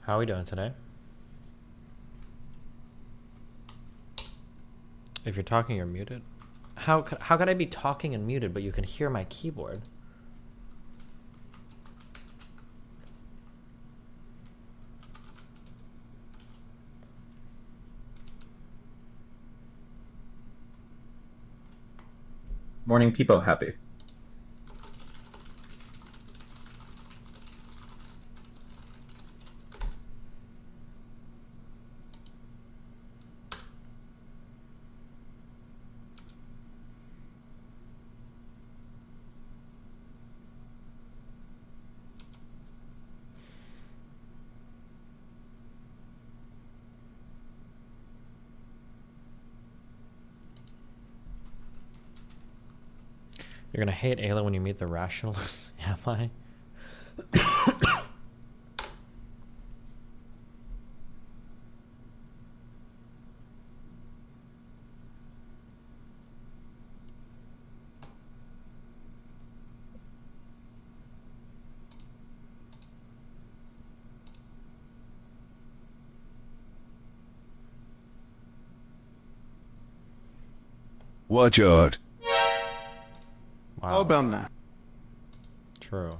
How are we doing today? If you're talking, you're muted. How could I be talking and muted, but you can hear my keyboard? Morning, people happy. You're gonna hate Ayla when you meet the rationalist. Am I? Watch out. Wow. How about that? True.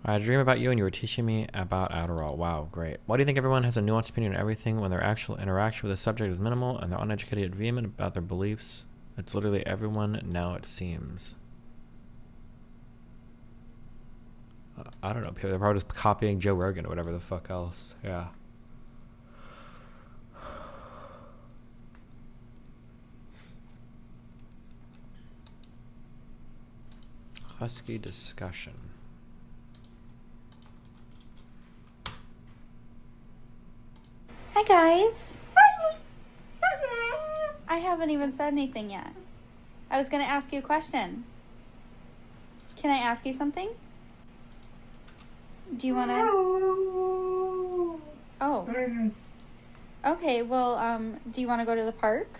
I had a dream about you and you were teaching me about Adderall. Wow, great. Why do you think everyone has a nuanced opinion on everything when their actual interaction with the subject is minimal and they're uneducated, vehement about their beliefs? It's literally everyone now, it seems. I don't know. People, they're probably just copying Joe Rogan or whatever the fuck else. Yeah. Husky discussion. Hi guys. I haven't even said anything yet. I was gonna ask you a question. Can I ask you something? Do you wanna? Oh. Okay, well, do you wanna go to the park?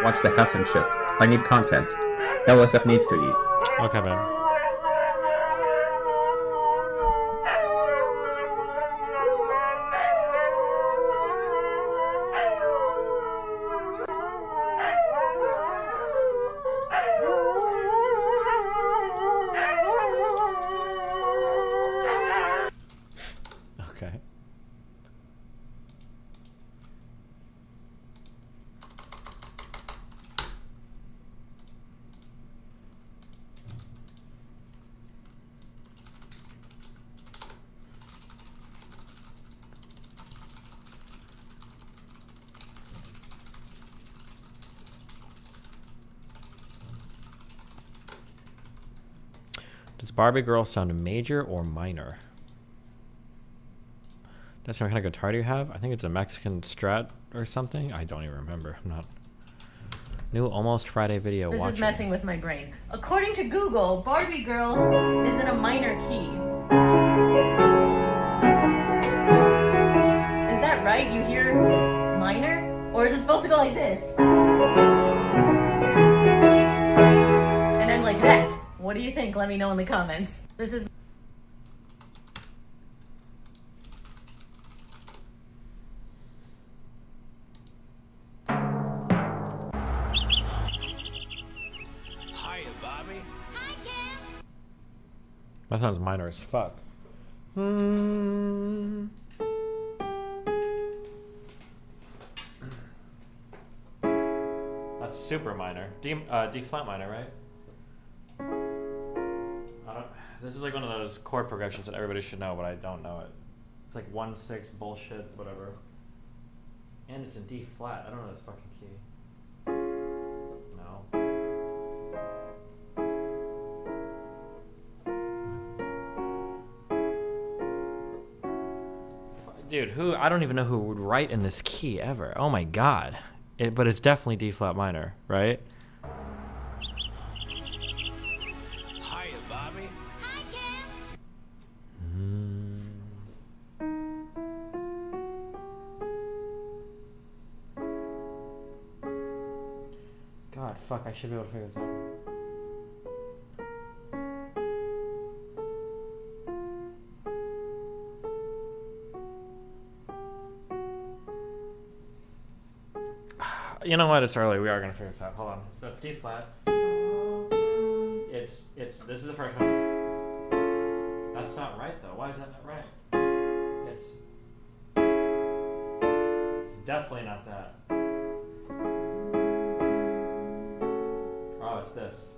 Watch the house and shit. I need content. LSF needs to eat. Okay, man. Okay. Does Barbie Girl sound major or minor? That's what kind of guitar do you have? I think it's a Mexican Strat or something. I don't even remember. I'm not. New Almost Friday video. This watching. is messing with my brain. According to Google, Barbie Girl is in a minor key. Is that right? You hear minor? Or is it supposed to go like this? And then like that? What do you think? Let me know in the comments. This is... Hiya, Bobby. That sounds minor as fuck. Hmm. That's super minor. D flat minor, right? This is like one of those chord progressions that everybody should know, but I don't know it. It's like 1/6 bullshit, whatever. And it's in D flat. I don't know this fucking key. No. Dude, who? I don't even know who would write in this key ever. Oh my god. But it's definitely D flat minor, right? Hiya, Bobby. God, fuck, I should be able to figure this out. You know what? It's early. We are gonna figure this out. Hold on. So it's D flat. This is the first one. That's not right though. Why is that not right? It's definitely not that. Oh, Oh, it's this.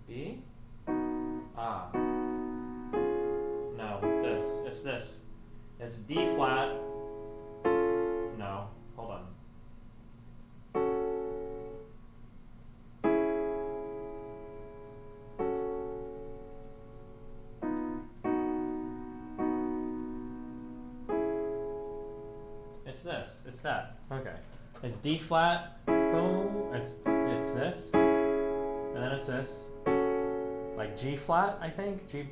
B? Ah. No, this. It's this. It's D flat. No, hold on. It's this. It's that. Okay. It's D flat. Boom. It's this. And then it's this. Like G flat, I think. G.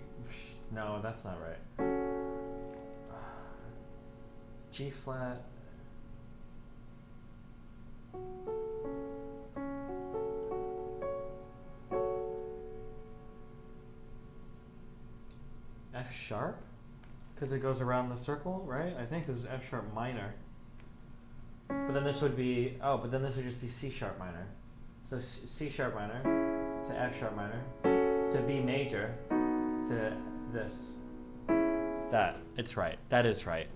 No, that's not right. G flat. F sharp? Because it goes around the circle, right? I think this is F sharp minor. But then this would be, oh, but then this would just be C sharp minor. So C sharp minor to F sharp minor to B major to this. That, it's right. That is right.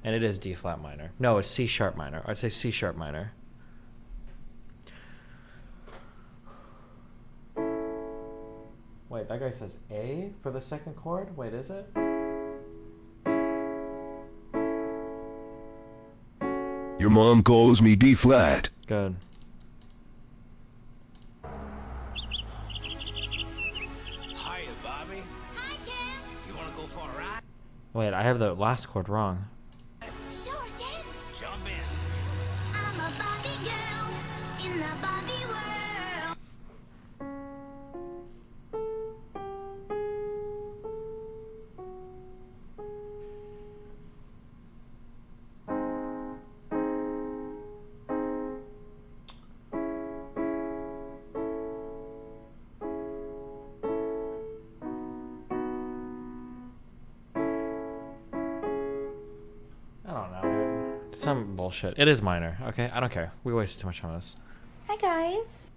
And it is D flat minor. No, it's C sharp minor. I'd say C sharp minor. Wait, that guy says A for the second chord? Wait, is it? Your mom calls me D flat. Good. Hiya, Bobby. Hi, Ken. You want to go for a ride? Wait, I have the last chord wrong. Sure, Ken. Jump in. I'm a Barbie girl in the Barbie world. I don't know, dude. Some bullshit. It is minor, okay? I don't care. We wasted too much time on this. Hi, guys.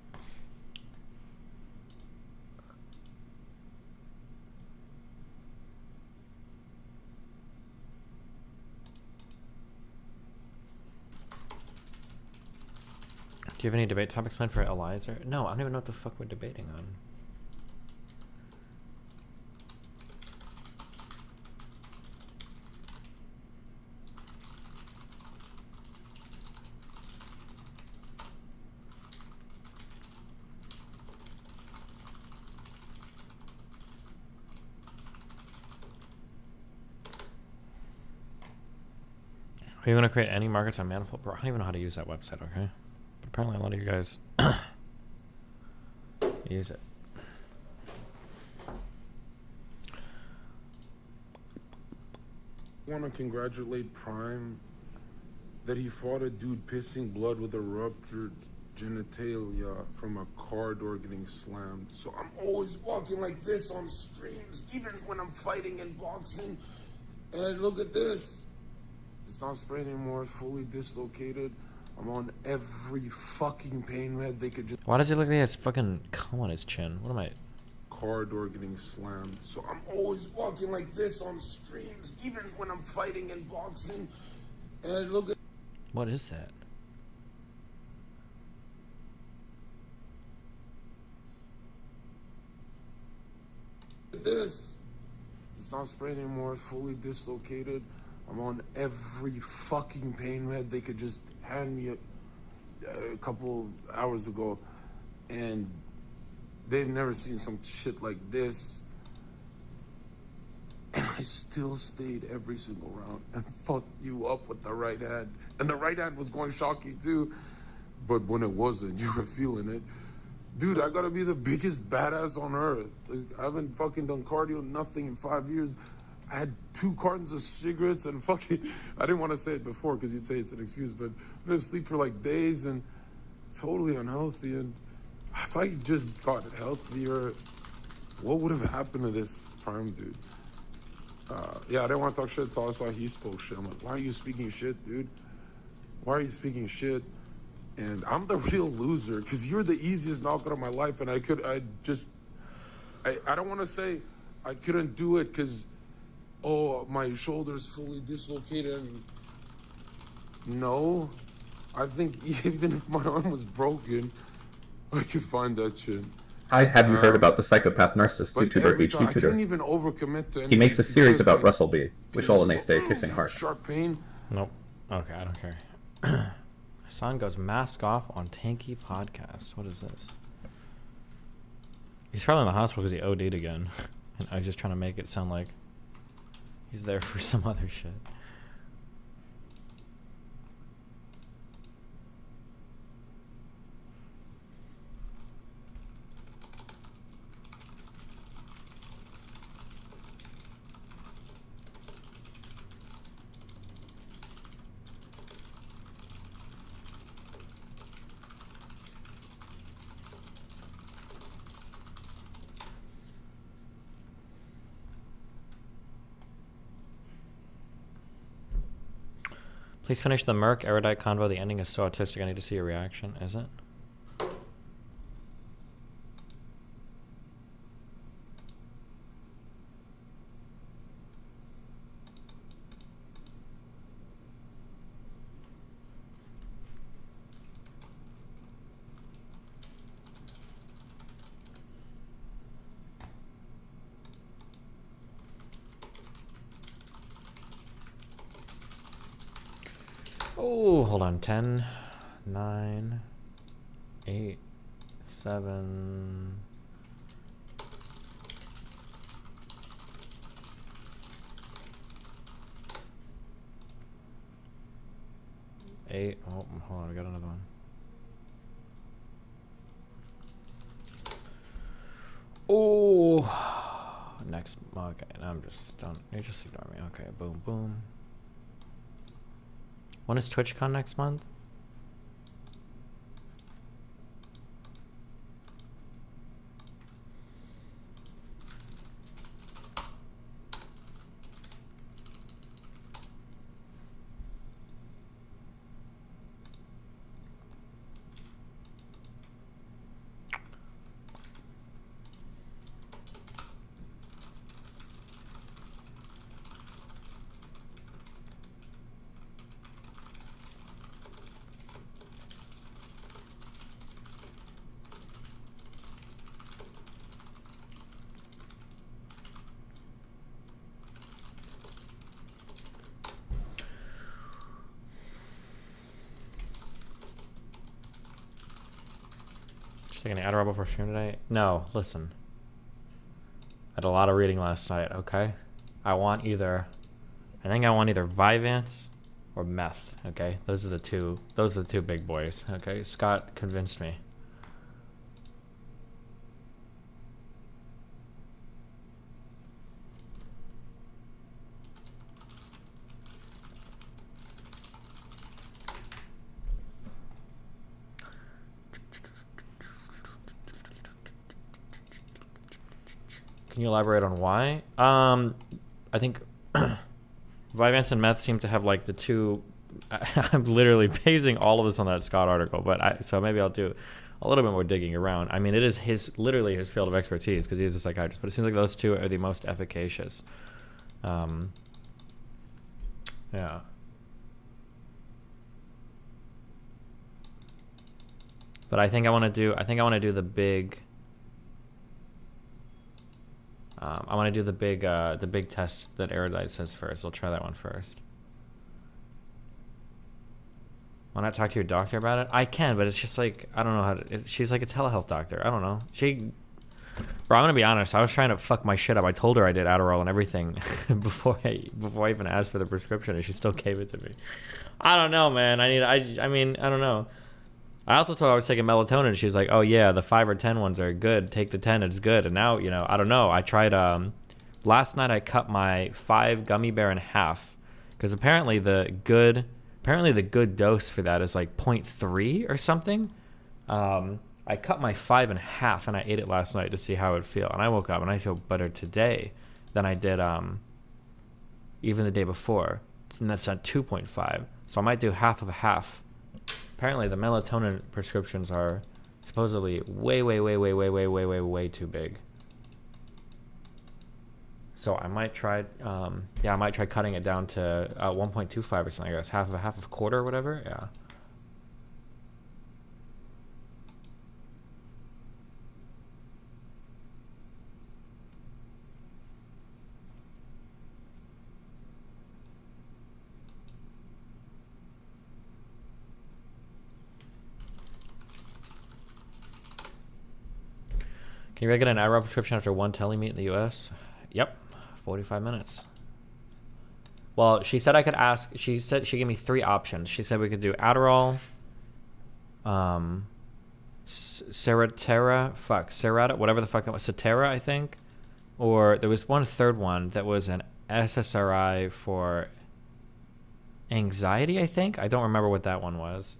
Do you have any debate topics planned for Eliza? No, I don't even know what the fuck we're debating on. Are you going to create any markets on Manifold? Bro, I don't even know how to use that website, okay? But apparently a lot of you guys use it. I want to congratulate Prime that he fought a dude pissing blood with a ruptured genitalia from a car door getting slammed. So I'm always walking like this on streams, even when I'm fighting and boxing. And look at this. It's not spraying anymore, it's fully dislocated. I'm on every fucking pain med they could just... Why does he look like he has fucking cum on his chin? What am I... car door getting slammed. So I'm always walking like this on streams, even when I'm fighting and boxing. And look at... What is that? this. It's not spraying anymore, it's fully dislocated. I'm on every fucking pain med they could just hand me a couple hours ago, and they've never seen some shit like this. And I still stayed every single round and fucked you up with the right hand. And the right hand was going shocky too. But when it wasn't, you were feeling it. Dude, I gotta be the biggest badass on earth. Like, I haven't fucking done cardio, nothing in 5 years. I had 2 cartons of cigarettes and fucking, I didn't want to say it before because you'd say it's an excuse, but I didn't sleep for like days and totally unhealthy. And if I just got healthier, what would have happened to this Prime dude? Yeah, I didn't want to talk shit until I saw he spoke shit. I'm like, why are you speaking shit, dude? Why are you speaking shit? And I'm the real loser because you're the easiest knockout of my life. And I don't want to say I couldn't do it because oh, my shoulder's fully dislocated. And no, I think even if my arm was broken, I could find that shit. Have you heard about the psychopath narcissist But YouTuber every time, I HG couldn't Tutor? even overcommit to He makes a anything series because about my Rustleby, which all in they stay kissing hard. sharp pain. Nope. Okay, I don't care. Hassan goes mask off on Tanky podcast. What is this? He's probably in the hospital because he OD'd again. And I was just trying to make it sound like he's there for some other shit. Please finish the Merc erudite convo. The ending is so autistic. I need to see your reaction. Is it? Oh, hold on. 10, 9, 8, 7. Eight. Oh, hold on. I got another one. Oh, next. Okay, now I'm just done. You just ignore me. Okay, boom, boom. When is TwitchCon next month? Taking an Adderall before stream today? No, listen. I had a lot of reading last night, okay? I think I want either Vyvanse or meth, okay? Those are the two big boys, okay? Scott convinced me. Can you elaborate on why? I think Vyvanse and meth seem to have like the two. I'm literally basing all of this on that Scott article, but so maybe I'll do a little bit more digging around. I mean, it is literally his field of expertise because he is a psychiatrist, but it seems like those two are the most efficacious. Yeah. But I think I want to do the big. I want to do the big test that Erudite says first. I'll try that one first. Why not talk to your doctor about it? I can, but it's just like, I don't know how to, she's like a telehealth doctor. I don't know. Bro, I'm gonna be honest. I was trying to fuck my shit up. I told her I did Adderall and everything before I even asked for the prescription, and she still gave it to me. I don't know, man. I mean, I don't know. I also told her I was taking melatonin. She was like, "Oh yeah, the 5 or 10 ones are good. Take the 10; it's good." And now, you know, I don't know. I tried. Last night I cut my 5 gummy bear in half because apparently the good dose for that is like 0.3 or something. I cut my 5 in half and I ate it last night to see how it would feel. And I woke up and I feel better today than I did even the day before. And that's at 2.5. So I might do half of a half. Apparently the melatonin prescriptions are supposedly way too big. So I might try, yeah, I might try cutting it down to 1.25 or something. I guess half of a quarter or whatever. Yeah. Can you really get an Adderall prescription after one telemeet in the U.S.? Yep, 45 minutes. Well, she said I could ask. She said she gave me 3 options. She said we could do Adderall, Serata, whatever the fuck that was, Cetera, I think, or there was one third one that was an SSRI for anxiety. I think I don't remember what that one was.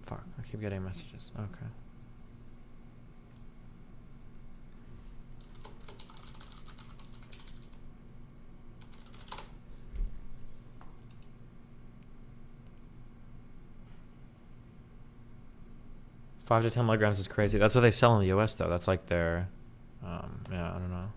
Fuck, I keep getting messages. Okay. Five to 10 milligrams is crazy. That's what they sell in the U.S. though. That's like their, yeah, I don't know.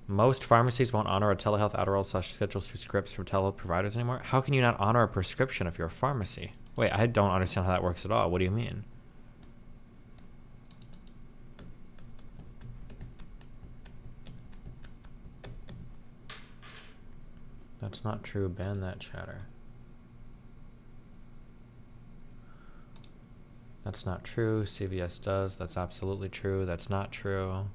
Most pharmacies won't honor a telehealth Adderall schedules for scripts from telehealth providers anymore. How can you not honor a prescription if you're a pharmacy? Wait, I don't understand how that works at all. What do you mean? That's not true. Ban that chatter. That's not true. CVS does. That's absolutely true. That's not true.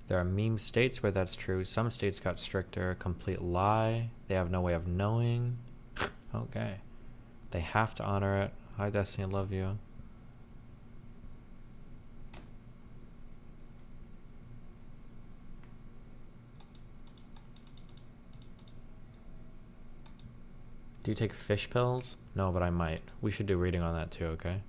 There are meme states where that's true. Some states got stricter. Complete lie. They have no way of knowing. Okay. They have to honor it. Hi, Destiny. I love you. Do you take fish pills? No, but I might. We should do reading on that too, okay?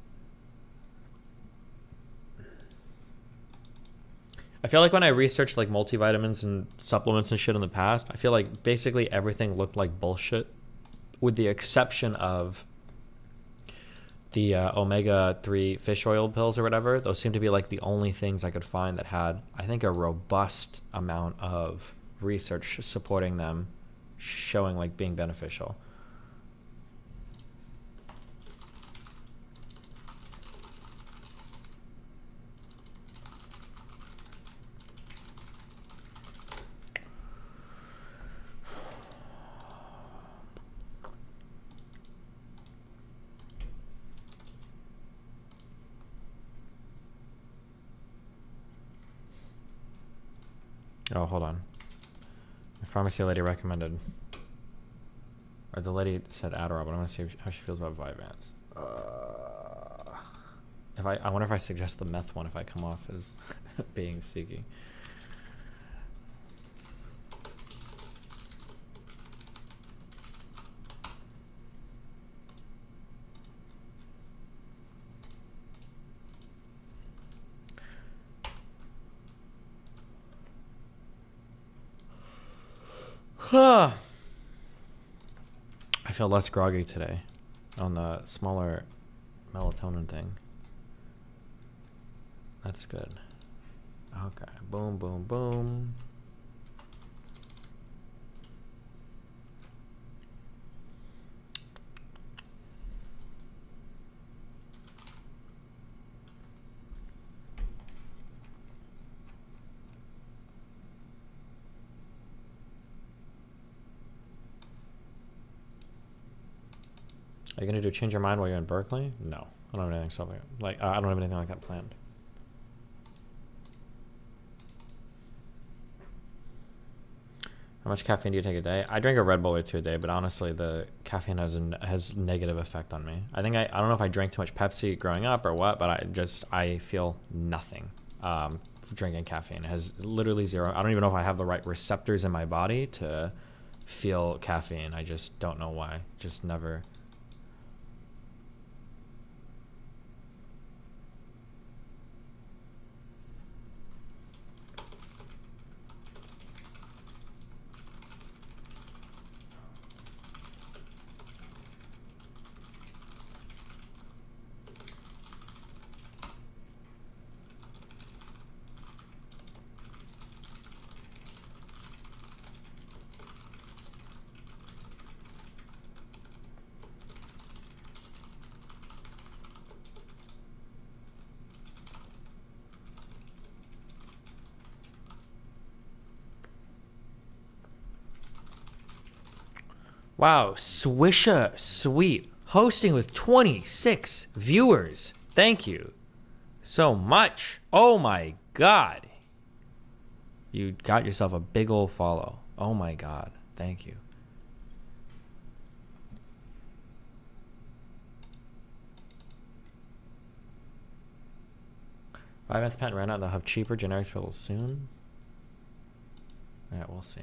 I feel like when I researched like multivitamins and supplements and shit in the past, I feel like basically everything looked like bullshit with the exception of the omega-3 fish oil pills or whatever. Those seem to be like the only things I could find that had, I think, a robust amount of research supporting them, showing like being beneficial. Oh, hold on. The pharmacy lady recommended, or the lady said Adderall, but I want to see how she feels about Vyvanse. I wonder if I suggest the meth one if I come off as being seeky. I feel less groggy today on the smaller melatonin thing. That's good. Okay, boom, boom, boom. Are you gonna do change your mind while you're in Berkeley? No, I don't have anything I don't have anything like that planned. How much caffeine do you take a day? I drink a Red Bull or 2 a day, but honestly, the caffeine has negative effect on me. I think I don't know if I drank too much Pepsi growing up or what, but I feel nothing drinking caffeine. It has literally zero. I don't even know if I have the right receptors in my body to feel caffeine. I just don't know why. Just never. Wow, Swisha Sweet hosting with 26 viewers. Thank you so much. Oh my god. You got yourself a big old follow. Oh my god. Thank you. Vyvanse patent ran out. They'll have cheaper generics available soon. Yeah, we'll see.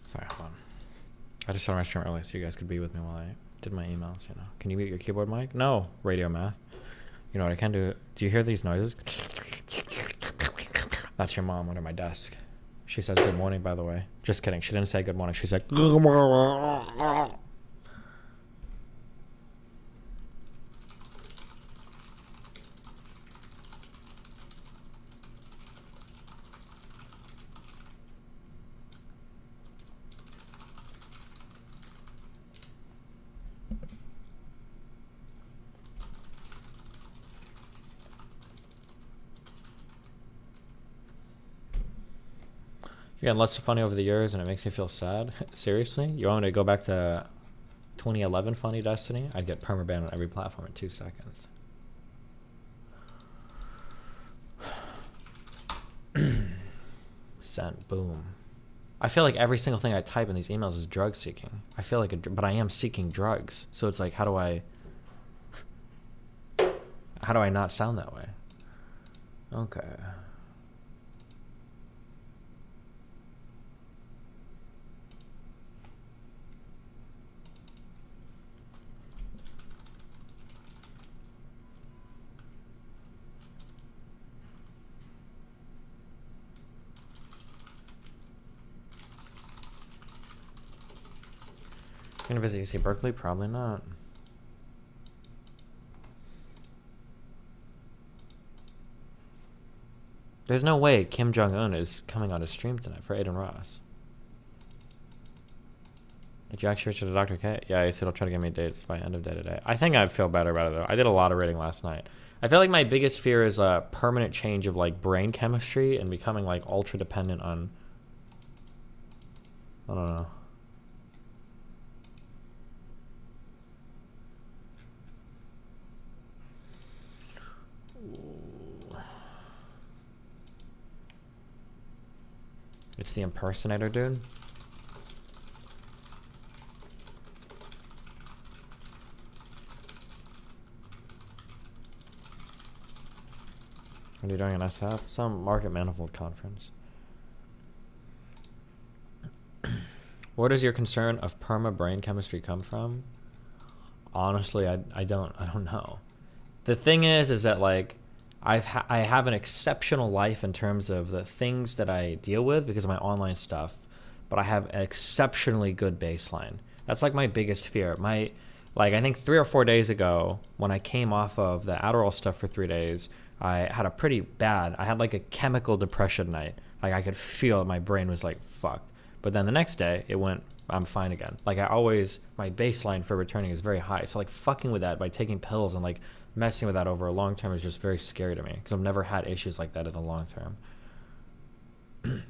Sorry, hold on. I just started my stream early so you guys could be with me while I did my emails, you know. Can you mute your keyboard mic? No, radio math. You know what I can do? Do you hear these noises? That's your mom under my desk. She says good morning, by the way. Just kidding. She didn't say good morning. She said good morning. You're getting less funny over the years and it makes me feel sad. Seriously? You want me to go back to 2011 funny Destiny? I'd get permabanned on every platform in 2 seconds. Sent. Boom. I feel like every single thing I type in these emails is drug seeking. I feel like, but I am seeking drugs. So it's like, how do I not sound that way? Okay. Gonna visit UC Berkeley? Probably not. There's no way Kim Jong-un is coming on a stream tonight for Aiden Ross. Did you actually reach out to Dr. K? Yeah, he said he'll try to give me dates by end of day today. I think I'd feel better about it though. I did a lot of reading last night. I feel like my biggest fear is a permanent change of like brain chemistry and becoming like ultra dependent on, I don't know. It's the impersonator, dude. What are you doing in SF? Some market manifold conference. Where does your concern of perma brain chemistry come from? Honestly, I don't know. The thing is that like I have an exceptional life in terms of the things that I deal with because of my online stuff, but I have an exceptionally good baseline. That's like my biggest fear. I think 3 or 4 days ago when I came off of the Adderall stuff for 3 days, I had a pretty bad, I had like a chemical depression night. Like I could feel my brain was like fucked. But then the next day it went, I'm fine again. Like my baseline for returning is very high. So like fucking with that by taking pills and like messing with that over a long term is just very scary to me because I've never had issues like that in the long term. Would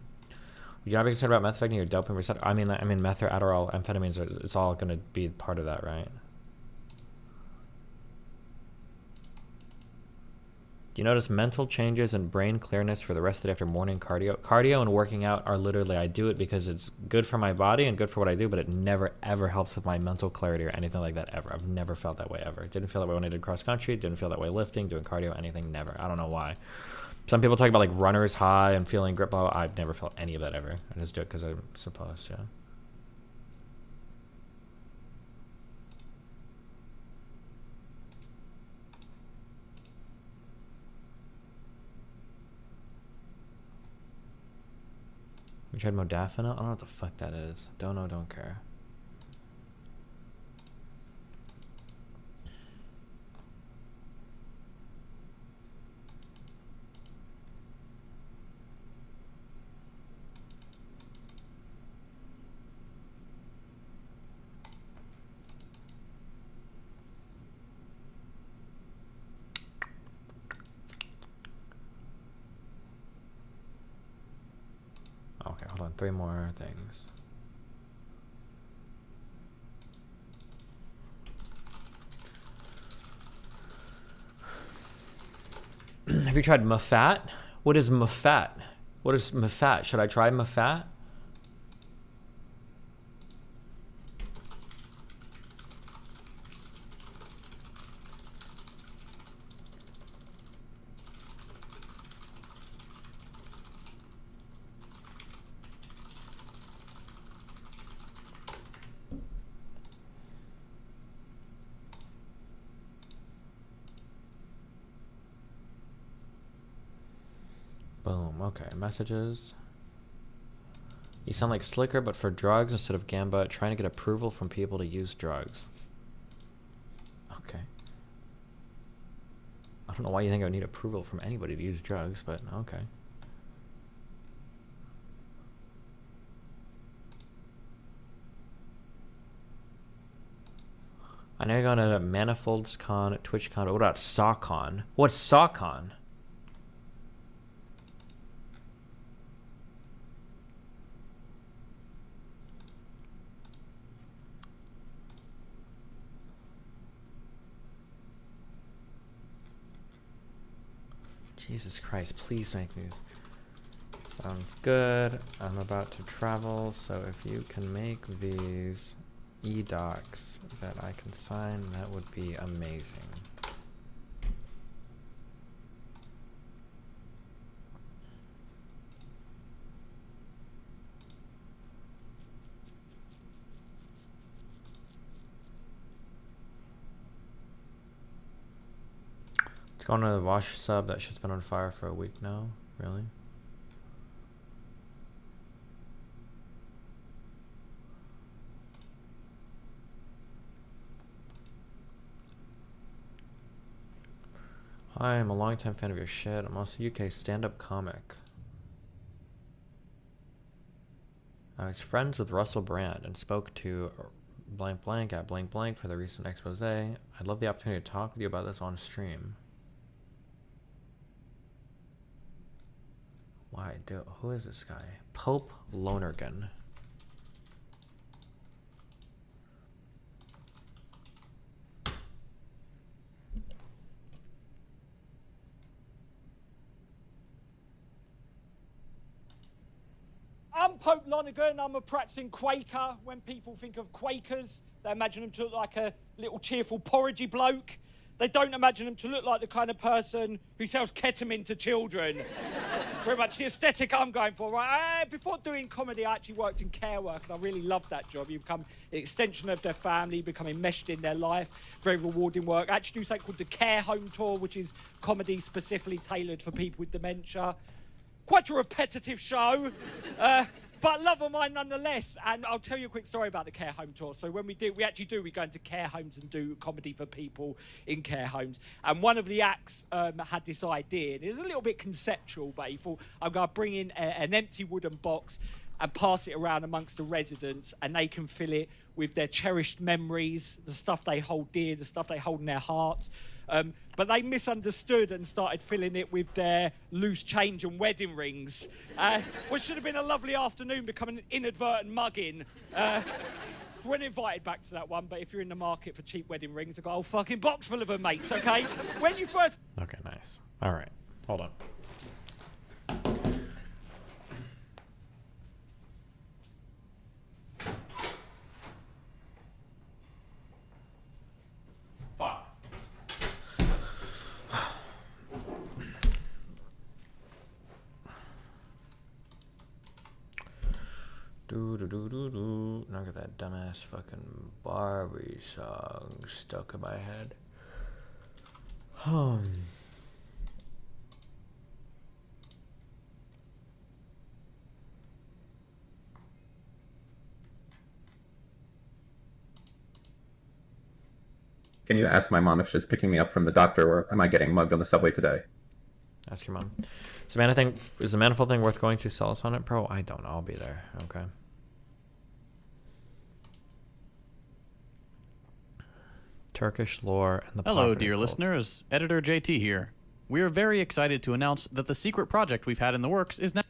you not be concerned about meth affecting your dopamine receptor? I mean, meth or Adderall, amphetamines, it's all going to be part of that, right? Do you notice mental changes and brain clearness for the rest of the day after morning cardio? Cardio and working out are literally, I do it because it's good for my body and good for what I do, but it never ever helps with my mental clarity or anything like that ever. I've never felt that way ever. Didn't feel that way when I did cross country, didn't feel that way lifting, doing cardio, anything, never. I don't know why. Some people talk about like runner's high and feeling grip, blah, blah. I've never felt any of that ever. I just do it because I'm supposed, yeah. We tried modafinil? I don't know what the fuck that is. Don't know, don't care. Okay, hold on. 3 more things. Have you tried Mafat? What is Mafat? What is Mafat? Should I try Mafat? Boom. Okay, messages. You sound like Slicker, but for drugs instead of Gamba, trying to get approval from people to use drugs. Okay. I don't know why you think I would need approval from anybody to use drugs, but okay. I know you're going to Manifolds Con, TwitchCon, but what about SawCon? What's SawCon? Jesus Christ, please make these. Sounds good. I'm about to travel, so if you can make these e-docs that I can sign, that would be amazing. It's going to the wash sub. That shit's been on fire for a week now. Really? Hi, I'm a longtime fan of your shit. I'm also a UK stand-up comic. I was friends with Russell Brand and spoke to blank blank at blank blank for the recent expose. I'd love the opportunity to talk with you about this on stream. Why? Who is this guy? Pope Lonergan. I'm Pope Lonergan. I'm a practicing Quaker. When people think of Quakers, they imagine them to look like a little cheerful porridgey bloke. They don't imagine them to look like the kind of person who sells ketamine to children. Very much the aesthetic I'm going for, right? Before doing comedy, I actually worked in care work, and I really loved that job. You become an extension of their family, become enmeshed in their life. Very rewarding work. I actually do something called the Care Home Tour, which is comedy specifically tailored for people with dementia. Quite a repetitive show, but love of mine nonetheless. And I'll tell you a quick story about the Care Home Tour. So when we go into care homes and do comedy for people in care homes. And one of the acts had this idea. And it was a little bit conceptual, but he thought, I'm going to bring in an empty wooden box and pass it around amongst the residents, and they can fill it with their cherished memories, the stuff they hold dear, the stuff they hold in their hearts. But they misunderstood and started filling it with their loose change and wedding rings, which should have been a lovely afternoon, becoming an inadvertent mugging. weren't invited back to that one, but if you're in the market for cheap wedding rings, I've got a whole fucking box full of them, mates, okay? When you first... Okay, nice. All right, hold on. Fuck. Do. Now I got that dumbass fucking Barbie song stuck in my head. Can you ask my mom if she's picking me up from the doctor, or am I getting mugged on the subway today? Ask your mom. Is the manifold thing worth going to? Sell us on it, bro? I don't know. I'll be there. Okay. Turkish lore and the Hello, poverty dear cult. listeners. Editor JT here. We are very excited to announce that the secret project we've had in the works is now...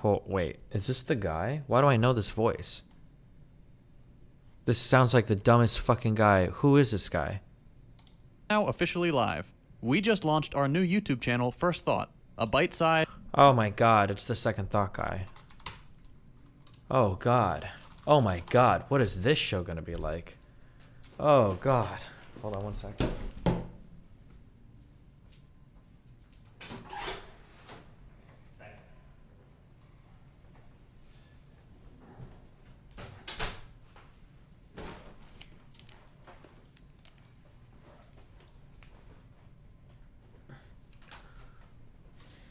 Oh, wait. Is this the guy? Why do I know this voice? This sounds like the dumbest fucking guy. Who is this guy? Now officially live. We just launched our new YouTube channel, First Thought, a bite-sized... Oh my god, it's the Second Thought guy. Oh god. Oh my god, what is this show gonna be like? Oh god. Hold on one second.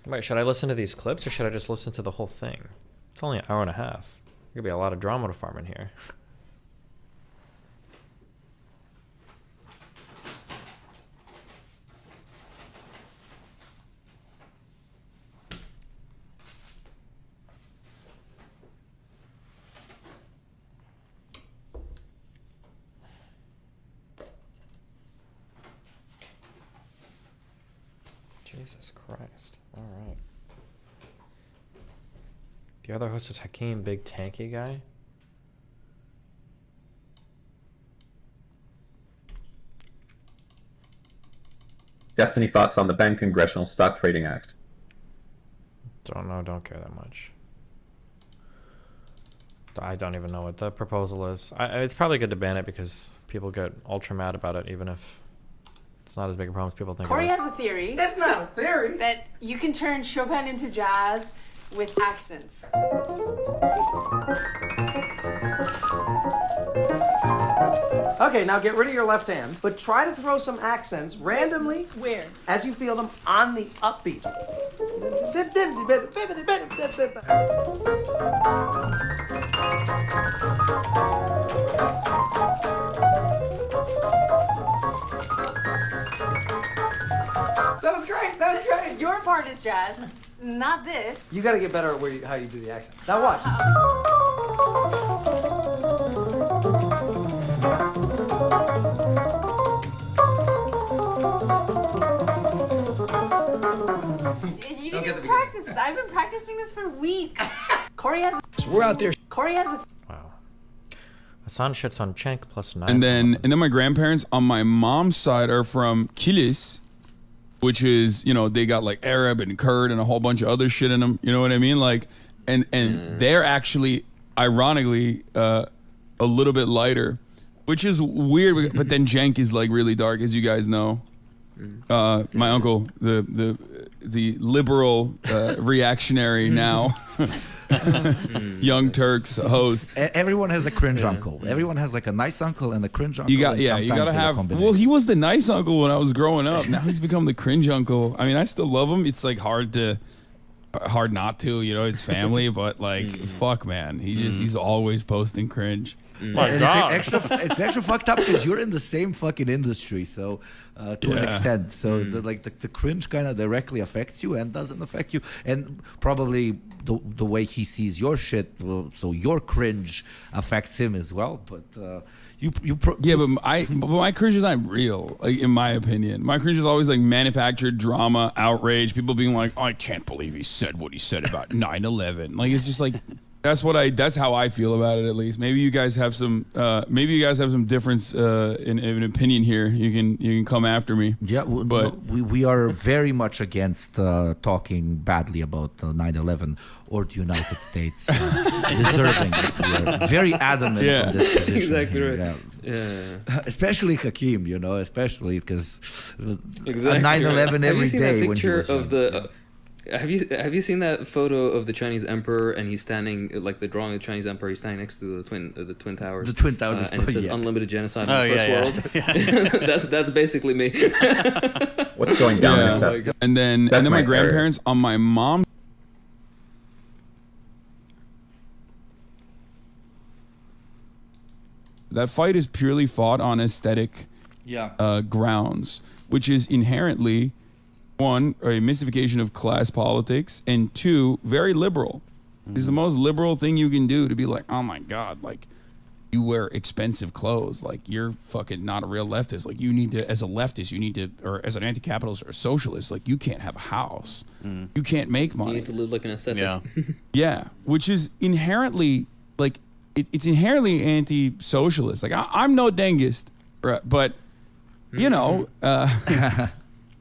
Wait, should I listen to these clips or should I just listen to the whole thing? It's only an hour and a half. There's gonna be a lot of drama to farm in here. Jesus Christ. Alright. The other host is Hakeem, big tanky guy. Destiny thoughts on the Banned Congressional Stock Trading Act. Don't know, don't care that much. I don't even know what the proposal is. It's probably good to ban it because people get ultra mad about it, even if it's not as big a problem as people think Corey it is. has a theory. It's not a theory. That you can turn Chopin into jazz with accents. Okay, now get rid of your left hand, but try to throw some accents randomly. Where? As you feel them on the upbeat. That was great. That was great. Your part is jazz, not this. You got to get better at how you do the accent. Now watch. You didn't even practice. I've been practicing this for weeks. Corey has. So we're out there. Corey has. Wow. Hassan shits on Cenk plus 9. And then my grandparents on my mom's side are from Kilis, which is, you know, they got like Arab and Kurd and a whole bunch of other shit in them. You know what I mean? Like, and they're actually, ironically, a little bit lighter, which is weird. But then Cenk is like really dark, as you guys know. My uncle, the liberal reactionary now, Young Turks host. Everyone has a cringe uncle. Everyone has like a you gotta have. Well, he was the nice uncle when I was growing up. Now he's become the cringe uncle. I mean, I still love him. It's like hard not to. You know, it's family, but like, fuck, man, he's always posting cringe. It's extra fucked up because you're in the same fucking industry, so to an extent. So the cringe kind of directly affects you and doesn't affect you, and probably the way he sees your shit, so your cringe affects him as well. But but my cringe is not real. Like, in my opinion, my cringe is always like manufactured drama, outrage, people being like, oh, I can't believe he said what he said about 9/11. Like, it's just like, That's how I feel about it, at least. Maybe you guys have some difference in opinion here. You can come after me. Yeah, we are very much against talking badly about 9/11 or the United States deserving. We are very adamant on this position. Exactly here, right. yeah. Especially Hakeem, especially because Exactly 9/11 Have every you seen day that when he picture was of young. the? Have you seen that photo of the Chinese emperor and he's standing like the drawing of the Chinese emperor? He's standing next to the twin towers. The Twin Towers, and it says yeah. unlimited genocide in Oh, the first yeah, world. that's basically me. What's going down in Yeah. SF? And then That's my my area. grandparents on my mom. That fight is purely fought on aesthetic grounds, which is inherently, one, a mystification of class politics, and two, very liberal. It's the most liberal thing you can do to be like, oh my God, like, you wear expensive clothes, like, you're fucking not a real leftist. Like, you need to, as a leftist, you need to, or as an anti-capitalist or a socialist, like, you can't have a house. You can't make money. You need to live like an ascetic. Yeah. Yeah, which is inherently, like, it's inherently anti-socialist. Like, I'm no dengist, but, you know,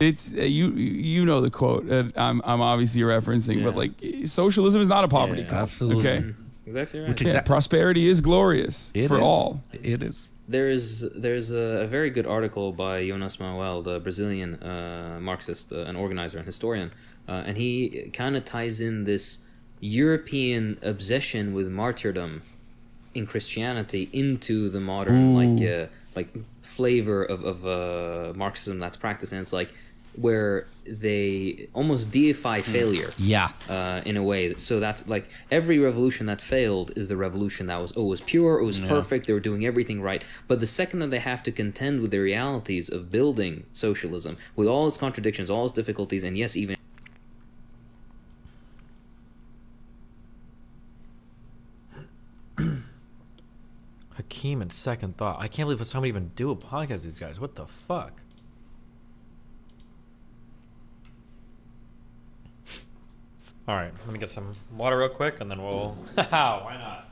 it's you know the quote that I'm obviously referencing, but like socialism is not a poverty cult. Absolutely. Okay. Exactly right. Yeah, prosperity is glorious for all. It is. There's a very good article by Jonas Manuel, the Brazilian Marxist, an organizer and historian, and he kind of ties in this European obsession with martyrdom in Christianity into the modern like flavor of Marxism that's practiced, and it's like where they almost deify failure. Yeah. In a way. So that's like every revolution that failed is the revolution that was pure, it was perfect, they were doing everything right. But the second that they have to contend with the realities of building socialism, with all its contradictions, all its difficulties, and yes, even Hakeem and Second Thought. I can't believe somebody even do a podcast with these guys. What the fuck? All right, let me get some water real quick, and then we'll. Why not?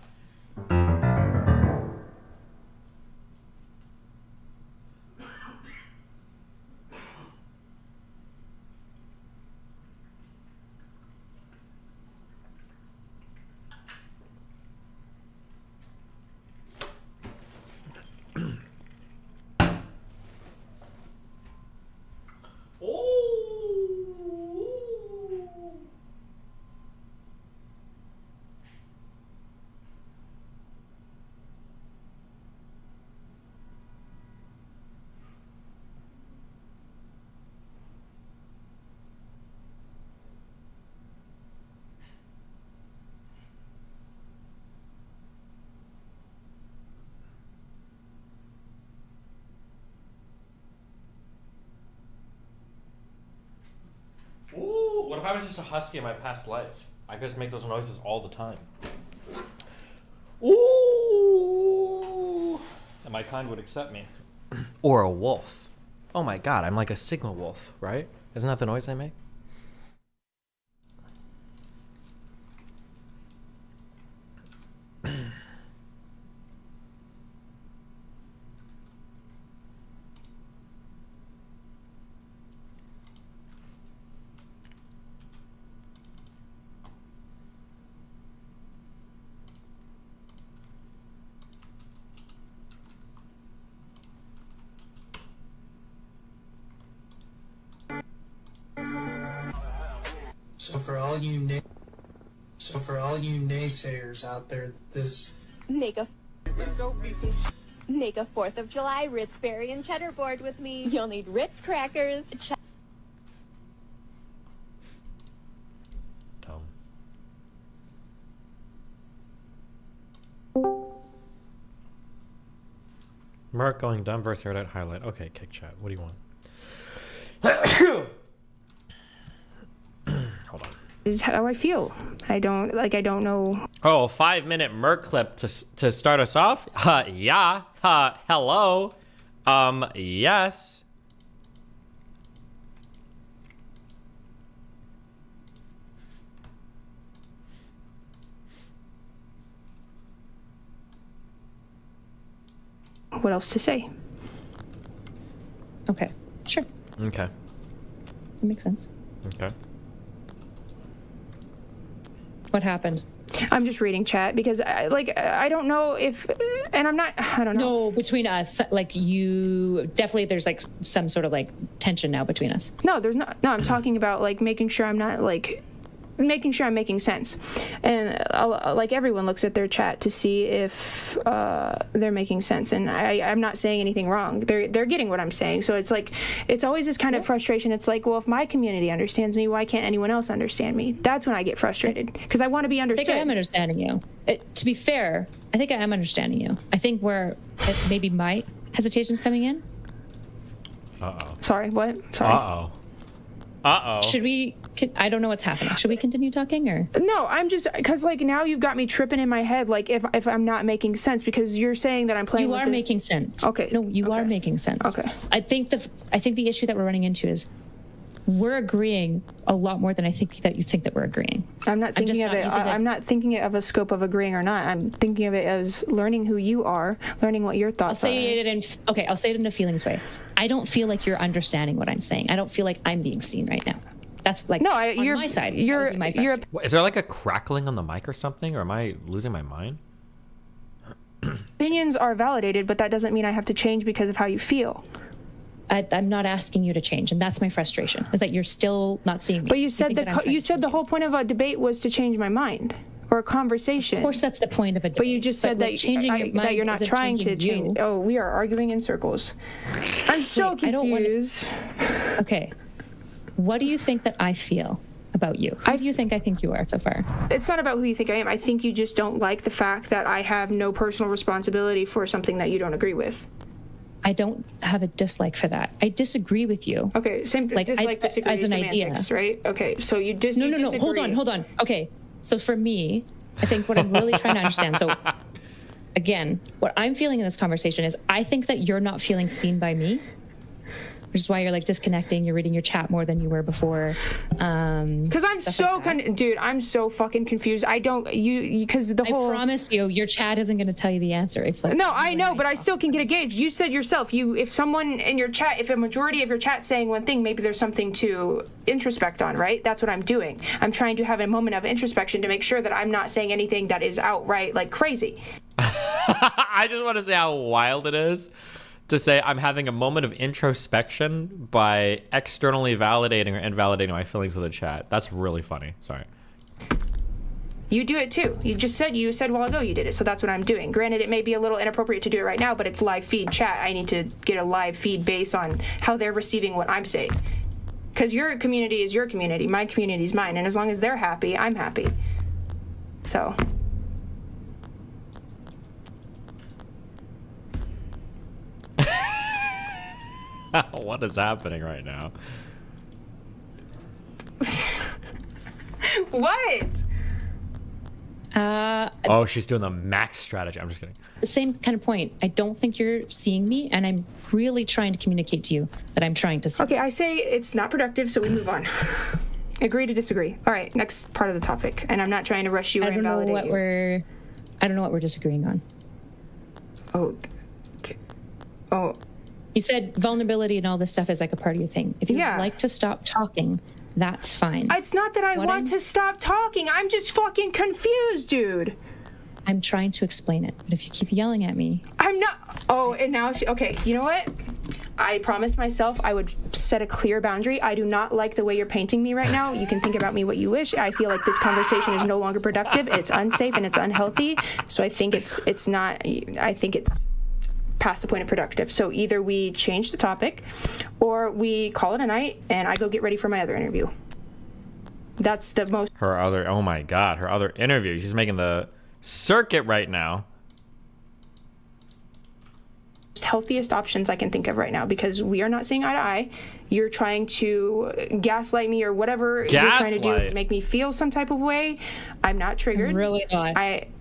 Ooh, what if I was just a husky in my past life? I could just make those noises all the time. Ooh, and my kind would accept me. Or a wolf. Oh my god, I'm like a signal wolf, right? Isn't that the noise I make? So for all you naysayers out there, this Make a 4th of July Ritz Berry and Cheddar board with me. You'll need Ritz crackers. Merc going dumb versus Erudite highlight. Okay, kick chat. What do you want? Hold on. This is how I feel. I don't know. Oh, 5-minute Merc clip to start us off? Yeah. Hello. Yes. what else to say. Okay, sure. Okay. That makes sense. Okay. What happened? I'm just reading chat because I don't know if, and I don't know. No, between us, like you definitely there's like some sort of like tension now between us. No, there's not. No, I'm talking about like making sure I'm not like making sure I'm making sense, and like everyone looks at their chat to see if they're making sense, and I'm not saying anything wrong. They're getting what I'm saying, so it's like it's always this kind of frustration. It's like, well, if my community understands me, why can't anyone else understand me? That's when I get frustrated because I want to be understood. I think I am understanding you. To be fair, I think I am understanding you. I think where maybe my hesitation's coming in. Sorry, what? Sorry. Should we? I don't know what's happening. Should we continue talking or? No, I'm just because like now you've got me tripping in my head. Like if I'm not making sense because you're saying that I'm playing. You with are making sense. Okay. No, you are making sense. Okay. I think the issue that we're running into is we're agreeing a lot more than I think that you think that we're agreeing. I'm not thinking of it. I'm not thinking of a scope of agreeing or not. I'm thinking of it as learning who you are, learning what your thoughts are. I'll say it in a feelings way. I don't feel like you're understanding what I'm saying. I don't feel like I'm being seen right now. That's like on my side. Is there like a crackling on the mic or something, or am I losing my mind? Opinions are validated, but that doesn't mean I have to change because of how you feel. I'm not asking you to change, and that's my frustration, is that you're still not seeing me. But you said the whole point of a debate was to change my mind, or a conversation. Of course, that's the point of a debate. But you just said that that you're not trying to change. You. Oh, we are arguing in circles. I'm so confused. Okay, what do you think that I feel about you? Who do you think I think you are so far? It's not about who you think I am. I think you just don't like the fact that I have no personal responsibility for something that you don't agree with. I don't have a dislike for that. I disagree with you. Okay, same like dislike, disagree as an semantics, idea, right? Okay, so you No. Hold on. Okay, so for me, I think what I'm really trying to understand. So, again, what I'm feeling in this conversation is I think that you're not feeling seen by me, which is why you're like disconnecting. You're reading your chat more than you were before. Because I'm so dude, I'm so fucking confused. I don't because the whole. I promise you, your chat isn't going to tell you the answer. If like, no, I know, but I still can get a gauge. You said yourself, if someone in your chat, if a majority of your chat's saying one thing, maybe there's something to introspect on, right? That's what I'm doing. I'm trying to have a moment of introspection to make sure that I'm not saying anything that is outright like crazy. I just want to say how wild it is to say I'm having a moment of introspection by externally validating or invalidating my feelings with a chat. That's really funny. Sorry. You do it too. You said a while ago you did it, so that's what I'm doing. Granted, it may be a little inappropriate to do it right now, but it's live feed chat. I need to get a live feed based on how they're receiving what I'm saying. Because your community is your community, my community is mine, and as long as they're happy, I'm happy. So... What is happening right now? What? Oh, she's doing the max strategy. I'm just kidding. The same kind of point. I don't think you're seeing me, and I'm really trying to communicate to you that I'm trying to see. Okay, I say it's not productive, so we move on. Agree to disagree. All right, next part of the topic. And I'm not trying to rush you or invalidate you. I don't know what we're disagreeing on. Oh. Okay. Oh. You said vulnerability and all this stuff is like a part of your thing. If you'd like to stop talking, that's fine. It's not that I want to stop talking. I'm just fucking confused, dude. I'm trying to explain it, but if you keep yelling at me... I'm not... Oh, and now... Okay, you know what? I promised myself I would set a clear boundary. I do not like the way you're painting me right now. You can think about me what you wish. I feel like this conversation is no longer productive. It's unsafe and it's unhealthy. So I think it's not... I think it's past the point of productive. So either we change the topic or we call it a night and I go get ready for my other interview. That's the most... Oh my God, her other interview. She's making the circuit right now. Healthiest options I can think of right now because we are not seeing eye to eye. You're trying to gaslight me or whatever you're trying to do to make me feel some type of way. I'm not triggered. I'm really not.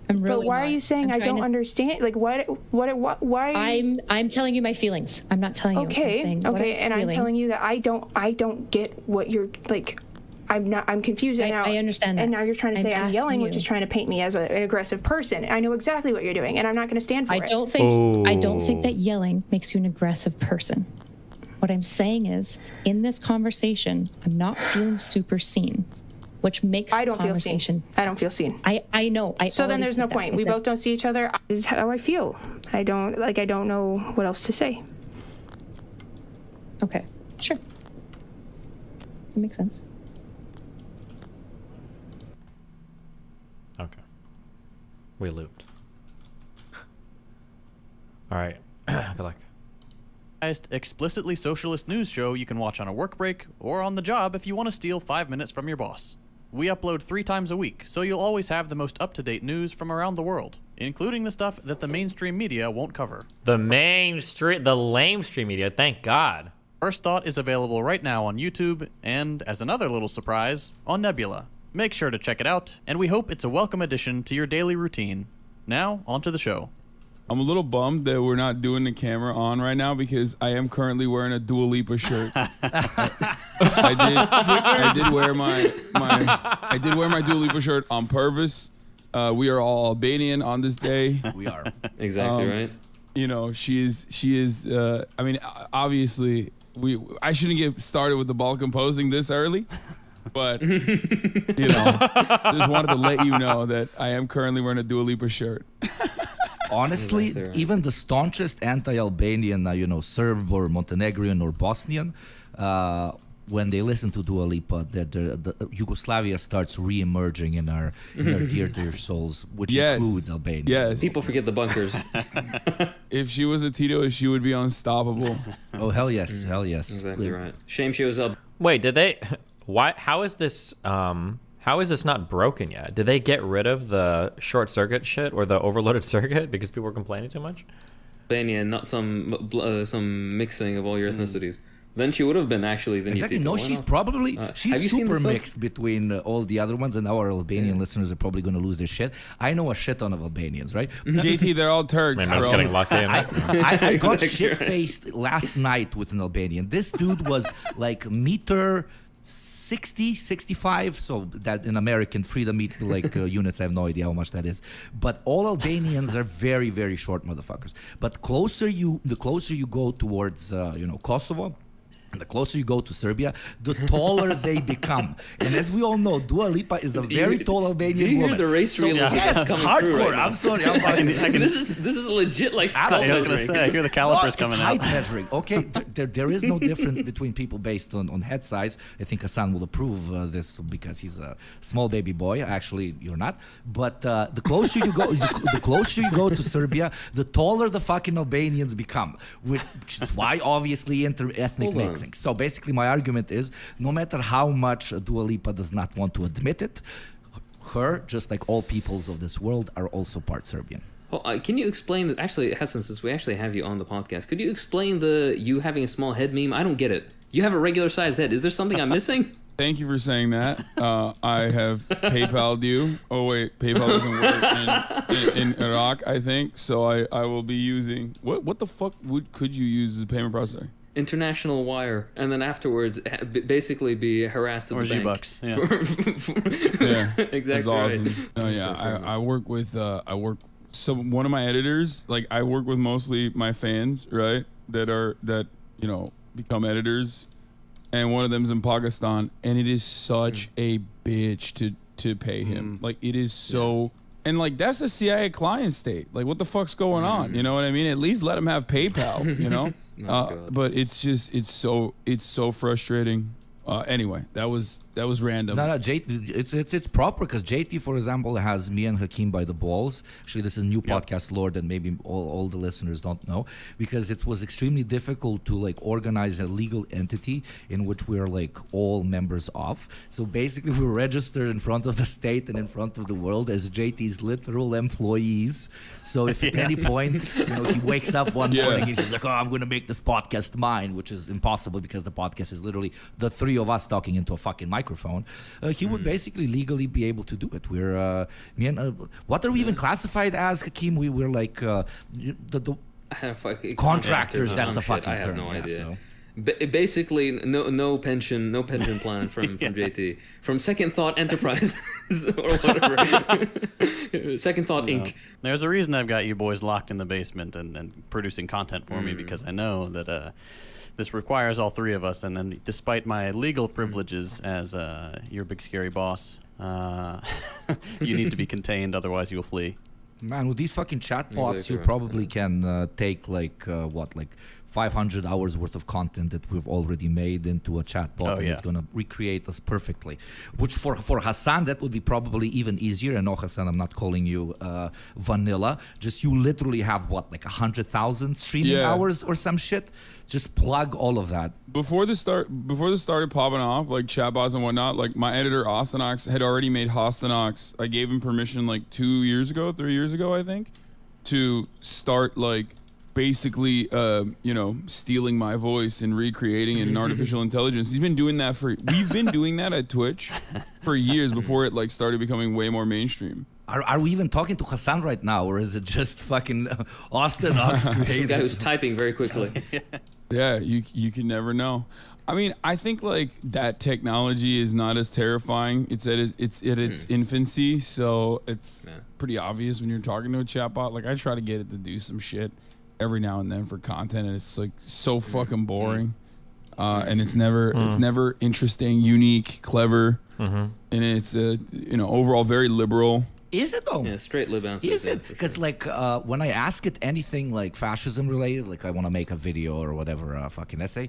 But why are you saying I don't understand? Like what? Why? I'm telling you my feelings. I'm not telling you. Okay. And I'm telling you that I don't get what you're like. I'm confused and now I understand that. And now you're trying to say I'm yelling, which you. is trying to paint me as an aggressive person. I know exactly what you're doing, and I'm not going to stand for it. I don't think that yelling makes you an aggressive person. What I'm saying is, in this conversation, I'm not feeling super seen, which makes I don't the conversation. feel seen. I don't feel seen. I know. So then there's no said that. point. I We said- both don't see each other. This is how I feel. I don't know what else to say. Okay, sure. That makes sense. Okay. We looped. All right. Good luck. Explicitly socialist news show you can watch on a work break or on the job if you want to steal 5 minutes from your boss. We upload 3 times a week, so you'll always have the most up-to-date news from around the world, including the stuff that the mainstream media won't cover. The lamestream media, thank God. First Thought is available right now on YouTube and, as another little surprise, on Nebula. Make sure to check it out, and we hope it's a welcome addition to your daily routine. Now, onto the show. I'm a little bummed that we're not doing the camera on right now because I am currently wearing a Dua Lipa shirt. I did wear my Dua Lipa shirt on purpose. We are all Albanian on this day. We are. Exactly right. You know, she is. I mean, obviously, I shouldn't get started with the ball composing this early, but you know, just wanted to let you know that I am currently wearing a Dua Lipa shirt. Honestly, Exactly right. even the staunchest anti-Albanian, Serb or Montenegrin or Bosnian, when they listen to Dua Lipa, the Yugoslavia starts re-emerging in our dear souls, which includes Albania. Yes. People forget the bunkers. If she was a Tito, she would be unstoppable. Oh hell yes, hell yes. Exactly right. Shame she was up. Wait, did they? Why? How is this? How is this not broken yet? Did they get rid of the short circuit shit or the overloaded circuit because people were complaining too much? Albania, not some mixing of all your ethnicities. Then she would have been actually the Exactly. new No, Tito. Why she's not? probably have she's you seen the super photo? mixed between all the other ones, and our Albanian listeners are probably going to lose their shit. I know a shit ton of Albanians, right? JT, they're all Turks. Man, I was bro. getting lucky. I got Exactly shit right. faced last night with an Albanian. This dude was like meter 60, 65, so that in American freedom meter units, I have no idea how much that is. But all Albanians are very, very short motherfuckers. But the closer you go towards Kosovo, and the closer you go to Serbia, the taller they become. And as we all know, Dua Lipa is a very tall Albanian Do you woman. hear the race realism yes, that's coming hardcore. through right now? I'm sorry. I'm about This is legit like skull I was going to measuring. say, I hear the calipers it's coming height out. measuring. Okay, there is no difference between people based on head size. I think Hassan will approve this because he's a small baby boy. Actually, you're not. But the closer you go, the closer you go to Serbia, the taller the fucking Albanians become, which is why obviously inter-ethnic Hold on. mixing. So basically, my argument is, no matter how much Dua Lipa does not want to admit it, her, just like all peoples of this world, are also part Serbian. Oh, can you explain that? Actually, Hassan, since we actually have you on the podcast, could you explain you having a small head meme? I don't get it. You have a regular sized head. Is there something I'm missing? Thank you for saying that. I have PayPal'd you. Oh wait, PayPal doesn't work in Iraq, I think. So I will be using what the fuck could you use as a payment processor? International wire, and then afterwards basically be harassed at Or the bank. G-Bucks, yeah. Yeah, Exactly that's awesome. right. No, yeah, I work with one of my editors. Like I work with mostly my fans, right? That become editors, and one of them's in Pakistan, and it is such a bitch to pay him. Like it is so. And like that's a CIA client state. Like what the fuck's going on? You know what I mean? At least let him have PayPal. You know. But it's so frustrating. Anyway, that was random. No, JT, it's proper because JT, for example, has me and Hakeem by the balls. Actually, this is a new podcast, Lord, and maybe all the listeners don't know, because it was extremely difficult to like organize a legal entity in which we are like all members of. So basically, we were registered in front of the state and in front of the world as JT's literal employees. So if at any point he wakes up one morning and he's like, "Oh, I'm going to make this podcast mine," which is impossible because the podcast is literally the three of us talking into a fucking microphone, he would basically legally be able to do it. We're what are we even classified as, Hakeem? We're like the contractors. That's the fucking I have term. no idea. So. Basically, no pension plan from JT. From Second Thought Enterprises or whatever. Second Thought Inc. There's a reason I've got you boys locked in the basement and producing content for me, because I know that this requires all three of us. And then, despite my legal privileges as your big scary boss, you need to be contained, otherwise you'll flee. Man, with these fucking chatbots, Exactly you right. probably can take like 500 hours worth of content that we've already made into a chatbot, and it's gonna recreate us perfectly. Which for Hassan, that would be probably even easier. And no, Hassan, I'm not calling you vanilla. Just you literally have what, like 100,000 streaming hours or some shit. Just plug all of that. Before this started popping off, like chatbots and whatnot, like my editor Ostenox had already made Hostenox. I gave him permission like 3 years ago, I think, to start like basically stealing my voice and recreating it in artificial intelligence. We've been doing that at Twitch for years before it like started becoming way more mainstream. Are we even talking to Hassan right now, or is it just fucking Ostenox Some created? guy who's typing very quickly. Yeah, you can never know. I mean, I think like that technology is not as terrifying. It's at its infancy, so it's pretty obvious when you're talking to a chatbot. Like I try to get it to do some shit every now and then for content, and it's like so fucking boring. And it's never interesting, unique, clever, and it's overall very liberal. Is it though? Yeah, straight lib answers. Is it? Because like when I ask it anything like fascism related, like I want to make a video or whatever fucking essay,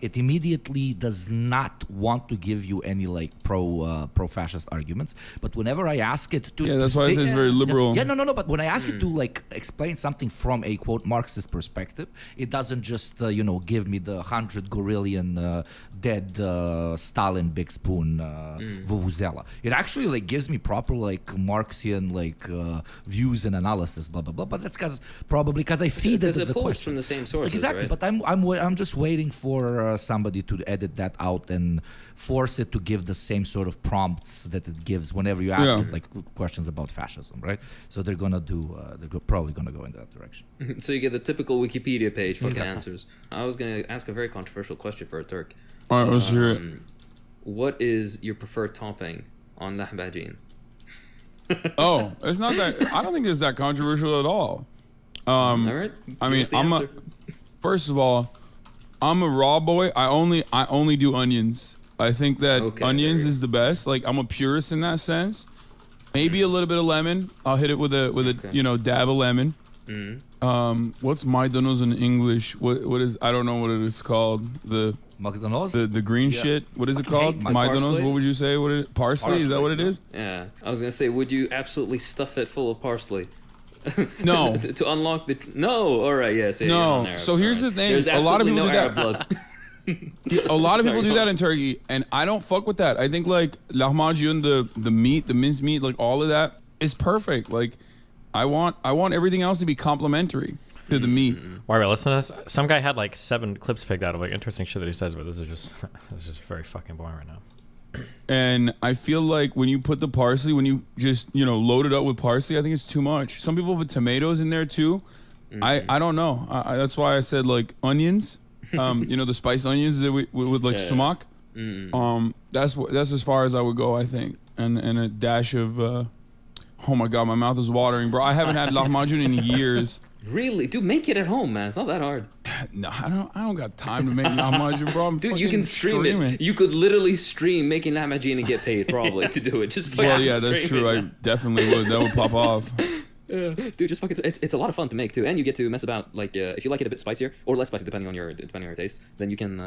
it immediately does not want to give you any like pro-fascist arguments. But whenever I ask it to, that's why I say it's very liberal. Yeah, no. But when I ask it to like explain something from a quote Marxist perspective, it doesn't just give me the 100 gorillion dead Stalin big spoon vuvuzela. It actually like gives me proper like Marxian like views and analysis, blah blah blah. But that's probably because I feed it the question from the same sources. Exactly, right? but I'm just waiting for somebody to edit that out and force it to give the same sort of prompts that it gives whenever you ask it like questions about fascism, right? So they're probably gonna go in that direction. So you get the typical Wikipedia page fucking answers. I was gonna ask a very controversial question for a Turk. All right, let's hear it. What is your preferred topping on lahbajin? Oh, it's not that. I don't think it's that controversial at all. All right. I mean, first of all, I'm a raw boy. I only do onions. I think that onions is the best. Like I'm a purist in that sense. Maybe a little bit of lemon. I'll hit it with a dab of lemon. What's maydanoz in English? What is? I don't know what it is called. The green shit. What is it called? Maydanoz. What would you say? What is it? Parsley? Is that what it is? Yeah. I was gonna say, would you absolutely stuff it full of parsley? No. to unlock the. No. All right. Yes. Yeah, no. So here's the thing. A lot of people do that. Blood. A lot of people do that in Turkey, and I don't fuck with that. I think like lahmacun, the meat, the minced meat, like all of that is perfect. Like I want everything else to be complementary to the meat. Why are we listening to this? Some guy had like 7 clips picked out of like interesting shit that he says, but this is just very fucking boring right now. And I feel like when you put the parsley, when you just load it up with parsley, I think it's too much. Some people put tomatoes in there too. I don't know. That's why I said like onions. The spiced onions that with like sumac. That's as far as I would go, I think. And a dash of oh my god, my mouth is watering, bro. I haven't had lahmacun in years. Really? Dude, make it at home, man. It's not that hard. No, I don't got time to make lahmacun, bro. Dude, you can stream it. You could literally stream making lahmacun and get paid probably to do it. Just well, yeah, that's true. I definitely would. That would pop off. Dude, just fucking. It's a lot of fun to make too, and you get to mess about. Like, if you like it a bit spicier or less spicy, depending on your taste, then you can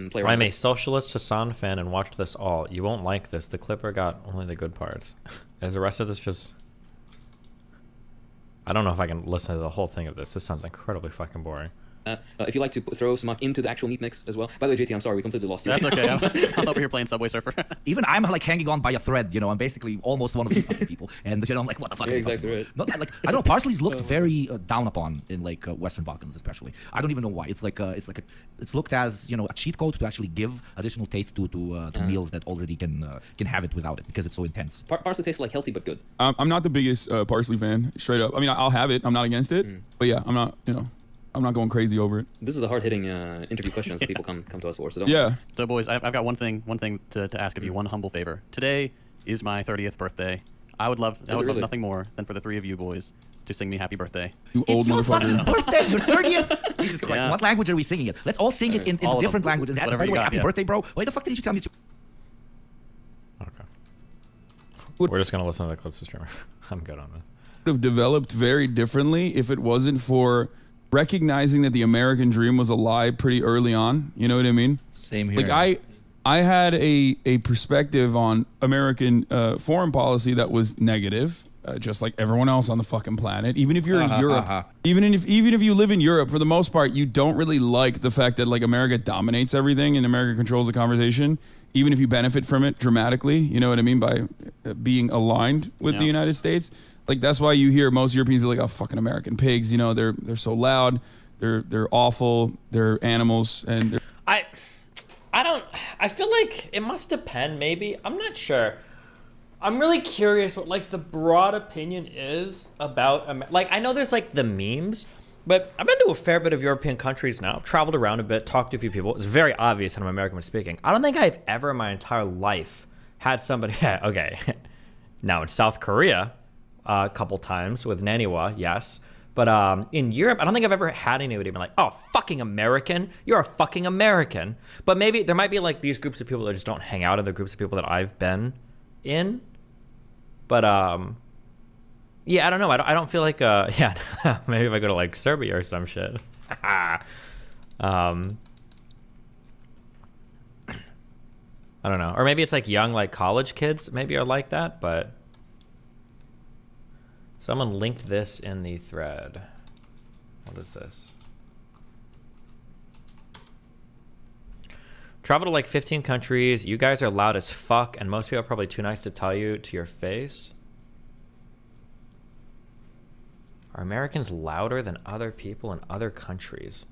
play around. I'm a socialist Hassan fan and watched this all. You won't like this. The clipper got only the good parts. Is the rest of this just? I don't know if I can listen to the whole thing of this. This sounds incredibly fucking boring. If you like to throw some into the actual meat mix as well. By the way, JT, I'm sorry, we completely lost you. That's okay. I'm over here playing Subway Surfer. Even I'm like hanging on by a thread. I'm basically almost one of these fucking people, and I'm like, what the fuck? Yeah, exactly right. Not, like I don't know. Parsley's looked very down upon in like Western Balkans, especially. I don't even know why. It's looked as a cheat code to actually give additional taste to meals that already can have it without it because it's so intense. Parsley tastes like healthy but good. I'm not the biggest parsley fan, straight up. I mean, I'll have it. I'm not against it, but yeah, I'm not. I'm not going crazy over it. This is the hard-hitting interview questions that people come to us for. So don't Yeah. worry. So boys, I've got one thing to ask of you, one humble favor. Today is my 30th birthday. I would love really? nothing more than for the three of you boys to sing me happy birthday. You old Your motherfucker. fucking birthday, your 30th. Jesus Christ! Yeah. What language are we singing it? Let's all sing it in All a of different them. language. By Whatever the you way, got, happy yeah. birthday, bro. Why the fuck didn't you tell me to? We're just gonna listen to the clips to Streamer. I'm good on this. Would have developed very differently if it wasn't for recognizing that the American dream was a lie pretty early on. You know what I mean? Same here. Like I had a perspective on American foreign policy that was negative, just like everyone else on the fucking planet. Even if you're in Europe, even if you live in Europe, for the most part, you don't really like the fact that like America dominates everything and America controls the conversation. Even if you benefit from it dramatically, you know what I mean, by being aligned with the United States. Like that's why you hear most Europeans be like, "Oh, fucking American pigs," you know, they're so loud, they're awful, they're animals, and I feel like it must depend, maybe. I'm not sure. I'm really curious what like the broad opinion is about like I know there's like the memes, but I've been to a fair bit of European countries now, traveled around a bit, talked to a few people. It's very obvious when I'm American speaking. I don't think I've ever in my entire life had somebody okay. Now in South Korea, a couple times with Naniwa, yes. But in Europe, I don't think I've ever had anybody be like, "Oh, fucking American, you're a fucking American." But maybe there might be like these groups of people that just don't hang out in the groups of people that I've been in. But yeah, I don't know. I don't feel like yeah. Maybe if I go to like Serbia or some shit. I don't know. Or maybe it's like young like college kids maybe are like that, but. Someone linked this in the thread. What is this? Travel to like 15 countries. You guys are loud as fuck, and most people are probably too nice to tell you to your face. Are Americans louder than other people in other countries?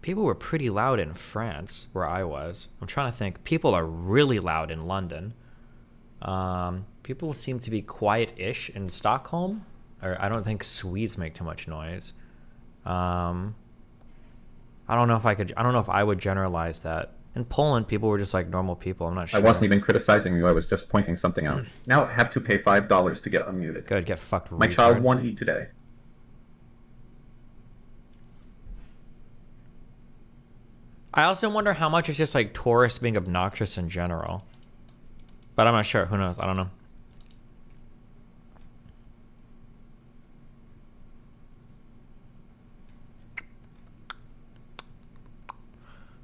People were pretty loud in France, where I was. I'm trying to think. People are really loud in London. People seem to be quiet-ish in Stockholm. Or I don't think Swedes make too much noise. I don't know if I would generalize that. In Poland, people were just like normal people. I'm not sure. I wasn't even criticizing you. I was just pointing something out. Now I have to pay $5 to get unmuted. Good, get fucked. My child won't eat today. I also wonder how much it's just like tourists being obnoxious in general. But I'm not sure. Who knows? I don't know.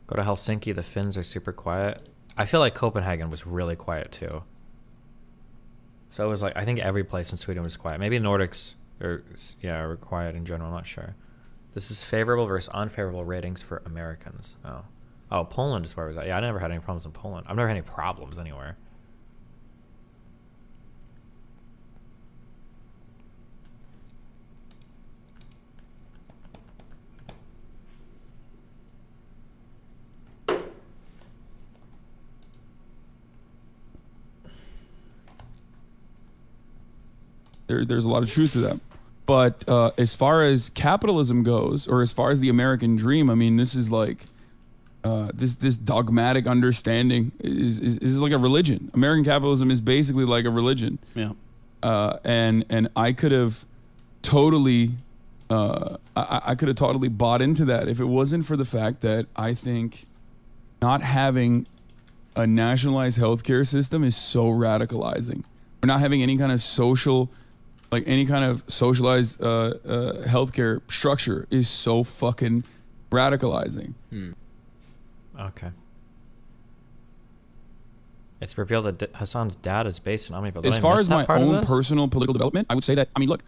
Go to Helsinki. The Finns are super quiet. I feel like Copenhagen was really quiet too. So it was like, I think every place in Sweden was quiet. Maybe Nordics are quiet in general. I'm not sure. This is favorable versus unfavorable ratings for Americans. Oh, Poland is where I was at. Yeah, I never had any problems in Poland. I've never had any problems anywhere. There's a lot of truth to that. But as far as capitalism goes, or as far as the American dream, I mean, this is like this dogmatic understanding is like a religion. American capitalism is basically like a religion. Yeah. And I could have totally I could have totally bought into that if it wasn't for the fact that I think not having a nationalized healthcare system is so radicalizing. We're not having any kind of social. Like any kind of socialized healthcare structure is so fucking radicalizing. Okay. It's revealed that Hassan's dad is based in Omnipol. As far as my own personal political development, I would say that, I mean, look,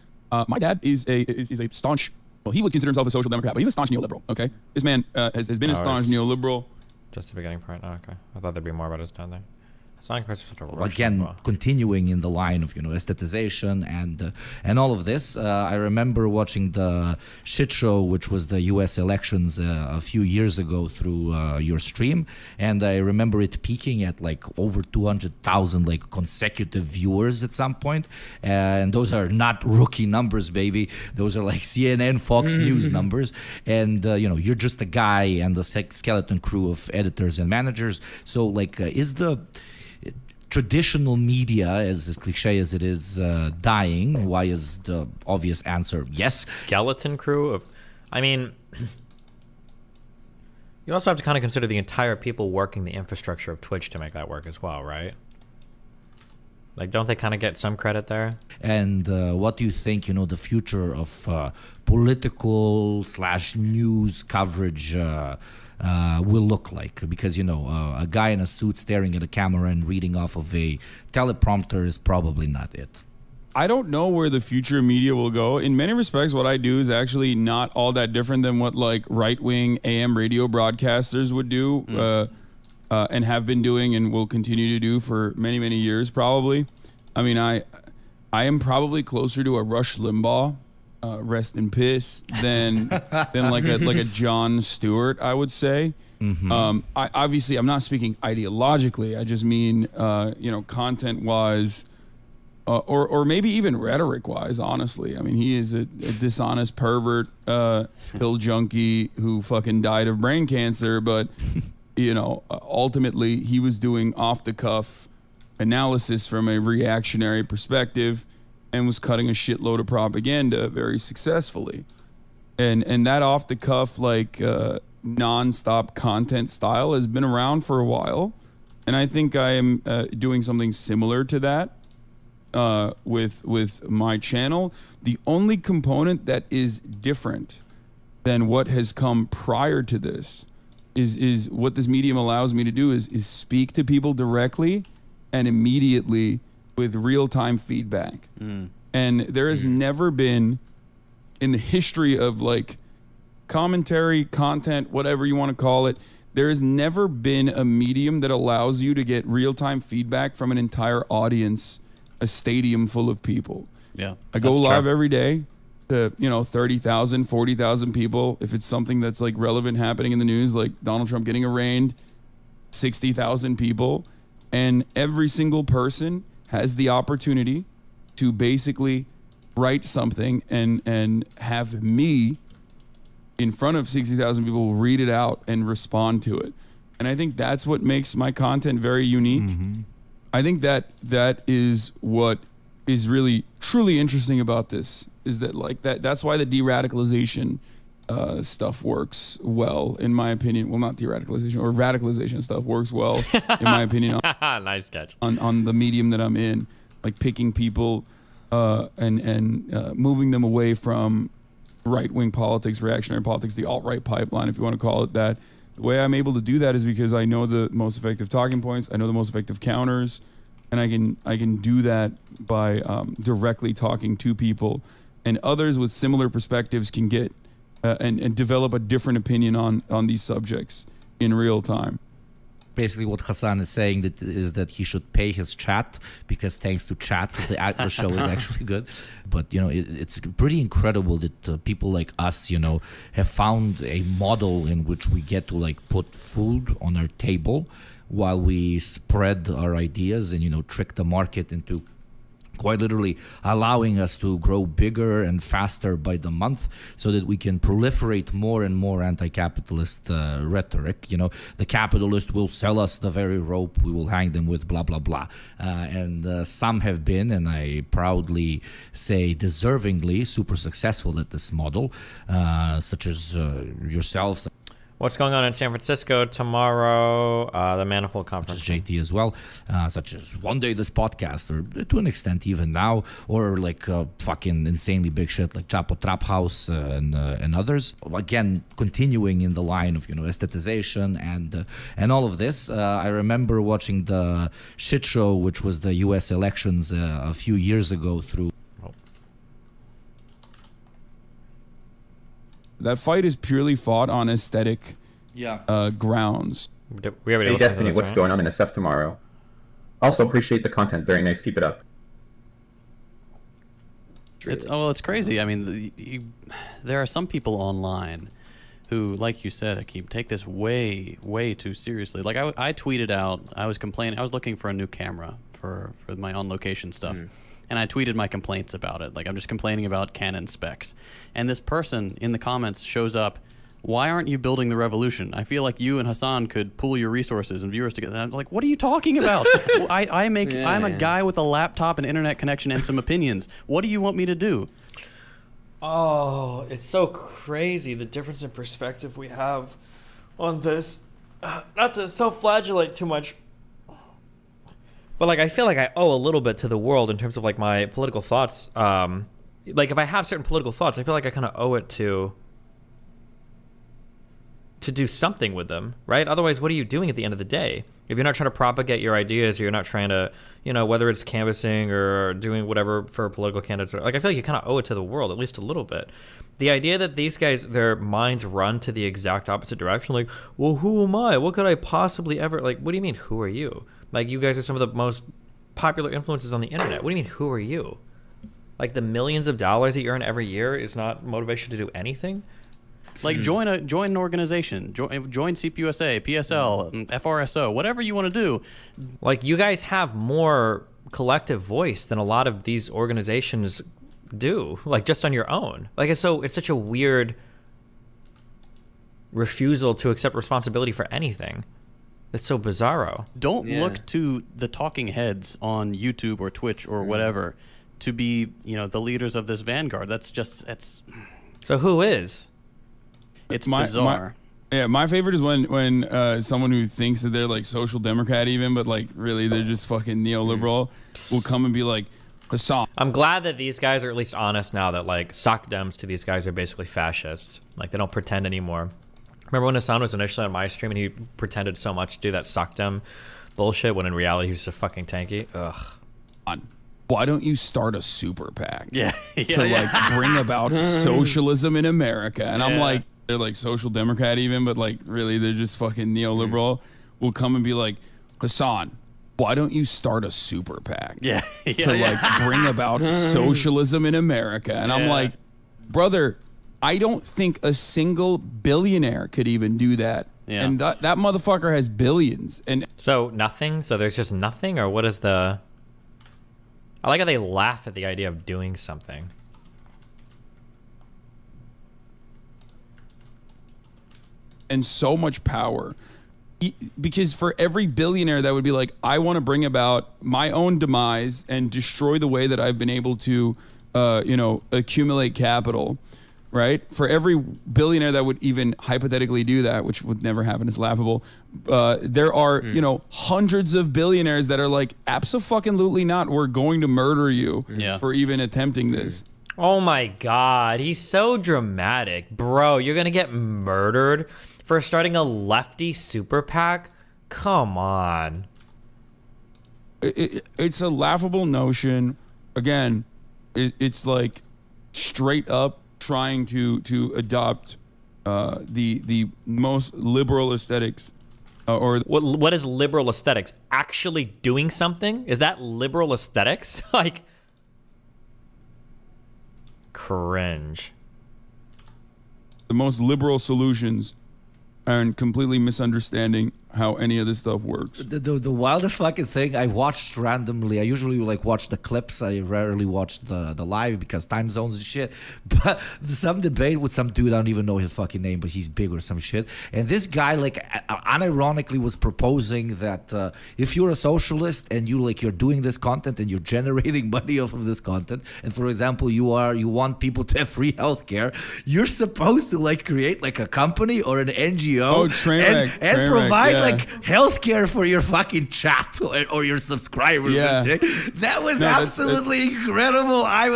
my dad is a staunch, well, he would consider himself a social democrat, but he's a staunch neoliberal, okay? This man has been a staunch neoliberal. Just the beginning part? Oh, okay. I thought there'd be more about his dad there. Sonic Perspective Rush again, Limbaugh. continuing in the line of aesthetization and all of this. I remember watching the shit show, which was the U.S. elections a few years ago through your stream, and I remember it peaking at like over 200,000 like consecutive viewers at some point, and those are not rookie numbers, baby. Those are like CNN, Fox News numbers, and you're just a guy and the skeleton crew of editors and managers. So like, is the traditional media, as cliche as it is, dying? Why is the obvious answer yes? Skeleton crew of, I mean, you also have to kind of consider the entire people working the infrastructure of Twitch to make that work as well, right? Like, don't they kind of get some credit there? And what do you think, the future of political / news coverage will look like? Because, a guy in a suit staring at a camera and reading off of a teleprompter is probably not it. I don't know where the future of media will go. In many respects, what I do is actually not all that different than what like right-wing AM radio broadcasters would do and have been doing and will continue to do for many, many years probably. I mean, I am probably closer to a Rush Limbaugh, rest in piss, than like a Jon Stewart, I would say. Obviously, I'm not speaking ideologically. I just mean, content-wise, or maybe even rhetoric-wise, honestly. I mean, he is a dishonest pervert, pill junkie who fucking died of brain cancer, but, ultimately, he was doing off-the-cuff analysis from a reactionary perspective and was cutting a shitload of propaganda very successfully. And that off-the-cuff, like, non-stop content style has been around for a while. And I think I am doing something similar to that with my channel. The only component that is different than what has come prior to this is what this medium allows me to do is speak to people directly and immediately with real-time feedback. And there has never been in the history of like commentary, content, whatever you want to call it, there has never been a medium that allows you to get real-time feedback from an entire audience, a stadium full of people. Yeah, I go that's live true. every day to, 30,000, 40,000 people. If it's something that's like relevant happening in the news, like Donald Trump getting arraigned, 60,000 people. And every single person has the opportunity to basically write something and have me in front of 60,000 people read it out and respond to it. And I think that's what makes my content very unique. I think that is what is really truly interesting about this, is that like that's why the de-radicalization stuff works well, in my opinion. Well, not de-radicalization, or radicalization stuff works well, in my opinion. Nice catch. On the medium that I'm in, like picking people and moving them away from right-wing politics, reactionary politics, the alt-right pipeline, if you want to call it that. The way I'm able to do that is because I know the most effective talking points, I know the most effective counters, and I can do that by directly talking to people, and others with similar perspectives can get and develop a different opinion on these subjects in real time. Basically, what Hassan is saying is that he should pay his chat, because thanks to chat, the show is actually good. But it's pretty incredible that people like us, have found a model in which we get to like put food on our table while we spread our ideas and trick the market into quite literally allowing us to grow bigger and faster by the month, so that we can proliferate more and more anti-capitalist rhetoric. The capitalist will sell us the very rope we will hang them with, blah, blah, blah. And some have been, and I proudly say deservingly, super successful at this model, such as yourselves. What's going on in San Francisco tomorrow? The Manifold Conference. Such as JT as well, such as one day this podcast, or to an extent even now, or like fucking insanely big shit like Chapo Trap House and others. Again, continuing in the line of aesthetization and all of this. I remember watching the shit show, which was the U.S. elections a few years ago through. That fight is purely fought on aesthetic grounds. We already Hey, Destiny, what's going on in SF tomorrow? Also, appreciate the content. Very nice. Keep it up. It's crazy. I mean, there are some people online who, like you said, Akeem, take this way too seriously. Like I tweeted out, I was complaining, I was looking for a new camera for my on location stuff. And I tweeted my complaints about it. Like, I'm just complaining about Canon specs. And this person in the comments shows up, why aren't you building the revolution? I feel like you and Hassan could pool your resources and viewers together. And I'm like, what are you talking about? I'm a guy with a laptop, an internet connection, and some opinions. What do you want me to do? Oh, it's so crazy, the difference in perspective we have on this. Not to self-flagellate too much, but like I feel like I owe a little bit to the world in terms of like my political thoughts. Like if I have certain political thoughts, I feel like I kind of owe it to do something with them, right? Otherwise, what are you doing at the end of the day? If you're not trying to propagate your ideas, or you're not trying to, you know, whether it's canvassing or doing whatever for political candidates, like I feel like you kind of owe it to the world, at least a little bit. The idea that these guys, their minds run to the exact opposite direction, like, well, who am I? What could I possibly ever, like, what do you mean, who are you? Like, you guys are some of the most popular influences on the internet. What do you mean, who are you? Like, the millions of dollars that you earn every year is not motivation to do anything? Like, join an organization, join CPUSA, PSL, FRSO, whatever you want to do. Like, you guys have more collective voice than a lot of these organizations do, like, just on your own. Like, it's such a weird refusal to accept responsibility for anything. It's so bizarro. Don't look to the talking heads on YouTube or Twitch or whatever to be, you know, the leaders of this vanguard. That's just, it's... So who is? It's bizarre. My favorite is when someone who thinks that they're like social democrat even, but like really they're just fucking neoliberal, will come and be like, Hassan. I'm glad that these guys are at least honest now that like sock dems to these guys are basically fascists. Like they don't pretend anymore. Remember when Hassan was initially on my stream and he pretended so much to do that sock dem bullshit when in reality he was just fucking tanky? Ugh. Why don't you start a super PAC? To like bring about socialism in America? And I'm like, they're like social democrat even, but like really they're just fucking neoliberal. Will come and be like, Hassan, why don't you start a super PAC? To like bring about socialism in America? And I'm like, brother, I don't think a single billionaire could even do that. And that motherfucker has billions. And so nothing? So there's just nothing? Or what is the... I like how they laugh at the idea of doing something. And so much power. Because for every billionaire that would be like, I want to bring about my own demise and destroy the way that I've been able to, accumulate capital, right? For every billionaire that would even hypothetically do that, which would never happen, it's laughable. There are, hundreds of billionaires that are like, abso-fucking-lutely not. We're going to murder you for even attempting this. Oh my God, he's so dramatic. Bro, you're gonna get murdered for starting a lefty super PAC? Come on. It's a laughable notion. Again, it's like straight up trying to adopt the most liberal aesthetics. Or what is liberal aesthetics? Actually doing something? Is that liberal aesthetics? Like, cringe. The most liberal solutions and completely misunderstanding how any of this stuff works. The wildest fucking thing I watched randomly. I usually like watch the clips. I rarely watch the live because time zones and shit. But some debate with some dude, I don't even know his fucking name, but he's big or some shit. And this guy like unironically was proposing that if you're a socialist and you're doing this content and you're generating money off of this content, and for example you want people to have free healthcare, you're supposed to like create like a company or an NGO and provide like healthcare for your fucking chat or your subscribers and shit. That was absolutely incredible. I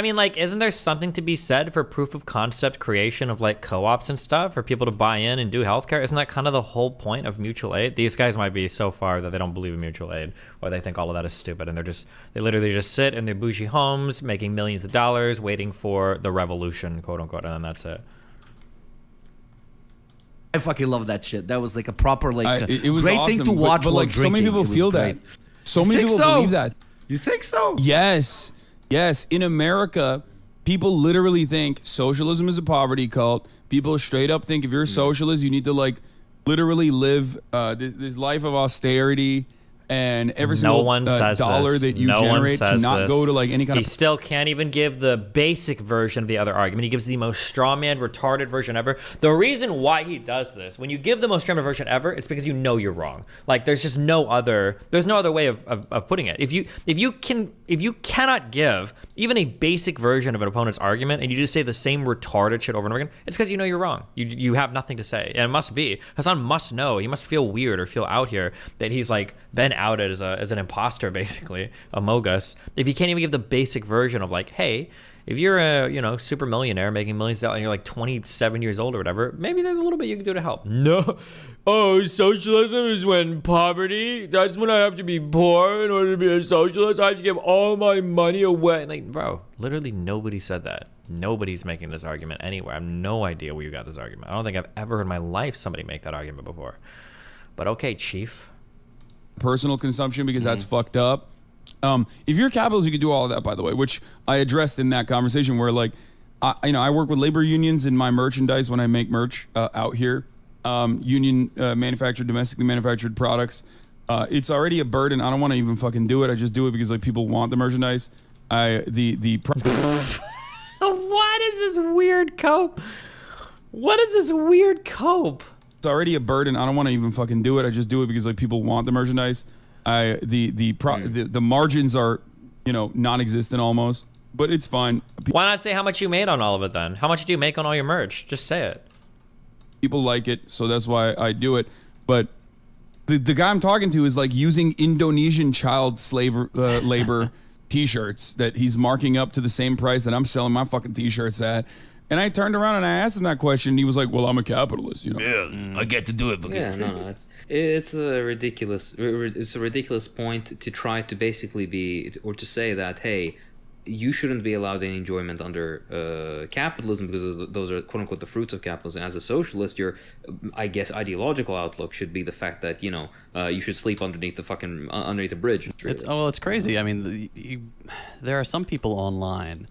mean, like, isn't there something to be said for proof of concept creation of like co-ops and stuff for people to buy in and do healthcare? Isn't that kind of the whole point of mutual aid? These guys might be so far that they don't believe in mutual aid, or they think all of that is stupid, and they literally just sit in their bougie homes making millions of dollars waiting for the revolution, quote unquote, and then that's it. I fucking love that shit. That was like a proper it was great awesome, thing to watch but while like so many drinking. people It was feel great. that. So You many think people so? believe that. You think so? Yes. Yes. In America, people literally think socialism is a poverty cult. People straight up think if you're a socialist, you need to like literally live this life of austerity, and every single dollar that you generate cannot go to like any kind He of. still can't even give the basic version of the other argument. He gives the most strawman, retarded version ever. The reason why he does this, when you give the most strawman version ever, it's because you know you're wrong. Like there's just no other way of putting it. If you cannot give even a basic version of an opponent's argument and you just say the same retarded shit over and over again, it's because you know you're wrong. You have nothing to say. And it must be. Hassan must know. He must feel weird or feel out here that he's like been outed as an imposter, basically, among us. If you can't even give the basic version of like, hey, if you're a super millionaire making millions of dollars and you're like 27 years old or whatever, maybe there's a little bit you can do to help. No, socialism is when poverty. That's when I have to be poor in order to be a socialist. I have to give all my money away. Like, bro, literally nobody said that. Nobody's making this argument anywhere. I have no idea where you got this argument. I don't think I've ever in my life somebody make that argument before. But okay, Chief. Personal consumption, because that's fucked up. If you're a capitalist, you can do all of that, by the way, which I addressed in that conversation where like, I work with labor unions in my merchandise when I make merch out here. Union manufactured, domestically manufactured products. It's already a burden. I don't want to even fucking do it. I just do it because like people want the merchandise. What is this weird cope? What is this weird cope? It's already a burden. I don't want to even fucking do it. I just do it because like people want the merchandise. The margins are, non-existent almost, but it's fine. Why not say how much you made on all of it then? How much do you make on all your merch? Just say it. People like it, so that's why I do it. But the guy I'm talking to is like using Indonesian child labor t-shirts that he's marking up to the same price that I'm selling my fucking t-shirts at. And I turned around and I asked him that question. He was like, "Well, I'm a capitalist, Yeah, I get to do it." Yeah, no, it's a ridiculous point to try to basically to say that, hey, you shouldn't be allowed any enjoyment under capitalism because those are quote unquote the fruits of capitalism. As a socialist, your, I guess, ideological outlook should be the fact that you should sleep underneath the bridge. It's crazy. I mean, there are some people online.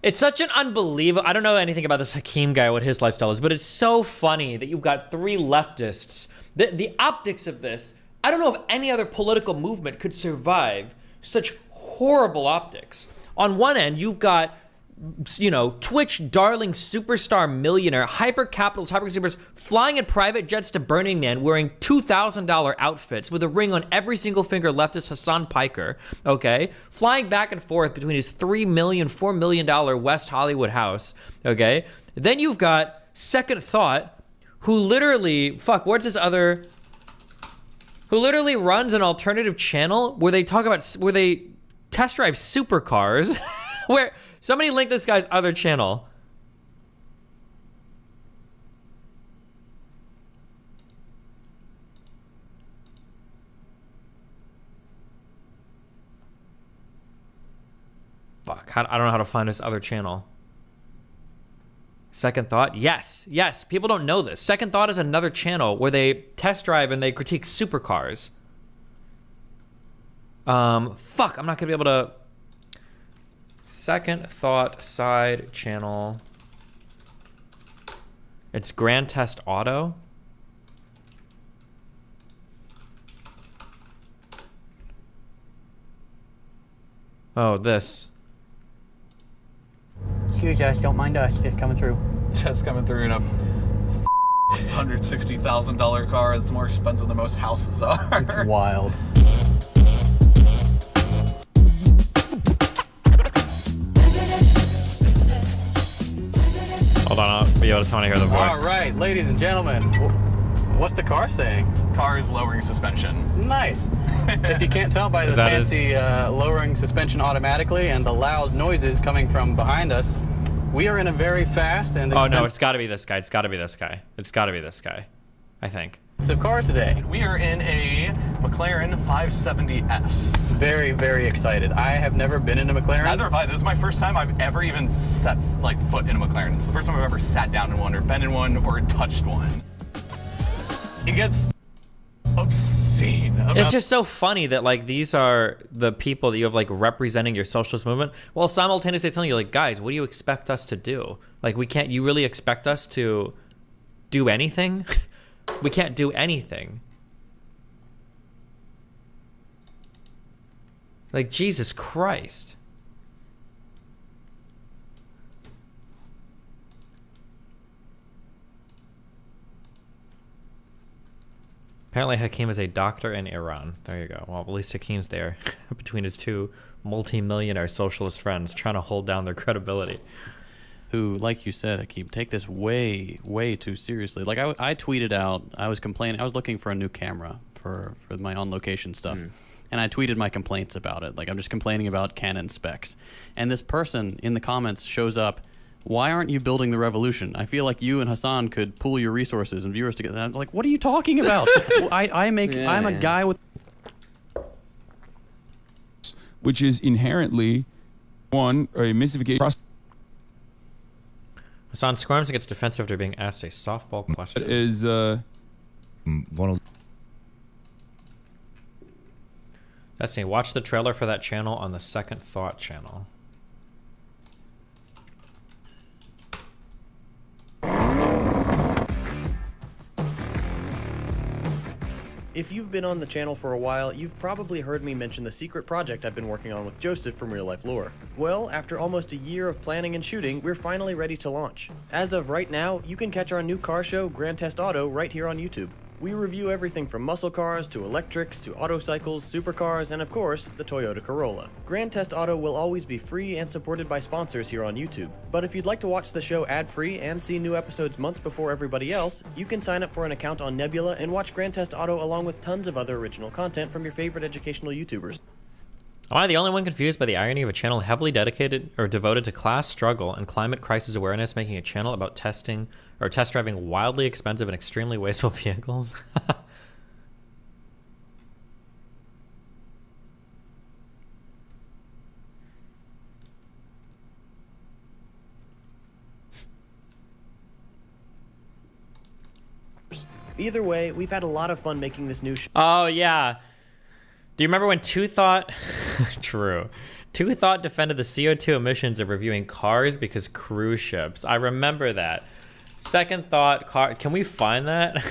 It's such an unbelievable. I don't know anything about this Hakeem guy, what his lifestyle is, but it's so funny that you've got three leftists. The optics of this, I don't know if any other political movement could survive such horrible optics. On one end, you've got, Twitch darling superstar millionaire, hyper-capitalist, hyper-consumers flying in private jets to Burning Man wearing $2,000 outfits with a ring on every single finger, leftist Hassan Piker, okay? Flying back and forth between his $3 million, $4 million West Hollywood house, okay? Then you've got Second Thought, who literally, who literally runs an alternative channel where they test drive supercars, where somebody linked this guy's other channel. Fuck, I don't know how to find this other channel. Second Thought? Yes, people don't know this. Second Thought is another channel where they test drive and they critique supercars. Fuck, I'm not gonna be able to. Second Thought side channel. It's Grand Test Auto. Oh, this. Excuse us, don't mind us, just coming through. Just coming through in a $160,000 car that's more expensive than most houses are. It's wild. Hold on, I'll be able to hear the voice. All right, ladies and gentlemen, what's the car saying? Car is lowering suspension. Nice. If you can't tell by the fancy lowering suspension automatically and the loud noises coming from behind us, we are in a very fast and oh no, it's got to be this guy. It's got to be this guy. It's got to be this guy, I think. So car today. We are in a McLaren 570S. Very, very excited. I have never been in a McLaren. Neither have I. This is my first time I've ever even set foot in a McLaren. It's the first time I've ever sat down in one or been in one or touched one. It gets obscene. It's just so funny that like these are the people that you have like representing your socialist movement, while simultaneously telling you like, guys, what do you expect us to do? Like, we can't. You really expect us to do anything? We can't do anything. Like, Jesus Christ. Apparently Hakeem is a doctor in Iran. There you go. Well, at least Hakeem's there between his two multi-millionaire socialist friends trying to hold down their credibility. Who, like you said, Hakeem, take this way, way too seriously. Like I tweeted out, I was complaining, I was looking for a new camera for my on-location stuff. And I tweeted my complaints about it. Like, I'm just complaining about Canon specs. And this person in the comments shows up, why aren't you building the revolution? I feel like you and Hassan could pool your resources and viewers together. I'm like, what are you talking about? I'm a guy with... Which is inherently, one, a mystification. Hassan squirms and gets defensive after being asked a softball question. That is, one of... Destiny, watch the trailer for that channel on the Second Thought channel. If you've been on the channel for a while, you've probably heard me mention the secret project I've been working on with Joseph from Real Life Lore. Well, after almost a year of planning and shooting, we're finally ready to launch. As of right now, you can catch our new car show, Grand Test Auto, right here on YouTube. We review everything from muscle cars to electrics to autocycles, supercars, and of course, the Toyota Corolla. Grand Test Auto will always be free and supported by sponsors here on YouTube. But if you'd like to watch the show ad-free and see new episodes months before everybody else, you can sign up for an account on Nebula and watch Grand Test Auto along with tons of other original content from your favorite educational YouTubers. Am I the only one confused by the irony of a channel heavily dedicated or devoted to class struggle and climate crisis awareness making a channel about testing or test driving wildly expensive and extremely wasteful vehicles? Either way, we've had a lot of fun making this new show. Oh, yeah. Do you remember when Two Thought... True. Two Thought defended the CO2 emissions of reviewing cars because cruise ships. I remember that. Second Thought car... Can we find that?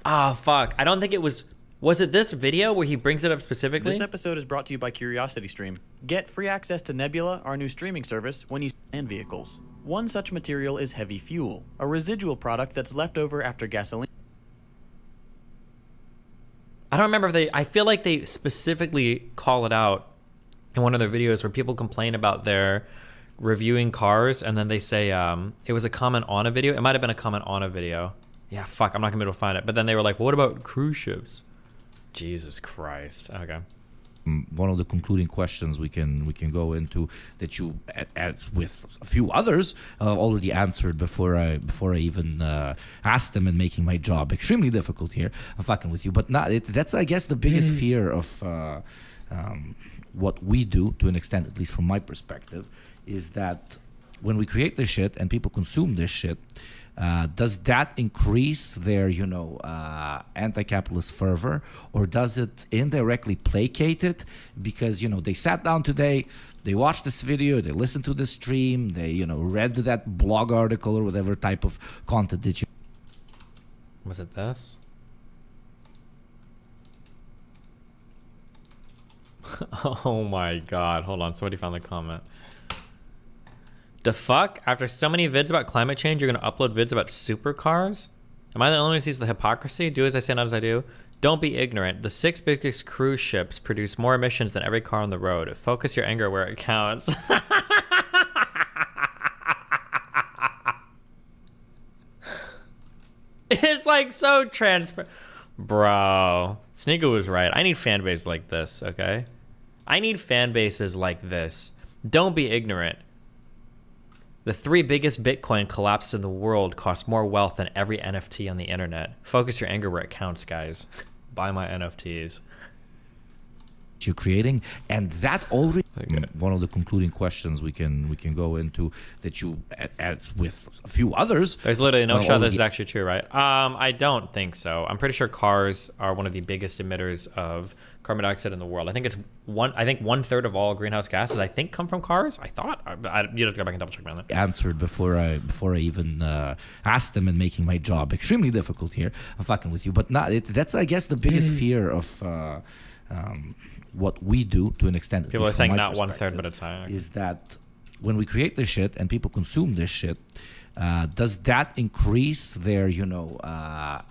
Ah, fuck. I don't think it was... Was it this video where he brings it up specifically? This episode is brought to you by CuriosityStream. Get free access to Nebula, our new streaming service, when you land vehicles. One such material is heavy fuel, a residual product that's left over after gasoline. I don't remember if they... I feel like they specifically call it out in one of their videos where people complain about their reviewing cars, and then they say it was a comment on a video. It might have been a comment on a video. Yeah, fuck, I'm not gonna be able to find it. But then they were like, what about cruise ships? Jesus Christ. Okay. One of the concluding questions we can go into that you, as with a few others, already answered before I even asked them, and making my job extremely difficult here. I'm fucking with you, but that's I guess the biggest fear of what we do, to an extent, at least from my perspective, is that when we create this shit and people consume this shit, does that increase their, anti-capitalist fervor, or does it indirectly placate it? Because, they sat down today, they watched this video, they listened to the stream, they, read that blog article or whatever type of content that you... Was it this? Oh my god. Hold on. Somebody found the comment. The fuck? After so many vids about climate change, you're going to upload vids about supercars? Am I the only one who sees the hypocrisy? Do as I say, not as I do. Don't be ignorant. The 6 biggest cruise ships produce more emissions than every car on the road. Focus your anger where it counts. It's like so transparent. Bro. Sneaker was right. I need fan bases like this, okay? I need fan bases like this. Don't be ignorant. The 3 biggest Bitcoin collapses in the world cost more wealth than every NFT on the internet. Focus your anger where it counts, guys. Buy my NFTs. that you're creating, and that already one of the concluding questions we can go into that you with a few others. There's literally no shot already- this is actually true, right? I don't think so. I'm pretty sure cars are one of the biggest emitters of carbon dioxide in the world. I think it's one third of all greenhouse gases come from cars. I thought. You'd have to go back and double check me on that. Answered before I even asked them and making my job extremely difficult here. I'm fucking with you, but that's I guess the biggest fear of what we do to an extent. at People are least from saying my not 1/3, perspective, but it's higher. Is that when we create this shit and people consume this shit, does that increase their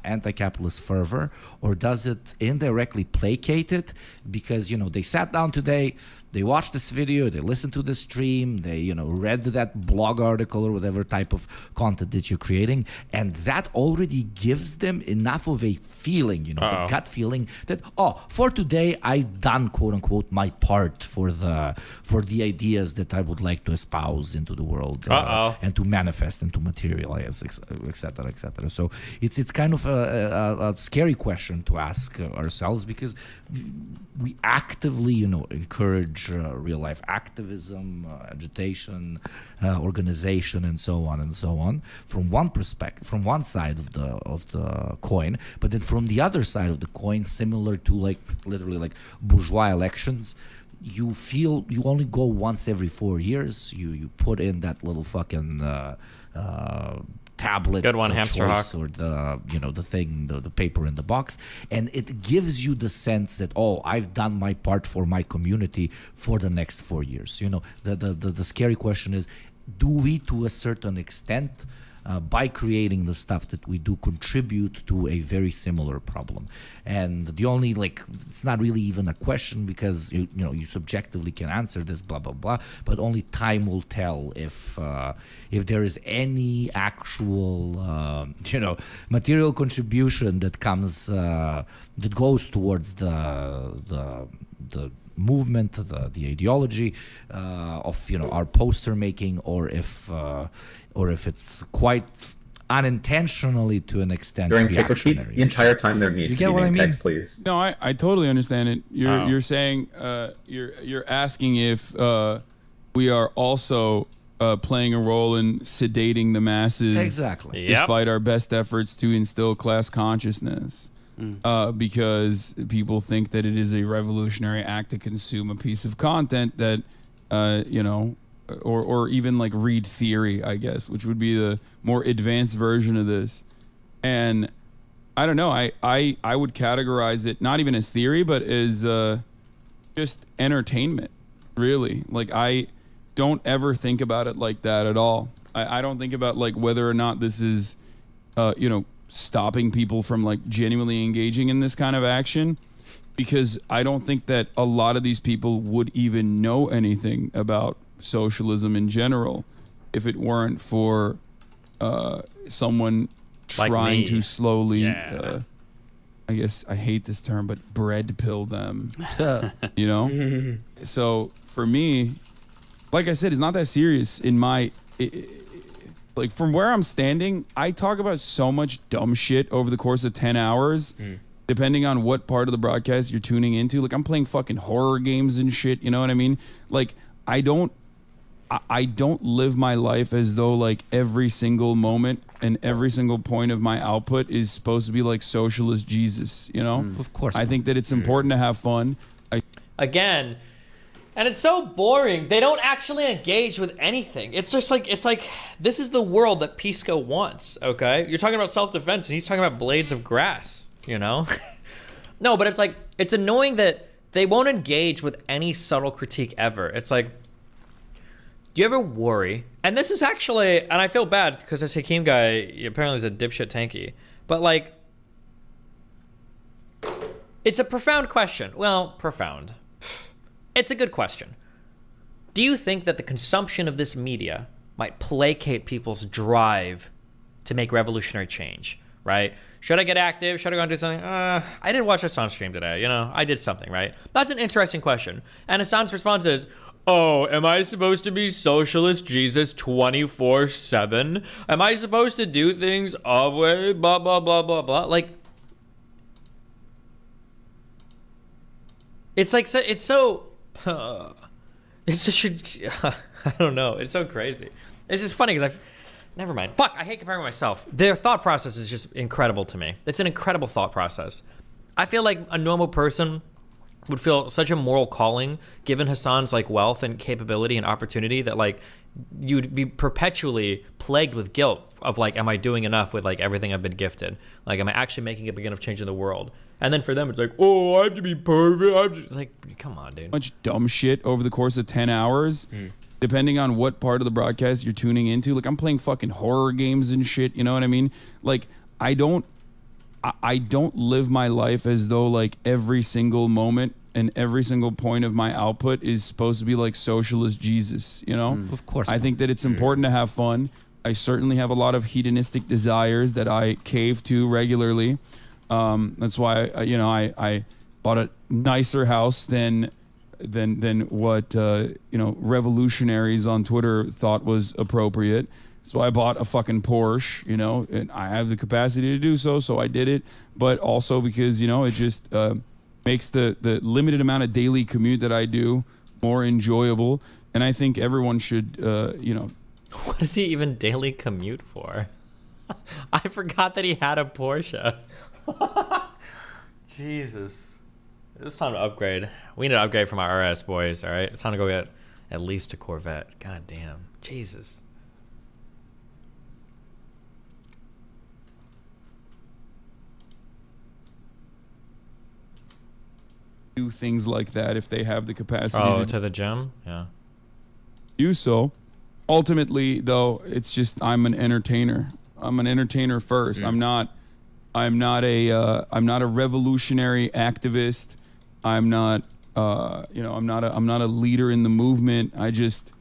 anti-capitalist fervor, or does it indirectly placate it because they sat down today, they watched this video, they listened to the stream, they read that blog article or whatever type of content that you're creating, and that already gives them enough of a feeling, the gut feeling that for today I've done quote unquote my part for the ideas that I would like to espouse into the world and to manifest and to materialize, etc., etc. So it's kind of a scary question to ask ourselves, because we actively encourage real life activism, agitation, organization, and so on from one perspective, from one side of the coin. But then from the other side of the coin, similar to literally bourgeois elections, you feel you only go once every 4 years. You put in that little fucking tablet, Good one, hamster choice, hawk. or the thing, the paper in the box, and it gives you the sense that I've done my part for my community for the next 4 years. The scary question is, do we to a certain extent by creating the stuff that we do contribute to a very similar problem? And the only it's not really even a question, because you subjectively can answer this, blah blah blah, but only time will tell if there is any actual material contribution that comes that goes towards the movement, the ideology of our poster making, or if it's quite unintentionally to an extent During tick repeat, reactionary. the entire time there needs You to get be what I name mean? text, please. No, I totally understand it. You're saying you're asking if we are also playing a role in sedating the masses, Exactly. despite our best efforts to instill class consciousness. Because people think that it is a revolutionary act to consume a piece of content that or even read theory, I guess, which would be the more advanced version of this. And I don't know, I would categorize it not even as theory, but as just entertainment, really. I don't ever think about it like that at all. I don't think about whether or not this is stopping people from genuinely engaging in this kind of action, because I don't think that a lot of these people would even know anything about socialism in general if it weren't for someone trying to slowly I guess I hate this term, but bread pill them. So for me, like I said, it's not that serious in my from where I'm standing. I talk about so much dumb shit over the course of 10 hours, depending on what part of the broadcast you're tuning into. I'm playing fucking horror games and shit, you know what I mean? I don't live my life as though every single moment and every single point of my output is supposed to be socialist Jesus, Of course. I think that it's important to have fun. Again, and it's so boring. They don't actually engage with anything. It's just this is the world that Pisco wants, okay? You're talking about self-defense, and he's talking about blades of grass, No, but it's annoying that they won't engage with any subtle critique ever. It's do you ever worry? And this is actually, and I feel bad because this Hakeem guy apparently is a dipshit tanky, but it's a profound question. Well, profound. It's a good question. Do you think that the consumption of this media might placate people's drive to make revolutionary change, right? Should I get active? Should I go and do something? I did watch this on stream today. I did something, right? That's an interesting question. And Hassan's response is, am I supposed to be socialist Jesus 24/7? Am I supposed to do things all way, blah, blah, blah, blah, blah? It's like it's so it's such a I don't know. It's so crazy. It's just funny because never mind. Fuck, I hate comparing myself. Their thought process is just incredible to me. It's an incredible thought process. I feel like a normal person would feel such a moral calling given Hassan's like wealth and capability and opportunity that like you'd be perpetually plagued with guilt of like, am I doing enough with like everything I've been gifted? Like, am I actually making a big enough change in the world? And then for them, it's like, oh, I have to be perfect. I'm just like, come on, dude. Much dumb shit over the course of 10 hours, depending on what part of the broadcast you're tuning into. Like, I'm playing fucking horror games and shit. You know what I mean? Like, I don't live my life as though like every single moment and every single point of my output is supposed to be like socialist Jesus, you know? Of course. I think that it's important to have fun. I certainly have a lot of hedonistic desires that I cave to regularly. That's why I bought a nicer house than what revolutionaries on Twitter thought was appropriate. So I bought a fucking Porsche, and I have the capacity to do so I did it. But also because, it just makes the limited amount of daily commute that I do more enjoyable. And I think everyone should, What does he even daily commute for? I forgot that he had a Porsche. Jesus. It's time to upgrade. We need to upgrade from our RS, boys, all right? It's time to go get at least a Corvette. God damn. Jesus. do things like that if they have the capacity to the gym. Yeah. Do so. Ultimately, though, it's just I'm an entertainer. I'm an entertainer first. I'm not a revolutionary activist. I'm not I'm not a leader in the movement. I just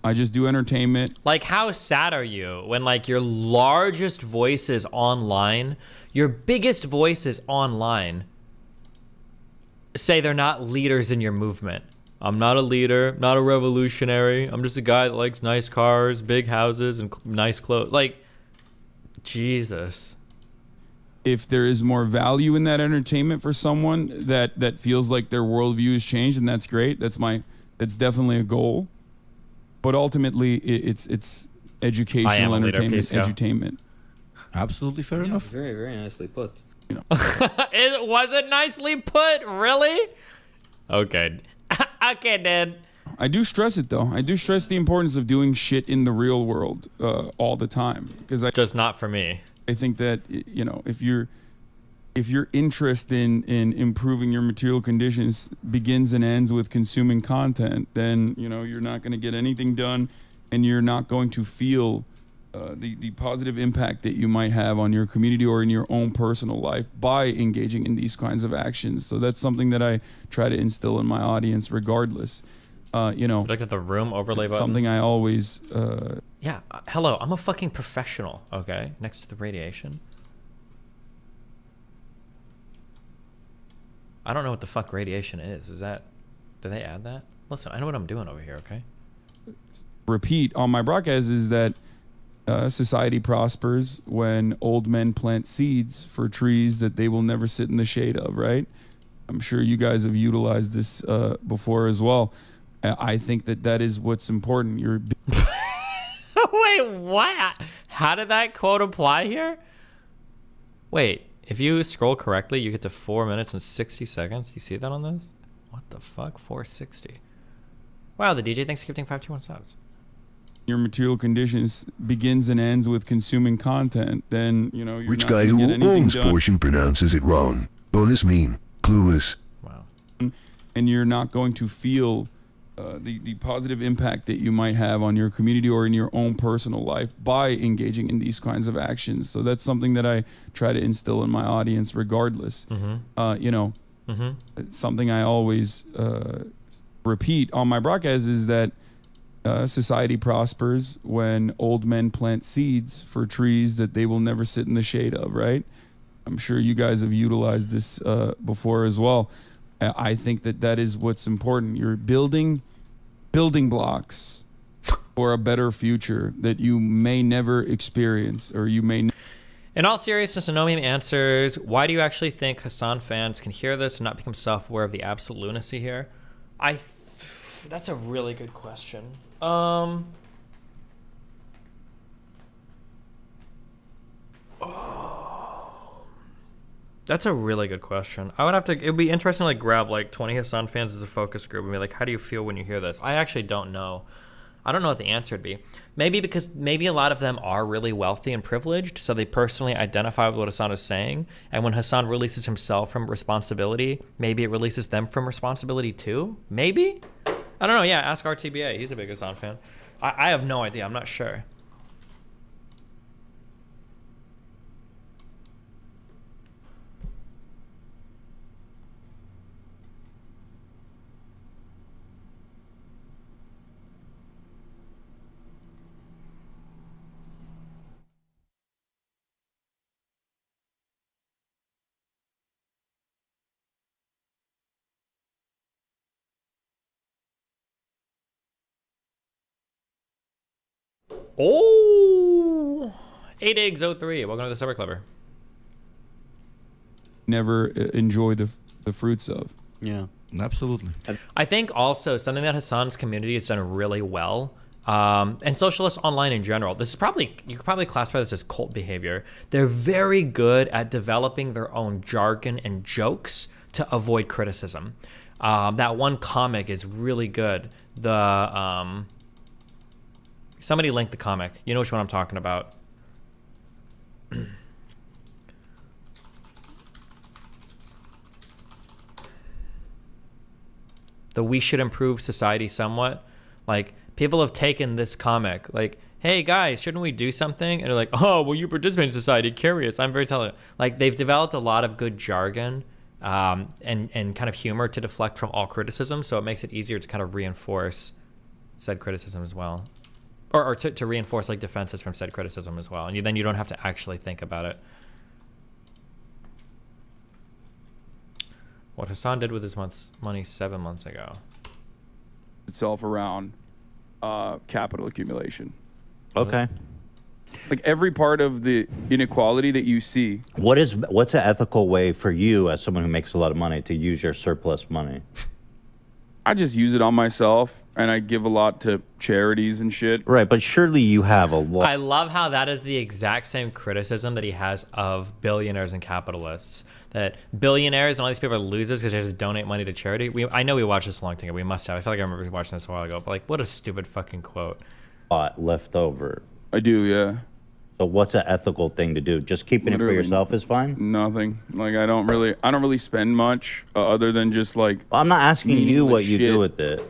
do entertainment. Like, how sad are you when like your largest voices online, your biggest voices online say they're not leaders in your movement? I'm not a leader, not a revolutionary. I'm just a guy that likes nice cars, big houses, and nice clothes. Like, Jesus. If there is more value in that entertainment for someone that feels like their worldview has changed, and that's great. That's definitely a goal. But ultimately, it's educational entertainment, edutainment. Absolutely fair enough. Very, very nicely put. It wasn't nicely put, really? Okay. Okay, Dad. I do stress it, though. I do stress the importance of doing shit in the real world all the time. Just not for me. I think that, if your interest in improving your material conditions begins and ends with consuming content, then, you're not going to get anything done, and you're not going to feel the positive impact that you might have on your community or in your own personal life by engaging in these kinds of actions. So that's something that I try to instill in my audience regardless. Look at the room overlay button. Something I always... Yeah, hello, I'm a fucking professional, okay? Next to the radiation. I don't know what the fuck radiation is. Do they add that? Listen, I know what I'm doing over here, okay? Repeat on my broadcast is that society prospers when old men plant seeds for trees that they will never sit in the shade of, right? I'm sure you guys have utilized this before as well. I think that is what's important. Wait, what? How did that quote apply here? Wait, if you scroll correctly, you get to 4 minutes and 60 seconds. You see that on this? What the fuck? 460. Wow, the DJ, thanks for gifting 521 subs. Your material conditions begins and ends with consuming content, then, you're Which not guy gonna who get anything owns done. Portion pronounces it wrong. Bonus mean. Clueless. Wow. And you're not going to feel the positive impact that you might have on your community or in your own personal life by engaging in these kinds of actions. So that's something that I try to instill in my audience regardless. Something I always repeat on my broadcast is that society prospers when old men plant seeds for trees that they will never sit in the shade of, right? I'm sure you guys have utilized this before as well. I think that is what's important. You're building blocks for a better future that you may never experience, or you may In all seriousness, Anomium answers, why do you actually think Hassan fans can hear this and not become self-aware of the absolute lunacy here? That's a really good question. That's a really good question. I would have to, it'd be interesting to like grab like 20 Hassan fans as a focus group and be like, how do you feel when you hear this? I actually don't know. I don't know what the answer would be. Maybe because maybe a lot of them are really wealthy and privileged, so they personally identify with what Hassan is saying. And when Hassan releases himself from responsibility, maybe it releases them from responsibility too? Maybe? I don't know. Yeah, ask RTBA. He's a big Hassan fan. I have no idea. I'm not sure. Oh, 8 eggs 03. Welcome to the Super Clever. Never enjoy the fruits of. Yeah, absolutely. I think also something that Hassan's community has done really well, and socialists online in general, this is probably, you could probably classify this as cult behavior. They're very good at developing their own jargon and jokes to avoid criticism. That one comic is really good. Somebody linked the comic. You know which one I'm talking about. The We Should Improve Society Somewhat. Like, people have taken this comic, like, hey guys, shouldn't we do something? And they're like, oh, well, you participate in society, curious. I'm very talented. Like, they've developed a lot of good jargon and kind of humor to deflect from all criticism, so it makes it easier to kind of reinforce said criticism as well. Or to reinforce like defenses from said criticism as well. And then you don't have to actually think about it. What Hassan did with his money 7 months ago. Itself around capital accumulation. Okay. Like every part of the inequality that you see. What's an ethical way for you as someone who makes a lot of money to use your surplus money? I just use it on myself, and I give a lot to charities and shit. Right, but surely you have a lot. I love how that is the exact same criticism that he has of billionaires and capitalists. That billionaires and all these people are losers because they just donate money to charity. I know we watched this a long time ago. We must have. I feel like I remember watching this a while ago. But like, what a stupid fucking quote. Left over. I do, yeah. So what's an ethical thing to do? Just keeping Literally it for yourself is fine? Nothing. Like I don't really spend much other than just like. Well, I'm not asking you what you do with it.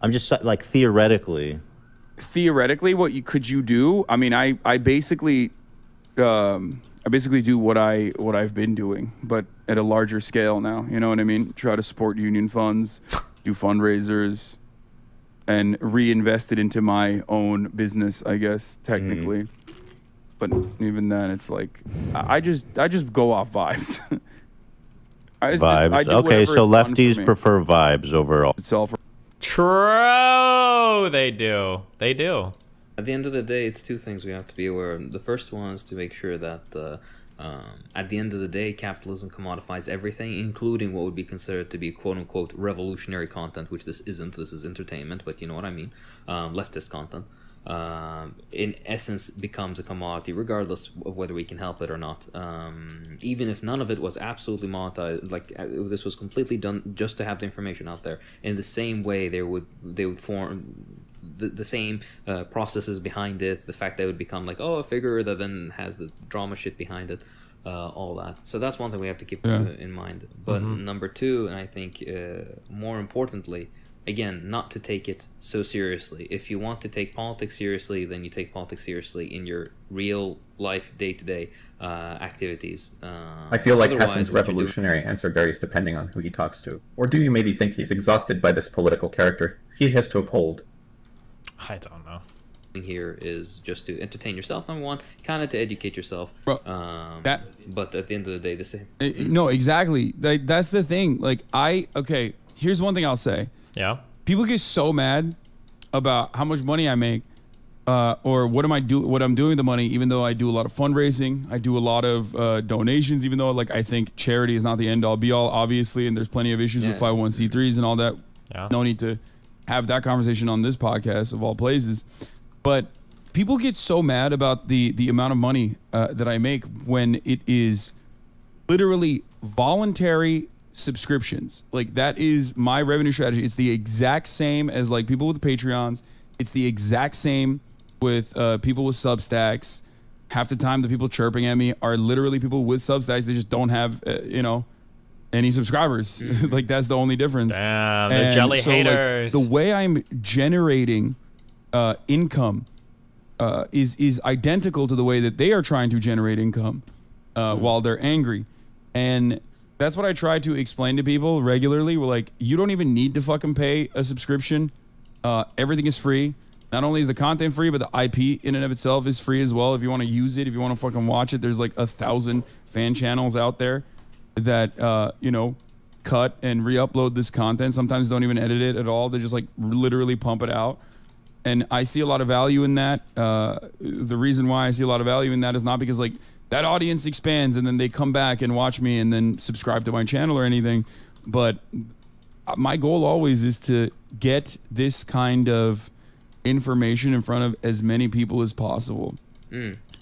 I'm just like theoretically. Theoretically, could you do? I mean, I basically do what I've been doing, but at a larger scale now. You know what I mean? Try to support union funds, do fundraisers, and reinvest it into my own business, I guess, technically. But even then, it's like I just go off vibes. Vibes. Okay, so lefties prefer vibes overall. It's all for True. They do. They do. At the end of the day, it's two things we have to be aware of. The first one is to make sure that at the end of the day, capitalism commodifies everything, including what would be considered to be quote-unquote revolutionary content, which this isn't. This is entertainment, but you know what I mean. Leftist content. In essence becomes a commodity regardless of whether we can help it or not. Even if none of it was absolutely monetized, like this was completely done just to have the information out there, in the same way they would form the same processes behind it, the fact that it would become like, oh, a figure that then has the drama shit behind it, all that. So that's one thing we have to keep in mind. But number two, and I think more importantly, again, not to take it so seriously. If you want to take politics seriously, then you take politics seriously in your real life, day-to-day activities. I feel like Hassan's revolutionary answer varies depending on who he talks to. Or do you maybe think he's exhausted by this political character he has to uphold? I don't know. Here is just to entertain yourself, number one, kind of to educate yourself. But at the end of the day, the same. No, exactly. That's the thing. Like here's one thing I'll say. Yeah. People get so mad about how much money I make, or what am I do? What I'm doing with the money? Even though I do a lot of fundraising, I do a lot of donations. Even though like I think charity is not the end all be all, obviously, and there's plenty of issues with 501c3s and all that. Yeah. No need to have that conversation on this podcast of all places. But people get so mad about the amount of money that I make when it is literally voluntary subscriptions. Like that is my revenue strategy. It's the exact same as like people with Patreons. It's the exact same with people with Substacks. Half the time the people chirping at me are literally people with Substacks. They just don't have any subscribers. Like that's the only difference. Damn, the jelly haters. Like, the way I'm generating income is identical to the way that they are trying to generate income while they're angry. And that's what I try to explain to people regularly. We're like, you don't even need to fucking pay a subscription. Everything is free. Not only is the content free, but the IP in and of itself is free as well. If you want to use it, if you want to fucking watch it, there's like 1,000 fan channels out there that, cut and re-upload this content. Sometimes don't even edit it at all. They just like literally pump it out. And I see a lot of value in that. The reason why I see a lot of value in that is not because like that audience expands and then they come back and watch me and then subscribe to my channel or anything. But my goal always is to get this kind of information in front of as many people as possible.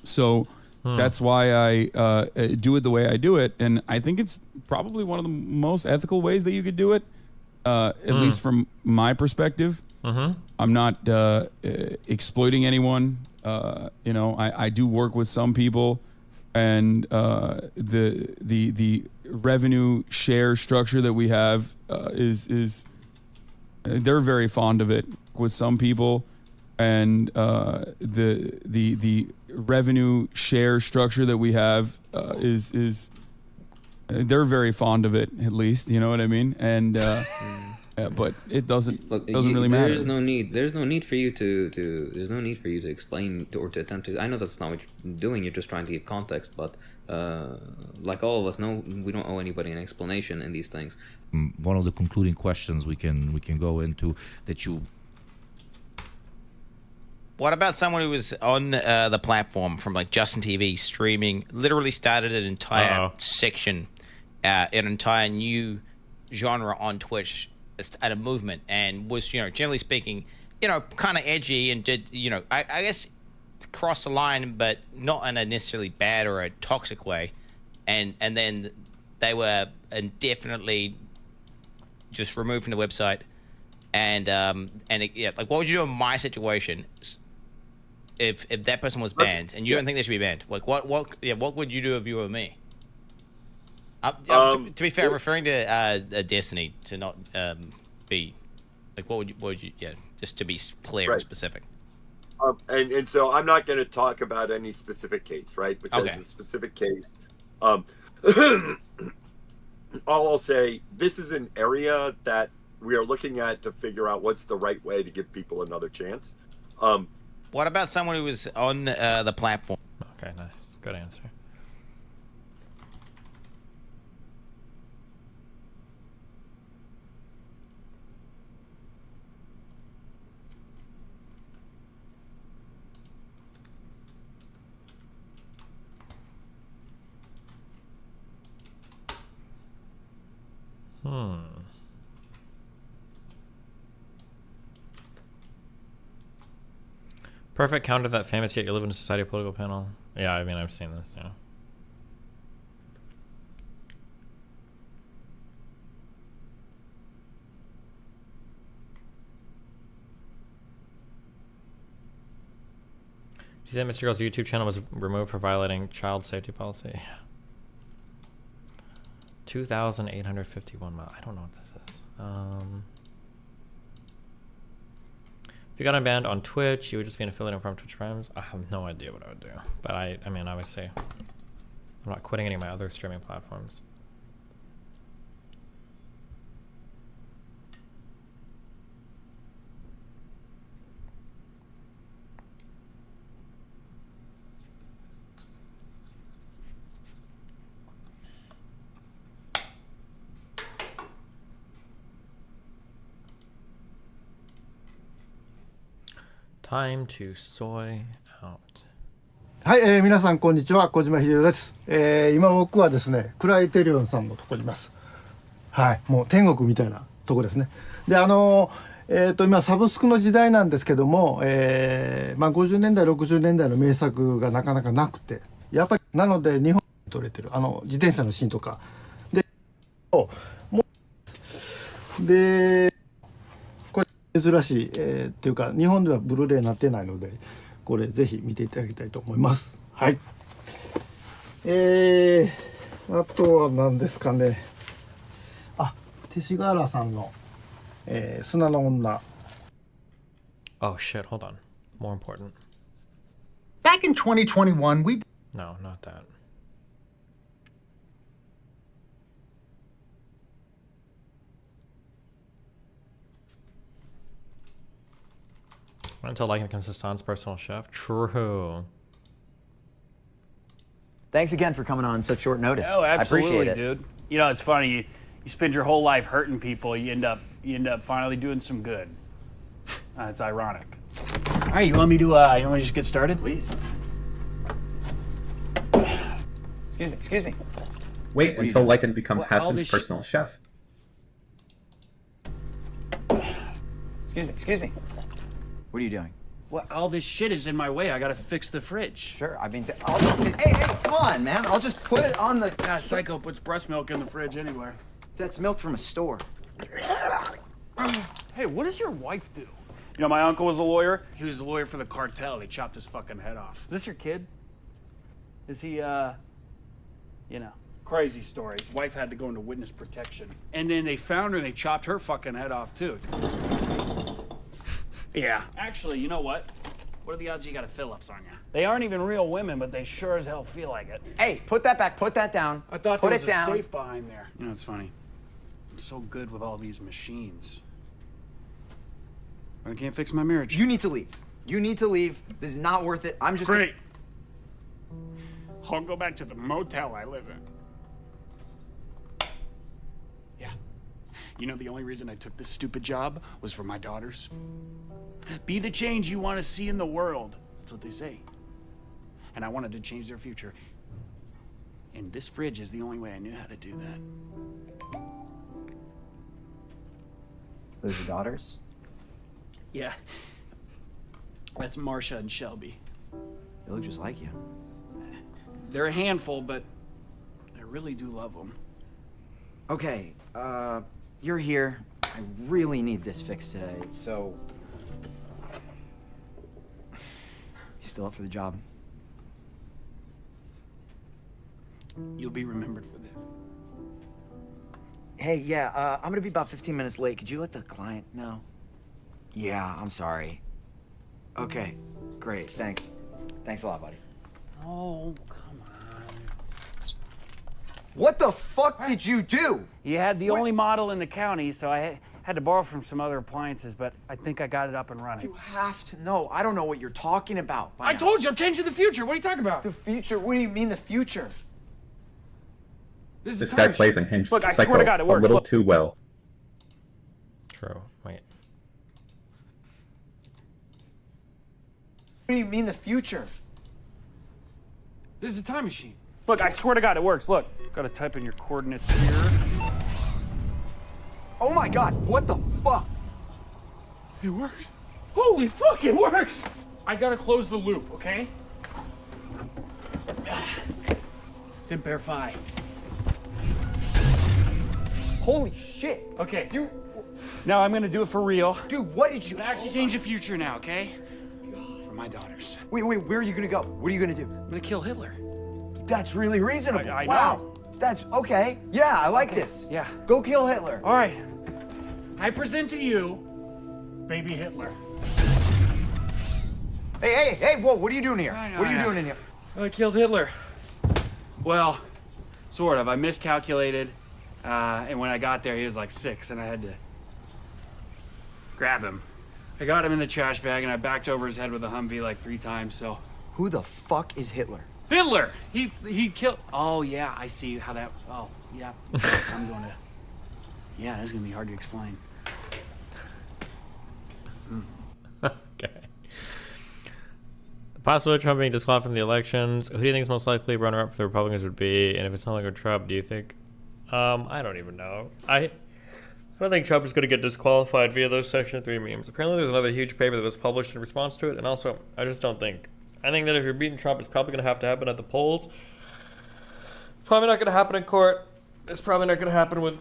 So that's why I do it the way I do it. And I think it's probably one of the most ethical ways that you could do it, at least from my perspective. I'm not exploiting anyone. I do work with some people, and the revenue share structure that we have is they're very fond of it with some people, and the revenue share structure that we have is they're very fond of it, at least, you know what I mean? And but it doesn't really matter. There's no need for you to explain or to attempt to. I know that's not what you're doing. You're just trying to give context, but like all of us know, we don't owe anybody an explanation in these things. One of the concluding questions we can go into that you. What about someone who was on the platform from like Justin TV streaming, literally started an entire section, an entire new genre on Twitch at a movement, and was, generally speaking, kind of edgy and did, I guess cross the line, but not in a necessarily bad or a toxic way. And then they were indefinitely just removed from the website. And like, what would you do in my situation if that person was banned and you don't think they should be banned? Like, what would you do if you were me? To be fair, I'm referring to Destiny, to not be like, what would you just to be clear and specific. And so I'm not going to talk about any specific case, right? Because the specific case, all I'll say, this is an area that we are looking at to figure out what's the right way to give people another chance. What about someone who was on the platform? Okay, nice. Good answer. Perfect counter to that famous yet you live in a society political panel. Yeah, I mean, I've seen this, yeah. You said Mr. Girl's YouTube channel was removed for violating child safety policy. 2,851 miles. I don't know what this is. If you got unbanned on Twitch, you would just be an affiliate from Twitch Primes. I have no idea what I would do. But I mean, I would say I'm not quitting any of my other streaming platforms. Time to soy out. はい、皆さんこんにちは、小島秀夫です。今僕はですね、クライテリオンさんのとこにいます。はい、もう天国みたいなとこですね。で、今サブスクの時代なんですけども、50年代60年代の名作がなかなかなくて、やっぱりなので日本で撮れてる自転車のシーンとかで、でこれ珍しい、っていうか日本ではブルーレイになってないので、これぜひ見ていただきたいと思います。はい。あとは何ですかね。勅使河原さんの、砂の女。Oh shit, hold on. More important. Back in 2021, we... No, not that. Until like becomes Hassan's personal chef. True. Thanks again for coming on such short notice. Oh, absolutely, I appreciate it. dude. You know, it's funny. You spend your whole life hurting people. You end up finally doing some good. It's ironic. All right, you want me to just get started? Please. Excuse me. Wait until Lycan becomes Hassan's personal chef. Excuse me. What are you doing? Well, all this shit is in my way. I gotta fix the fridge. Sure, I mean, hey, come on, man. I'll just put it on the... God, Psycho puts breast milk in the fridge anywhere. That's milk from a store. Hey, what does your wife do? You know, my uncle was a lawyer. He was a lawyer for the cartel. They chopped his fucking head off. Is this your kid? Is he, crazy story. His wife had to go into witness protection. And then they found her and they chopped her fucking head off, too. Yeah. Actually, you know what? What are the odds you got a Phillips on you? They aren't even real women, but they sure as hell feel like it. Hey, put that back. Put that down. I thought put there was it down. a safe behind there. You know, it's funny. I'm so good with all these machines. But I can't fix my marriage. You need to leave. You need to leave. This is not worth it. I'm just... Great. I'll go back to the motel I live in. Yeah. You know, the only reason I took this stupid job was for my daughters. Be the change you want to see in the world. That's what they say. And I wanted to change their future. And this fridge is the only way I knew how to do that. Those are daughters? Yeah. That's Marcia and Shelby. They look just like you. They're a handful, but I really do love them. Okay, you're here. I really need this fixed today, so... You still up for the job? You'll be remembered for this. Hey, yeah, I'm gonna be about 15 minutes late. Could you let the client know? Yeah, I'm sorry. Okay, great, thanks. Thanks a lot, buddy. Oh, come on. What the fuck did you do? You had the only model in the county, so I had to borrow from some other appliances, but I think I got it up and running. You have to know. I don't know what you're talking about. I told you, I'm changing the future. What are you talking about? The future? What do you mean the future? This guy plays Unhinged Look, I Psycho swear to God, it works. a little Look. too well. True. Wait. What do you mean the future? This is a time machine. Look, I swear to God, it works. Look, gotta type in your coordinates here. Oh my God, what the fuck? It works. Holy fuck, it works! I gotta close the loop, okay? Simper Phi. Holy shit. Okay. Now I'm gonna do it for real. Dude, what did you... I'm gonna actually change the future now, okay? For my daughters. Wait, where are you gonna go? What are you gonna do? I'm gonna kill Hitler. That's really reasonable. I wow. know. That's okay. Yeah, I like this. Yeah. Go kill Hitler. All right. I present to you, baby Hitler. Hey, whoa, what are you doing here? What are you yeah. doing in here? I killed Hitler. Well, sort of. I miscalculated. And when I got there, he was like 6, and I had to grab him. I got him in the trash bag, and I backed over his head with a Humvee like 3 times, so... Who the fuck is Hitler? Hitler! He killed... Oh, yeah, I see how that... Oh, yeah. I'm going to... Yeah, this is going to be hard to explain. Okay. Possibility of Trump being disqualified from the elections. Who do you think is most likely runner-up for the Republicans would be? And if it's not like Trump, do you think? I don't even know. I don't think Trump is going to get disqualified via those Section 3 memes. Apparently, there's another huge paper that was published in response to it. And also, I just don't think. I think that if you're beating Trump, it's probably going to have to happen at the polls. Probably not going to happen in court. It's probably not going to happen with...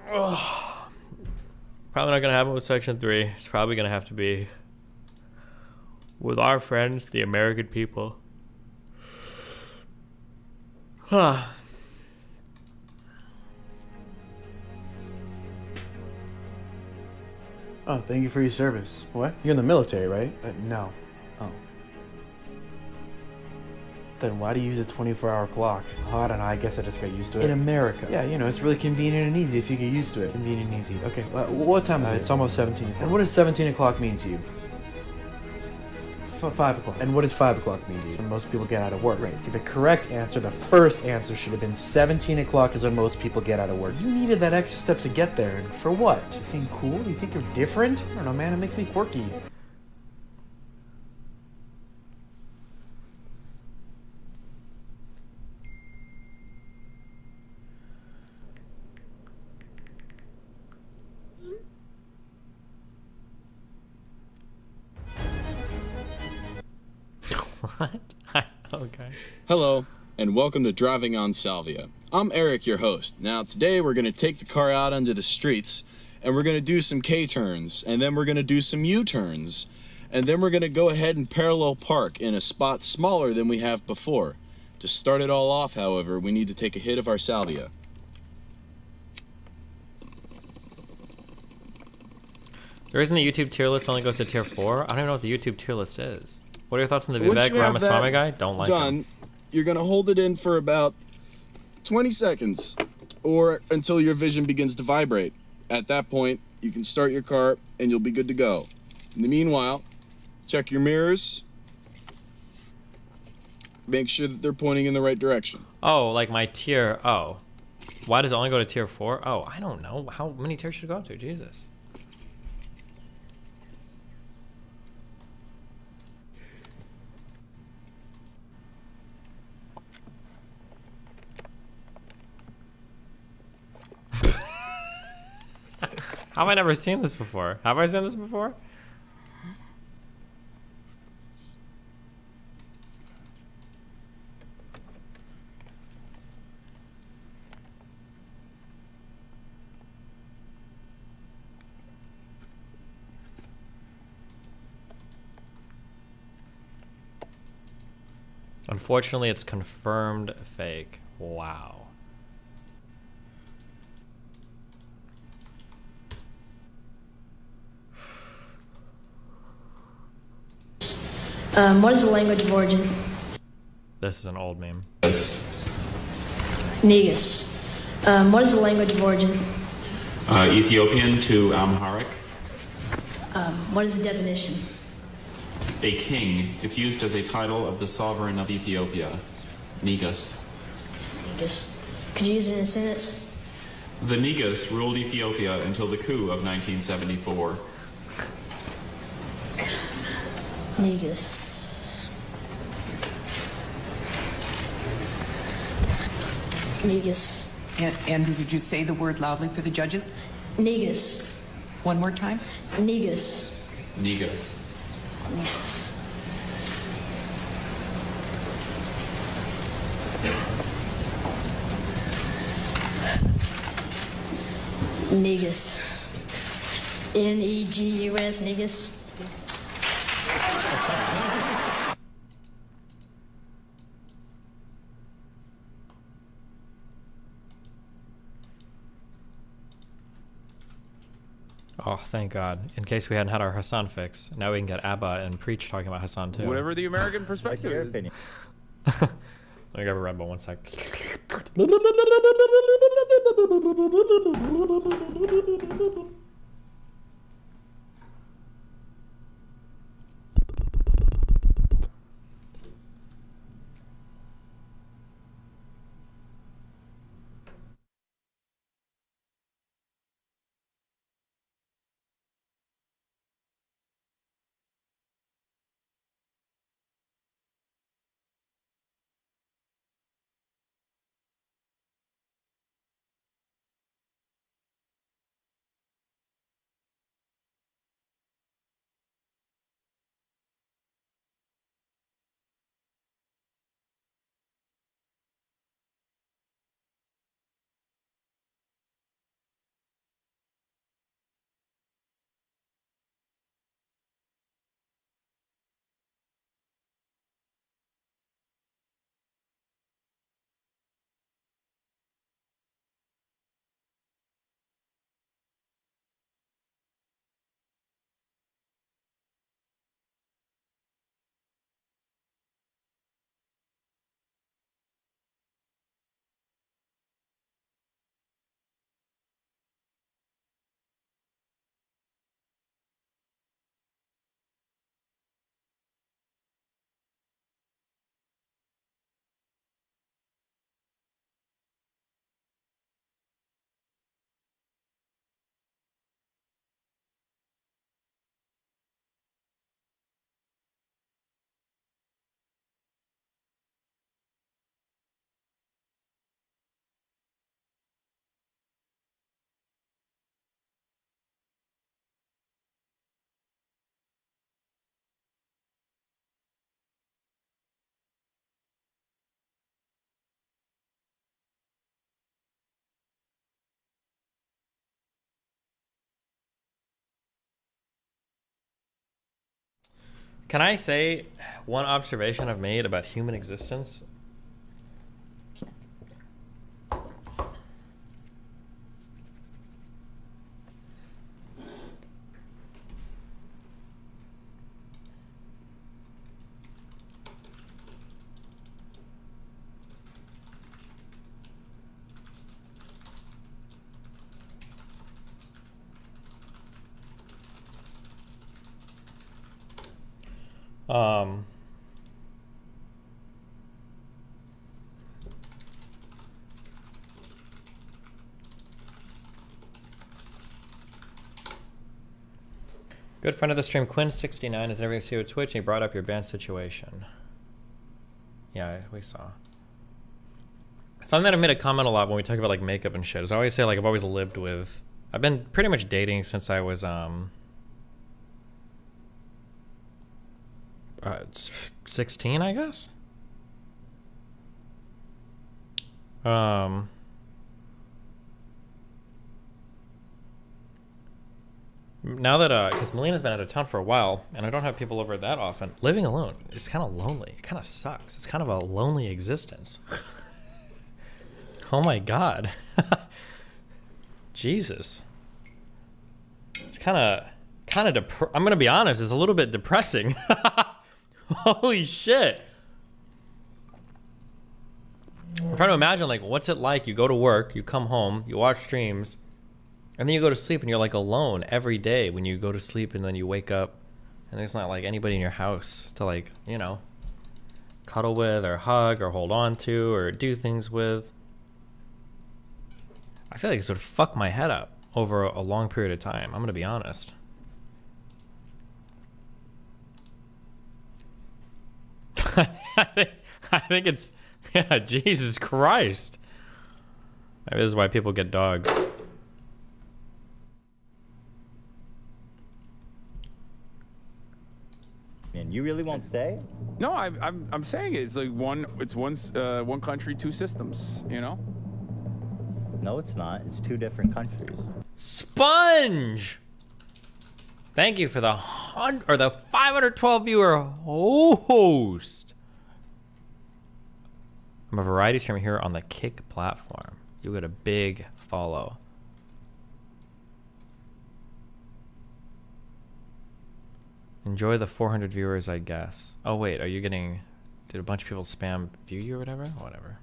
Probably not going to happen with Section 3. It's probably going to have to be with our friends, the American people. Huh. Oh, thank you for your service. What? You're in the military, right? No. Oh. Then why do you use a 24-hour clock? Oh, I don't know. I guess I just got used to it. In America. Yeah, you know, it's really convenient and easy if you get used to it. Convenient and easy. Okay, what time is it? It's almost 17 o'clock. And what does 17 o'clock mean to you? 5 o'clock. And what does 5 o'clock mean? It's when most people get out of work. Right. See, the correct answer, the first answer should have been 17 o'clock is when most people get out of work. You needed that extra step to get there. And for what? To seem cool? Do you think you're different? I don't know, man. It makes me quirky. What? Okay. Hello, and welcome to Driving on Salvia. I'm Eric, your host. Now, today we're going to take the car out onto the streets, and we're going to do some K-turns, and then we're going to do some U-turns, and then we're going to go ahead and parallel park in a spot smaller than we have before. To start it all off, however, we need to take a hit of our Salvia. The reason the YouTube tier list only goes to tier 4? I don't even know what the YouTube tier list is. What are your thoughts on the Once Vivek you have Ramaswamy that guy? Don't like done, him. you're going to hold it in for about 20 seconds or until your vision begins to vibrate. At that point, you can start your car and you'll be good to go. In the meanwhile, check your mirrors. Make sure that they're pointing in the right direction. Oh, like my tier. Oh. Why does it only go to tier 4? Oh, I don't know. How many tiers should it go to? Jesus. How have I never seen this before? Have I seen this before? Unfortunately, it's confirmed fake. Wow. What is the language of origin? This is an old meme. Negus. What is the language of origin? Ethiopian to Amharic. What is the definition? A king. It's used as a title of the sovereign of Ethiopia. Negus. Negus. Could you use it in a sentence? The Negus ruled Ethiopia until the coup of 1974. Negus. Negus. Andrew, would you say the word loudly for the judges? Negus. One more time? Negus. Negus. Negus. Negus. Negus. Negus. Oh, thank God. In case we hadn't had our Hassan fix, now we can get Abba and Preach talking about Hassan too. Whatever the American perspective is. Let me grab a Red Bull 1 sec. Can I say one observation I've made about human existence? Good friend of the stream, Quinn69, is everything to see with Twitch, and he brought up your band situation. Yeah, we saw. Something that I made a comment a lot when we talk about like makeup and shit is I always say like I've always lived with, I've been pretty much dating since I was 16, I guess. Now that because Melina's been out of town for a while and I don't have people over that often, living alone is kind of lonely. It kind of sucks. It's kind of a lonely existence. Oh my god. Jesus. It's kind of I'm gonna be honest, it's a little bit depressing. Holy shit. I'm trying to imagine like what's it like, you go to work, you come home, you watch streams, and then you go to sleep and you're like alone every day when you go to sleep, and then you wake up and there's not like anybody in your house to like, you know, cuddle with or hug or hold on to or do things with. I feel like this would fuck my head up over a long period of time. I'm gonna be honest. I think it's, yeah, Jesus Christ. Maybe this is why people get dogs. And you really won't say? No, I'm saying it's like one country, two systems, you know? No, it's not. It's two different countries. Sponge! Thank you for the 512 viewer host. I'm a variety streamer here on the Kick platform. You get a big follow. Enjoy the 400 viewers, I guess. Oh wait, are you getting... Did a bunch of people spam view you or whatever? Whatever.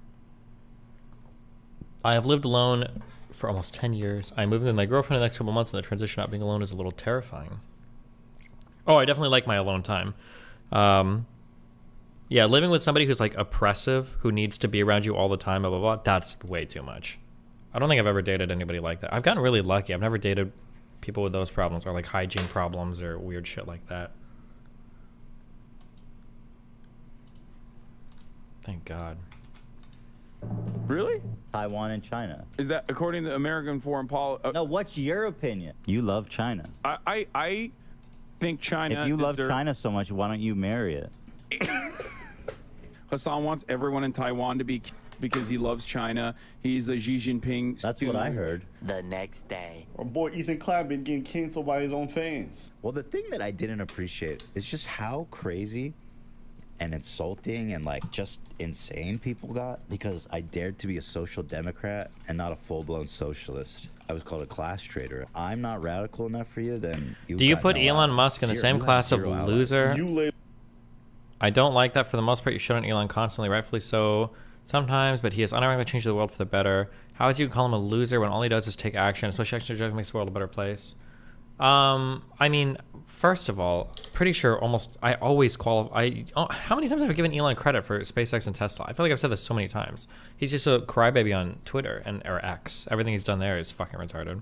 I have lived alone for almost 10 years. I'm moving with my girlfriend in the next couple months, and the transition out being alone is a little terrifying. Oh, I definitely like my alone time. Yeah, living with somebody who's like oppressive, who needs to be around you all the time, blah, blah, blah, that's way too much. I don't think I've ever dated anybody like that. I've gotten really lucky. I've never dated people with those problems or like hygiene problems or weird shit like that. Thank God. Really? Taiwan and China. Is that according to American foreign policy? No, what's your opinion? You love China. I think China... If you love China so much, why don't you marry it? Hassan wants everyone in Taiwan to be... because he loves China. He's a Xi Jinping. That's what I heard. The next day. Our boy Ethan Klein been getting canceled by his own fans. Well, the thing that I didn't appreciate is just how crazy and insulting and like just insane people got because I dared to be a social democrat and not a full-blown socialist. I was called a class traitor. I'm not radical enough for you, then you... Do you put Elon Musk in the same class of loser? I don't like that for the most part. You shit on Elon constantly, rightfully so sometimes, but he has unironically changed the world for the better. How is you call him a loser when all he does is take action, especially action that makes the world a better place? I mean, first of all, pretty sure I always qualify. How many times have I given Elon credit for SpaceX and Tesla? I feel like I've said this so many times. He's just a crybaby on Twitter or X. Everything he's done there is fucking retarded.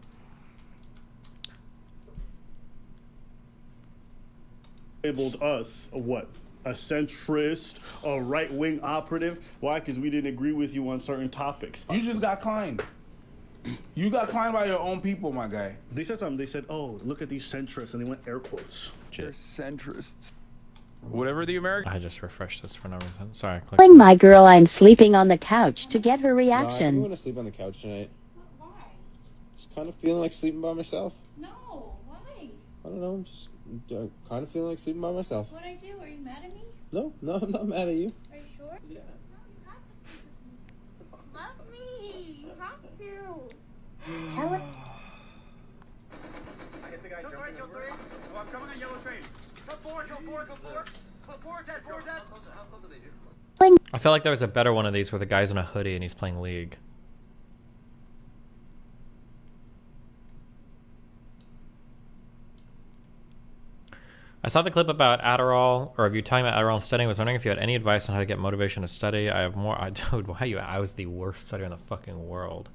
Labeled us what? A centrist, a right-wing operative. Why? Because we didn't agree with you on certain topics. You just got climbed. You got climbed by your own people, my guy. They said something. They said, "Oh, look at these centrists," and they went air quotes. They're centrists. Whatever the American... I just refreshed this for no reason. Sorry. Telling my girl I'm sleeping on the couch to get her reaction. I'm gonna sleep on the couch tonight. Why? Just kind of feeling like sleeping by myself. No, why? I don't know. Just I kind of feel like sleeping by myself. What I do? Are you mad at me? No, I'm not mad at you. Are you sure? Yeah. Love me. You have to. I hit the guy jumping over. Oh, I'm coming on yellow train. Go forward, go forward, go forward. Go forward, Dad, forward, Dad. How close are they, dude? I feel like there was a better one of these where the guy's in a hoodie and he's playing League. I saw the clip about Adderall, or of you talking about Adderall and studying. I was wondering if you had any advice on how to get motivation to study. I have more. Dude, why you? I was the worst studier in the fucking world.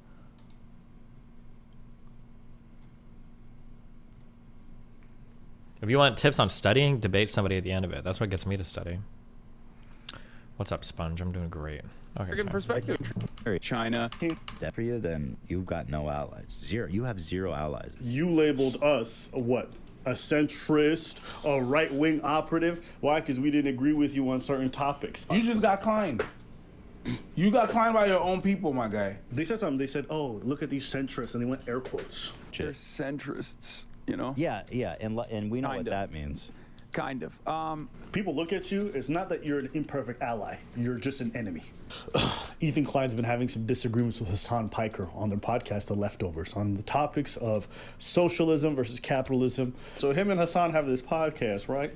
If you want tips on studying, debate somebody at the end of it. That's what gets me to study. What's up, Sponge? I'm doing great. Okay, sorry. Perspective. China. That for you, then you've got no allies. Zero. You have zero allies. You labeled us what? A centrist, a right-wing operative. Why? Because we didn't agree with you on certain topics. You just got climbed. You got climbed by your own people, my guy. They said something. They said, "Oh, look at these centrists," and they went air quotes. They're centrists, you know. Yeah, and we know what that means. Kind of. People look at you. It's not that you're an imperfect ally. You're just an enemy. Ethan Klein's been having some disagreements with Hassan Piker on their podcast, The Leftovers, on the topics of socialism versus capitalism. So him and Hassan have this podcast, right?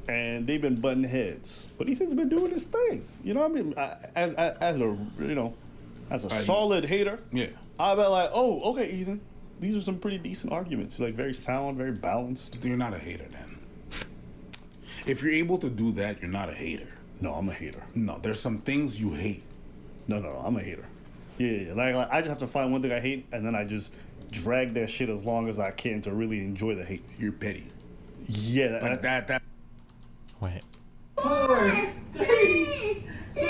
And they've been butting heads. But Ethan's been doing his thing. You know what I mean? As a solid hater, yeah, I've been like, oh, okay, Ethan. These are some pretty decent arguments. Like very sound, very balanced. You're not a hater then. If you're able to do that, you're not a hater. No, I'm a hater. No, there's some things you hate. No, I'm a hater. Yeah. Like I just have to find one thing I hate, and then I just drag that shit as long as I can to really enjoy the hate. You're petty. Yeah. But that. Wait. 4, 3, 2,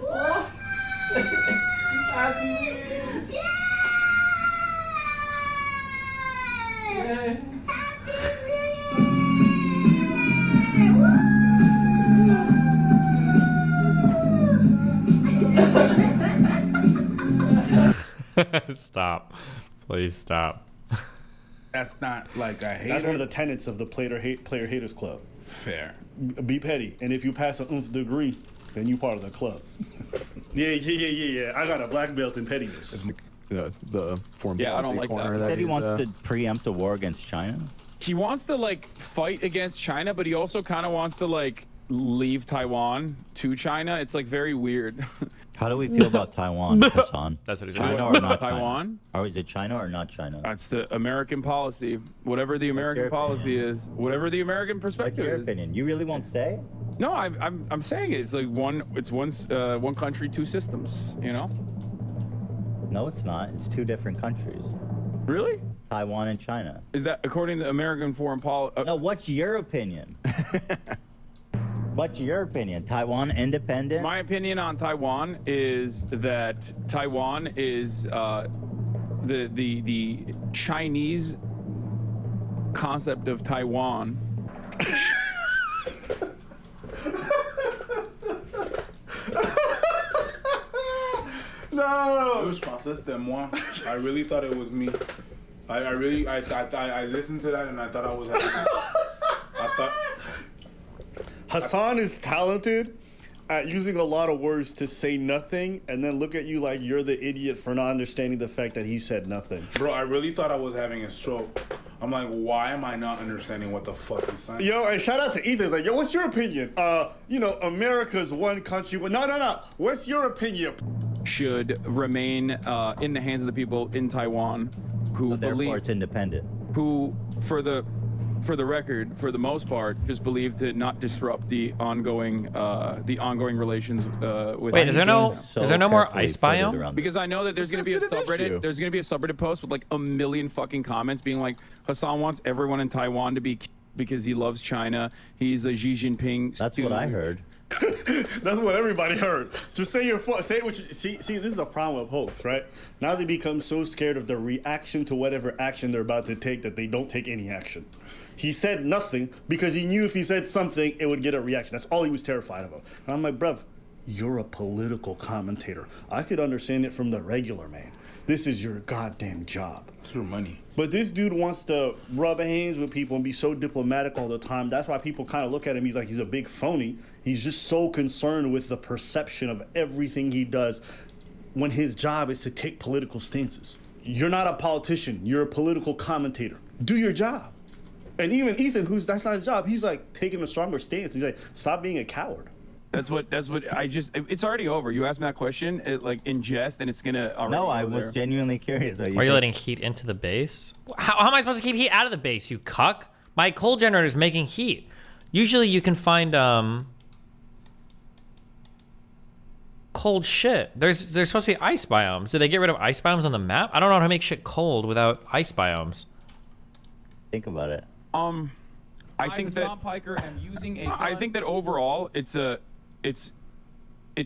1. Happy New Year's. Yay! Stop. Please stop. That's not like a hater. That's one of the tenets of the player haters club. Fair. Be petty, and if you pass an oomph degree, then you part of the club. Yeah. I got a black belt in pettiness. The foreign I don't like corner that. He said he he's, wants to preempt a war against China. He wants to like fight against China, but he also kind of wants to like leave Taiwan to China. It's like very weird. How do we feel about Taiwan, Hassan? That's what he's China doing. or not Taiwan? China? Or is it China or not China? That's the American policy. Whatever the American policy is, whatever the American perspective What's your is. opinion? You really won't say? No, I'm saying it's like one country, two systems. You know? No, it's not. It's two different countries. Really? Taiwan and China. Is that according to American foreign policy? No, what's your opinion? What's your opinion? Taiwan independent? My opinion on Taiwan is that Taiwan is the Chinese concept of Taiwan. No. It was processed them moi. I really thought it was me. I listened to that and I thought I was having Hassan is talented at using a lot of words to say nothing and then look at you like you're the idiot for not understanding the fact that he said nothing. Bro, I really thought I was having a stroke. I'm like, why am I not understanding what the fuck he's saying? Yo, and shout out to Ethan. It's like, yo, what's your opinion? America's one country. No. What's your opinion? Should remain in the hands of the people in Taiwan who believe it's independent. Who, for the record, for the most part, just believe to not disrupt the ongoing relations with. Wait, is there no more ice biome? Because I know that there's gonna be a subreddit. Issue. There's gonna be a subreddit post with like a million fucking comments being like, Hassan wants everyone in Taiwan to be because he loves China. He's a Xi Jinping. That's what I heard. That's what everybody heard. Just say say what you see. This is a problem with hoax, right? Now they become so scared of the reaction to whatever action they're about to take that they don't take any action. He said nothing because he knew if he said something, it would get a reaction. That's all he was terrified of. And I'm like, bruv, you're a political commentator. I could understand it from the regular man. This is your goddamn job. It's your money. But this dude wants to rub hands with people and be so diplomatic all the time. That's why people kind of look at him. He's like, he's a big phony. He's just so concerned with the perception of everything he does when his job is to take political stances. You're not a politician. You're a political commentator. Do your job. And even Ethan, that's not his job. He's like taking a stronger stance. He's like, stop being a coward. That's what it's already over. You asked me that question, like in jest, and it's gonna already No, I go was there. genuinely curious. Are you letting heat into the base? How am I supposed to keep heat out of the base, you cuck? My cold generator is making heat. Usually you can find cold shit. There's supposed to be ice biomes. Did they get rid of ice biomes on the map? I don't know how to make shit cold without ice biomes. Think about it. I think that I think that overall it's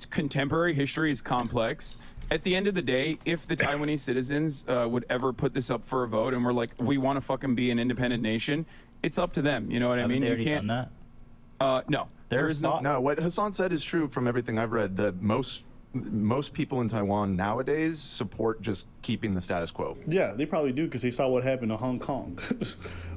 contemporary history is complex. At the end of the day, if the Taiwanese citizens would ever put this up for a vote and we're like, we want to fucking be an independent nation, it's up to them. You know what I mean? You can't. No, there is no. No, what Hassan said is true from everything I've read. That most people in Taiwan nowadays support just keeping the status quo. Yeah, they probably do because they saw what happened to Hong Kong.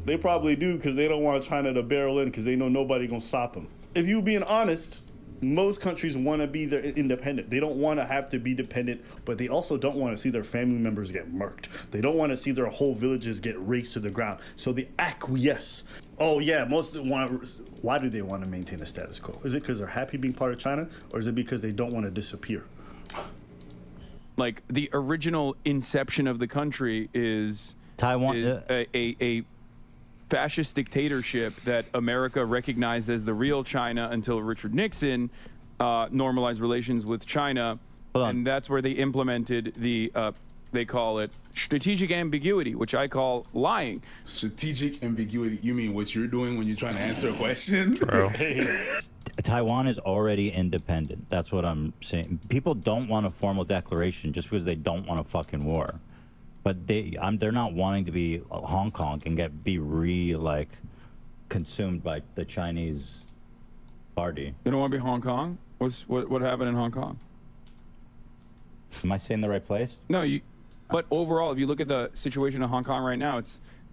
They probably do because they don't want China to barrel in because they know nobody gonna stop them. If you being honest, most countries want to be independent. They don't want to have to be dependent, but they also don't want to see their family members get murked. They don't want to see their whole villages get razed to the ground. So they acquiesce. Oh yeah, most want. Why do they want to maintain the status quo? Is it because they're happy being part of China, or is it because they don't want to disappear? Like the original inception of the country is Taiwan, is a fascist dictatorship that America recognized as the real China until Richard Nixon normalized relations with China, and that's where they implemented the they call it strategic ambiguity, which I call lying. Strategic ambiguity. You mean what you're doing when you're trying to answer a question? True. Taiwan is already independent. That's what I'm saying. People don't want a formal declaration just because they don't want a fucking war. But they're not wanting to be Hong Kong and be consumed by the Chinese party. You don't want to be Hong Kong? What happened in Hong Kong? Am I saying the right place? No, but overall, if you look at the situation in Hong Kong right now,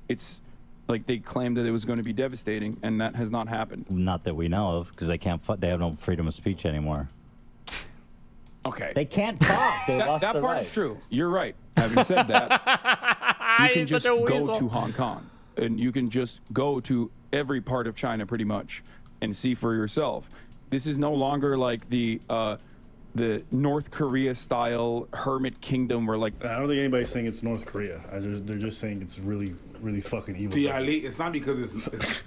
it's like they claimed that it was going to be devastating, and that has not happened. Not that we know of, because they have no freedom of speech anymore. Okay. They can't talk. They lost that their part right. is true. You're right. Having said that, you can just go to Hong Kong, and you can just go to every part of China pretty much and see for yourself. This is no longer like the North Korea style hermit kingdom where like I don't think anybody's saying it's North Korea. They're just saying it's really, really fucking evil. It's not because it's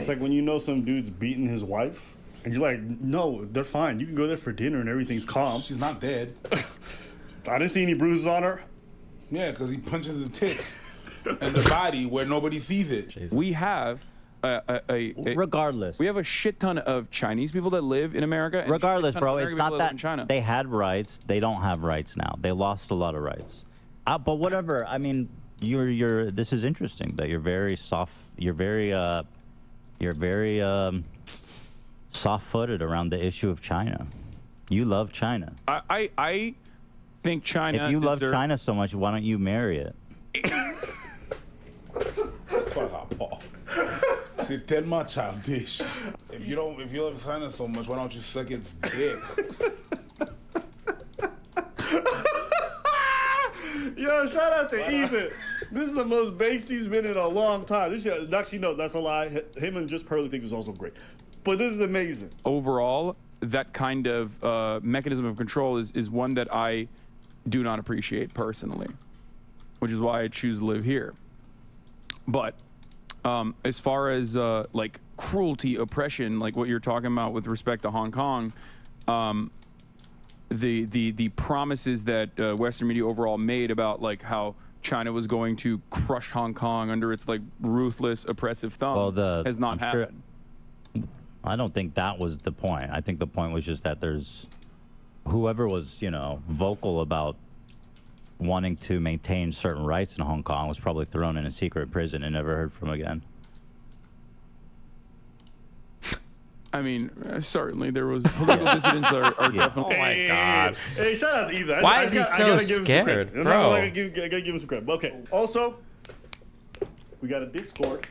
like when you know some dude's beating his wife, and you're like, no, they're fine. You can go there for dinner and everything's calm. She's not dead. I didn't see any bruises on her. Yeah, because he punches the tits and the body where nobody sees it. Jesus. We have regardless, we have a shit ton of Chinese people that live in America. And regardless, a shit ton bro, of it's American not people that live that in China. they had rights. They don't have rights now. They lost a lot of rights. But whatever. I mean, you're. This is interesting that you're very soft. You're very soft-footed around the issue of China. You love China. I think China. If you love China so much, why don't you marry it? See, tell my childish. If you love China so much, why don't you suck its dick? Yo, shout out to Ethan. This is the most based he's been in a long time. Actually, no, that's a lie. Him and Just Pearly think is also great. But this is amazing. Overall, that kind of mechanism of control is one that I do not appreciate personally, which is why I choose to live here. But as far as like cruelty, oppression, like what you're talking about with respect to Hong Kong, the promises that Western media overall made about like how China was going to crush Hong Kong under its like ruthless, oppressive thumb has not happened. I don't think that was the point. I think the point was just that there's whoever was, vocal about wanting to maintain certain rights in Hong Kong was probably thrown in a secret prison and never heard from again. I mean, certainly there was political dissidents are definitely. Oh my God. Hey, shout out to Ethan. Why is he so scared, bro? I gotta give him some credit. Okay. Also, we got a Discord.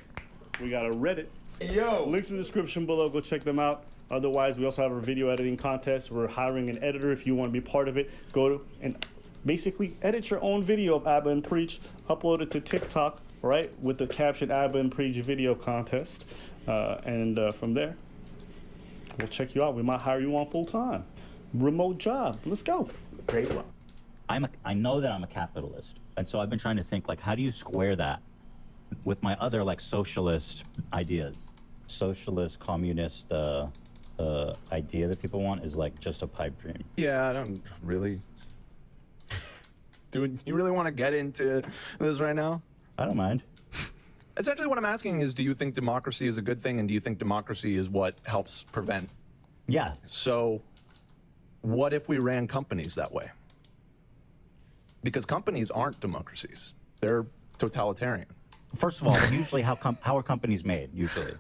We got a Reddit. Yo. Links in the description below. Go check them out. Otherwise, we also have a video editing contest. We're hiring an editor. If you want to be part of it, go to and basically edit your own video of Abba and Preach, upload it to TikTok, right, with the caption Abba and Preach video contest. And from there, we'll check you out. We might hire you on full time. Remote job. Let's go. Great luck. I know that I'm a capitalist. And so I've been trying to think, like, how do you square that with my other, like, socialist ideas? Socialist, communist idea that people want is, like, just a pipe dream. Yeah, I don't really. Do you really want to get into this right now? I don't mind. Essentially, what I'm asking is, do you think democracy is a good thing, and do you think democracy is what helps prevent? Yeah. So, what if we ran companies that way? Because companies aren't democracies; they're totalitarian. First of all, usually how are companies made? Usually.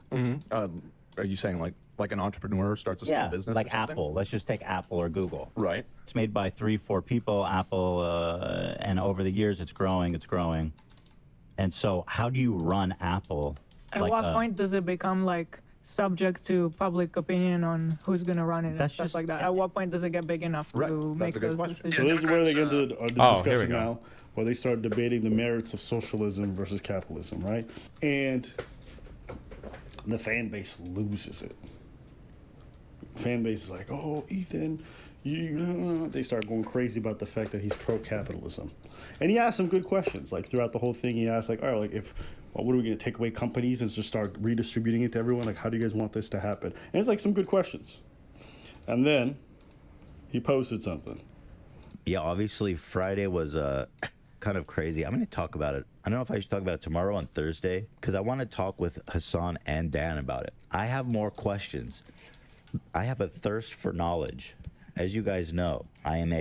Are you saying like an entrepreneur starts a small business? Like Apple. Let's just take Apple or Google. Right. It's made by 3-4 people. Apple, and over the years, it's growing. And so, how do you run Apple? At what point does it become like subject to public opinion on who's going to run it and stuff like that? At what point does it get big enough to make those decisions? So this is where they get into the discussion now, where they start debating the merits of socialism versus capitalism, right? And the fan base loses it. Fan base is like, oh, Ethan, they start going crazy about the fact that he's pro-capitalism. And he asked some good questions. Like throughout the whole thing, he asked like, all right, like what are we going to take away companies and just start redistributing it to everyone? Like, how do you guys want this to happen? And it's like some good questions. And then he posted something. Yeah, obviously Friday was kind of crazy. I'm going to talk about it. I don't know if I should talk about it tomorrow on Thursday, because I want to talk with Hassan and Dan about it. I have more questions. I have a thirst for knowledge. As you guys know, I am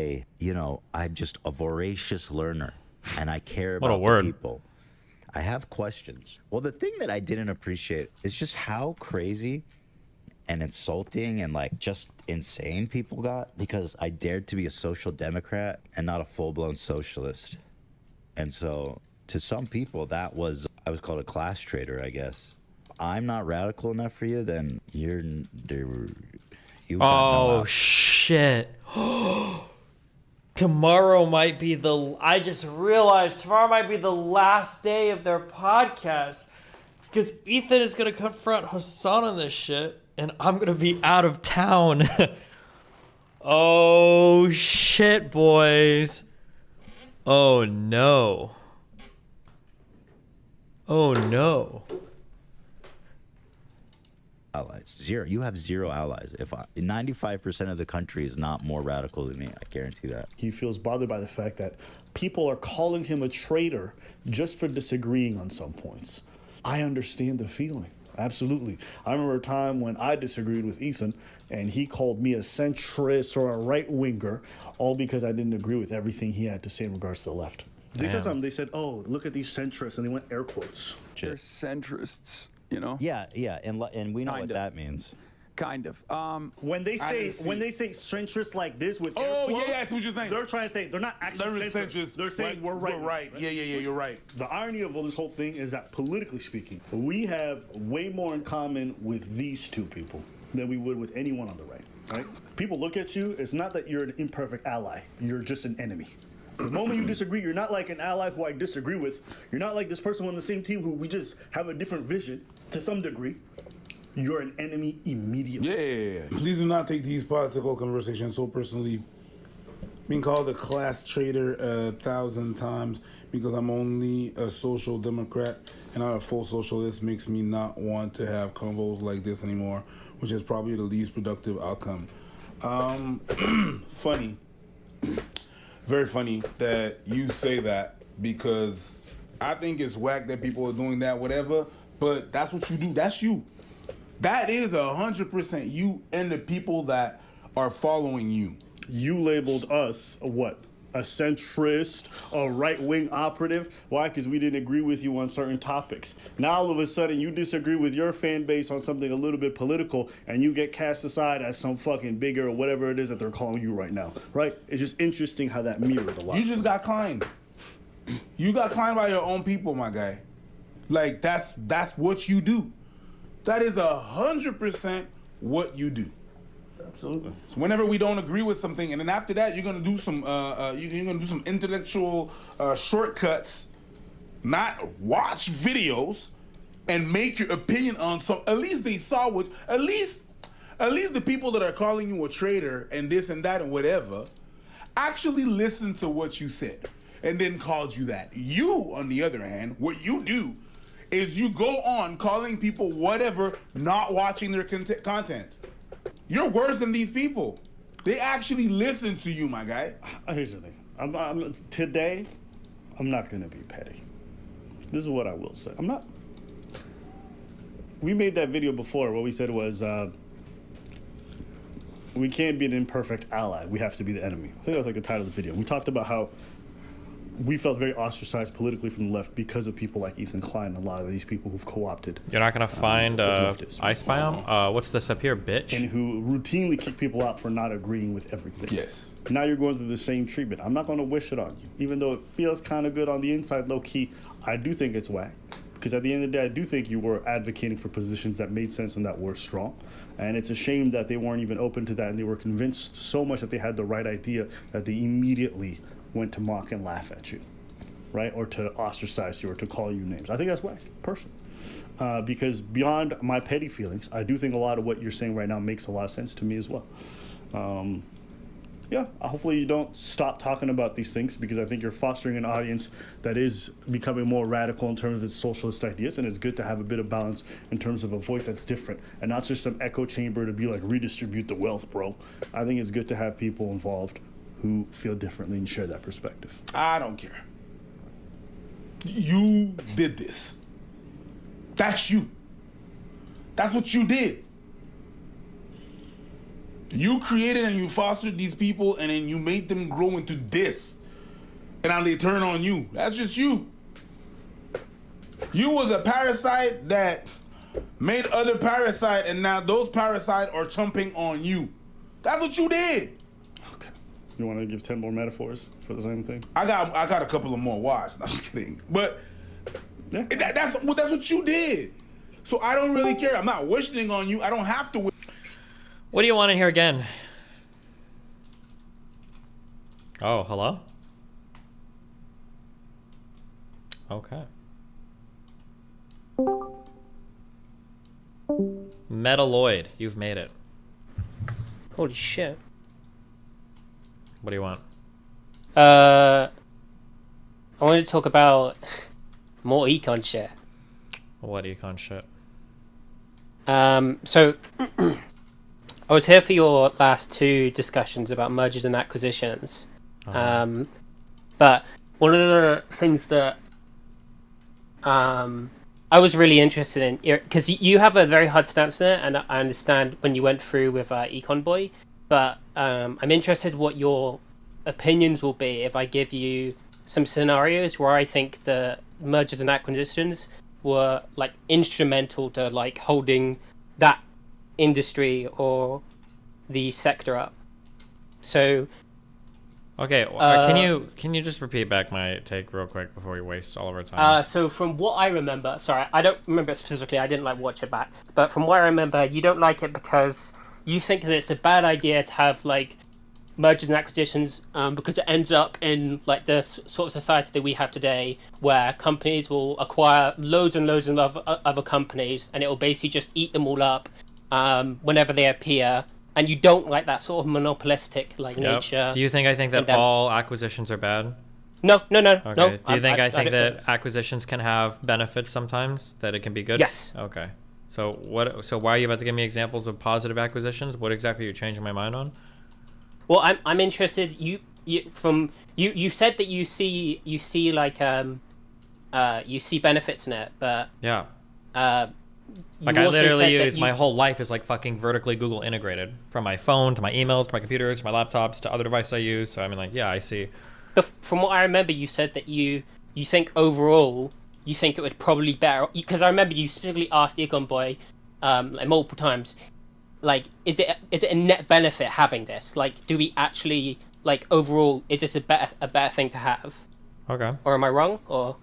I'm just a voracious learner, and I care about the people. I have questions. Well, the thing that I didn't appreciate is just how crazy and insulting and like just insane people got because I dared to be a social democrat and not a full-blown socialist. And so to some people I was called a class traitor, I guess. I'm not radical enough for you, then you oh shit. Tomorrow might be I just realized tomorrow might be the last day of their podcast because Ethan is going to confront Hassan on this shit and I'm going to be out of town. Oh shit, boys. Oh no. Oh no. Allies. Zero. You have zero allies. 95% of the country is not more radical than me, I guarantee that. He feels bothered by the fact that people are calling him a traitor just for disagreeing on some points. I understand the feeling. Absolutely. I remember a time when I disagreed with Ethan and he called me a centrist or a right-winger, all because I didn't agree with everything he had to say in regards to the left. They said something. They said, oh, look at these centrists, and they went air quotes. They're centrists. You know? Yeah, and we know what that means. Kind of. When they say centrist like this with yeah, that's what you're saying. They're trying to say they're not actually centrist. They're saying we're right. We're right. Yeah, you're right. The irony of all this whole thing is that politically speaking, we have way more in common with these two people than we would with anyone on the right. Right? People look at you. It's not that you're an imperfect ally. You're just an enemy. The moment you disagree, you're not like an ally who I disagree with. You're not like this person on the same team who we just have a different vision to some degree. You're an enemy immediately. Yeah. Please do not take these political conversations so personally. Being called a class traitor 1,000 times because I'm only a social democrat and not a full socialist makes me not want to have convos like this anymore, which is probably the least productive outcome. Funny. Very funny that you say that because I think it's whack that people are doing that, whatever, but that's what you do. That's you. That is 100% you and the people that are following you. You labeled us what? a centrist, a right-wing operative. Why? Because we didn't agree with you on certain topics. Now all of a sudden you disagree with your fan base on something a little bit political, and you get cast aside as some fucking bigger or whatever it is that they're calling you right now, right? It's just interesting how that mirrored a lot. You just got climbed. You got climbed by your own people, my guy. Like, that's what you do. That is 100% what you do. Absolutely. So whenever we don't agree with something, and then after that, you're gonna do some you're gonna do some intellectual shortcuts, not watch videos, and make your opinion on some. At least they saw what. At least the people that are calling you a traitor and this and that and whatever, actually listened to what you said and then called you that. You, on the other hand, what you do is you go on calling people whatever, not watching their content. You're worse than these people. They actually listen to you, my guy. Here's the thing. Today, I'm not going to be petty. This is what I will say. I'm not. We made that video before. What we said was, we can't be an imperfect ally. We have to be the enemy. I think that was like the title of the video. We talked about how we felt very ostracized politically from the left because of people like Ethan Klein and a lot of these people who've co-opted. You're not gonna find Ice Biome? What's this up here, bitch? And who routinely kick people out for not agreeing with everything. Yes. Now you're going through the same treatment. I'm not going to wish it on you. Even though it feels kind of good on the inside, low-key, I do think it's whack. Because at the end of the day, I do think you were advocating for positions that made sense and that were strong. And it's a shame that they weren't even open to that and they were convinced so much that they had the right idea that they immediately went to mock and laugh at you, right? Or to ostracize you or to call you names. I think that's whack, personally. Because beyond my petty feelings, I do think a lot of what you're saying right now makes a lot of sense to me as well. Yeah, hopefully you don't stop talking about these things because I think you're fostering an audience that is becoming more radical in terms of its socialist ideas, and it's good to have a bit of balance in terms of a voice that's different and not just some echo chamber to be like, redistribute the wealth, bro. I think it's good to have people involved who feel differently and share that perspective. I don't care. You did this. That's you. That's what you did. You created and you fostered these people and then you made them grow into this. And now they turn on you. That's just you. You was a parasite that made other parasite and now those parasites are chomping on you. That's what you did. Okay. You want to give 10 more metaphors for the same thing? I got a couple of more. Watch. No, I'm just kidding. But yeah. That's what you did. So I don't really care. I'm not wishing on you. I don't have to. What do you want in here again? Oh, hello? Okay. Metalloid, you've made it. Holy shit. What do you want? I wanted to talk about more econ shit. What econ shit? So I was here for your last two discussions about mergers and acquisitions. But one of the things that I was really interested in, because you have a very hard stance in it, and I understand when you went through with Econ Boy, but I'm interested what your opinions will be if I give you some scenarios where I think the mergers and acquisitions were like instrumental to like holding that industry or the sector up. So okay, can you just repeat back my take real quick before we waste all of our time? So from what I remember, sorry, I don't remember it specifically, I didn't like watch it back, but from what I remember, you don't like it because you think that it's a bad idea to have like mergers and acquisitions because it ends up in like the sort of society that we have today where companies will acquire loads and loads of other companies and it will basically just eat them all up whenever they appear, and you don't like that sort of monopolistic like nature. Do you think I think that all acquisitions are bad? No. Okay. No, Do you think I think that acquisitions can have benefits sometimes, that it can be good? Yes. Okay. So why are you about to give me examples of positive acquisitions? What exactly are you changing my mind on? Well, I'm interested. You said that you see like you see benefits in it, but yeah. Like I literally use my whole life is like fucking vertically Google integrated, from my phone to my emails to my computers to my laptops to other devices I use. So I mean, like, yeah, I see But from what I remember, you said that you think overall you think it would probably better, because I remember you specifically asked Egon Boy like multiple times, like is it a net benefit having this? Like, do we actually like overall is this a better thing to have? Okay. Or am I wrong? Or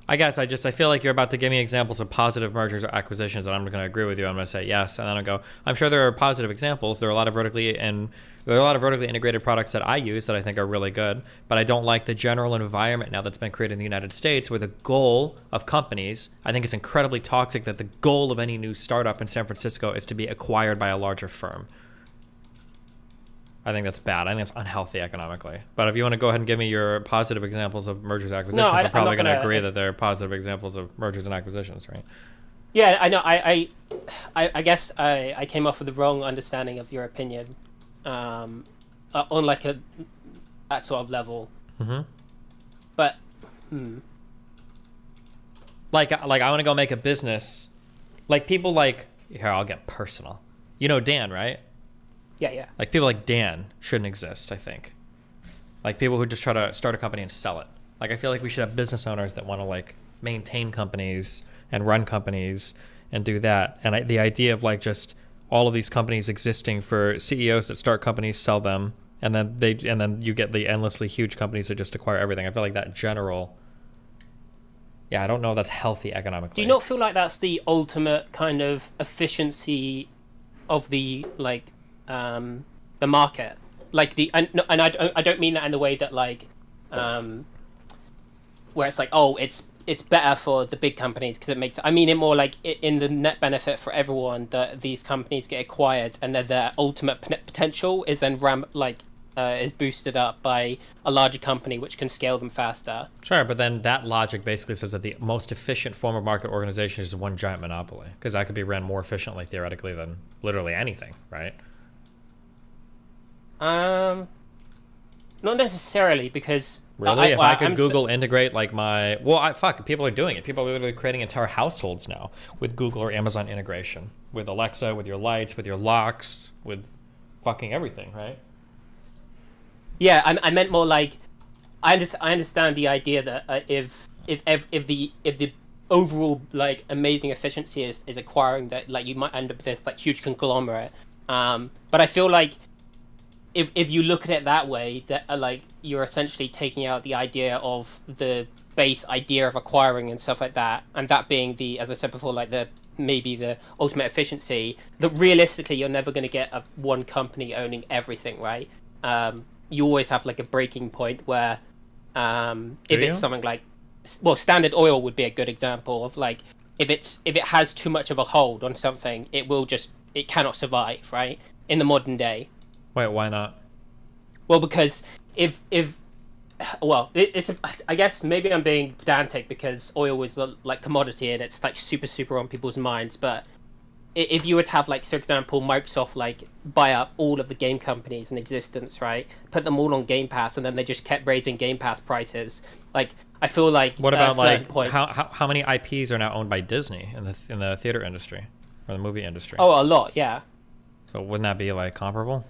I guess I feel like you're about to give me examples of positive mergers or acquisitions, and I'm going to agree with you. I'm going to say yes, and then I'll go, I'm sure there are positive examples. There are a lot of vertically integrated products that I use that I think are really good, but I don't like the general environment now that's been created in the United States, where the goal of companies, I think it's incredibly toxic that the goal of any new startup in San Francisco is to be acquired by a larger firm. I think that's bad. I think that's unhealthy economically. But if you want to go ahead and give me your positive examples of mergers and acquisitions, I'm probably going to agree that they're positive examples of mergers and acquisitions, right? Yeah, I know. I guess I came off with the wrong understanding of your opinion, on like that sort of level. Mm-hmm. But like I want to go make a business. Like people like here, I'll get personal. You know Dan, right? Yeah. Like people like Dan shouldn't exist, I think. Like people who just try to start a company and sell it. Like I feel like we should have business owners that want to like maintain companies and run companies and do that. And the idea of like just all of these companies existing for CEOs that start companies, sell them, and then you get the endlessly huge companies that just acquire everything. I feel like that general. Yeah, I don't know if that's healthy economically. Do you not feel like that's the ultimate kind of efficiency of the like the market, like and I don't mean that in the way that like where it's like, oh, it's better for the big companies because it makes, I mean it more like in the net benefit for everyone, that these companies get acquired and then their ultimate potential is then is boosted up by a larger company which can scale them faster. Sure, but then that logic basically says that the most efficient form of market organization is one giant monopoly, because that could be ran more efficiently theoretically than literally anything, right? Not necessarily, because really, if I could Google integrate like my people are doing it. People are literally creating entire households now with Google or Amazon integration, with Alexa, with your lights, with your locks, with fucking everything, right? Yeah, I meant more like I understand the idea that if the overall like amazing efficiency is acquiring that, like you might end up with this like huge conglomerate. But I feel like if you look at it that way, that like you're essentially taking out the idea of the base idea of acquiring and stuff like that, and that being the, as I said before, like maybe the ultimate efficiency. That realistically, you're never going to get one company owning everything, right? You always have like a breaking point where if it's something like, well, Standard Oil would be a good example of like if it has too much of a hold on something, it cannot survive, right? In the modern day. Wait, why not? Well, because it's I guess maybe I'm being pedantic because oil is like commodity and it's like super on people's minds, but if you were to have like, for example, Microsoft like buy up all of the game companies in existence, right? Put them all on Game Pass, and then they just kept raising Game Pass prices. Like I feel like what about like how many IPs are now owned by Disney in the theater industry or the movie industry? Oh, a lot, yeah. So wouldn't that be like comparable?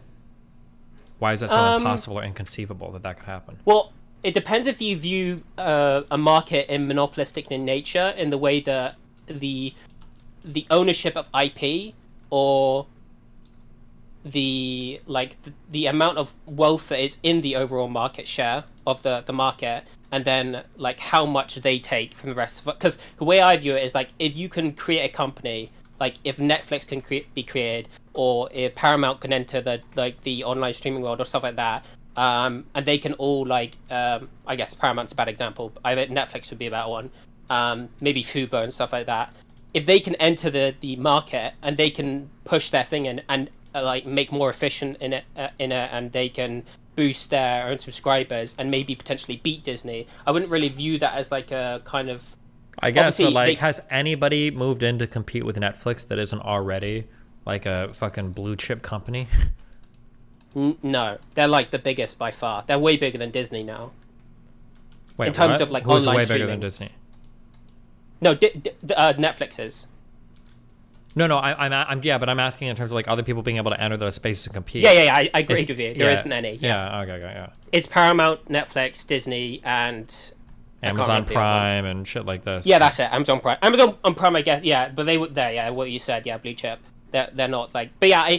Why is that so impossible or inconceivable that could happen? Well, it depends if you view a market in monopolistic in nature, in the way that the ownership of IP or the amount of wealth that is in the overall market share of the market, and then like how much they take from the rest of it. Because the way I view it is like, if you can create a company, like if Netflix can be created, or if Paramount can enter the online streaming world or stuff like that, and they can all like I guess Paramount's a bad example, but I bet Netflix would be a better one, maybe Fubo and stuff like that. If they can enter the market and they can push their thing in and like make more efficient in it, and they can boost their own subscribers and maybe potentially beat Disney, I wouldn't really view that as like a kind of, I guess, but like, has anybody moved in to compete with Netflix that isn't already like a fucking blue chip company? No, they're like the biggest by far. They're way bigger than Disney now. Wait, in terms what? of like Who's online way streaming. bigger than Disney? No, Netflix is. No, but I'm asking in terms of like other people being able to enter those spaces and compete. Yeah, I agree with you. There isn't any. Yeah. Okay. Yeah. It's Paramount, Netflix, Disney, and Amazon Prime and shit like this. Yeah, that's it. Amazon Prime. Amazon on Prime, I guess. Yeah, but they were there. Yeah, what you said. Yeah, blue chip. They're not like. But yeah,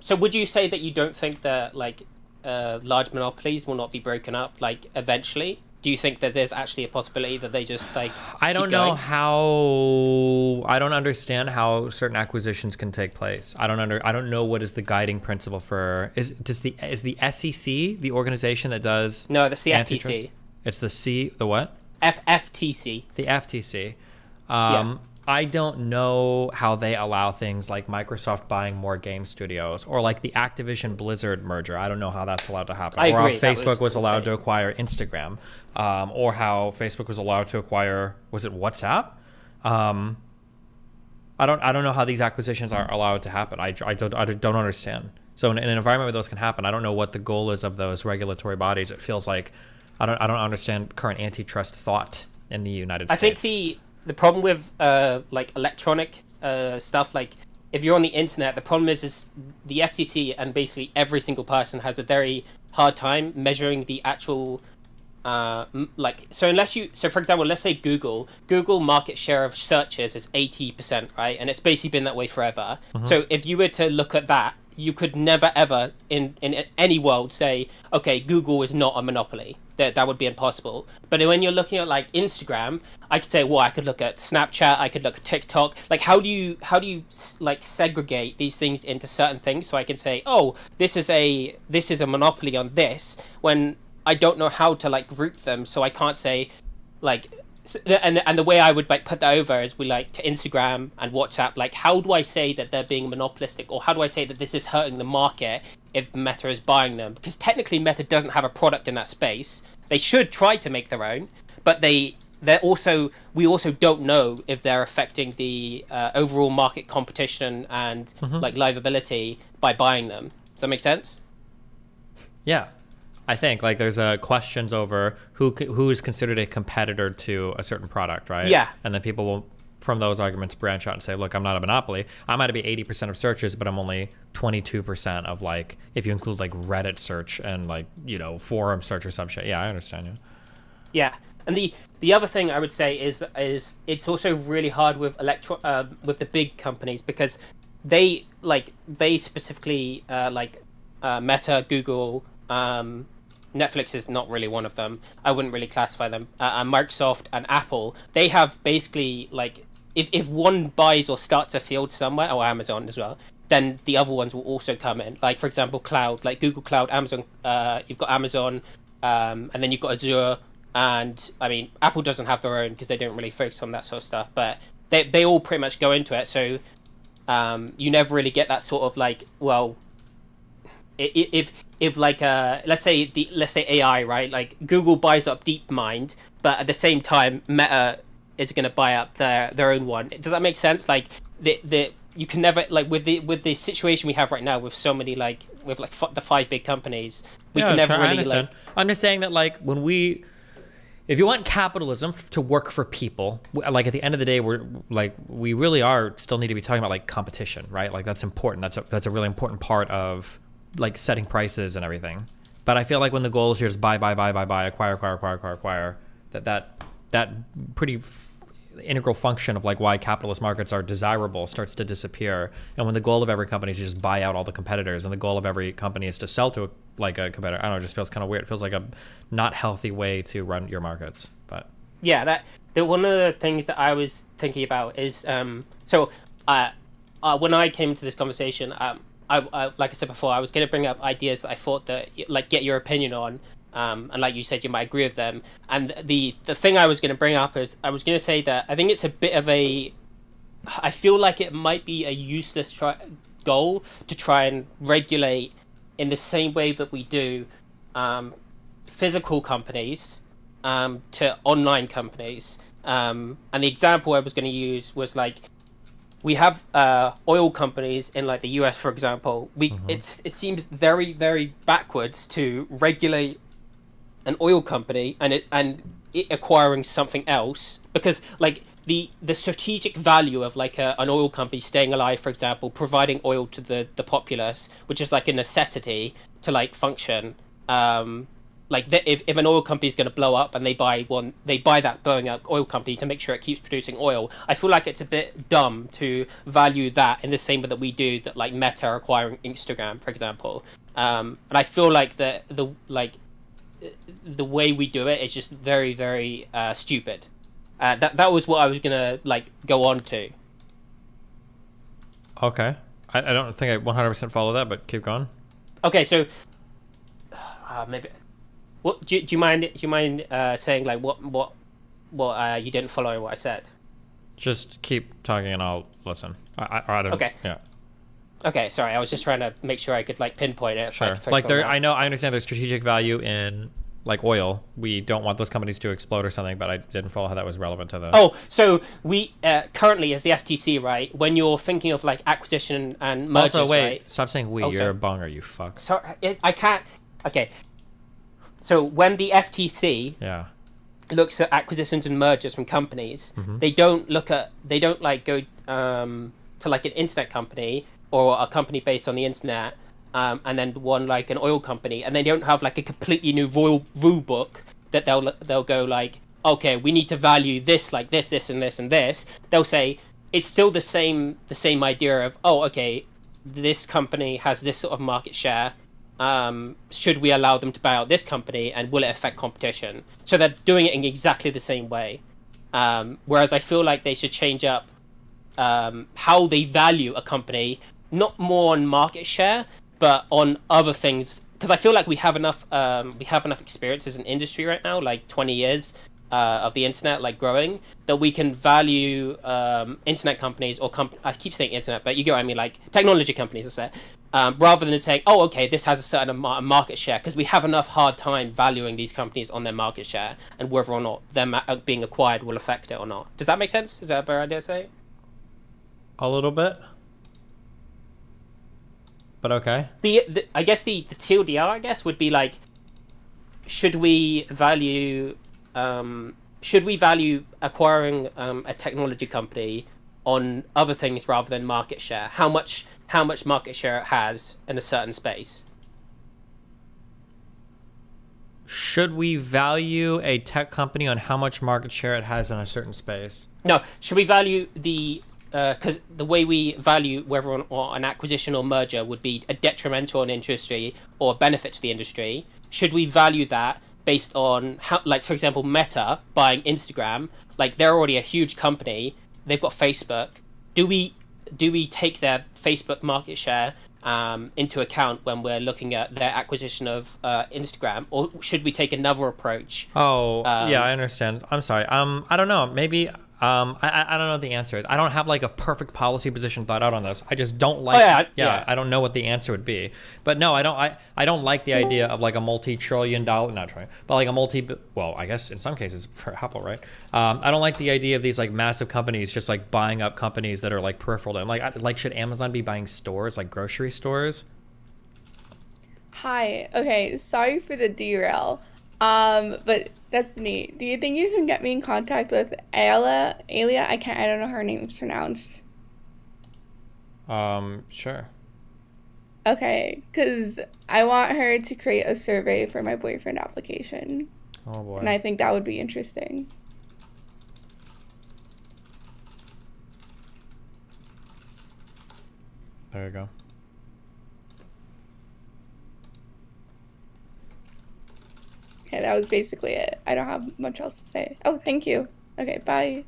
So would you say that you don't think that like large monopolies will not be broken up like eventually? Do you think that there's actually a possibility that they just like? I don't know how. I don't understand how certain acquisitions can take place. I don't know what is the guiding principle for. Is the SEC the organization that does? No, that's the antitrust? FTC. It's the what? FTC. The FTC. I don't know how they allow things like Microsoft buying more game studios or like the Activision Blizzard merger. I don't know how that's allowed to happen. I agree. Or how Facebook was allowed to acquire Instagram, or how Facebook was allowed to acquire, was it WhatsApp? I don't know how these acquisitions are allowed to happen. I don't understand. So in an environment where those can happen, I don't know what the goal is of those regulatory bodies. It feels like I don't understand current antitrust thought in the United States. I think the problem with like electronic stuff, like if you're on the internet, the problem is the FTC and basically every single person has a very hard time measuring the actual so for example, let's say Google market share of searches is 80%, right? And it's basically been that way forever. So if you were to look at that, you could never ever in any world say, okay, Google is not a monopoly. That would be impossible. But when you're looking at like Instagram, I could say, well, I could look at Snapchat, I could look at TikTok. Like, how do you like segregate these things into certain things so I can say, oh, this is a monopoly on this, when I don't know how to like group them, so I can't say like. And the way I would like put that over is we like to Instagram and WhatsApp, like how do I say that they're being monopolistic, or how do I say that this is hurting the market if Meta is buying them? Because technically Meta doesn't have a product in that space. They should try to make their own, but we also don't know if they're affecting the overall market competition and like livability by buying them. Does that make sense? Yeah. I think like there's questions over who is considered a competitor to a certain product, right? Yeah. And then people will, from those arguments, branch out and say, look, I'm not a monopoly. I might be 80% of searches, but I'm only 22% of like, if you include like Reddit search and like, forum search or some shit. Yeah, I understand you. Yeah. And the other thing I would say is it's also really hard with with the big companies, because they specifically Meta, Google, Netflix is not really one of them. I wouldn't really classify them. And Microsoft and Apple, they have basically like, if one buys or starts a field somewhere, or Amazon as well, then the other ones will also come in. Like for example, cloud, like Google Cloud, Amazon. You've got Amazon, and then you've got Azure. And I mean, Apple doesn't have their own because they don't really focus on that sort of stuff. But they all pretty much go into it. So you never really get that sort of like, well, if like let's say AI, right? Like Google buys up DeepMind, but at the same time Meta is going to buy up their own one. Does that make sense? Like you can never, like with the situation we have right now with so many the 5 big companies, we can never really like. I'm just saying that like if you want capitalism to work for people, like at the end of the day, we really are still need to be talking about like competition, right? Like that's important. That's a really important part of like setting prices and everything. But I feel like when the goal is here is buy, acquire, that pretty integral function of like why capitalist markets are desirable starts to disappear. And when the goal of every company is to just buy out all the competitors, and the goal of every company is to sell to a competitor, I don't know, it just feels kind of weird. It feels like a not healthy way to run your markets. But yeah, one of the things that I was thinking about is when I came to this conversation, I like I said before, I was going to bring up ideas that I thought that like get your opinion on, and like you said, you might agree with them. And the thing I was going to bring up is I was going to say that I think it's a bit of I feel like it might be a useless goal to try and regulate in the same way that we do physical companies to online companies. And the example I was going to use was like, we have oil companies in like the US, for example. It seems very, very backwards to regulate an oil company and it acquiring something else, because like the strategic value of like an oil company staying alive, for example, providing oil to the populace, which is like a necessity to like function. If an oil company is going to blow up and they buy that blowing up oil company to make sure it keeps producing oil, I feel like it's a bit dumb to value that in the same way that we do that, like Meta acquiring Instagram, for example. And I feel like the way we do it is just very, very stupid. That was what I was gonna like go on to. Okay, I don't think I 100% follow that, but keep going. Okay, so maybe. What do you mind saying like what you didn't follow what I said? Just keep talking and I'll listen. I don't. Okay. Yeah. Okay, sorry. I was just trying to make sure I could like pinpoint it. Sure. Like I understand there's strategic value in like oil. We don't want those companies to explode or something, but I didn't follow how that was relevant to the. Oh, so we currently as the FTC, right? When you're thinking of like acquisition and mergers, also, wait, right? stop saying we. You're a bonger, you fuck. Sorry, I can't. Okay. So when the FTC looks at acquisitions and mergers from companies, they don't like go to like an internet company or a company based on the internet, and then one like an oil company, and they don't have like a completely new rule book that they'll go like, okay, we need to value this like this, this, and this, and this. They'll say it's still the same idea of, oh, okay, this company has this sort of market share. Should we allow them to buy out this company, and will it affect competition? So they're doing it in exactly the same way. Whereas I feel like they should change up how they value a company, not more on market share, but on other things. Because I feel like we have enough experience as an industry right now, like 20 years of the internet, like growing, that we can value internet companies or I keep saying internet, but you get what I mean, like technology companies, I say. Rather than saying, oh, okay, this has a certain market share, because we have enough hard time valuing these companies on their market share and whether or not them being acquired will affect it or not. Does that make sense? Is that a better idea to say? A little bit. But okay. I guess the TLDR, I guess, would be like, should we value acquiring a technology company on other things rather than market share? How much market share it has in a certain space? Should we value a tech company on how much market share it has in a certain space? No, should we value because the way we value whether or an acquisition or merger would be a detrimental on industry or a benefit to the industry. Should we value that based on how, like, for example, Meta buying Instagram? Like, they're already a huge company. They've got Facebook. Do we take their Facebook market share into account when we're looking at their acquisition of Instagram, or should we take another approach? Oh, yeah, I understand. I'm sorry. I don't know. Maybe I don't know what the answer is. I don't have like a perfect policy position thought out on this. I just don't like. I don't know what the answer would be. But no, I don't like the idea of like a multi-trillion-dollar, not trillion, but like a well, I guess in some cases for Apple, right? I don't like the idea of these like massive companies just like buying up companies that are like peripheral to them. Like should Amazon be buying stores, like grocery stores? Hi. Okay, sorry for the derail. But Destiny, do you think you can get me in contact with Alia? I don't know how her name's pronounced. Sure. Okay, because I want her to create a survey for my boyfriend application. Oh boy. And I think that would be interesting. There you go. Okay, that was basically it. I don't have much else to say. Oh, thank you. Okay, bye.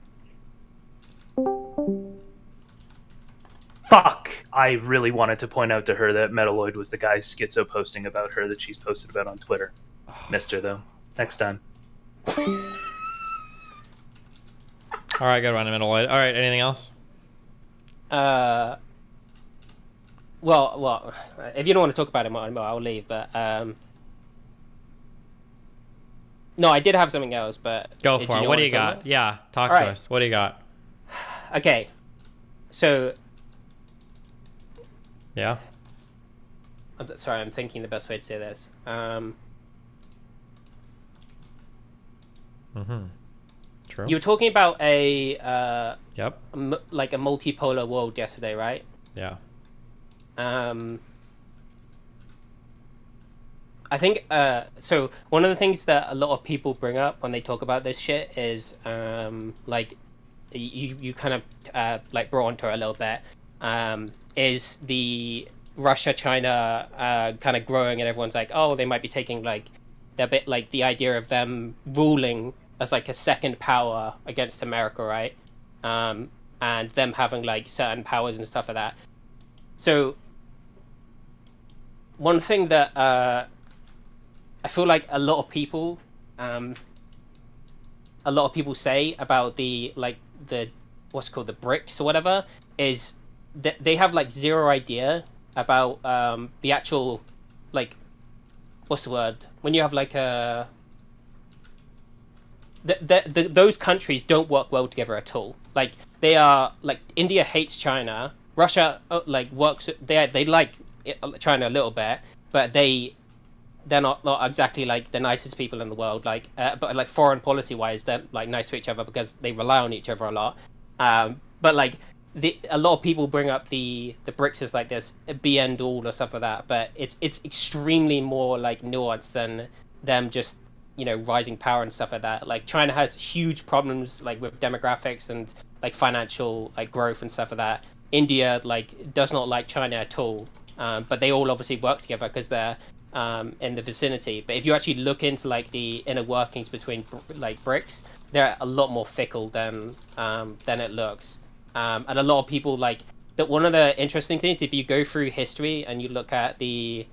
Fuck! I really wanted to point out to her that Metalloid was the guy schizo posting about her that she's posted about on Twitter. Missed her, though. Next time. Alright, good one, Metalloid. Alright, anything else? Well, if you don't want to talk about it, I'll leave, but, no, I did have something else, but... Go for it. What do you got? Yeah, talk to us. What do you got? Okay. So... Yeah? Sorry, I'm thinking the best way to say this. True. You were talking about a Yep. like a multipolar world yesterday, right? Yeah. I think so. One of the things that a lot of people bring up when they talk about this shit is like you kind of like brought onto it a little bit, is the Russia-China kind of growing, and everyone's like, oh, they might be taking like they're a bit like the idea of them ruling as like a second power against America, right? And them having like certain powers and stuff like that. So one thing that I feel like a lot of people say about the what's called the BRICS or whatever is that they have like zero idea about the actual, like, what's the word, when you have like a those countries don't work well together at all. Like they are like, India hates China, Russia like works, they like China a little bit, but they're not exactly like the nicest people in the world. Like, but like foreign policy wise, they're like nice to each other because they rely on each other a lot. But like a lot of people bring up the BRICS as like this be end all or stuff like that. But it's extremely more like nuanced than them just, you know, rising power and stuff like that. Like China has huge problems like with demographics and like financial like growth and stuff like that. India like does not like China at all. But they all obviously work together because they're in the vicinity. But if you actually look into like the inner workings between like BRICS, they're a lot more fickle than it looks. And a lot of people like that. One of the interesting things, if you go through history and you look at the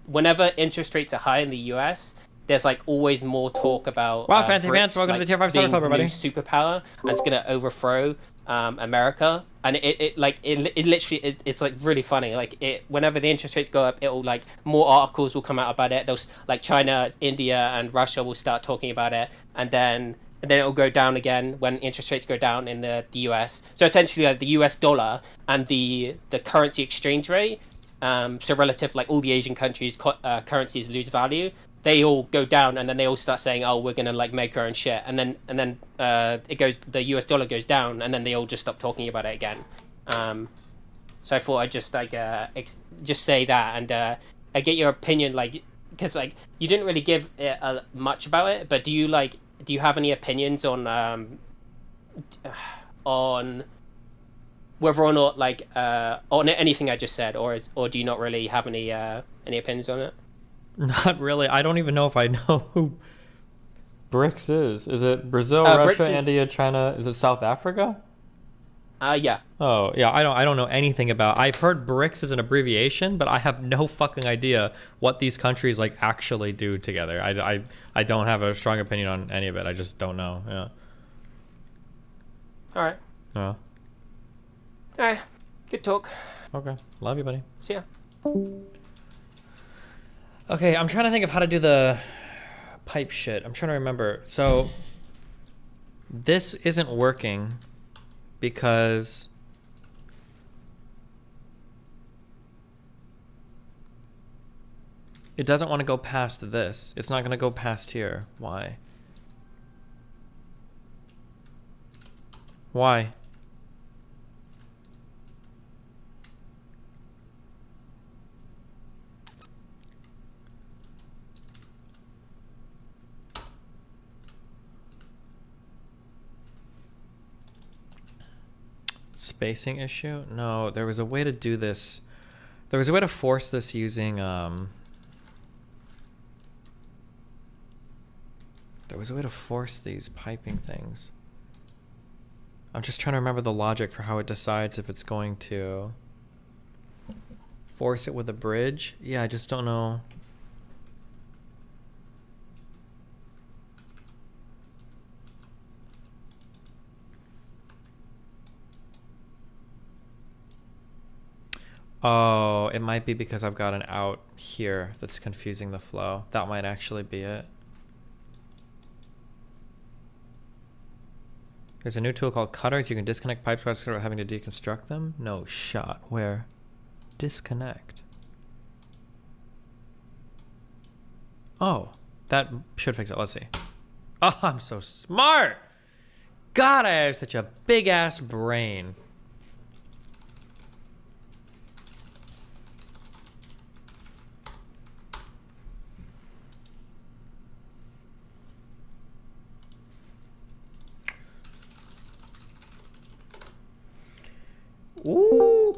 whenever interest rates are high in the US, there's like always more talk about wow, fancy BRICS, pants. Welcome like, to the Tier 5 Starter being Club, the new everybody. superpower, and it's gonna overthrow America. And it literally it's like really funny. Like whenever the interest rates go up, it'll like more articles will come out about it. Those like China, India, and Russia will start talking about it, and then it'll go down again when interest rates go down in the US. So essentially, like the US dollar and the currency exchange rate, so relative like all the Asian countries currencies lose value, they all go down, and then they all start saying, oh, we're gonna like make our own shit, and then the US dollar goes down, and then they all just stop talking about it again. So I thought I'd just like just say that, and I get your opinion, like, because like you didn't really give it much about it, but do you have any opinions on whether or not like on anything I just said, or do you not really have any opinions on it? Not really. I don't even know if I know who BRICS is. Is it Brazil, Russia, India, China? Is it South Africa? Yeah. Oh, yeah. I don't know anything about. I've heard BRICS as an abbreviation, but I have no fucking idea what these countries like actually do together. I don't have a strong opinion on any of it. I just don't know. Yeah. All right. Yeah. All right. Good talk. Okay. Love you, buddy. See ya. Okay, I'm trying to think of how to do the pipe shit. I'm trying to remember. So this isn't working because it doesn't want to go past this. It's not going to go past here. Why? Why? Spacing issue? No, there was a way to do this. There was a way to force this using there was a way to force these piping things. I'm just trying to remember the logic for how it decides if it's going to force it with a bridge. Yeah, I just don't know. Oh, it might be because I've got an out here that's confusing the flow. That might actually be it. There's a new tool called cutters. You can disconnect pipes without having to deconstruct them. No shot. Where? Disconnect. Oh, that should fix it. Let's see. Oh, I'm so smart. God, I have such a big ass brain. Ooh.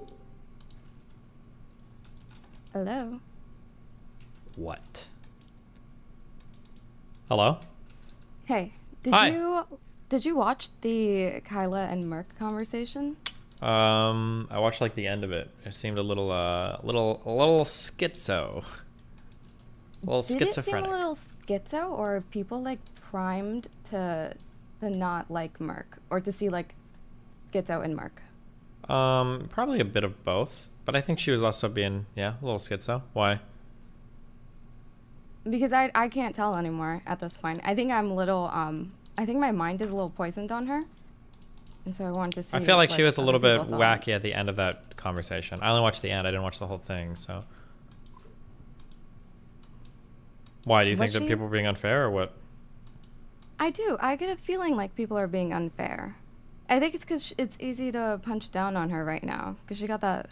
Hello. What? Hello? Hey, Hi. did you watch the Kyla and Merc conversation? I watched like the end of it. It seemed a little schizo. A little Did it seem schizophrenic. a little schizo, or are people like primed to not like Merc, or to see like schizo in Merc? Probably a bit of both, but I think she was also being, yeah, a little schizo. Why? Because I can't tell anymore at this point. I think I'm a little I think my mind is a little poisoned on her, and so I wanted to see. I feel like what she was a other little bit people thought. wacky at the end of that conversation. I only watched the end. I didn't watch the whole thing, so. Why? Do you think Was that she? people were being unfair or what? I do. I get a feeling like people are being unfair. I think it's because it's easy to punch down on her right now, because she got that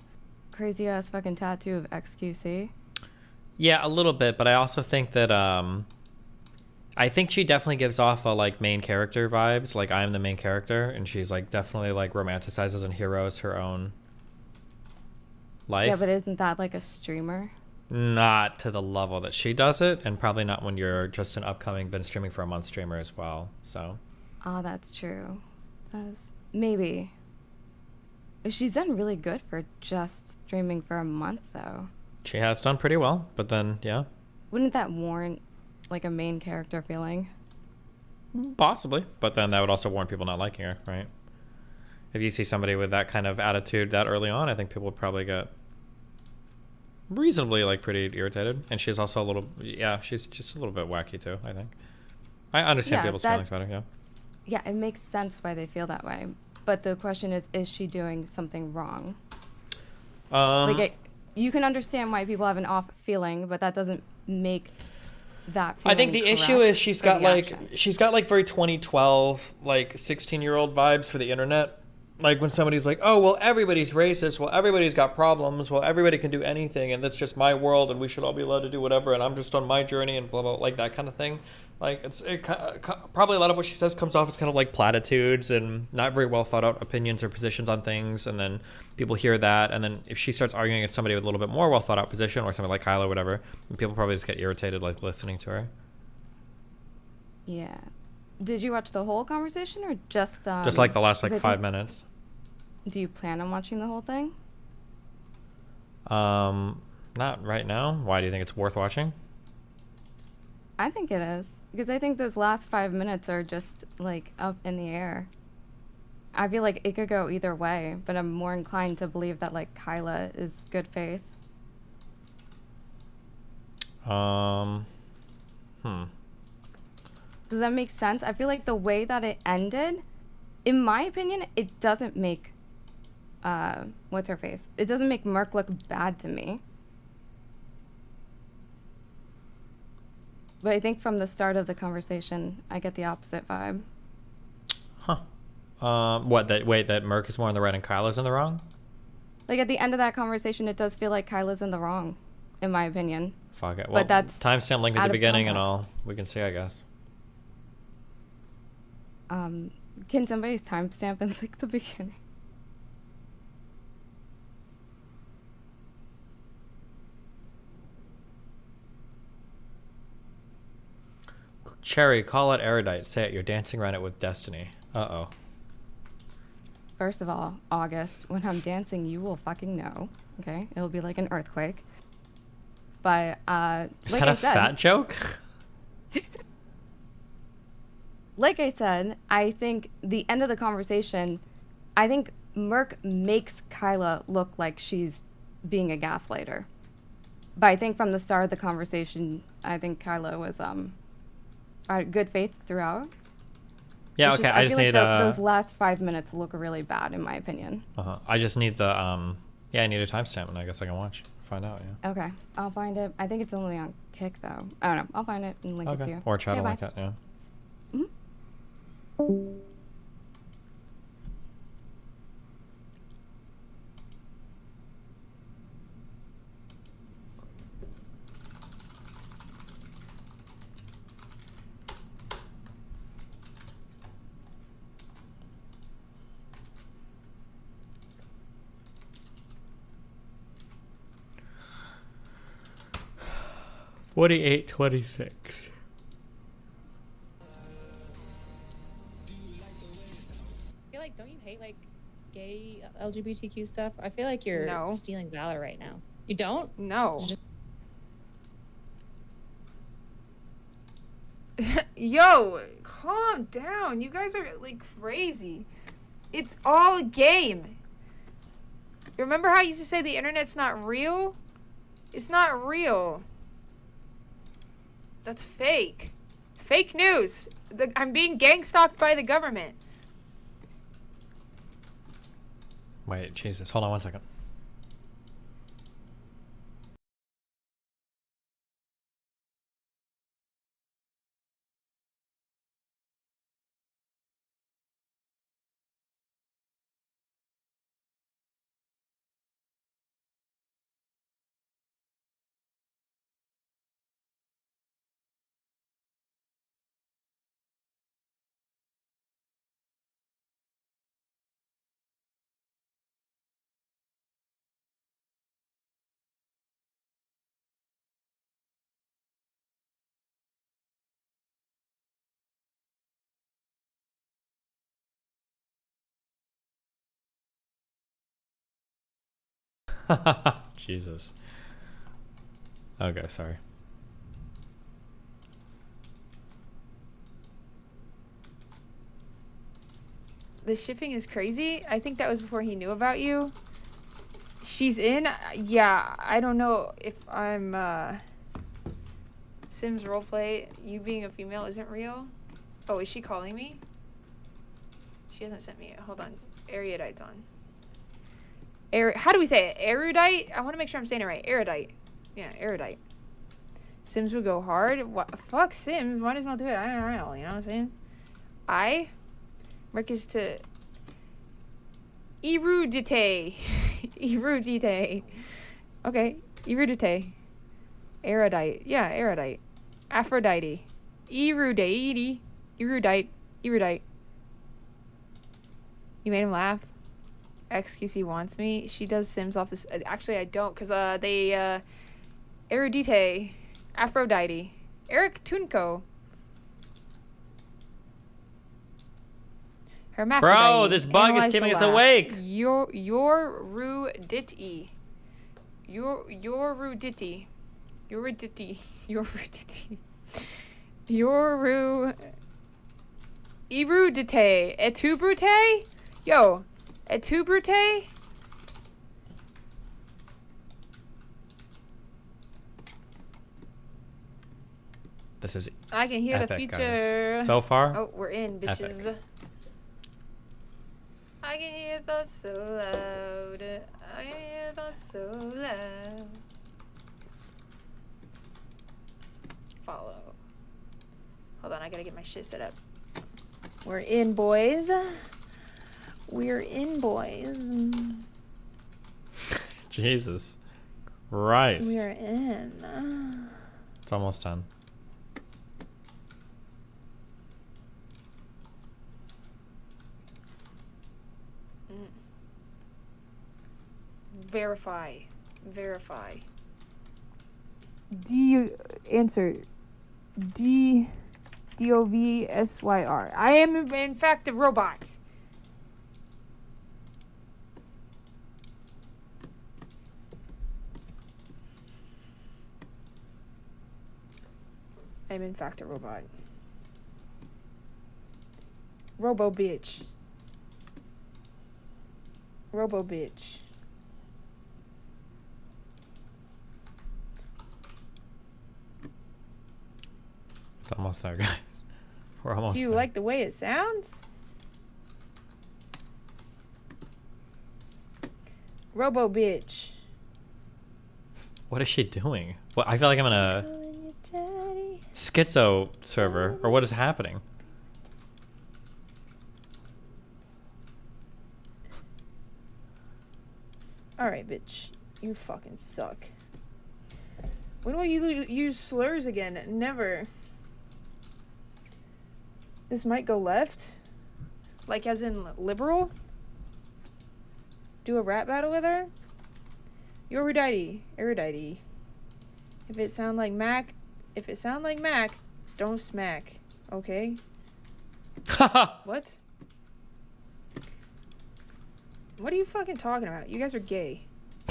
crazy ass fucking tattoo of XQC. Yeah, a little bit, but I also think that I think she definitely gives off a like main character vibes, like I'm the main character, and she's like definitely like romanticizes and heroes her own life. Yeah, but isn't that like a streamer? Not to the level that she does it, and probably not when you're just an upcoming, been streaming for a month streamer as well. So. Oh, that's true. Maybe. She's done really good for just streaming for a month, though. She has done pretty well, but then, yeah. Wouldn't that warrant, like, a main character feeling? Possibly, but then that would also warrant people not liking her, right? If you see somebody with that kind of attitude that early on, I think people would probably get reasonably, like, pretty irritated. And she's also a little, yeah, she's just a little bit wacky, too, I think. I understand people's feelings better, yeah. Yeah, it makes sense why they feel that way. But the question is she doing something wrong? You can understand why people have an off feeling, but that doesn't make that feeling I think the issue is she's got like very 2012 like 16-year-old vibes for the internet. Like when somebody's like, oh well, everybody's racist, well everybody's got problems, well everybody can do anything, and that's just my world, and we should all be allowed to do whatever, and I'm just on my journey, and blah blah, like that kind of thing. Like probably a lot of what she says comes off as kind of like platitudes and not very well thought out opinions or positions on things, and then people hear that, and then if she starts arguing against somebody with a little bit more well thought out position, or somebody like Kyla or whatever, people probably just get irritated like listening to her. Yeah. Did you watch the whole conversation or just like the last like 5 minutes? Do you plan on watching the whole thing? Not right now. Why do you think it's worth watching? I think it is. Because I think those last 5 minutes are just, like, up in the air. I feel like it could go either way, but I'm more inclined to believe that, like, Kyla is good faith. Hmm. Does that make sense? I feel like the way that it ended, in my opinion, it doesn't make, what's her face? It doesn't make Merc look bad to me. But I think from the start of the conversation, I get the opposite vibe. Huh. That Merc is more in the right and Kyla's in the wrong? Like at the end of that conversation, it does feel like Kyla's in the wrong, in my opinion. Fuck it. Well, but that's timestamp link at out the of beginning context. and all. We can see, I guess. Can somebody timestamp in like the beginning? Cherry, call it erudite. Say it. You're dancing around it with destiny. Uh-oh. First of all, August, when I'm dancing, you will fucking know. Okay? It'll be like an earthquake. But, Is like that I a said, fat joke? like I said, I think the end of the conversation, I think Merc makes Kyla look like she's being a gaslighter. But I think from the start of the conversation, I think Kyla was good faith throughout. Yeah, It's okay. just, I just feel need like those last 5 minutes look really bad, in my opinion. I just need the yeah, I need a timestamp, and I guess I can find out. Yeah. Okay, I'll find it. I think it's only on Kick though. I don't know. I'll find it and link it to you. Or try to Okay, link bye. it. Yeah. Mhm. 28:26. I feel like, don't you hate like gay LGBTQ stuff? I feel like you're No. stealing valor right now. You don't? No. Yo, calm down. You guys are like crazy. It's all a game. Remember how you used to say the internet's not real? It's not real. That's fake. Fake news. I'm being gang stalked by the government. Wait, Jesus. Hold on one second. Jesus. Okay, sorry. The shipping is crazy. I think that was before he knew about you. She's in? Yeah, I don't know if I'm, Sims roleplay, you being a female isn't real. Oh, is she calling me? She hasn't sent me. Hold on. Erudite's on. How do we say it? Erudite? I want to make sure I'm saying it right. Erudite. Yeah, erudite. Sims would go hard. What? Fuck Sims. Might as well do it IRL. You know what I'm saying? Rick is to erudite. Erudite. Okay. Erudite. Erudite. Yeah, erudite. Aphrodite. Erudite. Erudite. Erudite. You made him laugh? XQC wants me. She does Sims off this. Actually, I don't, because they, Erudite. Aphrodite. Eric Tunko. Hermaphrodite. Bro, this bug is Analyze keeping the us laugh. awake. Yoruditi. Yoruditi. Yoruditi. Yoruditi. Yoru. Erudite. Etubrute? Yo. Etubrute? This is I can hear the epic, future. guys. So far, Oh, we're in, bitches. epic. I can hear thoughts so loud. I can hear thoughts so loud. Follow. Hold on, I gotta get my shit set up. We're in, boys. We're in, boys. Jesus Christ. We're in. It's almost done. Verify. Verify. D answer. DOVSYR. I am in fact a robot. I'm in fact a robot. Robo bitch. Robo bitch. It's almost there, guys. We're almost Do you there. like the way it sounds? Robo bitch. What is she doing? What? I feel like I'm in a schizo server, or what is happening? Alright, bitch. You fucking suck. When will you use slurs again? Never. This might go left? Like as in liberal? Do a rap battle with her? You erudite. If it sound like Mac, don't smack. Okay? What? What are you fucking talking about? You guys are gay.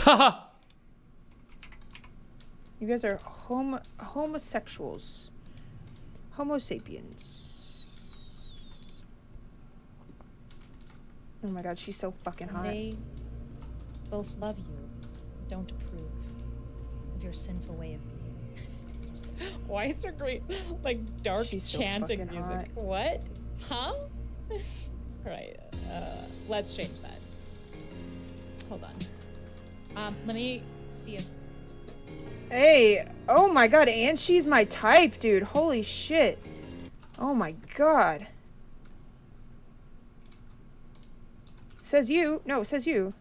You guys are homosexuals. Homo sapiens. Oh my god, she's so fucking hot. They both love you. Don't approve of your sinful way of being. Why is there great, like, dark chanting music? hot. What? Huh? Right. Let's change that. Hold on. Let me see if. Hey, oh my god, and she's my type, dude. Holy shit. Oh my god. Says you. No, says you.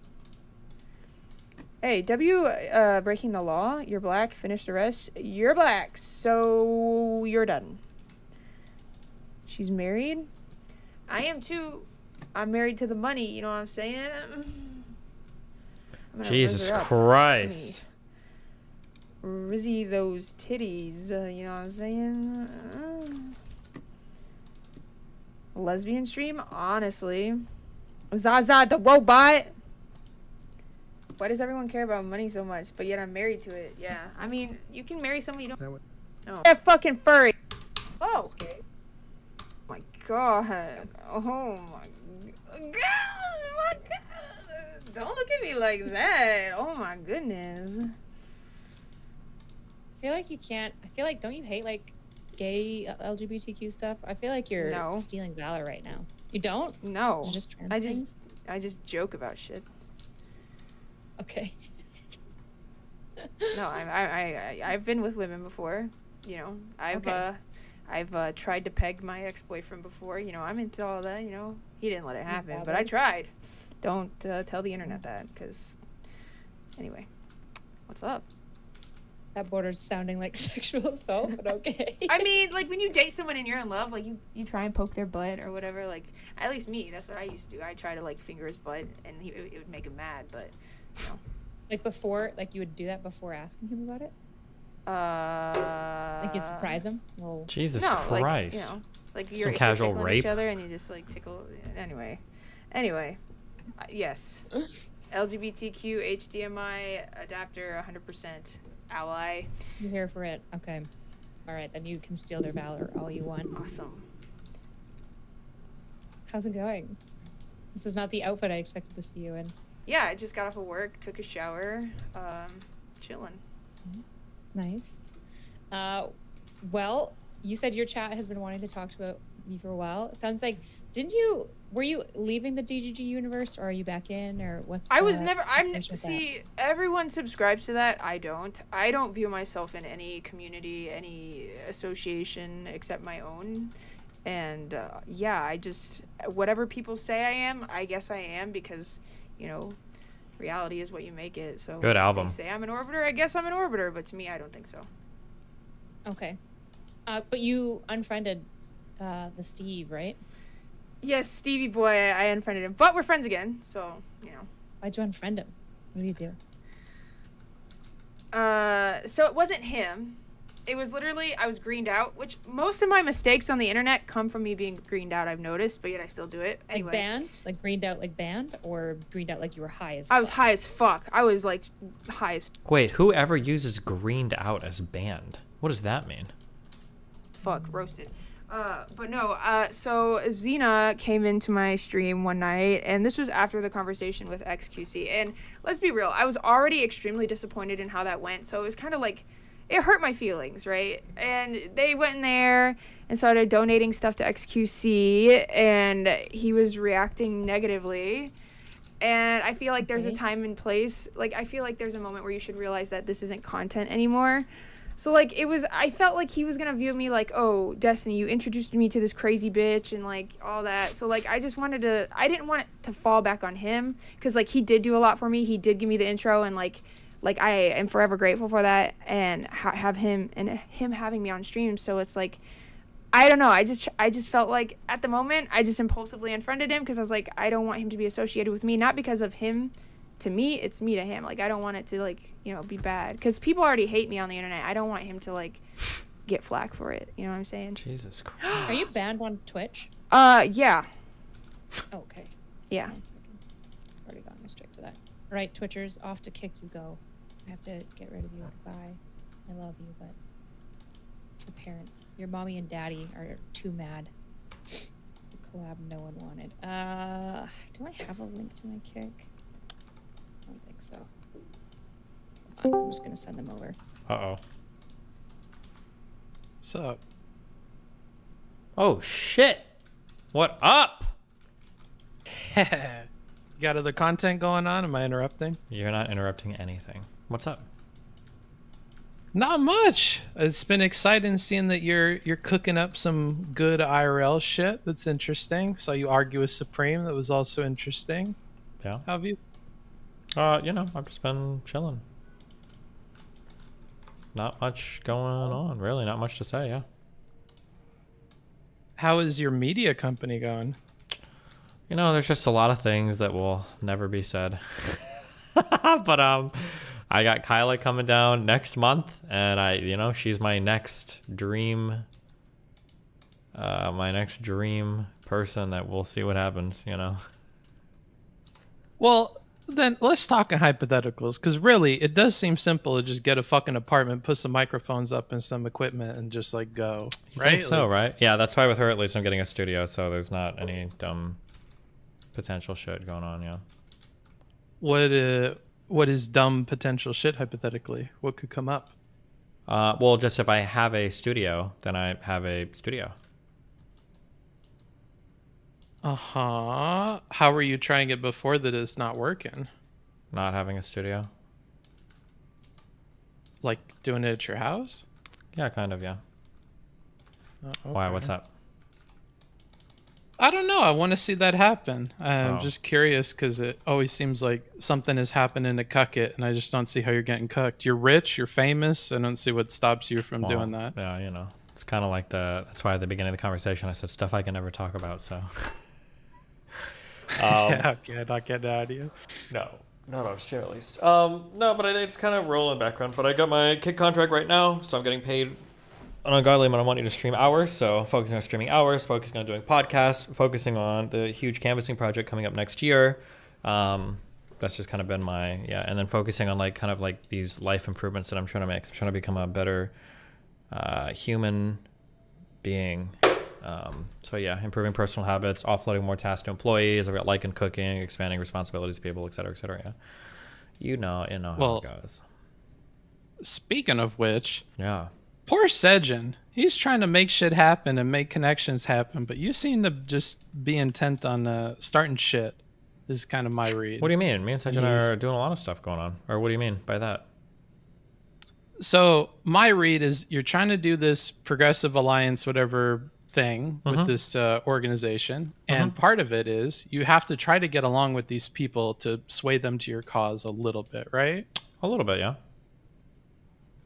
Hey, breaking the law. You're black. Finish the rest. You're black. So you're done. She's married. I am too. I'm married to the money. You know what I'm saying? Jesus Christ. Rizzy those titties. You know what I'm saying? Lesbian stream? Honestly. Zaza the robot. Why does everyone care about money so much? But yet I'm married to it. Yeah. I mean, you can marry someone you don't. No. That fucking furry. Oh. My god. Oh my god. My god. Don't look at me like that. Oh my goodness. I feel like you can't. I feel like, don't you hate like gay LGBTQ stuff? I feel like you're stealing valor right now. You don't? No. You're just trans things? I just joke about shit. Okay. No, I've been with women before. You know, I've tried to peg my ex-boyfriend before. You know, I'm into all that. You know, he didn't let it happen, but I tried. Don't tell the internet that, because. Anyway, what's up? That border's sounding like sexual assault, but okay. I mean, like, when you date someone and you're in love, like, you try and poke their butt or whatever. Like, at least me, that's what I used to do. I try to, like, finger his butt, and it would make him mad, but, you know. Like, before, like, you would do that before asking him about it? Like, you'd surprise him? Well, Jesus Christ. Like, you know, like some casual tickling rape. each other and you just, like, tickle. Anyway. Yes. LGBTQ, HDMI, adapter, 100%. Ally. You're here for it. Okay. All right, then you can steal their valor all you want. Awesome. How's it going? This is not the outfit I expected to see you in. Yeah, I just got off of work, took a shower, chilling. Nice. Well, you said your chat has been wanting to talk about me for a while. It sounds like, were you leaving the DGG universe, or are you back in, or what's I was never, everyone subscribes to that. I don't view myself in any community, any association except my own. And, yeah, whatever people say I am, I guess I am, because, you know, reality is what you make it. So good album. They say I'm an orbiter, I guess I'm an orbiter, but to me, I don't think so. Okay. But you unfriended, the Steve, right? Yes, Stevie boy, I unfriended him, but we're friends again, so, you know. Why'd you unfriend him? What did you do? So it wasn't him. It was literally, I was greened out, which most of my mistakes on the internet come from me being greened out, I've noticed, but yet I still do it. Anyway. Like banned? Like greened out like banned? Or greened out like you were high as fuck? I was high as fuck. I was, like, high as Wait, whoever uses greened out as banned? What does that mean? fuck, roasted. But no, so Xena came into my stream one night, and this was after the conversation with XQC, and let's be real, I was already extremely disappointed in how that went, so it was kind of like, it hurt my feelings, right? And they went in there and started donating stuff to XQC, and he was reacting negatively, and I feel like there's a time and place, like, I feel like there's a moment where you should realize that this isn't content anymore. So like I felt like he was gonna view me like, oh, Destiny, you introduced me to this crazy bitch and like all that. So like I didn't want it to fall back on him, because like he did do a lot for me. He did give me the intro, and like I am forever grateful for that, and have him having me on stream. So it's like, I don't know. I just felt like at the moment I just impulsively unfriended him, because I was like, I don't want him to be associated with me, not because of him to me, it's me to him. Like I don't want it to like, you know, be bad, because people already hate me on the internet. I don't want him to like get flack for it. You know what I'm saying? Jesus Christ. Are you banned on Twitch? Yeah. Okay. Yeah. 1 second. Already got my strike for that. All right, Twitchers, off to kick you go. I have to get rid of you. Goodbye. I love you, but your parents, your mommy and daddy are too mad. The collab no one wanted. Do I have a link to my kick? I don't think so. I'm just gonna send them over. Uh-oh. What's up? Oh, shit. What up? You got other content going on? Am I interrupting? You're not interrupting anything. What's up? Not much. It's been exciting seeing that you're cooking up some good IRL shit. That's interesting. Saw you argue with Supreme. That was also interesting. Yeah. How have you? You know, I've just been chilling. Not much going on, really. Not much to say, yeah. How is your media company going? You know, there's just a lot of things that will never be said. But I got Kyla coming down next month, and you know, she's my next dream person that we'll see what happens, you know. Well, then let's talk in hypotheticals, because really, it does seem simple to just get a fucking apartment, put some microphones up and some equipment, and just like go. You right? think so, Like, right? Yeah, that's why with her at least I'm getting a studio, so there's not any dumb potential shit going on, yeah. What is dumb potential shit hypothetically? What could come up? Well, just if I have a studio, then I have a studio. Uh-huh. How were you trying it before that it's not working? Not having a studio. Like doing it at your house? Yeah, kind of, yeah. Oh, Why, okay. what's up? I don't know. I want to see that happen. I'm Oh. just curious because it always seems like something is happening to cuck it, and I just don't see how you're getting cucked. You're rich, you're famous. I don't see what stops you from doing that. Yeah, you know, it's kind of like that's why at the beginning of the conversation I said stuff I can never talk about, so. Yeah, okay, not getting out of you. No, not on stream at least. No, but it's kind of rolling background. But I got my kid contract right now, so I'm getting paid an ungodly amount of money to stream hours. So focusing on streaming hours, focusing on doing podcasts, focusing on the huge canvassing project coming up next year. That's just kind of been my and then focusing on like kind of like these life improvements that I'm trying to make. I'm trying to become a better human being. So yeah, improving personal habits, offloading more tasks to employees. I've got liking cooking, expanding responsibilities to people, et cetera, yeah. You know how it goes. Speaking of which, yeah, poor Sejin. He's trying to make shit happen and make connections happen, but you seem to just be intent on starting shit. Is kind of my read. What do you mean? Me and Sejin are doing a lot of stuff going on. Or what do you mean by that? So my read is you're trying to do this progressive alliance, whatever thing with this organization, and part of it is you have to try to get along with these people to sway them to your cause a little bit, right? A little bit, yeah.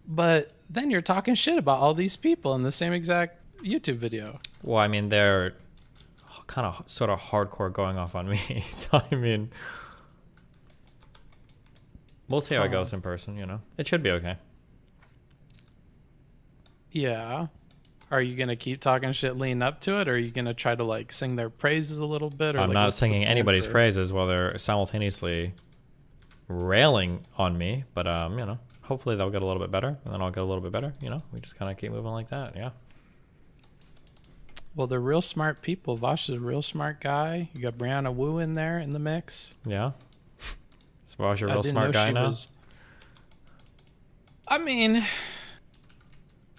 But then you're talking shit about all these people in the same exact YouTube video. Well, I mean, they're kind of sort of hardcore going off on me. So, I mean, we'll see how it goes in person, you know. It should be okay. Yeah. Are you going to keep talking shit leading up to it, or are you going to try to, like, sing their praises a little bit? Or I'm like, not what's the singing plan anybody's for- praises while they're simultaneously railing on me. But, you know, hopefully they'll get a little bit better, and then I'll get a little bit better. You know, we just kind of keep moving like that, yeah. Well, they're real smart people. Vosh is a real smart guy. You got Brianna Wu in there in the mix. Yeah. So Vosh a I real didn't smart know guy she now? was- I mean,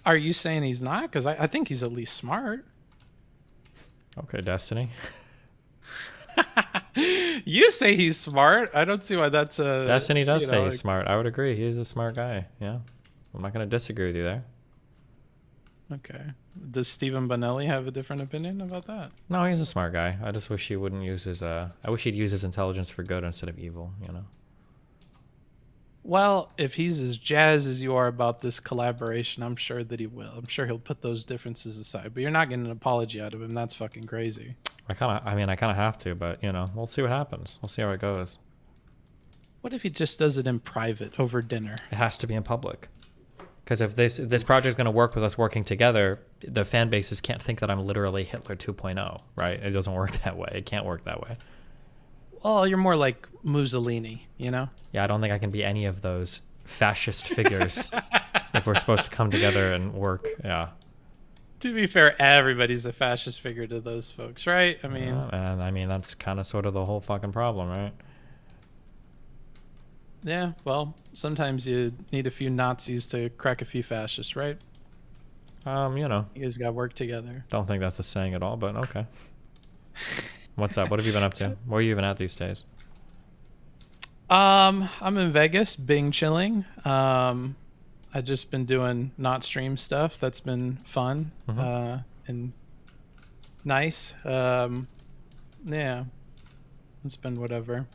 are you saying he's not? Because I think he's at least smart. Okay, Destiny. You say he's smart. I don't see why that's a... Destiny does you say know, he's like- smart. I would agree. He's a smart guy, yeah. I'm not going to disagree with you there. Okay. Does Stephen Bonelli have a different opinion about that? No, he's a smart guy. I just wish he wouldn't use his, I wish he'd use his intelligence for good instead of evil, you know? Well, if he's as jazzed as you are about this collaboration, I'm sure that he will. I'm sure he'll put those differences aside. But you're not getting an apology out of him. That's fucking crazy. I kind of have to, but, you know, we'll see what happens. We'll see how it goes. What if he just does it in private over dinner? It has to be in public. Because if this project is going to work with us working together, the fan bases can't think that I'm literally Hitler 2.0, right? It doesn't work that way. It can't work that way. Well, you're more like Mussolini, you know? Yeah, I don't think I can be any of those fascist figures if we're supposed to come together and work. Yeah. To be fair, everybody's a fascist figure to those folks, right? I mean, and I mean, that's kind of sort of the whole fucking problem, right? yeah, well, sometimes you need a few Nazis to crack a few fascists, right? You know. You guys got to work together. Don't think that's a saying at all, but okay. What's up? What have you been up to? Where are you even at these days? I'm in Vegas, Bing chilling. I've just been doing not stream stuff. That's been fun and nice. Yeah, it's been whatever.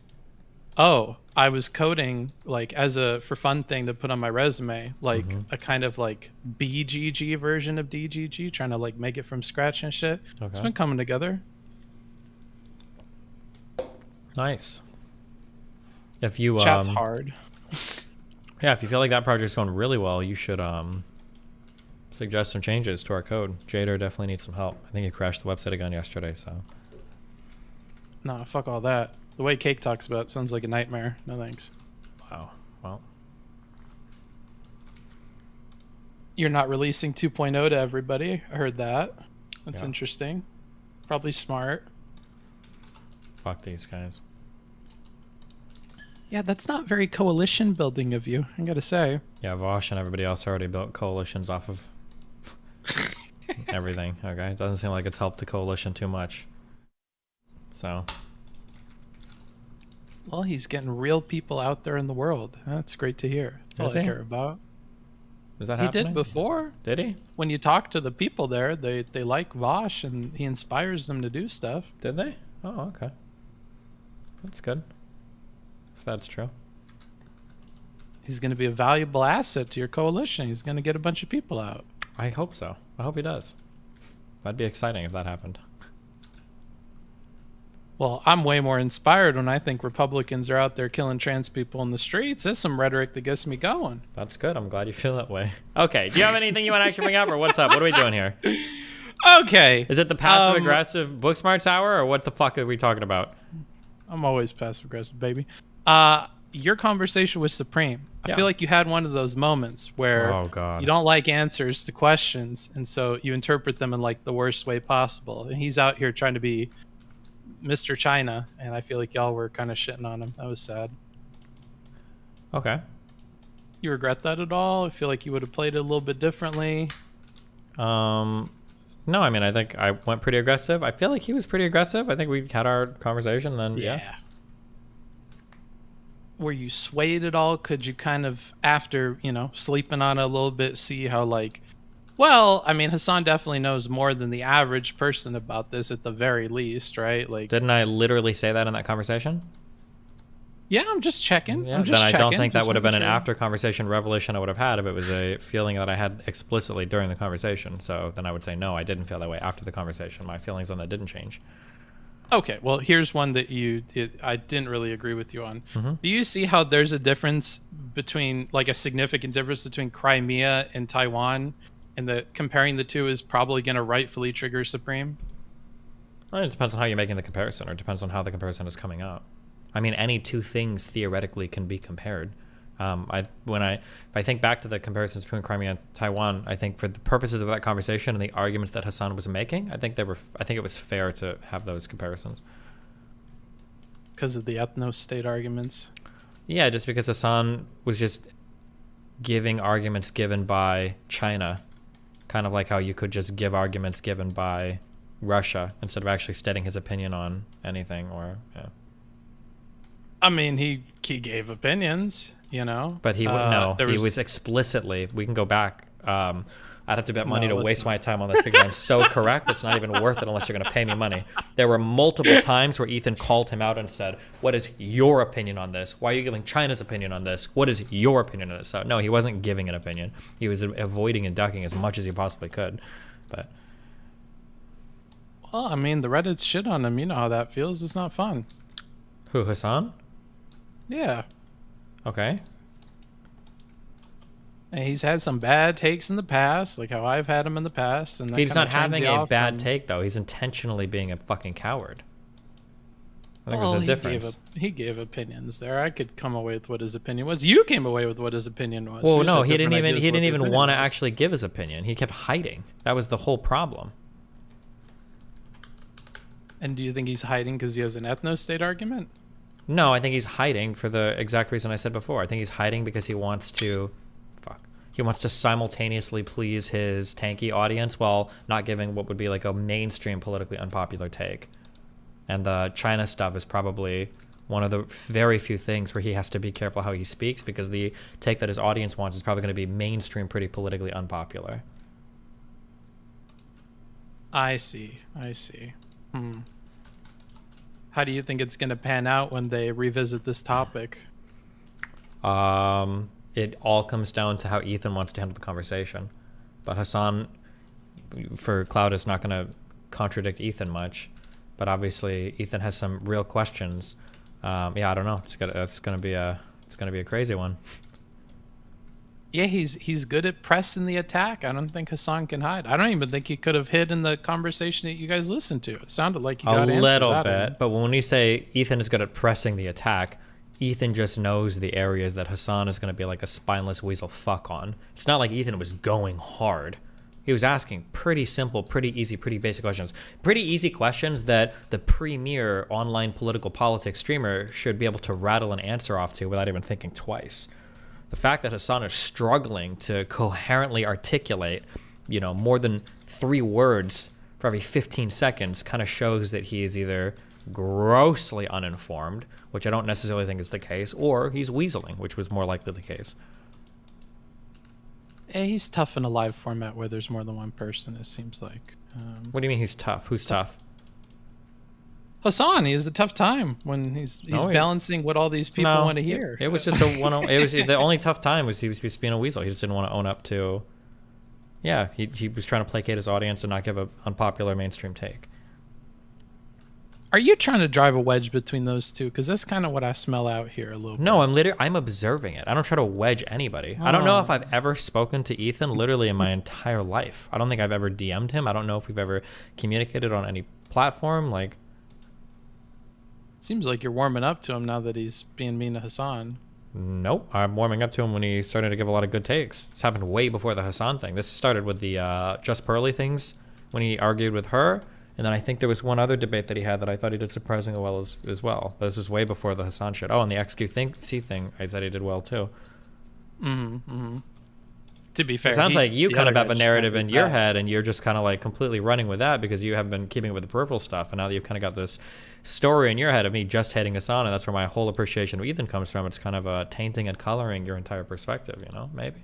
Oh, I was coding like as a for fun thing to put on my resume, like a kind of like BGG version of DGG, trying to like make it from scratch and shit. Okay. It's been coming together. Nice. If you Chat's hard. Yeah, if you feel like that project's going really well, you should suggest some changes to our code. Jader definitely needs some help. I think he crashed the website again yesterday, so. Nah, fuck all that. The way Cake talks about it sounds like a nightmare. No thanks. Wow. Well. You're not releasing 2.0 to everybody. I heard that. That's Yeah. interesting. Probably smart. Fuck these guys. Yeah, that's not very coalition building of you, I gotta say. Yeah, Vosh and everybody else already built coalitions off of everything, okay? It doesn't seem like it's helped the coalition too much. So. Well, he's getting real people out there in the world. That's great to hear. That's Is all I he? care about. Is that He happening? did before. Did he? When you talk to the people there, they like Vosh and he inspires them to do stuff. Did they? Oh, okay. That's good. If that's true. He's going to be a valuable asset to your coalition. He's going to get a bunch of people out. I hope so. I hope he does. That'd be exciting if that happened. Well, I'm way more inspired when I think Republicans are out there killing trans people in the streets. There's some rhetoric that gets me going. That's good. I'm glad you feel that way. Okay. Do you have anything you want to actually bring up, or what's up? What are we doing here? Okay. Is it the passive-aggressive book smarts hour, or what the fuck are we talking about? I'm always passive-aggressive, baby. Your conversation with Supreme. I feel like you had one of those moments where you don't like answers to questions, and so you interpret them in like the worst way possible. And he's out here trying to be Mr. China, and I feel like y'all were kind of shitting on him. That was sad. Okay. You regret that at all? I feel like you would have played it a little bit differently. No, I mean, I think I went pretty aggressive. I feel like he was pretty aggressive. I think we had our conversation, and then yeah. Were you swayed at all? Could you kind of, after, you know, sleeping on it a little bit, see how like, well, I mean, Hassan definitely knows more than the average person about this at the very least, right? Like, Didn't I literally say that in that conversation? yeah, I'm just checking. Yeah, I'm just then I don't checking, think that just would have been an making sure. after conversation revelation I would have had if it was a feeling that I had explicitly during the conversation. So then I would say, no, I didn't feel that way after the conversation. My feelings on that didn't change. Okay, well, here's one that I didn't really agree with you on. Mm-hmm. Do you see how there's a difference between, like a significant difference between Crimea and Taiwan, and that comparing the two is probably going to rightfully trigger Supreme? Well, it depends on how you're making the comparison, or it depends on how the comparison is coming up. I mean, any two things theoretically can be compared. If I think back to the comparisons between Crimea and Taiwan, I think for the purposes of that conversation and the arguments that Hassan was making, I think it was fair to have those comparisons. Because of the ethno-state arguments? Yeah, just because Hassan was just giving arguments given by China, kind of like how you could just give arguments given by Russia instead of actually stating his opinion on anything, or yeah. I mean, he gave opinions, you know. But he no, there he was explicitly. We can go back. I'd have to bet money No, to let's waste not. my time on this because I'm so correct. It's not even worth it unless you're going to pay me money. There were multiple times where Ethan called him out and said, "What is your opinion on this? Why are you giving China's opinion on this? What is your opinion on this?" So no, he wasn't giving an opinion. He was avoiding and ducking as much as he possibly could. But Well, I mean, the Reddit's shit on him. You know how that feels. It's not fun. who, Hassan? Yeah. Okay. And he's had some bad takes in the past, like how I've had him in the past. And that He's kinda not turns having you a off bad from- take though. He's intentionally being a fucking coward. I think Well, there's a difference. he gave opinions there. I could come away with what his opinion was. You came away with what his opinion was. Well, We just no, had he didn't different even ideas he of what didn't the even opinion want to was. actually give his opinion. He kept hiding. That was the whole problem. And do you think he's hiding because he has an ethno-state argument? No, I think he's hiding for the exact reason I said before. I think he's hiding because he wants to he wants to simultaneously please his tanky audience while not giving what would be like a mainstream politically unpopular take. And the China stuff is probably one of the very few things where he has to be careful how he speaks because the take that his audience wants is probably going to be mainstream, pretty politically unpopular. I see. How do you think it's going to pan out when they revisit this topic? It all comes down to how Ethan wants to handle the conversation. But Hassan, for Cloud, is not going to contradict Ethan much. But obviously, Ethan has some real questions. Yeah, I don't know. It's gonna be a crazy one. Yeah, he's good at pressing the attack. I don't think Hassan can hide. I don't even think he could have hid in the conversation that you guys listened to. It sounded like he got A answers little out of him. bit, but when you say Ethan is good at pressing the attack, Ethan just knows the areas that Hassan is going to be like a spineless weasel fuck on. It's not like Ethan was going hard. He was asking pretty simple, pretty easy, pretty basic questions. Pretty easy questions that the premier online political politics streamer should be able to rattle an answer off to without even thinking twice. The fact that Hassan is struggling to coherently articulate, more than 3 words for every 15 seconds kind of shows that he is either grossly uninformed, which I don't necessarily think is the case, or he's weaseling, which was more likely the case. He's tough in a live format where there's more than one person, it seems like. What do you mean he's tough? Who's tough? Hassan, he has a tough time when he's balancing what all these people want to hear. It was just it was the only tough time was he was just being a weasel. He just didn't want to own up to. Yeah, he was trying to placate his audience and not give an unpopular mainstream take. Are you trying to drive a wedge between those two? Because that's kind of what I smell out here a little bit. No, I'm observing it. I don't try to wedge anybody. I don't know if I've ever spoken to Ethan literally in my entire life. I don't think I've ever DM'd him. I don't know if we've ever communicated on any platform. Like, seems like you're warming up to him now that he's being mean to Hassan. Nope, I'm warming up to him when he started to give a lot of good takes. It's happened way before the Hassan thing. This started with the Just Pearly things when he argued with her. And then I think there was one other debate that he had that I thought he did surprisingly well as well. But this is way before the Hassan shit. Oh, and the XQC thing, I said he did well too. To be fair, it sounds like you the kind of other have guy a just narrative went in with your that. head, and you're just kind of like completely running with that because you have been keeping with the peripheral stuff. And now that you've kind of got this story in your head of me just hating Hassan, and that's where my whole appreciation of Ethan comes from. It's kind of tainting and coloring your entire perspective, maybe.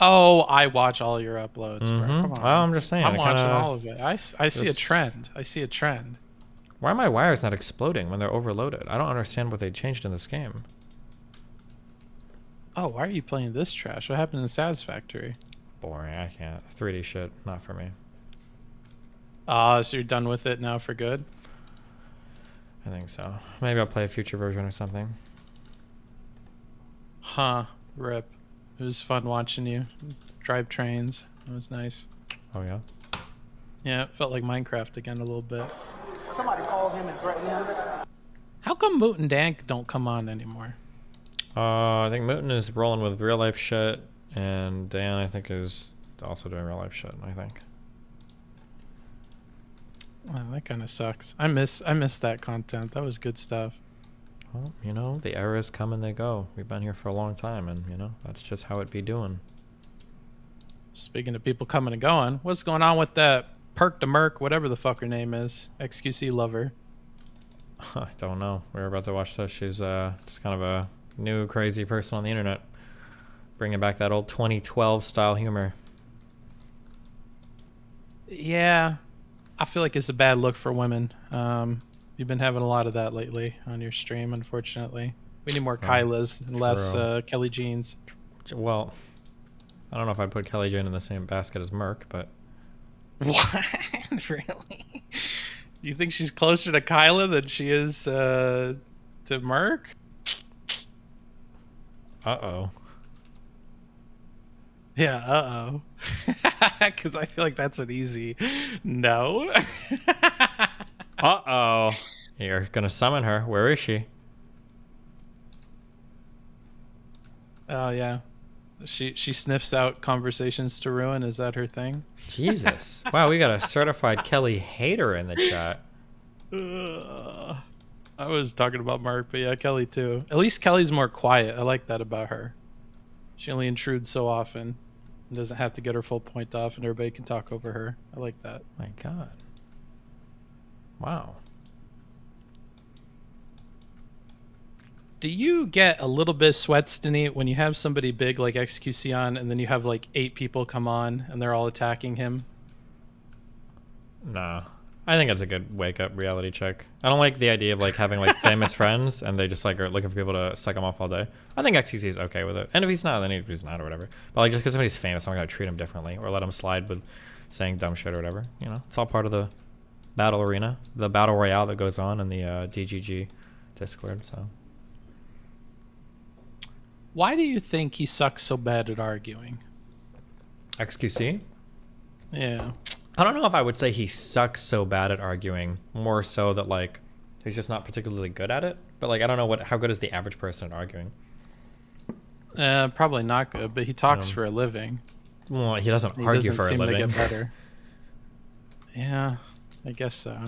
Oh, I watch all your uploads, bro. Come on. Well, I'm just saying. I'm it watching kinda- all of it. I see a trend. I see a trend. Why are my wires not exploding when they're overloaded? I don't understand what they changed in this game. Oh, why are you playing this trash? What happened in Satisfactory? Boring. I can't. 3D shit. Not for me. So you're done with it now for good? I think so. Maybe I'll play a future version or something. Huh. Rip. It was fun watching you drive trains. It was nice. Oh, yeah? Yeah, it felt like Minecraft again a little bit. Somebody called him and threatened him. How come Moot and Dank don't come on anymore? I think Mooten is rolling with real life shit, and Dan, I think, is also doing real life shit, I think. Well, that kind of sucks. I miss that content. That was good stuff. Well, the eras come and they go. We've been here for a long time, and, that's just how it be doing. Speaking of people coming and going, what's going on with that Perk to Merc, whatever the fuck her name is, XQC lover? I don't know. We're about to watch this. She's just kind of a new crazy person on the internet, bringing back that old 2012 style humor. Yeah, I feel like it's a bad look for women. You've been having a lot of that lately on your stream, unfortunately. We need more Kylas and less Kelly Jeans. Well, I don't know if I'd put Kelly Jane in the same basket as Merc, but... What? Really? You think she's closer to Kyla than she is to Merc? Uh-oh. Yeah, uh-oh. Because I feel like that's an easy no. Uh-oh. You're gonna summon her. Where is she? Oh, yeah. She sniffs out conversations to ruin. Is that her thing? Jesus. Wow, we got a certified Kelly hater in the chat. I was talking about Mark, but yeah, Kelly too. At least Kelly's more quiet. I like that about her. She only intrudes so often and doesn't have to get her full point off, and everybody can talk over her. I like that. My God. Wow. Do you get a little bit sweatstinny when you have somebody big like XQC on, and then you have like 8 people come on and they're all attacking him? Nah. I think it's a good wake-up reality check. I don't like the idea of like having like famous friends and they just like are looking for people to suck them off all day. I think XQC is okay with it. And if he's not, then he's not or whatever. But like just because somebody's famous, I'm not gonna treat him differently or let him slide with saying dumb shit or whatever. You know, it's all part of the battle arena, the battle royale that goes on in the DGG Discord. So. Why do you think he sucks so bad at arguing? XQC? Yeah. I don't know if I would say he sucks so bad at arguing. More so that like he's just not particularly good at it. But like I don't know how good is the average person at arguing. Probably not good. But he talks for a living. Well, he doesn't argue for a living. To get better. Yeah, I guess so.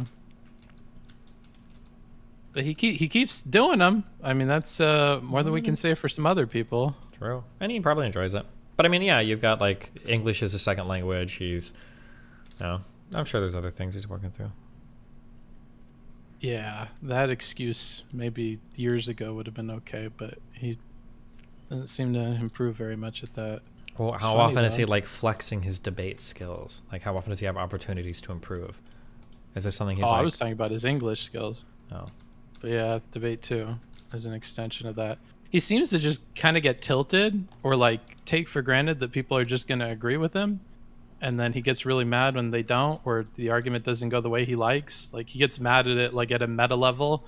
But he keeps doing them. I mean, that's more than we can say for some other people. True. And he probably enjoys it. But I mean, yeah, you've got like English as a second language. He's, I'm sure there's other things he's working through. Yeah, that excuse maybe years ago would have been okay, but he doesn't seem to improve very much at that. Well, how often is he like flexing his debate skills? Like how often does he have opportunities to improve? Is this something he's like... I was talking about his English skills. Oh. But yeah, debate too, as an extension of that. He seems to just kind of get tilted or like take for granted that people are just going to agree with him. And then he gets really mad when they don't, or the argument doesn't go the way he likes. Like he gets mad at it like at a meta level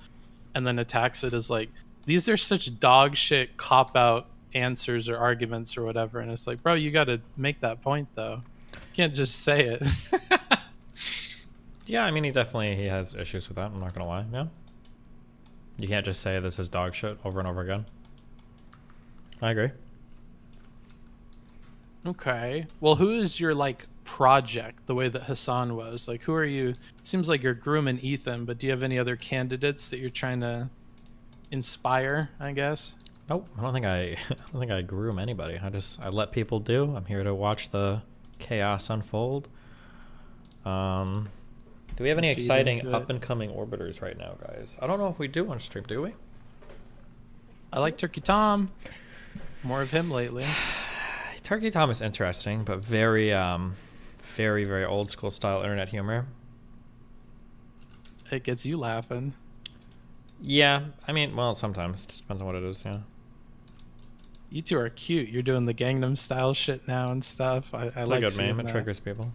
and then attacks it as like, these are such dog shit cop out answers or arguments or whatever. And it's like, bro, you got to make that point though. You can't just say it. Yeah, I mean, he has issues with that. I'm not going to lie. Yeah. You can't just say this is dog shit over and over again. I agree. Okay. Well, who is your like project the way that Hassan was? Like, who are you? Seems like you're grooming Ethan, but do you have any other candidates that you're trying to inspire, I guess? Nope. I don't think I groom anybody. I let people do. I'm here to watch the chaos unfold. Do we have any exciting up-and-coming orbiters right now, guys? I don't know if we do on stream, do we? I like Turkey Tom. More of him lately. Turkey Tom is interesting, but very, very, very old-school style internet humor. It gets you laughing. Yeah, I mean, well, sometimes. It just depends on what it is, yeah. You two are cute. You're doing the Gangnam Style shit now and stuff. I like a good meme. that. It triggers people.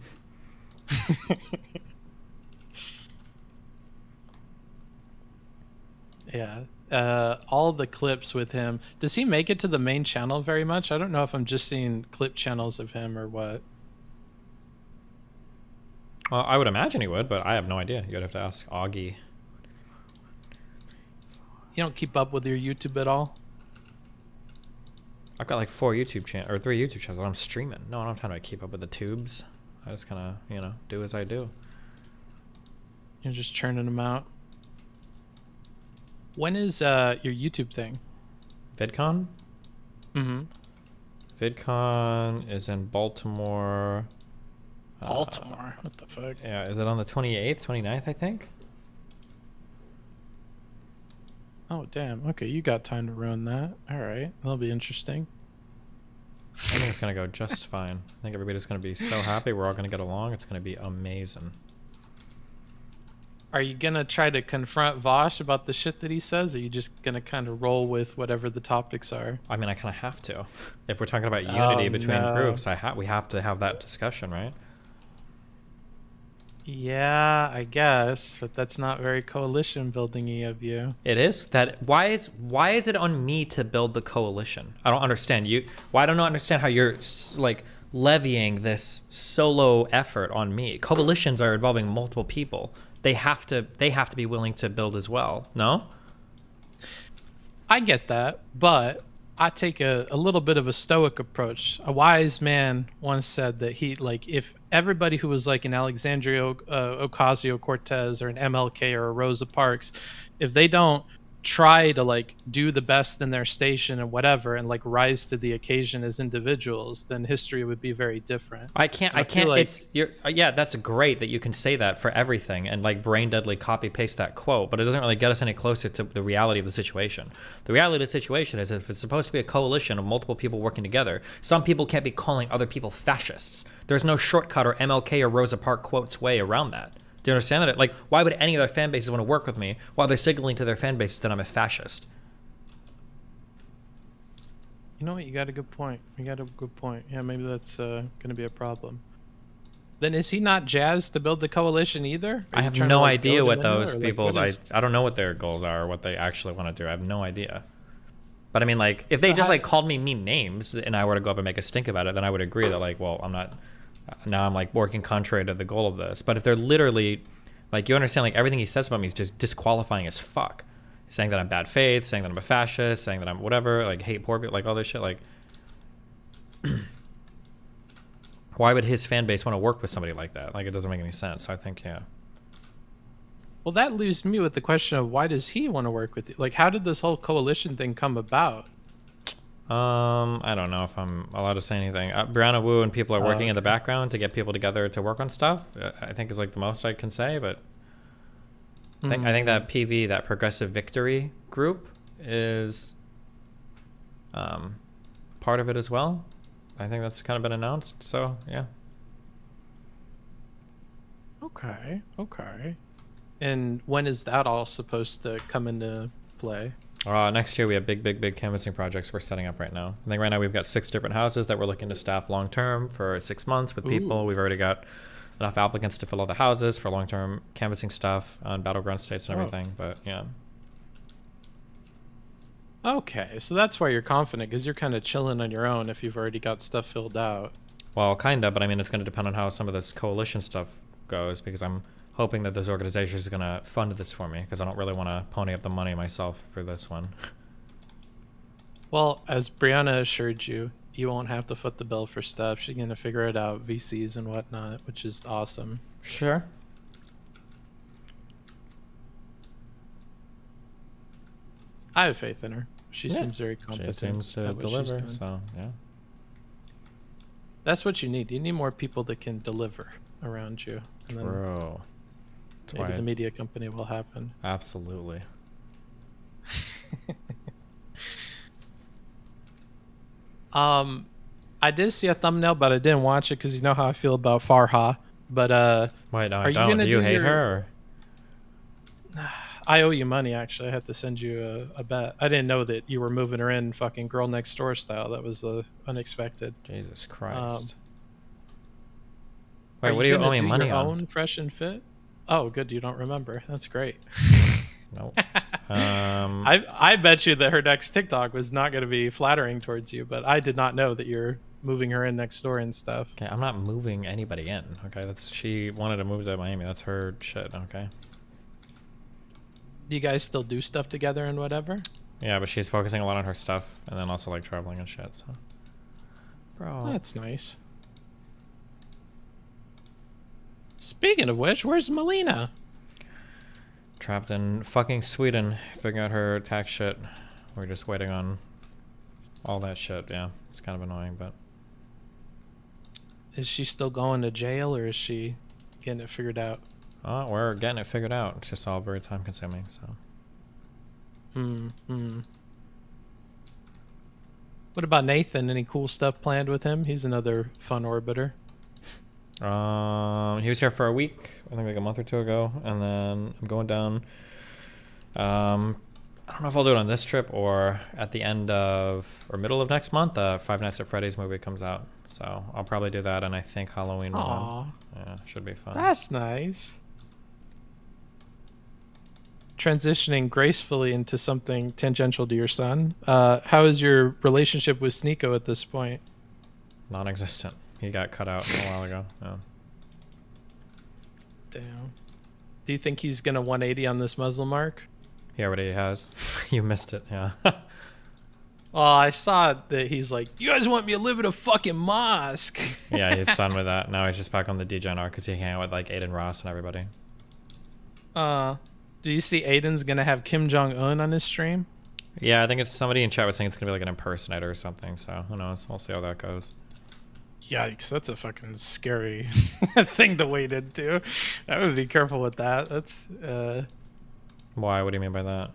Yeah. All the clips with him. Does he make it to the main channel very much? I don't know if I'm just seeing clip channels of him or what. Well, I would imagine he would, but I have no idea. You'd have to ask Augie. You don't keep up with your YouTube at all? I've got like 3 YouTube channels that I'm streaming. No, I don't have time to keep up with the tubes. I just kind of, do as I do. You're just churning them out. When is your YouTube thing? VidCon? Mm-hmm. VidCon is in Baltimore. Baltimore? What the fuck? Yeah, is it on the 28th, 29th, I think? Oh, damn. Okay, you got time to ruin that. All right, that'll be interesting. I think it's gonna go just fine. I think everybody's gonna be so happy. We're all gonna get along. It's gonna be amazing. Are you gonna try to confront Vosh about the shit that he says, or are you just gonna kind of roll with whatever the topics are? I mean, I kind of have to. If we're talking about unity between no. groups, we have to have that discussion, right? Yeah, I guess, but that's not very coalition building-y of you. It is that. Why is it on me to build the coalition? I don't understand you. Why don't I understand how you're like levying this solo effort on me? Coalitions are involving multiple people. They have to be willing to build as well. No? I get that, but I take a little bit of a stoic approach. A wise man once said that if everybody who was like an Alexandria Ocasio-Cortez or an MLK or a Rosa Parks, if they don't try to like do the best in their station and whatever and like rise to the occasion as individuals, then history would be very different. I can't like, yeah, that's great that you can say that for everything and like brain deadly copy paste that quote, but it doesn't really get us any closer to the reality of the situation. The reality of the situation is if it's supposed to be a coalition of multiple people working together, some people can't be calling other people fascists. There's no shortcut or MLK or Rosa Parks quotes way around that. Do you understand that? Like, why would any of their fan bases want to work with me while they're signaling to their fan bases that I'm a fascist? You know what? You got a good point. Yeah, maybe that's going to be a problem. Then is he not jazzed to build the coalition either? I have no idea what those people's... I don't know what their goals are or what they actually want to do. I have no idea. But I mean, like, if they just like called me mean names and I were to go up and make a stink about it, then I would agree that like, well, I'm not... Now I'm like working contrary to the goal of this. But if they're literally like, you understand, like everything he says about me is just disqualifying as fuck. Saying that I'm bad faith, saying that I'm a fascist, saying that I'm whatever, like hate poor people, like all this shit. Like, why would his fan base want to work with somebody like that? Like, it doesn't make any sense. So I think, yeah. Well, that leaves me with the question of why does he want to work with you? Like, how did this whole coalition thing come about? I don't know if I'm allowed to say anything. Brianna Wu and people are working in the background to get people together to work on stuff. I think is like the most I can say, but I think that PV, that Progressive Victory group, is part of it as well. I think that's kind of been announced. So yeah. Okay. And when is that all supposed to come into play? Next year we have big canvassing projects we're setting up right now. I think right now we've got 6 different houses that we're looking to staff long term for 6 months with people. Ooh. We've already got enough applicants to fill all the houses for long term canvassing stuff on battleground states and everything. But yeah. Okay, so that's why you're confident, because you're kind of chilling on your own if you've already got stuff filled out. Well, kind of, but I mean, it's going to depend on how some of this coalition stuff goes, because I'm hoping that those organizations are going to fund this for me, because I don't really want to pony up the money myself for this one. Well, as Brianna assured you, you won't have to foot the bill for stuff. She's going to figure it out, VCs and whatnot, which is awesome. Sure. I have faith in her. She seems very competent. She seems to deliver, so yeah. That's what you need. You need more people that can deliver around you. True. Maybe the media company will happen. Absolutely. I did see a thumbnail, but I didn't watch it because you know how I feel about Farha. But wait, no, I don't. Do you hate her? Or? I owe you money. Actually, I have to send you a bet. I didn't know that you were moving her in, fucking girl next door style. That was unexpected. Jesus Christ. Wait, what do you owe me money on? Own Fresh and Fit? Oh, good. You don't remember. That's great. Nope. I bet you that her next TikTok was not going to be flattering towards you, but I did not know that you're moving her in next door and stuff. Okay, I'm not moving anybody in. Okay, she wanted to move to Miami. That's her shit. Okay. Do you guys still do stuff together and whatever? Yeah, but she's focusing a lot on her stuff and then also like traveling and shit. So, bro, that's nice. Speaking of which, where's Melina? Trapped in fucking Sweden, figuring out her tax shit. We're just waiting on all that shit. Yeah, it's kind of annoying, but. Is she still going to jail, or is she getting it figured out? We're getting it figured out. It's just all very time consuming, so. What about Nathan? Any cool stuff planned with him? He's another fun orbiter. He was here for a week, I think like a month or two ago, and then I'm going down. I don't know if I'll do it on this trip or at the end of or middle of next month. Five Nights at Freddy's movie comes out, so I'll probably do that, and I think Halloween one. Yeah, should be fun. That's nice. Transitioning gracefully into something tangential to your son. How is your relationship with Sneeko at this point? Non-existent. He got cut out a while ago. Yeah. Damn. Do you think he's gonna 180 on this Muslim mark? He already has. You missed it, yeah. Well, I saw that he's like, you guys want me to live in a fucking mosque. Yeah, he's done with that. Now he's just back on the DGNR because he hang out with like Aiden Ross and everybody. Do you see Aiden's gonna have Kim Jong-un on his stream? Yeah, I think it's somebody in chat was saying it's gonna be like an impersonator or something, so who knows? We'll see how that goes. Yikes, that's a fucking scary thing to wade into. I would be careful with that. That's Why? What do you mean by that?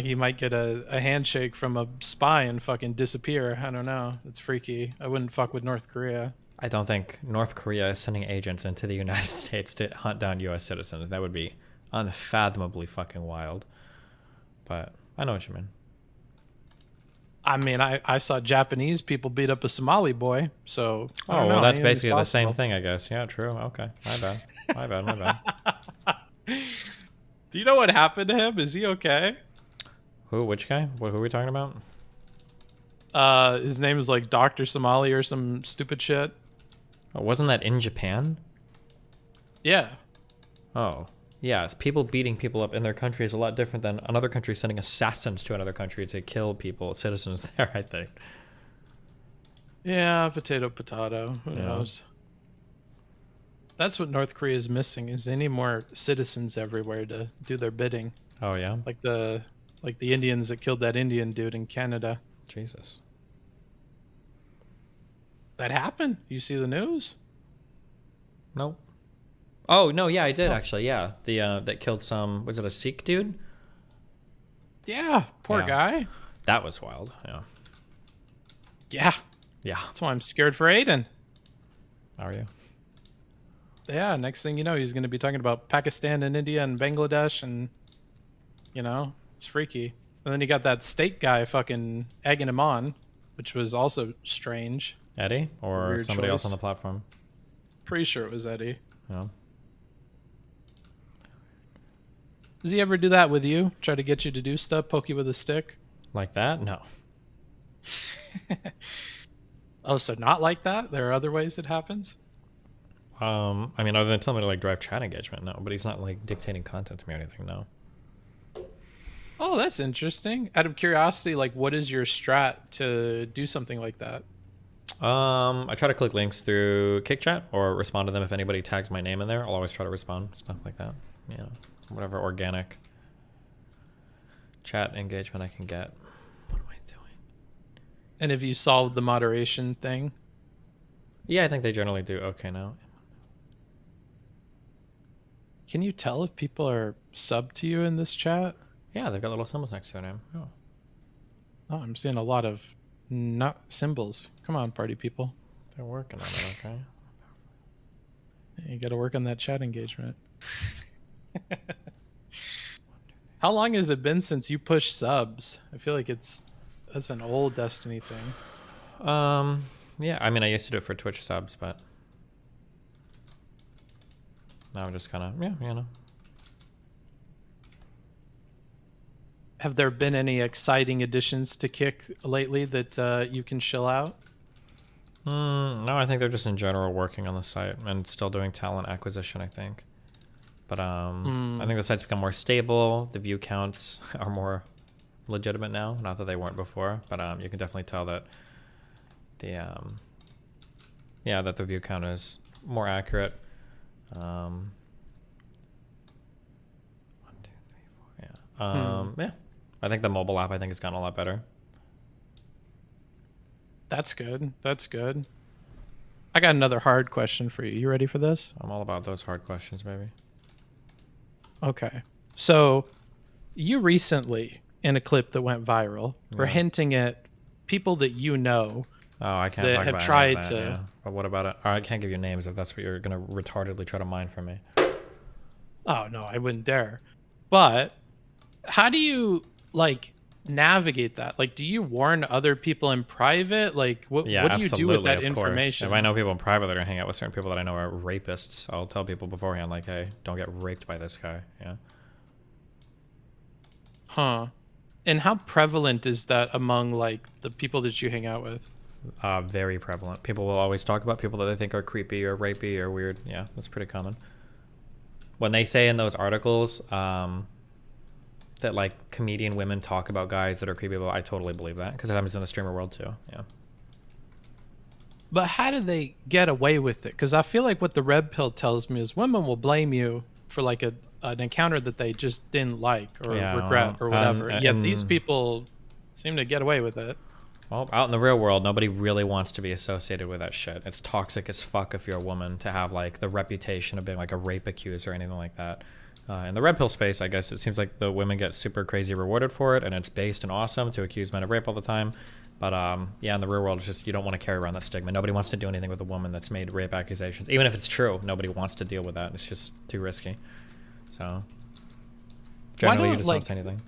He might get a handshake from a spy and fucking disappear. I don't know. It's freaky. I wouldn't fuck with North Korea. I don't think North Korea is sending agents into the United States to hunt down U.S. citizens. That would be unfathomably fucking wild. But I know what you mean. I mean, I saw Japanese people beat up a Somali boy, so... Oh, well, that's basically the same thing, I guess. Yeah, true. Okay. My bad. My bad, my bad. Do you know what happened to him? Is he okay? Who? Which guy? Who are we talking about? His name is like Dr. Somali or some stupid shit. Oh, wasn't that in Japan? Yeah. Oh. Yeah, people beating people up in their country is a lot different than another country sending assassins to another country to kill people, citizens there, I think. Yeah, potato, potato. Who knows? That's what North Korea is missing, is they need more citizens everywhere to do their bidding. Oh, yeah? Like the Indians that killed that Indian dude in Canada. Jesus. That happened? You see the news? Nope. Oh, no, yeah, I did actually, yeah. The that killed some, was it a Sikh dude? Yeah, poor guy. That was wild, yeah. Yeah. Yeah. That's why I'm scared for Aiden. How are you? Yeah, next thing you know, he's going to be talking about Pakistan and India and Bangladesh and, you know, it's freaky. And then you got that state guy fucking egging him on, which was also strange. Eddie? Or Weird somebody else choice. on the platform? Pretty sure it was Eddie. Yeah. Does he ever do that with you? Try to get you to do stuff, poke you with a stick? Like that? No. Oh, so not like that? There are other ways it happens? I mean, other than telling me to like drive chat engagement, no. But he's not like dictating content to me or anything, no. Oh, that's interesting. Out of curiosity, like, what is your strat to do something like that? I try to click links through KickChat or respond to them if anybody tags my name in there. I'll always try to respond, stuff like that. You know, whatever organic chat engagement I can get. What am I doing? And have you solved the moderation thing? Yeah, I think they generally do okay now. Can you tell if people are subbed to you in this chat? Yeah, they've got little symbols next to their name. Oh, Oh, I'm seeing a lot of not symbols. Come on, party people. They're working on it, okay? You got to work on that chat engagement. How long has it been since you pushed subs? I feel like that's an old Destiny thing. Yeah, I mean, I used to do it for Twitch subs, but now I'm just kind of, yeah, you know. Have there been any exciting additions to Kick lately that you can chill out? No, I think they're just in general working on the site and still doing talent acquisition, I think. But I think the site's become more stable. The view counts are more legitimate now. Not that they weren't before, but you can definitely tell that that the view count is more accurate. 1, 2, 3, 4. Yeah. I think the mobile app has gotten a lot better. That's good. That's good. I got another hard question for you. You ready for this? I'm all about those hard questions, baby. Okay. So you recently, in a clip that went viral, were Yeah. hinting at people that you know. Oh, I can't that talk have about tried any of that, to. yeah. But what about it? I can't give you names if that's what you're gonna retardedly try to mine from me. Oh no, I wouldn't dare. But how do you like navigate that? Like, do you warn other people in private? Like, what Yeah, what do you absolutely, do with that of course. information? If I know people in private that are hanging out with certain people that I know are rapists, I'll tell people beforehand, like, hey, don't get raped by this guy. Yeah. Huh. And how prevalent is that among like the people that you hang out with? Very prevalent. People will always talk about people that they think are creepy or rapey or weird. Yeah, that's pretty common. When they say in those articles that like comedian women talk about guys that are creepy, well, I totally believe that because it happens in the streamer world too. Yeah. But how do they get away with it? Because I feel like what the red pill tells me is women will blame you for like an encounter that they just didn't like or regret or whatever. Yet these people seem to get away with it. Well, out in the real world, nobody really wants to be associated with that shit. It's toxic as fuck if you're a woman to have like the reputation of being like a rape accuser or anything like that. In the red pill space, I guess it seems like the women get super crazy rewarded for it, and it's based and awesome to accuse men of rape all the time. But yeah, in the real world, it's just you don't want to carry around that stigma. Nobody wants to do anything with a woman that's made rape accusations, even if it's true. Nobody wants to deal with that. It's just too risky. So generally, you just don't say anything.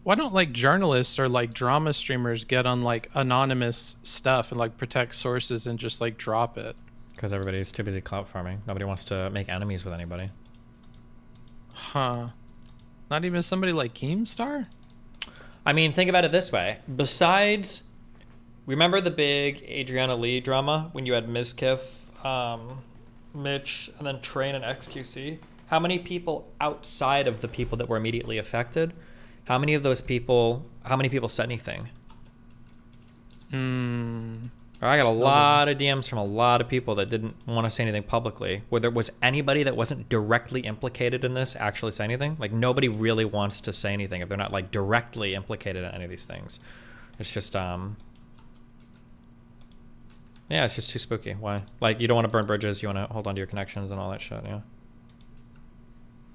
Why don't like journalists or like drama streamers get on like anonymous stuff and like protect sources and just like drop it? Because everybody's too busy clout farming. Nobody wants to make enemies with anybody. Huh. Not even somebody like Keemstar? I mean, think about it this way. Besides, remember the big Adriana Lee drama when you had Mizkif, Mitch, and then Train and XQC? How many people outside of the people that were immediately affected? How many of those people, how many people said anything? I got a lot of DMs from a lot of people that didn't want to say anything publicly. Whether it was anybody that wasn't directly implicated in this actually say anything. Like nobody really wants to say anything if they're not like directly implicated in any of these things. It's just yeah, it's just too spooky. Why? Like you don't want to burn bridges, you want to hold on to your connections and all that shit, yeah.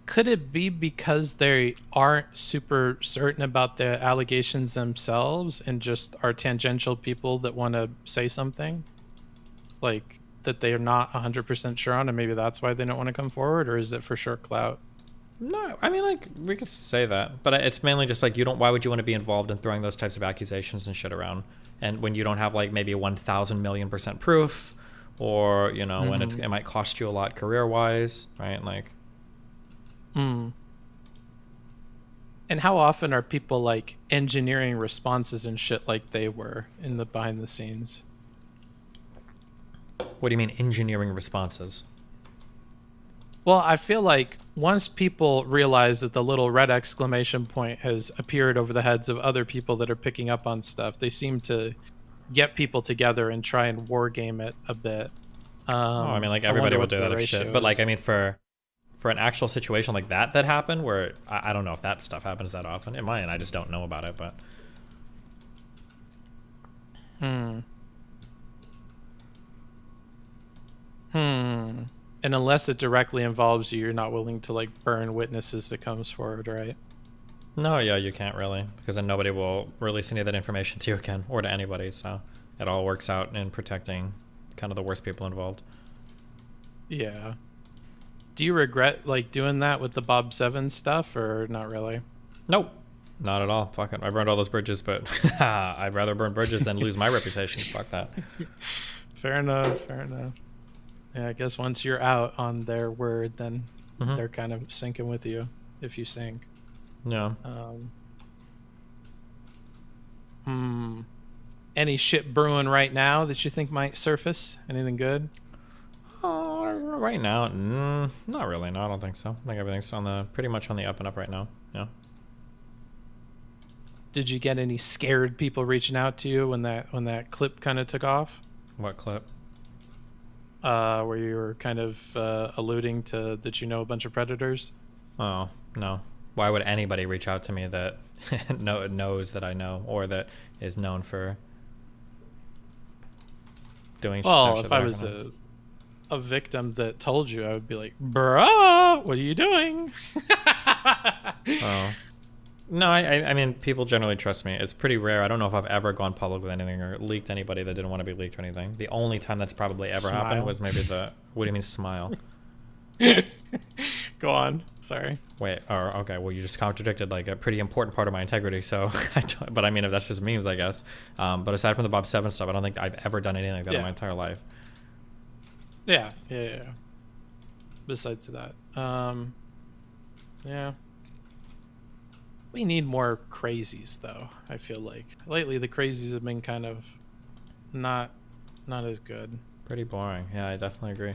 Could it be because they aren't super certain about the allegations themselves and just are tangential people that want to say something? Like that they are not 100% sure on and maybe that's why they don't want to come forward, or is it for sure clout? No, I mean, like, we could say that, but it's mainly just like, why would you want to be involved in throwing those types of accusations and shit around? And when you don't have like maybe 1,000,000,000% proof, or, you know, when it might cost you a lot career-wise, right? Like, And how often are people like engineering responses and shit like they were in the behind the scenes? What do you mean engineering responses? Well, I feel like once people realize that the little red exclamation point has appeared over the heads of other people that are picking up on stuff, they seem to get people together and try and war game it a bit. I mean, like everybody will do that if shit, but like, I mean, for an actual situation like that happened, where I don't know if that stuff happens that often. It might, I just don't know about it, but. And unless it directly involves you, you're not willing to like burn witnesses that comes forward, right? No, yeah, you can't really, because then nobody will release any of that information to you again, or to anybody, so it all works out in protecting kind of the worst people involved. Yeah. Do you regret like doing that with the Bob 7 stuff, or not really? Nope, not at all. Fuck it, I burned all those bridges, but I'd rather burn bridges than lose my reputation. Fuck that. Fair enough, fair enough. Yeah, I guess once you're out on their word, then they're kind of sinking with you, if you sink. Yeah. Any shit brewing right now that you think might surface? Anything good? Right now, not really. No, I don't think so. I think everything's pretty much on the up and up right now. Yeah. Did you get any scared people reaching out to you when that clip kind of took off? What clip? Where you were kind of alluding to that you know a bunch of predators. Oh no. Why would anybody reach out to me that knows that I know, or that is known for doing shit? Well, if I was a victim that told you, I would be like, bruh, what are you doing? Oh. No, I mean, people generally trust me. It's pretty rare. I don't know if I've ever gone public with anything or leaked anybody that didn't want to be leaked or anything. The only time that's probably ever happened was maybe the... What do you mean, smile? Go on. Sorry. Wait, or okay, well, you just contradicted like a pretty important part of my integrity, so... but I mean, if that's just memes, I guess. But aside from the Bob 7 stuff, I don't think I've ever done anything like that in my entire life. Yeah. Besides that. Yeah. We need more crazies, though, I feel like. Lately, the crazies have been kind of not as good. Pretty boring. Yeah, I definitely agree.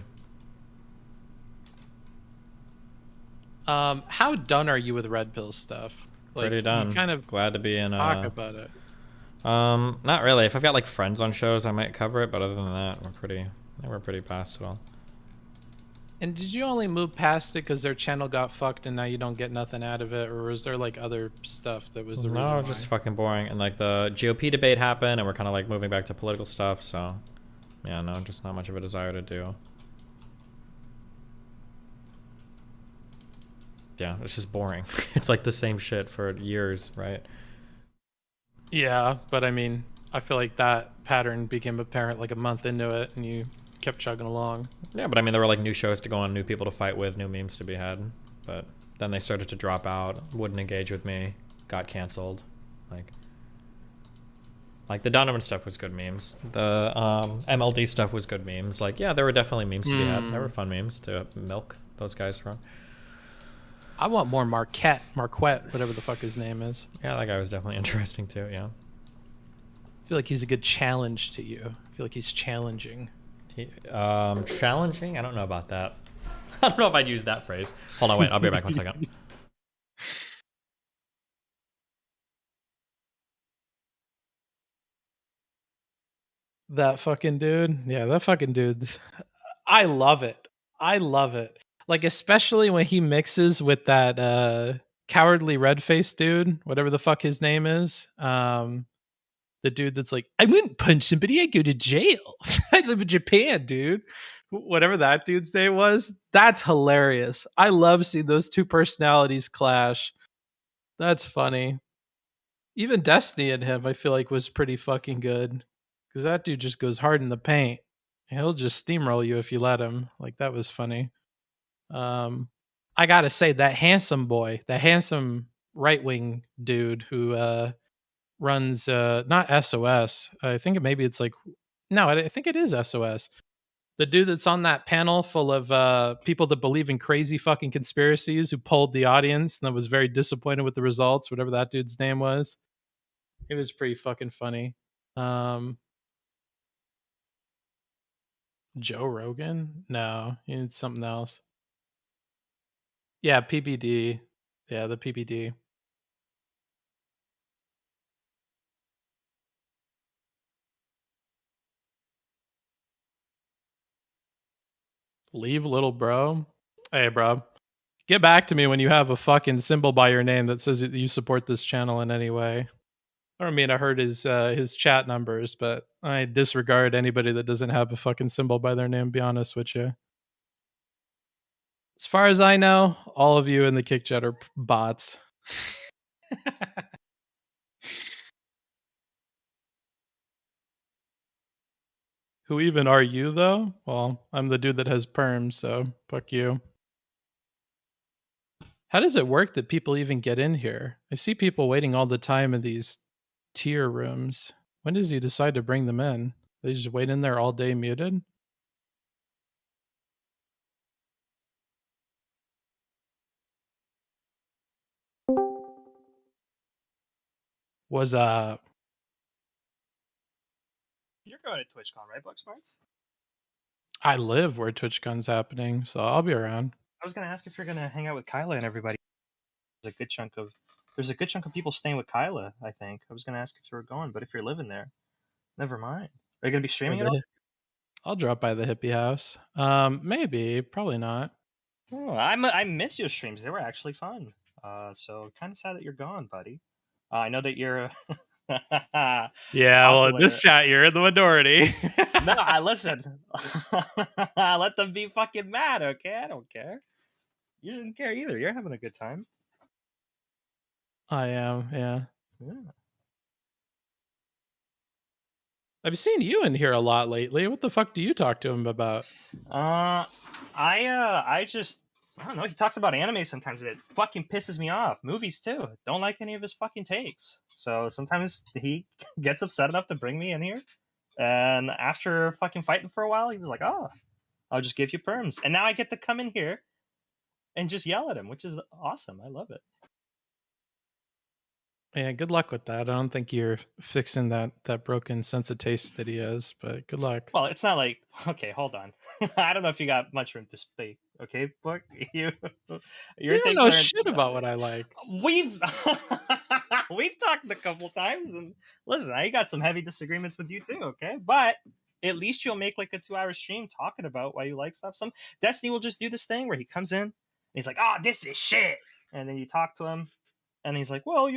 How done are you with Red Pill stuff? Like, Pretty done. You kind of glad to be in. Talk about it. Not really. If I've got like friends on shows, I might cover it. But other than that, we're pretty past it all. And did you only move past it because their channel got fucked and now you don't get nothing out of it, or was there like other stuff that was the reason No, why? just fucking boring. And like the GOP debate happened, and we're kind of like moving back to political stuff. So, yeah, no, just not much of a desire to do. Yeah, it's just boring. It's like the same shit for years, right? Yeah, but I mean, I feel like that pattern became apparent like a month into it, and you kept chugging along. Yeah, but I mean, there were like new shows to go on, new people to fight with, new memes to be had. But then they started to drop out, wouldn't engage with me, got canceled. Like the Donovan stuff was good memes. The MLD stuff was good memes. Like, yeah, there were definitely memes to be had. There were fun memes to milk those guys from. I want more Marquette, whatever the fuck his name is. Yeah, that guy was definitely interesting too, yeah. I feel like he's a good challenge to you. I feel like he's challenging. Challenging? I don't know about that. I don't know if I'd use that phrase. Hold on, wait, I'll be right back 1 second. That fucking dude. Yeah, that fucking dude. I love it. I love it. Like, especially when he mixes with that cowardly red-faced dude, whatever the fuck his name is. The dude that's like, I wouldn't punch somebody, I'd go to jail. I live in Japan, dude. Whatever that dude's name was. That's hilarious. I love seeing those two personalities clash. That's funny. Even Destiny and him, I feel like, was pretty fucking good. Because that dude just goes hard in the paint. He'll just steamroll you if you let him. Like, that was funny. I gotta say, that handsome boy, the handsome right-wing dude who runs not SOS. I think maybe it's like, no, I think it is SOS. The dude that's on that panel full of people that believe in crazy fucking conspiracies, who polled the audience and that was very disappointed with the results, whatever that dude's name was. It was pretty fucking funny. Joe Rogan? No, he needs something else. Yeah, PBD. Yeah, the PBD. Leave, little bro. Hey, bro. Get back to me when you have a fucking symbol by your name that says that you support this channel in any way. I don't mean I heard his chat numbers, but I disregard anybody that doesn't have a fucking symbol by their name, be honest with you. As far as I know, all of you in the kick chat are bots. Who even are you, though? Well, I'm the dude that has perms, so fuck you. How does it work that people even get in here? I see people waiting all the time in these tier rooms. When does he decide to bring them in? They just wait in there all day muted? Was You're going to TwitchCon, right, Buck Smarts? I live where TwitchCon's happening, so I'll be around. I was going to ask if you're going to hang out with Kyla and everybody. There's a good chunk of people staying with Kyla, I think. I was going to ask if you were going, but if you're living there, never mind. Are you going to be streaming at all? I'll drop by the hippie house. Maybe, probably not. Oh, I miss your streams. They were actually fun. So kind of sad that you're gone, buddy. I know that you're Yeah, well, in this chat, you're in the minority. No, I listen. Let them be fucking mad, okay? I don't care. You shouldn't care either. You're having a good time. I am, yeah. Yeah. I've seen you in here a lot lately. What the fuck do you talk to him about? I just I don't know. He talks about anime sometimes, and it fucking pisses me off. Movies too. Don't like any of his fucking takes. So sometimes he gets upset enough to bring me in here, and after fucking fighting for a while, he was like, "Oh, I'll just give you perms," and now I get to come in here and just yell at him, which is awesome. I love it. Yeah, good luck with that. I don't think you're fixing that broken sense of taste that he has, but good luck. Well, it's not like okay, hold on. I don't know if you got much room to speak. Okay, Book, your You don't takes know aren't. shit about what I like. We've we've talked a couple times, and listen, I got some heavy disagreements with you too. Okay, but at least you'll make like a 2-hour stream talking about why you like stuff. Some Destiny will just do this thing where he comes in and he's like, "Oh, this is shit," and then you talk to him, and he's like, "Well,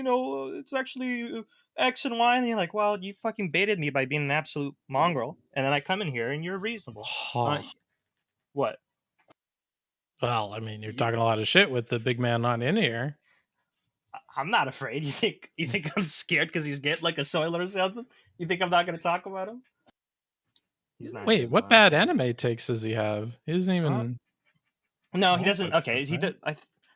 it's actually X and Y," and you're like, "Well, you fucking baited me by being an absolute mongrel," and then I come in here and you're reasonable. What? Well, I mean, you're talking a lot of shit with the big man not in here. I'm not afraid. You think I'm scared because he's getting like a soiler or something? You think I'm not going to talk about him? He's not. Wait, what bad anime takes does he have? He doesn't even. No, he doesn't. Okay, he did.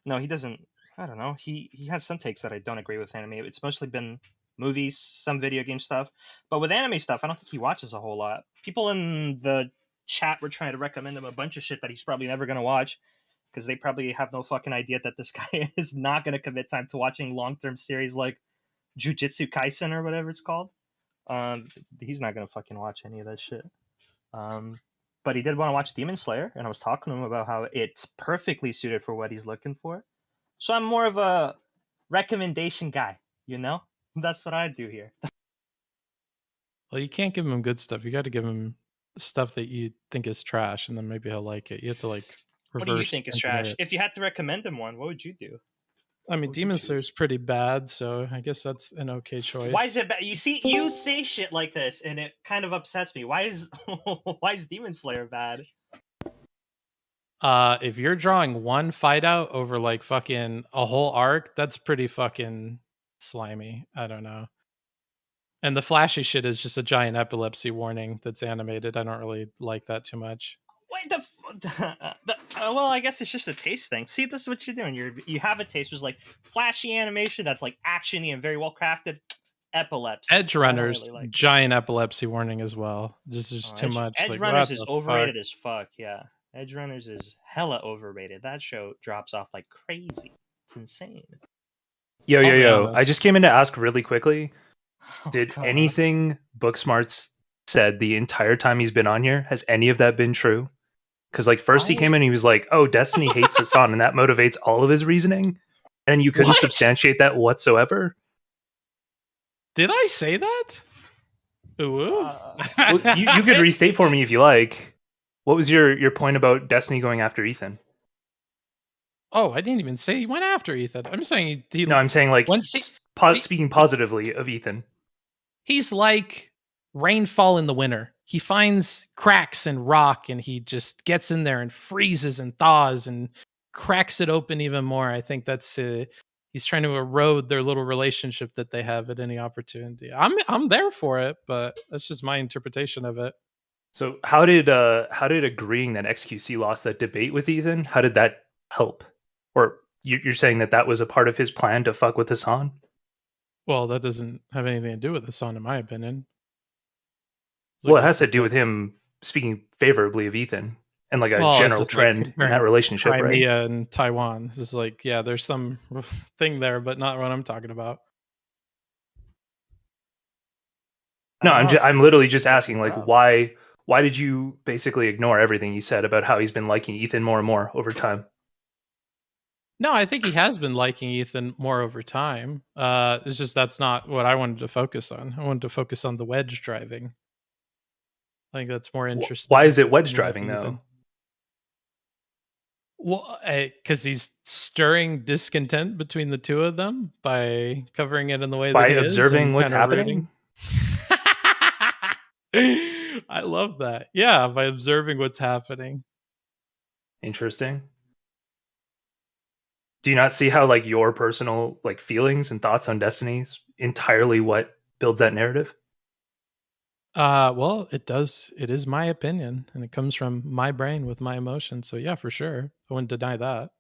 No, he doesn't. I don't know. He has some takes that I don't agree with anime. It's mostly been movies, some video game stuff, but with anime stuff, I don't think he watches a whole lot. People in the chat were trying to recommend him a bunch of shit that he's probably never going to watch because they probably have no fucking idea that this guy is not going to commit time to watching long-term series like Jujutsu Kaisen or whatever it's called. He's not going to fucking watch any of that shit. But he did want to watch Demon Slayer, and I was talking to him about how it's perfectly suited for what he's looking for. So I'm more of a recommendation guy, you know? That's what I do here. Well, you can't give him good stuff. You got to give him stuff that you think is trash, and then maybe he'll like it. You have to like reverse. What do you think is engineer trash? it. If you had to recommend him one, what would you do? I mean, Demon Slayer's pretty bad, so I guess that's an okay choice. Why is it bad? You see, you say shit like this, and it kind of upsets me. Why is Demon Slayer bad? If you're drawing one fight out over like fucking a whole arc, that's pretty fucking slimy. I don't know. And the flashy shit is just a giant epilepsy warning that's animated. I don't really like that too much. Wait, well, I guess it's just a taste thing. See, this is what you're doing. You have a taste, which is like flashy animation that's like actiony and very well crafted. Epilepsy. Edge Runners, really like giant epilepsy warning as well. This is too much. Edge Runners is overrated as fuck. Yeah, Edge Runners is hella overrated. That show drops off like crazy. It's insane. Yo! I just came in to ask really quickly. Did anything Booksmarts said the entire time he's been on here, has any of that been true? Because like first he came in and he was like, "Oh, Destiny hates Hassan," and that motivates all of his reasoning, and you couldn't substantiate that whatsoever. Did I say that? Well, you could restate for me if you like. What was your point about Destiny going after Ethan? Oh, I didn't even say he went after Ethan. I'm saying he No, I'm saying like speaking positively of Ethan. He's like rainfall in the winter. He finds cracks in rock and he just gets in there and freezes and thaws and cracks it open even more. I think that's he's trying to erode their little relationship that they have at any opportunity. I'm there for it, but that's just my interpretation of it. So how did agreeing that XQC lost that debate with Ethan, how did that help? Or you're saying that was a part of his plan to fuck with Hassan? Well, that doesn't have anything to do with Hassan, in my opinion. Well, it has to do with him speaking favorably of Ethan and like a general trend in that relationship, right? Crimea and Taiwan. This is like, yeah, there's some thing there, but not what I'm talking about. No, I'm literally just asking, like, why did you basically ignore everything he said about how he's been liking Ethan more and more over time? No, I think he has been liking Ethan more over time. It's just that's not what I wanted to focus on. I wanted to focus on the wedge driving. I think that's more interesting. Why is it wedge driving though? Well, because he's stirring discontent between the two of them by covering it in the way by that he observing is what's happening. I love that. Yeah, by observing what's happening. Interesting. Do you not see how like your personal like feelings and thoughts on Destiny's entirely what builds that narrative? Well, it does. It is my opinion, and it comes from my brain with my emotions. So yeah, for sure, I wouldn't deny that.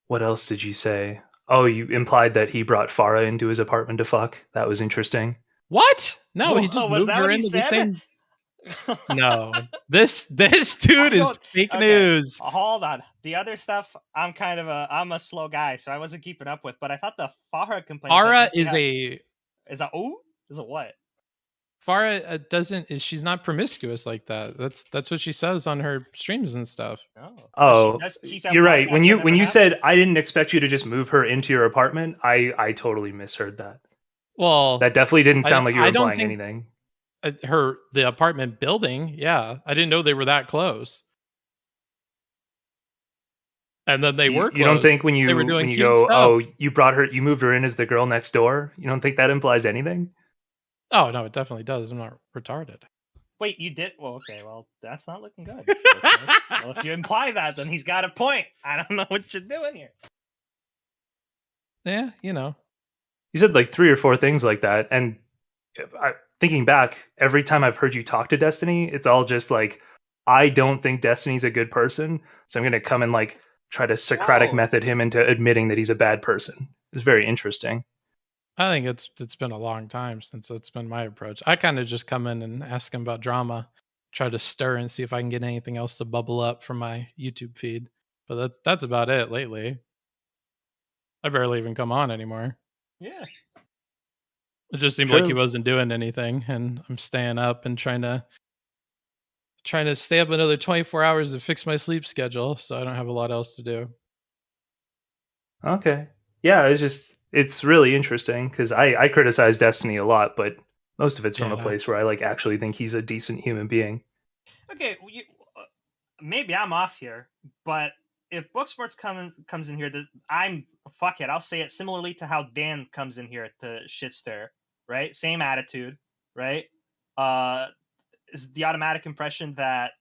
What else did you say? Oh, you implied that he brought Farah into his apartment to fuck. That was interesting. What? No, he Whoa, just was moved that her what he into the said? same. No, this dude is fake news. Hold on. The other stuff, I'm a slow guy, so I wasn't keeping up with. But I thought the Farah complaint. Farah is a what? Farah she's not promiscuous like that. That's what she says on her streams and stuff. Oh, you're right. When you said I didn't expect you to just move her into your apartment, I totally misheard that. Well, that definitely didn't sound like you were I don't implying think- anything. The apartment building, yeah. I didn't know they were that close. And then they were close. You don't think when They were you doing when you cute go, stuff. oh, you moved her in as the girl next door? You don't think that implies anything? Oh no, it definitely does. I'm not retarded. Wait, you did? Well, okay. Well, that's not looking good. Well, if you imply that, then he's got a point. I don't know what you're doing here. Yeah, you know. You said like 3 or 4 things like that, and thinking back, every time I've heard you talk to Destiny, it's all just like, I don't think Destiny's a good person, so I'm going to come and like try to Socratic method him into admitting that he's a bad person. It's very interesting. I think it's been a long time since it's been my approach. I kind of just come in and ask him about drama, try to stir and see if I can get anything else to bubble up from my YouTube feed. But that's about it lately. I barely even come on anymore. Yeah. It just seemed like he wasn't doing anything, and I'm staying up and trying to stay up another 24 hours to fix my sleep schedule, so I don't have a lot else to do. Okay. Yeah, it's really interesting because I criticize Destiny a lot, but most of it's from a place where I like actually think he's a decent human being. Okay, maybe I'm off here, but if Booksmarts comes in here, fuck it. I'll say it similarly to how Dan comes in here to shitster, right? Same attitude, right? Is the automatic impression that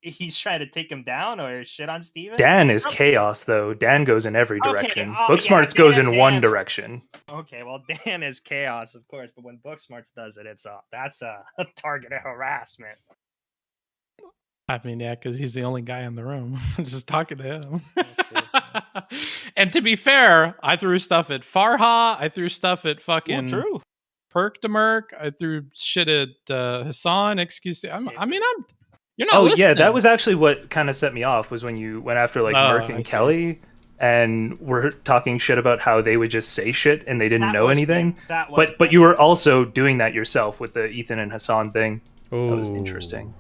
he's trying to take him down or shit on Steven? Dan is chaos, though. Dan goes in every direction. Okay, Booksmarts goes in one direction. Okay, well, Dan is chaos, of course, but when Booksmarts does it, that's a targeted harassment. I mean, yeah, because he's the only guy in the room. Just talking to him. And to be fair, I threw stuff at Farha. I threw stuff at fucking true. Perk to Merc. I threw shit at Hassan. Excuse me. You're not listening. Yeah, that was actually what kind of set me off was when you went after like Merc and Kelly and were talking shit about how they would just say shit and they didn't know anything. But you were also doing that yourself with the Ethan and Hassan thing. Ooh. That was interesting.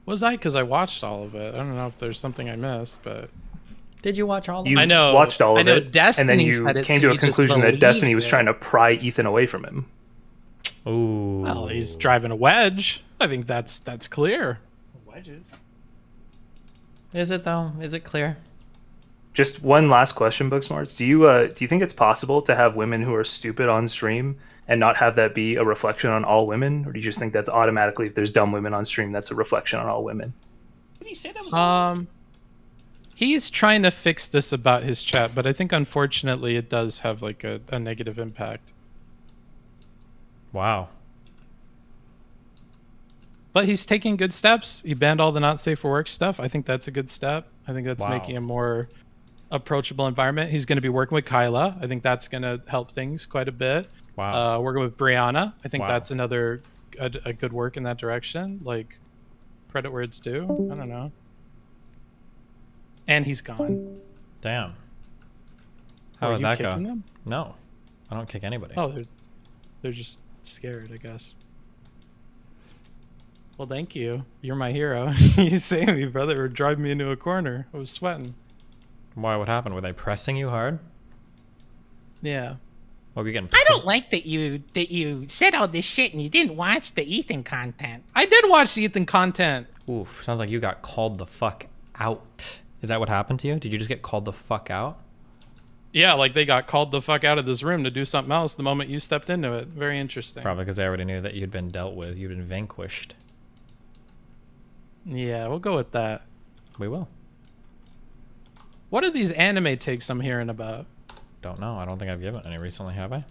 Was I? Because I watched all of it. I don't know if there's something I missed, but did you watch all of it? You I know, watched all of it, Destiny and then you said it, came so to a you just conclusion that believed Destiny was it. trying to pry Ethan away from him. Ooh. Well, he's driving a wedge. I think that's clear. Wedges. Is it though? Is it clear? Just one last question, Booksmarts. Do you think it's possible to have women who are stupid on stream and not have that be a reflection on all women, or do you just think that's automatically, if there's dumb women on stream, that's a reflection on all women? Did he say that was? He's trying to fix this about his chat, but I think unfortunately it does have like a negative impact. Wow. But he's taking good steps. He banned all the not safe for work stuff. I think that's a good step. I think that's making a more approachable environment. He's going to be working with Kyla. I think that's going to help things quite a bit. Wow. Working with Brianna. I think Wow. that's another a good work in that direction. Like, credit where it's due. I don't know. And he's gone. Damn. How Are would you that go? kicking them? No, I don't kick anybody. Oh, they're just scared, I guess. Well, thank you. You're my hero. You saved me, brother, or drive me into a corner. I was sweating. Why? What happened? Were they pressing you hard? Yeah. What were you getting? I don't like that you said all this shit and you didn't watch the Ethan content. I did watch the Ethan content. Oof. Sounds like you got called the fuck out. Is that what happened to you? Did you just get called the fuck out? Yeah, like they got called the fuck out of this room to do something else the moment you stepped into it. Very interesting. Probably because they already knew that you'd been dealt with. You'd been vanquished. Yeah, we'll go with that. We will. What are these anime takes I'm hearing about? Don't know. I don't think I've given any recently, have I?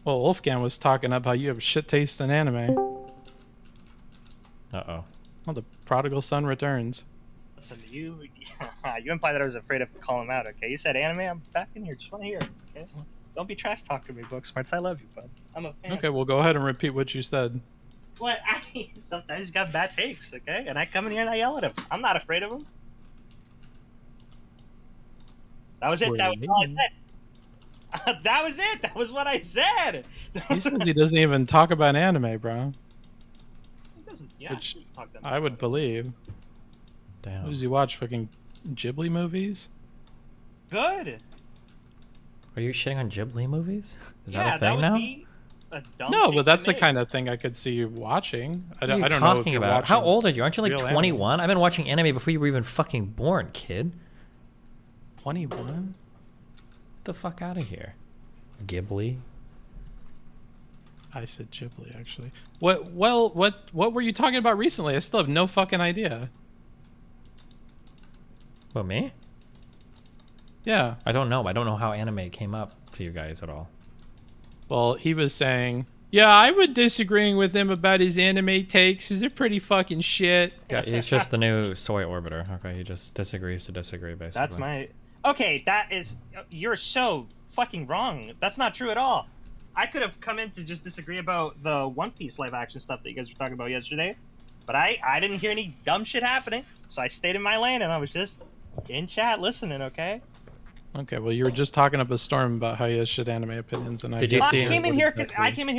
Well, Wolfgang was talking up how you have shit taste in anime. Uh-oh. Well, the prodigal son returns. Listen, you implied that I was afraid of calling him out, okay? You said anime, I'm back in here. Just want to hear it, okay? Don't be trash talking me, Book Smarts. I love you, bud. I'm a fan. Okay, well, go ahead and repeat what you said. What? Sometimes he's got bad takes, okay? And I come in here and I yell at him. I'm not afraid of him. That was it. That was all I said. That was it. That was what I said. He says he doesn't even talk about anime, bro. He doesn't. Yeah, Which he doesn't talk that I much would about believe. Damn. What does he watch? Fucking Ghibli movies? it. Good. Are you shitting on Ghibli movies? Is Yeah, that a thing would now? be a dumb No, thing but that's to the make. kind of thing I could see you watching. I What are don't, you I don't know if talking you're about? How watching old are you? Aren't you like real anime. 21? I've been watching anime before you were even fucking born, kid. 21? The fuck out of here. Ghibli. I said Ghibli, actually. What? Well, what were you talking about recently? I still have no fucking idea. What, me? Yeah. I don't know. I don't know how anime came up to you guys at all. Well, he was saying, yeah, I would disagreeing with him about his anime takes. They're pretty fucking shit. Yeah, he's just the new soy orbiter. Okay, he just disagrees to disagree, basically. That's my. Okay, that is. You're so fucking wrong. That's not true at all. I could have come in to just disagree about the One Piece live action stuff that you guys were talking about yesterday, but I didn't hear any dumb shit happening, so I stayed in my lane and I was just in chat listening. Okay. Okay, well, you were just talking up a storm about how he has shit anime opinions, and I came in here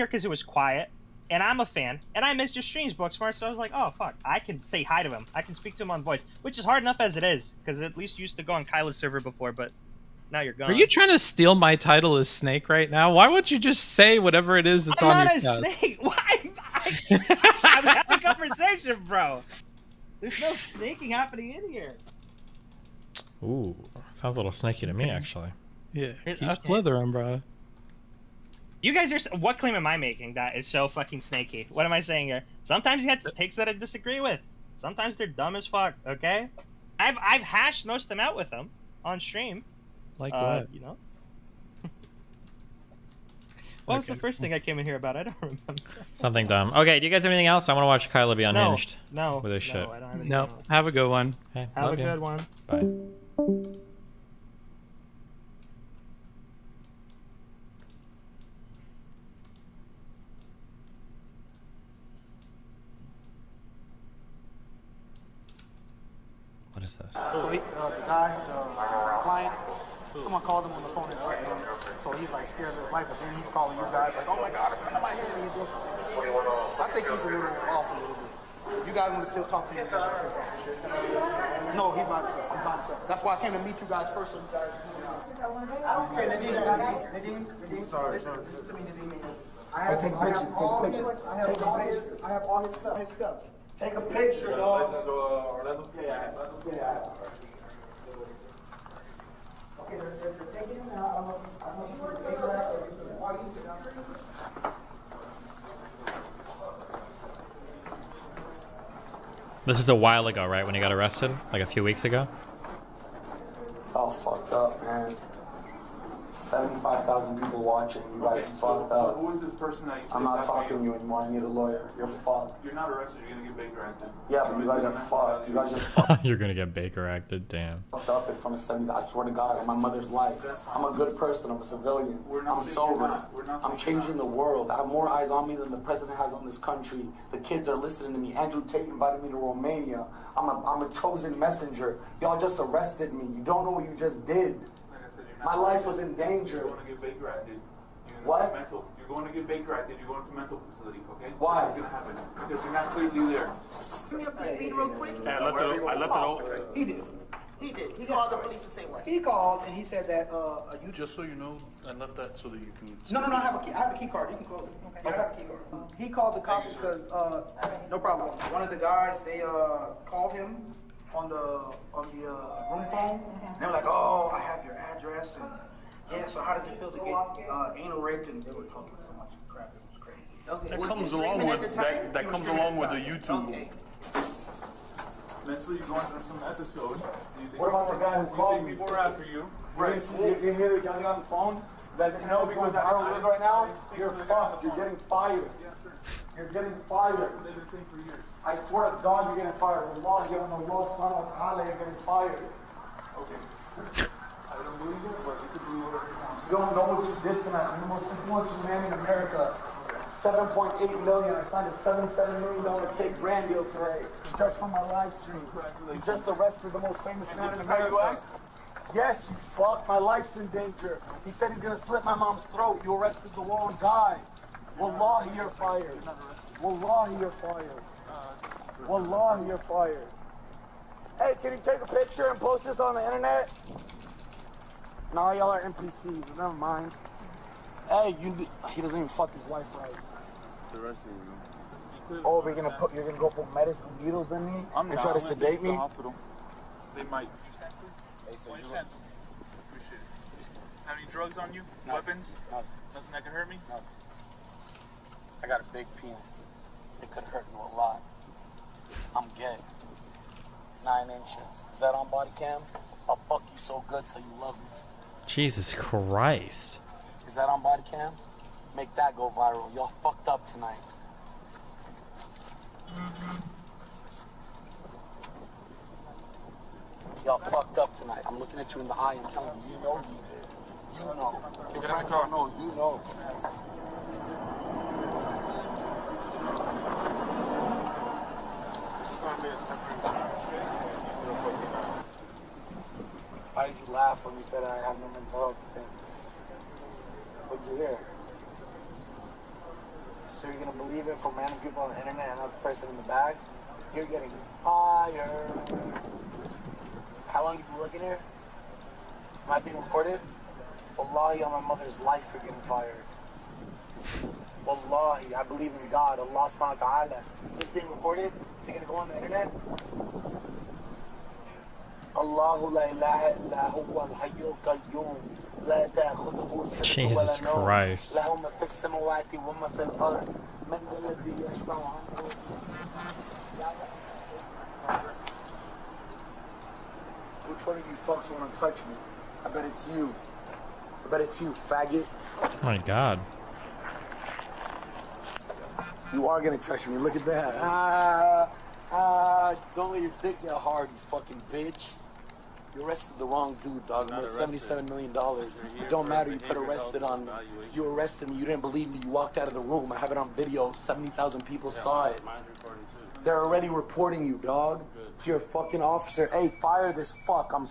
because it was quiet, and I'm a fan, and I missed your streams, Booksmart. So I was like, oh fuck, I can say hi to him. I can speak to him on voice, which is hard enough as it is, because at least you used to go on Kyla's server before, but now you're gone. Are you trying to steal my title as Snake right now? Why won't you just say whatever it is that's on your I'm chest? not a snake. Why? I was having a conversation, bro. There's no snaking happening in here. Ooh, sounds a little snaky to me, actually. Yeah, It- keep okay. slithering, bro. You guys are. What claim am I making that is so fucking snaky? What am I saying here? Sometimes he has takes that I disagree with. Sometimes they're dumb as fuck. Okay, I've hashed most of them out with them on stream. Like what? You know. What was the first thing I came in here about? I don't remember. Something dumb. Okay, do you guys have anything else? I want to watch Kyla be unhinged. No, With his no, shit. I don't have anything No, else. have a good one. Hey, Have a love you. good one. Bye. What is this? So the guy, the client, someone called him on the phone and threatened him. So he's like scared of his life, but then he's calling you guys like, oh my God, come to my head and you do something. I think he's a little off a little bit. If you guys want to still talk to him, you guys can still talk to him. No, he's by himself. He's by himself. That's why I came to meet you guys first. Okay, Nadine. Sorry. Listen to me, Nadine. I have all his stuff. Take a picture, dog. This is a while ago, right? When he got arrested? Like a few weeks ago? All fucked up, man. 75,000 people watching. You guys fucked up. So who is this person that you said I'm not is talking to you anymore. I need a lawyer. You're fucked. You're not arrested. You're gonna get Baker acted. Yeah, but you guys are fucked. You guys just You're gonna get Baker acted, damn. fucked up in front of 70. I swear to God, in my mother's life. I'm a good person. I'm a civilian. I'm sober. I'm changing the world. I have more eyes on me than the president has on this country. The kids are listening to me. Andrew Tate invited me to Romania. I'm a chosen messenger. Y'all just arrested me. You don't know what you just did. My life was in danger. You're going to get Baker acted. What? You're going to get Baker acted. You're going to mental facility, okay? Why? It's going to happen. Because you're not clearly there. Bring me up to speed real quick. I left it open. He did. He did. He called the police the same way. He called and he said that you Just so you know, I left that so that you can. No, I have a key. I have a key card. You can close it. Okay. I have a key card. He called the cops because no problem. One of the guys they called him on the room phone. And they were like, "Oh, I have your address and yeah. So how does it feel to get anal raped?" And they were talking so much crap. It was crazy. That comes along with that. That comes along with the YouTube. Mental obviously going through some episode. What about the guy who called me? People are after you. Right. You hear the guy on the phone? That you know because viral with right now? You're fucked. You're getting fired. You're getting fired. They've been saying for years. I swear to God, you're getting fired. Wallahi, on the Ross Funnel, you're getting fired. Okay. I don't believe it, but you can believe whatever you want. You don't know what you did tonight. You're the most influential man in America. 7.8 million. I signed a $77 million cake brand deal today just for my live stream. You just arrested the most famous man in America. Yes, you fuck. My life's in danger. He said he's gonna slit my mom's throat. You arrested the wrong guy. Wallahi, you're fired. Wallahi, you're fired. Wallahi, you're fired. Hey, can you take a picture and post this on the internet? No, y'all are NPCs. Never mind. Hey, he doesn't even fuck his wife right. The rest of you. Oh, you're gonna go put medicine needles in me and try to sedate me? Hospital. They might. Hey, so you stents. Appreciate it. Have any drugs on you? No. Weapons? No. Nothing that can hurt me? No. I got a big penis. It could hurt you a lot. I'm gay. 9 inches. Is that on body cam? I'll fuck you so good till you love me. Jesus Christ. Is that on body cam? Make that go viral. Y'all fucked up tonight. Y'all fucked up tonight. I'm looking at you in the eye and telling you, you know you did. You know. Your friends don't know. You know. Why did you laugh when you said I have no mental health thing? What'd you hear? So you're gonna believe it from random people on the internet and not the person in the bag? You're getting fired. How long have you been working here? Am I being recorded? Wallahi, on my mother's life, you're getting fired. Wallahi, I believe in God, Allah subhanahu wa ta'ala. Is this being recorded? Is it gonna go on the internet? Allahu la ilaha illa huwa al-hayyul qayyum. La ta'khudhuhu sinatun wa la Jesus nawm. Christ. Lahu ma fi as-samawati wa ma fi al-ard. Man alladhi yashfa'u 'indahu. Which one of you fucks want to touch me? I bet it's you. I bet it's you, faggot. Oh my God. You are gonna touch me. Look at that. Don't let your dick get hard, you fucking bitch. You arrested the wrong dude, dog. I'm worth $77 million. It don't matter. You put arrested on me. You arrested me. You didn't believe me. You walked out of the room. I have it on video. 70,000 people saw it. They're already reporting you, dog. To your fucking officer. Hey, fire this fuck. I'm.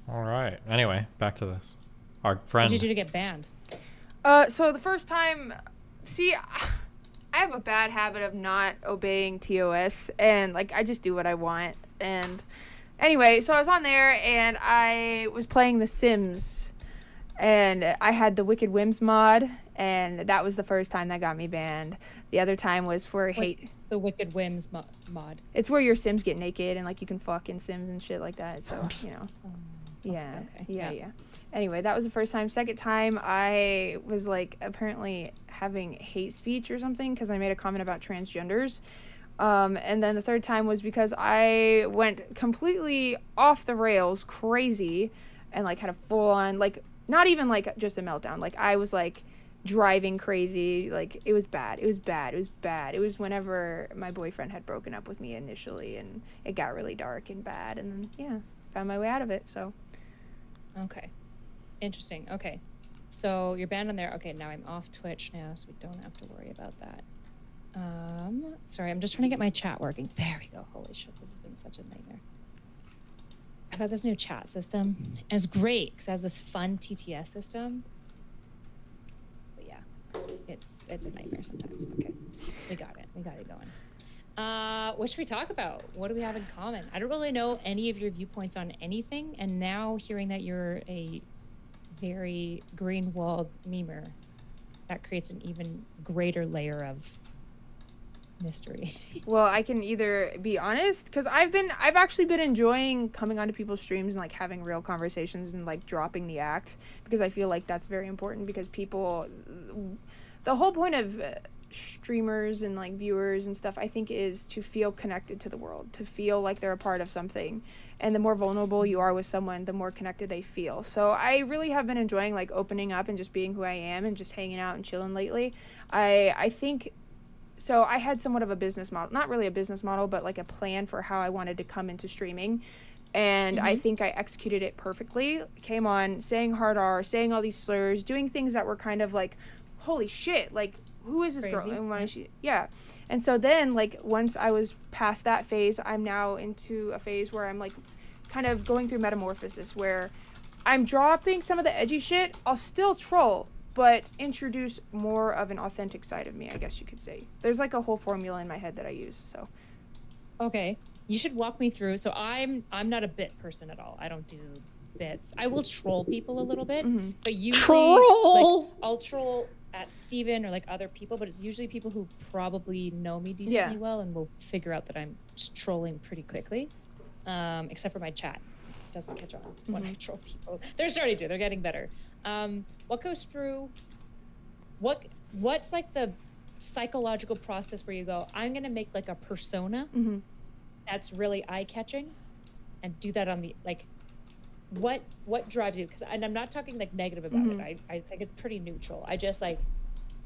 All right. Anyway, back to this. Our friend. What did you do to get banned? So the first time, see, I have a bad habit of not obeying TOS, and like I just do what I want. And anyway, so I was on there and I was playing The Sims, and I had the Wicked Whims mod, and that was the first time that got me banned. The other time was for hate. The Wicked Whims mod. It's where your Sims get naked and like you can fuck in Sims and shit like that. So you know, yeah, okay. yeah. Anyway, that was the first time. Second time, I was like apparently having hate speech or something because I made a comment about transgenders. And then the third time was because I went completely off the rails, crazy, and like had a full on, like, not even like just a meltdown. Like I was like driving crazy. Like it was bad. It was bad. It was bad. It was whenever my boyfriend had broken up with me initially and it got really dark and bad. And then, yeah, found my way out of it. So. Okay. Interesting. Okay. So you're banned on there. Okay, now I'm off Twitch now, so we don't have to worry about that. Sorry, I'm just trying to get my chat working. There we go. Holy shit, this has been such a nightmare. I got this new chat system, and it's great because it has this fun TTS system. But yeah, it's a nightmare sometimes. Okay, we got it. We got it going. What should we talk about? What do we have in common? I don't really know any of your viewpoints on anything, and now hearing that you're a very green-walled memer, that creates an even greater layer of mystery. Well, I can either be honest, because I've actually been enjoying coming onto people's streams and like having real conversations and like dropping the act, because I feel like that's very important, because people, the whole point of streamers and like viewers and stuff, I think, is to feel connected to the world, to feel like they're a part of something. And the more vulnerable you are with someone, the more connected they feel. So I really have been enjoying like opening up and just being who I am and just hanging out and chilling lately. I think so. I had somewhat of a business model, not really a business model, but like a plan for how I wanted to come into streaming. And I think I executed it perfectly. Came on saying hard R, saying all these slurs, doing things that were kind of like, holy shit, like, who is this girl? And why is she? Yeah. And so then, like, once I was past that phase, I'm now into a phase where I'm like kind of going through metamorphosis, where I'm dropping some of the edgy shit. I'll still troll, but introduce more of an authentic side of me, I guess you could say. There's like a whole formula in my head that I use. So Okay, you should walk me through. So I'm not a bit person at all. I don't do bits. I will troll people a little bit, but usually like, I'll troll at Steven or like other people, but it's usually people who probably know me decently well and will figure out that I'm just trolling pretty quickly. Except for my chat. It doesn't catch on when I troll people. They're starting to, they're getting better. What goes through, what's like the psychological process where you go, I'm gonna make like a persona that's really eye-catching and do that on the, like, what drives you? And I'm not talking like negative about it. I think it's pretty neutral. I just like,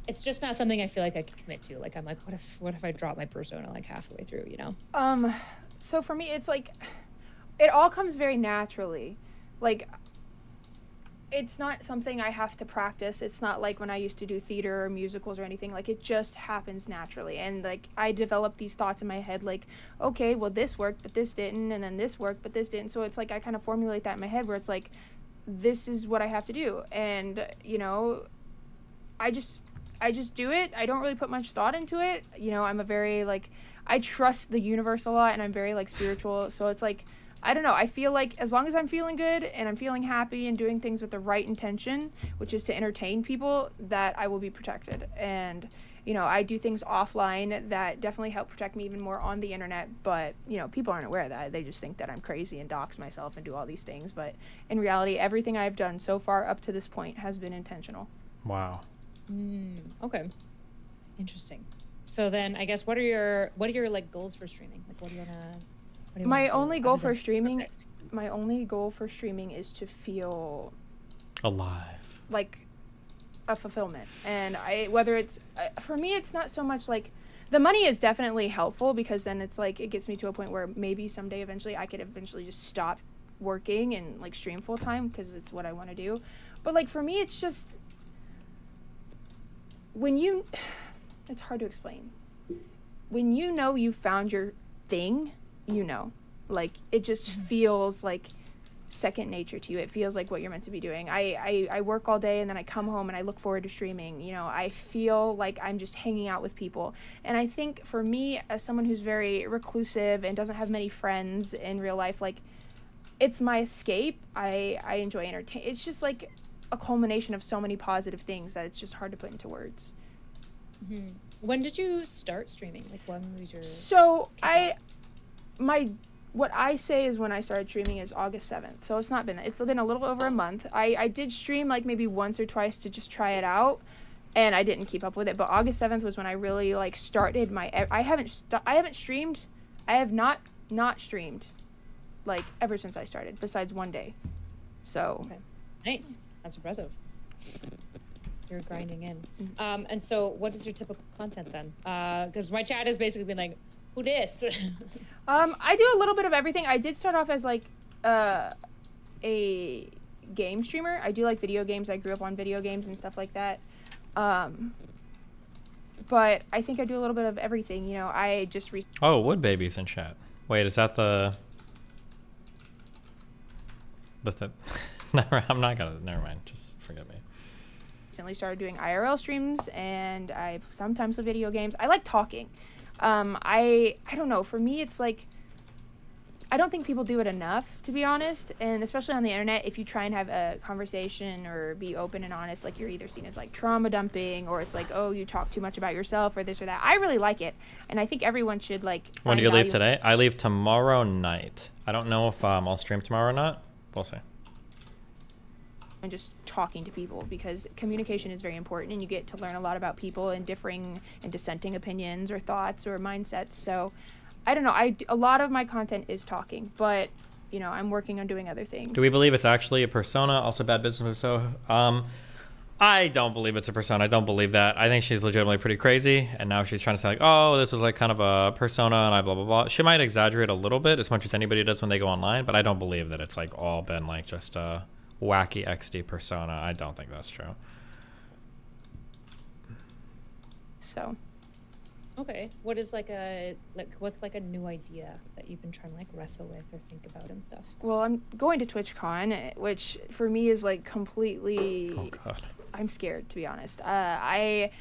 it's just not something I feel like I can commit to. Like, I'm like, what if I drop my persona like half the way through, you know? So for me, it's like, it all comes very naturally. Like, it's not something I have to practice. It's not like when I used to do theater or musicals or anything. Like, it just happens naturally. And like, I develop these thoughts in my head, like, okay, well, this worked, but this didn't, and then this worked, but this didn't. So it's like, I kind of formulate that in my head where it's like, this is what I have to do. And, you know, I just do it. I don't really put much thought into it. You know, I'm a very, like, I trust the universe a lot, and I'm very, like, spiritual. So it's like, I don't know. I feel like as long as I'm feeling good and I'm feeling happy and doing things with the right intention, which is to entertain people, that I will be protected. And, you know, I do things offline that definitely help protect me even more on the internet. But, you know, people aren't aware of that. They just think that I'm crazy and dox myself and do all these things. But in reality, everything I've done so far up to this point has been intentional. Wow. Okay. Interesting. So then I guess what are your like goals for streaming? Like, what do you wanna... My only goal for streaming is to feel alive, like a fulfillment. And whether it's for me, it's not so much like the money is definitely helpful, because then it's like it gets me to a point where maybe someday eventually I could eventually just stop working and like stream full time, because it's what I want to do. But like for me, it's just it's hard to explain. When you know you found your thing, you know, like it just feels like second nature to you. It feels like what you're meant to be doing. I work all day and then I come home and I look forward to streaming. You know, I feel like I'm just hanging out with people. And I think for me, as someone who's very reclusive and doesn't have many friends in real life, like it's my escape. I enjoy entertain. It's just like a culmination of so many positive things that it's just hard to put into words. When did you start streaming? Like, when was your... So what I say is when I started streaming is August 7th. So it's been a little over a month. I did stream like maybe once or twice to just try it out, and I didn't keep up with it. But August 7th was when I really like started my, I haven't streamed. I have not streamed like ever since I started, besides one day. So. Okay. Nice. That's impressive. So you're grinding in. And so what is your typical content then? Because my chat has basically been like, who dis? I do a little bit of everything. I did start off as like a game streamer. I do like video games. I grew up on video games and stuff like that. But I think I do a little bit of everything. You know, I just Oh, Wood Baby's in chat. Wait, is that the I'm not gonna, never mind, just forget me. Recently started doing IRL streams, and I sometimes play video games. I like talking. I don't know, for me it's like, I don't think people do it enough, to be honest, and especially on the internet, if you try and have a conversation or be open and honest, like you're either seen as like trauma dumping, or it's like, oh, you talk too much about yourself, or this or that. I really like it, and I think everyone should like When do you leave today? I leave tomorrow night. I don't know if I'll stream tomorrow or not. We'll see. and just talking to people, because communication is very important and you get to learn a lot about people and differing and dissenting opinions or thoughts or mindsets. So I don't know, a lot of my content is talking, but you know, I'm working on doing other things. Do we believe it's actually a persona? Also bad business move. So I don't believe it's a persona. I don't believe that. I think she's legitimately pretty crazy, and now she's trying to say like, oh, this is like kind of a persona and I blah blah blah. She might exaggerate a little bit, as much as anybody does when they go online, but I don't believe that it's like all been like just a wacky XD persona. I don't think that's true. So okay, what's like a new idea that you've been trying to like wrestle with or think about and stuff? Well, I'm going to TwitchCon, which for me is like completely. Oh God. I'm scared, to be honest. I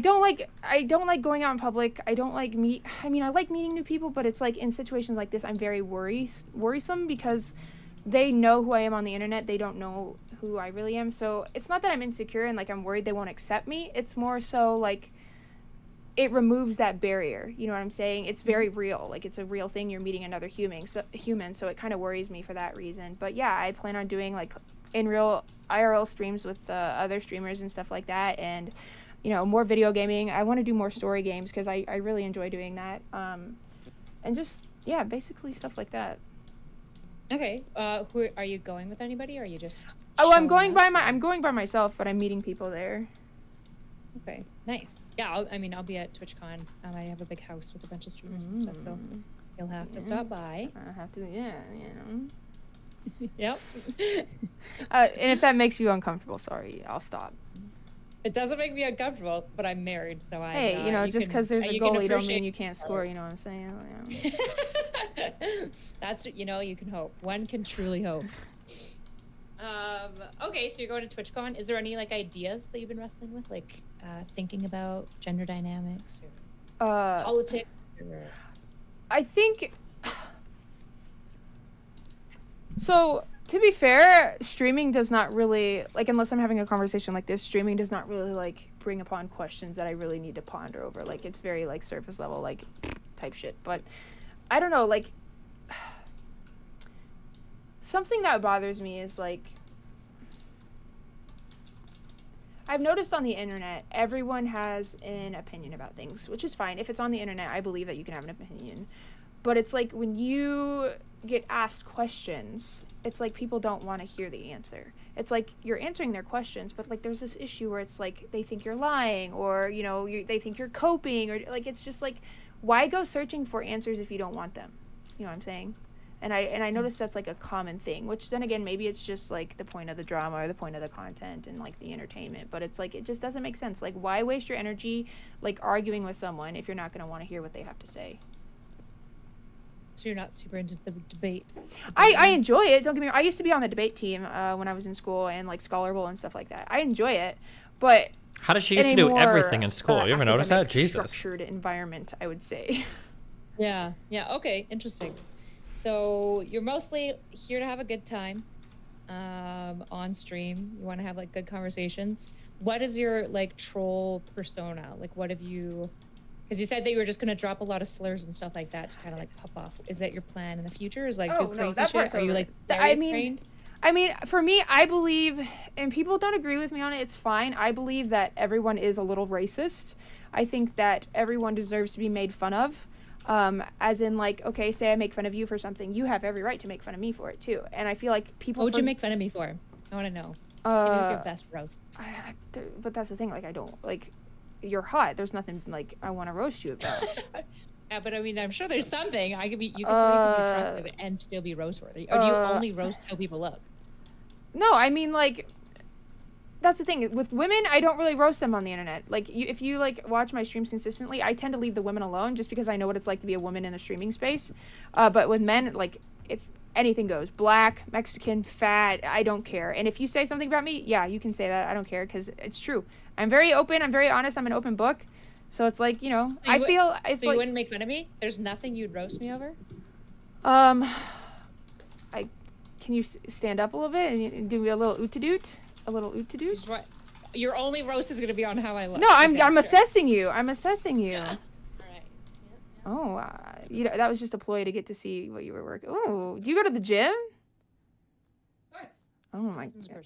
don't like going out in public. I don't like I like meeting new people, but it's like in situations like this, I'm very worrisome because they know who I am on the internet. They don't know who I really am. So it's not that I'm insecure and like I'm worried they won't accept me. It's more so like it removes that barrier. You know what I'm saying? It's very real. Like it's a real thing. You're meeting another human. So it kind of worries me for that reason. But yeah, I plan on doing like in real IRL streams with other streamers and stuff like that. And, you know, more video gaming. I want to do more story games because I really enjoy doing that. And just, yeah, basically stuff like that. Okay. Who are you going with? Anybody, or are you just? Oh, I'm going by myself, but I'm meeting people there. Okay, nice. Yeah, I'll be at TwitchCon. I have a big house with a bunch of streamers and stuff, so you'll have to stop by. I have to, yeah, you know. Yep. And if that makes you uncomfortable, sorry, I'll stop. It doesn't make me uncomfortable, but I'm married, so I. Hey, you know, just because there's a goalie don't mean you can't score. You know what I'm saying? That's, you know, you can hope. One can truly hope. Okay, so you're going to TwitchCon. Is there any like ideas that you've been wrestling with, like thinking about gender dynamics or politics? Or... I think. So, to be fair, streaming does not really, like, unless I'm having a conversation like this, streaming does not really, like, bring upon questions that I really need to ponder over. Like, it's very, like, surface level, like, type shit. But, I don't know, like, something that bothers me is, like, I've noticed on the internet, everyone has an opinion about things, which is fine. If it's on the internet, I believe that you can have an opinion. But it's like when you get asked questions, it's like people don't want to hear the answer. It's like you're answering their questions, but like there's this issue where it's like they think you're lying, or you know, they think you're coping, or like it's just like, why go searching for answers if you don't want them? You know what I'm saying? And I noticed that's like a common thing, which then again, maybe it's just like the point of the drama or the point of the content and like the entertainment, but it's like, it just doesn't make sense. Like, why waste your energy like arguing with someone if you're not going to want to hear what they have to say? So you're not super into the debate? I enjoy it. Don't get me wrong. I used to be on the debate team when I was in school and like Scholar Bowl and stuff like that. I enjoy it, but how does she used to do everything in school? You ever notice that? Jesus. Structured environment, I would say. Yeah. Yeah. Okay. Interesting. So you're mostly here to have a good time on stream. You want to have like good conversations. What is your like troll persona? Like, what have you? Because you said that you were just going to drop a lot of slurs and stuff like that to kind of like pop off. Is that your plan in the future? Is like do crazy shit? Are you like trained? I mean, for me, I believe, and people don't agree with me on it, it's fine. I believe that everyone is a little racist. I think that everyone deserves to be made fun of. As in like, okay, say I make fun of you for something, you have every right to make fun of me for it too. And I feel like people. What would you make fun of me for? I want to know. Give me your best roast. But that's the thing. Like, I don't like. You're hot. There's nothing like I want to roast you about. Yeah, but I mean, I'm sure there's something. You can still be attractive and still be roast worthy. Or do you only roast how people look? No, I mean like. That's the thing with women. I don't really roast them on the internet. Like, if you like watch my streams consistently, I tend to leave the women alone just because I know what it's like to be a woman in the streaming space. But with men, like, if anything goes, black, Mexican, fat, I don't care. And if you say something about me, yeah, you can say that. I don't care because it's true. I'm very open. I'm very honest. I'm an open book. So it's like, you know, So you wouldn't make fun of me? There's nothing you'd roast me over? Can you stand up a little bit and do a little oot-a-doot? A little oot-a-doot? Right. Your only roast is going to be on how I look. No, I'm assessing you. I'm assessing you. Yeah. Oh, you know, that was just a ploy to get to see what you were working. Oh, do you go to the gym? Of course. Oh my god.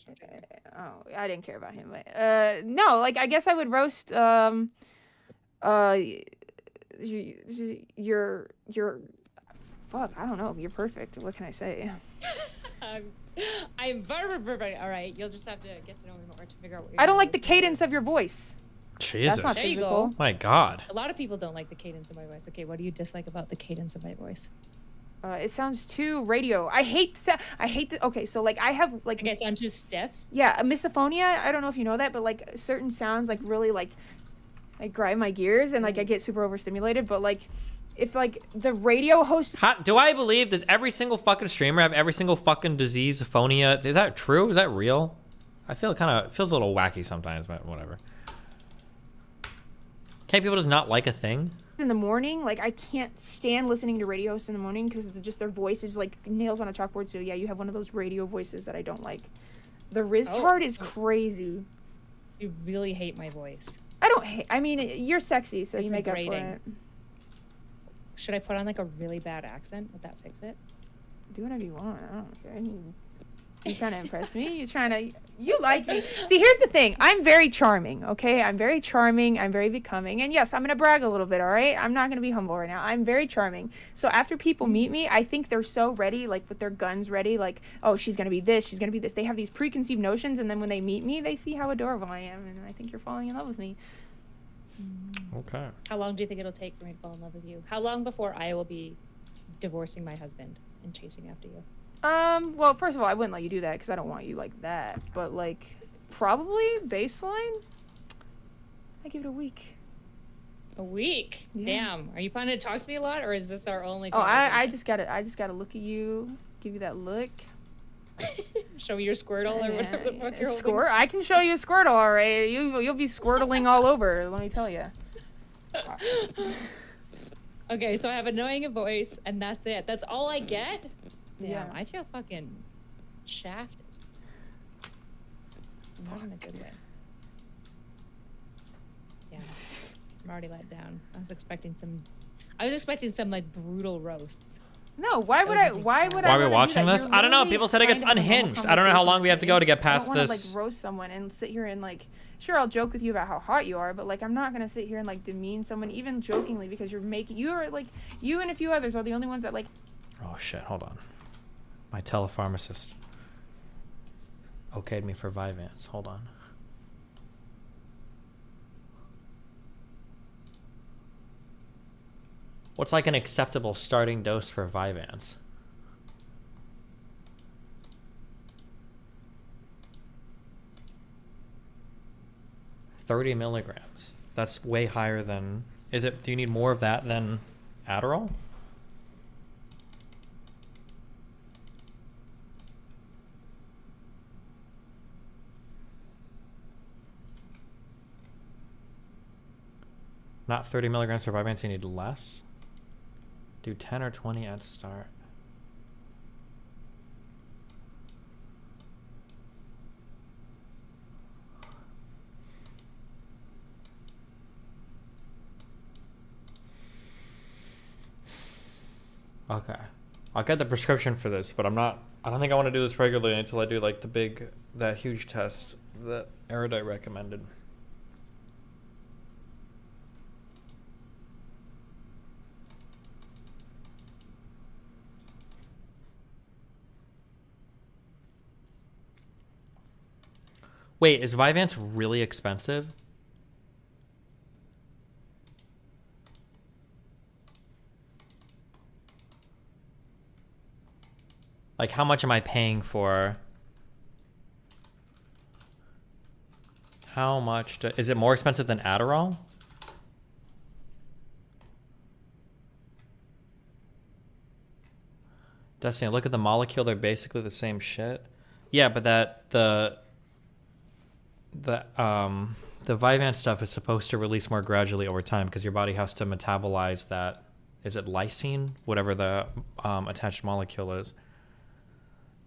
Oh, I didn't care about him. But, no, like I guess I would roast you're fuck, I don't know. You're perfect. What can I say? I'm very all right. You'll just have to get to know me more to figure out what you're I don't like the cadence of your voice. Jesus. That's not There you physical. go. My God. A lot of people don't like the cadence of my voice. Okay, what do you dislike about the cadence of my voice? It sounds too radio. I hate the okay, so like I have like I sound too stiff. Yeah, a misophonia. I don't know if you know that, but like certain sounds like really like grind my gears and like I get super overstimulated, but like if like the radio host Do I believe, does every single fucking streamer have every single fucking disease, phonia? Is that true? Is that real? I feel it feels a little wacky sometimes, but whatever. Can't people just not like a thing? in the morning, like I can't stand listening to radio hosts in the morning because just their voice is like nails on a chalkboard. So yeah, you have one of those radio voices that I don't like. The Riztard is crazy. You really hate my voice. I don't hate. I mean, you're sexy, so you make up for Grating. it. Should I put on like a really bad accent? Would that fix it? Do whatever you want. I don't care. You trying to impress me? You like me? See, here's the thing. I'm very charming, okay? I'm very charming. I'm very becoming. And yes, I'm going to brag a little bit, all right? I'm not going to be humble right now. I'm very charming. So after people meet me, I think they're so ready, like with their guns ready, like, oh, she's going to be this, she's going to be this. They have these preconceived notions, and then when they meet me, they see how adorable I am, and I think you're falling in love with me. Okay. How long do you think it'll take for me to fall in love with you? How long before I will be divorcing my husband and chasing after you? Well, first of all, I wouldn't let you do that because I don't want you like that. But, like, probably baseline, I give it a week. A week? Yeah. Damn. Are you planning to talk to me a lot, or is this our only Oh, I conversation? just gotta look at you, give you that look. Show me your Squirtle or whatever the fuck you're holding. Squirt? I can show you a Squirtle, all right. You'll be squirtling all over, let me tell you. Okay, so I have annoying voice, and that's it. That's all I get? Damn, Yeah. I feel fucking shafted. Not in a good way. Yeah, I'm already let down. I was expecting some like brutal roasts. No, why would I Why are we watching this? I don't know. People said it gets unhinged. I don't know how long we have to go to get past I don't this. wanna, like, roast someone and sit here and like, sure, I'll joke with you about how hot you are, but like, I'm not gonna sit here and like demean someone even jokingly because you and a few others are the only ones that like. Oh shit, hold on. My telepharmacist okayed me for Vyvanse. Hold on. What's like an acceptable starting dose for Vyvanse? $30 milligrams. That's way higher than... Do you need more of that than Adderall? Not 30 milligrams for Vyvanse, you need less? Do 10 or 20 at start. Okay. I'll get the prescription for this, but I don't think I want to do this regularly until I do like that huge test that Erudite recommended. Wait, is Vyvanse really expensive? Like, how much am I paying for? How much is it more expensive than Adderall? Destiny, look at the molecule, they're basically the same shit. Yeah, but the Vyvanse stuff is supposed to release more gradually over time because your body has to metabolize that. Is it lysine? Whatever the attached molecule is.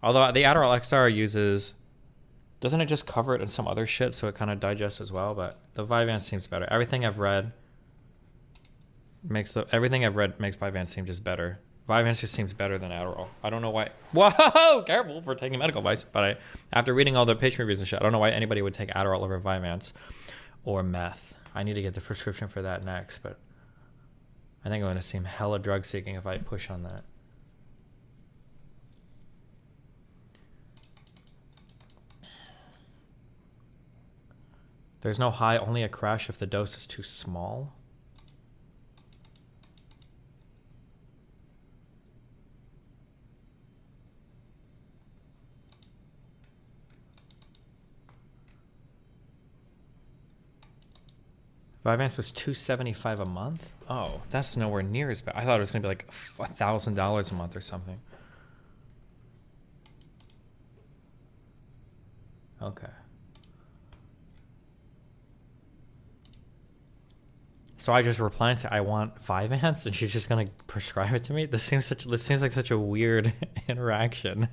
Although the Adderall XR uses, doesn't it just cover it in some other shit so it kind of digests as well? But the Vyvanse seems better. Everything I've read makes Vyvanse seem just better. Vyvanse just seems better than Adderall. I don't know why. Whoa, careful for taking medical advice. But after reading all the patient reviews and shit, I don't know why anybody would take Adderall over Vyvanse or meth. I need to get the prescription for that next, but I think I'm gonna seem hella drug seeking if I push on that. There's no high, only a crash if the dose is too small. Vyvanse was $275 a month. Oh, that's nowhere near as bad. I thought it was gonna be like $1,000 a month or something. Okay. So I just reply and say I want Vyvanse, and she's just gonna prescribe it to me. This seems like such a weird interaction.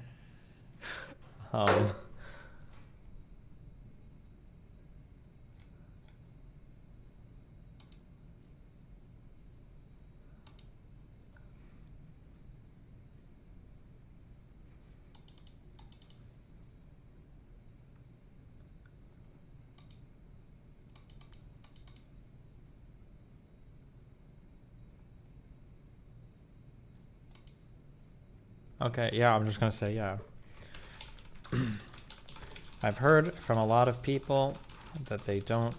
Okay, yeah, I'm just gonna say yeah. I've heard from a lot of people that they don't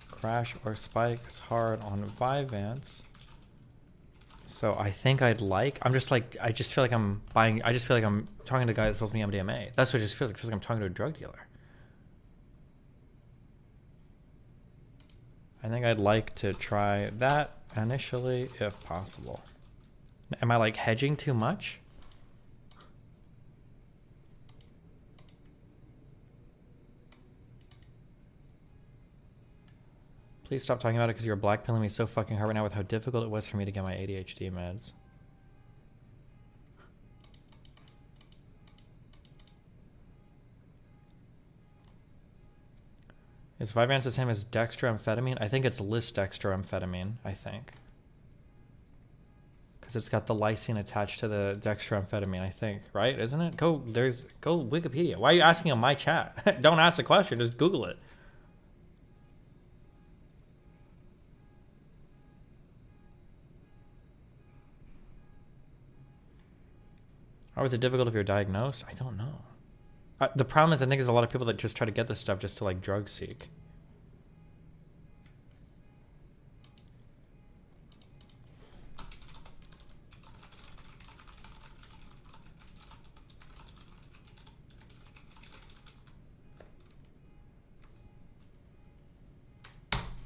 crash or spike as hard on Vyvanse. So I think I just feel like I'm talking to a guy that sells me MDMA. That's what it just feels like. It feels like I'm talking to a drug dealer. I think I'd like to try that initially if possible. Am I like hedging too much? Please stop talking about it because you're blackpilling me so fucking hard right now with how difficult it was for me to get my ADHD meds. Is Vyvanse the same as dextroamphetamine? I think it's lisdextroamphetamine, I think. Because it's got the lysine attached to the dextroamphetamine, I think, right? Isn't it? Go Wikipedia. Why are you asking on my chat? Don't ask the question, just Google it. How is it difficult if you're diagnosed? I don't know. The problem is I think there's a lot of people that just try to get this stuff just to like drug seek.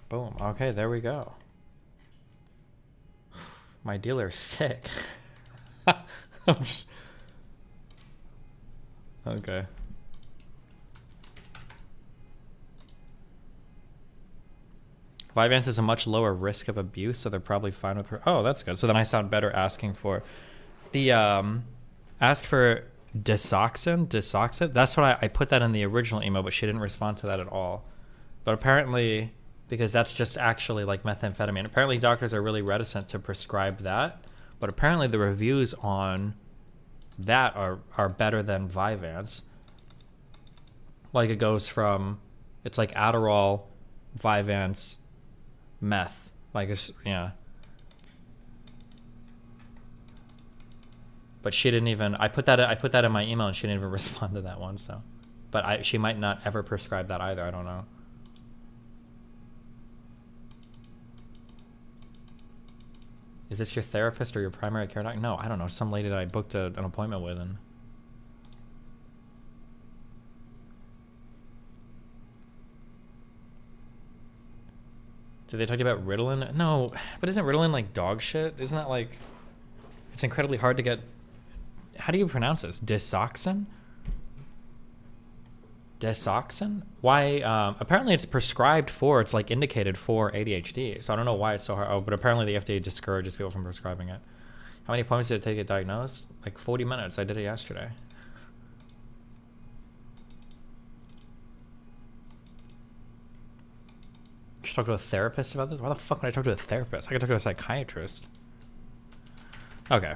Boom. Okay, there we go. My dealer's sick. Okay. Vyvanse is a much lower risk of abuse, so they're probably fine with her. Oh, that's good. So then I sound better asking for the ask for Desoxin. That's what I put that in the original email, but she didn't respond to that at all. But apparently, because that's just actually like methamphetamine. Apparently doctors are really reticent to prescribe that, but apparently the reviews on that are better than Vyvanse. Like it goes from, it's like Adderall, Vyvanse, meth. Like it's, yeah. But she didn't even, I put that in my email and she didn't even respond to that one, so. But she might not ever prescribe that either, I don't know. Is this your therapist or your primary care doctor? No, I don't know. Some lady that I booked an appointment with. And did they talk to you about Ritalin? No, but isn't Ritalin like dog shit? Isn't that like... It's incredibly hard to get... How do you pronounce this? Desoxin? Desoxin? Why? Apparently it's prescribed for, it's like indicated for ADHD. So I don't know why it's so hard. Oh, but apparently the FDA discourages people from prescribing it. How many appointments did it take to get diagnosed? Like 40 minutes. I did it yesterday. You should talk to a therapist about this? Why the fuck would I talk to a therapist? I could talk to a psychiatrist. Okay.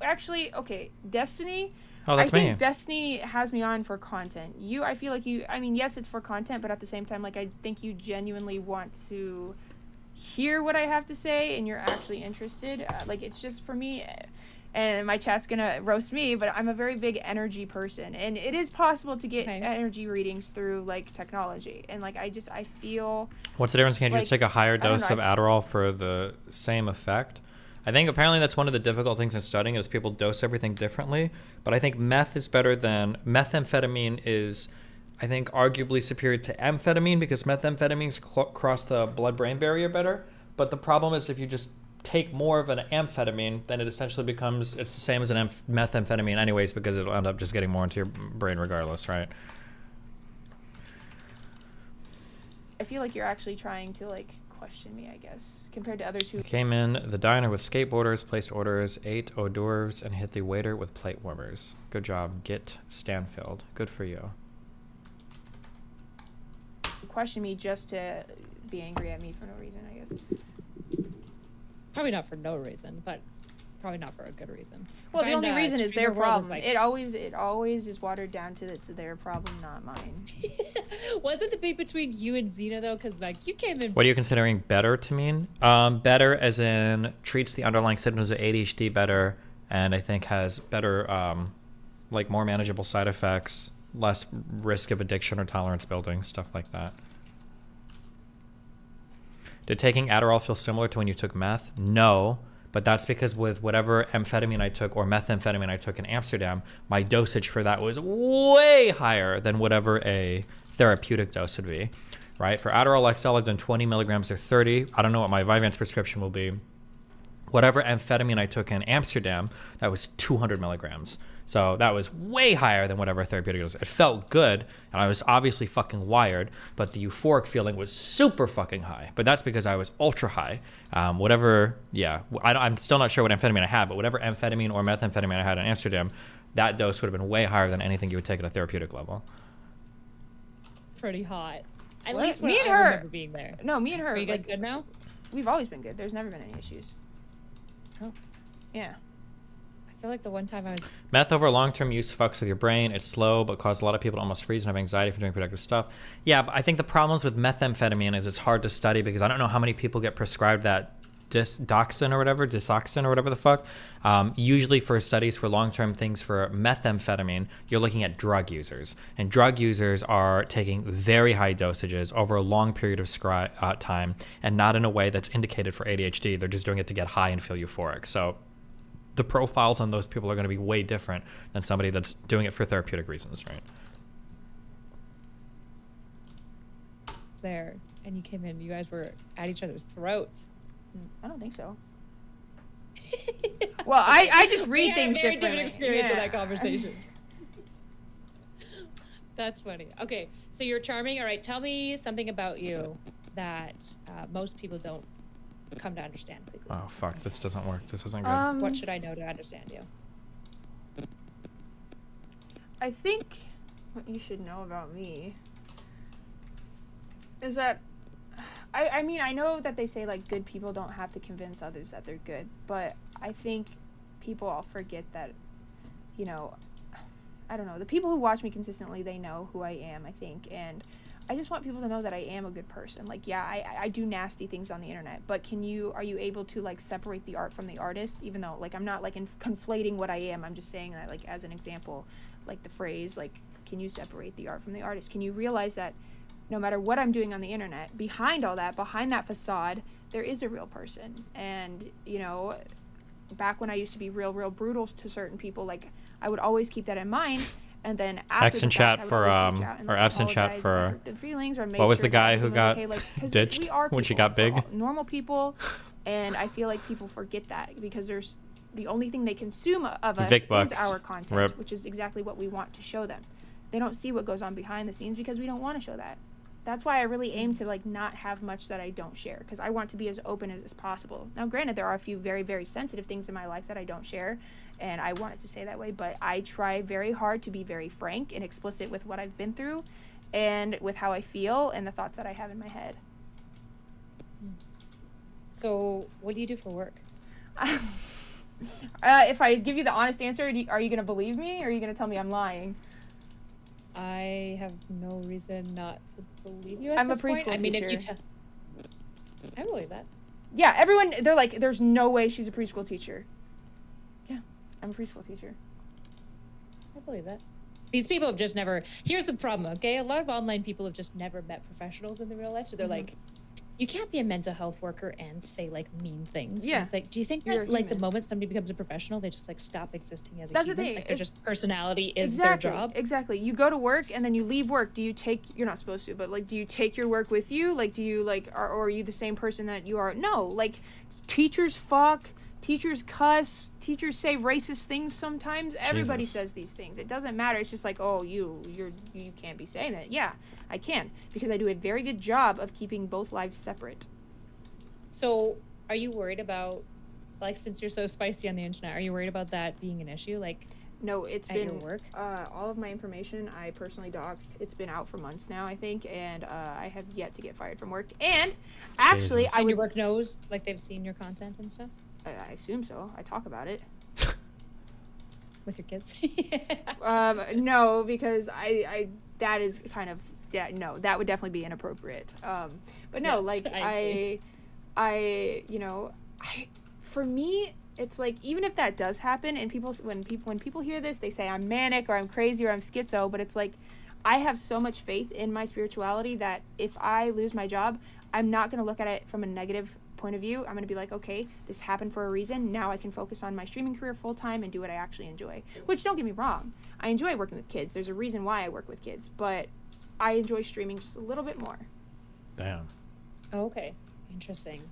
Actually, okay, Destiny. Oh, that's I think me. Destiny has me on for content. I feel like you. I mean, yes, it's for content, but at the same time, like I think you genuinely want to hear what I have to say, and you're actually interested. Like it's just for me, and my chat's gonna roast me, but I'm a very big energy person, and it is possible to get energy readings through like technology, and like I feel. What's the difference? Can't you like, just take a higher I don't dose know, of Adderall for the same effect? I think apparently that's one of the difficult things in studying is people dose everything differently. But I think meth is better than methamphetamine is, I think, arguably superior to amphetamine because methamphetamines cross the blood-brain barrier better. But the problem is if you just take more of an amphetamine, then it essentially becomes, it's the same as an methamphetamine anyways because it'll end up just getting more into your brain regardless, right? I feel like you're actually trying to like question me, I guess, compared to others who Came in the diner with skateboarders, placed orders, ate hors d'oeuvres, and hit the waiter with plate warmers. Good job, Git Stanfield. Good for you. question me just to be angry at me for no reason, I guess. Probably not for no reason, but probably not for a good reason. Well, the only reason is their problem. Like, it always is watered down to it's their problem, not mine. was it debate between you and Xena though? Because like you came in. What are you considering better to mean? Better as in treats the underlying symptoms of ADHD better, and I think has better, like more manageable side effects, less risk of addiction or tolerance building, stuff like that. Did taking Adderall feel similar to when you took meth? No, but that's because with whatever amphetamine I took or methamphetamine I took in Amsterdam, my dosage for that was way higher than whatever a therapeutic dose would be, right? For Adderall XL, I've done 20 milligrams or 30. I don't know what my Vyvanse prescription will be. Whatever amphetamine I took in Amsterdam, that was 200 milligrams. So that was way higher than whatever therapeutic was. It felt good, and I was obviously fucking wired, but the euphoric feeling was super fucking high. But that's because I was ultra high. I'm still not sure what amphetamine I had, but whatever amphetamine or methamphetamine I had in Amsterdam, that dose would have been way higher than anything you would take at a therapeutic level. Pretty hot. At Well, least me and I her remember being there. No, me and her. Are you guys like, good now? We've always been good. There's never been any issues. Oh. Yeah. I feel like the one time I was. Meth over long-term use fucks with your brain. It's slow, but causes a lot of people to almost freeze and have anxiety for doing productive stuff. Yeah, but I think the problems with methamphetamine is it's hard to study because I don't know how many people get prescribed that disoxin or whatever the fuck. Usually for studies for long-term things for methamphetamine, you're looking at drug users. And drug users are taking very high dosages over a long period of time and not in a way that's indicated for ADHD. They're just doing it to get high and feel euphoric. So the profiles on those people are going to be way different than somebody that's doing it for therapeutic reasons, right? There, and you came in. You guys were at each other's throats. I don't think so. Well, I just read things very differently. different experience in Yeah. that conversation. That's funny. Okay, so you're charming. All right, tell me something about you that most people don't come to understand quickly. Oh fuck, this doesn't work. This isn't good. What should I know to understand you? I think what you should know about me is that I mean, I know that they say like good people don't have to convince others that they're good, but I think people all forget that, you know, I don't know, the people who watch me consistently, they know who I am, I think, and I just want people to know that I am a good person. Like, yeah, I do nasty things on the internet, but are you able to like separate the art from the artist? Even though like I'm not like conflating what I am, I'm just saying that like as an example, like the phrase like, can you separate the art from the artist? Can you realize that no matter what I'm doing on the internet, behind all that, behind that facade, there is a real person. And you know, back when I used to be real brutal to certain people, like I would always keep that in mind. And then after X in chat for or F's in chat for what was the guy who got ditched when she got big? Normal people, and I feel like people forget that because there's the only thing they consume of us is our content, Rip. which is exactly what we want to show them. They don't see what goes on behind the scenes because we don't want to show that. That's why I really aim to like not have much that I don't share because I want to be as open as possible. Now, granted, there are a few very, very sensitive things in my life that I don't share, and I want it to stay that way, but I try very hard to be very frank and explicit with what I've been through and with how I feel and the thoughts that I have in my head. So, what do you do for work? If I give you the honest answer, are you gonna believe me, or are you gonna tell me I'm lying? I have no reason not to believe you at I'm a this point. preschool I mean, if you teacher. I believe that. Yeah, everyone, they're like, there's no way she's a preschool teacher. Yeah, I'm a preschool teacher. I believe that. These people have just never. Here's the problem, okay? A lot of online people have just never met professionals in the real life, so they're like, you can't be a mental health worker and say like mean things. And Yeah. it's like, do you think You're that a like the human. moment somebody becomes a professional, they just like stop existing as a That's the human? thing, Like their it's- just personality is Exactly, their job. exactly. You go to work and then you leave work. Do you take, you're not supposed to, but like, do you take your work with you? Like, do you like, or are you the same person that you are? No, like, teachers fuck, teachers cuss, teachers say racist things sometimes. Everybody Jesus. says these things. It doesn't matter. It's just like, oh, you can't be saying that. Yeah, I can, because I do a very good job of keeping both lives separate. So, are you worried about, like, since you're so spicy on the internet, are you worried about that being an issue? Like, No, it's at been your work? all of my information I personally doxed. It's been out for months now, I think, and I have yet to get fired from work. And actually, Jesus. I And would your work knows, like, they've seen your content and stuff I assume so. I talk about it. with your kids. No, because I that is kind of, yeah, no, that would definitely be inappropriate. But no, Yes, like I for me, it's like, even if that does happen, and when people hear this, they say I'm manic or I'm crazy or I'm schizo, but it's like, I have so much faith in my spirituality that if I lose my job, I'm not going to look at it from a negative point of view. I'm going to be like, okay, this happened for a reason. Now I can focus on my streaming career full time and do what I actually enjoy. Which, don't get me wrong, I enjoy working with kids. There's a reason why I work with kids, but I enjoy streaming just a little bit more. Damn. Oh, okay. Interesting.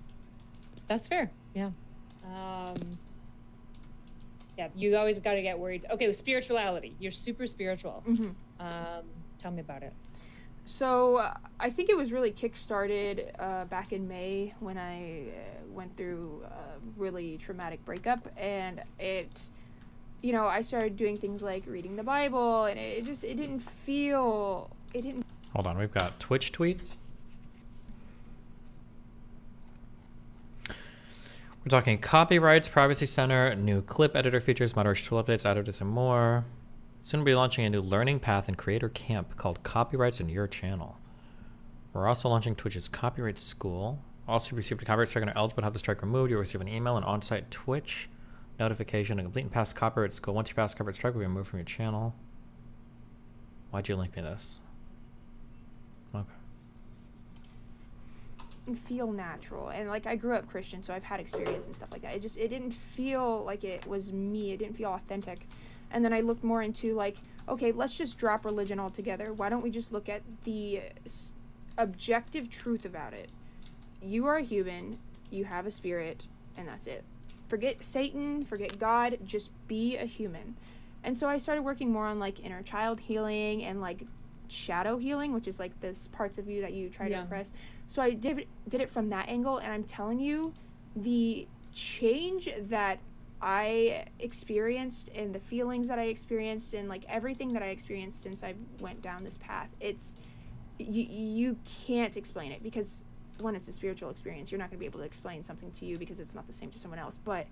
That's fair. Yeah. Yeah, you always got to get worried. Okay, with spirituality. You're super spiritual. Tell me about it. So I think it was really kick-started back in May when I went through a really traumatic breakup, and I started doing things like reading the Bible, and it didn't feel. Hold on, we've got Twitch tweets. We're talking copyrights, privacy center, new clip editor features, moderation tool updates, editors, and more. Soon we'll be launching a new learning path and creator camp called Copyrights in Your Channel. We're also launching Twitch's Copyright School. Also, if you received a copyright strike and are eligible to have the strike removed, you'll receive an email, an on-site Twitch notification, and complete and pass Copyright School. Once you pass Copyright Strike, we'll be removed from your channel. Why'd you link me this? Okay. Feel natural, and like, I grew up Christian, so I've had experience and stuff like that. It didn't feel like it was me. It didn't feel authentic. And then I looked more into like, okay, let's just drop religion altogether. Why don't we just look at the objective truth about it? You are a human, you have a spirit, and that's it. Forget Satan, forget God, just be a human. And so I started working more on like inner child healing and like shadow healing, which is like this parts of you that you try to repress. So I did it from that angle, and I'm telling you, the change that I experienced and the feelings that I experienced and like everything that I experienced since I went down this path, it's you can't explain it, because when it's a spiritual experience, you're not going to be able to explain something to you because it's not the same to someone else. But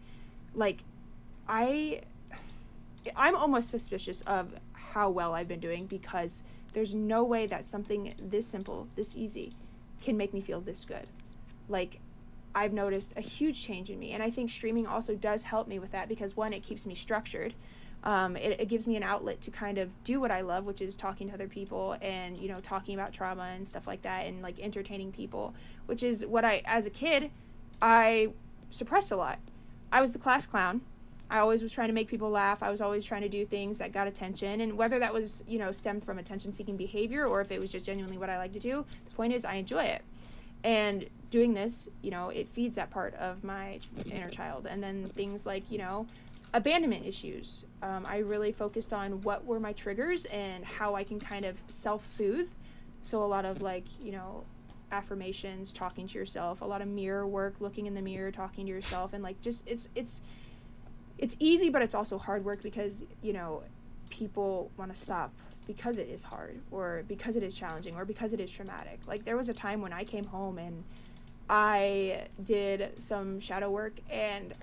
like, I'm almost suspicious of how well I've been doing, because there's no way that something this simple, this easy, can make me feel this good. Like, I've noticed a huge change in me, and I think streaming also does help me with that, because one, it keeps me structured. It gives me an outlet to kind of do what I love, which is talking to other people and, talking about trauma and stuff like that, and like entertaining people, which is what as a kid, I suppressed a lot. I was the class clown. I always was trying to make people laugh. I was always trying to do things that got attention, and whether that was, stemmed from attention-seeking behavior or if it was just genuinely what I like to do, the point is I enjoy it. And doing this, it feeds that part of my inner child. And then things like, abandonment issues. I really focused on what were my triggers and how I can kind of self-soothe. So a lot of like, affirmations, talking to yourself, a lot of mirror work, looking in the mirror, talking to yourself, and like, just it's easy, but it's also hard work, because, people want to stop because it is hard, or because it is challenging, or because it is traumatic. Like, there was a time when I came home and I did some shadow work, and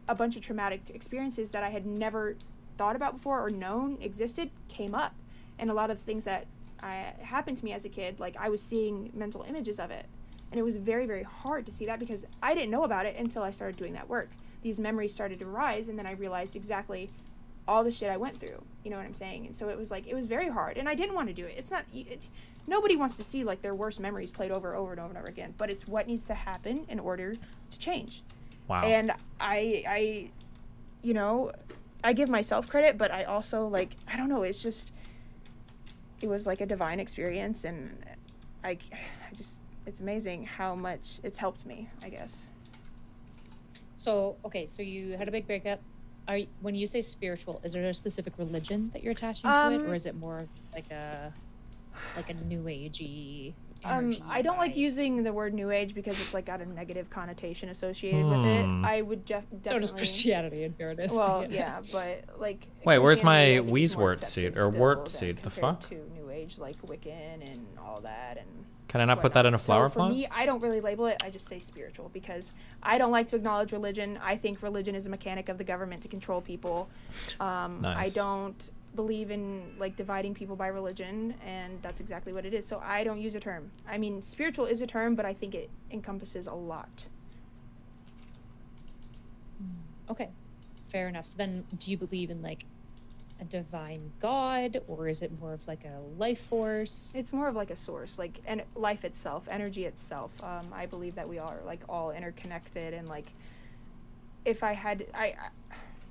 a bunch of traumatic experiences that I had never thought about before or known existed came up. And a lot of things that happened to me as a kid, like I was seeing mental images of it. And it was very, very hard to see that because I didn't know about it until I started doing that work. These memories started to rise, and then I realized exactly all the shit I went through. You know what I'm saying? And so it was like, it was very hard, and I didn't want to do it. It's not, nobody wants to see like their worst memories played over and over and over again, but it's what needs to happen in order to change. Wow. And I you know, I give myself credit, but I also like, I don't know, it's just, it was like a divine experience, and I just, it's amazing how much it's helped me, I guess. So, okay, so you had a big breakup. When you say spiritual, is there a specific religion that you're attaching to it, or is it more like a new agey energy? I don't like using the word new age because it's like got a negative connotation associated with it. I would definitely. So does Christianity, in fairness. Well, yeah, but like. Wait, where's my Christianity, I think, is more Weezwort seed accepted or still wort than seed? The compared fuck? To new age, like Wiccan and all that, and. Can I not put that in a flower so for pot? me, I don't really label it. I just say spiritual because I don't like to acknowledge religion. I think religion is a mechanic of the government to control people. I Nice. don't believe in like dividing people by religion, and that's exactly what it is. So I don't use a term. I mean, spiritual is a term, but I think it encompasses a lot. Okay, fair enough. So then, do you believe in like a divine god, or is it more of like a life force? It's more of like a source, like and life itself, energy itself. I believe that we are like all interconnected, and like if I had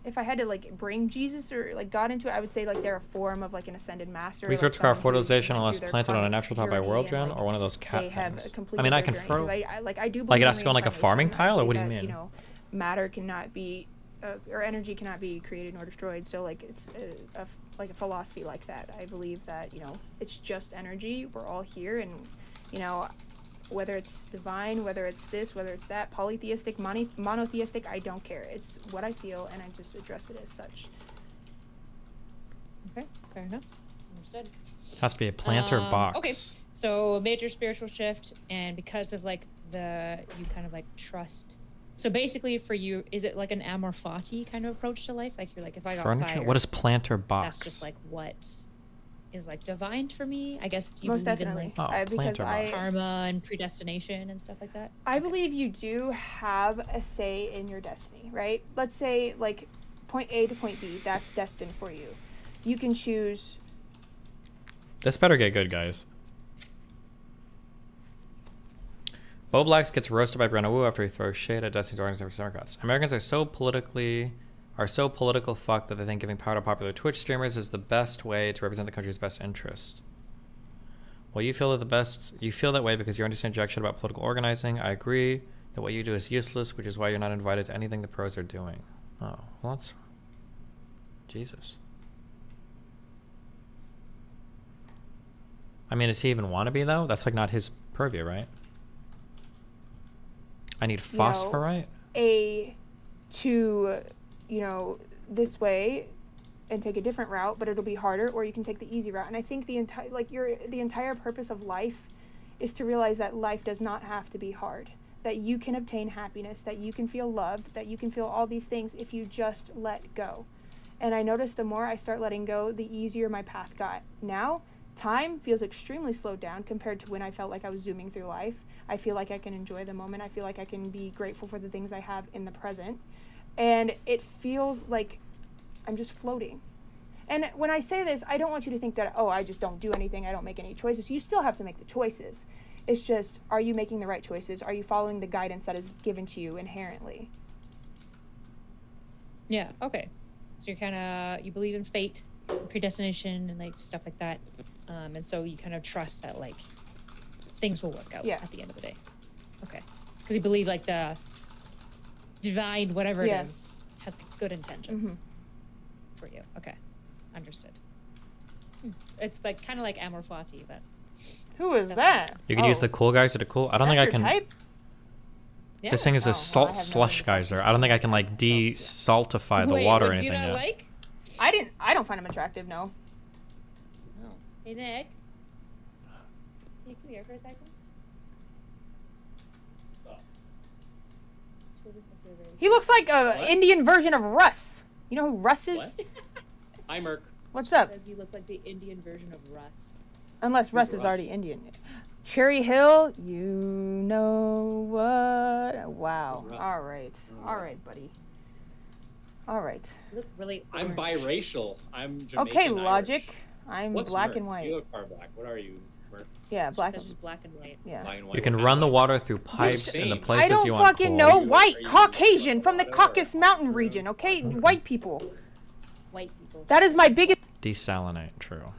to like bring Jesus or like God into it, I would say like they're a form of like an ascended master. Research like car someone who's fertilization went unless through their planted on a karmic natural tile by journey world and, gen like, or one of those cat they have things. I completed mean, I their can journey, fertile. 'cause I do Like believe it has to in go on like a farming reincarnation. I tile, or believe what do you that, mean? You know, matter cannot be or energy cannot be created nor destroyed. So like it's like a philosophy like that. I believe that, you know, it's just energy. We're all here, and you know, whether it's divine, whether it's this, whether it's that, polytheistic, monotheistic, I don't care. It's what I feel, and I just address it as such. Okay, fair enough. Understood. Has to be a planter box. Okay, so a major spiritual shift, and because of like you kind of like trust. So basically, for you, is it like an amor fati kind of approach to life? Like you're like, if I got Furniture? fire, What is planter box? that's just like what is like divine for me. I guess. Do you Most believe definitely. in like Because karma and predestination and stuff like that? I believe you do have a say in your destiny, right? Let's say like point A to point B, that's destined for you. You can choose. This better get good, guys. Bo Blacks gets roasted by Brenna Wu after he throws shade at Destiny's organization for Democrats. Americans are so political fuck that they think giving power to popular Twitch streamers is the best way to represent the country's best interest. Well, you feel that way because you understand jack shit about political organizing. I agree that what you do is useless, which is why you're not invited to anything the pros are doing. Oh, well, that's Jesus. I mean, does he even want to be though? That's like not his purview, right? I need phosphorite. To, you know, this way and take a different route, but it'll be harder, or you can take the easy route. And I think the entire purpose of life is to realize that life does not have to be hard, that you can obtain happiness, that you can feel loved, that you can feel all these things if you just let go. And I noticed the more I start letting go, the easier my path got. Now, time feels extremely slowed down compared to when I felt like I was zooming through life. I feel like I can enjoy the moment. I feel like I can be grateful for the things I have in the present. And it feels like I'm just floating. And when I say this, I don't want you to think that, oh, I just don't do anything. I don't make any choices. You still have to make the choices. It's just, are you making the right choices? Are you following the guidance that is given to you inherently? Yeah, okay. So you're kind of, you believe in fate, predestination, and like stuff like that. And so you kind of trust that like things will work out at the end of the day. Okay. Because you believe like the divine, whatever it is, has good intentions for you. Okay. Understood. It's like kind of like amor fati, but who is that? You can use the cool geyser to cool. I don't think I can. Type? Yeah. This thing is a salt slush geyser. I don't think I can like desaltify the water or anything do you not yet. like? I don't find him attractive, no. Oh. Hey, Nick. Can you come here for a second? He looks like a Indian version of Russ. You know who Russ is? Hi, Merc. What's up? Says you look like the Indian version of Russ. Unless Russ is already Indian. Cherry Hill, you know what? Wow. All right. All right, buddy. All right. You look really. I'm biracial. I'm Jamaican. Okay, Irish. Logic. I'm What's black Merc? and white. You look far black. What are you, Merc? Yeah, black. Says she's black and white. Yeah. Black and white. You can run the water through pipes in the I places don't you want fucking cold. know. White, Caucasian, from the Caucasus Mountain region. Okay, white people. White people. That is my biggest. Desalinate, true.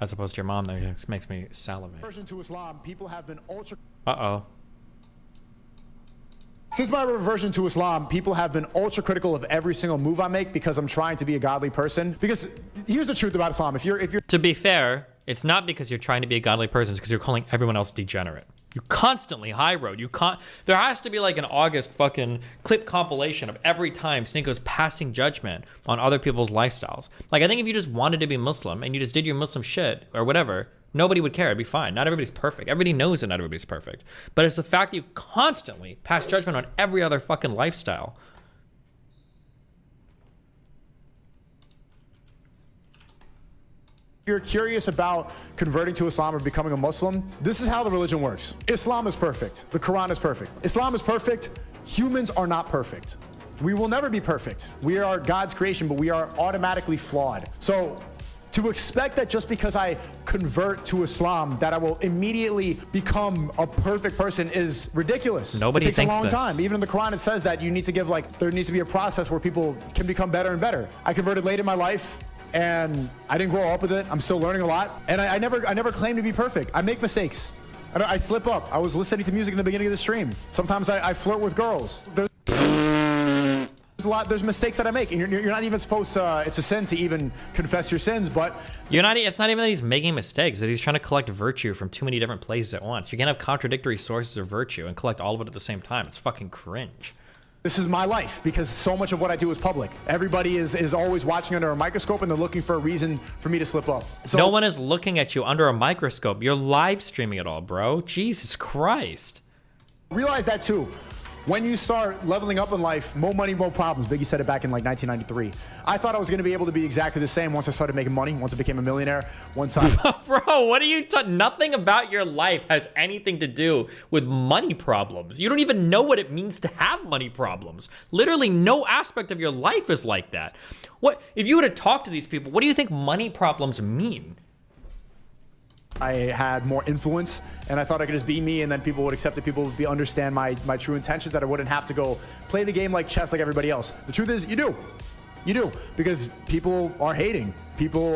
As opposed to your mom, that makes me salivate. Version to Islam, people have been ultra. Uh-oh. Since my reversion to Islam, people have been ultra critical of every single move I make because I'm trying to be a godly person. Because here's the truth about Islam: if you're To be fair, it's not because you're trying to be a godly person, it's because you're calling everyone else degenerate. You constantly high road. There has to be like an August fucking clip compilation of every time Sneako's passing judgment on other people's lifestyles. Like, I think if you just wanted to be Muslim and you just did your Muslim shit or whatever, nobody would care. It'd be fine. Not everybody's perfect. Everybody knows that not everybody's perfect. But it's the fact that you constantly pass judgment on every other fucking lifestyle. If you're curious about converting to Islam or becoming a Muslim, this is how the religion works. Islam is perfect. The Quran is perfect. Islam is perfect. Humans are not perfect. We will never be perfect. We are God's creation, but we are automatically flawed. So to expect that just because I convert to Islam that I will immediately become a perfect person is ridiculous. Nobody it takes thinks a long this. time. Even in the Quran it says that you need to give there needs to be a process where people can become better and better. I converted late in my life and I didn't grow up with it. I'm still learning a lot. And I never claim to be perfect. I make mistakes. I slip up. I was listening to music in the beginning of the stream. Sometimes I flirt with girls. There's mistakes that I make, and you're not even supposed to. It's a sin to even confess your sins, but It's not even that he's making mistakes. That he's trying to collect virtue from too many different places at once. You can't have contradictory sources of virtue and collect all of it at the same time. It's fucking cringe. this is my life because so much of what I do is public. Everybody is always watching under a microscope, and they're looking for a reason for me to slip up. So No one is looking at you under a microscope. You're live streaming it all, bro. Jesus Christ. realize that too. When you start leveling up in life, more money, more problems. Biggie said it back in like 1993. I thought I was going to be able to be exactly the same once I started making money, once I became a millionaire, once I... Bro, what are you nothing about your life has anything to do with money problems. You don't even know what it means to have money problems. Literally no aspect of your life is like that. What if you were to talk to these people, what do you think money problems mean? I had more influence, and I thought I could just be me, and then people would accept it. People would understand my true intentions, that I wouldn't have to go play the game like chess like everybody else. The truth is, you do. You do, because people are hating. People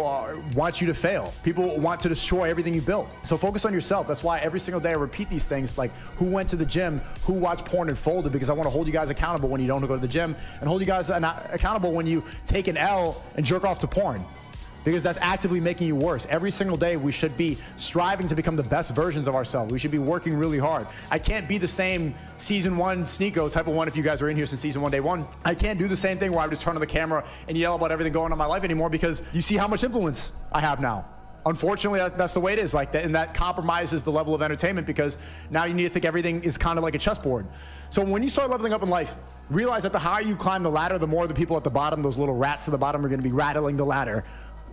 want you to fail. People want to destroy everything you built. So focus on yourself. That's why every single day I repeat these things, like who went to the gym, who watched porn and folded, because I want to hold you guys accountable when you don't go to the gym, and hold you guys accountable when you take an L and jerk off to porn. Because that's actively making you worse. Every single day we should be striving to become the best versions of ourselves. We should be working really hard. I can't be the same season 1 Sneeko type of one if you guys are in here since season 1 day 1. I can't do the same thing where I just turn on the camera and yell about everything going on in my life anymore, because you see how much influence I have now. Unfortunately, that's the way it is like that, and that compromises the level of entertainment, because now you need to think everything is kind of like a chessboard. So when you start leveling up in life, realize that the higher you climb the ladder, the more the people at the bottom, those little rats at the bottom, are going to be rattling the ladder.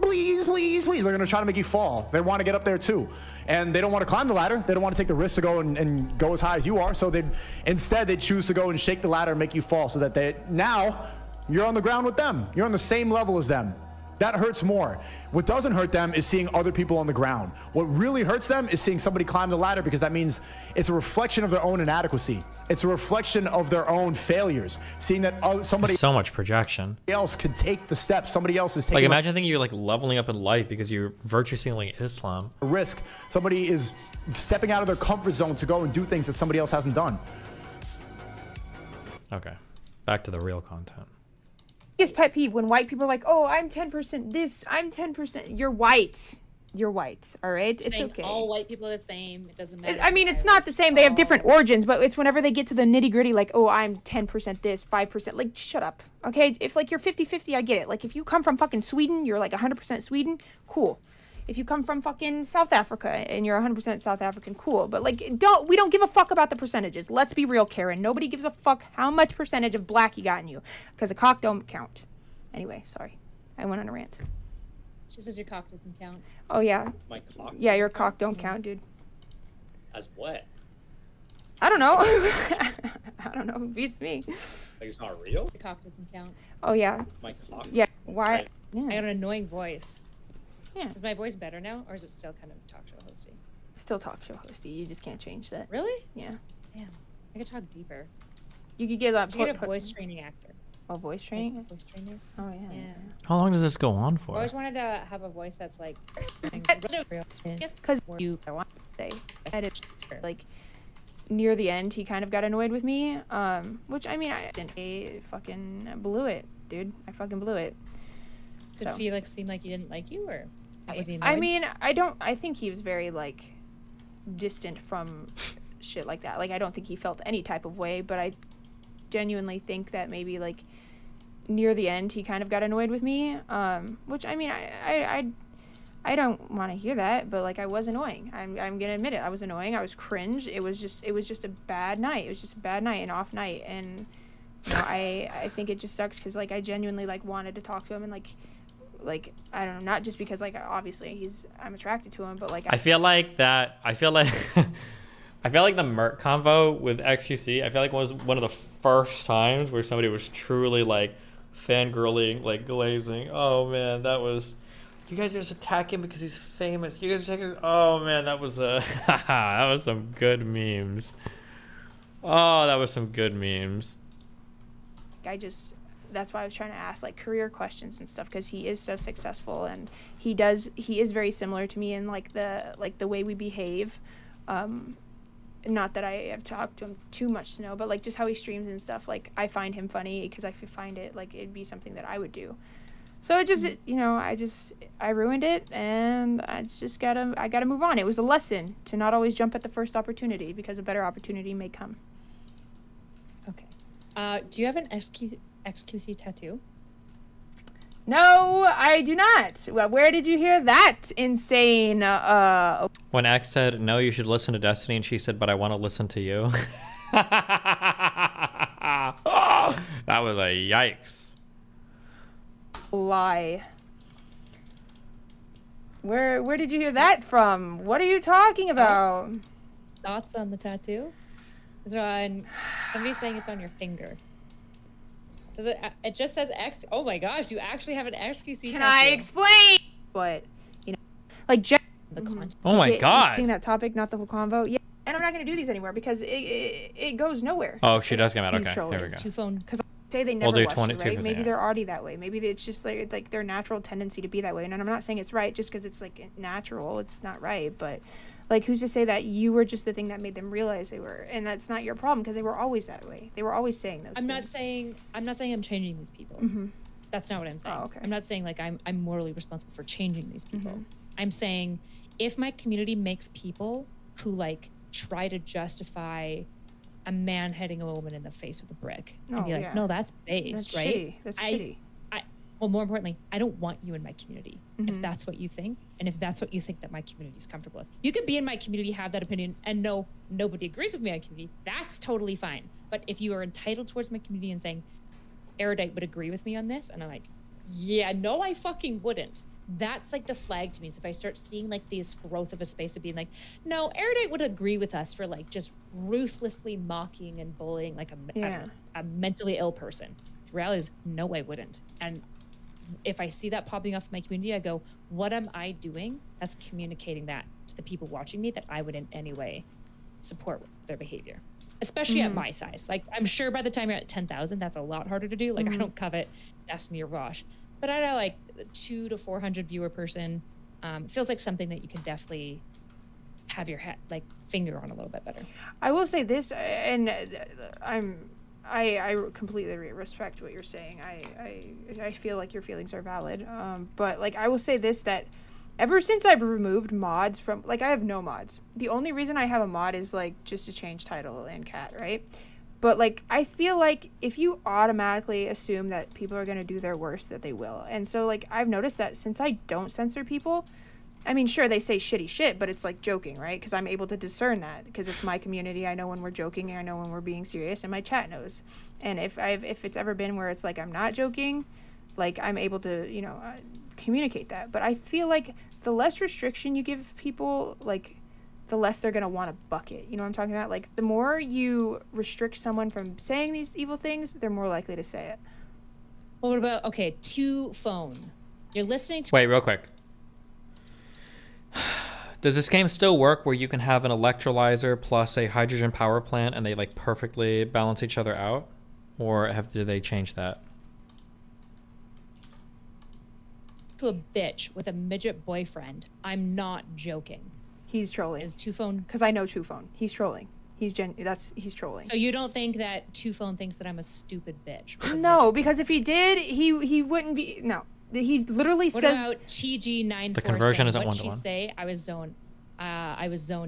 Please, please, please. They're going to try to make you fall. They want to get up there too. And they don't want to climb the ladder. They don't want to take the risk to go and go as high as you are. So instead they choose to go and shake the ladder and make you fall, so that now you're on the ground with them. You're on the same level as them. That hurts more. What doesn't hurt them is seeing other people on the ground. What really hurts them is seeing somebody climb the ladder, because that means it's a reflection of their own inadequacy. It's a reflection of their own failures. Seeing that somebody It's so much projection. else could take the steps somebody else is taking. Like, imagine thinking you're like leveling up in life because you're virtue signaling Islam. A risk. Somebody is stepping out of their comfort zone to go and do things that somebody else hasn't done. Okay, back to the real content. Biggest pet peeve when white people are like, oh, I'm 10% this, I'm 10%. You're white. You're white, all right? It's Saying okay. all white people are the same. It doesn't matter. I mean, it's not the same. They have different origins, but it's whenever they get to the nitty gritty, like, oh, I'm 10% this, 5%. Like, shut up, okay? If, like, you're 50-50, I get it. Like, if you come from fucking Sweden, you're, like, 100% Sweden, cool. if you come from fucking South Africa and you're 100% South African, cool. But like, we don't give a fuck about the percentages. Let's be real, Karen. Nobody gives a fuck how much percentage of black you got in you, because a cock don't count. Anyway, sorry, I went on a rant. She says your cock doesn't count. Oh yeah. My cock? Yeah, your cock don't count, dude. As what? I don't know. I don't know. Beats me. Like it's not real? Your cock doesn't count. Oh yeah. My cock? Yeah. Why? I got an annoying voice. Yeah. Is my voice better now, or is it still kind of talk show hosty? Still talk show hosty. You just can't change that. Really? Yeah. Damn. I could talk deeper. You could get You get a voice training actor. Oh, voice training? Like, voice trainer. Oh yeah. Yeah. How long does this go on I for? always wanted to have a voice that's like. Because I want to say, like, near the end, he kind of got annoyed with me. Which I mean, I fucking blew it, dude. I fucking blew it. Did So. Felix seem like he didn't like you, or was he I annoyed? mean, I think he was very like distant from shit like that. Like, I don't think he felt any type of way, but I genuinely think that maybe like near the end he kind of got annoyed with me. Which I mean, I don't want to hear that, but like I was annoying. I'm gonna admit it. I was annoying. I was cringe. It was just a bad night. It was just a bad night, an off night, and you know, I think it just sucks because like I genuinely like wanted to talk to him and like I don't know, not just because like obviously I'm attracted to him, but like I feel like the Merc convo with XQC, I feel like was one of the first times where somebody was truly like fangirling, like glazing. Oh man, that was, you guys are just attacking because he's famous. You guys are attacking, oh man, that was that was some good memes. Oh, that was some good memes. That's why I was trying to ask like career questions and stuff, because he is so successful and he is very similar to me in like the way we behave. Not that I have talked to him too much to know, but like just how he streams and stuff, like I find him funny because I find it like it'd be something that I would do. So it just, you know, I ruined it, and I gotta move on. It was a lesson to not always jump at the first opportunity, because a better opportunity may come. Okay. Do you have an XQC tattoo? No, I do not. Well, where did you hear that insane? When X said, no, you should listen to Destiny, and she said, but I want to listen to you. That was a yikes. Lie. Where did you hear that from? What are you talking about? Thoughts on the tattoo? It's on, somebody's saying it's on your finger. It just says X. Oh my gosh, you actually have an XQC Can tattoo. I explain? But you know, like the content. Oh my God. That topic, not the whole convo. Yeah, and I'm not gonna do these anymore because it goes nowhere. Oh, she does come out. These Okay, here we trollers. go. Because say they never We'll do watched 20 it, right? 250, Maybe yeah. they're already that way. Maybe it's just like their natural tendency to be that way. And I'm not saying it's right just because it's like natural. It's not right, but like who's to say that you were just the thing that made them realize they were, and that's not your problem because they were always that way. They were always saying those I'm things. not saying I'm changing these people. Mhm. That's not what I'm saying. Oh, okay. I'm not saying like I'm morally responsible for changing these people. Mhm. I'm saying if my community makes people who like try to justify a man hitting a woman in the face with a brick and Oh, be like, yeah. no, that's based, That's right? shitty. That's shitty. Well, more importantly, I don't want you in my community if Mhm. that's what you think, and if that's what you think that my community is comfortable with. You could be in my community, have that opinion, and no, nobody agrees with me in my community. That's totally fine. But if you are entitled towards my community and saying, Erudite would agree with me on this, and I'm like, yeah, no, I fucking wouldn't. That's like the flag to me. So if I start seeing like this growth of a space of being like, no, Erudite would agree with us for like just ruthlessly mocking and bullying like a mentally ill person. The reality is, no, I wouldn't. And if I see that popping off in my community, I go, what am I doing that's communicating that to the people watching me that I would in any way support their behavior, especially at my size. Like, I'm sure by the time you're at 10,000, that's a lot harder to do. Like, I don't covet Destiny or Rosh, but at a like 200 to 400 viewer person, feels like something that you can definitely have your finger on a little bit better. I will say this, and I completely respect what you're saying. I feel like your feelings are valid. But like I will say this, that ever since I've removed mods from, like, I have no mods. The only reason I have a mod is like just to change title and cat, right? But like I feel like if you automatically assume that people are gonna do their worst, that they will. And so like I've noticed that since I don't censor people, I mean, sure, they say shitty shit, but it's like joking, right? Because I'm able to discern that because it's my community. I know when we're joking and I know when we're being serious, and my chat knows. And if it's ever been where it's like I'm not joking, like I'm able to, you know, communicate that. But I feel like the less restriction you give people, like the less they're gonna want to bucket. You know what I'm talking about? Like the more you restrict someone from saying these evil things, they're more likely to say it. Well, what about, okay, to phone. You're listening to... Wait, real quick. Does this game still work where you can have an electrolyzer plus a hydrogen power plant and they like perfectly balance each other out? Or did they change that? To a bitch with a midget boyfriend. I'm not joking. He's trolling. Is Two Phone... Because I know Two Phone. He's trolling. He's trolling. So you don't think that Two Phone thinks that I'm a stupid bitch? No, because if he did, he wouldn't be. No, he literally What says. about TG947? The conversion isn't What'd one-to-one. she say? I was zoned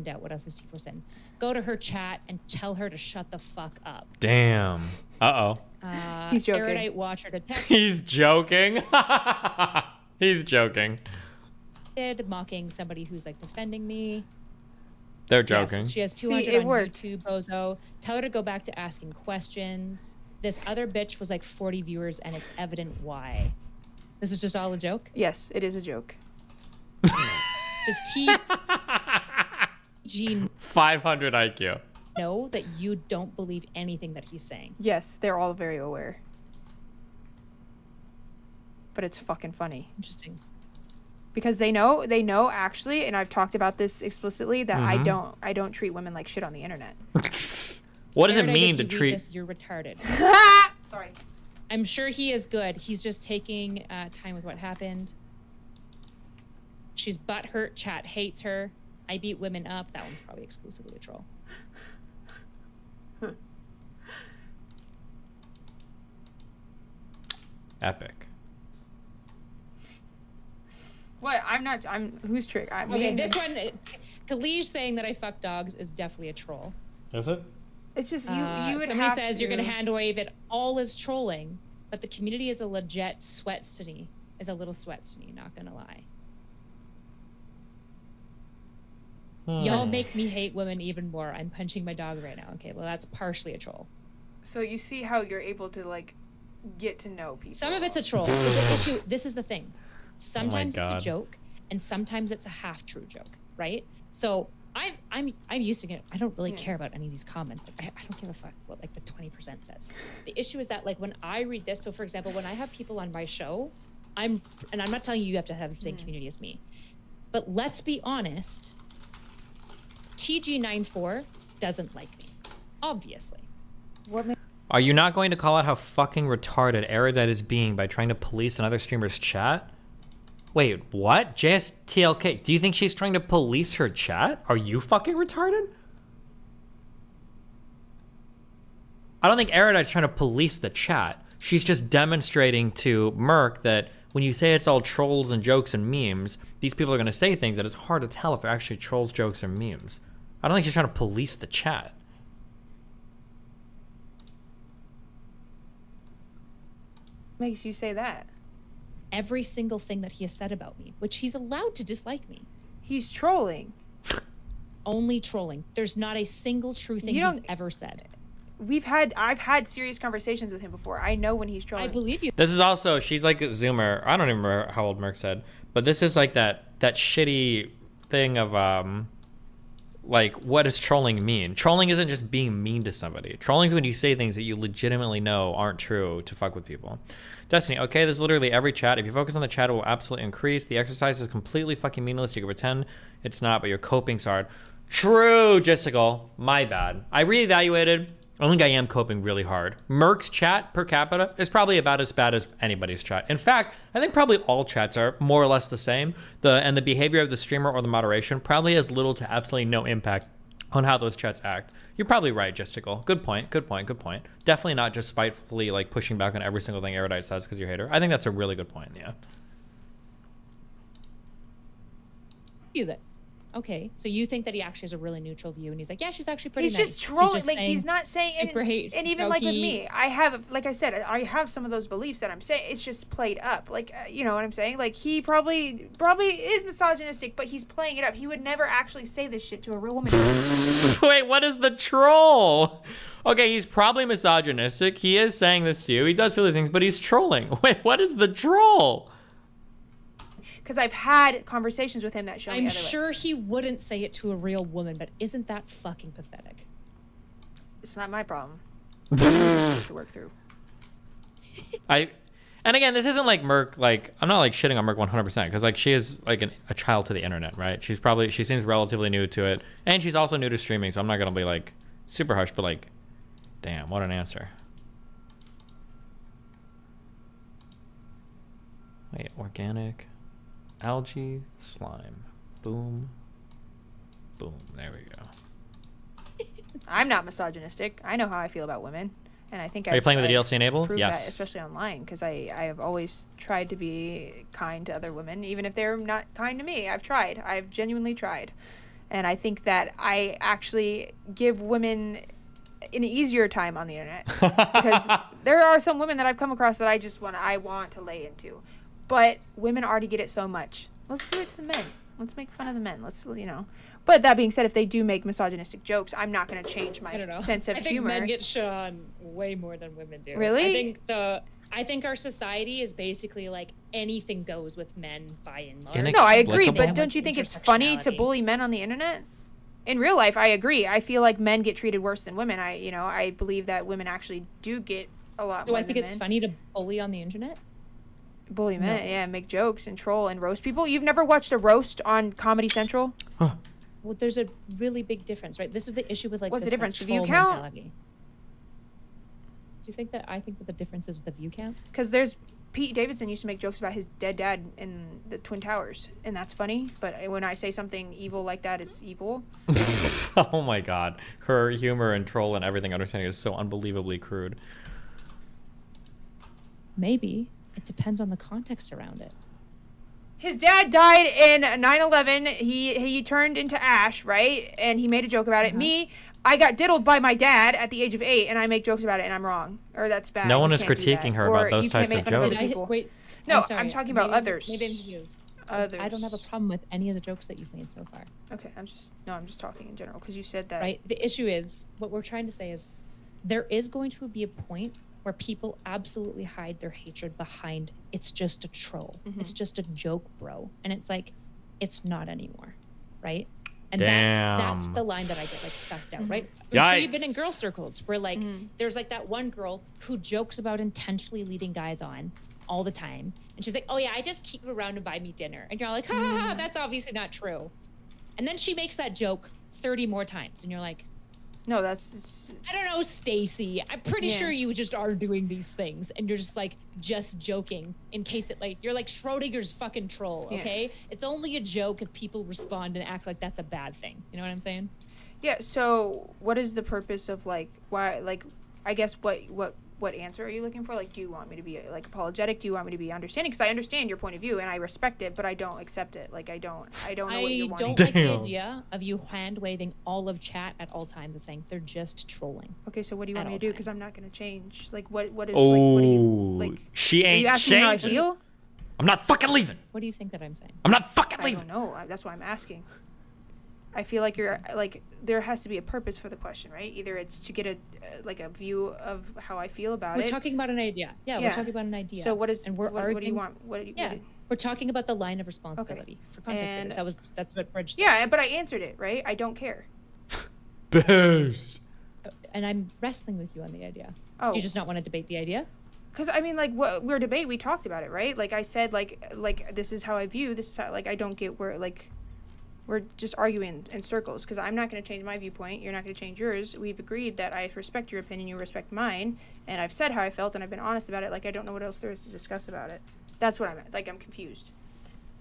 out. What else is T4 saying? Go to her chat and tell her to shut the fuck up. Damn. Uh-oh. He's joking. Erudite Watcher detected. He's joking. He's joking. Mocking somebody who's like defending me. They're joking. Yes, she has 200 on YouTube, bozo. Tell her to go back to asking questions. This other bitch was like 40 viewers, and it's evident why. This is just all a joke? Yes, it is a joke. Does TG 500 IQ. know that you don't believe anything that he's saying? Yes, they're all very aware. But it's fucking funny. Interesting. Because they know actually, and I've talked about this explicitly, that I don't treat women like shit on the internet. What does it Erudite, mean if to you read treat... this, you're retarded. Sorry. I'm sure he is good. He's just taking time with what happened. She's butthurt. Chat hates her. I beat women up. That one's probably exclusively a troll. Epic. What? I'm who's trick? Okay, this one, Khalij saying that I fuck dogs is definitely a troll. Is it? It's just you would Somebody have says to. you're gonna hand wave it all as trolling, but the community is a legit sweatstony. Is a little sweatstony, not gonna lie. Y'all make me hate women even more. I'm punching my dog right now. Okay, well that's partially a troll. So you see how you're able to like get to know people. Some of it's a troll. This is the thing. Sometimes it's a God. joke, and sometimes it's a half-true joke, right? So I'm used to it. I don't really care about any of these comments. Like, I don't give a fuck what like the 20% says. The issue is that like when I read this, so for example, when I have people on my show, and I'm not telling you you have to have the same community as me, but let's be honest, TG94 doesn't like me, obviously. Are you not going to call out how fucking retarded Erudite is being by trying to police another streamer's chat? Wait, what? JSTLK, do you think she's trying to police her chat? Are you fucking retarded? I don't think Erudite's trying to police the chat. She's just demonstrating to Merc that when you say it's all trolls and jokes and memes, these people are going to say things that it's hard to tell if they're actually trolls, jokes, or memes. I don't think she's trying to police the chat. Makes you say that? Every single thing that he has said about me, which he's allowed to dislike me. He's trolling. Only trolling. There's not a single true thing he's ever said. I've had serious conversations with him before. I know when he's trolling. I believe you. This is also, she's like a Zoomer. I don't even remember how old Merc said, but this is like that shitty thing of, like, what does trolling mean? Trolling isn't just being mean to somebody. Trolling is when you say things that you legitimately know aren't true to fuck with people. Destiny, okay, there's literally every chat. If you focus on the chat, it will absolutely increase. The exercise is completely fucking meaningless. You can pretend it's not, but your coping's hard. True, Jessica. My bad. I reevaluated. I think I am coping really hard. Merc's chat per capita is probably about as bad as anybody's chat. In fact, I think probably all chats are more or less the same. And the behavior of the streamer or the moderation probably has little to absolutely no impact on how those chats act. You're probably right, Justical. Good point, good point, good point. Definitely not just spitefully like pushing back on every single thing Erudite says because you're a hater. I think that's a really good point, yeah. You that. Okay, so you think that he actually has a really neutral view, and he's like, yeah, she's actually pretty He's nice. just trolling. just Like saying he's not saying super hate. and even like with jokey- me, I have, like I said, I have some of those beliefs that I'm saying. It's just played up. Like you know what I'm saying? Like he probably is misogynistic, but he's playing it up. He would never actually say this shit to a real woman. Wait, what is the troll? Okay, he's probably misogynistic. He is saying this to you. He does feel these things, but he's trolling. Wait, what is the troll? Because I've had conversations with him that show me I'm other way. sure he wouldn't say it to a real woman, but isn't that fucking pathetic? It's not my problem. To work through. And again, this isn't like Merc, like, I'm not like shitting on Merc 100%, because like she is like a child to the internet, right? She seems relatively new to it, and she's also new to streaming, so I'm not gonna be like super harsh, but like, damn, what an answer. Wait, organic, algae, slime, boom, boom, there we go. I'm not misogynistic. I know how I feel about women, and I think Are you playing with the DLC enabled? proved Yes. that, especially online, because I have always tried to be kind to other women, even if they're not kind to me. I've tried. I've genuinely tried, and I think that I actually give women an easier time on the internet because there are some women that I've come across that I want to lay into, but women already get it so much. Let's do it to the men. Let's make fun of the men. Let's, you know. But that being said, if they do make misogynistic jokes, I'm not going to change my sense of I think humor. men get shit on way more than women do. Really? I think our society is basically like anything goes with men by and large. No, I agree, Inexplicable. but don't you think it's funny to bully men on the internet? In real life, I agree. I feel like men get treated worse than women. I believe that women actually do get a lot Do more I think than it's men. funny to bully on the internet? Bully men, No. yeah, make jokes and troll and roast people. You've never watched a roast on Comedy Central? Well, there's a really big difference, right? This is the issue with like What's the this, difference? The Like, view troll count? mentality. Do you think that I think that the difference is the view count? Because there's Pete Davidson used to make jokes about his dead dad in the Twin Towers, and that's funny. But when I say something evil like that, it's evil. Oh my god. Her humor and troll and everything understanding is so unbelievably crude. Maybe. It depends on the context around it. His dad died in 9/11. He turned into ash, right? And he made a joke about it. Me, I got diddled by my dad at the age of 8, and I make jokes about it, and I'm wrong, or that's bad. No one You is can't do critiquing that. her Or about those you can't types make of fun other jokes. people. Wait. No, sorry, I'm talking about maybe- others. Maybe I'm confused. Others. I don't have a problem with any of the jokes that you've made so far. Okay, I'm just talking in general because you said that. Right? The issue is, what we're trying to say is, there is going to be a point where people absolutely hide their hatred behind, it's just a troll. It's just a joke, bro. And it's like, it's not anymore, right? And that's Damn. the line that I get like stressed out, right? I'm sure you've been in Yikes. girl circles where like there's like that one girl who jokes about intentionally leading guys on all the time, and she's like, "Oh yeah, I just keep you around to buy me dinner," and you're like, "Ha ha ha, that's obviously not true." And then she makes that joke 30 more times, and you're like, "No, that's I don't know, Stacy. I'm pretty Yeah. sure you just are doing these things, and you're just like just joking in case it like you're like Schrodinger's fucking troll, Yeah. okay? It's only a joke if people respond and act like that's a bad thing. You know what I'm saying? Yeah. So, what is the purpose of like why? Like, I guess what answer are you looking for? Like, do you want me to be like apologetic? Do you want me to be understanding? Because I understand your point of view and I respect it, but I don't accept it. Like, I don't know what you're I wanting. don't like the idea of you hand waving all of chat at all times of saying they're just trolling. Okay, so what do you want At me all to do? Because I'm not going to change. Like, what is like? What do Oh, you like? she Are you ain't asking how I changing. feel? I'm not fucking leaving. What do you think that I'm saying? I'm not fucking I leaving. don't know. That's why I'm asking. I feel like you're like there has to be a purpose for the question, right? Either it's to get a like a view of how I feel about We're it. talking about an idea. Yeah, we're talking about an idea. So what is and we're what do you arguing- want? What do you? Yeah, we're talking about the line of responsibility for content And- creators. That's what Bridge. Yeah, but I answered it, right? I don't care. Boost. And I'm wrestling with you on the idea. Oh. Do you just not want to debate the idea? Because I mean, like, what we're debate. We talked about it, right? Like I said, like this is how I view this. Is how, like I don't get where like we're just arguing in circles. Because I'm not going to change my viewpoint. You're not going to change yours. We've agreed that I respect your opinion. You respect mine. And I've said how I felt, and I've been honest about it. Like I don't know what else there is to discuss about it. That's what I'm at. Like I'm confused.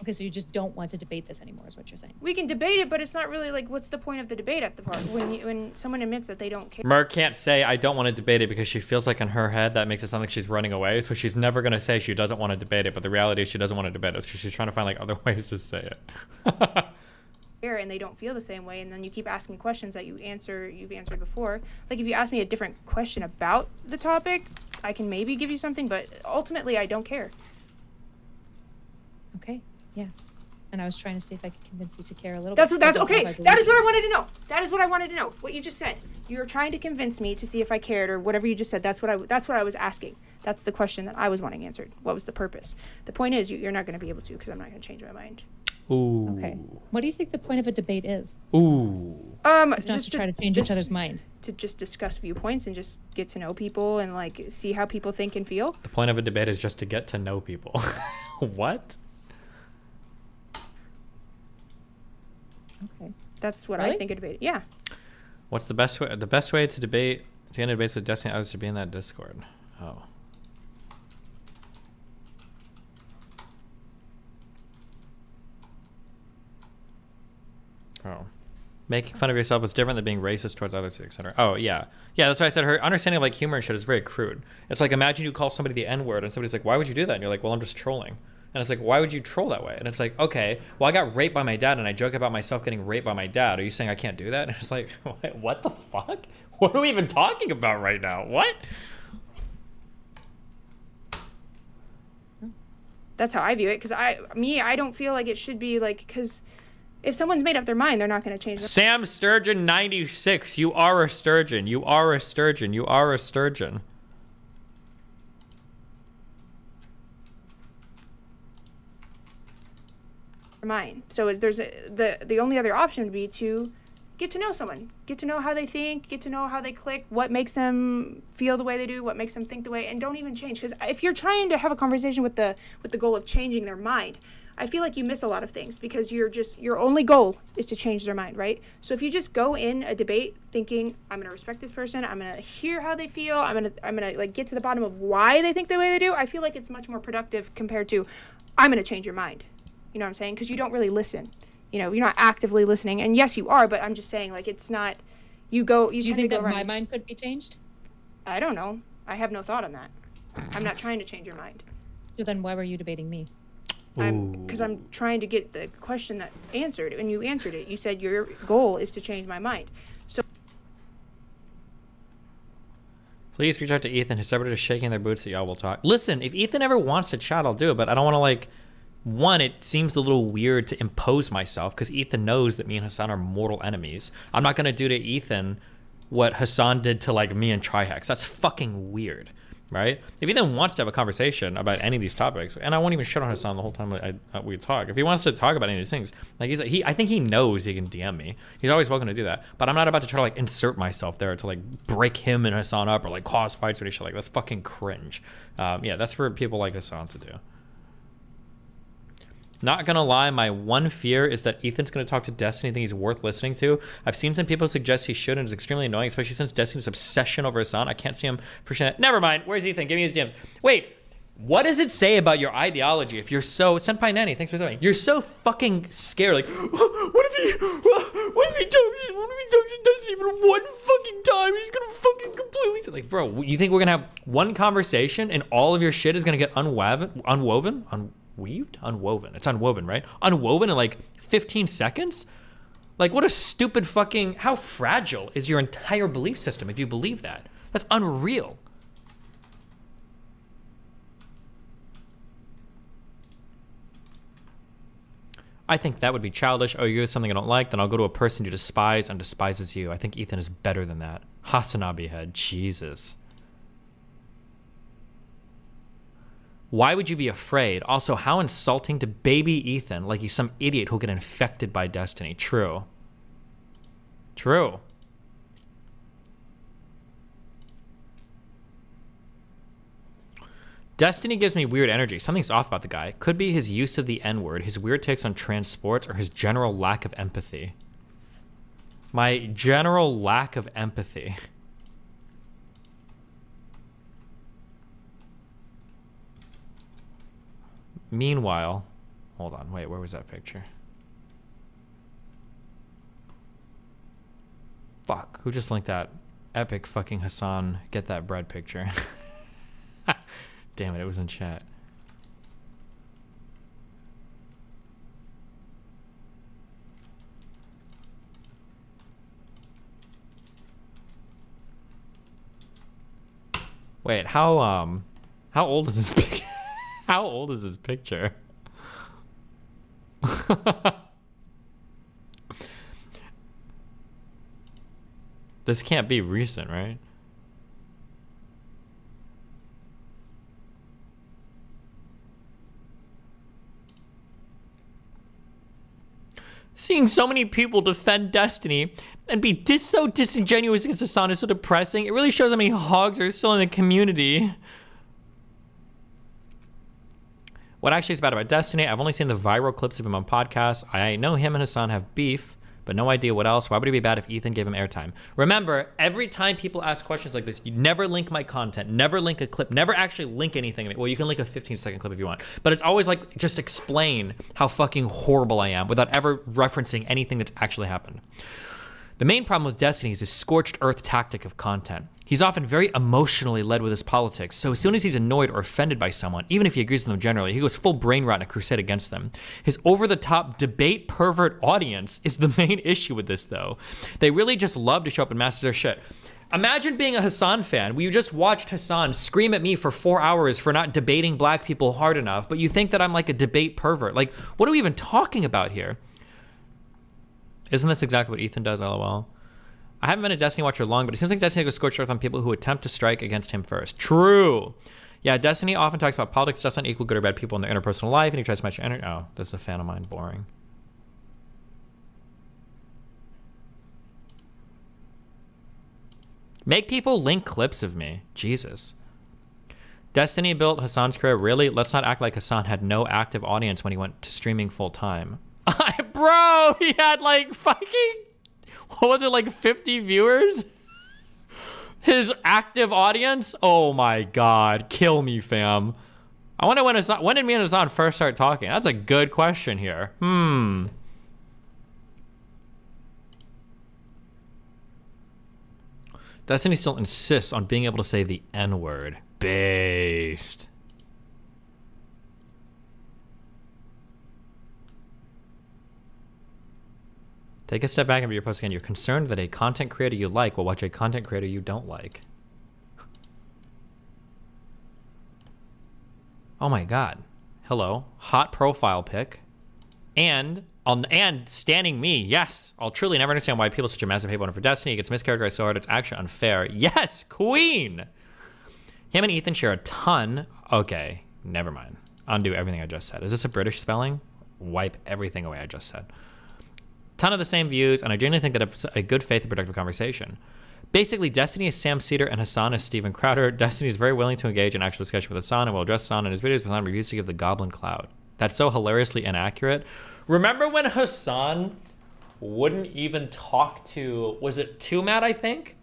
Okay, so you just don't want to debate this anymore, is what you're saying. We can debate it, but it's not really like what's the point of the debate at the part when someone admits that they don't care. Merc can't say I don't want to debate it because she feels like in her head that makes it sound like she's running away. So she's never going to say she doesn't want to debate it. But the reality is she doesn't want to debate it. So she's trying to find like other ways to say it. care and they don't feel the same way, and then you keep asking questions that you've answered before. Like if you ask me a different question about the topic, I can maybe give you something, but ultimately I don't care. Okay. Yeah. And I was trying to see if I could convince you to care a little That's bit. what. That's okay. That is what I wanted to know. That is what I wanted to know. What you just said. You were trying to convince me to see if I cared or whatever you just said. That's what I was asking. That's the question that I was wanting answered. What was the purpose? The point is, you're not going to be able to because I'm not going to change my mind. Ooh. Okay. What do you think the point of a debate is? Ooh. If not to try to change each other's mind. To just discuss viewpoints and just get to know people and like see how people think and feel. The point of a debate is just to get to know people. What? Okay. That's what Really? I think a debate. Yeah. What's the best way? The best way to debate, to end debates with Destiny others to be in that Discord. Oh. Oh. Making fun of yourself is different than being racist towards others, etc. Oh, yeah. Yeah, that's why I said her understanding of like humor and shit is very crude. It's like, imagine you call somebody the N-word and somebody's like, why would you do that? And you're like, well, I'm just trolling. And it's like, why would you troll that way? And it's like, okay, well, I got raped by my dad and I joke about myself getting raped by my dad. Are you saying I can't do that? And it's like, what the fuck? What are we even talking about right now? What? That's how I view it. Because I don't feel like it should be like, because if someone's made up their mind, they're not going to change their Sam Sturgeon 96, you are a sturgeon. You are a sturgeon. You are a sturgeon. mind. So there's the only other option would be to get to know someone, get to know how they think, get to know how they click, what makes them feel the way they do, what makes them think the way, and don't even change. Because if you're trying to have a conversation with the goal of changing their mind, I feel like you miss a lot of things because your only goal is to change their mind, right? So if you just go in a debate thinking, I'm gonna respect this person, I'm gonna hear how they feel, I'm gonna like get to the bottom of why they think the way they do, I feel like it's much more productive compared to, I'm gonna change your mind. You know what I'm saying? Because you don't really listen. You know, you're not actively listening. And yes, you are, but I'm just saying, like, it's not, do you think that around, my mind could be changed? I don't know. I have no thought on that. I'm not trying to change your mind. So then why were you debating me? Because I'm trying to get the question that answered, and you answered it. You said your goal is to change my mind. So please reach out to Ethan. His subreddit is shaking their boots that y'all will talk. Listen, if Ethan ever wants to chat, I'll do it, but I don't want to, like, one, it seems a little weird to impose myself because Ethan knows that me and Hassan are mortal enemies. I'm not going to do to Ethan what Hassan did to, like, me and Trihex. That's fucking weird, right? If Ethan wants to have a conversation about any of these topics, and I won't even shit on Hassan the whole time we talk. If he wants to talk about any of these things, like, I think he knows he can DM me. He's always welcome to do that. But I'm not about to try to, like, insert myself there to, like, break him and Hassan up or, like, cause fights or any shit like that. That's fucking cringe. Yeah, that's for people like Hassan to do. Not gonna lie, my one fear is that Ethan's gonna talk to Destiny, think he's worth listening to. I've seen some people suggest he should, and it's extremely annoying, especially since Destiny's obsession over Hassan. I can't see him pushing that. Never mind. Where's Ethan? Give me his DMs. Wait, what does it say about your ideology if you're so... Senpai Nanny, thanks for something. You're so fucking scared. Like, what if he talks to Destiny for one fucking time? He's gonna fucking completely... Like, bro, you think we're gonna have one conversation and all of your shit is gonna get unwoven? Unwoven. It's unwoven, right? Unwoven in like 15 seconds? Like, what a stupid fucking... How fragile is your entire belief system if you believe that? That's unreal. I think that would be childish. Oh, you're something I don't like, then I'll go to a person you despise and despises you. I think Ethan is better than that. Hasanabi head. Jesus. Why would you be afraid? Also, how insulting to baby Ethan, like he's some idiot who'll get infected by Destiny. True. True. Destiny gives me weird energy. Something's off about the guy. Could be his use of the N-word, his weird takes on trans sports, or his general lack of empathy. My general lack of empathy. Meanwhile, hold on, wait, where was that picture? Fuck, who just linked that epic fucking Hassan get that bread picture? Damn it, it was in chat. Wait, how old is this how old is this picture? This can't be recent, right? Seeing so many people defend Destiny and be so disingenuous against Hassan is so depressing. It really shows how many hogs are still in the community. What actually is bad about Destiny? I've only seen the viral clips of him on podcasts. I know him and Hassan have beef, but no idea what else. Why would it be bad if Ethan gave him airtime? Remember, every time people ask questions like this, you never link my content, never link a clip, never actually link anything. Well, you can link a 15-second clip if you want, but it's always like, just explain how fucking horrible I am without ever referencing anything that's actually happened. The main problem with Destiny is his scorched earth tactic of content. He's often very emotionally led with his politics, so as soon as he's annoyed or offended by someone, even if he agrees with them generally, he goes full brain rot in a crusade against them. His over-the-top debate pervert audience is the main issue with this, though. They really just love to show up and master their shit. Imagine being a Hassan fan where you just watched Hassan scream at me for 4 hours for not debating black people hard enough, but you think that I'm like a debate pervert. Like, what are we even talking about here? Isn't this exactly what Ethan does, lol? I haven't been a Destiny watcher long, but it seems like Destiny goes scorched earth on people who attempt to strike against him first. True. Yeah, Destiny often talks about politics doesn't equal good or bad people in their interpersonal life, and he tries to match your energy. Oh, this is a fan of mine. Boring. Make people link clips of me. Jesus. Destiny built Hassan's career. Really? Let's not act like Hassan had no active audience when he went to streaming full time. Bro, he had like fucking, what was it, like 50 viewers? His active audience? Oh my god, kill me, fam. I wonder when did me and Hassan first start talking? That's a good question here. Destiny still insists on being able to say the N-word. Based. Take a step back and read your post again. You're concerned that a content creator you like will watch a content creator you don't like. Oh my god. Hello. Hot profile pic. And standing me. Yes. I'll truly never understand why people have such a massive hate for Destiny. It gets mischaracterized so hard it's actually unfair. Yes, queen! Him and Ethan share a ton. Okay, never mind. Undo everything I just said. Is this a British spelling? Wipe everything away I just said. Ton of the same views, and I genuinely think that it's a good faith and productive conversation. Basically, Destiny is Sam Cedar and Hassan is Steven Crowder. Destiny is very willing to engage in actual discussion with Hassan and will address Hassan in his videos, but Hassan refused to give the Goblin Cloud. That's so hilariously inaccurate. Remember when Hassan wouldn't even talk to, was it Tumat, I think?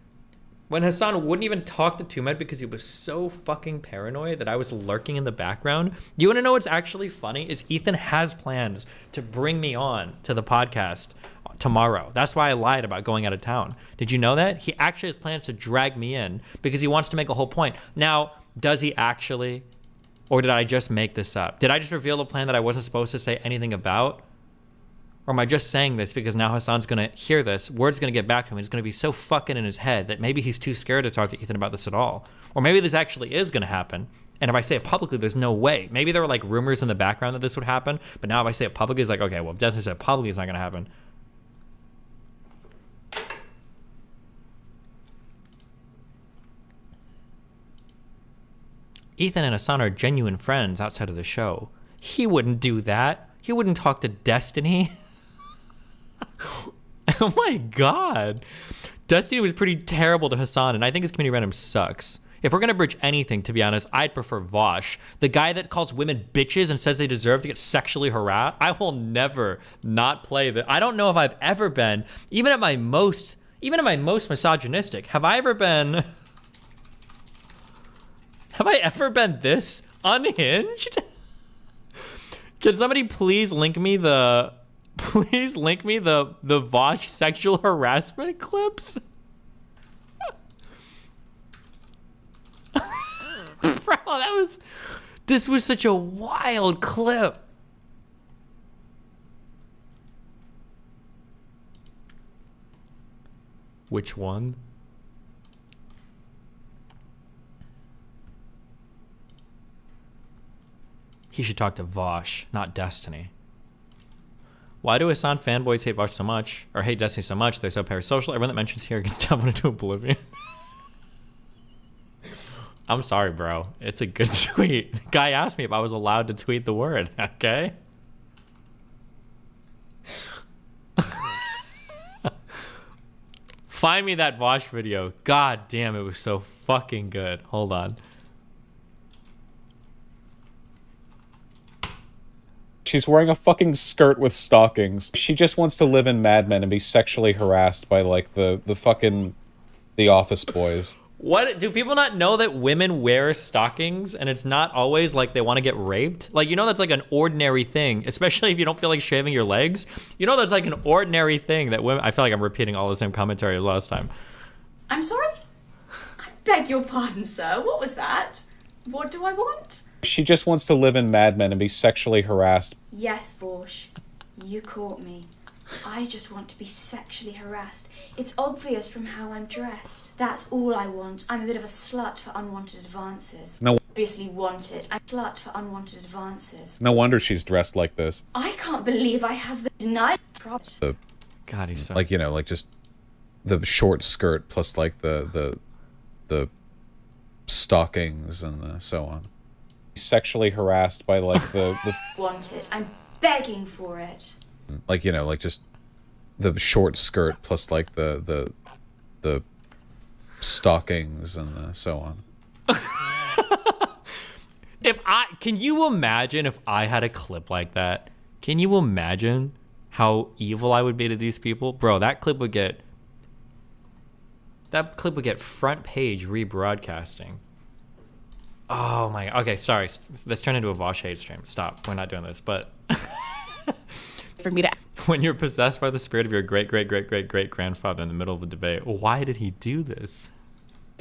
When Hassan wouldn't even talk to Tumat because he was so fucking paranoid that I was lurking in the background. You want to know what's actually funny? Is Ethan has plans to bring me on to the podcast tomorrow. That's why I lied about going out of town. Did you know that? He actually has plans to drag me in because he wants to make a whole point. Now, does he actually? Or did I just make this up? Did I just reveal a plan that I wasn't supposed to say anything about? Or am I just saying this because now Hassan's going to hear this, word's going to get back to him, it's going to be so fucking in his head that maybe he's too scared to talk to Ethan about this at all. Or maybe this actually is going to happen, and if I say it publicly, there's no way. Maybe there were like rumors in the background that this would happen, but now if I say it publicly, it's like, okay, well, if Destiny said it publicly, it's not going to happen. Ethan and Hassan are genuine friends outside of the show. He wouldn't do that. He wouldn't talk to Destiny. Oh my god. Destiny was pretty terrible to Hassan, and I think his community around him sucks. If we're gonna bridge anything, to be honest, I'd prefer Vosh. The guy that calls women bitches and says they deserve to get sexually harassed. I will never not play that. I don't know if I've ever been, even at my most misogynistic, have I ever been this unhinged? Can somebody please link me the Vosh sexual harassment clips? Bro, this was such a wild clip. Which one? He should talk to Vosh, not Destiny. Why do Hassan fanboys hate Vosh so much, or hate Destiny so much? They're so parasocial. Everyone that mentions here gets dumped into oblivion. I'm sorry, bro. It's a good tweet. Guy asked me if I was allowed to tweet the word, okay? Find me that Vosh video. God damn, it was so fucking good. Hold on. She's wearing a fucking skirt with stockings. She just wants to live in Mad Men and be sexually harassed by like the fucking the office boys. What do people not know that women wear stockings and it's not always like they want to get raped? Like, you know, that's like an ordinary thing, especially if you don't feel like shaving your legs. You know, that's like an ordinary thing that women. I feel like I'm repeating all the same commentary as last time. I'm sorry? I beg your pardon, sir. What was that? What do I want? She just wants to live in Mad Men and be sexually harassed. Yes, Borsch. You caught me. I just want to be sexually harassed. It's obvious from how I'm dressed. That's all I want. I'm a bit of a slut for unwanted advances. No. Obviously want it. I'm a slut for unwanted advances. No wonder she's dressed like this. I can't believe I have the denied problem. God, he's so... Like, you know, like just the short skirt plus like the stockings and the so on. Sexually harassed by like the Want it. I'm begging for it. like, you know, like just the short skirt plus like the stockings and the so on. Can you imagine if I had a clip like that? Can you imagine how evil I would be to these people? Bro, that clip would get front page rebroadcasting. Oh my, okay, sorry. Let's turn into a Vosh hate stream. Stop, we're not doing this, but for me to when you're possessed by the spirit of your great-great-great-great-great-grandfather in the middle of a debate, why did he do this?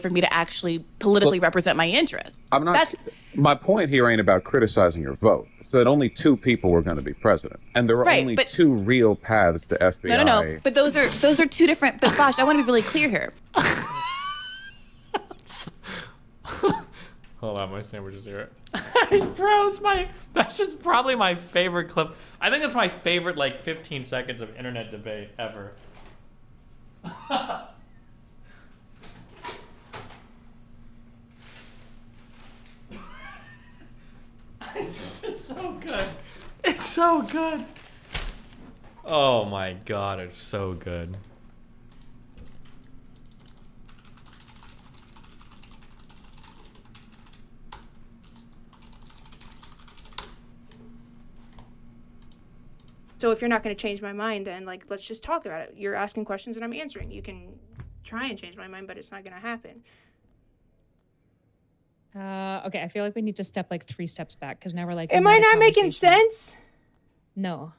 for me to actually politically represent my interests. I'm not. My point here ain't about criticizing your vote. It's that only 2 people were going to be president, and there are Right, only but- 2 real paths to FBI. No. But those are 2 different. But Bosh, I want to be really clear here. Hold on, my sandwich is here. Bro, that's just probably my favorite clip. I think that's my favorite, like, 15 seconds of internet debate ever. It's just so good. It's so good. Oh my god, it's so good. So if you're not going to change my mind, then like let's just talk about it. You're asking questions and I'm answering. You can try and change my mind, but it's not going to happen. Okay, I feel like we need to step like 3 steps back because now we're like. Am I not making sense? No,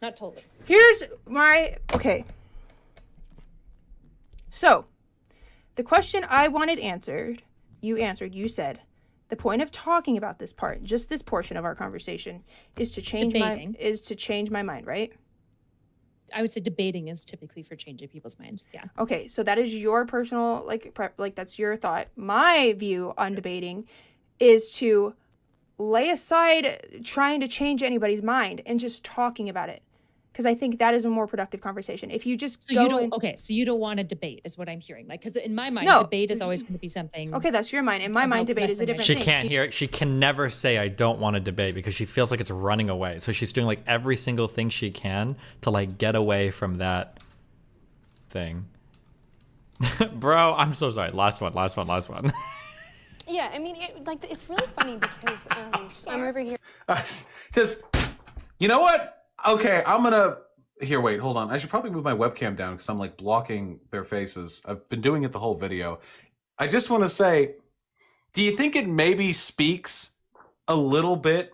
not totally. Here's my okay. So, the question I wanted answered, you answered. You said, the point of talking about this part, just this portion of our conversation, is to change my mind, right? I would say debating is typically for changing people's minds. Yeah. Okay, so that is your personal like that's your thought. My view on debating is to lay aside trying to change anybody's mind and just talking about it. Because I think that is a more productive conversation. If you just so you don't want to debate is what I'm hearing. Like, because in my mind, debate is always going to be something. Okay, that's your mind. In my mind, debate is a different She thing. can't hear it. She can never say, I don't want to debate, because she feels like it's running away. So she's doing like every single thing she can to like get away from that thing. Bro, I'm so sorry. Last one. Yeah, I mean, it's really funny because I'm over here. Just, you know what? Okay, I'm gonna... Here, wait, hold on. I should probably move my webcam down because I'm like blocking their faces. I've been doing it the whole video. I just want to say, do you think it maybe speaks a little bit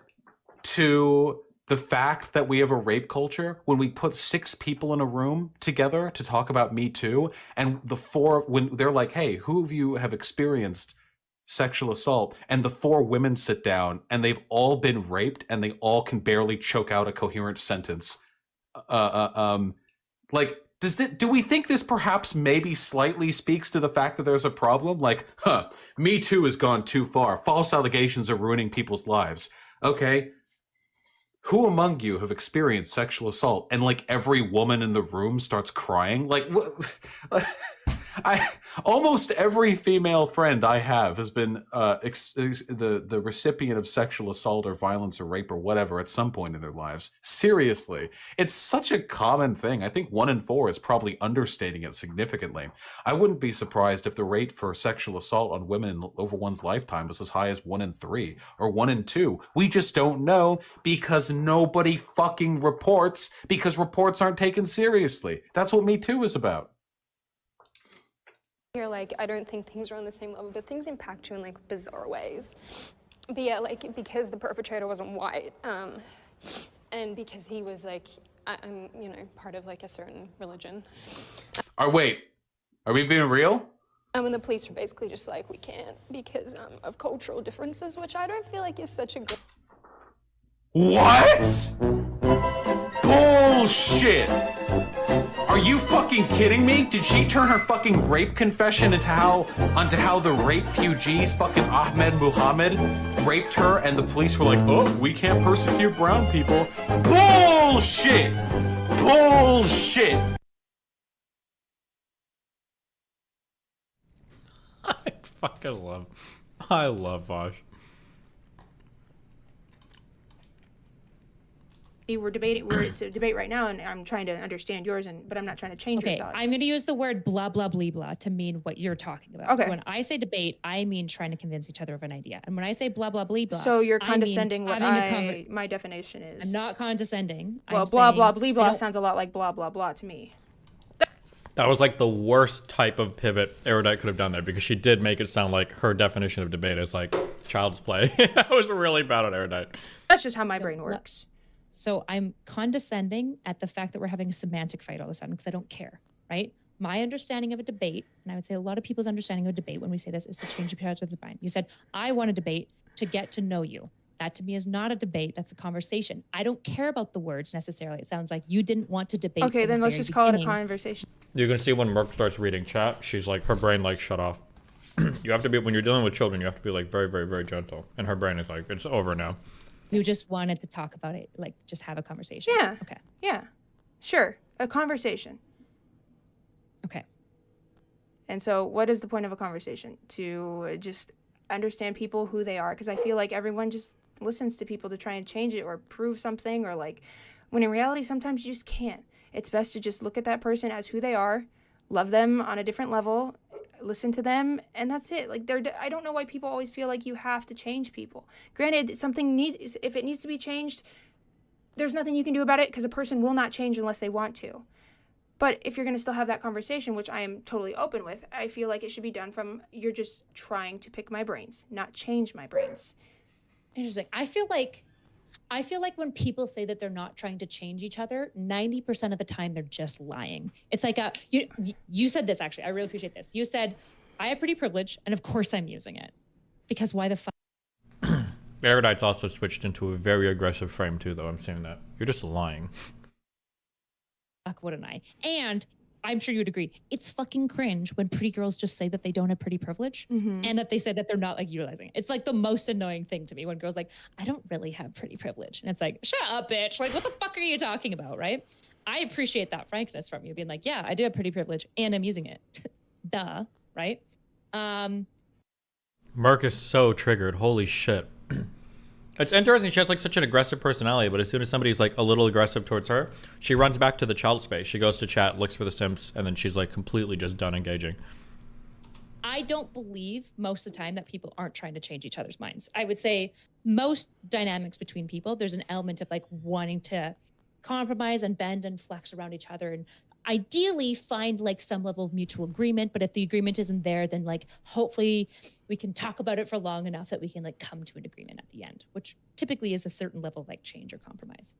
to the fact that we have a rape culture when we put 6 people in a room together to talk about Me Too, and the 4, when they're like, hey, who of you have experienced sexual assault, and the 4 women sit down and they've all been raped and they all can barely choke out a coherent sentence. Like, do we think this perhaps maybe slightly speaks to the fact that there's a problem? Like, Me Too has gone too far. False allegations are ruining people's lives. Okay, who among you have experienced sexual assault and like every woman in the room starts crying? Like, almost every female friend I have has been the recipient of sexual assault or violence or rape or whatever at some point in their lives. Seriously, it's such a common thing. I think 1 in 4 is probably understating it significantly. I wouldn't be surprised if the rate for sexual assault on women over one's lifetime was as high as 1 in 3 or 1 in 2. We just don't know because nobody fucking reports, because reports aren't taken seriously. That's what Me Too is about. Here, like, I don't think things are on the same level, but things impact you in like bizarre ways. But yeah, like, because the perpetrator wasn't white, and because he was like, you know, part of like a certain religion. Wait, are we being real? And the police were basically just like, we can't because of cultural differences, which I don't feel like is such a good. What? Bullshit! Are you fucking kidding me? Did she turn her fucking rape confession onto how the rape refugees, fucking Ahmed Muhammad, raped her and the police were like, oh, we can't persecute brown people? Bullshit! Bullshit! I love Vosh. We're debating. It's a debate right now, and I'm trying to understand yours, but I'm not trying to change your thoughts. I'm going to use the word blah, blah, blah, blah to mean what you're talking about. Okay. So when I say debate, I mean trying to convince each other of an idea. And when I say blah, blah, blah, blah. So you're I mean condescending what having my definition is. I'm not condescending. Well, I'm blah, saying blah, blah, I blah don't- sounds a lot like blah, blah, blah to me. That was like the worst type of pivot Erudite could have done there, because she did make it sound like her definition of debate is like child's play. That was really bad on Erudite. That's just how my brain works. So I'm condescending at the fact that we're having a semantic fight all of a sudden because I don't care, right? My understanding of a debate, and I would say a lot of people's understanding of a debate when we say this, is to change the parameters of the mind. You said, I want a debate to get to know you. That to me is not a debate, that's a conversation. I don't care about the words necessarily. It sounds like you didn't want to debate. Okay, from then the let's very just call it a beginning. conversation. You can see when Merc starts reading chat, she's like, her brain like shut off. You have to be, when you're dealing with children, you have to be like very, very, very gentle. And her brain is like, it's over now. You just wanted to talk about it, like just have a conversation. Yeah. Okay. Yeah. Sure. A conversation. Okay. And so what is the point of a conversation? To just understand people, who they are. Because I feel like everyone just listens to people to try and change it or prove something, or like, when in reality, sometimes you just can't. It's best to just look at that person as who they are, love them on a different level, listen to them, and that's it. Like, I don't know why people always feel like you have to change people. Granted, if it needs to be changed, there's nothing you can do about it because a person will not change unless they want to. But if you're going to still have that conversation, which I am totally open with, I feel like it should be done from, you're just trying to pick my brains, not change my brains. Interesting. I feel like when people say that they're not trying to change each other, 90% of the time they're just lying. It's like you said this, actually. I really appreciate this. You said, I have pretty privilege, and of course I'm using it. Because why the fuck? Erudite's also switched into a very aggressive frame too, though. I'm saying that. You're just lying. Fuck wouldn't I? And I'm sure you'd agree, it's fucking cringe when pretty girls just say that they don't have pretty privilege and that they say that they're not like utilizing it. It's like the most annoying thing to me when girls like, I don't really have pretty privilege. And it's like, shut up, bitch. Like, what the fuck are you talking about, right? I appreciate that frankness from you, being like, yeah, I do have pretty privilege and I'm using it. Duh, right? Merc is so triggered. Holy shit. It's interesting. She has like such an aggressive personality, but as soon as somebody's like a little aggressive towards her, she runs back to the child space. She goes to chat, looks for the simps, and then she's like completely just done engaging. I don't believe most of the time that people aren't trying to change each other's minds. I would say most dynamics between people, there's an element of like wanting to compromise and bend and flex around each other and ideally find like some level of mutual agreement. But if the agreement isn't there, then like hopefully we can talk about it for long enough that we can like come to an agreement at the end, which typically is a certain level of like change or compromise.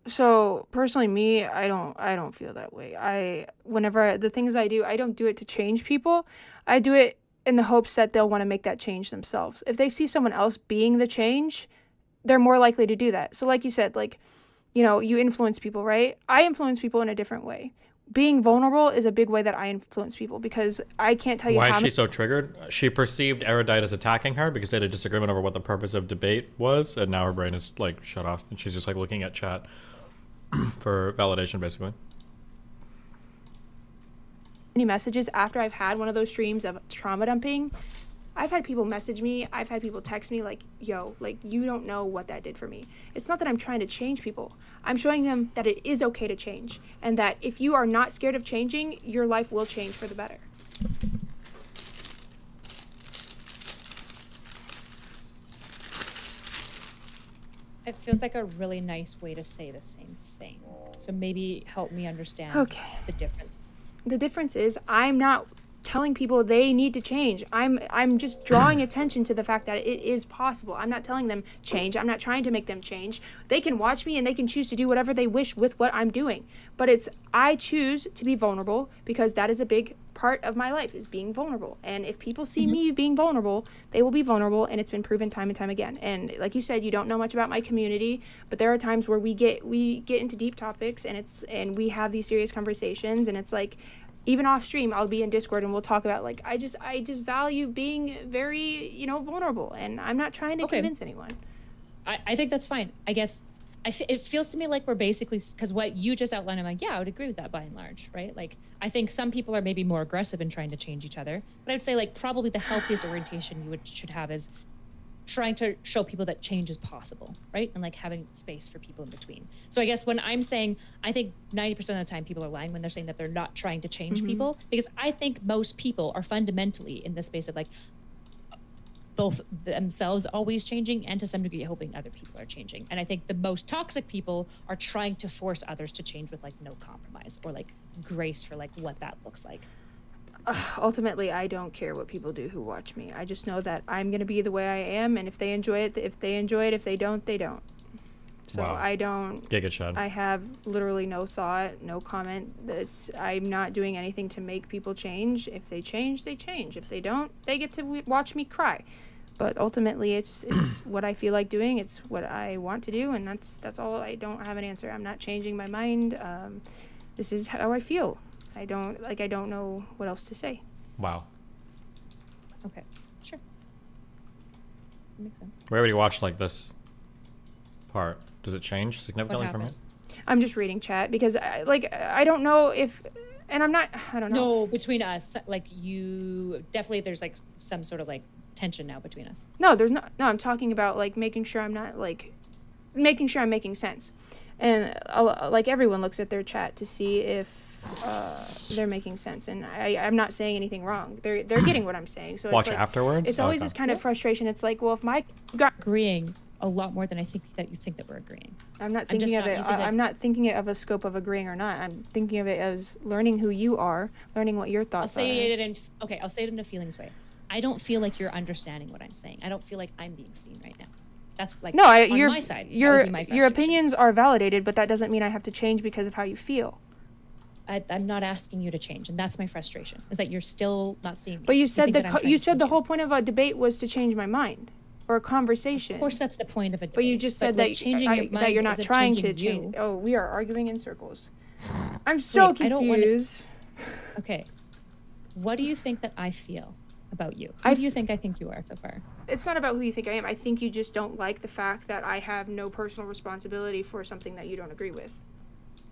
So personally, me, I don't feel that way. Whenever the things I do, I don't do it to change people. I do it in the hopes that they'll want to make that change themselves. If they see someone else being the change, they're more likely to do that. So like you said, like, you know, you influence people, right? I influence people in a different way. being vulnerable is a big way that I influence people, because I can't tell you Why how is she many. so triggered? She perceived Erudite as attacking her because they had a disagreement over what the purpose of debate was, and now her brain is like shut off, and she's just like looking at chat for validation, basically. Many messages after I've had one of those streams of trauma dumping. I've had people message me, I've had people text me like, yo, like, you don't know what that did for me. It's not that I'm trying to change people. I'm showing them that it is okay to change, and that if you are not scared of changing, your life will change for the better. It feels like a really nice way to say the same thing. So maybe help me understand the difference. The difference is I'm not telling people they need to change. I'm just drawing attention to the fact that it is possible. I'm not telling them change. I'm not trying to make them change. They can watch me and they can choose to do whatever they wish with what I'm doing. But I choose to be vulnerable because that is a big part of my life, is being vulnerable. And if people see me being vulnerable, they will be vulnerable, and it's been proven time and time again. And like you said, you don't know much about my community, but there are times where we get into deep topics and we have these serious conversations, and it's like, even off stream, I'll be in Discord and we'll talk about, like, I just value being very, vulnerable, and I'm not trying to convince anyone. I think that's fine. I guess it feels to me like we're basically, because what you just outlined, I'm like, yeah, I would agree with that by and large, right? Like, I think some people are maybe more aggressive in trying to change each other, but I'd say, like, probably the healthiest orientation you should have is trying to show people that change is possible, right? And like having space for people in between. So I guess when I'm saying, I think 90% of the time people are lying when they're saying that they're not trying to change people, because I think most people are fundamentally in this space of like both themselves always changing and to some degree hoping other people are changing. And I think the most toxic people are trying to force others to change with like no compromise or like grace for like what that looks like. Ultimately, I don't care what people do who watch me. I just know that I'm going to be the way I am, and if they enjoy it, if they enjoy it. If they don't, they don't. So Wow. I don't. Giga Chad. I have literally no thought, no comment. I'm not doing anything to make people change. If they change, they change. If they don't, they get to watch me cry. But ultimately, it's what I feel like doing. It's what I want to do, and that's all. I don't have an answer. I'm not changing my mind. This is how I feel. I don't know what else to say. Wow. Okay, sure. That makes sense. We already watched like this part. Does it change significantly from it? I'm just reading chat because I don't know if, and I don't know. No, between us, like you definitely, there's like some sort of like tension now between us. No, there's not. No, I'm talking about like making sure I'm not like, making sure I'm making sense, and like everyone looks at their chat to see if they're making sense, and I'm not saying anything wrong. They're getting what I'm saying. So Watch it's like, afterwards? It's always this kind of frustration. It's like, well, if my agreeing a lot more than I think that you think that we're agreeing. I'm not thinking of it. I'm not thinking it of a scope of agreeing or not. I'm thinking of it as learning who you are, learning what your thoughts are. I'll say it in a feelings way. I don't feel like you're understanding what I'm saying. I don't feel like I'm being seen right now. That's like no, on my side. Your opinions are validated, but that doesn't mean I have to change because of how you feel. I'm not asking you to change, and that's my frustration, is that you're still not seeing me. But you said the whole point of a debate was to change my mind, or a conversation. Of course, that's the point of a debate. But you just said like, that changing your mind that you're not isn't trying to changing change. you. Oh, we are arguing in circles. I'm so Wait, I don't wanna- confused. Okay, what do you think that I feel about you? Who do you think I think you are so far? It's not about who you think I am. I think you just don't like the fact that I have no personal responsibility for something that you don't agree with.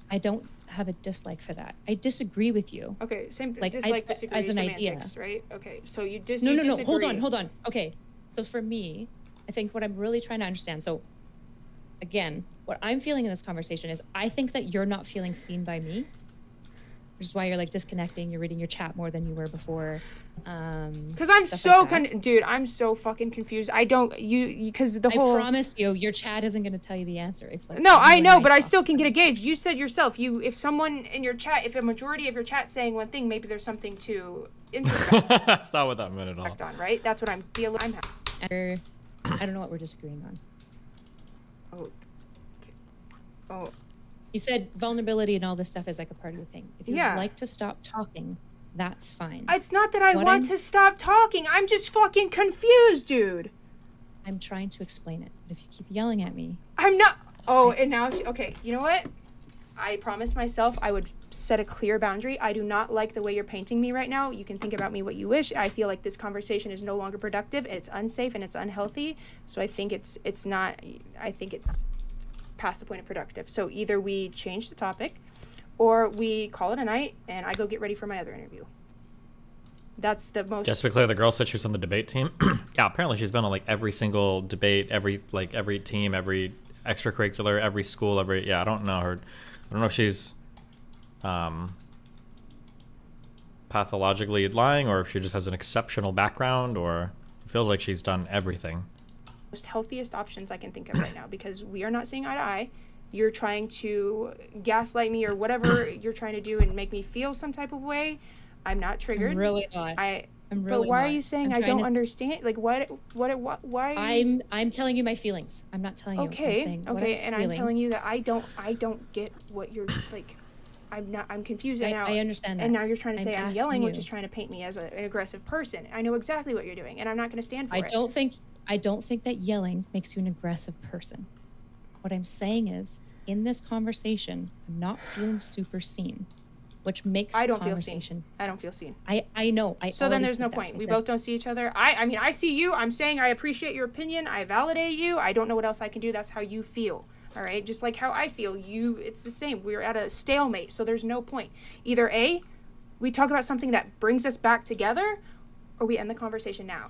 I don't have a dislike for that. I disagree with you. Okay, same Like, dislike, I- disagree, as an semantics, idea. right? Okay, so you just No, you no, no. disagree. Hold on. Okay, so for me, I think what I'm really trying to understand. So, again, what I'm feeling in this conversation is I think that you're not feeling seen by me, which is why you're like disconnecting. You're reading your chat more than you were before. Because I'm so dude, I'm so fucking confused. I don't because the whole. I promise you, your chat isn't going to tell you the answer. If, like, No, you I and know, but I talk. still can get a gauge. You said yourself, if someone in your chat, if a majority of your chat saying one thing, maybe there's something to introspect That's not what that meant at all. on, right? That's what I'm feeling. I don't know what we're disagreeing on. Oh. Oh. You said vulnerability and all this stuff is like a part of the thing. If you'd Yeah. like to stop talking, that's fine. It's not that I What want I'm- to stop talking. I'm just fucking confused, dude. I'm trying to explain it. But if you keep yelling at me, I'm not. Oh, and now, okay, you know what? I promised myself I would set a clear boundary. I do not like the way you're painting me right now. You can think about me what you wish. I feel like this conversation is no longer productive. It's unsafe and it's unhealthy. So I think it's past the point of productive. So either we change the topic or we call it a night and I go get ready for my other interview. That's the most. Just to be clear, the girl said she was on the debate team. Yeah, apparently she's been on like every single debate, every team, every extracurricular, every school, yeah. I don't know her. I don't know if she's pathologically lying or if she just has an exceptional background, or it feels like she's done everything. Most healthiest options I can think of right now, because we are not seeing eye to eye. You're trying to gaslight me or whatever you're trying to do and make me feel some type of way. I'm not triggered. I'm really not. But why are you saying I don't understand? Like why? Are you... I'm telling you my feelings. I'm not telling you. Okay, I'm saying what okay, I'm and feeling. I'm telling you that I don't get what you're like. I'm confused now. I understand that. And now you're trying to say I'm asking yelling, which you. is trying to paint me as an aggressive person. I know exactly what you're doing, and I'm not going to stand for I it. don't think that yelling makes you an aggressive person. What I'm saying is, in this conversation, I'm not feeling super seen, which makes I the don't feel conversation. seen. I don't feel seen. I know. So then there's no point. We both don't see each other. I mean, I see you. I'm saying I appreciate your opinion. I validate you. I don't know what else I can do. That's how you feel. All right? Just like how I feel. It's the same. We're at a stalemate, so there's no point. Either A, we talk about something that brings us back together, or we end the conversation now.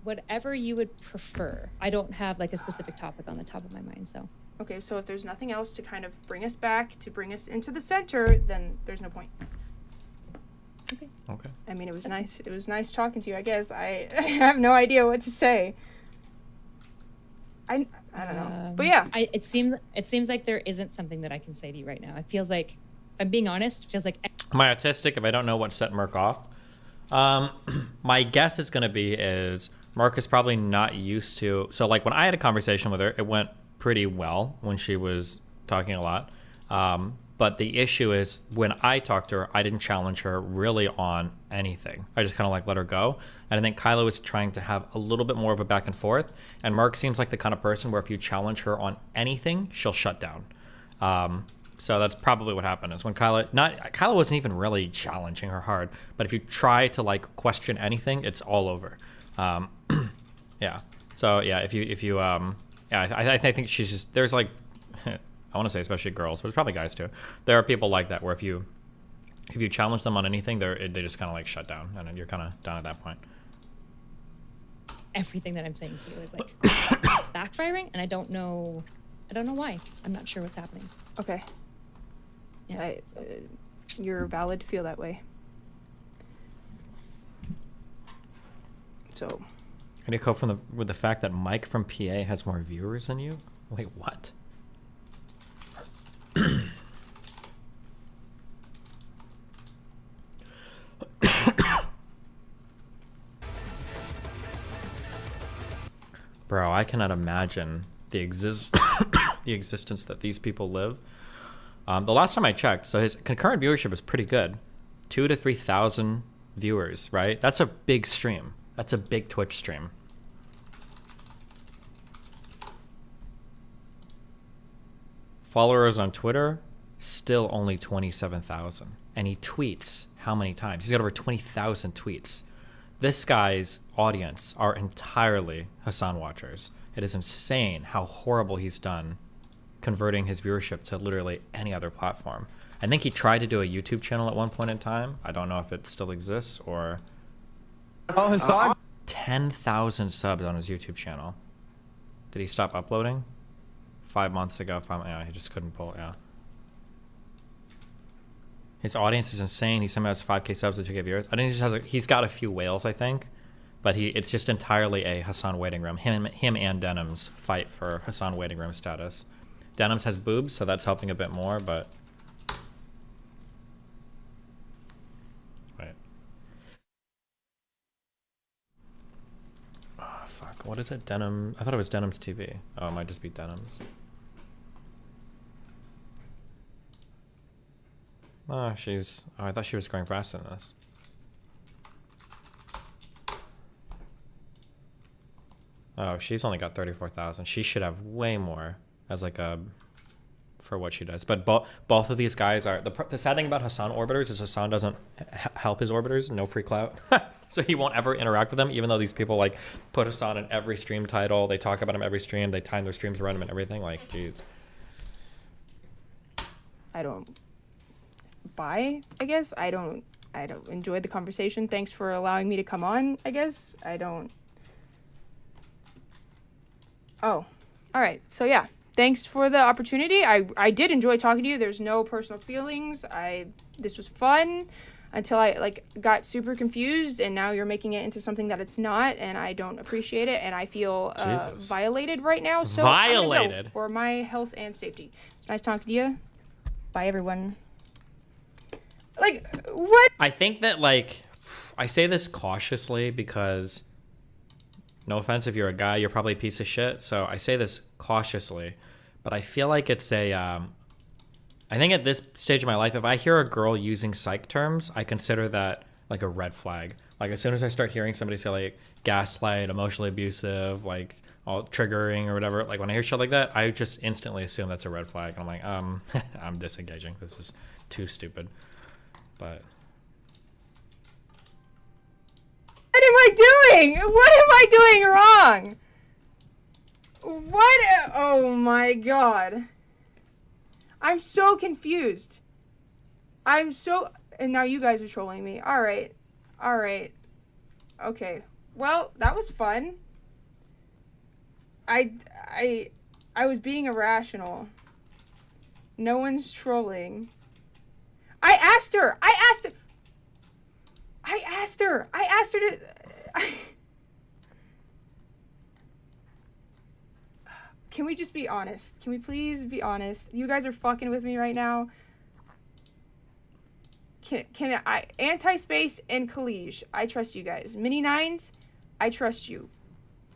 Whatever you would prefer. I don't have like a specific topic on the top of my mind, so. Okay, so if there's nothing else to kind of bring us back, to bring us into the center, then there's no point. Okay. Okay. I mean, it was nice. It was nice talking to you. I guess I have no idea what to say. I don't know, but yeah. It seems like there isn't something that I can say to you right now. It feels like, if I'm being honest, it feels like. Am I autistic if I don't know what set Merc off? My guess is gonna be is Merc is probably not used to. So like when I had a conversation with her, it went pretty well when she was talking a lot. But the issue is when I talked to her, I didn't challenge her really on anything. I just kind of like let her go. And I think Kyla was trying to have a little bit more of a back and forth. And Mark seems like the kind of person where if you challenge her on anything, she'll shut down. So that's probably what happened is when Kyla wasn't even really challenging her hard, but if you try to like question anything, it's all over. Yeah. So yeah, if you yeah, I think she's just, there's like, I want to say especially girls, but it's probably guys too. There are people like that where if you challenge them on anything, they just kind of like shut down, and you're kind of done at that point. Everything that I'm saying to you is like backfiring, and I don't know why. I'm not sure what's happening. Okay. Yeah. You're valid to feel that way. So. How do you cope with the fact that Mike from PA has more viewers than you? Wait, what? Bro, I cannot imagine the existence that these people live. The last time I checked, so his concurrent viewership is pretty good. 2,000 to 3,000 viewers, right? That's a big stream. That's a big Twitch stream. Followers on Twitter, still only 27,000. And he tweets how many times? He's got over 20,000 tweets. This guy's audience are entirely Hassan watchers. It is insane how horrible he's done converting his viewership to literally any other platform. I think he tried to do a YouTube channel at one point in time. I don't know if it still exists or... Oh, Hassan? 10,000 subs on his YouTube channel. Did he stop uploading? 5 months ago. Yeah, he just couldn't pull it, yeah. His audience is insane. He somehow has 5K subs and 2K viewers. I think he's got a few whales, I think. But it's just entirely a Hassan waiting room. Him and Denims fight for Hassan waiting room status. Denims has boobs, so that's helping a bit more, but... Wait. Oh, fuck. What is it? Denim... I thought it was Denims TV. Oh, it might just be Denims. Oh, she's... Oh, I thought she was going faster than this. Oh, she's only got 34,000. She should have way more. as like a for what she does. But both of these guys are the sad thing about Hassan orbiters is Hassan doesn't help his orbiters. No free clout. So he won't ever interact with them, even though these people like put Hassan in every stream title. They talk about him every stream. They time their streams around him and everything. Like, jeez. I don't buy, I guess. I don't enjoy the conversation. Thanks for allowing me to come on, I guess. I don't. Oh, all right. So yeah, thanks for the opportunity. I did enjoy talking to you. There's no personal feelings. This was fun until I like got super confused, and now you're making it into something that it's not, and I don't appreciate it, and I feel violated right now. So Violated? I'm gonna go for my health and safety. It's nice talking to you. Bye, everyone. Like, what? I think that, like, I say this cautiously because, no offense if you're a guy, you're probably a piece of shit. So I say this cautiously, but I feel like it's a, I think at this stage of my life, if I hear a girl using psych terms, I consider that like a red flag. Like as soon as I start hearing somebody say like gaslight, emotionally abusive, like all triggering or whatever, like when I hear shit like that, I just instantly assume that's a red flag. And I'm like, I'm disengaging. This is too stupid. But What am I doing? What am I doing wrong? What? Oh my god. I'm so confused. And now you guys are trolling me. Alright. Alright. Okay. Well, that was fun. I was being irrational. No one's trolling. I asked her to... Can we just be honest? Can we please be honest? You guys are fucking with me right now. Can I... Anti-Space and Khalij, I trust you guys. Mini Nines, I trust you.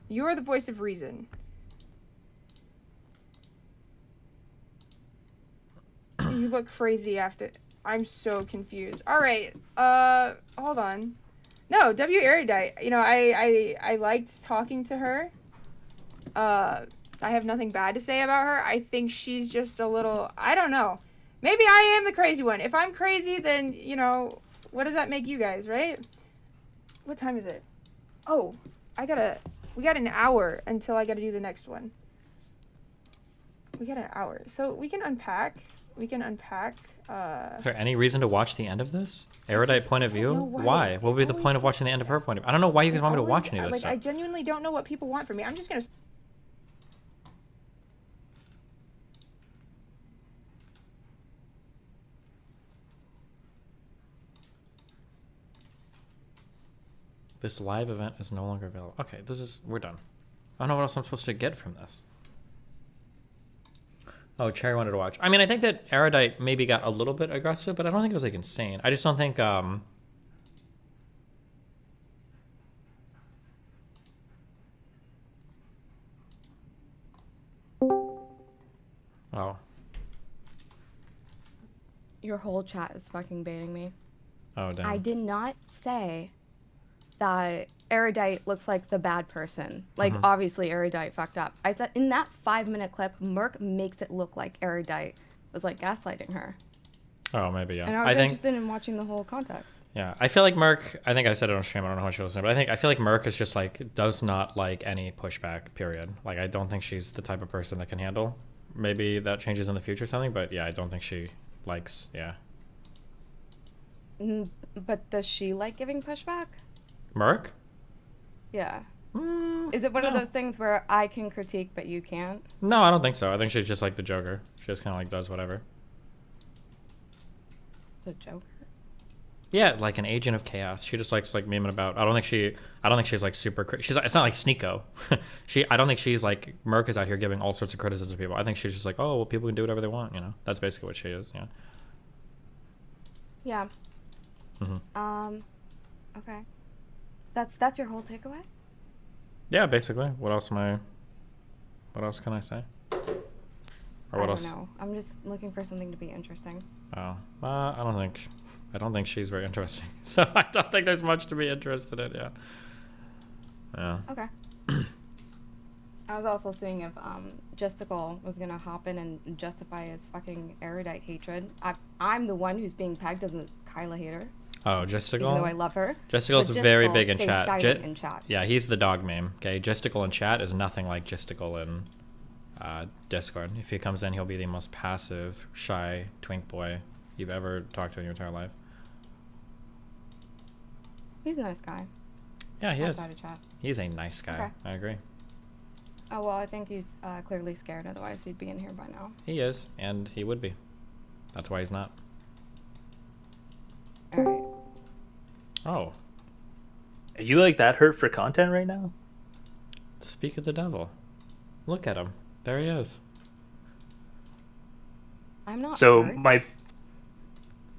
You're the voice of reason. You look crazy after... I'm so confused. Alright, hold on. No, W. Erudite, you know, I liked talking to her. I have nothing bad to say about her. I think she's just a little... I don't know. Maybe I am the crazy one. If I'm crazy, then, you know, what does that make you guys, right? What time is it? Oh, we got an hour until I gotta do the next one. We got an hour. So we can unpack. is there any reason to watch the end of this? Erudite point of view? Why? What would be the point of watching the end of her point of view? I don't know why you guys want me to watch any of this stuff. I genuinely don't know what people want from me. I'm just gonna... This live event is no longer available. Okay, we're done. I don't know what else I'm supposed to get from this. Oh, Cherry wanted to watch. I mean, I think that Erudite maybe got a little bit aggressive, but I don't think it was like insane. I just don't think, Oh. Your whole chat is fucking baiting me. Oh, damn. I did not say that Erudite looks like the bad person. Like, obviously, Erudite fucked up. I said in that 5-minute clip, Merc makes it look like Erudite was, like, gaslighting her. Oh, maybe, yeah. And I was interested in watching the whole context. Yeah, I feel like Merc, I think I said it on stream, I don't know how she was saying, but I feel like Merc is just, like, does not like any pushback, period. Like, I don't think she's the type of person that can handle. Maybe that changes in the future or something, but yeah, I don't think she likes, yeah. But does she like giving pushback? Merc? Yeah. Is it one of those things where I can critique but you can't? No, I don't think so. I think she's just like the Joker. She just kind of like does whatever. The Joker? Yeah, like an agent of chaos. She just likes like memeing about. I don't think she's like super. It's not like Sneeko. I don't think she's like Merc is out here giving all sorts of criticism to people. I think she's just like, oh well, people can do whatever they want. You know, that's basically what she is. Yeah. Yeah. Okay. That's your whole takeaway? Yeah, basically. What else can I say? Or what else? I don't know. I'm just looking for something to be interesting. Oh, I don't think she's very interesting. So I don't think there's much to be interested in. Yeah. Yeah. Okay. I was also seeing if Justical was gonna hop in and justify his fucking erudite hatred. I'm the one who's being pegged as a Kyla hater. Oh, Even Justical? though I love her. Justical's but very Justical big in stays chat. silent in chat. Yeah, he's the dog meme. Okay, Justical in chat is nothing like Justical in Discord. If he comes in, he'll be the most passive, shy twink boy you've ever talked to in your entire life. He's a nice guy. Yeah, he is. Outside of chat. He's a nice guy. Okay. I agree. Oh well, I think he's clearly scared. Otherwise, he'd be in here by now. He is, and he would be. That's why he's not. All right. Oh. Are you like that hurt for content right now? Speak of the devil. Look at him. There he is. I'm not. So hurt.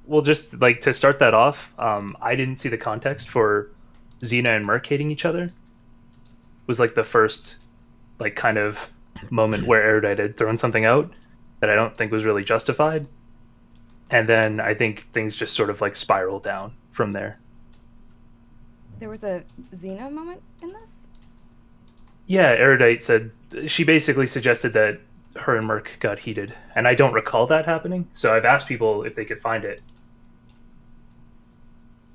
well, just like to start that off, I didn't see the context for Xena and Merc hating each other. Was like the first, like kind of moment where Erudite had thrown something out that I don't think was really justified, and then I think things just sort of like spiraled down from there. There was a Xena moment in this. Yeah, Erudite said she basically suggested that her and Merc got heated, and I don't recall that happening. So I've asked people if they could find it.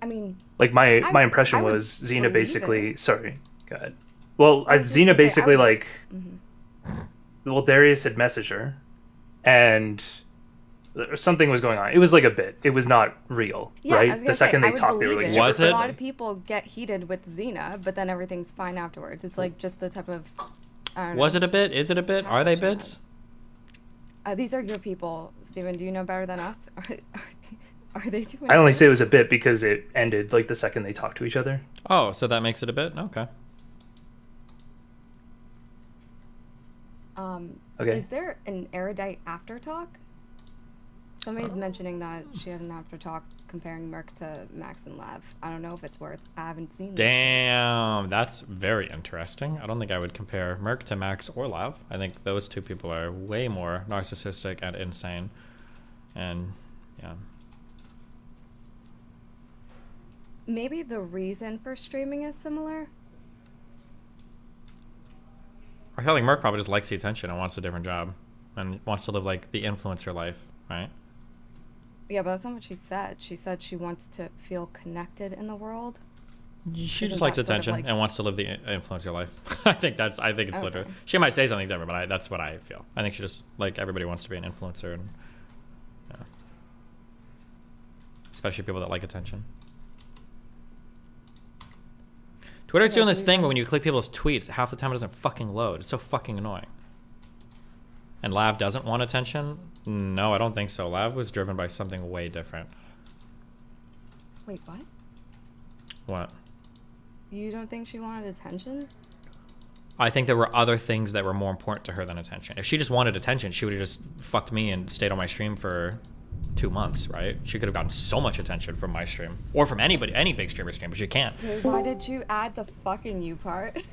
I mean, Like my impression I would was Xena believe basically. it. Sorry, go ahead. Well, I was just Xena gonna say, basically I would- like. Well, Darius had messaged her, and something was going on. It was like a bit. It was not real, Yeah, I right? was the gonna second say, I they would talked, they were believe like, it. Was A it? lot of people get heated with Xena, but then everything's fine afterwards. It's like just the type of. I don't know. Was it a bit? Is it a bit? Are they bits? These are your people, Steven. Do you know better than us? Are they doing? I only good? say it was a bit because it ended like the second they talked to each other. Oh, so that makes it a bit? Okay. Okay. Is there an erudite after talk? Somebody's mentioning that she had an after talk comparing Merc to Max and Lav. I don't know if it's worth. I haven't seen. this. Damn, that's very interesting. I don't think I would compare Merc to Max or Lav. I think those two people are way more narcissistic and insane. And yeah. Maybe the reason for streaming is similar. I feel like Merc probably just likes the attention and wants a different job. And wants to live like the influencer life, right? Yeah, but that's not what she said. She said she wants to feel connected in the world. She Isn't just likes that sort of attention like- and wants to live the influencer life. I think it's Okay. literally. She might say something different, but that's what I feel. I think she just like everybody wants to be an influencer, and yeah. Especially people that like attention. Twitter's doing this thing where when you click people's tweets, half the time it doesn't fucking load. It's so fucking annoying. And Lav doesn't want attention? No, I don't think so. Lav was driven by something way different. Wait, what? What? You don't think she wanted attention? I think there were other things that were more important to her than attention. If she just wanted attention, she would have just fucked me and stayed on my stream for 2 months, right? She could have gotten so much attention from my stream. Or from anybody, any big streamer stream, but she can't. Okay, why did you add the fucking you part?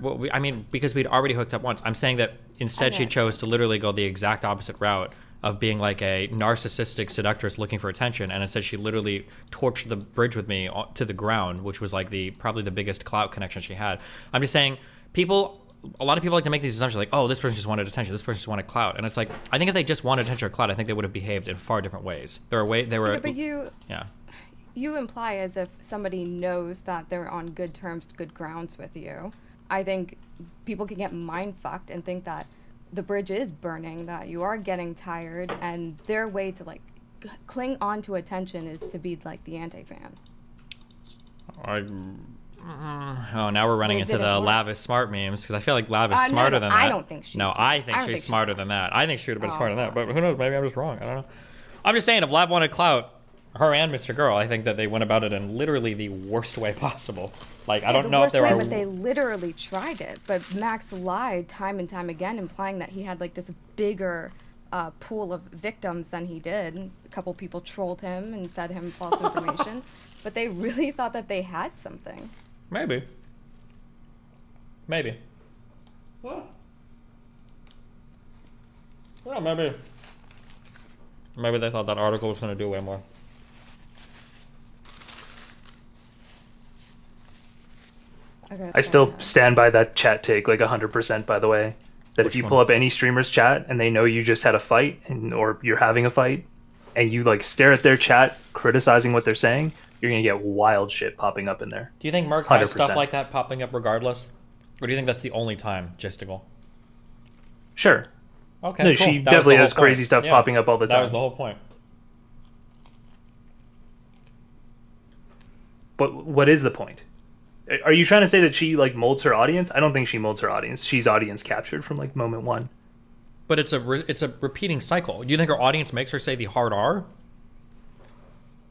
Well, I mean, because we'd already hooked up once. I'm saying that instead she Okay. chose to literally go the exact opposite route of being like a narcissistic seductress looking for attention, and instead she literally torched the bridge with me to the ground, which was like probably the biggest clout connection she had. I'm just saying, a lot of people like to make these assumptions like, oh, this person just wanted attention, this person just wanted clout, and it's like, I think if they just wanted attention or clout, I think they would have behaved in far different ways. Yeah, but yeah. you imply as if somebody knows that they're on good terms, good grounds with you. I think people can get mind fucked and think that the bridge is burning, that you are getting tired, and their way to like cling on to attention is to be like the anti-fan. Oh, now we're running Well, into did it the work? Lav is smart memes, because I feel like Lav is No, smarter no, than that. I don't think she's No, smart. I think I don't she's think she's smarter than that. I think she would have been Oh, smarter than that, but who knows? Maybe I'm just wrong. I don't know. I'm just saying, if Lav wanted clout, her and Mr. Girl, I think that they went about it in literally the worst way possible. Like, I don't know if there are. But they literally tried it. But Max lied time and time again, implying that he had like this bigger pool of victims than he did. A couple people trolled him and fed him false information, but they really thought that they had something. Maybe. Maybe. Well, maybe. Maybe they thought that article was going to do way more. Okay, I still stand by that chat take like 100%. By the way, that if Which you one? pull up any streamer's chat and they know you just had a fight or you're having a fight, and you like stare at their chat criticizing what they're saying, you're gonna get wild shit popping up in there. Do you think Merc has 100%. stuff like that popping up regardless? Or do you think that's the only time, Gisticle? Sure. Okay, No, cool. she That was definitely the whole has crazy point. stuff Yeah, popping up all the time. That was the whole point. But what is the point? Are you trying to say that she like molds her audience? I don't think she molds her audience. She's audience captured from like moment one. But it's a repeating cycle. Do you think her audience makes her say the hard R?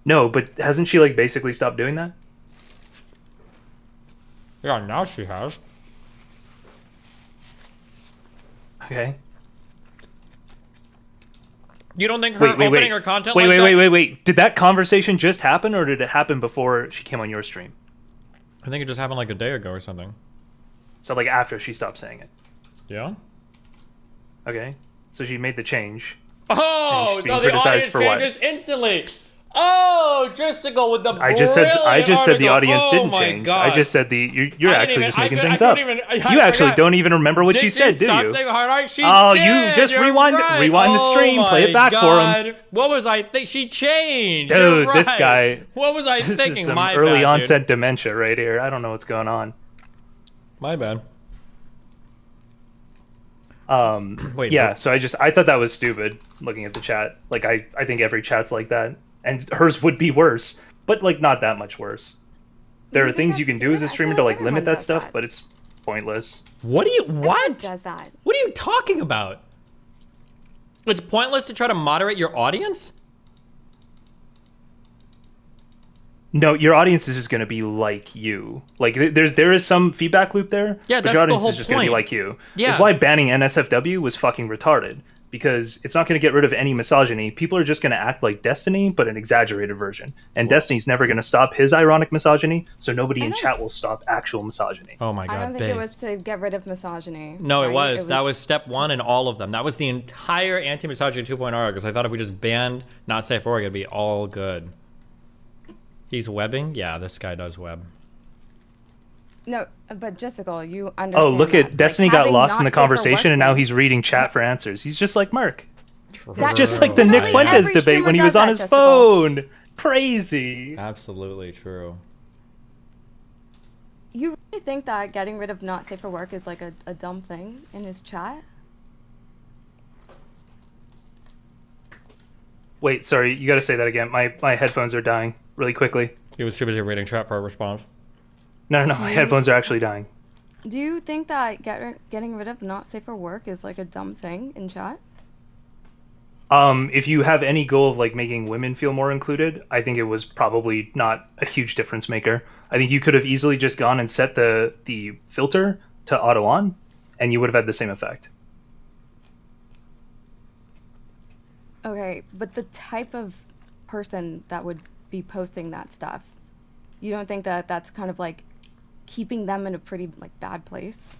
No, but hasn't she like basically stopped doing that? Yeah, now she has. Okay. You don't think her opening her content wait, like that? wait. Did that conversation just happen, or did it happen before she came on your stream? I think it just happened like a day ago or something. So like after she stopped saying it. Yeah. Okay. So she made the change. Oh, she's being so the criticized audience for what? changes instantly. Oh, just to go with the I just said the article. audience Oh didn't my change. God. I just said you're I didn't actually even- just I making could- I things couldn't up. even- I You actually forgot. don't even remember what Did she said, do stop you? saying hard R? She Oh, did. you just You're rewind right. the stream, play it back for him. What was I think? She changed. Dude, You're this right. guy. What was I This thinking? is some My early bad, onset dementia right here. I don't know what's going on. My bad. Wait, yeah. but- So I thought that was stupid. Looking at the chat, like I think every chat's like that, and hers would be worse, but like not that much worse. There are things you can do as a streamer to like limit that stuff, but it's pointless. What do you what? Does that? What are you talking about? It's pointless to try to moderate your audience? No, your audience is just going to be like you. Like there is some feedback loop there, Yeah, but that's your the audience whole is just going to be point. like you. Yeah. That's why banning NSFW was fucking retarded, because it's not going to get rid of any misogyny. People are just going to act like Destiny, but an exaggerated version. And Destiny's never going to stop his ironic misogyny, so nobody in chat will stop actual misogyny. Oh my god, I don't think it was babes. to get rid of misogyny. No, it right? was. That was step one in all of them. That was the entire anti-misogyny 2.0, because I thought if we just banned not safe for work, it'd be all good. He's webbing? Yeah, this guy does web. No, but Jessica, you understand. Oh, look that. at Destiny Like, got having lost in not the safe for work conversation, and now thing- he's reading chat for answers. He's just like Merc. It's True. just like the Nick Literally Fuentes every debate streamer when he does was on that, his Jessica. phone. Crazy. Absolutely true. You really think that getting rid of not safe for work is like a dumb thing in his chat? Wait, sorry, you got to say that again. My headphones are dying really quickly. He was too busy reading chat for a response. No, my headphones are actually dying. Do you think that getting rid of not safe for work is like a dumb thing in chat? If you have any goal of like making women feel more included, I think it was probably not a huge difference maker. I think you could have easily just gone and set the filter to auto on, and you would have had the same effect. Okay, but the type of person that would be posting that stuff, you don't think that that's kind of like keeping them in a pretty like bad place?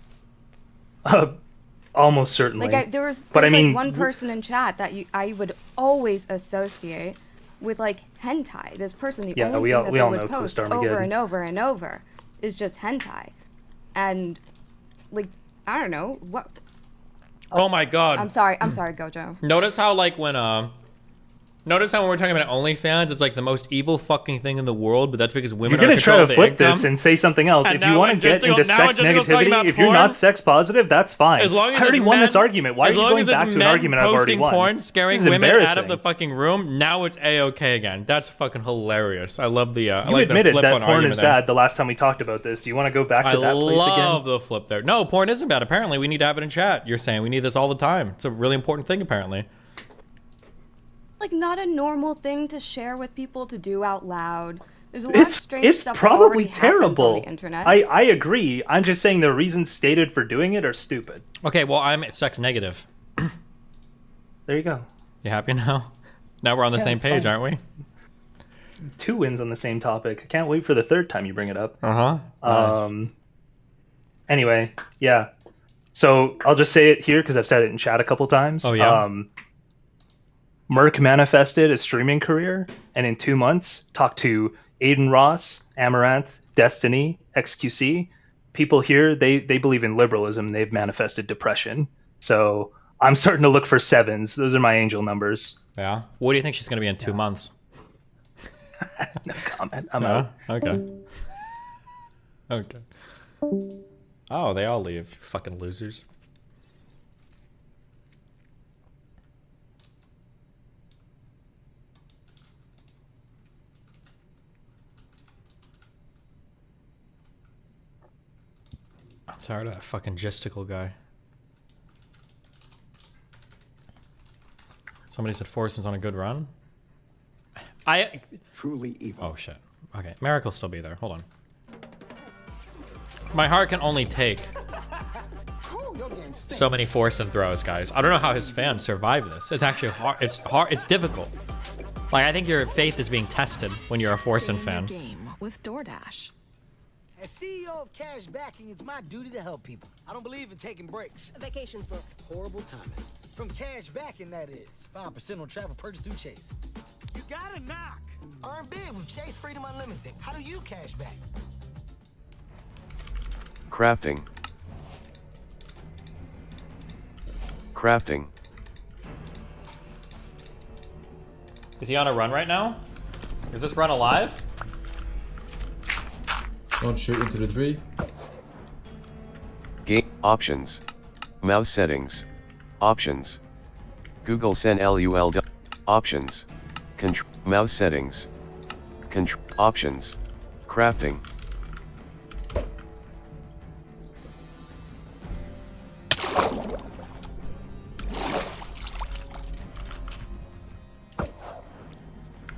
Almost certainly. Like there was but I mean, like one person in chat that I would always associate with like hentai. This person, the Yeah, only we thing all- that we they all would know post Post over Armageddon. and over and over is just hentai, and like I don't know what. Oh my god. I'm sorry, Gojo. Notice how like notice how when we're talking about OnlyFans, it's like the most evil fucking thing in the world, but that's because women you're are gonna try to the flip income. this and say something else. And If you now want when to get Jessica- into now sex when Jessica's talking about negativity, if you're porn- not sex positive, that's fine. As long as I already it's won men- this argument. Why are as you long going as it's back to an men argument I've already posting won? porn, scaring This is women out of embarrassing. the fucking room. Now it's a-okay again. That's fucking hilarious. I love the. I You like the admitted flip that on porn is argument there. bad the last time we talked about this. Do you want to go back to that place again? I love the flip there. No, porn isn't bad. Apparently, we need to have it in chat. You're saying we need this all the time. It's a really important thing, apparently. Like not a normal thing to share with people to do out loud. There's a lot of strange It's stuff that probably already happens on terrible. the internet. I agree. I'm just saying the reasons stated for doing it are stupid. Okay, well, I'm sex negative. There you go. You happy now? Now we're on the Yeah, same it's page, fine. aren't we? 2 wins on the same topic. I can't wait for the third time you bring it up. Uh-huh. Anyway, yeah. So I'll just say it here because I've said it in chat a couple times. Oh, yeah? Merc manifested a streaming career, and in 2 months talked to Aiden Ross, Amaranth, Destiny, XQC, people here, they believe in liberalism. They've manifested depression. So I'm starting to look for 7s. Those are my angel numbers. Yeah. What do you think she's going to be in 2 months? No comment. I'm out. Okay. Okay. Oh, they all leave. Fucking losers. I'm tired of that fucking gisticle guy. Somebody said Forreston's on a good run. Truly evil. Oh shit. Okay, Merrick will still be there. Hold on. My heart can only take so many Forreston throws, guys. I don't know how his fans survive this. It's actually hard. It's hard. It's difficult. Like, I think your faith is being tested when you're a Forreston fan. Game with DoorDash. As CEO of Cash Backing, it's my duty to help people. I don't believe in taking breaks. Vacations for horrible timing. From Cash Backing, that is. 5% on travel purchase through Chase. You gotta knock. Earn big with Chase Freedom Unlimited. How do you cash back? Crafting. Crafting. Is he on a run right now? Is this run alive? Don't shoot into the tree. Game options. Mouse settings. Options. Google Send LUL. Options. Control. Mouse settings. Control. Options. Crafting.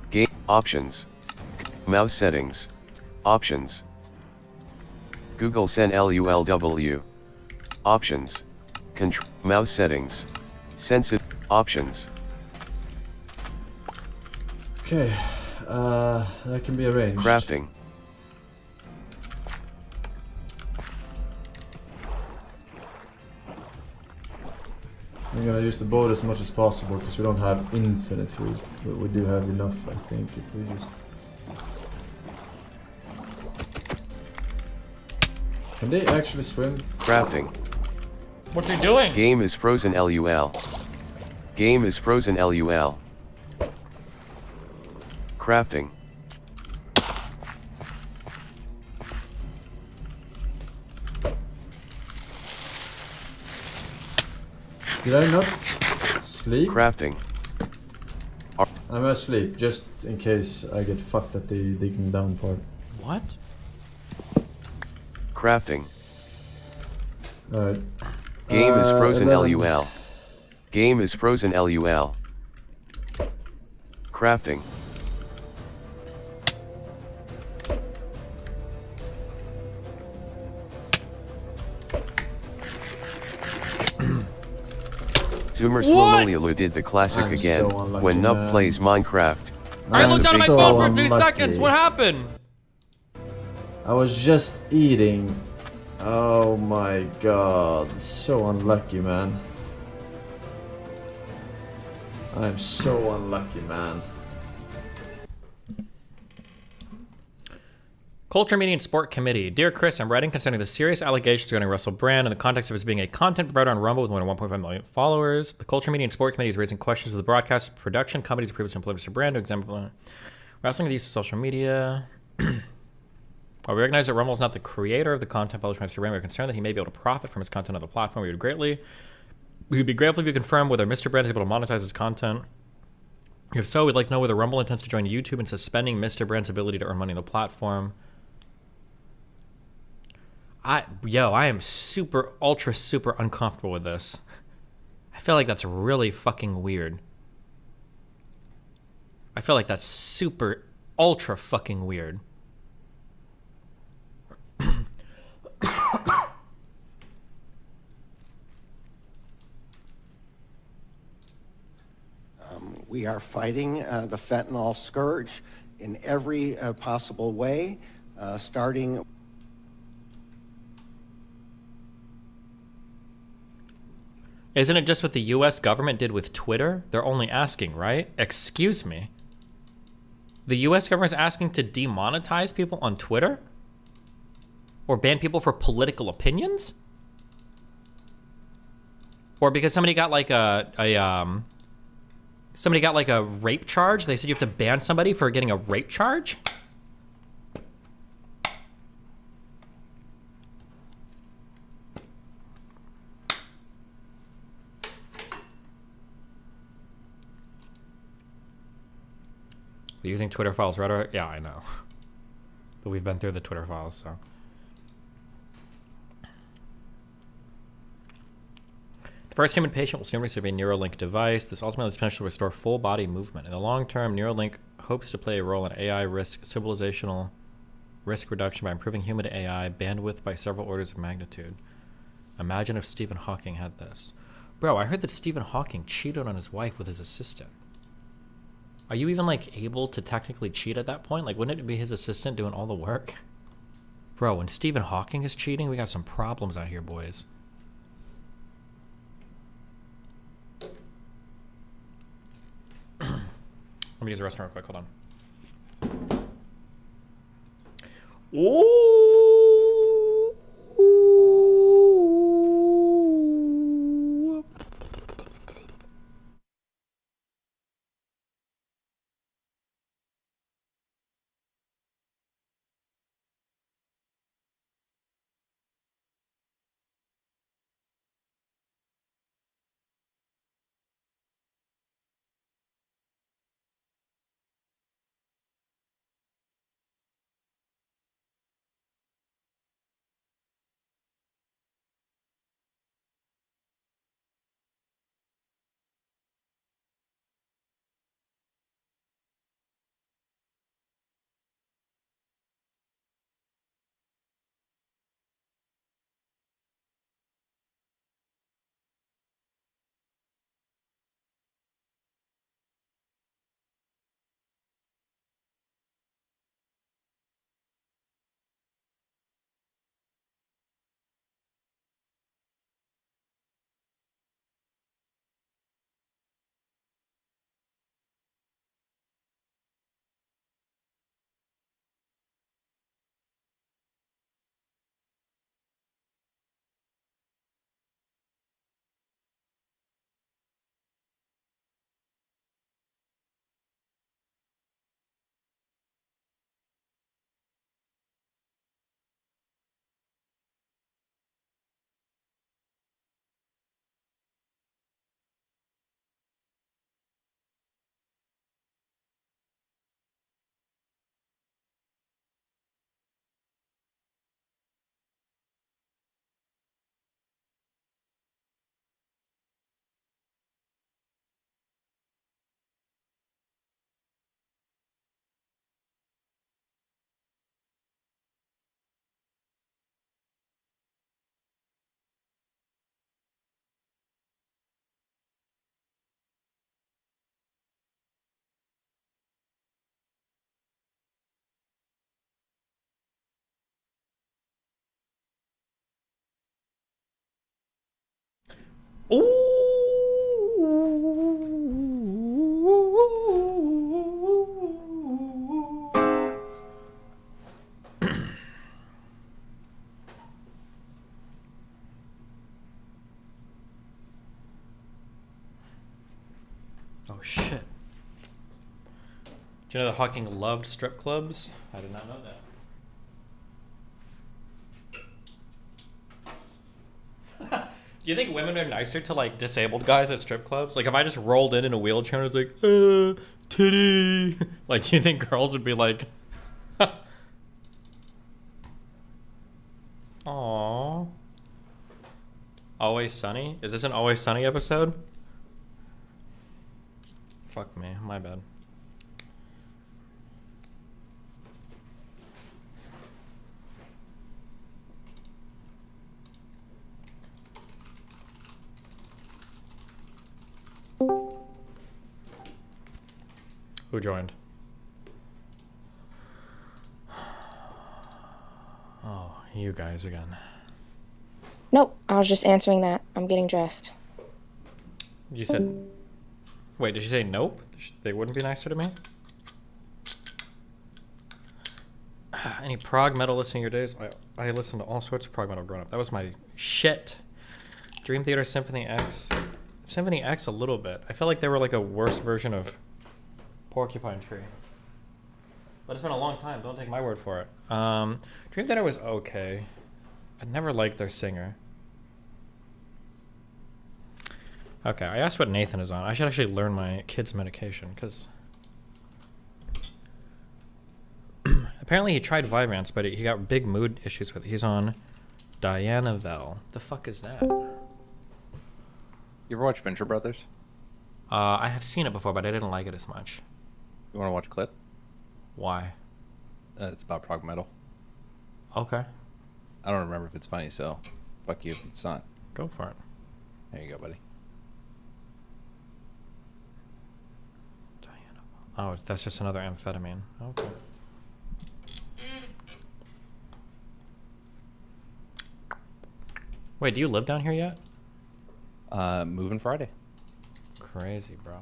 Game options. Mouse settings. Options. Google Send LULW. Options. Control. Mouse settings. Sensitive. Options. Okay, that can be arranged. Crafting. I'm gonna use the boat as much as possible because we don't have infinite food, but we do have enough, I think, if we just... Can they actually swim? Crafting. What's he doing? Game is frozen LUL. Game is frozen LUL. Crafting. Did I not sleep? Crafting. I'm asleep, just in case I get fucked at the digging down part. What? Crafting. Alright. Game is frozen 11. LUL. Game is frozen LUL. Crafting. Zoomer Slowmolialu did the classic I'm again, so unlucky, when Nub man. plays Minecraft. I looked down at my so phone for 2 unlucky. seconds. What happened? I was just eating. Oh my god, so unlucky, man. I'm so unlucky, man. Culture, Media, and Sport Committee. Dear Chris, I'm writing concerning the serious allegations regarding Russell Brand in the context of his being a content provider on Rumble with more than 1.5 million followers. The Culture, Media, and Sport Committee is raising questions of the broadcast production companies who previously employed Mr. Brand to examine wrestling the use of social media. While we recognize that Rumble is not the creator of the content published by Mr. Brand, we're concerned that he may be able to profit from his content on the platform. We would be grateful if you confirm whether Mr. Brand is able to monetize his content. If so, we'd like to know whether Rumble intends to join YouTube in suspending Mr. Brand's ability to earn money on the platform. I am super uncomfortable with this. I feel like that's really fucking weird. I feel like that's super ultra fucking weird. We are fighting the fentanyl scourge in every possible way, starting. Isn't it just what the US government did with Twitter? They're only asking, right? Excuse me. The US government's asking to demonetize people on Twitter? Or ban people for political opinions? Or because somebody got like somebody got like a rape charge, they said you have to ban somebody for getting a rape charge? Using Twitter files rhetoric? Yeah, I know. But we've been through the Twitter files, so. The first human patient will soon receive a Neuralink device. This ultimately is potential to restore full body movement. In the long term, Neuralink hopes to play a role in AI risk, civilizational risk reduction by improving human to AI bandwidth by several orders of magnitude. Imagine if Stephen Hawking had this. Bro, I heard that Stephen Hawking cheated on his wife with his assistant. Are you even, like, able to technically cheat at that point? Like, wouldn't it be his assistant doing all the work? Bro, when Stephen Hawking is cheating, we got some problems out here, boys. Let me use the restroom real quick. Hold on. Ooh. Oh shit. Do you know that Hawking loved strip clubs? I did not know that. Do you think women are nicer to like disabled guys at strip clubs? Like if I just rolled in a wheelchair and was like, titty. Like do you think girls would be like, aww. Always Sunny? Is this an Always Sunny episode? Fuck me, my bad. Who joined? Oh, you guys again. Nope, I was just answering that. I'm getting dressed. You said... Wait, did you say nope? They wouldn't be nicer to me? Any prog metal listening your days? I listened to all sorts of prog metal growing up. That was my shit. Dream Theater, Symphony X. Symphony X a little bit. I felt like they were like a worse version of Porcupine Tree. But it's been a long time. Don't take my word for it. Dream Theater was okay. I never liked their singer. Okay, I asked what Nathan is on. I should actually learn my kid's medication, because apparently he tried Vyvanse, but he got big mood issues with it. He's on Dianavel. The fuck is that? You ever watch Venture Brothers? I have seen it before, but I didn't like it as much. You want to watch a clip? Why? It's about prog metal. Okay. I don't remember if it's funny, so fuck you if it's not. Go for it. There you go, buddy. Oh, that's just another amphetamine. Okay. Wait, do you live down here yet? Moving Friday. Crazy, bro.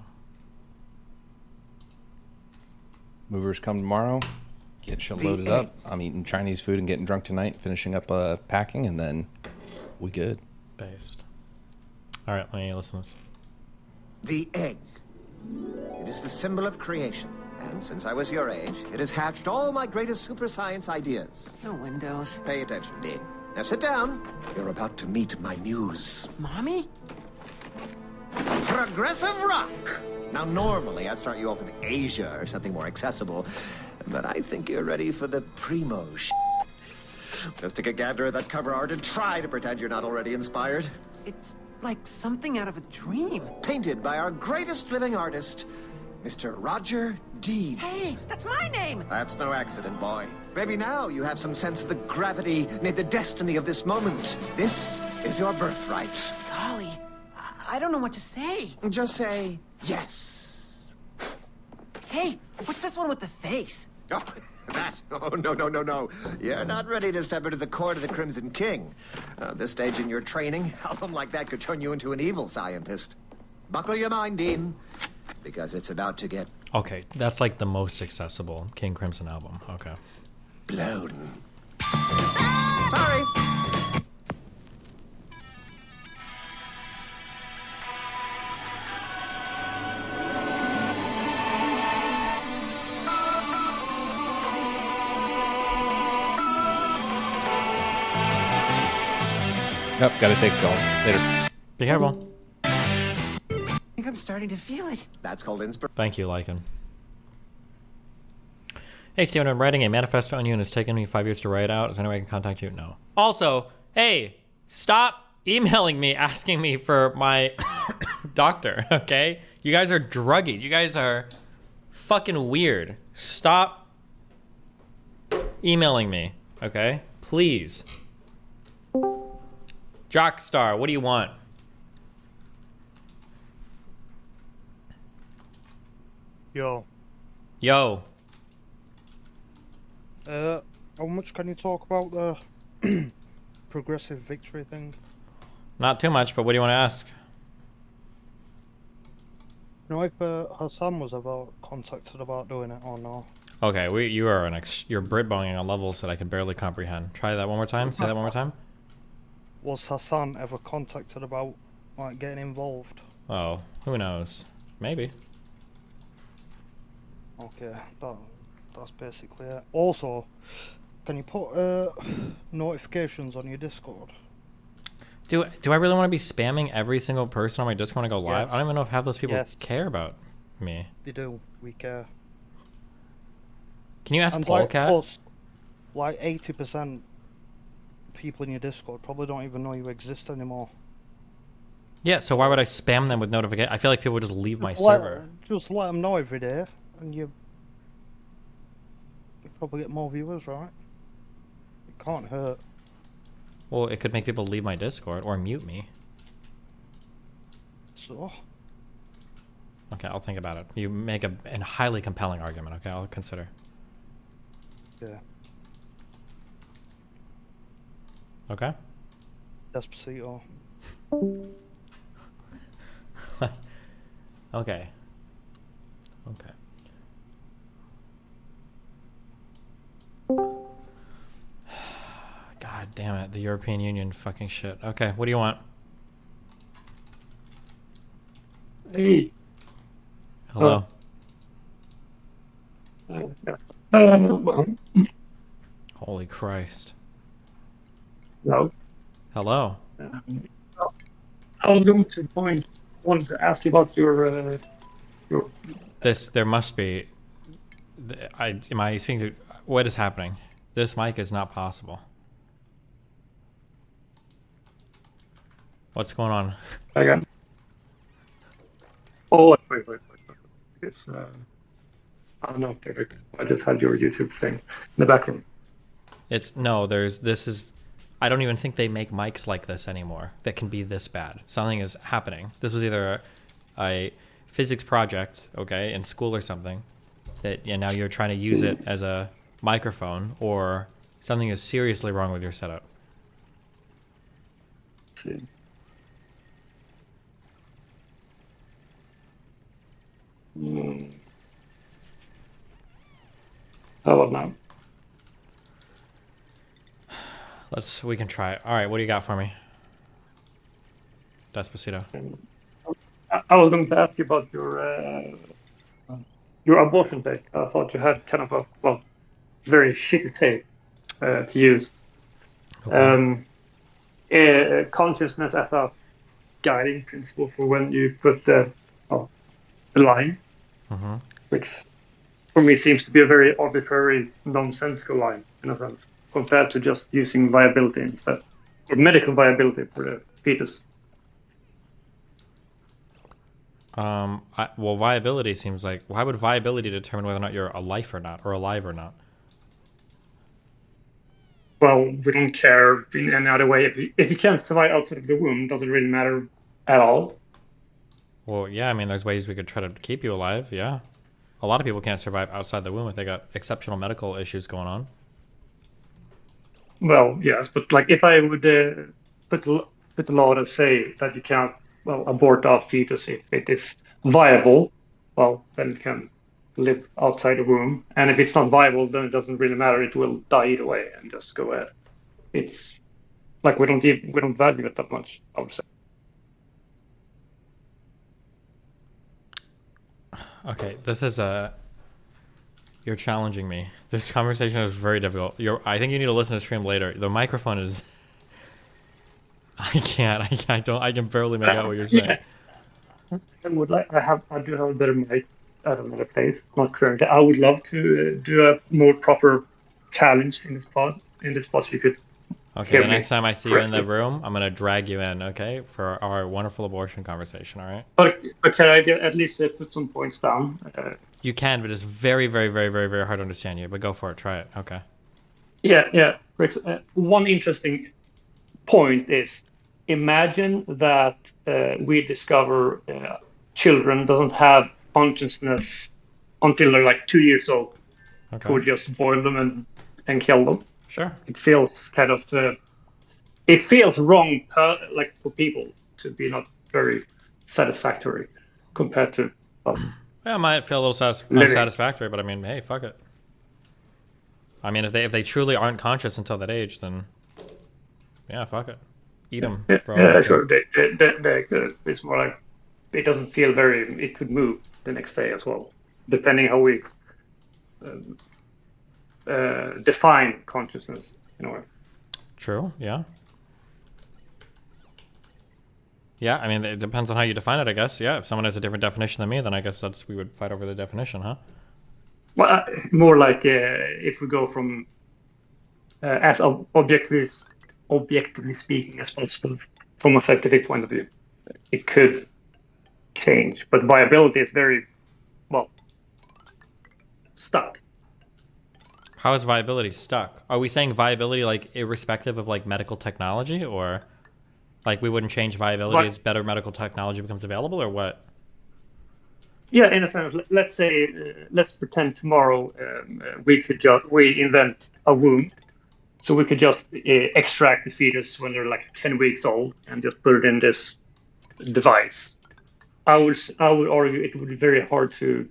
Movers come tomorrow. Get shit loaded up. I'm eating Chinese food and getting drunk tonight, finishing up packing, and then we good. Based. All right, let me listen to this. The egg. It is the symbol of creation. And since I was your age, it has hatched all my greatest super science ideas. No windows. Pay attention, Dean. Now sit down. You're about to meet my muse. Mommy? Progressive rock. Now, normally I'd start you off with Asia or something more accessible, but I think you're ready for the primo Just take a gander at that cover art and try to pretend you're not already inspired. It's like something out of a dream. Painted by our greatest living artist, Mr. Roger Dean. Hey, that's my name! That's no accident, boy. Maybe now you have some sense of the gravity, nay, the destiny of this moment. This is your birthright. Golly, I don't know what to say. Just say yes. Hey, what's this one with the face? Oh, that? Oh, no. You're not ready to step into the court of the Crimson King. This stage in your training, a album like that could turn you into an evil scientist. Buckle your mind, Dean, because it's about to get... Okay, that's like the most accessible King Crimson album. Okay. blown. Sorry. Yep, gotta take a call. Later. Be careful. I think I'm starting to feel it. That's called inspiration. Thank you, Lycan. Hey, Steven, I'm writing a manifesto on you and it's taken me 5 years to write out. Is there any way I can contact you? No. Also, hey, stop emailing me asking me for my doctor, okay? You guys are druggies. You guys are fucking weird. Stop emailing me, okay? Please. Jockstar, what do you want? Yo. Yo. How much can you talk about the progressive victory thing? Not too much, but what do you want to ask? You know if Hassan was about contacted about doing it or no? Okay, you are you're Brit-bonging on levels that I can barely comprehend. Try that one more time. Say that one more time. Was Hassan ever contacted about like getting involved? Oh, who knows? Maybe. Okay, that's basically it. Also, can you put notifications on your Discord? Do I really want to be spamming every single person on my Discord when I go live? Yes. I don't even know if half those people Yes. care about me. They do. We care. Can you ask And Polecat? plus, like 80% people in your Discord probably don't even know you exist anymore. Yeah, so why would I spam them with notification? I feel like people would just leave my server. Just let them know every day, and you probably get more viewers, right? It can't hurt. Well, it could make people leave my Discord or mute me. So, Okay, I'll think about it. You make a highly compelling argument. Okay, I'll consider. yeah. Okay. Despacito. Okay. Okay. damn it. The European Union fucking shit. Okay, what do you want? Hey. Hello. Holy Christ. Hello. Hello. I was going to wanted to ask you about your There must be. Am I speaking to? What is happening? This mic is not possible. What's going on? again. Oh, wait. It's I don't know. Perfect. I just had your YouTube thing in the background. I don't even think they make mics like this anymore that can be this bad. Something is happening. This was either a physics project, okay, in school or something, that now you're trying to use it as a microphone, or something is seriously wrong with your setup. Let's see. How about now? We can try it. All right, what do you got for me? Despacito. I was going to ask you about your abortion take. I thought you had kind of a very shitty take to use. Okay. Consciousness as a guiding principle for when you put the line, which for me seems to be a very arbitrary, nonsensical line in a sense, compared to just using viability instead, or medical viability for the fetus. Well, viability seems like... Why would viability determine whether or not you're alive or not? Well, we don't care in any other way. If you can't survive outside of the womb, doesn't really matter at all. Well, yeah, I mean, there's ways we could try to keep you alive, yeah. A lot of people can't survive outside the womb if they got exceptional medical issues going on. Well, yes, but like if I would put the law to say that you can't abort a fetus if it is viable, well, then it can live outside the womb. And if it's not viable, then it doesn't really matter. It will die either way and just go ahead. It's like we don't value it that much, I would say. Okay, this is you're challenging me. This conversation is very difficult. I think you need to listen to stream later. The microphone is... I can barely make out what you're saying. I do have a better mic at another place, not currently. I would love to do a more proper challenge in this pod. So you could. Okay, the next time I see you in the room, I'm gonna drag you in, okay, for our wonderful abortion conversation. All right. But can I at least put some points down? You can, but it's very, very, very, very, very hard to understand you. But go for it. Try it. Okay. Yeah. One interesting point is, imagine that we discover children doesn't have consciousness until they're like 2 years old. Okay. We just boil them and kill them. Sure. It feels kind of it feels wrong, like for people to be not very satisfactory compared to. Yeah, it might feel a little unsatisfactory, but I mean, hey, fuck it. I mean, if they truly aren't conscious until that age, then yeah, fuck it. Eat them. Sure. It's more like it doesn't feel very. It could move the next day as well, depending how we define consciousness in a way. True. Yeah. Yeah, I mean, it depends on how you define it, I guess. Yeah, if someone has a different definition than me, then I guess we would fight over the definition, huh? Well, more like if we go from as objectively speaking as possible from a scientific point of view, it could change. But viability is very stuck. How is viability stuck? Are we saying viability like irrespective of like medical technology, or like we wouldn't change viability as better medical technology becomes available, or what? Yeah, in a sense, let's say, let's pretend tomorrow we invent a womb, so we could just extract the fetus when they're like 10 weeks old and just put it in this device. I would argue it would be very hard to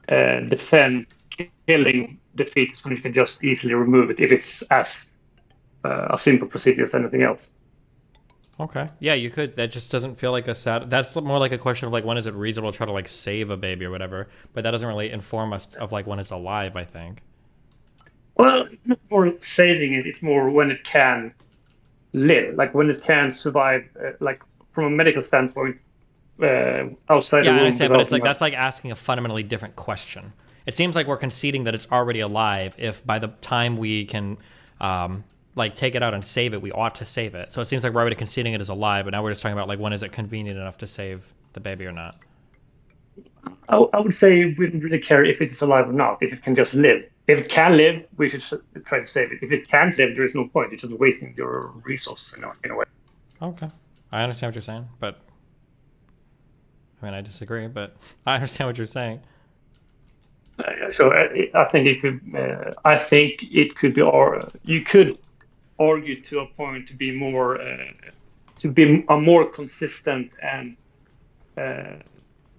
defend killing the fetus when you can just easily remove it if it's as a simple procedure as anything else. Okay. Yeah, you could. That just doesn't feel like a sad. That's more like a question of like when is it reasonable to try to like save a baby or whatever. But that doesn't really inform us of like when it's alive, I think. Well, it's not more saving it. It's more when it can live, like when it can survive, like from a medical standpoint, outside the Yeah, I womb. understand, but it's like developing that's like asking a fundamentally different question. It seems like we're conceding that it's already alive if by the time we can like take it out and save it, we ought to save it. So it seems like we're already conceding it is alive, but now we're just talking about like when is it convenient enough to save the baby or not. I would say we don't really care if it is alive or not, if it can just live. If it can live, we should try to save it. If it can't live, there is no point. It's just wasting your resources in a way. Okay. I understand what you're saying, but I mean, I disagree, but I understand what you're saying. So I think it could. I think it could be, or you could argue to a point to be more, to be a more consistent and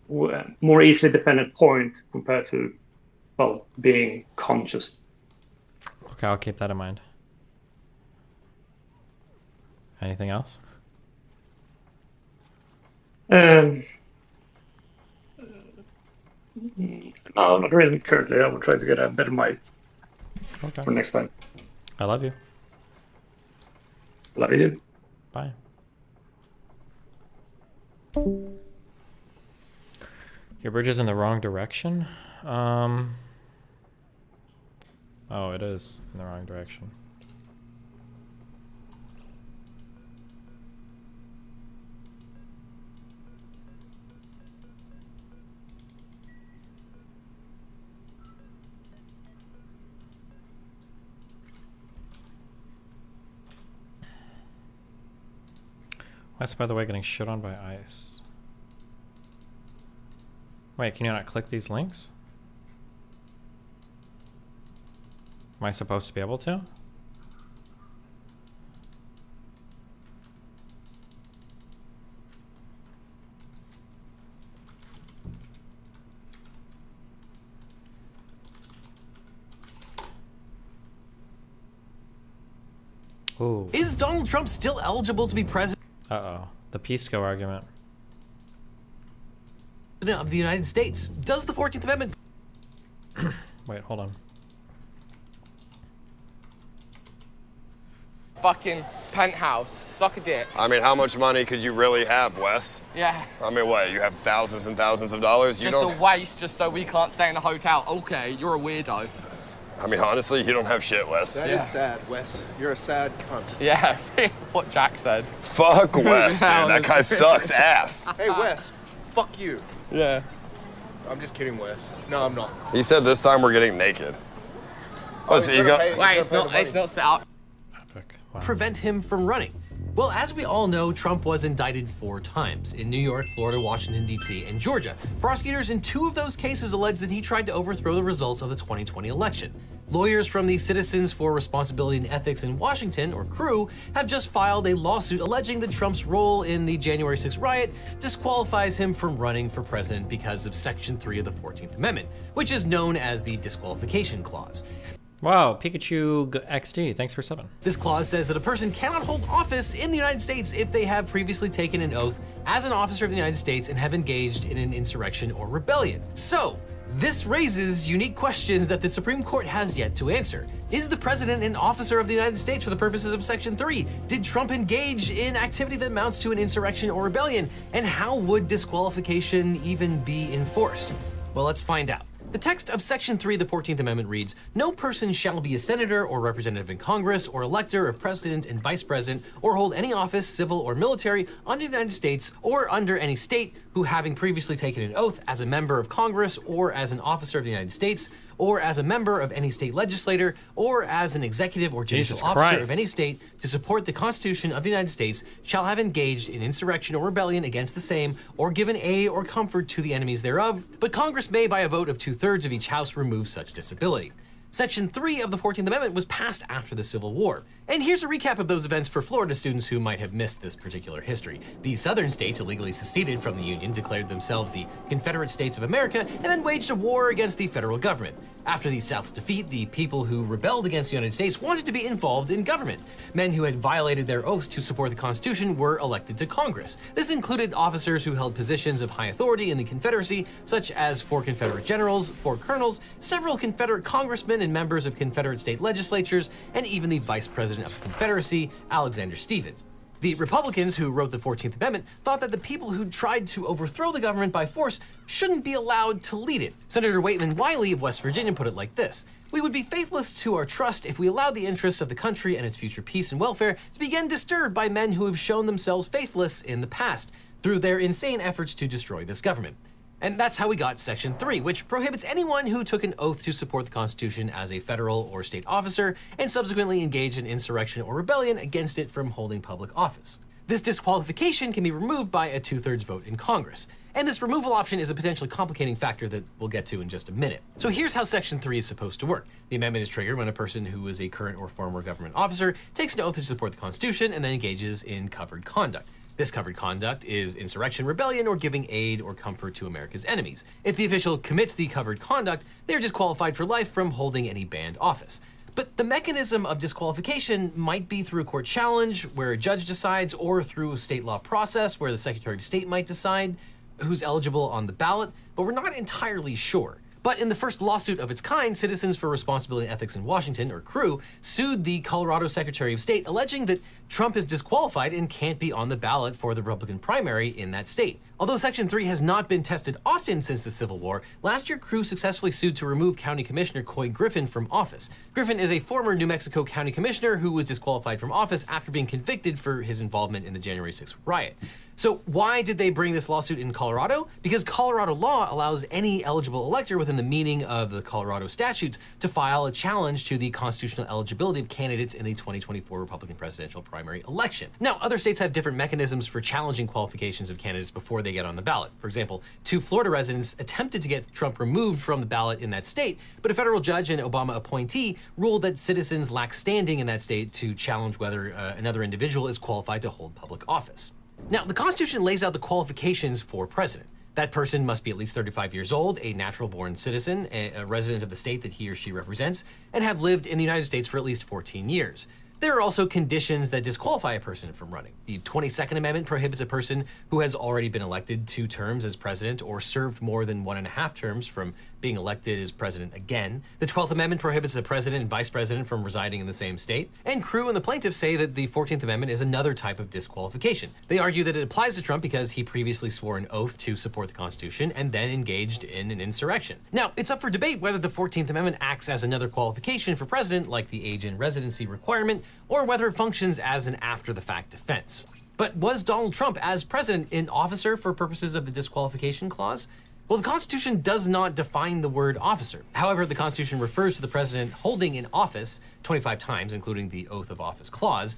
more easily dependent point compared to, well, being conscious. Okay, I'll keep that in mind. Anything else? No, not really currently. I will try to get a better mic for next time. I love you. Love you. Bye. Your bridge is in the wrong direction? Oh, it is in the wrong direction. Wes, by the way, getting shit on by ice. Wait, can you not click these links? Am I supposed to be able to? Ooh. Is Donald Trump still eligible to be president Uh-oh. The Pisco argument. of the United States? Does the 14th Amendment... Wait, hold on. Fucking penthouse. Suck a dick. I mean, how much money could you really have, Wes? Yeah. I mean, what, you have thousands and thousands of dollars? You Just don't... a waste just so we can't stay in a hotel. Okay, you're a weirdo. I mean, honestly, you don't have shit, Wes. That is sad, Wes. You're a sad cunt. Yeah, what Jack said. Fuck Wes, dude. That guy sucks ass. Hey, Wes. Fuck you. Yeah. I'm just kidding, Wes. No, I'm not. He said this time we're getting naked. Oh, so you got... Wait, it's not set up. prevent him from running? Well, as we all know, Trump was indicted 4 times in New York, Florida, Washington, D.C., and Georgia. Prosecutors in 2 of those cases alleged that he tried to overthrow the results of the 2020 election. Lawyers from the Citizens for Responsibility and Ethics in Washington, or CREW, have just filed a lawsuit alleging that Trump's role in the January 6th riot disqualifies him from running for president because of Section 3 of the 14th Amendment, which is known as the disqualification clause. Wow, Pikachu XD, thanks for subbing. This clause says that a person cannot hold office in the United States if they have previously taken an oath as an officer of the United States and have engaged in an insurrection or rebellion. So, this raises unique questions that the Supreme Court has yet to answer. Is the president an officer of the United States for the purposes of Section 3? Did Trump engage in activity that amounts to an insurrection or rebellion? And how would disqualification even be enforced? Well, let's find out. The text of Section 3 of the 14th Amendment reads, "No person shall be a senator or representative in Congress or elector of president and vice president or hold any office, civil or military, under the United States or under any state who, having previously taken an oath as a member of Congress or as an officer of the United States or as a member of any state legislator or as an executive or judicial officer of any state to support the Constitution of the United States shall have engaged in insurrection or rebellion against the same or given aid or comfort to the enemies thereof, but Congress may by a vote of 2/3 of each house remove such disability." Section 3 of the 14th Amendment was passed after the Civil War. And here's a recap of those events for Florida students who might have missed this particular history. The southern states illegally seceded from the Union, declared themselves the Confederate States of America, and then waged a war against the federal government. After the South's defeat, the people who rebelled against the United States wanted to be involved in government. Men who had violated their oaths to support the Constitution were elected to Congress. This included officers who held positions of high authority in the Confederacy, such as 4 Confederate generals, 4 colonels, several Confederate congressmen and members of Confederate state legislatures, and even the Vice President of the Confederacy, Alexander Stephens. The Republicans who wrote the 14th Amendment thought that the people who tried to overthrow the government by force shouldn't be allowed to lead it. Senator Waitman Wiley of West Virginia put it like this: "We would be faithless to our trust if we allowed the interests of the country and its future peace and welfare to be again disturbed by men who have shown themselves faithless in the past through their insane efforts to destroy this government." And that's how we got Section 3, which prohibits anyone who took an oath to support the Constitution as a federal or state officer and subsequently engaged in insurrection or rebellion against it from holding public office. This disqualification can be removed by a 2/3 vote in Congress. And this removal option is a potentially complicating factor that we'll get to in just a minute. So here's how Section 3 is supposed to work. The amendment is triggered when a person who is a current or former government officer takes an oath to support the Constitution and then engages in covered conduct. This covered conduct is insurrection, rebellion, or giving aid or comfort to America's enemies. If the official commits the covered conduct, they are disqualified for life from holding any banned office. But the mechanism of disqualification might be through a court challenge where a judge decides, or through a state law process where the Secretary of State might decide who's eligible on the ballot, but we're not entirely sure. But in the first lawsuit of its kind, Citizens for Responsibility and Ethics in Washington, or CREW, sued the Colorado Secretary of State, alleging that Trump is disqualified and can't be on the ballot for the Republican primary in that state. Although Section 3 has not been tested often since the Civil War, last year CREW successfully sued to remove County Commissioner Coy Griffin from office. Griffin is a former New Mexico County Commissioner who was disqualified from office after being convicted for his involvement in the January 6th riot. So why did they bring this lawsuit in Colorado? Because Colorado law allows any eligible elector within the meaning of the Colorado statutes to file a challenge to the constitutional eligibility of candidates in the 2024 Republican presidential primary election. Now, other states have different mechanisms for challenging qualifications of candidates before they get on the ballot. For example, 2 Florida residents attempted to get Trump removed from the ballot in that state, but a federal judge and Obama appointee ruled that citizens lack standing in that state to challenge whether another individual is qualified to hold public office. Now, the Constitution lays out the qualifications for president. That person must be at least 35 years old, a natural-born citizen, a resident of the state that he or she represents, and have lived in the United States for at least 14 years. There are also conditions that disqualify a person from running. The 22nd Amendment prohibits a person who has already been elected 2 terms as president or served more than 1.5 terms from being elected as president again. The 12th Amendment prohibits a president and vice president from residing in the same state. And CREW and the plaintiffs say that the 14th Amendment is another type of disqualification. They argue that it applies to Trump because he previously swore an oath to support the Constitution and then engaged in an insurrection. Now, it's up for debate whether the 14th Amendment acts as another qualification for president, like the age and residency requirement, or whether it functions as an after-the-fact defense. But was Donald Trump, as president, an officer for purposes of the disqualification clause? Well, the Constitution does not define the word officer. However, the Constitution refers to the president holding an office 25 times, including the oath of office clause.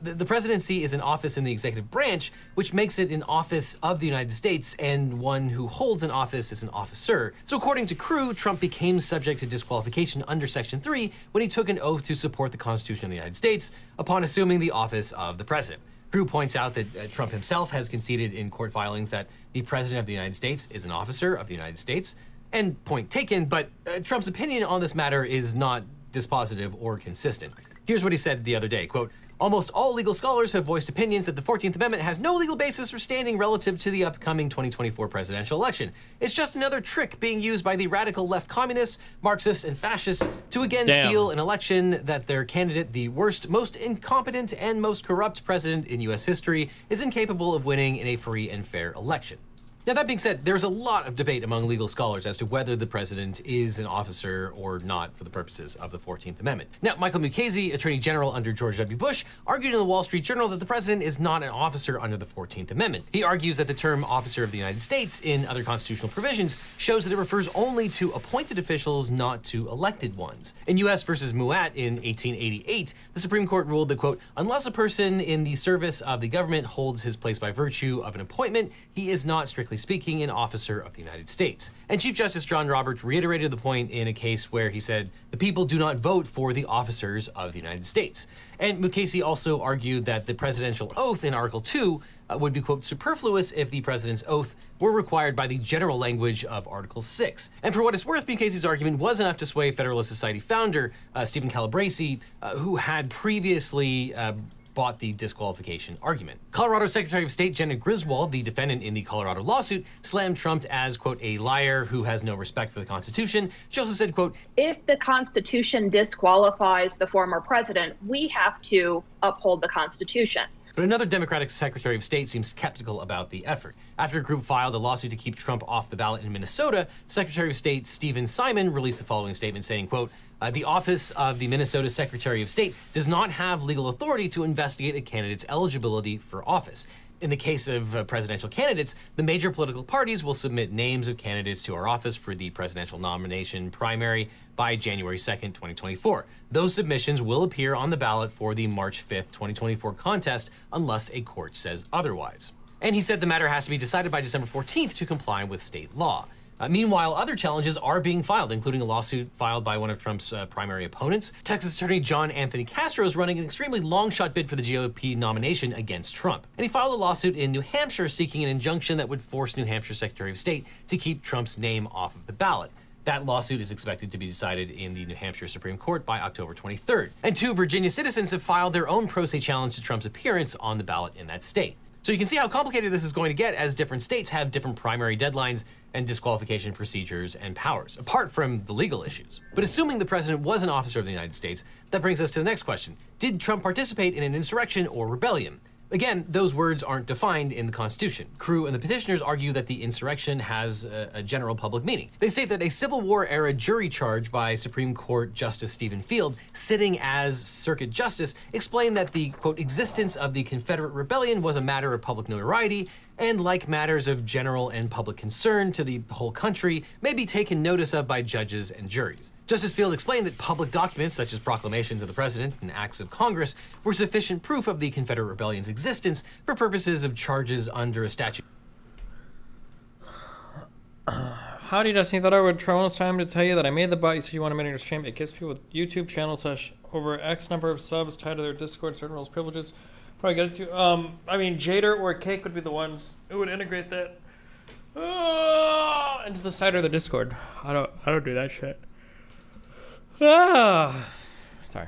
The presidency is an office in the executive branch, which makes it an office of the United States, and one who holds an office is an officer. So according to CREW, Trump became subject to disqualification under Section 3 when he took an oath to support the Constitution of the United States upon assuming the office of the president. CREW points out that Trump himself has conceded in court filings that the president of the United States is an officer of the United States, and point taken, but Trump's opinion on this matter is not dispositive or consistent. Here's what he said the other day, quote, "Almost all legal scholars have voiced opinions that the 14th Amendment has no legal basis or standing relative to the upcoming 2024 presidential election. It's just another trick being used by the radical left communists, Marxists, and fascists to again steal an election that their candidate, the worst, most incompetent, and most corrupt president in U.S. history, is incapable of winning in a free and fair election." Now, that being said, there's a lot of debate among legal scholars as to whether the president is an officer or not for the purposes of the 14th Amendment. Now, Michael Mukasey, Attorney General under George W. Bush, argued in the Wall Street Journal that the president is not an officer under the 14th Amendment. He argues that the term officer of the United States in other constitutional provisions shows that it refers only to appointed officials, not to elected ones. In U.S. versus Muat in 1888, the Supreme Court ruled that, quote, "Unless a person in the service of the government holds his place by virtue of an appointment, he is not strictly technically speaking, an officer of the United States. And Chief Justice John Roberts reiterated the point in a case where he said, the people do not vote for the officers of the United States. And Mukasey also argued that the presidential oath in Article 2 would be, quote, superfluous if the president's oath were required by the general language of Article 6. And for what it's worth, Mukasey's argument was enough to sway Federalist Society founder Stephen Calabresi, who had previously bought the disqualification argument. Colorado Secretary of State Jenna Griswold, the defendant in the Colorado lawsuit, slammed Trump as, quote, a liar who has no respect for the Constitution. She also said, quote, if the Constitution disqualifies the former president, we have to uphold the Constitution. But another Democratic Secretary of State seems skeptical about the effort. After a group filed a lawsuit to keep Trump off the ballot in Minnesota, Secretary of State Stephen Simon released the following statement saying, quote, the office of the Minnesota Secretary of State does not have legal authority to investigate a candidate's eligibility for office. In the case of presidential candidates, the major political parties will submit names of candidates to our office for the presidential nomination primary by January 2nd, 2024. Those submissions will appear on the ballot for the March 5th, 2024 contest unless a court says otherwise. And he said the matter has to be decided by December 14th to comply with state law. Meanwhile, other challenges are being filed, including a lawsuit filed by one of Trump's primary opponents. Texas Attorney John Anthony Castro is running an extremely long-shot bid for the GOP nomination against Trump. And he filed a lawsuit in New Hampshire seeking an injunction that would force New Hampshire Secretary of State to keep Trump's name off of the ballot. That lawsuit is expected to be decided in the New Hampshire Supreme Court by October 23rd. And 2 Virginia citizens have filed their own pro se challenge to Trump's appearance on the ballot in that state. So you can see how complicated this is going to get as different states have different primary deadlines and disqualification procedures and powers, apart from the legal issues. But assuming the president was an officer of the United States, that brings us to the next question. Did Trump participate in an insurrection or rebellion? Again, those words aren't defined in the Constitution. Crew and the petitioners argue that the insurrection has a general public meaning. They state that a Civil War-era jury charge by Supreme Court Justice Stephen Field, sitting as Circuit Justice, explained that the, quote, existence of the Confederate Rebellion was a matter of public notoriety, and like matters of general and public concern to the whole country, may be taken notice of by judges and juries. Justice Field explained that public documents such as proclamations of the president and acts of Congress were sufficient proof of the Confederate Rebellion's existence for purposes of charges under a statute. Howdy, Destiny. Thought I would try one last time to tell you that I made the bot you said you want to make in your stream. It gives people with YouTube channel over X number of subs tied to their Discord, certain roles, privileges. Probably get it to. I mean, Jader or Cake would be the ones who would integrate that into the site or the Discord. I don't do that shit. Sorry.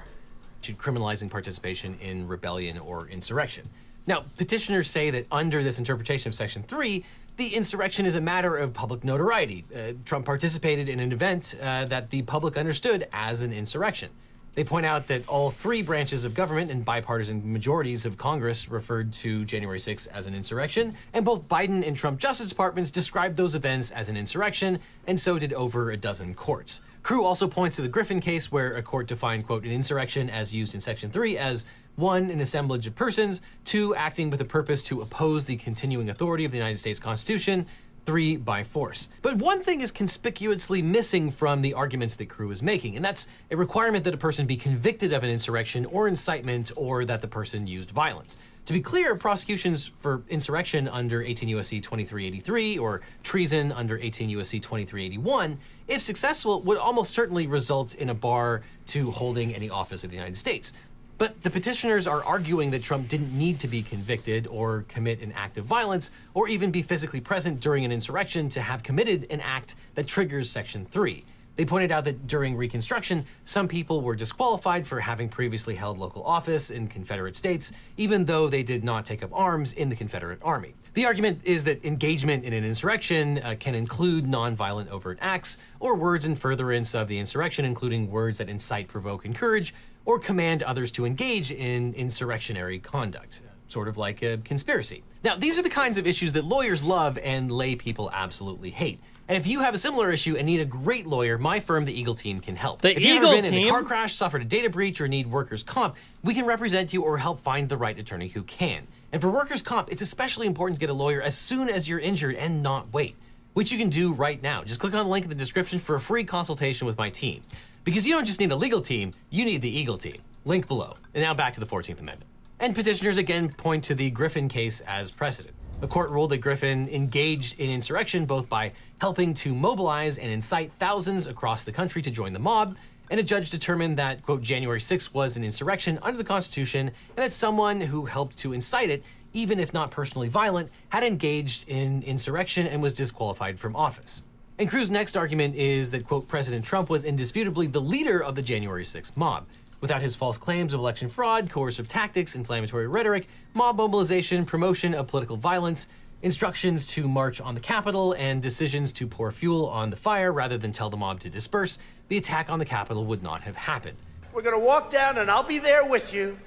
Criminalizing participation in rebellion or insurrection. Now, petitioners say that under this interpretation of Section 3, the insurrection is a matter of public notoriety. Trump participated in an event that the public understood as an insurrection. They point out that all 3 branches of government and bipartisan majorities of Congress referred to January 6th as an insurrection, and both Biden and Trump Justice Departments described those events as an insurrection, and so did over a dozen courts. Crew also points to the Griffin case where a court defined, quote, an insurrection as used in Section 3 as 1, an assemblage of persons, 2, acting with a purpose to oppose the continuing authority of the United States Constitution, 3, by force. But one thing is conspicuously missing from the arguments that Crew is making, and that's a requirement that a person be convicted of an insurrection or incitement or that the person used violence. To be clear, prosecutions for insurrection under 18 U.S.C. 2383 or treason under 18 U.S.C. 2381, if successful, would almost certainly result in a bar to holding any office of the United States. But the petitioners are arguing that Trump didn't need to be convicted or commit an act of violence or even be physically present during an insurrection to have committed an act that triggers Section 3. They pointed out that during Reconstruction, some people were disqualified for having previously held local office in Confederate states, even though they did not take up arms in the Confederate Army. The argument is that engagement in an insurrection can include nonviolent overt acts or words in furtherance of the insurrection, including words that incite, provoke, encourage, or command others to engage in insurrectionary conduct, sort of like a conspiracy. Now, these are the kinds of issues that lawyers love and lay people absolutely hate. And if you have a similar issue and need a great lawyer, my firm, the Eagle Team, can help. If you've ever been in a car crash, suffered a data breach, or need workers' comp, we can represent you or help find the right attorney who can. And for workers' comp, it's especially important to get a lawyer as soon as you're injured and not wait, which you can do right now. Just click on the link in the description for a free consultation with my team. Because you don't just need a legal team, you need the Eagle Team. Link below. And now back to the 14th Amendment. And petitioners again point to the Griffin case as precedent. The court ruled that Griffin engaged in insurrection both by helping to mobilize and incite thousands across the country to join the mob, and a judge determined that, quote, January 6th was an insurrection under the Constitution, and that someone who helped to incite it, even if not personally violent, had engaged in insurrection and was disqualified from office. And Crew's next argument is that, quote, President Trump was indisputably the leader of the January 6th mob. Without his false claims of election fraud, coercive tactics, inflammatory rhetoric, mob mobilization, promotion of political violence, instructions to march on the Capitol, and decisions to pour fuel on the fire rather than tell the mob to disperse, the attack on the Capitol would not have happened. We're going to walk down, and I'll be there with you,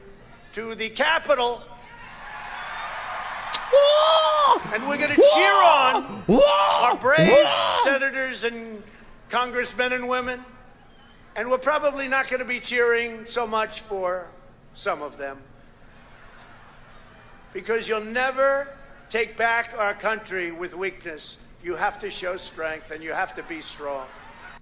to the Capitol. And we're going to cheer on our brave senators and congressmen and women. And we're probably not going to be cheering so much for some of them. Because you'll never take back our country with weakness. You have to show strength, and you have to be strong.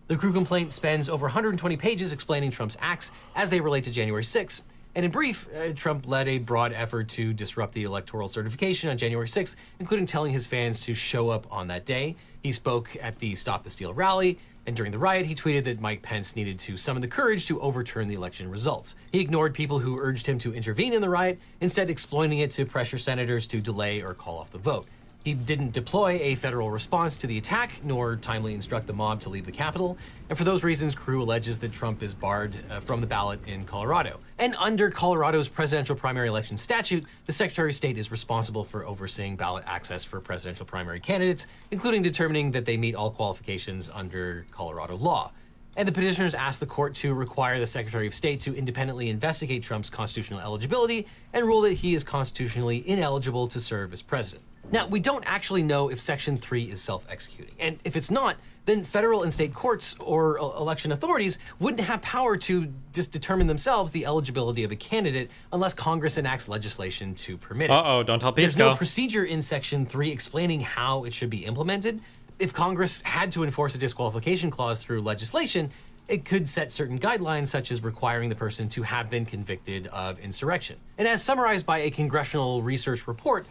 The Crew complaint spends over 120 pages explaining Trump's acts as they relate to January 6th. And in brief, Trump led a broad effort to disrupt the electoral certification on January 6th, including telling his fans to show up on that day. He spoke at the Stop the Steal rally, and during the riot, he tweeted that Mike Pence needed to summon the courage to overturn the election results. He ignored people who urged him to intervene in the riot, instead exploiting it to pressure senators to delay or call off the vote. He didn't deploy a federal response to the attack, nor timely instruct the mob to leave the Capitol. And for those reasons, Crew alleges that Trump is barred from the ballot in Colorado. And under Colorado's presidential primary election statute, the Secretary of State is responsible for overseeing ballot access for presidential primary candidates, including determining that they meet all qualifications under Colorado law. And the petitioners asked the court to require the Secretary of State to independently investigate Trump's constitutional eligibility and rule that he is constitutionally ineligible to serve as president. Now, we don't actually know if Section 3 is self-executing, and if it's not, then federal and state courts or election authorities wouldn't have power to just determine themselves the eligibility of a candidate unless Congress enacts legislation to permit it. Uh-oh, don't tell There's Pisco. no procedure in Section 3 explaining how it should be implemented. If Congress had to enforce a disqualification clause through legislation, it could set certain guidelines, such as requiring the person to have been convicted of insurrection. And as summarized by a congressional research report,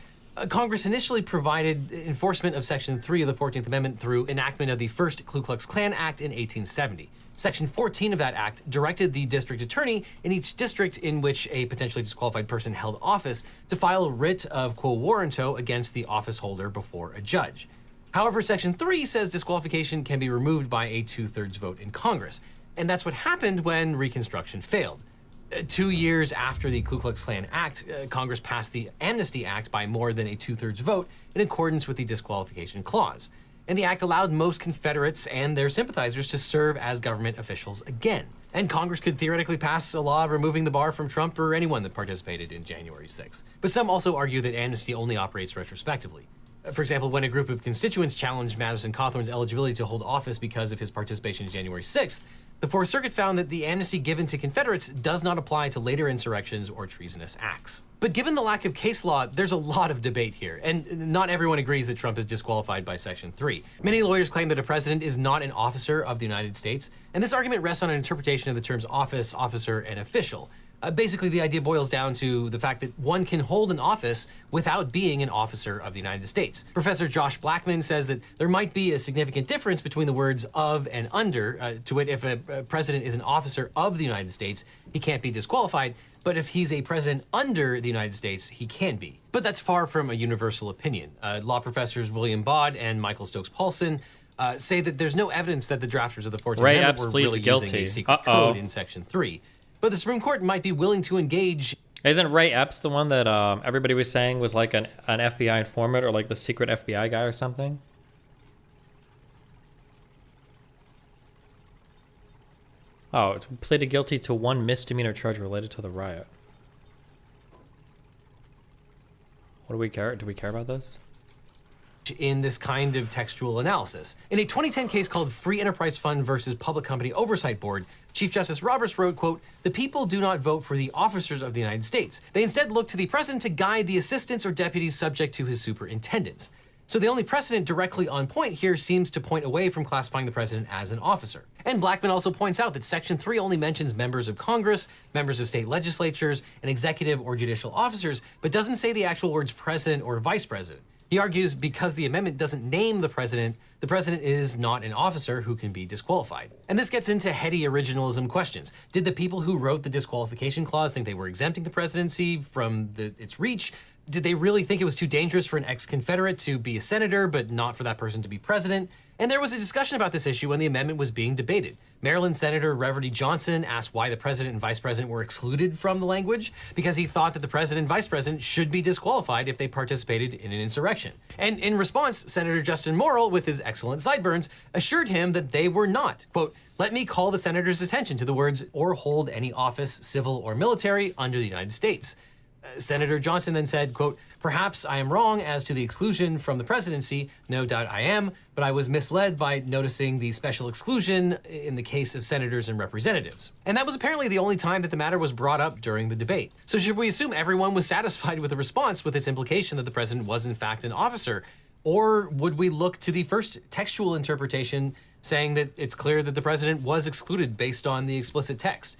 Congress initially provided enforcement of Section 3 of the 14th Amendment through enactment of the first Ku Klux Klan Act in 1870. Section 14 of that act directed the district attorney in each district in which a potentially disqualified person held office to file a writ of quo warranto against the office holder before a judge. However, Section 3 says disqualification can be removed by a 2/3 vote in Congress. And that's what happened when Reconstruction failed. 2 years after the Ku Klux Klan Act, Congress passed the Amnesty Act by more than a 2/3 vote in accordance with the disqualification clause. And the act allowed most Confederates and their sympathizers to serve as government officials again. And Congress could theoretically pass a law removing the bar from Trump or anyone that participated in January 6th. But some also argue that amnesty only operates retrospectively. For example, when a group of constituents challenged Madison Cawthorn's eligibility to hold office because of his participation in January 6th, the Fourth Circuit found that the amnesty given to Confederates does not apply to later insurrections or treasonous acts. But given the lack of case law, there's a lot of debate here, and not everyone agrees that Trump is disqualified by Section 3. Many lawyers claim that a president is not an officer of the United States, and this argument rests on an interpretation of the terms office, officer, and official. Basically, the idea boils down to the fact that one can hold an office without being an officer of the United States. Professor Josh Blackman says that there might be a significant difference between the words of and under, to wit, if a president is an officer of the United States, he can't be disqualified, but if he's a president under the United States, he can be. But that's far from a universal opinion. Law professors William Bod and Michael Stokes Paulson say that there's no evidence that the drafters of the 14th Amendment were really using a secret code in Section 3. But the Supreme Court might be willing to engage. Isn't Ray Epps the one that everybody was saying was like an FBI informant or like the secret FBI guy or something? Oh, pleaded guilty to one misdemeanor charge related to the riot. What do we care? Do we care about this? In this kind of textual analysis. In a 2010 case called Free Enterprise Fund versus Public Company Oversight Board, Chief Justice Roberts wrote, quote, "The people do not vote for the officers of the United States. They instead look to the president to guide the assistants or deputies subject to his superintendence." So the only precedent directly on point here seems to point away from classifying the president as an officer. And Blackman also points out that Section 3 only mentions members of Congress, members of state legislatures, and executive or judicial officers, but doesn't say the actual words president or vice president. He argues because the amendment doesn't name the president is not an officer who can be disqualified. And this gets into heady originalism questions. Did the people who wrote the disqualification clause think they were exempting the presidency from its reach? Did they really think it was too dangerous for an ex-Confederate to be a senator, but not for that person to be president? And there was a discussion about this issue when the amendment was being debated. Maryland Senator Reverdy Johnson asked why the president and vice president were excluded from the language, because he thought that the president and vice president should be disqualified if they participated in an insurrection. And in response, Senator Justin Morrill, with his excellent sideburns, assured him that they were not. Quote, "Let me call the senator's attention to the words, or hold any office, civil or military, under the United States." Senator Johnson then said, quote, "Perhaps I am wrong as to the exclusion from the presidency. No doubt I am, but I was misled by noticing the special exclusion in the case of senators and representatives." And that was apparently the only time that the matter was brought up during the debate. So should we assume everyone was satisfied with the response with its implication that the president was in fact an officer? Or would we look to the first textual interpretation saying that it's clear that the president was excluded based on the explicit text?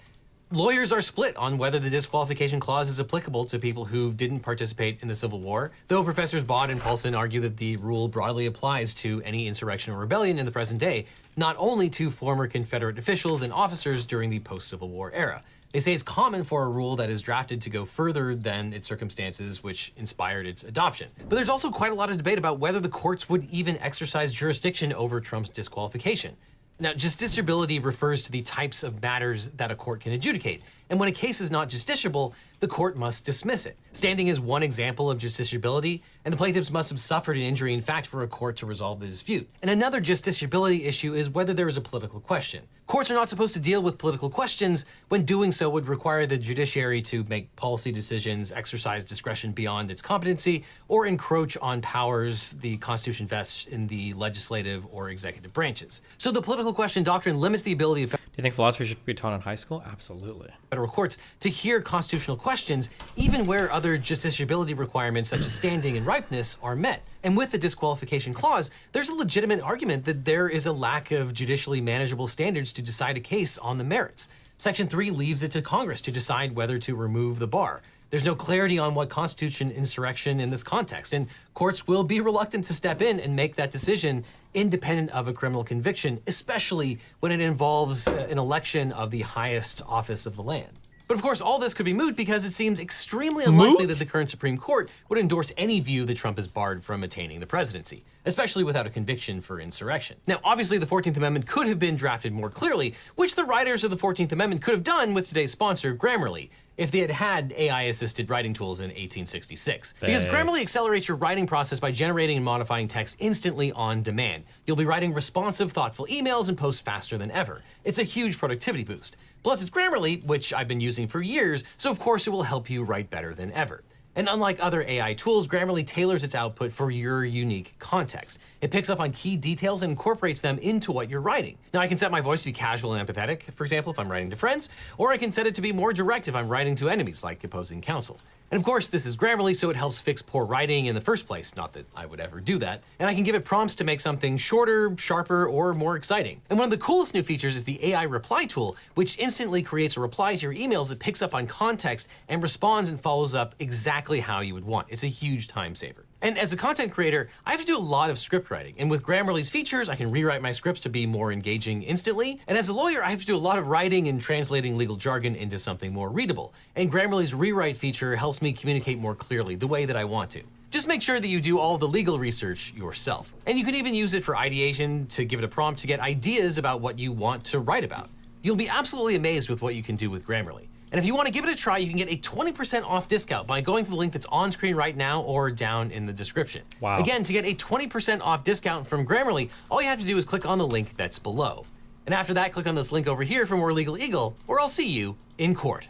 Lawyers are split on whether the disqualification clause is applicable to people who didn't participate in the Civil War, though Professors Baude and Paulson argue that the rule broadly applies to any insurrection or rebellion in the present day, not only to former Confederate officials and officers during the post-Civil War era. They say it's common for a rule that is drafted to go further than its circumstances which inspired its adoption. But there's also quite a lot of debate about whether the courts would even exercise jurisdiction over Trump's disqualification. Now, justiciability refers to the types of matters that a court can adjudicate, and when a case is not justiciable, the court must dismiss it. Standing is one example of justiciability, and the plaintiffs must have suffered an injury in fact for a court to resolve the dispute. And another justiciability issue is whether there is a political question. Courts are not supposed to deal with political questions when doing so would require the judiciary to make policy decisions, exercise discretion beyond its competency, or encroach on powers the Constitution vests in the legislative or executive branches. So the political question doctrine limits the ability of Do you think philosophy should be taught in high school? Absolutely. federal courts to hear constitutional questions, even where other justiciability requirements such as standing and ripeness are met. And with the disqualification clause, there's a legitimate argument that there is a lack of judicially manageable standards to decide a case on the merits. Section 3 leaves it to Congress to decide whether to remove the bar. There's no clarity on what constitutes an insurrection in this context, and courts will be reluctant to step in and make that decision independent of a criminal conviction, especially when it involves an election of the highest office of the land. But of course, all this could be moot because it seems extremely unlikely that the current Supreme Court would endorse any view that Trump is barred from attaining the presidency, especially without a conviction for insurrection. Now, obviously, the 14th Amendment could have been drafted more clearly, which the writers of the 14th Amendment could have done with today's sponsor, Grammarly, if they had had AI-assisted writing tools in 1866. Because Grammarly accelerates your writing process by generating and modifying text instantly on demand. You'll be writing responsive, thoughtful emails and posts faster than ever. It's a huge productivity boost. Plus, it's Grammarly, which I've been using for years, so of course it will help you write better than ever. And unlike other AI tools, Grammarly tailors its output for your unique context. It picks up on key details and incorporates them into what you're writing. Now, I can set my voice to be casual and empathetic, for example, if I'm writing to friends, or I can set it to be more direct if I'm writing to enemies, like opposing counsel. And of course, this is Grammarly, so it helps fix poor writing in the first place, not that I would ever do that. And I can give it prompts to make something shorter, sharper, or more exciting. And one of the coolest new features is the AI reply tool, which instantly creates a reply to your emails that picks up on context and responds and follows up exactly how you would want. It's a huge time saver. And as a content creator, I have to do a lot of script writing. And with Grammarly's features, I can rewrite my scripts to be more engaging instantly. And as a lawyer, I have to do a lot of writing and translating legal jargon into something more readable. And Grammarly's rewrite feature helps me communicate more clearly, the way that I want to. Just make sure that you do all the legal research yourself. And you can even use it for ideation to give it a prompt to get ideas about what you want to write about. You'll be absolutely amazed with what you can do with Grammarly. And if you want to give it a try, you can get a 20% off discount by going to the link that's on screen right now or down in the description. Wow. Again, to get a 20% off discount from Grammarly, all you have to do is click on the link that's below. And after that, click on this link over here for more Legal Eagle, or I'll see you in court.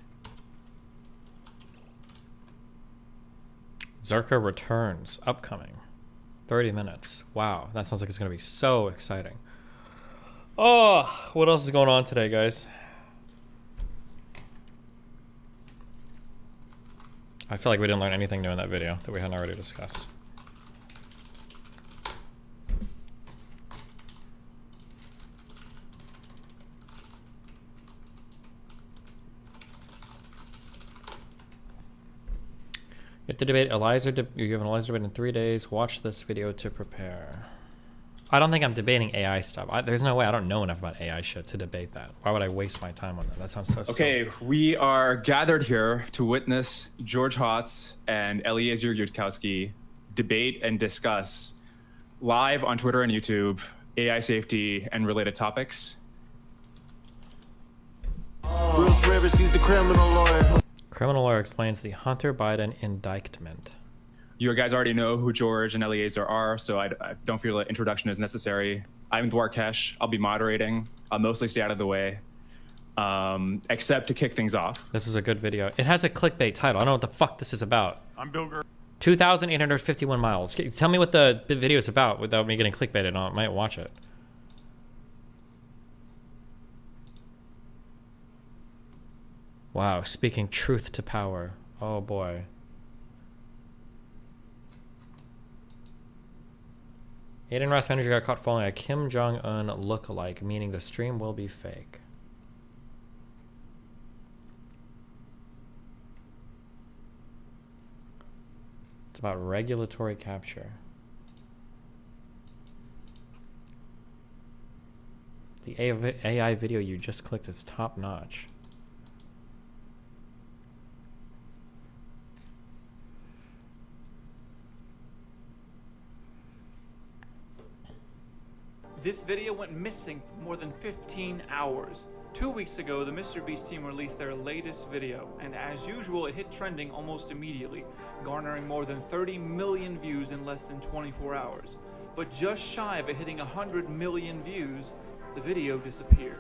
Zerka returns, upcoming. 30 minutes. Wow, that sounds like it's going to be so exciting. Oh, what else is going on today, guys? I feel like we didn't learn anything new in that video that we hadn't already discussed. If the debate, you're giving Eliza debate in 3 days. Watch this video to prepare. I don't think I'm debating AI stuff. There's no way. I don't know enough about AI shit to debate that. Why would I waste my time on that? That sounds so silly. Okay, we are gathered here to witness George Hotz and Eliezer Yudkowsky debate and discuss live on Twitter and YouTube AI safety and related topics. Bruce Rivers, he's the criminal lawyer. Criminal lawyer explains the Hunter Biden indictment. You guys already know who George and Eliezer are, so I don't feel an introduction is necessary. I'm Dwarkesh. I'll be moderating. I'll mostly stay out of the way, except to kick things off. This is a good video. It has a clickbait title. I don't know what the fuck this is about. I'm Bill Gurr. 2,851 miles. Tell me what the video is about without me getting clickbaited. I might watch it. Wow, speaking truth to power. Oh boy. Aiden Ross manager got caught following a Kim Jong-un lookalike, meaning the stream will be fake. It's about regulatory capture. The AI video you just clicked is top notch. This video went missing for more than 15 hours. 2 weeks ago, the MrBeast team released their latest video, and as usual, it hit trending almost immediately, garnering more than 30 million views in less than 24 hours. But just shy of it hitting 100 million views, the video disappeared.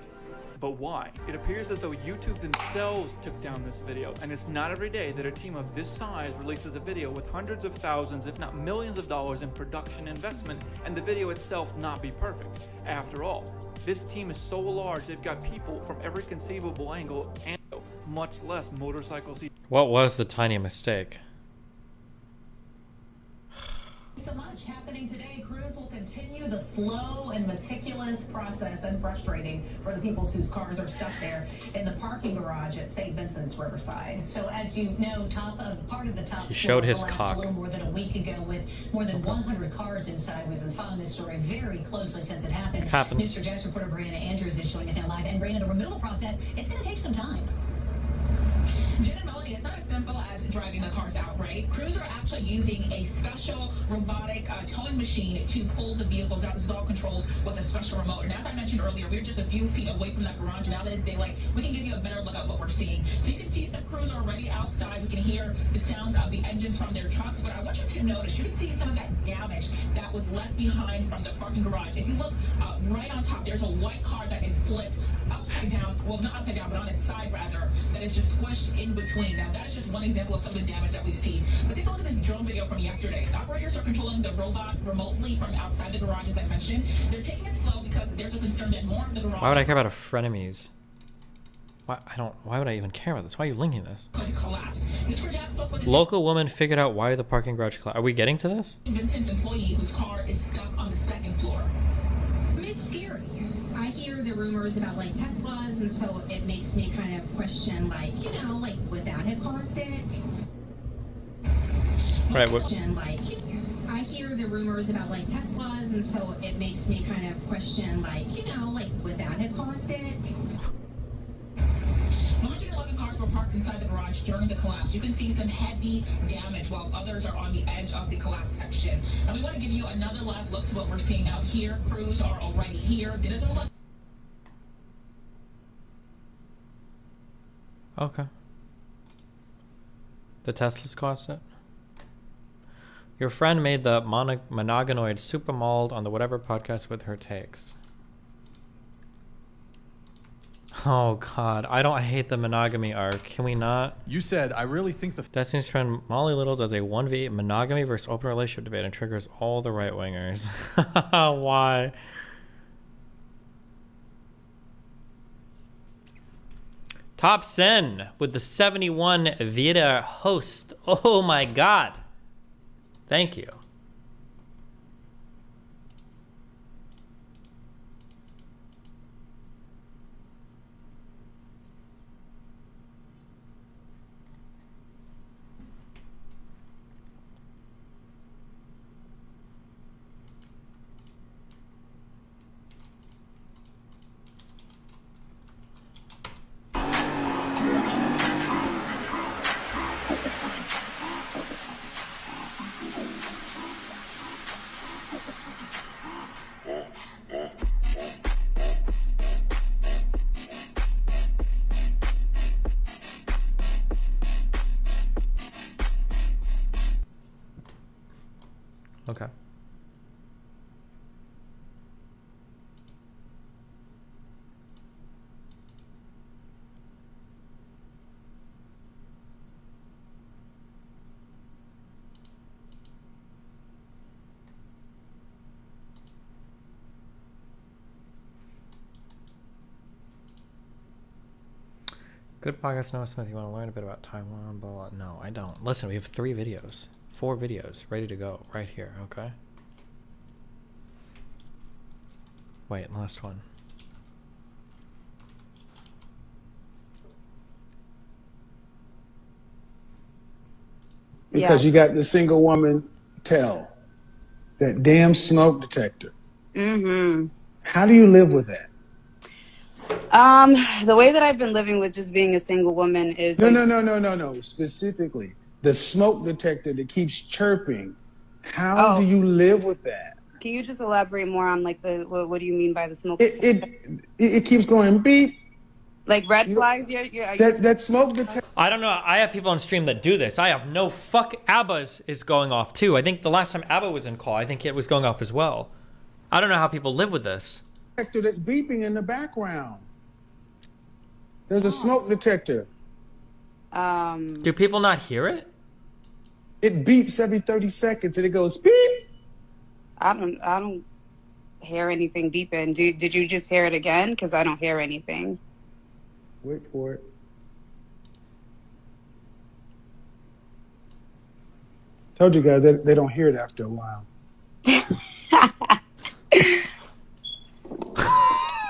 But why? It appears as though YouTube themselves took down this video, and it's not every day that a team of this size releases a video with hundreds of thousands, if not millions of dollars in production investment, and the video itself not be perfect. After all, this team is so large, they've got people from every conceivable angle, and much less motorcycles. What was the tiny mistake? So much happening today. Crews will continue the slow and meticulous process, and frustrating for the people whose cars are stuck there in the parking garage at St. Vincent's Riverside. So as you know, part of the top He showed his collapsed cock. a little more than a week ago with more than 100 cars inside. We've been following this story very closely since it happened. Happens. Mr. Jack's reporter Brianna Andrews is joining us now live. And Brianna, the removal process, it's going to take some time. Jen and Melanie, it's not as simple as driving the cars out, right? Crews are actually using a special robotic towing machine to pull the vehicles out. This is all controlled with a special remote. And as I mentioned earlier, we're just a few feet away from that garage. Now that it's daylight, we can give you a better look at what we're seeing. So you can see some crews are already outside. We can hear the sounds of the engines from their trucks. But I want you to notice, you can see some of that damage that was left behind from the parking garage. If you look right on top, there's a white car that is flipped upside down. Well, not upside down, but on its side, rather, that is just squished in between. Now, that is just one example of some of the damage that we've seen. But take a look at this drone video from yesterday. Operators are controlling the robot remotely from outside the garage, as I mentioned. They're taking it slow because there's a concern that more of the garage... Why would I care about a frenemies? Why would I even care about this? Why are you linking this? Collapse. Mr. Jack spoke with Local woman figured out why the parking garage collapsed. Are we getting to this? Vincent's employee whose car is stuck on the second floor. I mean, it's scary. I hear the rumors about like Teslas, and so it makes me kind of question, like, you know, like, would that have caused it? Right. What? Like, I hear the rumors about like Teslas, and so it makes me kind of question, like, you know, like, would that have caused it? 111 cars were parked inside the garage during the collapse. You can see some heavy damage while others are on the edge of the collapse section. And we want to give you another live look to what we're seeing out here. Crews are already here. It doesn't look... Okay. The Teslas caused it? Your friend made the monogonoid super mauled on the Whatever podcast with her takes. Oh god, I hate the monogamy arc. Can we not? You said, I really think the... Destiny's friend Molly Little does a 1v8 monogamy versus open relationship debate and triggers all the right wingers. Why? Top Sen with the 71 Vita host. Oh my god. Thank you. Okay. Good podcast, Noah Smith. You want to learn a bit about Taiwan? Blah, blah. No, I don't. Listen, we have 4 videos ready to go right here, okay? Wait, last one. Because you got the single woman tell. That damn smoke detector. Mm-hmm. How do you live with that? The way that I've been living with just being a single woman is No. Specifically, the smoke detector that keeps chirping. How do you live with that? Can you just elaborate more on like what do you mean by the smoke? It keeps going beep. Like red flags? That smoke detector. I don't know. I have people on stream that do this. I have no fuck. ABBA's is going off too. I think the last time ABBA was in call, I think it was going off as well. I don't know how people live with this. Detector that's beeping in the background. There's a smoke detector. Do people not hear it? It beeps every 30 seconds and it goes beep. I don't hear anything beeping. Did you just hear it again? Because I don't hear anything. Wait for it. Told you guys they don't hear it after a while.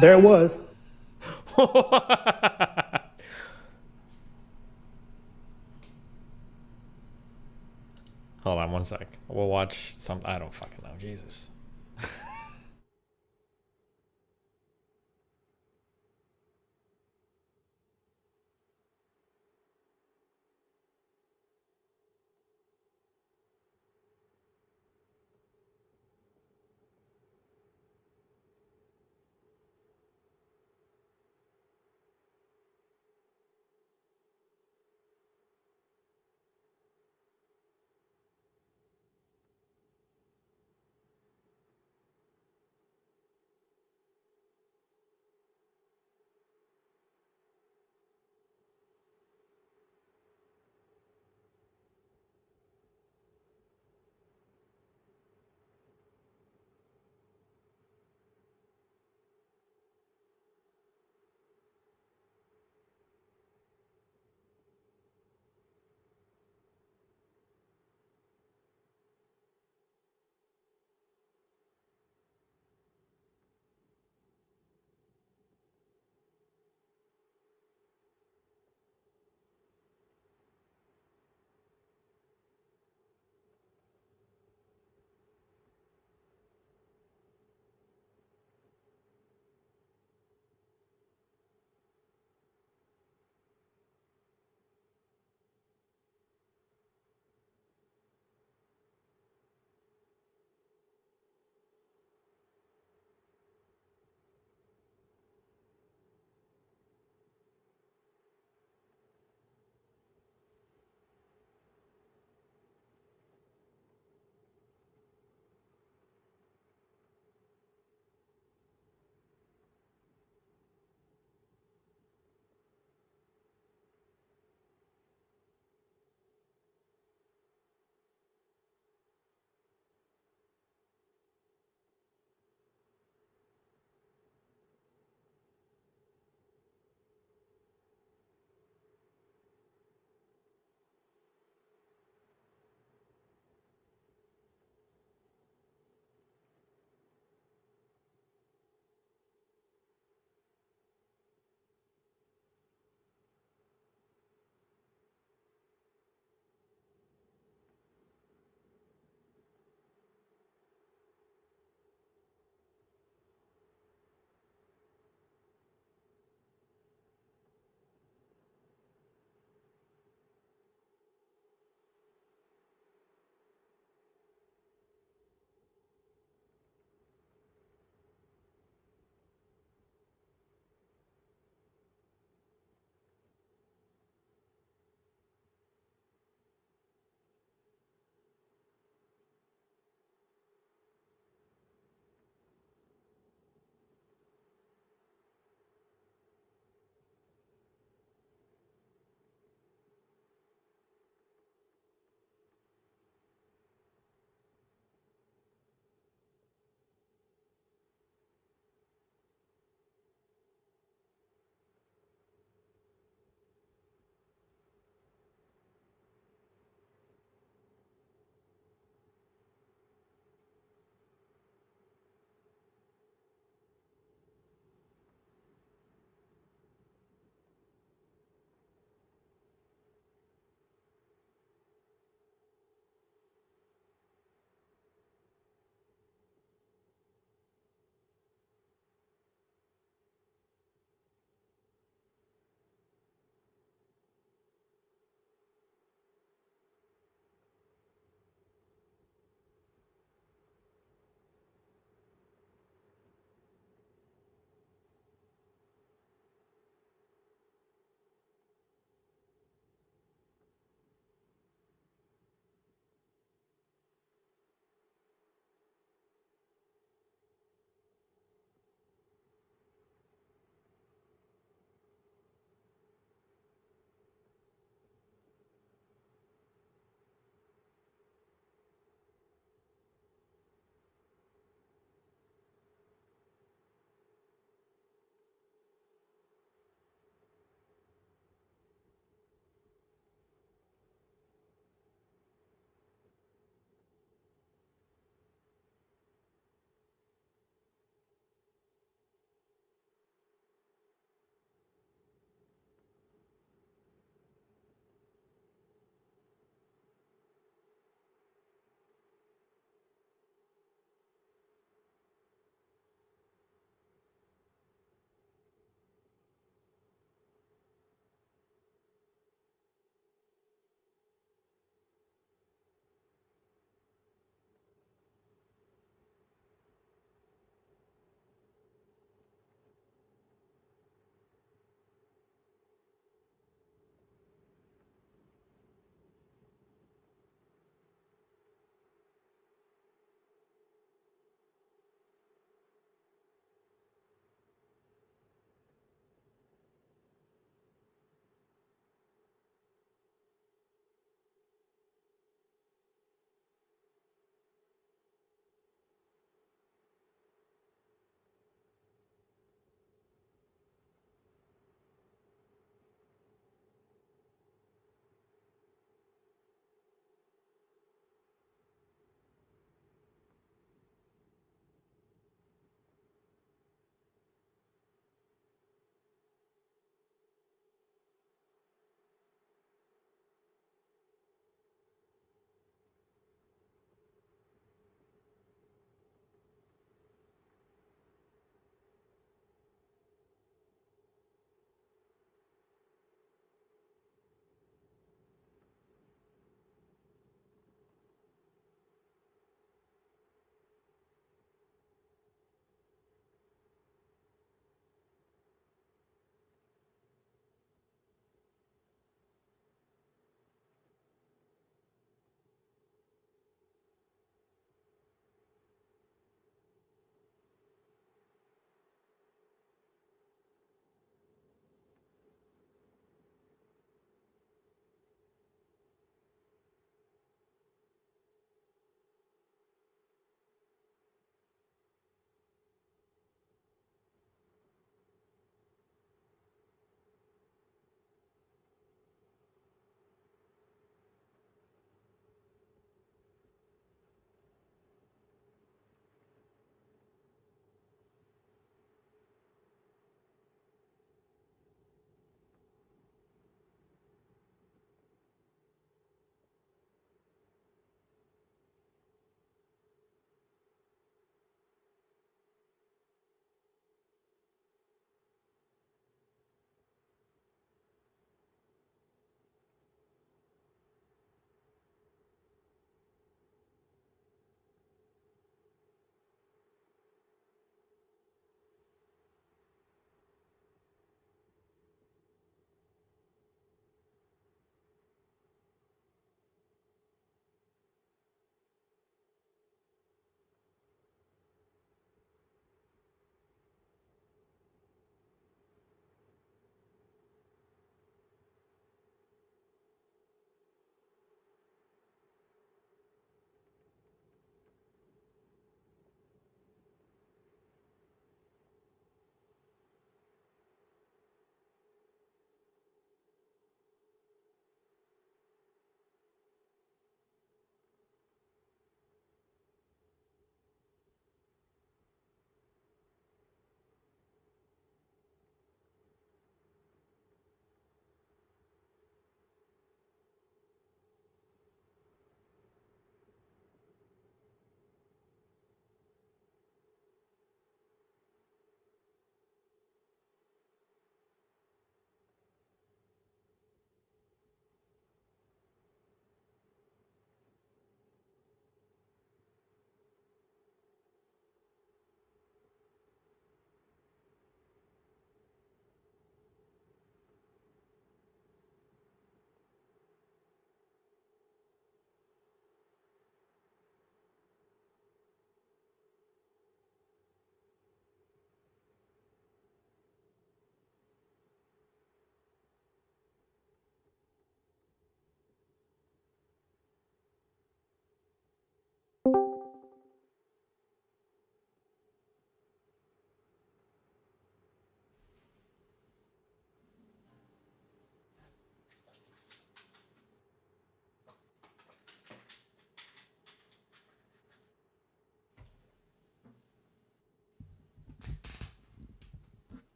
There it was. Hold on one sec. We'll watch some. I don't fucking know. Jesus.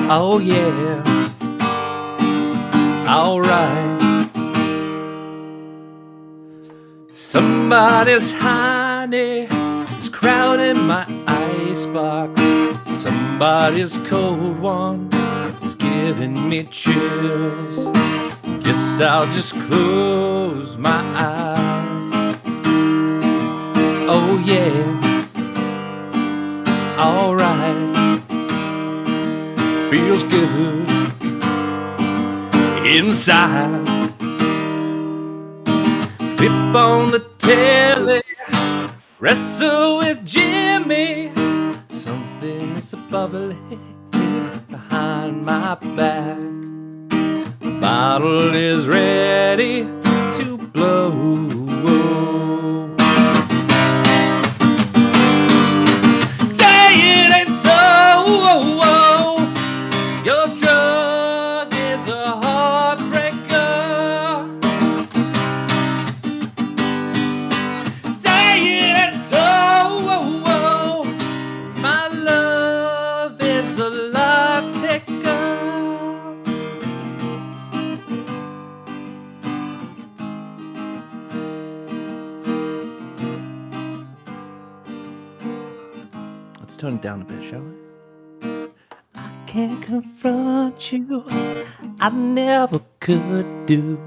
Oh yeah. Alright. Somebody's honey is crowding my icebox. Somebody's cold one is giving me chills. Guess I'll just close my eyes. Oh yeah. Alright. Feels good inside. Flip on the telly, wrestle with Jimmy. Something is bubbling behind my back. The bottle is ready to blow. Say it ain't so. Your drug is a heartbreaker. Say it ain't so. My love is a life taker. Let's tone it down a bit, shall we? I can't confront you. I never could do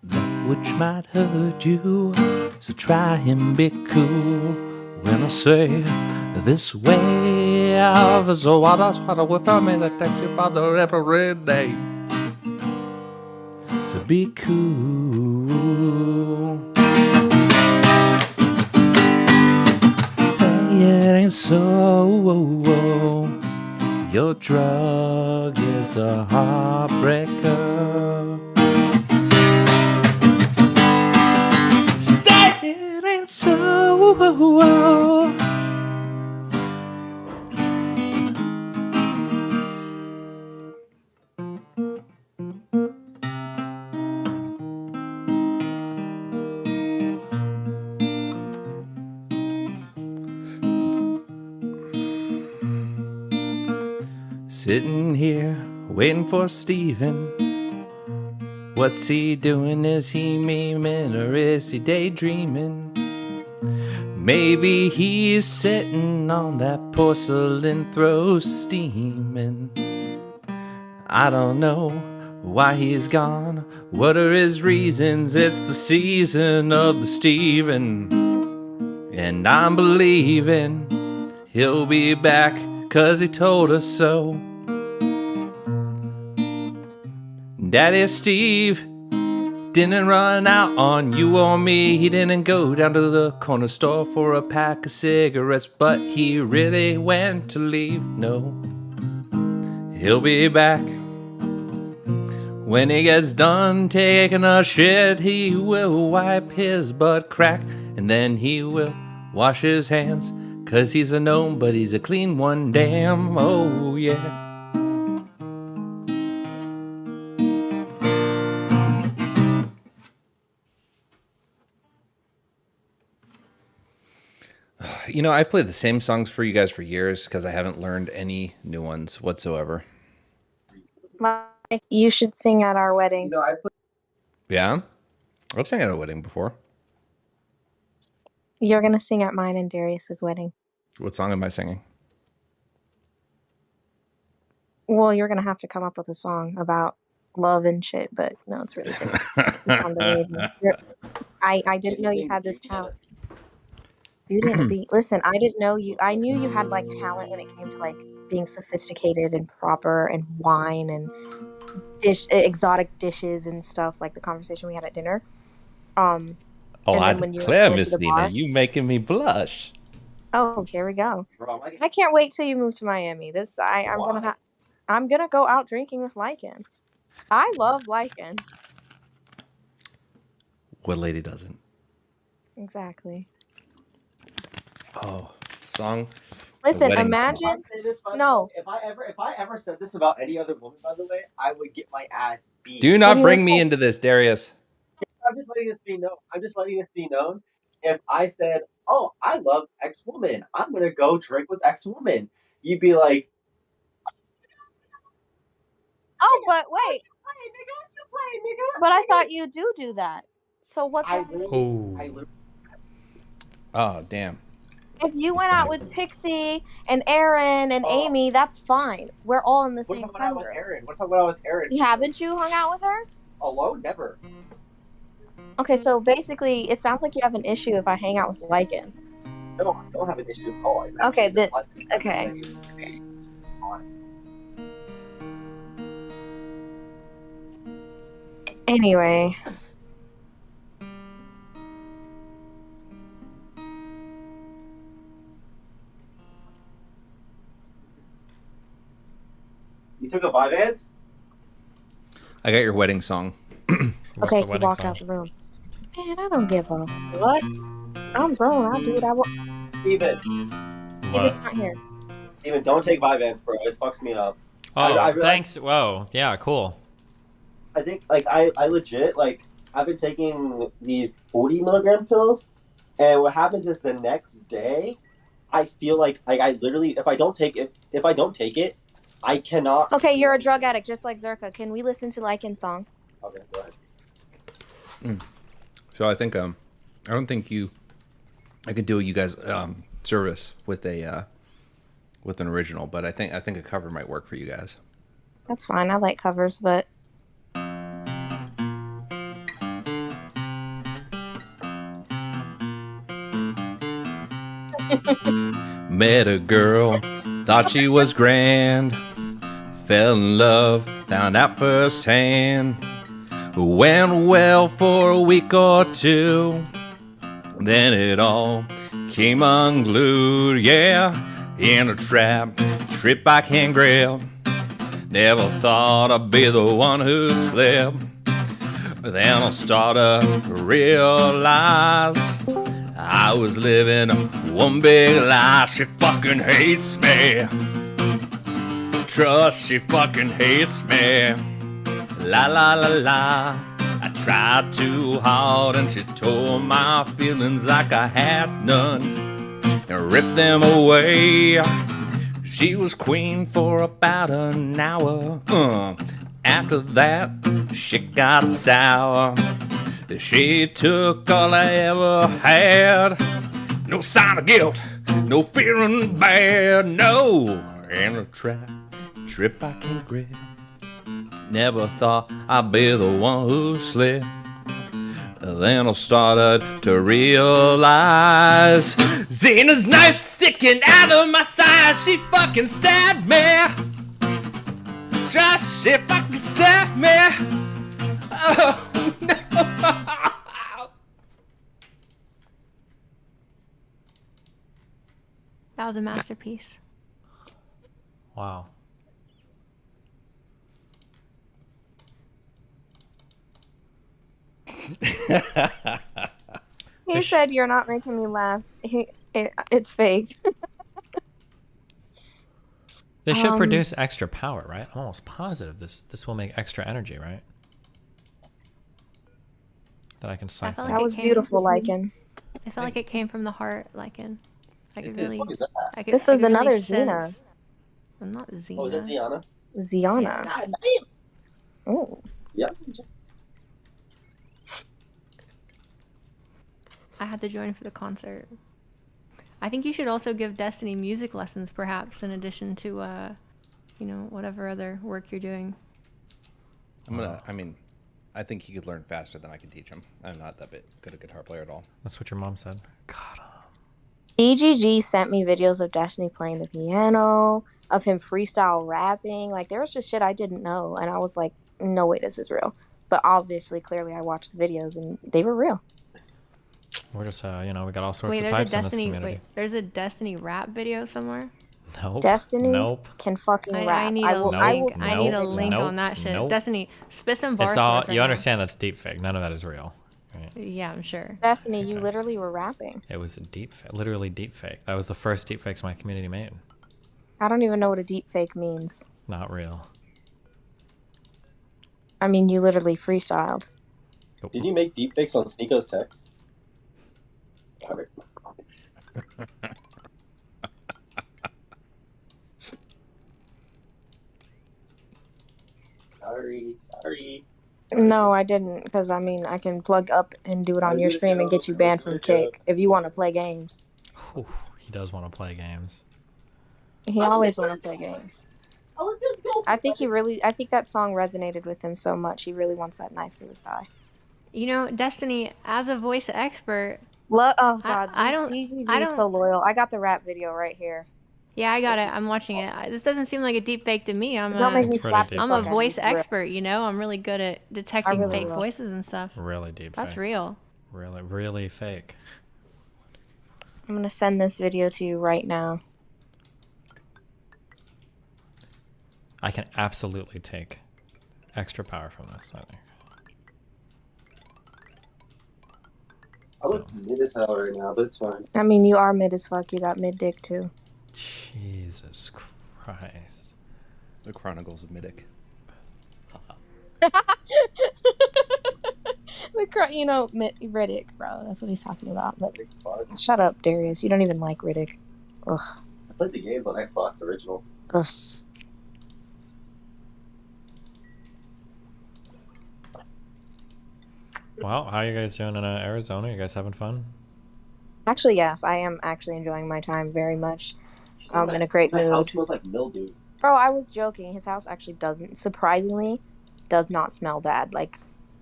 that which might hurt you. So try and be cool when I say this way. There's a water with me that takes your father every day. So be cool. Say it ain't so. Your drug is a heartbreaker. Say it ain't so. Sitting here waiting for Steven. What's he doing? Is he memeing or is he daydreaming? Maybe he's sitting on that porcelain throne steaming. I don't know why he's gone. What are his reasons? It's the season of the Steven. And I'm believing he'll be back 'cause he told us so. Daddy Steve didn't run out on you or me. He didn't go down to the corner store for a pack of cigarettes, but he really went to leave. No, he'll be back. When he gets done taking a shit, he will wipe his butt crack, and then he will wash his hands, 'cause he's a gnome, but he's a clean one, damn, oh yeah. You know, I've played the same songs for you guys for years because I haven't learned any new ones whatsoever. Mike, you should sing at our wedding. Yeah? I've sang at a wedding before. You're gonna sing at mine and Darius's wedding. What song am I singing? Well, you're gonna have to come up with a song about love and shit, but no, it's really good. You sound amazing. I didn't know you had this talent. You didn't be. Listen, I didn't know you. I knew you had like talent when it came to like being sophisticated and proper and wine and exotic dishes and stuff, like the conversation we had at dinner. Oh, and I then when you declare, went to Miss the Nina, bar. you making me blush. Oh, here we go. I can't wait till you move to Miami. I'm gonna go out drinking with Lycan. I love Lycan. What lady doesn't? Exactly. Oh, song. Listen, wedding imagine. song. No. If I ever said this about any other woman, by the way, I would get my ass beat. Do not bring me into this, Darius. I'm just letting this be known. I'm just letting this be known. If I said, "Oh, I love X woman. I'm gonna go drink with X woman," you'd be like, Oh, but wait. But I thought you do that. So what's wrong with you? Oh, damn. If you went out with Pixie and Aaron and Amy, that's fine. We're all in the What same about friend with group. Erin? What's up with Erin? Haven't you hung out with her? Alone? Never. Okay, so basically, it sounds like you have an issue if I hang out with Lycan. No, I don't have an issue at all. Okay, okay. Anyway. You took a Vyvanse? I got your wedding song. Okay, he walked out the room. Man, I don't give a what. I'm grown. I'll do what I want. Steven. Steven's not here. Steven, don't take Vyvanse, bro. It fucks me up. Oh, I realized, thanks. Whoa. Yeah, cool. I think, like, I legit, like, I've been taking these 40 milligram pills, and what happens is the next day, I feel like I literally, if I don't take it, I cannot. Okay, you're a drug addict just like Zerka. Can we listen to Lycan's song? Okay, go ahead. So I think I don't think I could do you guys service with a with an original, but I think a cover might work for you guys. That's fine. I like covers, but Met a girl, thought she was grand, fell in love, found out firsthand. Went well for a week or two, then it all came unglued, yeah, in a trap, trip I can't grab. Never thought I'd be the one who slept. Then I started to realize I was living one big lie. She fucking hates me. Trust, she fucking hates me. La la la la. I tried too hard and she tore my feelings like I had none and ripped them away. She was queen for about an hour. After that, shit got sour. She took all I ever had. No sign of guilt, no feeling bad, no. In a trip I can't grip. Never thought I'd be the one who slipped. Then I started to realize Xena's knife sticking out of my thigh. She fucking stabbed me. Just she fucking stabbed me. Oh no. That was a masterpiece. Wow. he said you're not making me laugh. It's fake. This should produce extra power, right? I'm almost positive this will make extra energy, right? That I can cycle. That was beautiful, Lycan. I felt like it came from the heart, Lycan. I could really. This is another Xena. Well, not Xena. Oh, is it Ziana? Ziana. God damn. Oh. Yeah. I had to join for the concert. I think you should also give Destiny music lessons, perhaps, in addition to, you know, whatever other work you're doing. I think he could learn faster than I can teach him. I'm not that good a guitar player at all. That's what your mom said. EGG sent me videos of Destiny playing the piano, of him freestyle rapping. Like, there was just shit I didn't know, and I was like, no way this is real. But obviously, clearly, I watched the videos, and they were real. We're just, you know, we got all sorts Wait, of types in this community. Wait, there's a Destiny rap video somewhere? Nope. Destiny Nope. can fucking rap. I need a link. I need a link on that shit. Nope. Destiny, spit some bars. It's all, for us you right understand that's deep fake. None of that is real. Right? now. Yeah, I'm sure. Destiny, you literally were rapping. It was a deep fake, literally deep fake. That was the first deep fakes my community made. I don't even know what a deep fake means. Not real. I mean, you literally freestyled. Did you make deepfakes on Sneako's text? Sorry. Sorry. No, I didn't, because I mean, I can plug up and do it on your stream and get you banned from Kick if you want to play games. Ooh, he does want to play games. He always want to play games. I think that song resonated with him so much. He really wants that knife through his thigh. You know, Destiny, as a voice expert, oh god, I don't. DGG is so loyal. I got the rap video right here. Yeah, I got it. I'm watching it. This doesn't seem like a deep fake to me. I'm Don't make me slap the I'm a fuck out of voice you. expert, you know? I'm really good at detecting really fake will. voices and stuff. Really deep That's fake. real. Really, really fake. I'm gonna send this video to you right now. I can absolutely take extra power from this, I think. I look mid as hell right now, but it's fine. I mean, you are mid as fuck. You got mid dick too. Jesus Christ. The Chronicles of Middick. You know, Riddick, bro. That's what he's talking about. But shut up, Darius. You don't even like Riddick. Ugh. I played the game on Xbox original. Ugh. Well, how are you guys doing in Arizona? You guys having fun? Actually, yes, I am actually enjoying my time very much. I'm in a great mood. My house smells like mildew. Bro, I was joking. His house actually surprisingly, does not smell bad. Like,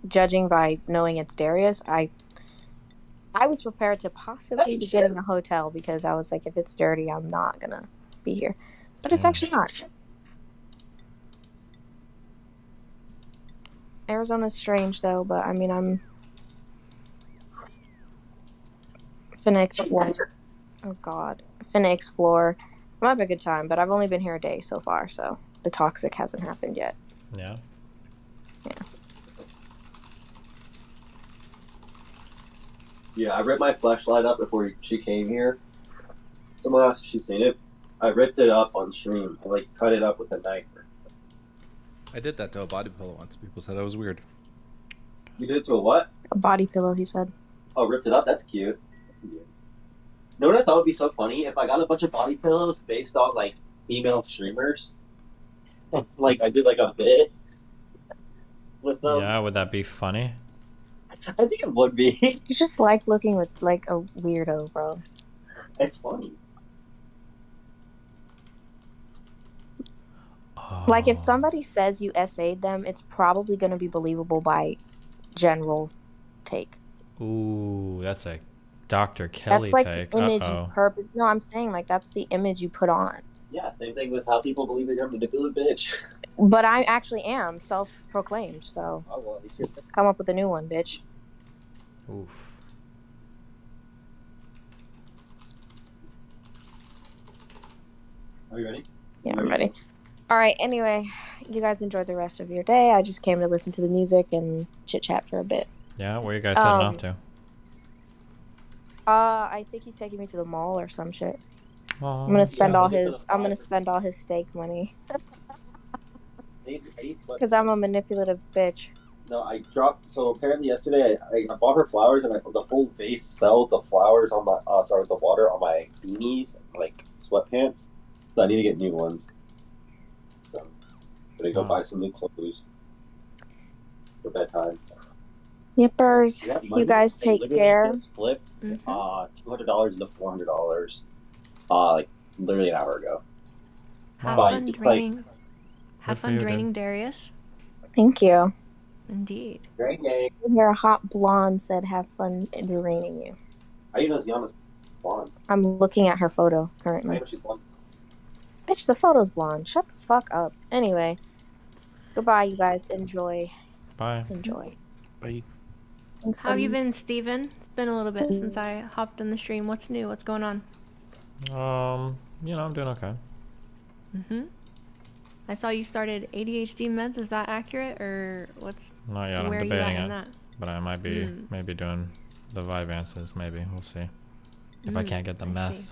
judging by knowing it's Darius, I was prepared to possibly be getting a hotel because I was like, if it's dirty, I'm not gonna be here. But it's actually not. Arizona's strange though, but I mean, I'm finna explore. Oh god, finna explore. I'm having a good time, but I've only been here a day so far, so the toxic hasn't happened yet. Yeah. Yeah, I ripped my flashlight up before she came here. Someone asked if she's seen it. I ripped it up on stream. I cut it up with a knife. I did that to a body pillow once. People said I was weird. You did it to a what? A body pillow, he said. Oh, ripped it up? That's cute. You know what I thought would be so funny? If I got a bunch of body pillows based on, female streamers. I did, a bit with them. Yeah, would that be funny? I think it would be. You just like looking with, a weirdo, bro. It's funny. Like, if somebody says you SA'd them, it's probably going to be believable by general take. Ooh, that's a Dr. Kelly That's take. the image Uh-oh. you purpose. No, I'm saying, that's the image you put on. Yeah, same thing with how people believe that you're a manipulative bitch. But I actually am self-proclaimed, so Oh, well, at least you're... come up with a new one, bitch. Oof. Are you ready? Yeah, I'm ready. All right, anyway, you guys enjoy the rest of your day. I just came to listen to the music and chit-chat for a bit. Yeah, where you guys heading off to? I think he's taking me to the mall or some shit. Aw. I'm gonna spend all his steak money. Because I'm a manipulative bitch. No, I dropped. So apparently yesterday, I bought her flowers, and the whole vase fell with the flowers on my. The water on my beanies, sweatpants. So I need to get new ones. So I'm gonna go buy some new clothes for bedtime. Yippers, Yeah, you guys take care. Just flipped $200 into $400. Literally an hour ago. Have By, fun draining. Have fun you, draining Darius. Thank you. Indeed. Great game. Here, a hot blonde said, "Have fun draining you." How do you know Ziana's blonde? I'm looking at her photo currently. I know she's blonde. Bitch, the photo's blonde. Shut the fuck up. Anyway, goodbye, you guys. Enjoy. Bye. Enjoy. Bye. Thanks, How have you honey. been, Steven? It's been a little bit since I hopped in the stream. What's new? What's going on? I'm doing okay. I saw you started ADHD meds. Is that accurate, or what's? Not yet. I'm where are you debating at on it, that? but I might be maybe doing the Vyvances. Maybe we'll see if I can't get the I meth. see.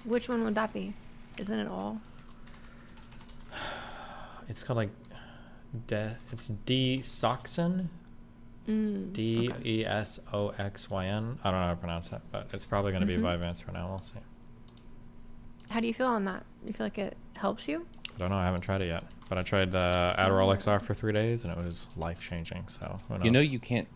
Which one would that be? Isn't it all? It's called it's Desoxyn. Desoxyn. I don't know how to pronounce it, but it's probably going to be Vyvanse for now. We'll see. How do you feel on that? You feel like it helps you? I don't know. I haven't tried it yet. But I tried Adderall XR for 3 days, and it was life-changing. So who knows? You know, you can't,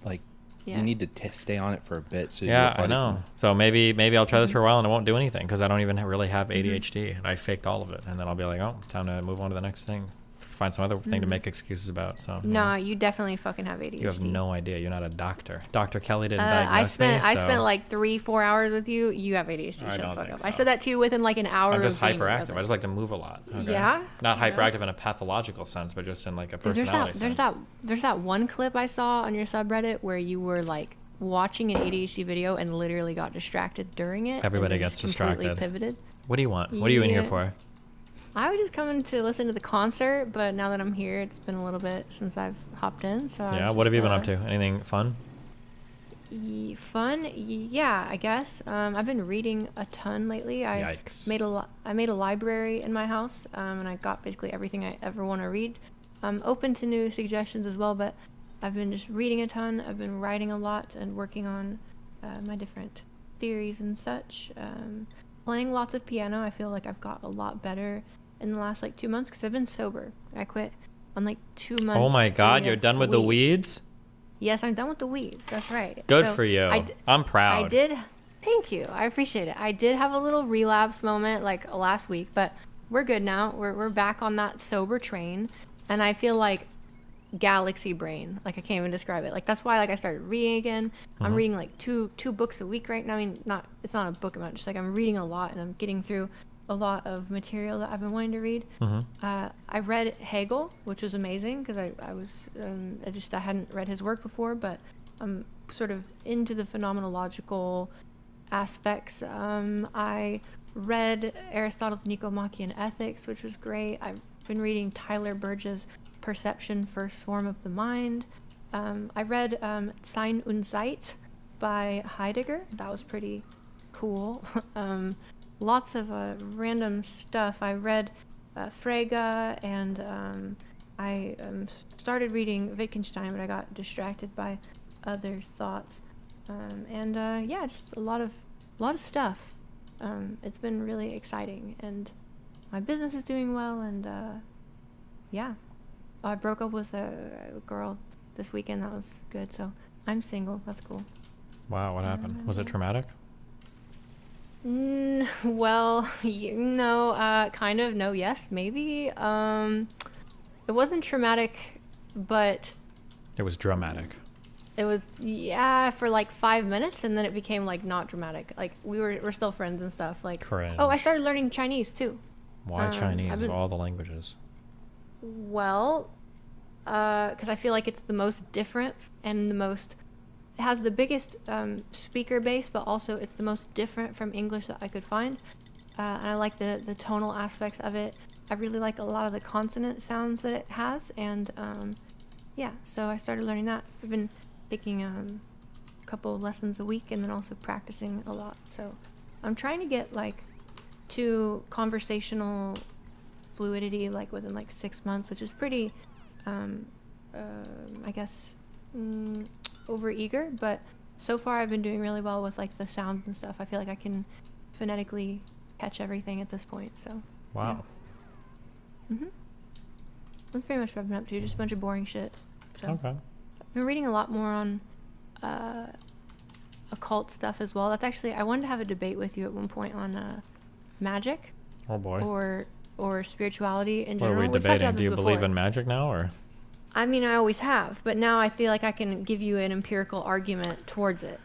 like, Yeah. you need to stay on it for a bit. So yeah, your I body know. can- So maybe I'll try this for a while, and it won't do anything because I don't even really have ADHD, and I faked all of it. And then I'll be like, oh, time to move on to the next thing. Find some other thing to make excuses about. So Nah, you definitely fucking have ADHD. you have no idea. You're not a doctor. Dr. Kelly didn't I diagnose spent me. I so spent like 3-4 hours with you. You have ADHD. I Shut don't the fuck think up. so. I said that to you within like an hour. I'm just of getting hyperactive. together. I just like to move a lot. Okay? Yeah? Not Yeah. hyperactive in a pathological sense, but just in like a Dude, personality sense. there's that one clip I saw on your subreddit where you were like watching an ADHD video and literally got distracted during it. Everybody and gets just completely distracted. Pivoted. What do you want? What are you in here Yeah. for? I was just coming to listen to the concert, but now that I'm here, it's been a little bit since I've hopped in. So I Yeah, was what have just, you been up to? Anything fun? Fun? Yeah, I guess. I've been reading a ton lately. Yikes. I made a library in my house, and I got basically everything I ever want to read. I'm open to new suggestions as well, but I've been just reading a ton. I've been writing a lot and working on my different theories and such. Playing lots of piano. I feel like I've got a lot better in the last like 2 months because I've been sober. I quit on like 2 months. Oh my God, you're of done with the weeds? Yes, I'm done with the weeds. That's right. Good So for you. I d- I'm proud. I did. Thank you. I appreciate it. I did have a little relapse moment like last week, but we're good now. We're back on that sober train, and I feel like galaxy brain. Like I can't even describe it. Like that's why like I started reading again. I'm Mhm. reading like two books a week right now. I mean, it's not a book amount. Just like I'm reading a lot, and I'm getting through a lot of material that I've been wanting to read. Mhm. I read Hegel, which was amazing because I hadn't read his work before, but I'm sort of into the phenomenological aspects. I read Aristotle's Nicomachean Ethics, which was great. I've been reading Tyler Burge's Perception, First Form of the Mind. I read Sein und Zeit by Heidegger. That was pretty cool. Lots of random stuff. I read Frege, and I started reading Wittgenstein, but I got distracted by other thoughts. Yeah, just a lot of stuff. It's been really exciting, and my business is doing well, and yeah. I broke up with a girl this weekend. That was good. So I'm single. That's cool. Wow, what happened? Was it traumatic? Well, no, kind of. No, yes, maybe. It wasn't traumatic, but It was dramatic. it was, yeah, for like 5 minutes, and then it became like not dramatic. Like we're still friends and stuff. Like, Cringe. oh, I started learning Chinese too. Why Chinese I've of been- all the languages? Well, because I feel like it's the most different and it has the biggest speaker base, but also it's the most different from English that I could find. And I like the tonal aspects of it. I really like a lot of the consonant sounds that it has, and yeah, so I started learning that. I've been taking a couple lessons a week and then also practicing a lot. So I'm trying to get like to conversational fluidity like within like 6 months, which is pretty I guess over eager, but so far I've been doing really well with like the sounds and stuff. I feel like I can phonetically catch everything at this point. So Wow. that's pretty much what I've been up to, just a bunch of boring shit. So Okay. I've been reading a lot more on occult stuff as well. That's actually, I wanted to have a debate with you at one point on magic Oh boy. or spirituality in What are general. we We've talked debating? about Do this you believe before. in magic now, or? I mean, I always have, but now I feel like I can give you an empirical argument towards it.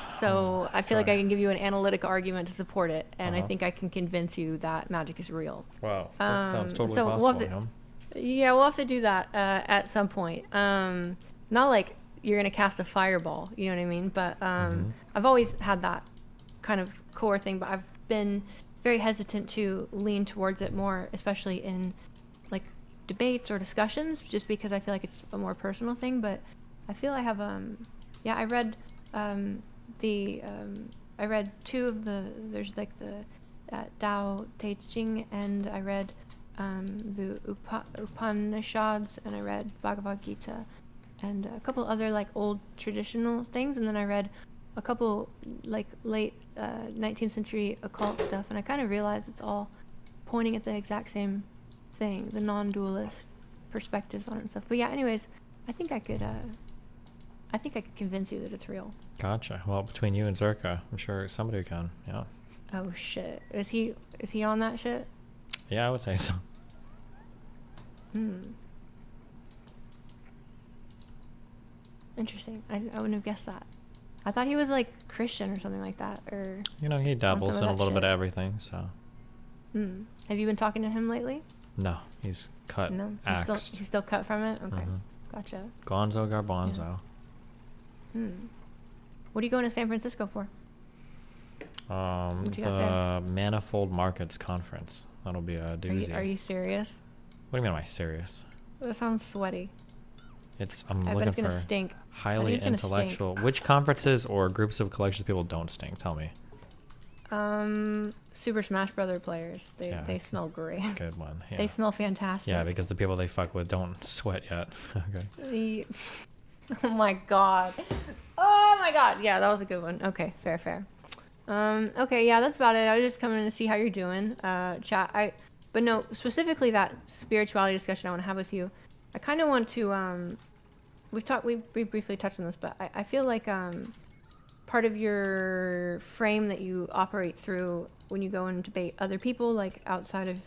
So I feel like I can give you an analytic argument to support it, and I Uh-huh. think I can convince you that magic is real. Wow, that sounds totally so possible. we'll have to, yeah, we'll have to do that at some point. Not like you're gonna cast a fireball, you know what I mean? But I've always had that kind of core thing, but I've been very hesitant to lean towards it more, especially in like debates or discussions, just because I feel like it's a more personal thing. But I feel I have yeah, I read I read two of there's like the Tao Te Ching, and I read the Upanishads, and I read Bhagavad Gita, and a couple other like old traditional things, and then I read a couple like late 19th century occult stuff, and I kind of realized it's all pointing at the exact same thing, the non-dualist perspectives on it and stuff. But yeah, anyways, I think I could convince you that it's real. Gotcha. Well, between you and Zerka, I'm sure somebody can. Yeah. Oh shit. Is he on that shit? Yeah, I would say so. Interesting. I wouldn't have guessed that. I thought he was like Christian or something like that, or You know, he dabbles in a little bit of everything, so. Have you been talking to him lately? No, he's cut. No, Axed. he's still cut from it. Okay, gotcha. Gonzo Garbanzo. What are you going to San Francisco for? What you got The Manifold Markets Conference. That'll be a doozy. Are you serious? What do you mean, am I serious? That sounds sweaty. I'm I bet looking it's gonna for stink. highly it's gonna intellectual. Which conferences or groups of collections of people don't stink? Tell me. Super Smash Brother players. They smell great. Good one. Yeah. They smell fantastic. Yeah, because the people they fuck with don't sweat yet. Okay. Oh my god. Oh my god. Yeah, that was a good one. Okay, fair. Okay, yeah, that's about it. I was just coming to see how you're doing. Chat. But no, specifically that spirituality discussion I want to have with you. I kind of want to we briefly touched on this, but I feel like part of your frame that you operate through when you go and debate other people, like outside of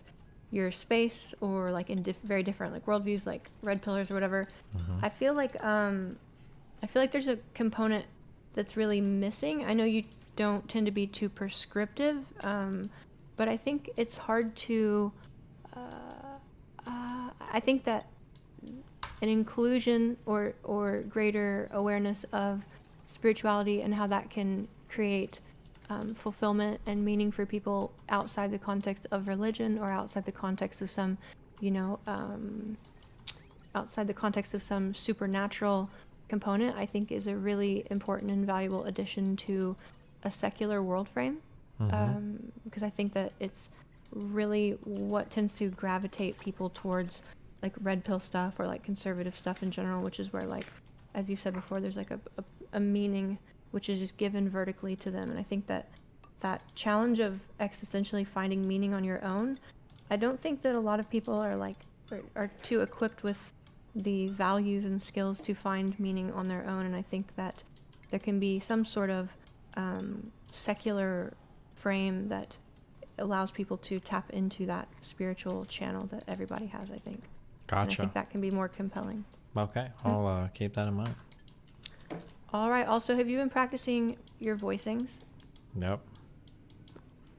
your space or like in very different like worldviews, like red pillars or whatever. I feel like there's a component that's really missing. I know you don't tend to be too prescriptive, but I think it's hard to. I think that an inclusion or greater awareness of spirituality and how that can create fulfillment and meaning for people outside the context of religion or outside the context of some, outside the context of some supernatural component, I think is a really important and valuable addition to a secular world frame. Because I think that it's really what tends to gravitate people towards like red pill stuff or like conservative stuff in general, which is where, like, as you said before, there's like a meaning which is just given vertically to them. And I think that challenge of existentially finding meaning on your own, I don't think that a lot of people are too equipped with the values and skills to find meaning on their own. And I think that there can be some sort of secular frame that allows people to tap into that spiritual channel that everybody has, I think. Gotcha. And I think that can be more compelling. Okay, I'll keep that in mind. All right. Also, have you been practicing your voicings? Nope.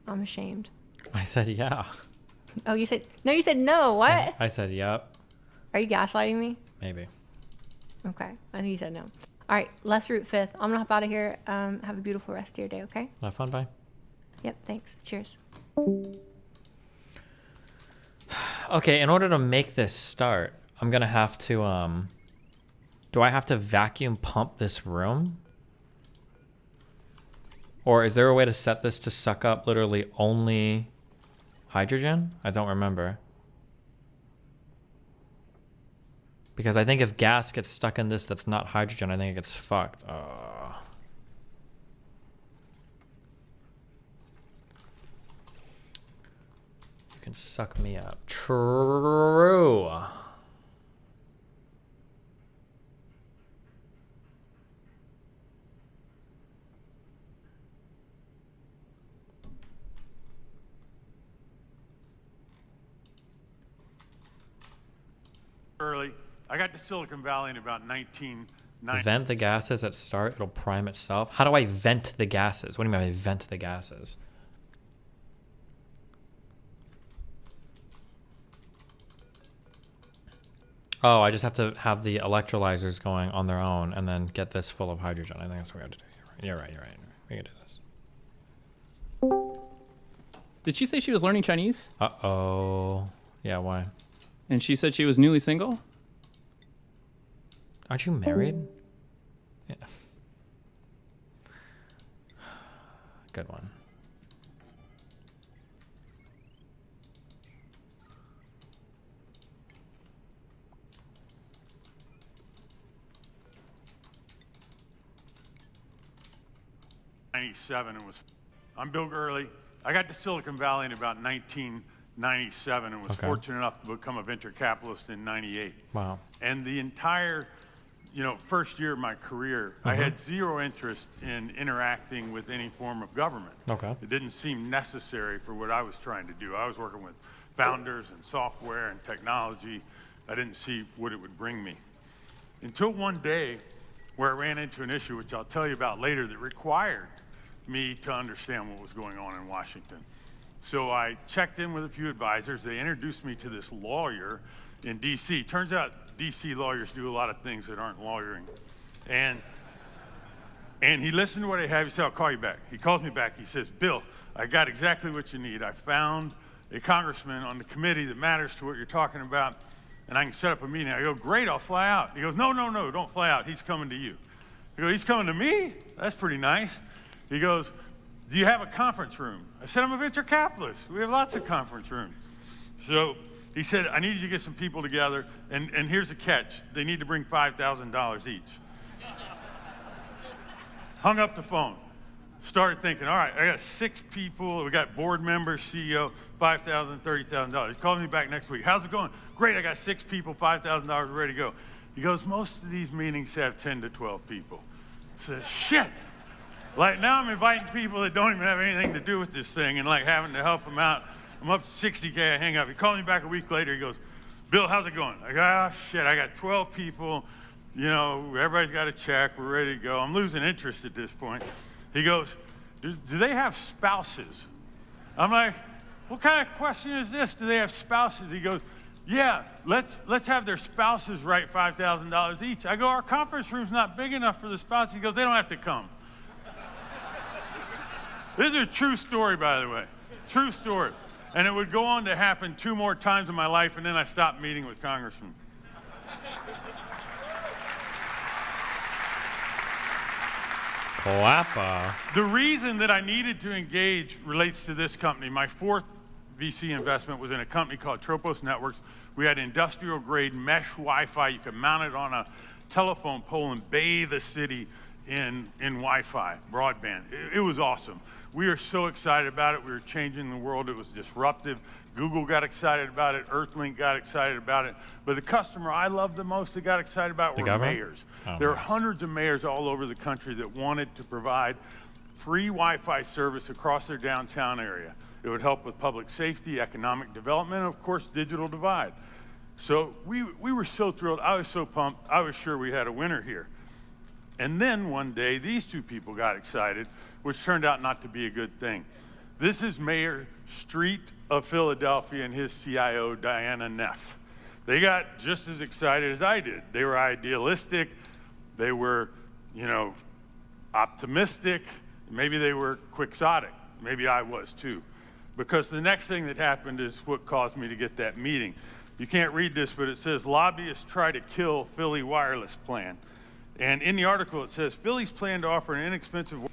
I'm ashamed. I said yeah. Oh, you said no. You said no. What? I said yep. Are you gaslighting me? Maybe. Okay. I think you said no. All right. Let's root fifth. I'm gonna hop out of here. Have a beautiful rest of your day. Okay. Have fun. Bye. Yep. Thanks. Cheers. Okay. In order to make this start, I'm gonna have to do I have to vacuum pump this room? Or is there a way to set this to suck up literally only hydrogen? I don't remember. Because I think if gas gets stuck in this that's not hydrogen, I think it gets fucked. You can suck me up. True. Early. I got to Silicon Valley in about 1990. Vent the gases at start, it'll prime itself. How do I vent the gases? What do you mean I vent the gases? Oh, I just have to have the electrolyzers going on their own and then get this full of hydrogen. I think that's what we have to do. You're right. We can do this. Did she say she was learning Chinese? Uh-oh. Yeah, why? And she said she was newly single? Aren't you married? Yeah. Good one. '97 and was. I'm Bill Gurley. I got to Silicon Valley in about 1990. 97 and was fortunate enough to become a venture capitalist in 98. Wow. And the entire, first year of my career, I had zero interest in interacting with any form of government. Okay. It didn't seem necessary for what I was trying to do. I was working with founders and software and technology. I didn't see what it would bring me. Until one day where I ran into an issue, which I'll tell you about later, that required me to understand what was going on in Washington. So I checked in with a few advisors. They introduced me to this lawyer in DC. Turns out DC lawyers do a lot of things that aren't lawyering. And he listened to what I have. He said, I'll call you back. He calls me back. He says, Bill, I got exactly what you need. I found a congressman on the committee that matters to what you're talking about, and I can set up a meeting. I go, great, I'll fly out. He goes, no, don't fly out. He's coming to you. I go, he's coming to me? That's pretty nice. He goes, do you have a conference room? I said, I'm a venture capitalist. We have lots of conference rooms. So he said, I need you to get some people together, and here's the catch. They need to bring $5,000 each. Hung up the phone. Started thinking, all right, I got 6 people. We got board members, CEO, $5,000, $30,000. He called me back next week. How's it going? Great, I got 6 people, $5,000 ready to go. He goes, most of these meetings have 10 to 12 people. I said, shit. Like now I'm inviting people that don't even have anything to do with this thing and like having to help them out. I'm up to 60K, I hang up. He called me back a week later. He goes, Bill, how's it going? I go, oh shit, I got 12 people. Everybody's got a check. We're ready to go. I'm losing interest at this point. He goes, do they have spouses? I'm like, what kind of question is this? Do they have spouses? He goes, yeah, let's have their spouses write $5,000 each. I go, our conference room's not big enough for the spouses. He goes, they don't have to come. This is a true story, by the way. True story. And it would go on to happen 2 more times in my life, and then I stopped meeting with congressmen. Clapper. The reason that I needed to engage relates to this company. My 4th VC investment was in a company called Tropos Networks. We had industrial grade mesh Wi-Fi. You could mount it on a telephone pole and bathe the city in Wi-Fi, broadband. It was awesome. We are so excited about it. We were changing the world. It was disruptive. Google got excited about it. Earthlink got excited about it. But the customer I loved the most that got excited about were mayors. There are hundreds of mayors all over the country that wanted to provide free Wi-Fi service across their downtown area. It would help with public safety, economic development, and of course, digital divide. So we were so thrilled. I was so pumped. I was sure we had a winner here. And then one day, these 2 people got excited, which turned out not to be a good thing. This is Mayor Street of Philadelphia and his CIO, Diana Neff. They got just as excited as I did. They were idealistic. They were, optimistic. Maybe they were quixotic. Maybe I was too. Because the next thing that happened is what caused me to get that meeting. You can't read this, but it says, lobbyists try to kill Philly wireless plan. And in the article, it says, Philly's plan to offer an inexpensive...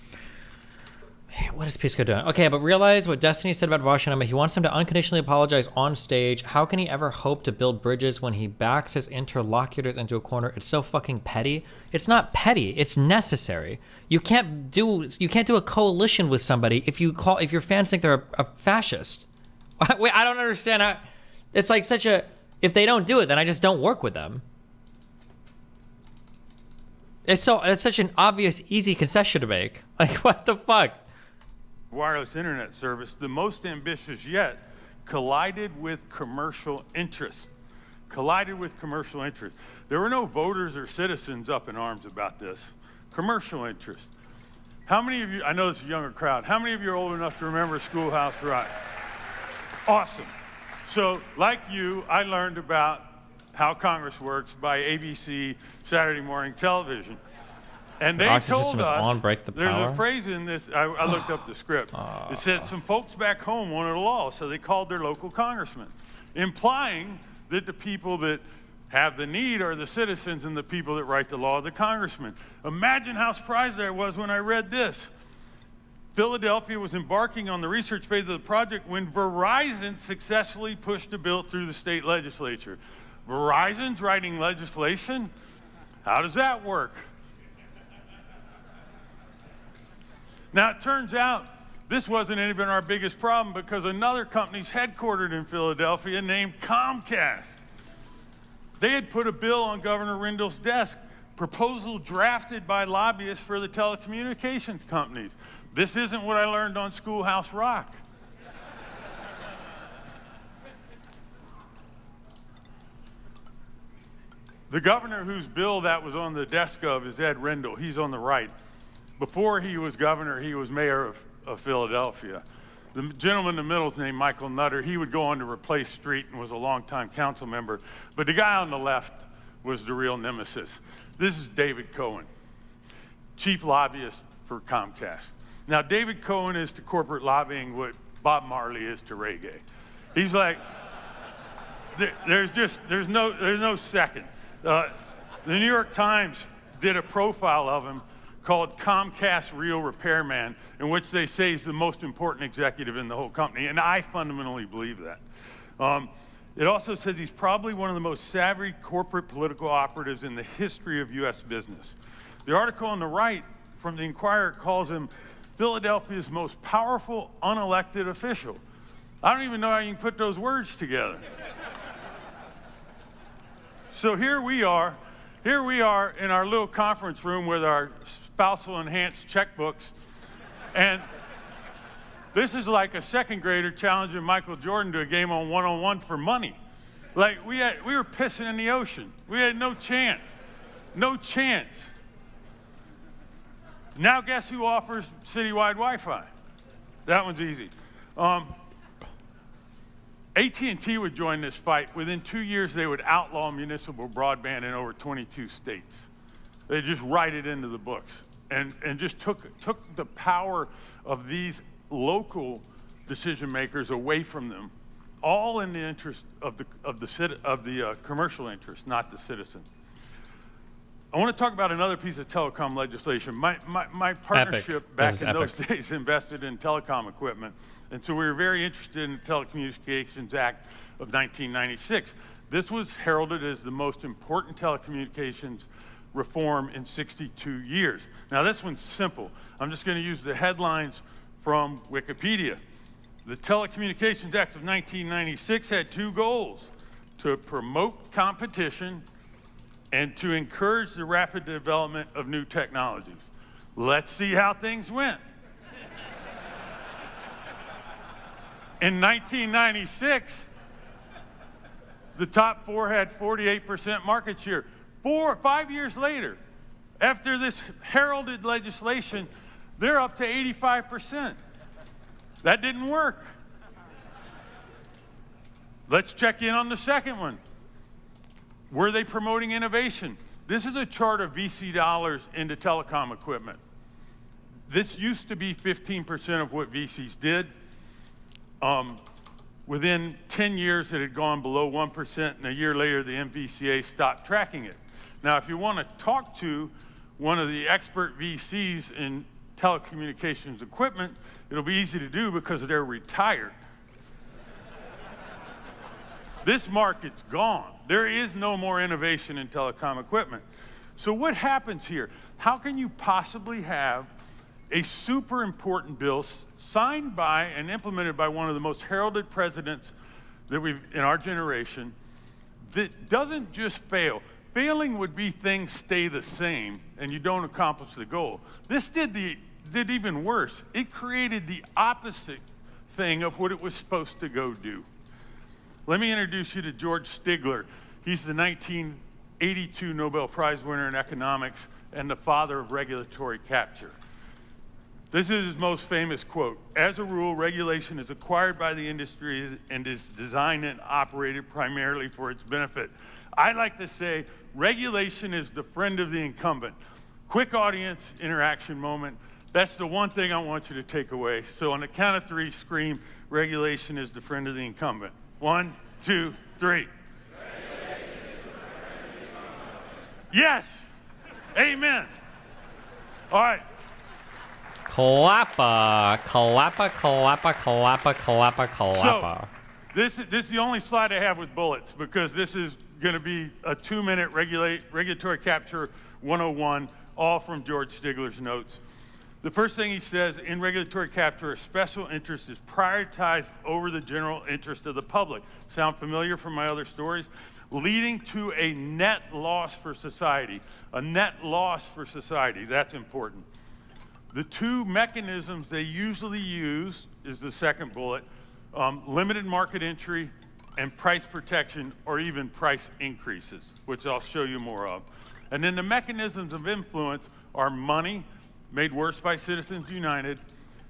What is Pisco doing? Okay, but realize what Destiny said about Washington. He wants him to unconditionally apologize on stage. How can he ever hope to build bridges when he backs his interlocutors into a corner? It's so fucking petty. It's not petty. It's necessary. You can't do a coalition with somebody if your fans think they're a fascist. Wait, I don't understand how... It's like such a... If they don't do it, then I just don't work with them. It's such an obvious, easy concession to make. Like, what the fuck? Wireless internet service, the most ambitious yet, collided with commercial interest. Collided with commercial interest. There were no voters or citizens up in arms about this. Commercial interest. How many of you, I know this is a younger crowd, how many of you are old enough to remember Schoolhouse Rock? Awesome. So, like you, I learned about how Congress works by ABC Saturday morning television. And they told us, on, break the power. There's a phrase in this, I looked up the script. It said some folks back home wanted a law, so they called their local congressman, implying that the people that have the need are the citizens and the people that write the law are the congressmen. Imagine how surprised I was when I read this. Philadelphia was embarking on the research phase of the project when Verizon successfully pushed a bill through the state legislature. Verizon's writing legislation? How does that work? Now, it turns out This wasn't even our biggest problem because another company's headquartered in Philadelphia named Comcast. They had put a bill on Governor Rendell's desk, proposal drafted by lobbyists for the telecommunications companies. This isn't what I learned on Schoolhouse Rock. The governor whose bill that was on the desk of is Ed Rendell. He's on the right. Before he was governor, he was mayor of Philadelphia. The gentleman in the middle is named Michael Nutter. He would go on to replace Street and was a longtime council member. But the guy on the left was the real nemesis. This is David Cohen, chief lobbyist for Comcast. Now, David Cohen is to corporate lobbying what Bob Marley is to reggae. He's like, there's no second. The New York Times did a profile of him called Comcast Real Repairman, in which they say he's the most important executive in the whole company, and I fundamentally believe that. It also says he's probably one of the most savvy corporate political operatives in the history of U.S. business. The article on the right from the Inquirer calls him Philadelphia's most powerful unelected official. I don't even know how you can put those words together. So here we are in our little conference room with our spousal enhanced checkbooks. And this is like a second grader challenging Michael Jordan to a game on one-on-one for money. Like we were pissing in the ocean. We had no chance. No chance. Now guess who offers citywide Wi-Fi? That one's easy. AT&T would join this fight. Within 2 years, they would outlaw municipal broadband in over 22 states. They just write it into the books and just took the power of these local decision makers away from them, all in the interest of the commercial interest, not the citizen. I want to talk about another piece of telecom legislation. My partnership back in those days invested in telecom equipment. And so we were very interested in the Telecommunications Act of 1996. This was heralded as the most important telecommunications reform in 62 years. Now this one's simple. I'm just going to use the headlines from Wikipedia. The Telecommunications Act of 1996 had two goals: to promote competition and to encourage the rapid development of new technologies. Let's see how things went. In 1996, the top four had 48% market share. 4 or 5 years later, after this heralded legislation, they're up to 85%. That didn't work. Let's check in on the second one. Were they promoting innovation? This is a chart of VC dollars into telecom equipment. This used to be 15% of what VCs did. Within 10 years, it had gone below 1%, and a year later, the MVCA stopped tracking it. Now, if you want to talk to one of the expert VCs in telecommunications equipment, it'll be easy to do because they're retired. This market's gone. There is no more innovation in telecom equipment. So what happens here? How can you possibly have a super important bill signed by and implemented by one of the most heralded presidents that we've in our generation that doesn't just fail? Failing would be things stay the same and you don't accomplish the goal. This did even worse. It created the opposite thing of what it was supposed to go do. Let me introduce you to George Stigler. He's the 1982 Nobel Prize winner in economics and the father of regulatory capture. This is his most famous quote. As a rule, regulation is acquired by the industry and is designed and operated primarily for its benefit. I like to say regulation is the friend of the incumbent. Quick audience interaction moment. That's the one thing I want you to take away. So on the count of three, scream, regulation is the friend of the incumbent. 1, 2, 3. Yes. Amen. All right. Clappa, clappa, clappa, clappa, clappa, clappa. So, this is the only slide I have with bullets because this is going to be a 2-minute regulatory capture 101, all from George Stigler's notes. The first thing he says, in regulatory capture, a special interest is prioritized over the general interest of the public. Sound familiar from my other stories? Leading to a net loss for society. A net loss for society, that's important. The two mechanisms they usually use is the second bullet, limited market entry and price protection, or even price increases, which I'll show you more of. And then the mechanisms of influence are money, made worse by Citizens United,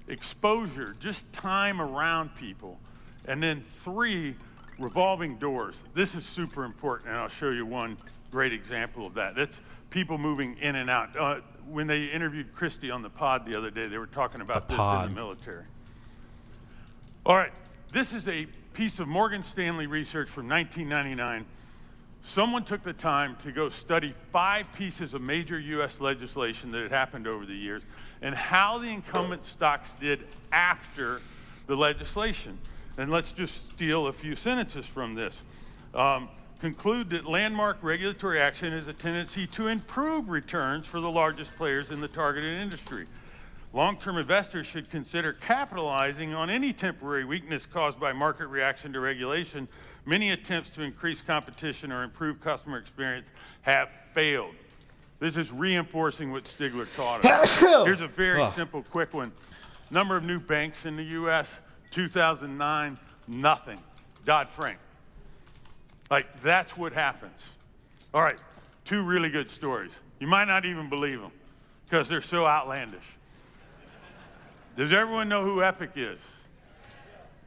exposure, just time around people, and then 3, revolving doors. This is super important, and I'll show you one great example of that. That's people moving in and out. When they interviewed Christie on the pod the other day, they were talking about this in the military. All right, this is a piece of Morgan Stanley research from 1999. Someone took the time to go study 5 pieces of major US legislation that had happened over the years and how the incumbent stocks did after the legislation. And let's just steal a few sentences from this. Conclude that landmark regulatory action has a tendency to improve returns for the largest players in the targeted industry. Long-term investors should consider capitalizing on any temporary weakness caused by market reaction to regulation. Many attempts to increase competition or improve customer experience have failed. This is reinforcing what Stigler taught us. Here's a very simple, quick one. Number of new banks in the US, 2009, nothing. Dodd-Frank. Like, that's what happens. All right, 2 really good stories. You might not even believe them because they're so outlandish. Does everyone know who Epic is?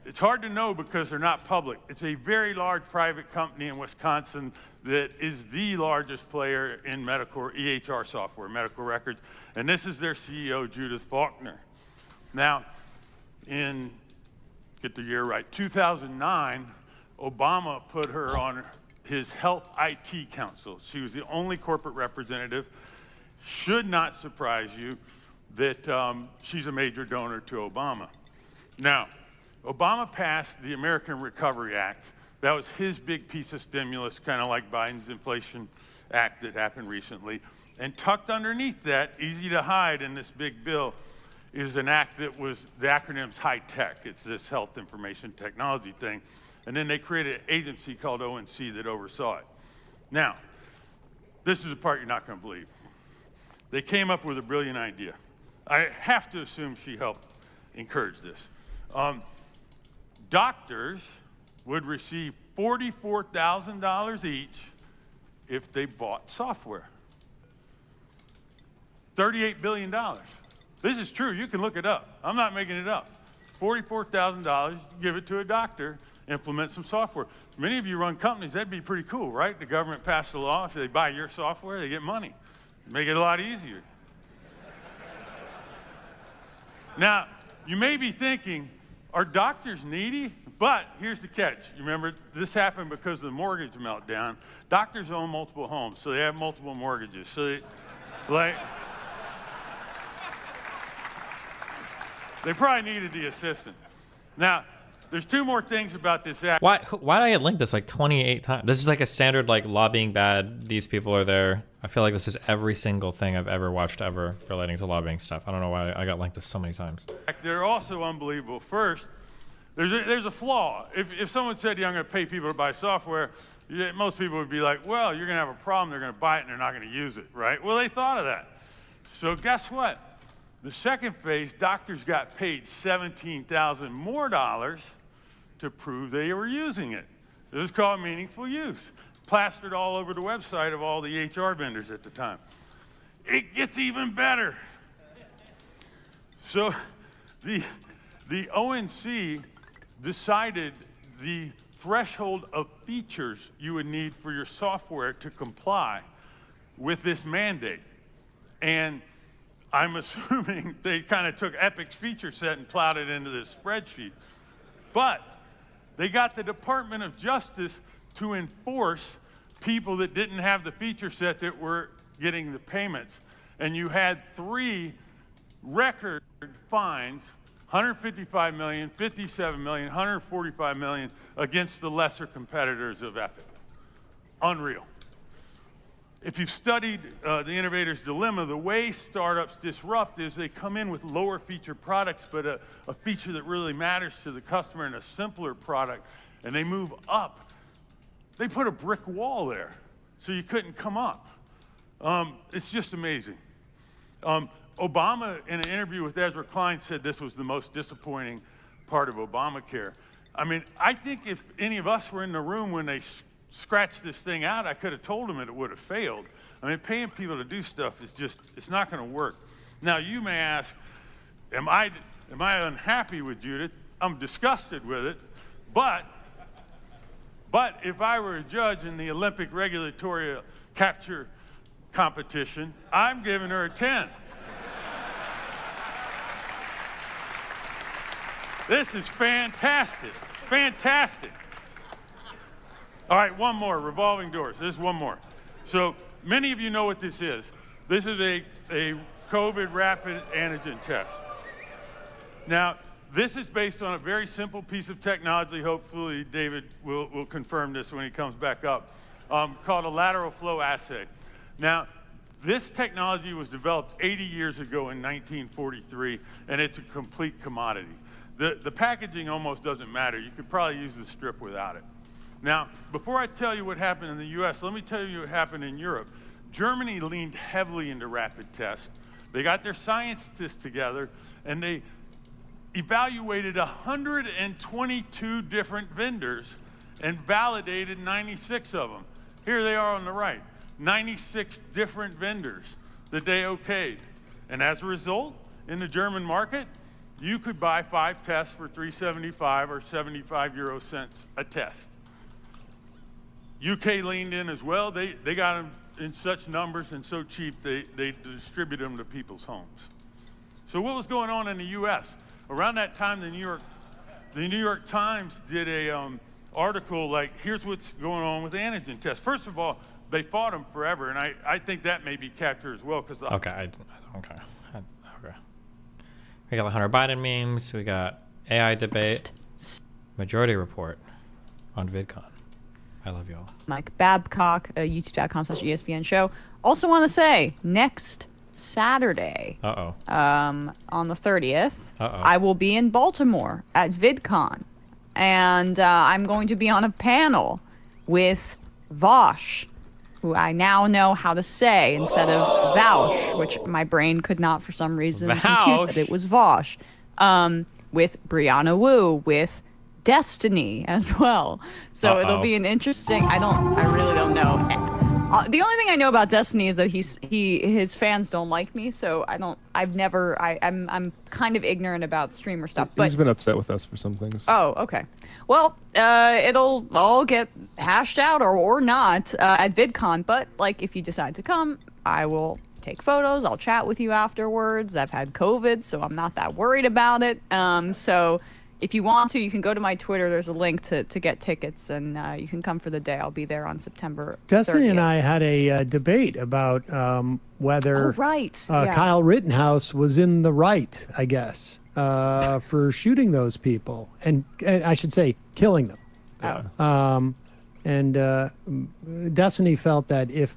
It's hard to know because they're not public. It's a very large private company in Wisconsin that is the largest player in medical EHR software, medical records. And this is their CEO, Judith Faulkner. Now, get the year right, 2009, Obama put her on his Health IT Council. She was the only corporate representative. Should not surprise you that she's a major donor to Obama. Now, Obama passed the American Recovery Act. That was his big piece of stimulus, kind of like Biden's Inflation Act that happened recently. And tucked underneath that, easy to hide in this big bill, is an act that was, the acronym's high-tech. It's this health information technology thing. And then they created an agency called ONC that oversaw it. Now, this is the part you're not going to believe. They came up with a brilliant idea. I have to assume she helped encourage this. Doctors would receive $44,000 each if they bought software. $38 billion. This is true. You can look it up. I'm not making it up. $44,000, give it to a doctor, implement some software. Many of you run companies, that'd be pretty cool, right? The government passed a law. If they buy your software, they get money. Make it a lot easier. Now, you may be thinking, are doctors needy? But here's the catch. You remember, this happened because of the mortgage meltdown. Doctors own multiple homes, so they have multiple mortgages. So they probably needed the assistant. Now, there's 2 more things about this act. Why did I get linked this like 28 times? This is like a standard like lobbying bad. These people are there. I feel like this is every single thing I've ever watched ever relating to lobbying stuff. I don't know why I got linked this so many times. They're also unbelievable. First, there's a flaw. If someone said, yeah, I'm going to pay people to buy software, most people would be like, well, you're going to have a problem. They're going to buy it and they're not going to use it, right? Well, they thought of that. So guess what? The second phase, doctors got paid $17,000 more to prove they were using it. It was called meaningful use. Plastered all over the website of all the HR vendors at the time. It gets even better. So the ONC decided the threshold of features you would need for your software to comply with this mandate. And I'm assuming they kind of took Epic's feature set and plowed it into this spreadsheet. But they got the Department of Justice to enforce people that didn't have the feature set that were getting the payments. And you had 3 record fines, 155 million, 57 million, 145 million against the lesser competitors of Epic. Unreal. if you've studied the innovator's dilemma, the way startups disrupt is they come in with lower feature products, but a feature that really matters to the customer and a simpler product, and they move up. They put a brick wall there, so you couldn't come up. It's just amazing. Obama, in an interview with Ezra Klein, said this was the most disappointing part of Obamacare. I mean, I think if any of us were in the room when they scratched this thing out, I could have told them it would have failed. I mean, paying people to do stuff is just, it's not going to work. Now, you may ask, am I unhappy with Judith? I'm disgusted with it, but if I were a judge in the Olympic regulatory capture competition, I'm giving her a 10. This is fantastic, fantastic. All right, one more, revolving doors. There's one more. So many of you know what this is. This is a COVID rapid antigen test. Now, this is based on a very simple piece of technology. Hopefully, David will confirm this when he comes back up, called a lateral flow assay. Now, this technology was developed 80 years ago in 1943, and it's a complete commodity. The packaging almost doesn't matter. You could probably use the strip without it. Now, before I tell you what happened in the US, let me tell you what happened in Europe. Germany leaned heavily into rapid tests. They got their scientists together, and they evaluated 122 different vendors and validated 96 of them. Here they are on the right, 96 different vendors that they okayed. And as a result, in the German market, you could buy 5 tests for 3.75 or 75 euro cents a test. UK leaned in as well. They got them in such numbers and so cheap, they distribute them to people's homes. So what was going on in the US? Around that time, the New York Times did a article like, here's what's going on with antigen tests. First of all, they fought them forever, and I think that may be capture as well. Cause Okay. We got the Hunter Biden memes. We got AI debate. Majority report on VidCon. I love y'all. Mike Babcock, youtube.com/ESPN show. Also want to say, next Saturday, on the 30th, I will be in Baltimore at VidCon. And I'm going to be on a panel with Vosh, who I now know how to say instead of Vouch, which my brain could not for some reason compute that it was Vosh. With Brianna Wu, with Destiny as well. So it'll be an interesting, I really don't know. The only thing I know about Destiny is that his fans don't like me, so I'm kind of ignorant about streamer stuff. But he's been upset with us for some things. Oh, okay. Well, it'll all get hashed out or not at VidCon, but like if you decide to come, I will take photos, I'll chat with you afterwards. I've had COVID, so I'm not that worried about it. So if you want to, you can go to my Twitter. There's a link to get tickets, and you can come for the day. I'll be there on September 30th. Destiny and I had a debate about whether Kyle Rittenhouse was in the right, I guess, for shooting those people, and I should say killing them. And Destiny felt that if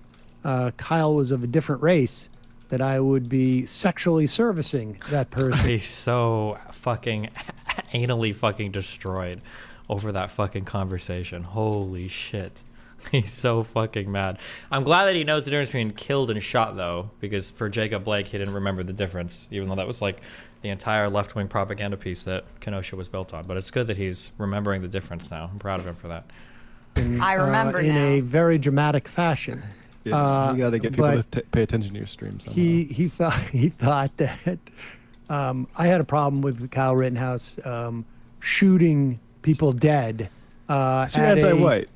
Kyle was of a different race, that I would be sexually servicing that person. He's so fucking anally fucking destroyed over that fucking conversation. Holy shit. He's so fucking mad. I'm glad that he knows the difference between killed and shot, though, because for Jacob Blake, he didn't remember the difference, even though that was like the entire left-wing propaganda piece that Kenosha was built on. But it's good that he's remembering the difference now. I'm proud of him for that. I remember in a very dramatic fashion. Yeah, you gotta get people to pay attention to your streams. He thought that I had a problem with Kyle Rittenhouse shooting people dead. So you're anti-white.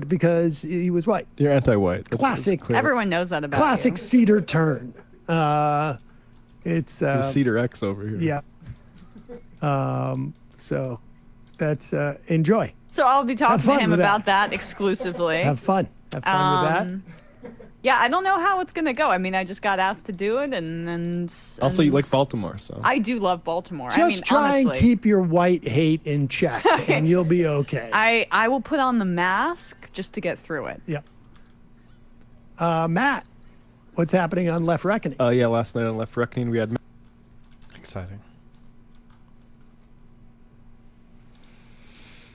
Because he was white. You're anti-white. Classic. Everyone knows that about classic you. Cedar turn. It's a Cedar X over here. Yeah. So that's enjoy. So I'll be talking to him about that exclusively. Have fun. Have fun with that. Yeah, I don't know how it's gonna go. I mean, I just got asked to do it, and also you like Baltimore, so I do love Baltimore. Just try and keep your white hate in check, and you'll be okay. I will put on the mask just to get through it. Yep. Matt, what's happening on Left Reckoning? Yeah, last night on Left Reckoning we had. Exciting.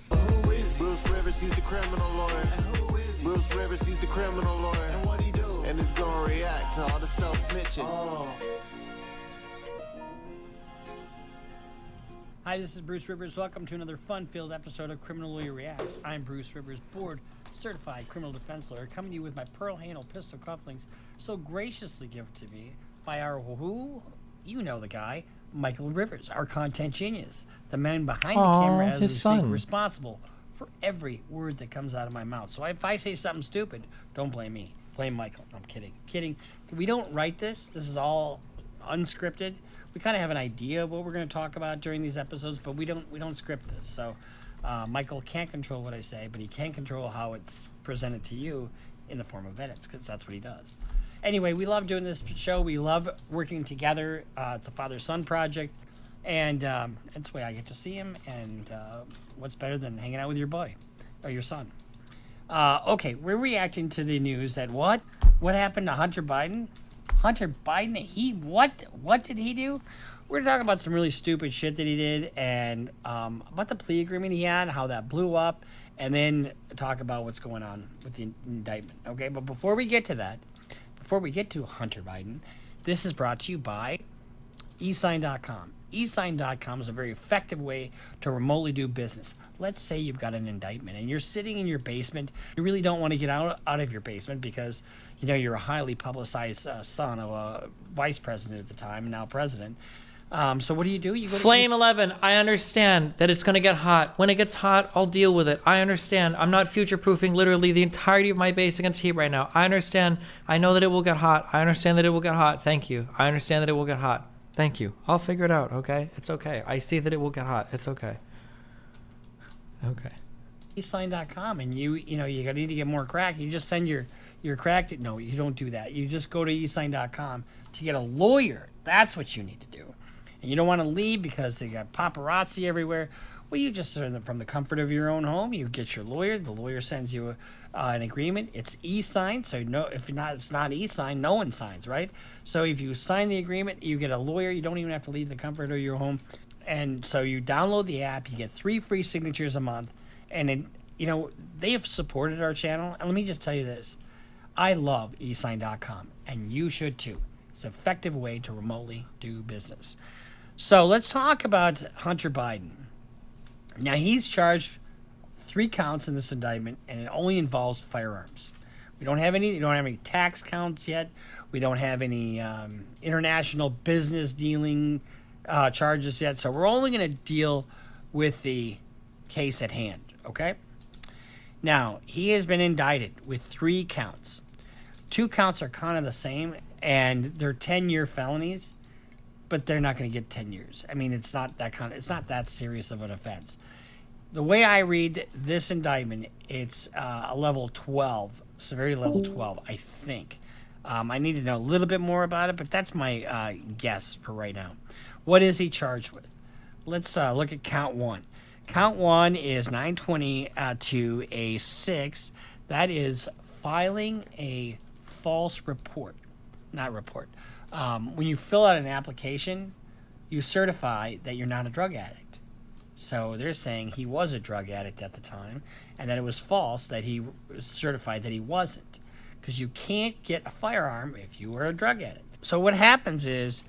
Bruce Rivers, he's the criminal lawyer. Bruce Rivers, he's the criminal lawyer. And what he do? And it's gonna react to all the self-snitching. Hi, this is Bruce Rivers. Welcome to another fun-filled episode of Criminal Lawyer Reacts. I'm Bruce Rivers, board-certified criminal defense lawyer, coming to you with my pearl handle pistol cufflinks so graciously given to me by our who? You know the guy, Michael Rivers, our content genius, the man behind the camera as his we speak, son. responsible for every word that comes out of my mouth. So if I say something stupid, don't blame me. Blame Michael. No, I'm kidding. Kidding. We don't write this. This is all unscripted. We kind of have an idea of what we're going to talk about during these episodes, but we don't script this. So Michael can't control what I say, but he can control how it's presented to you in the form of edits, because that's what he does. Anyway, we love doing this show. We love working together. It's a father-son project, and it's the way I get to see him. And what's better than hanging out with your boy or your son? Okay, we're reacting to the news that what happened to Hunter Biden? Hunter Biden, what did he do? We're gonna talk about some really stupid shit that he did, and about the plea agreement he had, how that blew up, and then talk about what's going on with the indictment. Okay, but before we get to that, before we get to Hunter Biden, this is brought to you by eSign.com. eSign.com is a very effective way to remotely do business. Let's say you've got an indictment and you're sitting in your basement. You really don't want to get out of your basement because you know you're a highly publicized son of a vice president at the time, now president. So what do? You go to Flame 11, I understand that it's going to get hot. When it gets hot, I'll deal with it. I understand. I'm not future-proofing literally the entirety of my base against heat right now. I understand. I know that it will get hot. I understand that it will get hot. Thank you. I understand that it will get hot. Thank you. I'll figure it out, okay? It's okay. I see that it will get hot. It's okay. Okay. eSign.com, and you need to get more crack. You just send your crack no, you don't do that. You just go to eSign.com to get a lawyer. That's what you need to do. And you don't want to leave because they got paparazzi everywhere. Well, you just from the comfort of your own home, you get your lawyer. The lawyer sends you an agreement. It's e-signed, so no, if it's not e-signed, no one signs, right? So if you sign the agreement, you get a lawyer. You don't even have to leave the comfort of your home. And so you download the app. You get 3 free signatures a month. And they have supported our channel. And let me just tell you this. I love eSign.com, and you should too. It's an effective way to remotely do business. So let's talk about Hunter Biden. Now, he's charged 3 counts in this indictment, and it only involves firearms. We don't have any tax counts yet. We don't have any international business dealing charges yet. So we're only going to deal with the case at hand, okay? Now, he has been indicted with 3 counts. 2 counts are kind of the same, and they're 10-year felonies, but they're not going to get 10 years. I mean, it's not that serious of an offense. The way I read this indictment, it's a level 12, severity level 12, I think. I need to know a little bit more about it, but that's my guess for right now. What is he charged with? Let's look at count 1. Count 1 is 922A6. That is filing a false report. Not report. When you fill out an application, you certify that you're not a drug addict. So they're saying he was a drug addict at the time, and that it was false that he certified that he wasn't. Because you can't get a firearm if you were a drug addict. So what happens is,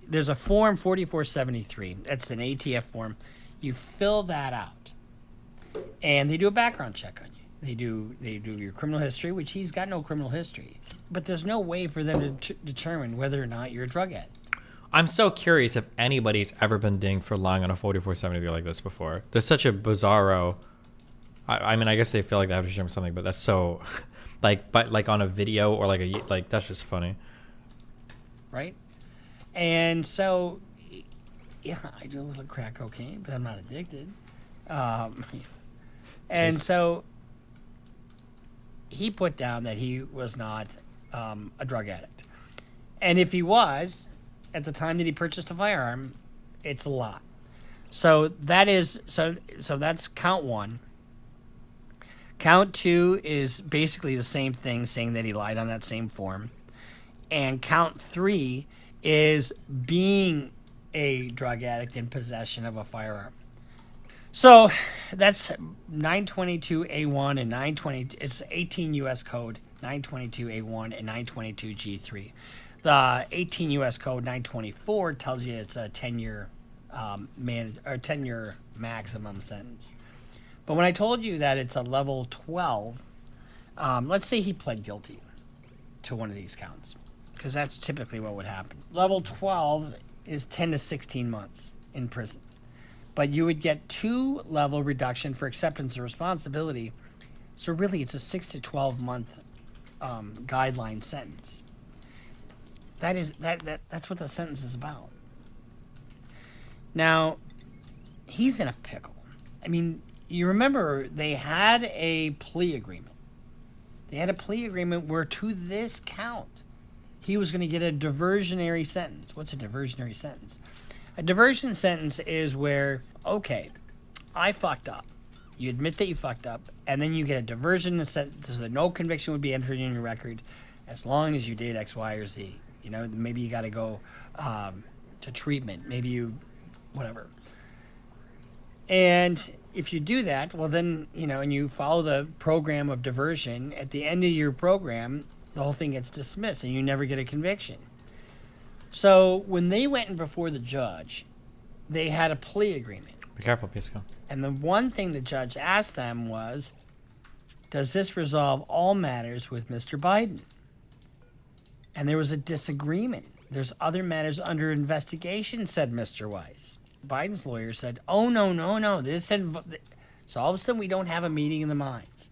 there's a form 4473. That's an ATF form. You fill that out, and they do a background check on you. They do your criminal history, which he's got no criminal history. But there's no way for them to determine whether or not you're a drug addict. I'm so curious if anybody's ever been dinged for lying on a 4473 like this before. There's such a bizarro. I mean, I guess they feel like they have to show them something, but that's so, but on a video or that's just funny. Right? And so, yeah, I do a little crack cocaine, but I'm not addicted. And so he put down that he was not a drug addict. And if he was, at the time that he purchased a firearm, it's a lie. So that is, so that's count 1. Count 2 is basically the same thing, saying that he lied on that same form. And count 3 is being a drug addict in possession of a firearm. So that's 922A1 and 920. It's 18 U.S. code 922A1 and 922G3. The 18 U.S. code 924 tells you it's a 10-year 10-year maximum sentence. But when I told you that it's a level 12, let's say he pled guilty to one of these counts, because that's typically what would happen. Level 12 is 10 to 16 months in prison. But you would get 2-level reduction for acceptance of responsibility. So really, it's a 6 to 12 month guideline sentence. That's what the sentence is about. Now, he's in a pickle. I mean, you remember they had a plea agreement. They had a plea agreement where to this count, he was going to get a diversionary sentence. What's a diversionary sentence? A diversion sentence is where, okay, I fucked up. You admit that you fucked up, and then you get a diversion sentence so that no conviction would be entered in your record as long as you did X, Y, or Z. You know, maybe you got to go to treatment. Maybe you, whatever. And if you do that, well then, you know, and you follow the program of diversion, at the end of your program, the whole thing gets dismissed and you never get a conviction. So when they went in before the judge, they had a plea agreement. Be careful, Pisco. And the one thing the judge asked them was, does this resolve all matters with Mr. Biden? And there was a disagreement. There's other matters under investigation, said Mr. Weiss. Biden's lawyer said, oh, no. So all of a sudden we don't have a meeting in the minds.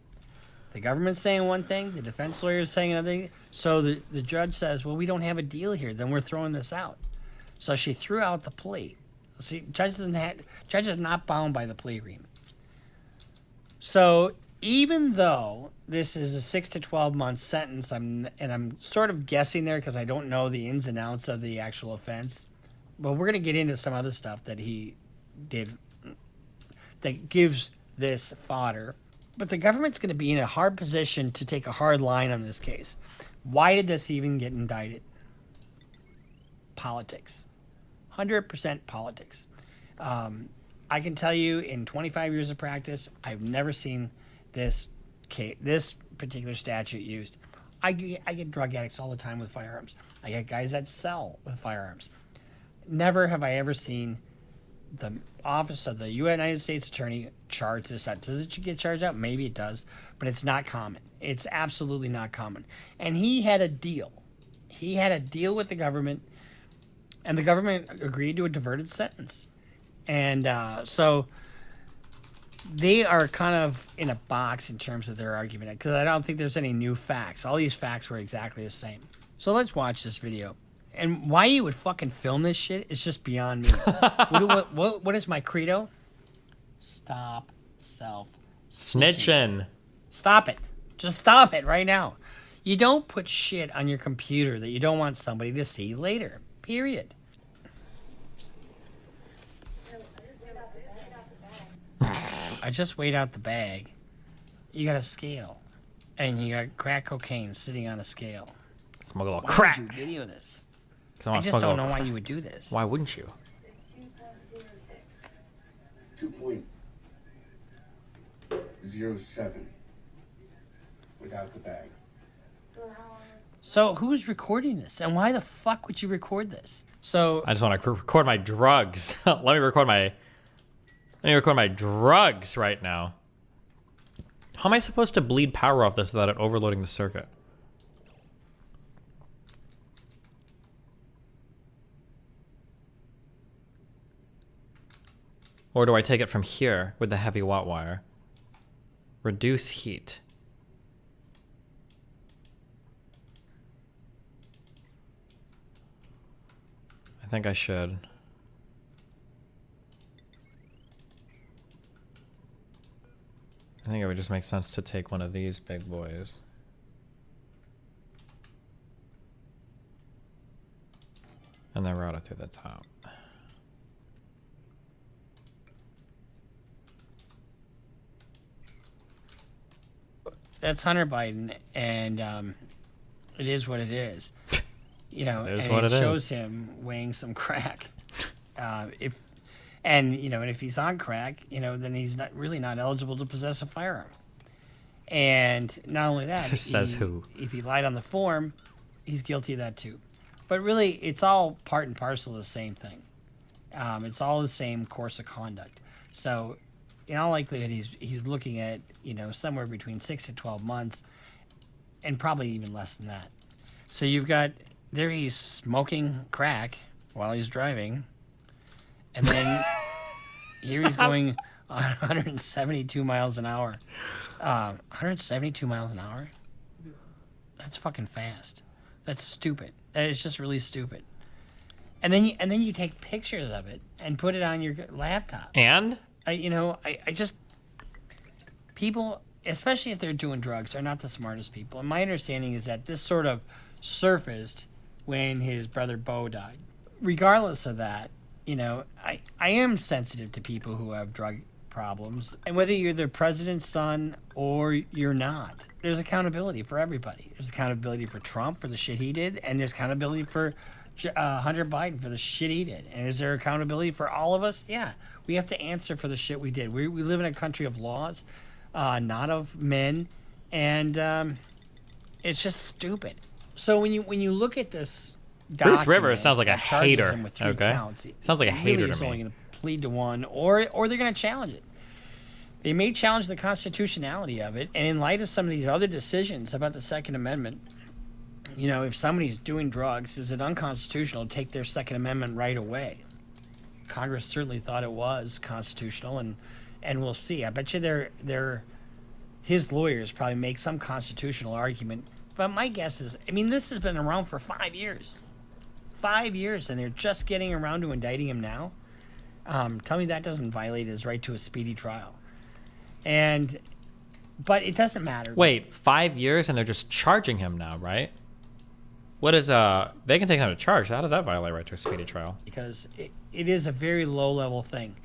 The government's saying one thing, the defense lawyer is saying another thing. So the judge says, well, we don't have a deal here. Then we're throwing this out. So she threw out the plea. See, judge is not bound by the plea agreement. So even though this is a 6 to 12 month sentence, I'm sort of guessing there because I don't know the ins and outs of the actual offense. But we're going to get into some other stuff that he did that gives this fodder. But the government's going to be in a hard position to take a hard line on this case. Why did this even get indicted? Politics. 100% politics. I can tell you in 25 years of practice, I've never seen this particular statute used. I get drug addicts all the time with firearms. I get guys that sell with firearms. Never have I ever seen the office of the United States Attorney charge this out. Does it get charged out? Maybe it does, but it's not common. It's absolutely not common. And he had a deal. He had a deal with the government, and the government agreed to a diverted sentence. And so they are kind of in a box in terms of their argument, because I don't think there's any new facts. All these facts were exactly the same. So let's watch this video. And why you would fucking film this shit is just beyond me. What is my credo? Stop snitching. Stop it. Just stop it right now. You don't put shit on your computer that you don't want somebody to see later. Period. I just weighed out the bag. You got a scale. And you got crack cocaine sitting on a scale. Smoke a little Why crack. would you video this? I just don't know why you would do this. Why wouldn't you? 2.07 without the bag. So who's recording this? And why the fuck would you record this? So I just want to record my drugs. Let me record my drugs right now. How am I supposed to bleed power off this without it overloading the circuit? Or do I take it from here with the heavy watt wire? Reduce heat. I think I should. I think it would just make sense to take one of these big boys. And then route it through the top. that's Hunter Biden, and it is what it is. You know, It is and what it it shows is. him weighing some crack. And if he's on crack, then he's not eligible to possess a firearm. And not only that, Says who? If he lied on the form, he's guilty of that too. But really, it's all part and parcel of the same thing. It's all the same course of conduct. So, in all likelihood, he's looking at somewhere between 6 to 12 months, and probably even less than that. So you've got there he's smoking crack while he's driving, and then here he's going 172 miles an hour. 172 miles an hour? That's fucking fast. That's stupid. It's just really stupid. And then you take pictures of it and put it on your laptop. And I just people, especially if they're doing drugs, are not the smartest people. And my understanding is that this sort of surfaced when his brother Bo died. Regardless of that, I am sensitive to people who have drug problems. And whether you're the president's son or you're not, there's accountability for everybody. There's accountability for Trump for the shit he did, and there's accountability for Hunter Biden for the shit he did. And is there accountability for all of us? Yeah. We have to answer for the shit we did. We live in a country of laws, not of men, and it's just stupid. So when you look at this Bruce Rivers sounds like a that charges hater. him with 3 Okay, counts, sounds like a he hater really to is only me. going to plead to one, or they're going to challenge it. They may challenge the constitutionality of it, and in light of some of these other decisions about the Second Amendment, if somebody's doing drugs, is it unconstitutional to take their Second Amendment right away? Congress certainly thought it was constitutional, and we'll see. I bet you his lawyers probably make some constitutional argument. But my guess is, this has been around for 5 years. 5 years, and they're just getting around to indicting him now. Tell me that doesn't violate his right to a speedy trial. But it doesn't matter. Wait, 5 years and they're just charging him now, right? What is they can take him to charge. How does that violate right to a speedy trial? Because it is a very low level thing.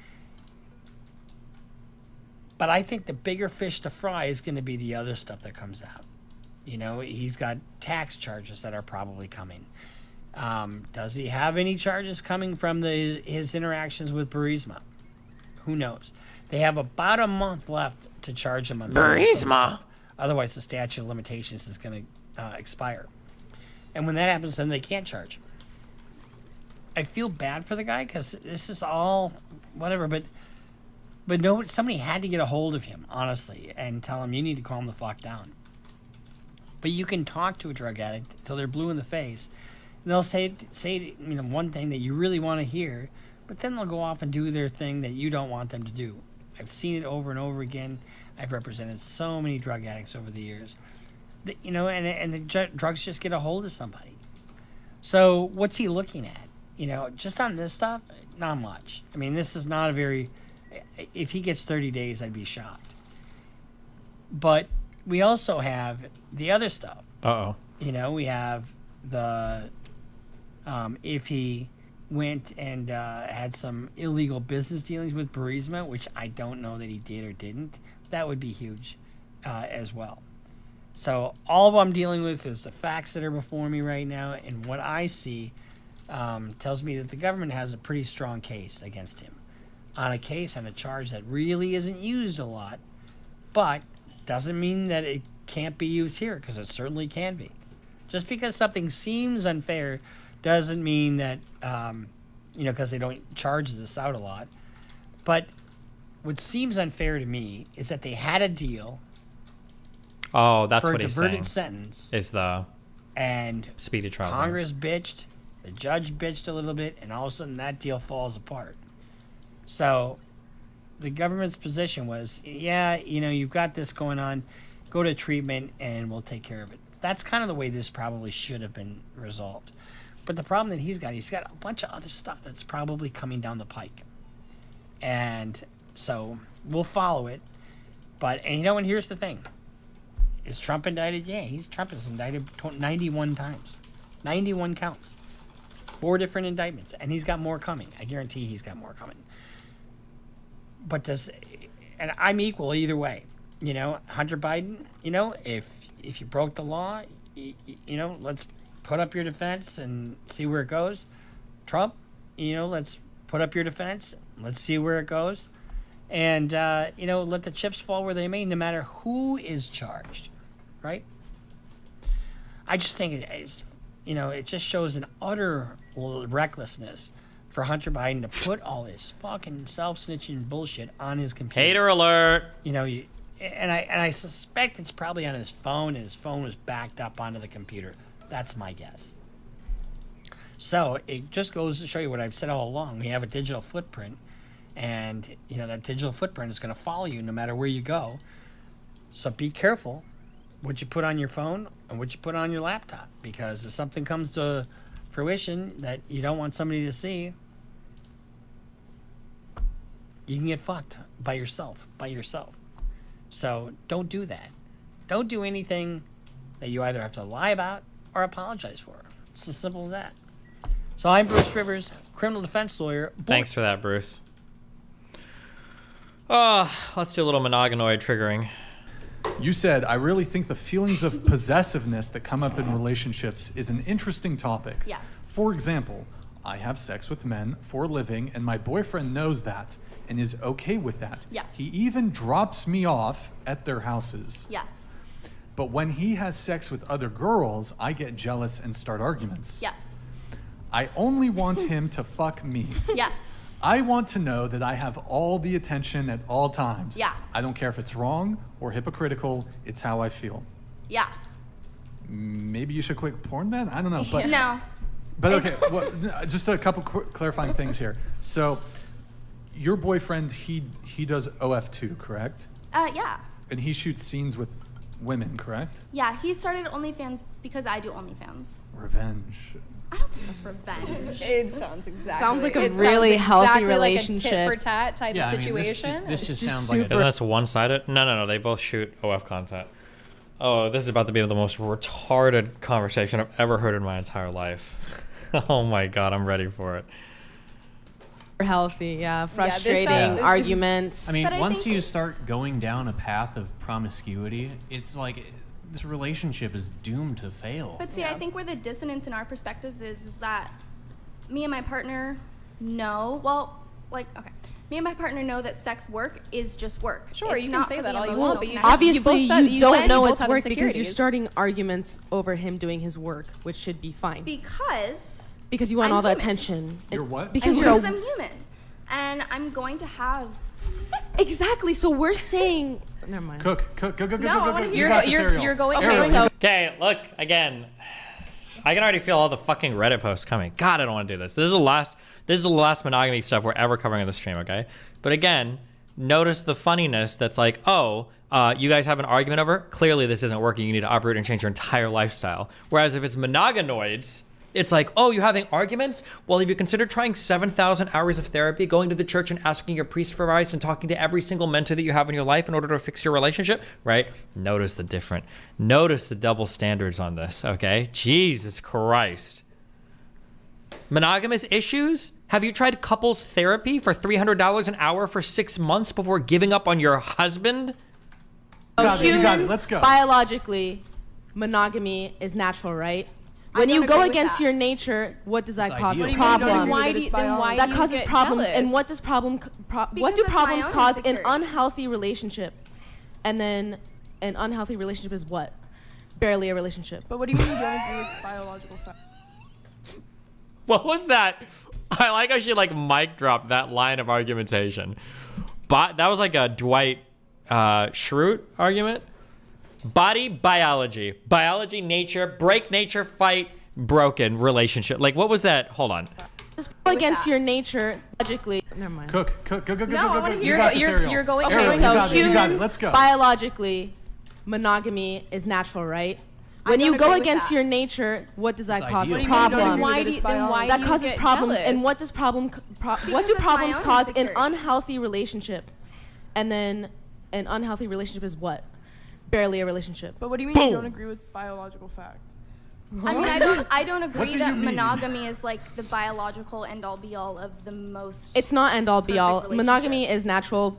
But I think the bigger fish to fry is going to be the other stuff that comes out. He's got tax charges that are probably coming. Does he have any charges coming from his interactions with Burisma? Who knows? They have about a month left to charge him on some of this stuff. Otherwise, the statute of limitations is going to expire. And when that happens, then they can't charge him. I feel bad for the guy because this is all whatever, but no, somebody had to get a hold of him, honestly, and tell him you need to calm the fuck down. But you can talk to a drug addict till they're blue in the face, and they'll say one thing that you really want to hear, but then they'll go off and do their thing that you don't want them to do. I've seen it over and over again. I've represented so many drug addicts over the years. And the drugs just get a hold of somebody. So what's he looking at? Just on this stuff, not much. This is not a very... If he gets 30 days, I'd be shocked. But we also have the other stuff. Uh-oh. We have the... if he went and had some illegal business dealings with Burisma, which I don't know that he did or didn't, that would be huge as well. So all I'm dealing with is the facts that are before me right now, and what I see tells me that the government has a pretty strong case against him on a charge that really isn't used a lot, but doesn't mean that it can't be used here, because it certainly can be. Just because something seems unfair doesn't mean that, because they don't charge this out a lot. But what seems unfair to me is that they had a deal. Oh, that's for what a he's saying. diverted sentence. Is the and speedy trial. Congress bitched, the judge bitched a little bit, and all of a sudden that deal falls apart. So the government's position was, you've got this going on, go to treatment and we'll take care of it. That's kind of the way this probably should have been resolved. But the problem that he's got a bunch of other stuff that's probably coming down the pike. And so we'll follow it. And here's the thing. Is Trump indicted? Yeah, Trump is indicted 91 times. 91 counts. 4 different indictments. And he's got more coming. I guarantee he's got more coming. And I'm equal either way. Hunter Biden, if you broke the law, let's put up your defense and see where it goes. Trump, let's put up your defense. Let's see where it goes. And, let the chips fall where they may, no matter who is charged, right? I just think it is, it just shows an utter recklessness for Hunter Biden to put all this fucking self-snitching bullshit on his computer. Hater alert! And I suspect it's probably on his phone, and his phone was backed up onto the computer. That's my guess. So it just goes to show you what I've said all along. We have a digital footprint, and that digital footprint is going to follow you no matter where you go. So be careful what you put on your phone and what you put on your laptop, because if something comes to fruition that you don't want somebody to see, you can get fucked by yourself. So don't do that. Don't do anything that you either have to lie about or apologize for. It's as simple as that. So I'm Bruce Rivers, criminal defense lawyer. Thanks for that, Bruce. Let's do a little monogonoid triggering. You said, I really think the feelings of possessiveness that come up in relationships is an interesting topic. Yes. For example, I have sex with men for a living, and my boyfriend knows that and is okay with that. Yes. He even drops me off at their houses. Yes. But when he has sex with other girls, I get jealous and start arguments. Yes. I only want him to fuck me. Yes. I want to know that I have all the attention at all times. Yeah. I don't care if it's wrong or hypocritical. It's how I feel. Yeah. Maybe you should quit porn then? I don't know. But, no. But okay, well, just a couple clarifying things here. So your boyfriend, he does OF2, correct? Yeah. And he shoots scenes with women, correct? Yeah, he started OnlyFans because I do OnlyFans. Revenge. I don't think that's revenge. It sounds exactly. Sounds like a it really sounds healthy exactly relationship. Like a tit for tat type Yeah, of I mean, situation. this just It's sounds super- like isn't this one-sided? No. They both shoot OF content. Oh, this is about to be the most retarded conversation I've ever heard in my entire life. Oh my god, I'm ready for it. Healthy, yeah. this Frustrating arguments. I mean, But I once think you start going down a path of promiscuity, it's like this relationship is doomed to fail. But see, I think where the dissonance in our perspectives is that me and my partner know, me and my partner know that sex work is just work. Sure, It's you can not say for that the all you emotional want, but you connection. Obviously, you both said- you don't said know you it's both have work because you're insecurities. starting arguments over him doing his work, which should be fine. Because you want I'm all the human. attention. You're what? Because I'm you're human, and I'm going to have. Exactly. So we're saying. Never mind. Go. No, I wanna hear- You got the cereal. you're going. Okay, so Okay, look, again. I can already feel all the fucking Reddit posts coming. God, I don't want to do this. This is the last monogamy stuff we're ever covering on the stream, okay? But again, notice the funniness that's like, oh, you guys have an argument over? Clearly this isn't working. You need to uproot and change your entire lifestyle. Whereas if it's monogonoids, it's like, oh, you're having arguments? Well, have you considered trying 7,000 hours of therapy, going to the church and asking your priest for advice and talking to every single mentor that you have in your life in order to fix your relationship, right? Notice the double standards on this, okay? Jesus Christ. Monogamous issues? Have you tried couples therapy for $300 an hour for 6 months before giving up on your husband? You got it. Let's go. Biologically, monogamy is natural, right? When you go against your nature, what does that cause? ideal. Problems. That causes problems. And what does what do that's my problems own cause? An insecurity. unhealthy relationship. And then an unhealthy relationship is what? Barely a relationship. But what do you mean you don't agree with biological facts? What was that? I like how she mic dropped that line of argumentation. But that was like a Dwight Schrute argument. Body, biology. Biology, nature, break nature, fight, broken, relationship. What was that? Hold on. Just go against your nature, logically. Never mind. Go. No, I wanna You hear- got the cereal. you're going- Okay, Ariel, so you got it. You got it. human, Let's go. biologically, monogamy is natural, right? When don't you go agree with against that. your nature, what does that It's cause? ideal. What do you mean you don't Problems. agree with biology? That do you causes get problems. jealous? And what does what Because do it's my problems own cause? An insecurity. unhealthy relationship. And then an unhealthy relationship is what? Barely a relationship. But what do you mean you don't agree with biological fact? I mean, I don't What agree do that you mean? monogamy is the biological end all be all of the most. It's not end all be all. Perfect Monogamy is natural.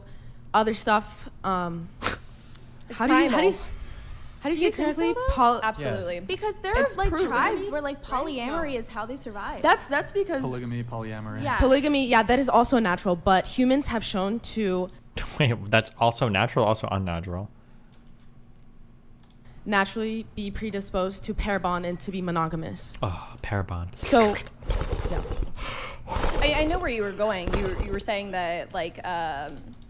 Other stuff, How do you say it correctly? Absolutely. Because there are like tribes where like polyamory is how they survive. That's because polygamy, polyamory. Yeah. Polygamy, yeah, that is also natural, but humans have shown to Wait, that's also natural, also unnatural. naturally be predisposed to pair bond and to be monogamous. Oh, pair bond. So, yeah. I know where you were going. You were saying that like.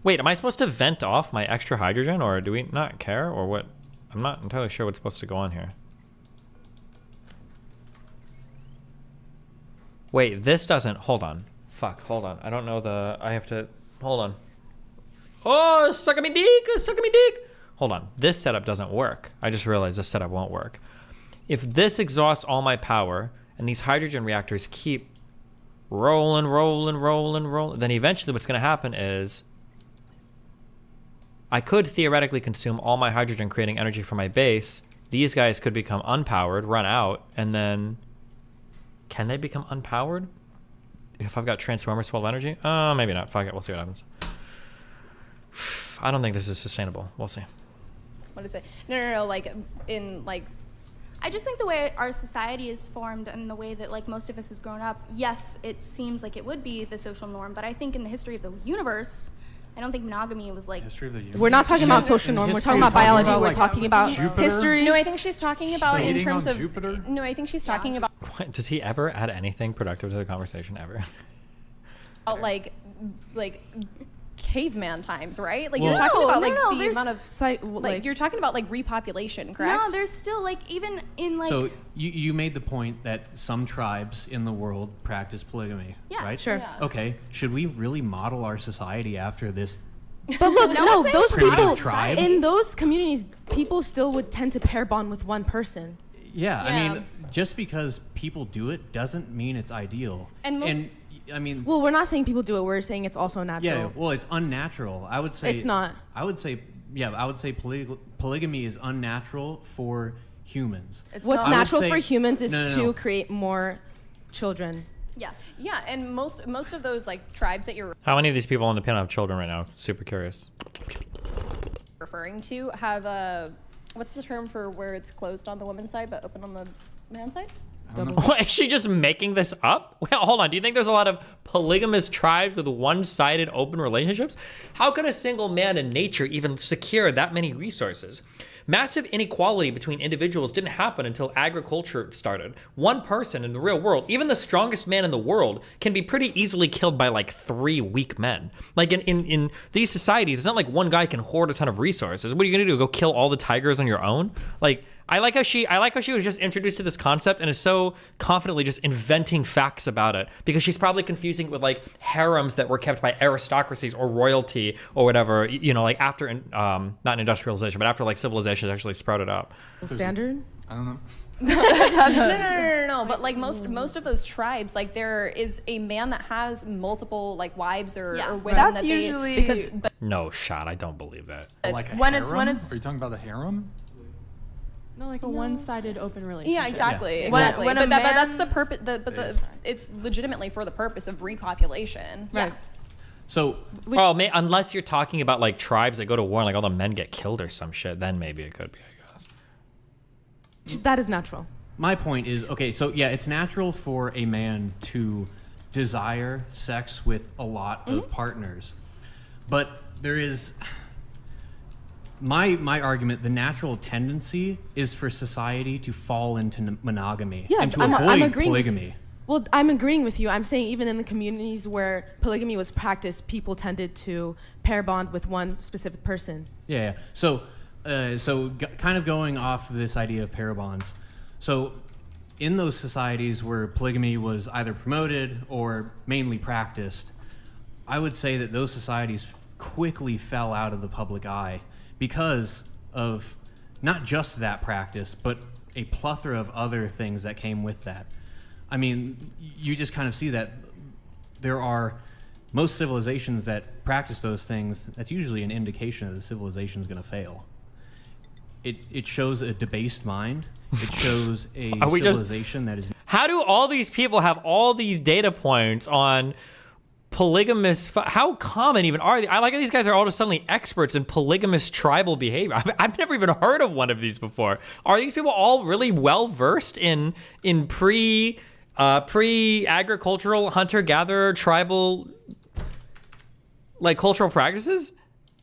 Wait, am I supposed to vent off my extra hydrogen, or do we not care, or what? I'm not entirely sure what's supposed to go on here. Wait, this doesn't. Hold on. Fuck. Hold on. I don't know the. I have to. Hold on. Oh, suck at me dick. Suck at me dick. Hold on. This setup doesn't work. I just realized this setup won't work. If this exhausts all my power and these hydrogen reactors keep rolling, then eventually what's going to happen is I could theoretically consume all my hydrogen creating energy for my base. These guys could become unpowered, run out, and then can they become unpowered if I've got transformers full of energy? Maybe not. Fuck it. We'll see what happens. I don't think this is sustainable. We'll see. What is it? No. Like in like. I just think the way our society is formed and the way that like most of us has grown up, yes, it seems like it would be the social norm, but I think in the history of the universe, I don't think monogamy was like. History of the universe. We're not talking about social norm. We're talking about biology. We're talking about history. No, I think she's talking about in Dating terms on of. Jupiter? No, I think she's talking about What, does he ever add anything productive to the conversation ever? like caveman times, right? Like Well- you're talking about like No, the there's- amount of like you're talking about like repopulation, correct? No, there's still like even in like. So you made the point that some tribes in the world practice polygamy, Yeah, right? sure. Yeah. Okay, should we really model our society after this? But look, no, those primitive people tribe? in those communities, people still would tend to pair bond with one person. Yeah, I mean, just because people do it doesn't mean it's ideal. And most- I mean, Well, we're not saying people do it. We're saying it's also natural. yeah, well, it's unnatural. I would say It's not. I would say polygamy is unnatural for humans. What's I would natural say- for humans is No, no, to no. create more children. Yes. Yeah, and most of those like tribes that you're How many of these people on the panel have children right now? Super curious. referring to have what's the term for where it's closed on the woman's side but open on the man's side? What, is she just making this up? Well, hold on. Do you think there's a lot of polygamous tribes with one-sided open relationships? How could a single man in nature even secure that many resources? Massive inequality between individuals didn't happen until agriculture started. One person in the real world, even the strongest man in the world, can be pretty easily killed by like 3 weak men. Like in these societies, it's not like one guy can hoard a ton of resources. What are you gonna do? Go kill all the tigers on your own? Like, I like how she was just introduced to this concept and is so confidently just inventing facts about it because she's probably confusing it with like harems that were kept by aristocracies or royalty or whatever, you know, like after not industrialization, but after like civilization actually sprouted up. Standard? I don't know. No. But like most of those tribes, like there is a man that has multiple like wives or women. That's that usually- they, because but No shot, I don't believe that. Like a when harem? it's Are you talking about the harem? No, like a one-sided open relationship. yeah, exactly. When a but that's man- the purpose. It's legitimately for the purpose of repopulation. Right. So, well, unless you're talking about like tribes that go to war and like all the men get killed or some shit, then maybe it could be, I guess. Just that is natural. My point is, okay, so yeah, it's natural for a man to desire sex with a lot of partners. But there is my argument, the natural tendency is for society to fall into monogamy Yeah, and to I'm avoid agreeing with polygamy. Well, I'm agreeing with you. I'm saying even in the communities where polygamy was practiced, people tended to pair bond with one specific person. Yeah. So, kind of going off this idea of pair bonds. So, in those societies where polygamy was either promoted or mainly practiced, I would say that those societies quickly fell out of the public eye because of not just that practice, but a plethora of other things that came with that. I mean, you just kind of see that there are most civilizations that practice those things. That's usually an indication that the civilization is going to fail. It shows a debased mind. It shows a civilization that is. How do all these people have all these data points on polygamous. How common even are they? I like how these guys are all of a sudden experts in polygamous tribal behavior. I've never even heard of one of these before. Are these people all really well versed in pre-agricultural hunter-gatherer tribal cultural practices?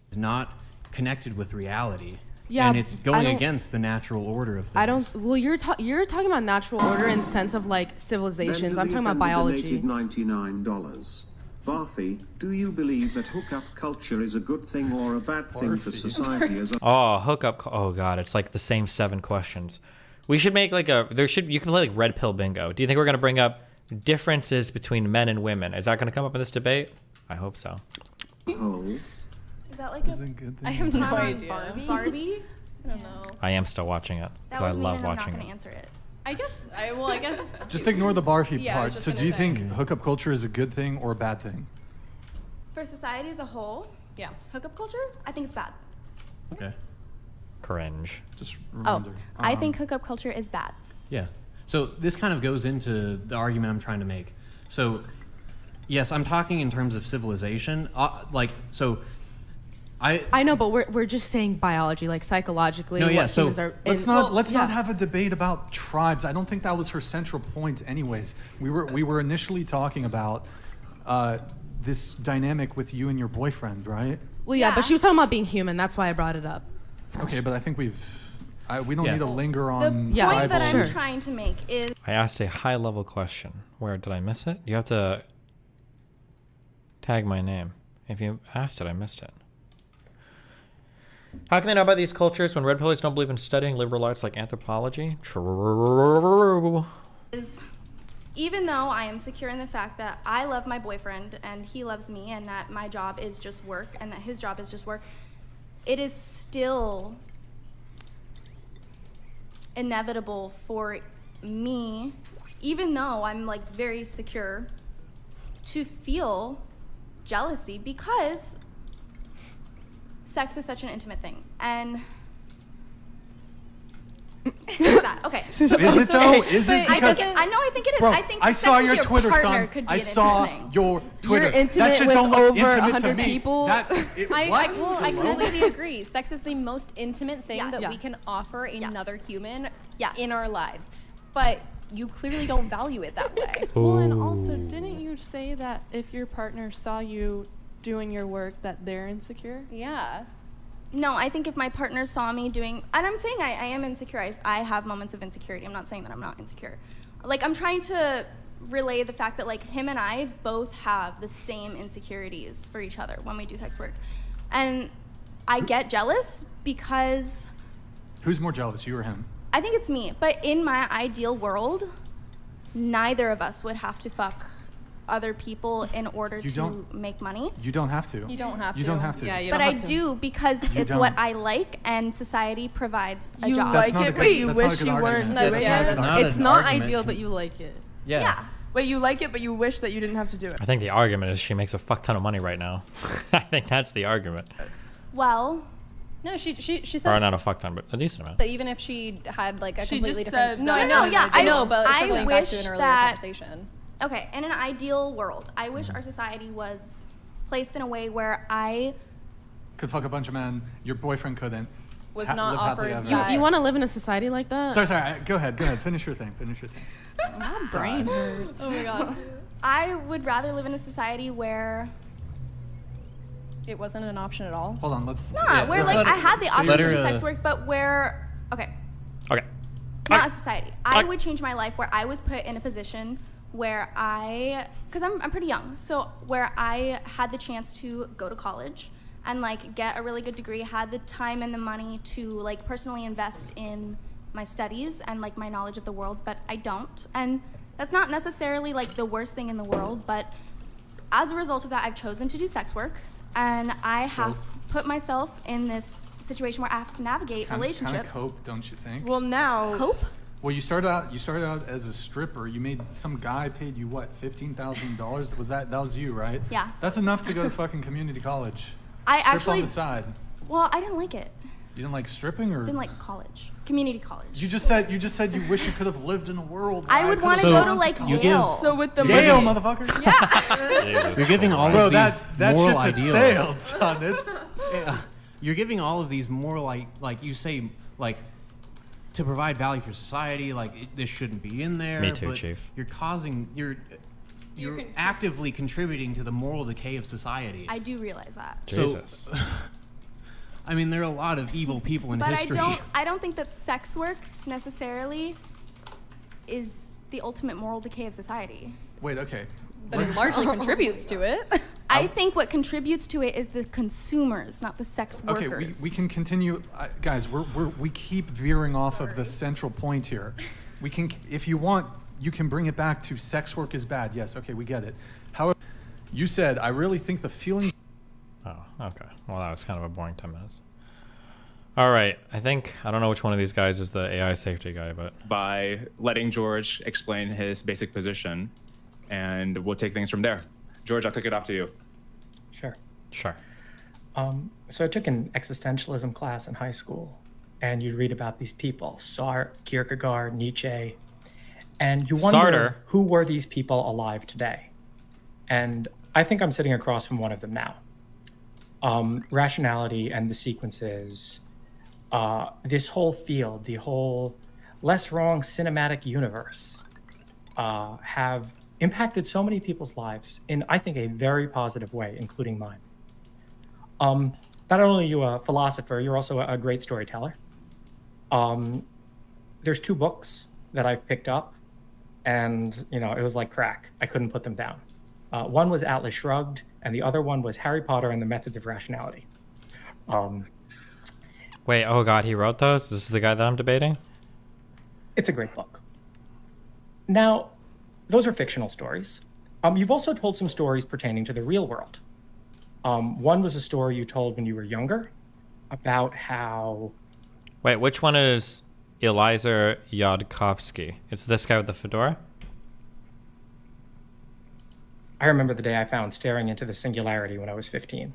It's not connected with reality. Yeah, and it's going against the natural order of things. I don't. Well, you're talking about natural order in sense of civilizations. I'm talking about biology. $99. Barfi, do you believe that hookup culture is a good thing or a bad thing for society as a hookup. Oh god, it's the same 7 questions. We should make you can play red pill bingo. Do you think we're gonna bring up differences between men and women? Is that gonna come up in this debate? I hope so. Is that like a good thing? I have no idea. Barbie? I don't know. I am still watching it. That I was love mean, and watching I'm not it. gonna answer it. I guess. Just ignore the Barfi Yeah, I was part. just So gonna do you say. think hookup culture is a good thing or a bad thing? For society as a whole, yeah, hookup culture, I think it's bad. Okay. Cringe. Just I think hookup culture is bad. Yeah. So this kind of goes into the argument I'm trying to make. So, yes, I'm talking in terms of civilization. I know, but we're just saying biology, psychologically. No, yeah, what so humans are. Let's not have a debate about tribes. I don't think that was her central point, anyways. We were initially talking about this dynamic with you and your boyfriend, right? Well, yeah, but she was talking about being human. That's why I brought it up. Okay, but I think we don't need to linger The on point tribal. that I'm trying to make is I asked a high-level question. Where did I miss it? You have to tag my name. If you asked it, I missed it. How can they know about these cultures when red pillers don't believe in studying liberal arts like anthropology? True. even though I am secure in the fact that I love my boyfriend and he loves me and that my job is just work and that his job is just work, it is still inevitable for me, even though I'm very secure, to feel jealousy because sex is such an intimate thing. And is that okay? Is it though? Is it? Because I think it is. Bro, I think I saw sex with your Twitter, partner son. could be I an saw intimate thing. your Twitter. You're intimate that shit with don't look over intimate 100 to me. people? I completely agree. Sex is the most intimate thing that Yeah. we can offer another human Yes. in our lives. But you clearly don't value it that way. Well, and also, didn't you say that if your partner saw you doing your work, that they're insecure? Yeah. No, I think if my partner saw me doing, and I'm saying I am insecure. I have moments of insecurity. I'm not saying that I'm not insecure. I'm trying to relay the fact that him and I both have the same insecurities for each other when we do sex work. And I get jealous because Who's more jealous, you or him? I think it's me. But in my ideal world, neither of us would have to fuck other people in order to make money. You don't have to. You don't have to. You don't have to. Yeah, you But don't I have to. do because it's don't. what I like and society provides a You job. That's like not a it, good- but you that's not a wish good you argument. weren't That's doing not a it. good It's not ideal, but you like it. Yeah. But you like it, but you wish that you didn't have to do it. I think the argument is she makes a fuck ton of money right now. I think that's the argument. Well, No, she Or said not a fuck ton, but a decent amount. that even if she had a She completely just different. said No, I no, know. yeah, I know, but I circling back to wish an earlier that- conversation. okay, in an ideal world, I wish our society was placed in a way where I Could fuck a bunch of men. Your boyfriend couldn't. Was live not happily offered ever after. You want to live in a society like that? Sorry. Go ahead. Finish your thing. My brain hurts. Oh my god. I would rather live in a society where It wasn't an option at all. Hold on. Let's. where let's let I it- had the so option let to her, do sex work, but where Okay. not a society. I would change my life where I was put in a position where because I'm pretty young, so where I had the chance to go to college and get a really good degree, had the time and the money to personally invest in my studies and my knowledge of the world, but I don't. And that's not necessarily the worst thing in the world, but as a result of that, I've chosen to do sex work, and I have put myself in this situation where I have to navigate relationships. Kind of cope, don't you think? Well, now. Cope? Well, you started out as a stripper. You made some guy paid you what, $15,000? That was you, right? Yeah. That's enough to go to fucking community college. I Strip actually on the side. Well, I didn't like it. You didn't like stripping, or Didn't like college, community college. you just said you wish you could have lived in a world. I where would could've want to gone go to like you Yale. give- So with the Yale, money. motherfucker. You're giving all Bro, of these that moral ship has ideals. sailed, son. It's Yeah. You're giving all of these moral, like you say, like to provide value for society. Like this shouldn't be in there. Me too, but Chief. You're actively contributing to the moral decay of society. I do realize that. Jesus. So, I mean, there are a lot of evil people in But history. I don't think that sex work necessarily is the ultimate moral decay of society. wait, okay. But it largely contributes to it. I think what contributes to it is the consumers, not the sex Okay, workers. we can continue, guys. We keep veering off of the central point here. We can, if you want, you can bring it back to sex work is bad. Yes, okay, we get it. However, you said I really think the feelings. Oh, okay. Well, that was kind of a boring 10 minutes. All right. I don't know which one of these guys is the AI safety guy, but by letting George explain his basic position, and we'll take things from there. George, I'll kick it off to you. Sure. Sure. So I took an existentialism class in high school, and you read about these people, Sartre, Kierkegaard, Nietzsche, and you wonder Sartre. who were these people alive today? And I think I'm sitting across from one of them now. Rationality and the sequences, this whole field, the whole less wrong cinematic universe, have impacted so many people's lives in, I think, a very positive way, including mine. Not only are you a philosopher, you're also a great storyteller. There's 2 books that I've picked up, and it was like crack. I couldn't put them down. One was Atlas Shrugged, and the other one was Harry Potter and the Methods of Rationality. Wait, oh God, he wrote those? This is the guy that I'm debating? It's a great book. Now, those are fictional stories. You've also told some stories pertaining to the real world. One was a story you told when you were younger about how... Wait, which one is Eliezer Yudkowsky? It's this guy with the fedora? I remember the day I found Staring into the Singularity when I was 15.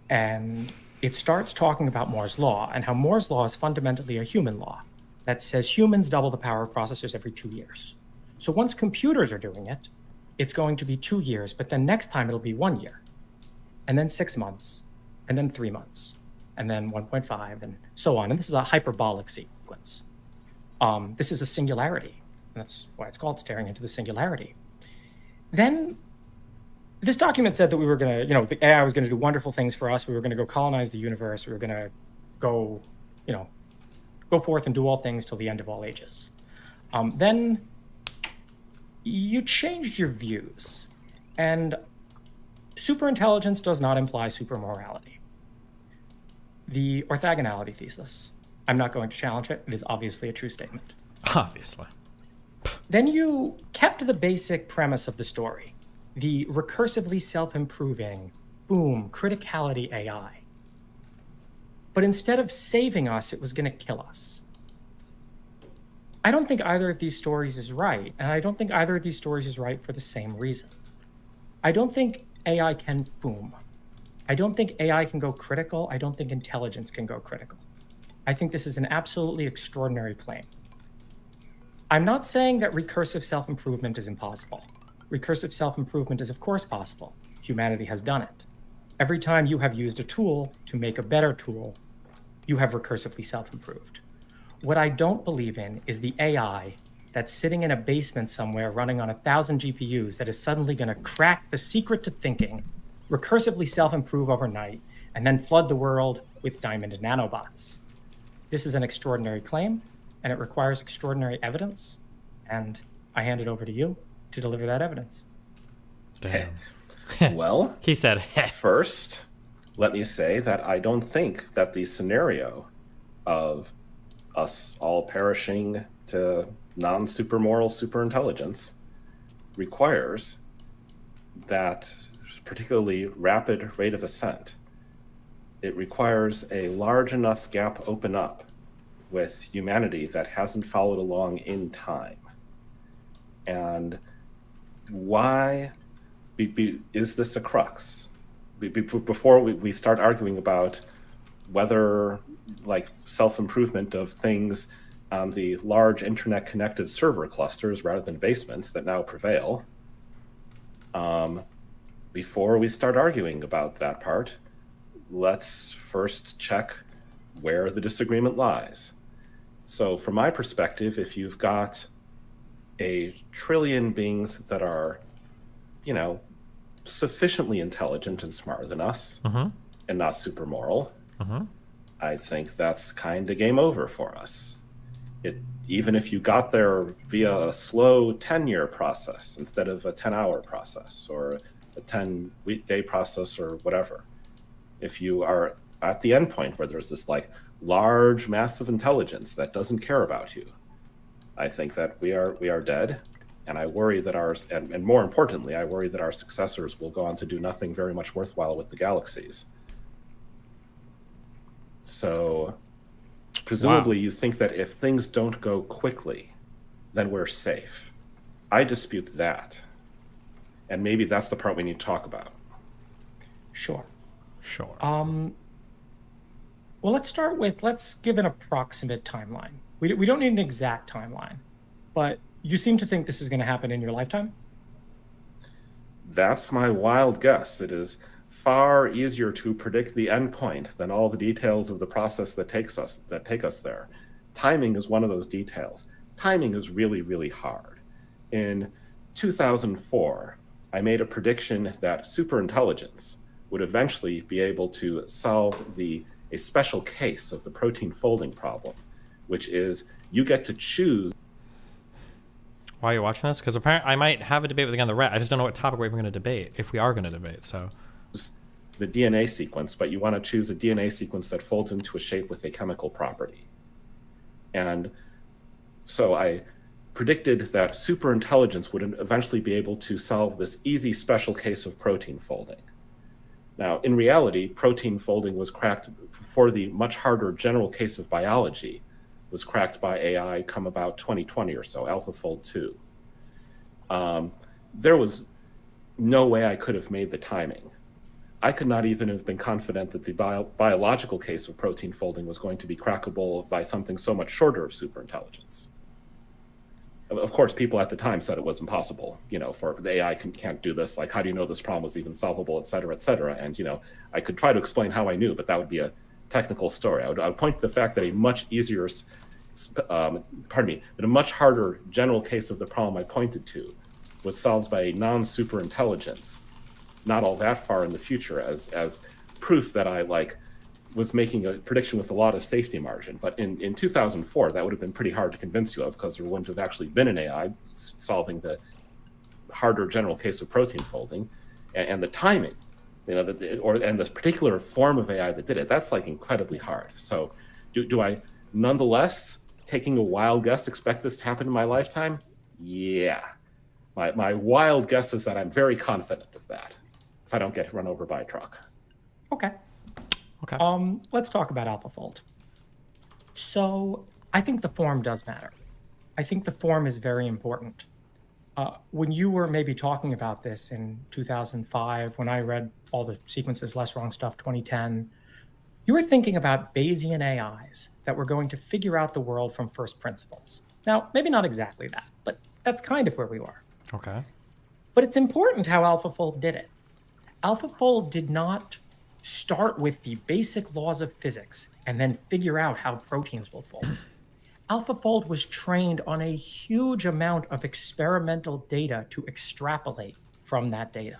And it starts talking about Moore's Law and how Moore's Law is fundamentally a human law that says humans double the power of processors every 2 years. So once computers are doing it, it's going to be 2 years, but then next time it'll be 1 year, and then 6 months, and then 3 months, and then 1.5, and so on. And this is a hyperbolic sequence. This is a singularity, and that's why it's called Staring into the Singularity. Then this document said that we were going to, the AI was going to do wonderful things for us. We were going to go colonize the universe. We were going to go, go forth and do all things till the end of all ages. Then you changed your views, and superintelligence does not imply supermorality. The orthogonality thesis, I'm not going to challenge it. It is obviously a true statement. Obviously. Then you kept the basic premise of the story, the recursively self-improving, boom, criticality AI. But instead of saving us, it was going to kill us. I don't think either of these stories is right, and I don't think either of these stories is right for the same reason. I don't think AI can boom. I don't think AI can go critical. I don't think intelligence can go critical. I think this is an absolutely extraordinary claim. I'm not saying that recursive self-improvement is impossible. Recursive self-improvement is of course possible. Humanity has done it. Every time you have used a tool to make a better tool, you have recursively self-improved. What I don't believe in is the AI that's sitting in a basement somewhere running on 1,000 GPUs that is suddenly going to crack the secret to thinking, recursively self-improve overnight, and then flood the world with diamond nanobots. This is an extraordinary claim, and it requires extraordinary evidence, and I hand it over to you to deliver that evidence. Damn. Well, he said, first, let me say that I don't think that the scenario of us all perishing to non-supermoral superintelligence requires that particularly rapid rate of ascent. It requires a large enough gap open up with humanity that hasn't followed along in time. And why is this a crux? Before we start arguing about whether like self-improvement of things on the large internet-connected server clusters rather than basements that now prevail. Before we start arguing about that part, let's first check where the disagreement lies. So from my perspective, if you've got a trillion beings that are, you know, sufficiently intelligent and smarter than us, and not super moral, I think that's kind of game over for us. Even if you got there via a slow 10-year process instead of a 10-hour process or a 10-weekday process or whatever, if you are at the endpoint where there's this like large massive intelligence that doesn't care about you, I think that we are dead. And I worry that and more importantly, I worry that our successors will go on to do nothing very much worthwhile with the galaxies. So presumably you think that if things don't go quickly, then we're safe. I dispute that. And maybe that's the part we need to talk about. Sure. Sure. Well, let's give an approximate timeline. We don't need an exact timeline, but you seem to think this is going to happen in your lifetime? That's my wild guess. It is far easier to predict the endpoint than all the details of the process that take us there. Timing is one of those details. Timing is really, really hard. In 2004, I made a prediction that superintelligence would eventually be able to solve a special case of the protein folding problem, which is you get to choose. Why are you watching this? Because apparently I might have a debate with the guy on the right. I just don't know what topic we're even going to debate, if we are going to debate. So the DNA sequence, but you want to choose a DNA sequence that folds into a shape with a chemical property. And so I predicted that superintelligence would eventually be able to solve this easy special case of protein folding. Now, in reality, protein folding was cracked for the much harder general case of biology, was cracked by AI come about 2020 or so, AlphaFold 2. There was no way I could have made the timing. I could not even have been confident that the biological case of protein folding was going to be crackable by something so much shorter of superintelligence. Of course, people at the time said it was impossible, you know, for the AI can't do this. Like, how do you know this problem was even solvable, et cetera, et cetera? And, you know, I could try to explain how I knew, but that would be a technical story. I would point to the fact that a much easier, that a much harder general case of the problem I pointed to was solved by a non-superintelligence, not all that far in the future, as proof that I was making a prediction with a lot of safety margin. But in 2004, that would have been pretty hard to convince you of, because there wouldn't have actually been an AI solving the harder general case of protein folding, and the timing, you know, and this particular form of AI that did it. That's like incredibly hard. So, do I nonetheless, taking a wild guess, expect this to happen in my lifetime? Yeah, my wild guess is that I'm very confident of that, if I don't get run over by a truck. Okay. Let's talk about AlphaFold. So I think the form does matter. I think the form is very important. When you were maybe talking about this in 2005, when I read all the sequences, Less Wrong Stuff, 2010, you were thinking about Bayesian AIs that were going to figure out the world from first principles. Now, maybe not exactly that, but that's kind of where we were. Okay. But it's important how AlphaFold did it. AlphaFold did not start with the basic laws of physics and then figure out how proteins will fold. AlphaFold was trained on a huge amount of experimental data to extrapolate from that data.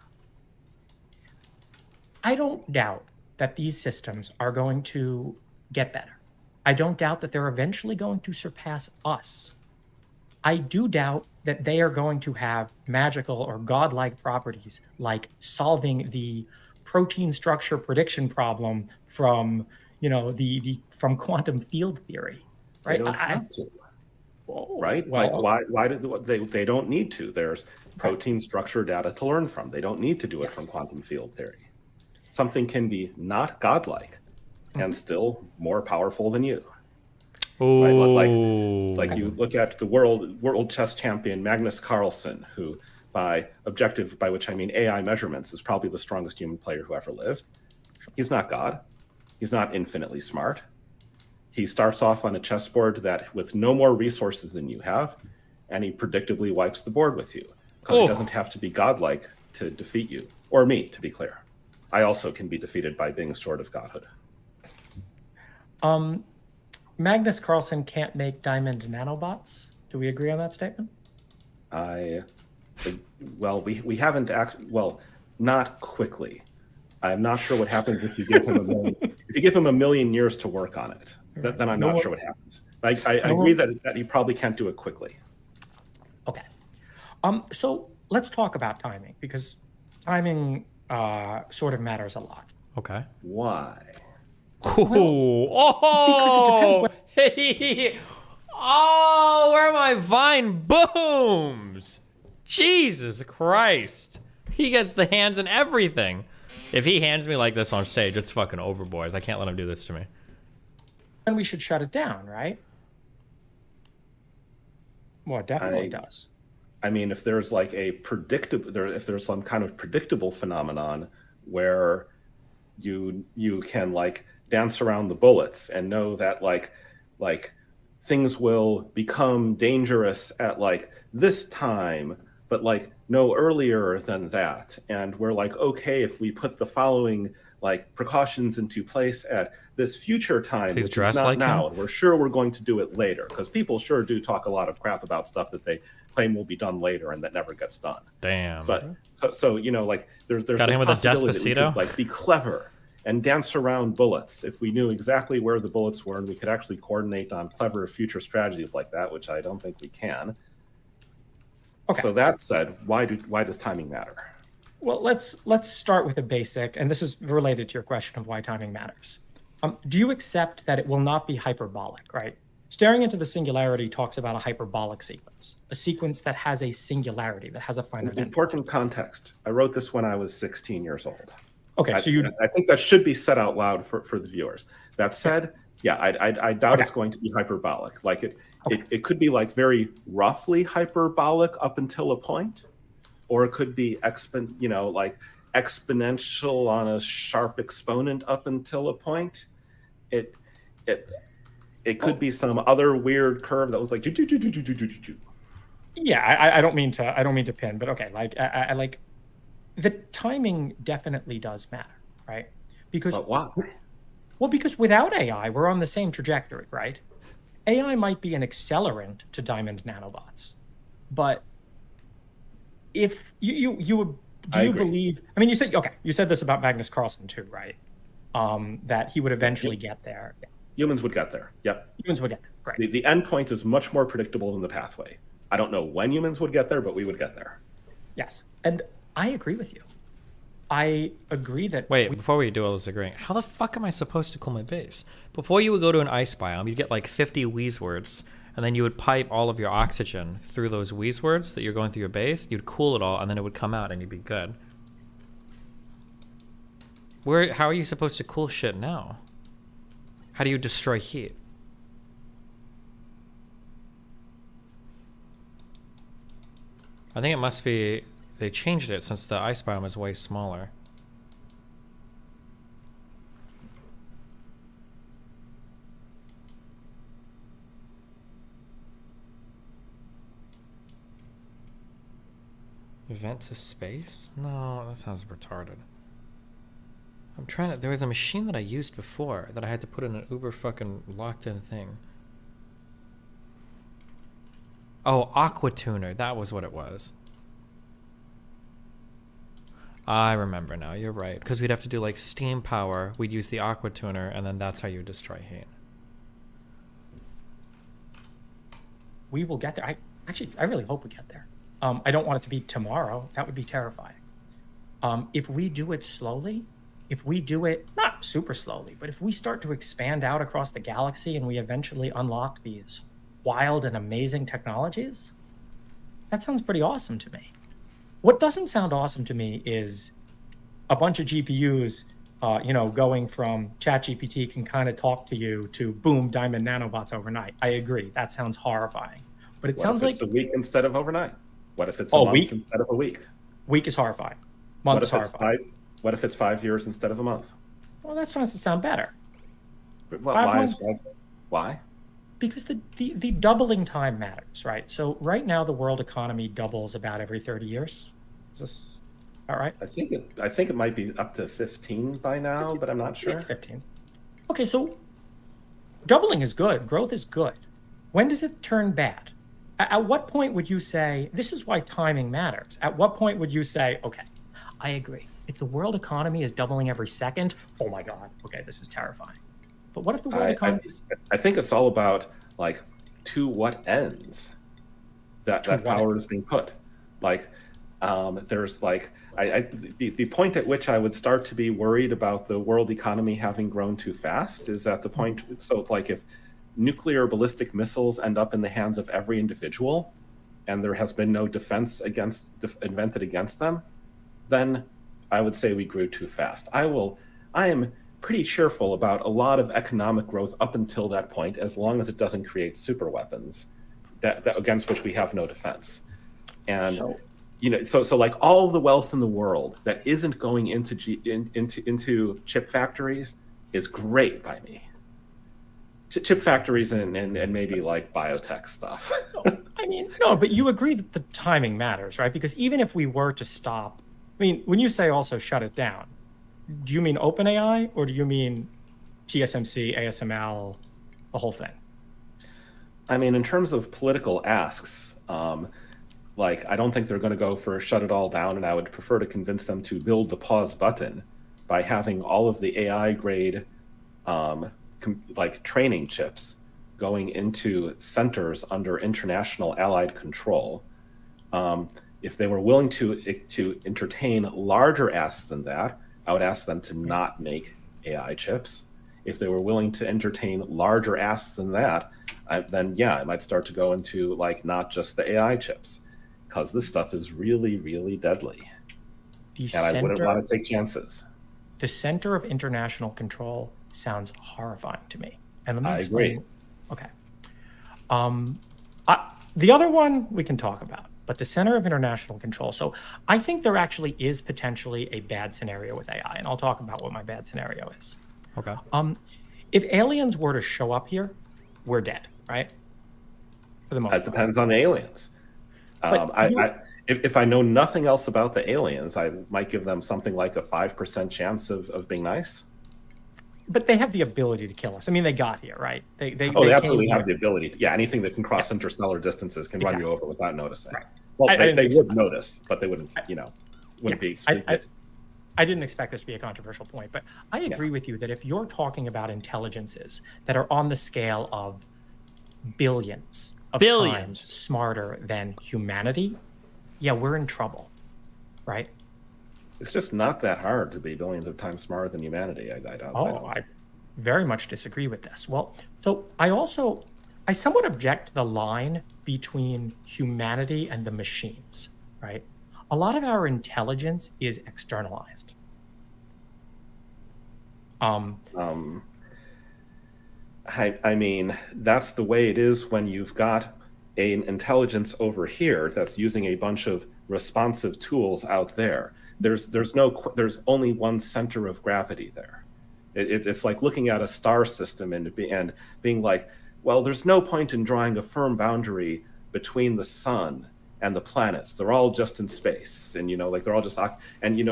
I don't doubt that these systems are going to get better. I don't doubt that they're eventually going to surpass us. I do doubt that they are going to have magical or godlike properties, like solving the protein structure prediction problem from, you know, from quantum field theory, right? They don't have to, right? Well, why do they don't need to? There's protein structure data to learn from. They don't need to do it from quantum field theory. Something can be not godlike and still more powerful than you. Right? Like you look at the world chess champion Magnus Carlsen, who by which I mean AI measurements, is probably the strongest human player who ever lived. He's not God. He's not infinitely smart. He starts off on a chessboard that with no more resources than you have, and he predictably wipes the board with you because he doesn't have to be godlike to defeat you, or me, to be clear. I also can be defeated by being short of godhood. Magnus Carlsen can't make diamond nanobots. Do we agree on that statement? Well, we haven't not quickly. I'm not sure what happens if you give him a million years to work on it. Then I'm not sure what happens. I agree that you probably can't do it quickly. Okay. So let's talk about timing, because timing sort of matters a lot. Okay. Why? Cool. Because it Hey. Oh, where are my Vine booms? Jesus Christ. He gets the hands and everything. If he hands me like this on stage, it's fucking over, boys. I can't let him do this to me. And we should shut it down, right? Well, it definitely does. I mean, if there's like if there's some kind of predictable phenomenon where you can like dance around the bullets and know that like things will become dangerous at like this time, but like no earlier than that. And we're like, okay, if we put the following like precautions into place at this future time, Please which dress is not like now, him. and we're sure we're going to do it later, because people sure do talk a lot of crap about stuff that they claim will be done later and that never gets done. Damn. But so you know, like there's Got this him with a possibility that we Despacito? could like be clever and dance around bullets if we knew exactly where the bullets were, and we could actually coordinate on clever future strategies like that, which I don't think we can. Okay. So that said, why does timing matter? Well, let's start with a basic, and this is related to your question of why timing matters. Do you accept that it will not be hyperbolic, right? Staring into the singularity talks about a hyperbolic sequence, a sequence that has a singularity, that has a finite end. Important context. I wrote this when I was 16 years old. Okay, I think that should be said out loud for the viewers. That said, yeah, I doubt it's going to be hyperbolic. Like it could be like very roughly hyperbolic up until a point, or it could be exponential on a sharp exponent up until a point. It could be some other weird curve that was like Yeah, I don't mean to pin, but okay, like I like the timing definitely does matter, right? Because but why? Well, because without AI, we're on the same trajectory, right? AI might be an accelerant to diamond nanobots, but if you believe? I mean, you said this about Magnus Carlsen too, right? That he would eventually get there. Yeah. Humans would get there. Yep. Humans would get there. Great. The end point is much more predictable than the pathway. I don't know when humans would get there, but we would get there. Yes, and I agree with you. I agree that. Wait, before we do all this agreeing, how the fuck am I supposed to cool my base? Before you would go to an ice biome, you'd get like 50 wheeze words, and then you would pipe all of your oxygen through those wheeze words that you're going through your base. You'd cool it all, and then it would come out, and you'd be good. How are you supposed to cool shit now? How do you destroy heat? I think it must be they changed it since the ice biome is way smaller. Event to space? No, that sounds retarded. I'm trying to. There was a machine that I used before that I had to put in an uber fucking locked in thing. Oh, Aqua Tuner. That was what it was. I remember now. You're right. Because we'd have to do like steam power. We'd use the Aqua Tuner, and then that's how you destroy heat. We will get there. I really hope we get there. I don't want it to be tomorrow. That would be terrifying. If we do it slowly, if we do it not super slowly, but if we start to expand out across the galaxy and we eventually unlock these wild and amazing technologies, that sounds pretty awesome to me. What doesn't sound awesome to me is a bunch of GPUs, going from ChatGPT can kind of talk to you to boom, diamond nanobots overnight. I agree. That sounds horrifying. But it sounds like it's a week instead of overnight. What if it's a month instead of a week? Week is horrifying. Month is horrifying. What if it's 5 years instead of a month? Well, that starts to sound better. Why? Because the doubling time matters, right? So right now the world economy doubles about every 30 years. Is this all right? I think it might be up to 15 by now, but I'm not sure. It's 15. Okay, so doubling is good. Growth is good. When does it turn bad? At what point would you say, this is why timing matters? At what point would you say, okay, I agree. If the world economy is doubling every second, oh my God, okay, this is terrifying. But what if the world economy is... I think it's all about, like, to what ends that power is being put. Like, there's, like, the point at which I would start to be worried about the world economy having grown too fast is at the point, so, like, if nuclear ballistic missiles end up in the hands of every individual and there has been no defense invented against them, then I would say we grew too fast. I am pretty cheerful about a lot of economic growth up until that point, as long as it doesn't create super weapons that against which we have no defense. And so like all the wealth in the world that isn't going into chip factories is great by me. Chip factories and maybe like biotech stuff. I mean, no, but you agree that the timing matters, right? Because even if we were to stop, I mean, when you say also shut it down, do you mean OpenAI or do you mean TSMC, ASML, the whole thing? I mean, in terms of political asks, like, I don't think they're going to go for shut it all down, and I would prefer to convince them to build the pause button by having all of the AI grade like training chips going into centers under international allied control. If they were willing to entertain larger asks than that, I would ask them to not make AI chips. If they were willing to entertain larger asks than that, then yeah, I might start to go into like not just the AI chips, because this stuff is really, really deadly. I wouldn't want to take chances. The center of international control sounds horrifying to me. And let me I explain. agree. Okay. The other one we can talk about, but the center of international control. So I think there actually is potentially a bad scenario with AI, and I'll talk about what my bad scenario is. Okay. If aliens were to show up here, we're dead, right? For the most part. It depends on the aliens. If I know nothing else about the aliens, I might give them something like a 5% chance of being nice. But they have the ability to kill us. I mean, they got here, right? They absolutely have the ability to. Yeah, anything that can cross interstellar distances can run you over without noticing. Right. Well, they would notice, but they wouldn't, wouldn't be. I didn't expect this to be a controversial point, but I agree with you that if you're talking about intelligences that are on the scale of billions of times smarter than humanity, yeah, we're in trouble, right? It's just not that hard to be billions of times smarter than humanity. I very much disagree with this. Well, so I somewhat object to the line between humanity and the machines, right? A lot of our intelligence is externalized. I mean, that's the way it is when you've got an intelligence over here that's using a bunch of responsive tools out there. There's only one center of gravity there. It's like looking at a star system and being like, well, there's no point in drawing a firm boundary between the sun and the planets. They're all just in space, and like they're all just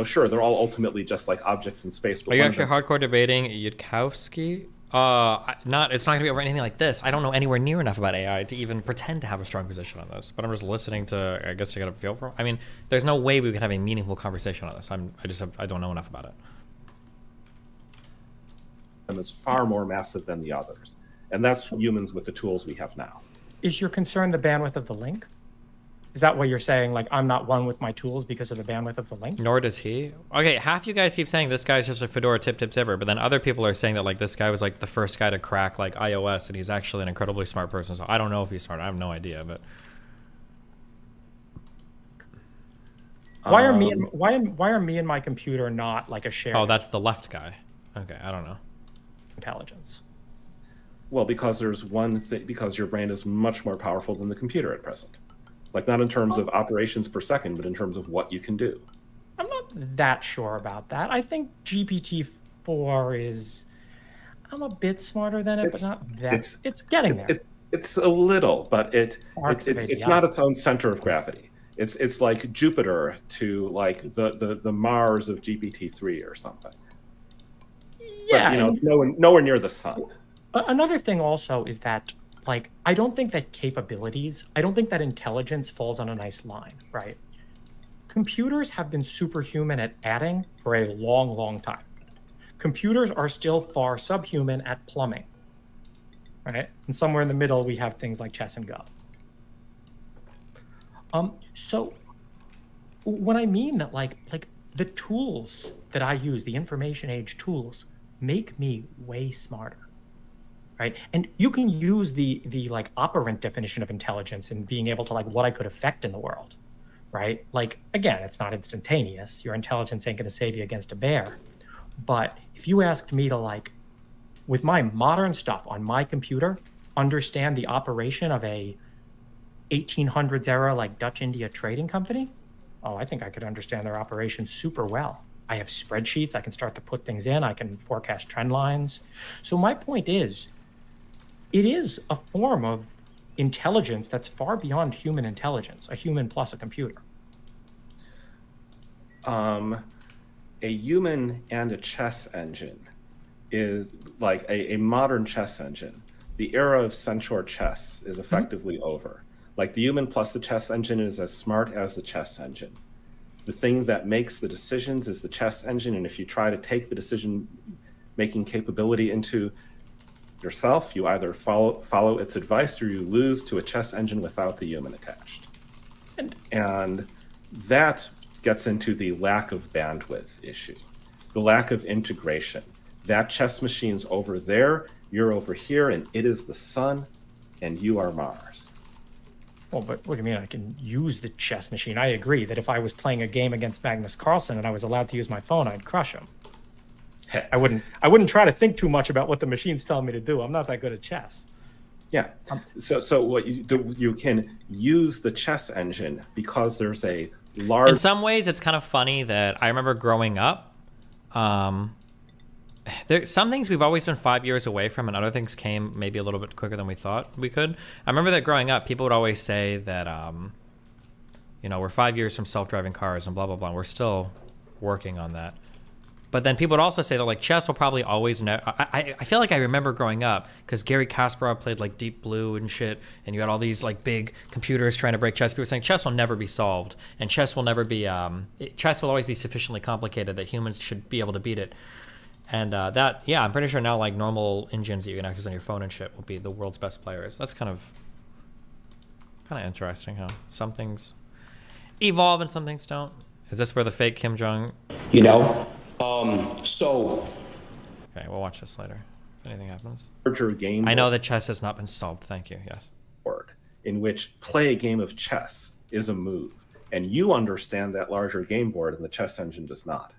sure, they're all ultimately just like objects in space. But are you actually hardcore debating Yudkowsky? It's not gonna be over anything like this. I don't know anywhere near enough about AI to even pretend to have a strong position on this. But I'm just listening to, I guess, to get a feel for. I mean, there's no way we can have a meaningful conversation on this. I don't know enough about it. And it's far more massive than the others, and that's humans with the tools we have now. Is your concern the bandwidth of the link? Is that what you're saying? Like, I'm not one with my tools because of the bandwidth of the link? Nor does he. Okay, half you guys keep saying this guy's just a Fedora tipper, but then other people are saying that like this guy was like the first guy to crack like iOS, and he's actually an incredibly smart person. So I don't know if he's smart. I have no idea, but why are me and my computer not like a shared? Oh, that's the left guy. Okay, I don't know. Intelligence. Well, because there's one thing, because your brain is much more powerful than the computer at present. Like, not in terms of operations per second, but in terms of what you can do. I'm not that sure about that. I think GPT-4 is... I'm a bit smarter than it, but not that. It's getting there. It's a little, but it's yeah. not its own center of gravity. It's like Jupiter to like the Mars of GPT-3 or something. Yeah, but, it's nowhere near the sun. Another thing also is that, like, I don't think that intelligence falls on a nice line, right? Computers have been superhuman at adding for a long, long time. Computers are still far subhuman at plumbing, right? And somewhere in the middle, we have things like chess and Go. So when I mean that, like the tools that I use, the information age tools, make me way smarter, right? And you can use the like operant definition of intelligence and being able to like what I could affect in the world, right? Like, again, it's not instantaneous. Your intelligence ain't going to save you against a bear. But if you asked me to, like, with my modern stuff on my computer, understand the operation of a 1800s era, like, Dutch India trading company, oh, I think I could understand their operation super well. I have spreadsheets. I can start to put things in. I can forecast trend lines. So my point is, it is a form of intelligence that's far beyond human intelligence, a human plus a computer. A human and a chess engine is like a modern chess engine. The era of centaur chess is effectively over. Like, the human plus the chess engine is as smart as the chess engine. The thing that makes the decisions is the chess engine, and if you try to take the decision-making capability into yourself, you either follow its advice or you lose to a chess engine without the human attached. And that gets into the lack of bandwidth issue, the lack of integration. That chess machine's over there, you're over here, and it is the sun, and you are Mars. Well, but what do you mean I can use the chess machine? I agree that if I was playing a game against Magnus Carlsen and I was allowed to use my phone, I'd crush him. I wouldn't try to think too much about what the machine's telling me to do. I'm not that good at chess. Yeah. So what you can use the chess engine because there's a large. In some ways, it's kind of funny that I remember growing up. There some things we've always been 5 years away from, and other things came maybe a little bit quicker than we thought we could. I remember that growing up, people would always say that, we're 5 years from self-driving cars and blah blah blah. And we're still working on that. But then people would also say that, like, chess will probably always know. I feel like I remember growing up because Gary Kasparov played like Deep Blue and shit, and you had all these like big computers trying to break chess. People were saying chess will never be solved, and chess will never be. Chess will always be sufficiently complicated that humans should be able to beat it. And I'm pretty sure now, like, normal engines that you can access on your phone and shit will be the world's best players. That's kind of interesting how some things evolve and some things don't. Is this where the fake Kim Jong? Okay, we'll watch this later if anything happens. Larger game. I know that chess has not been solved. Thank you. Yes. In which play a game of chess is a move, and you understand that larger game board, and the chess engine does not.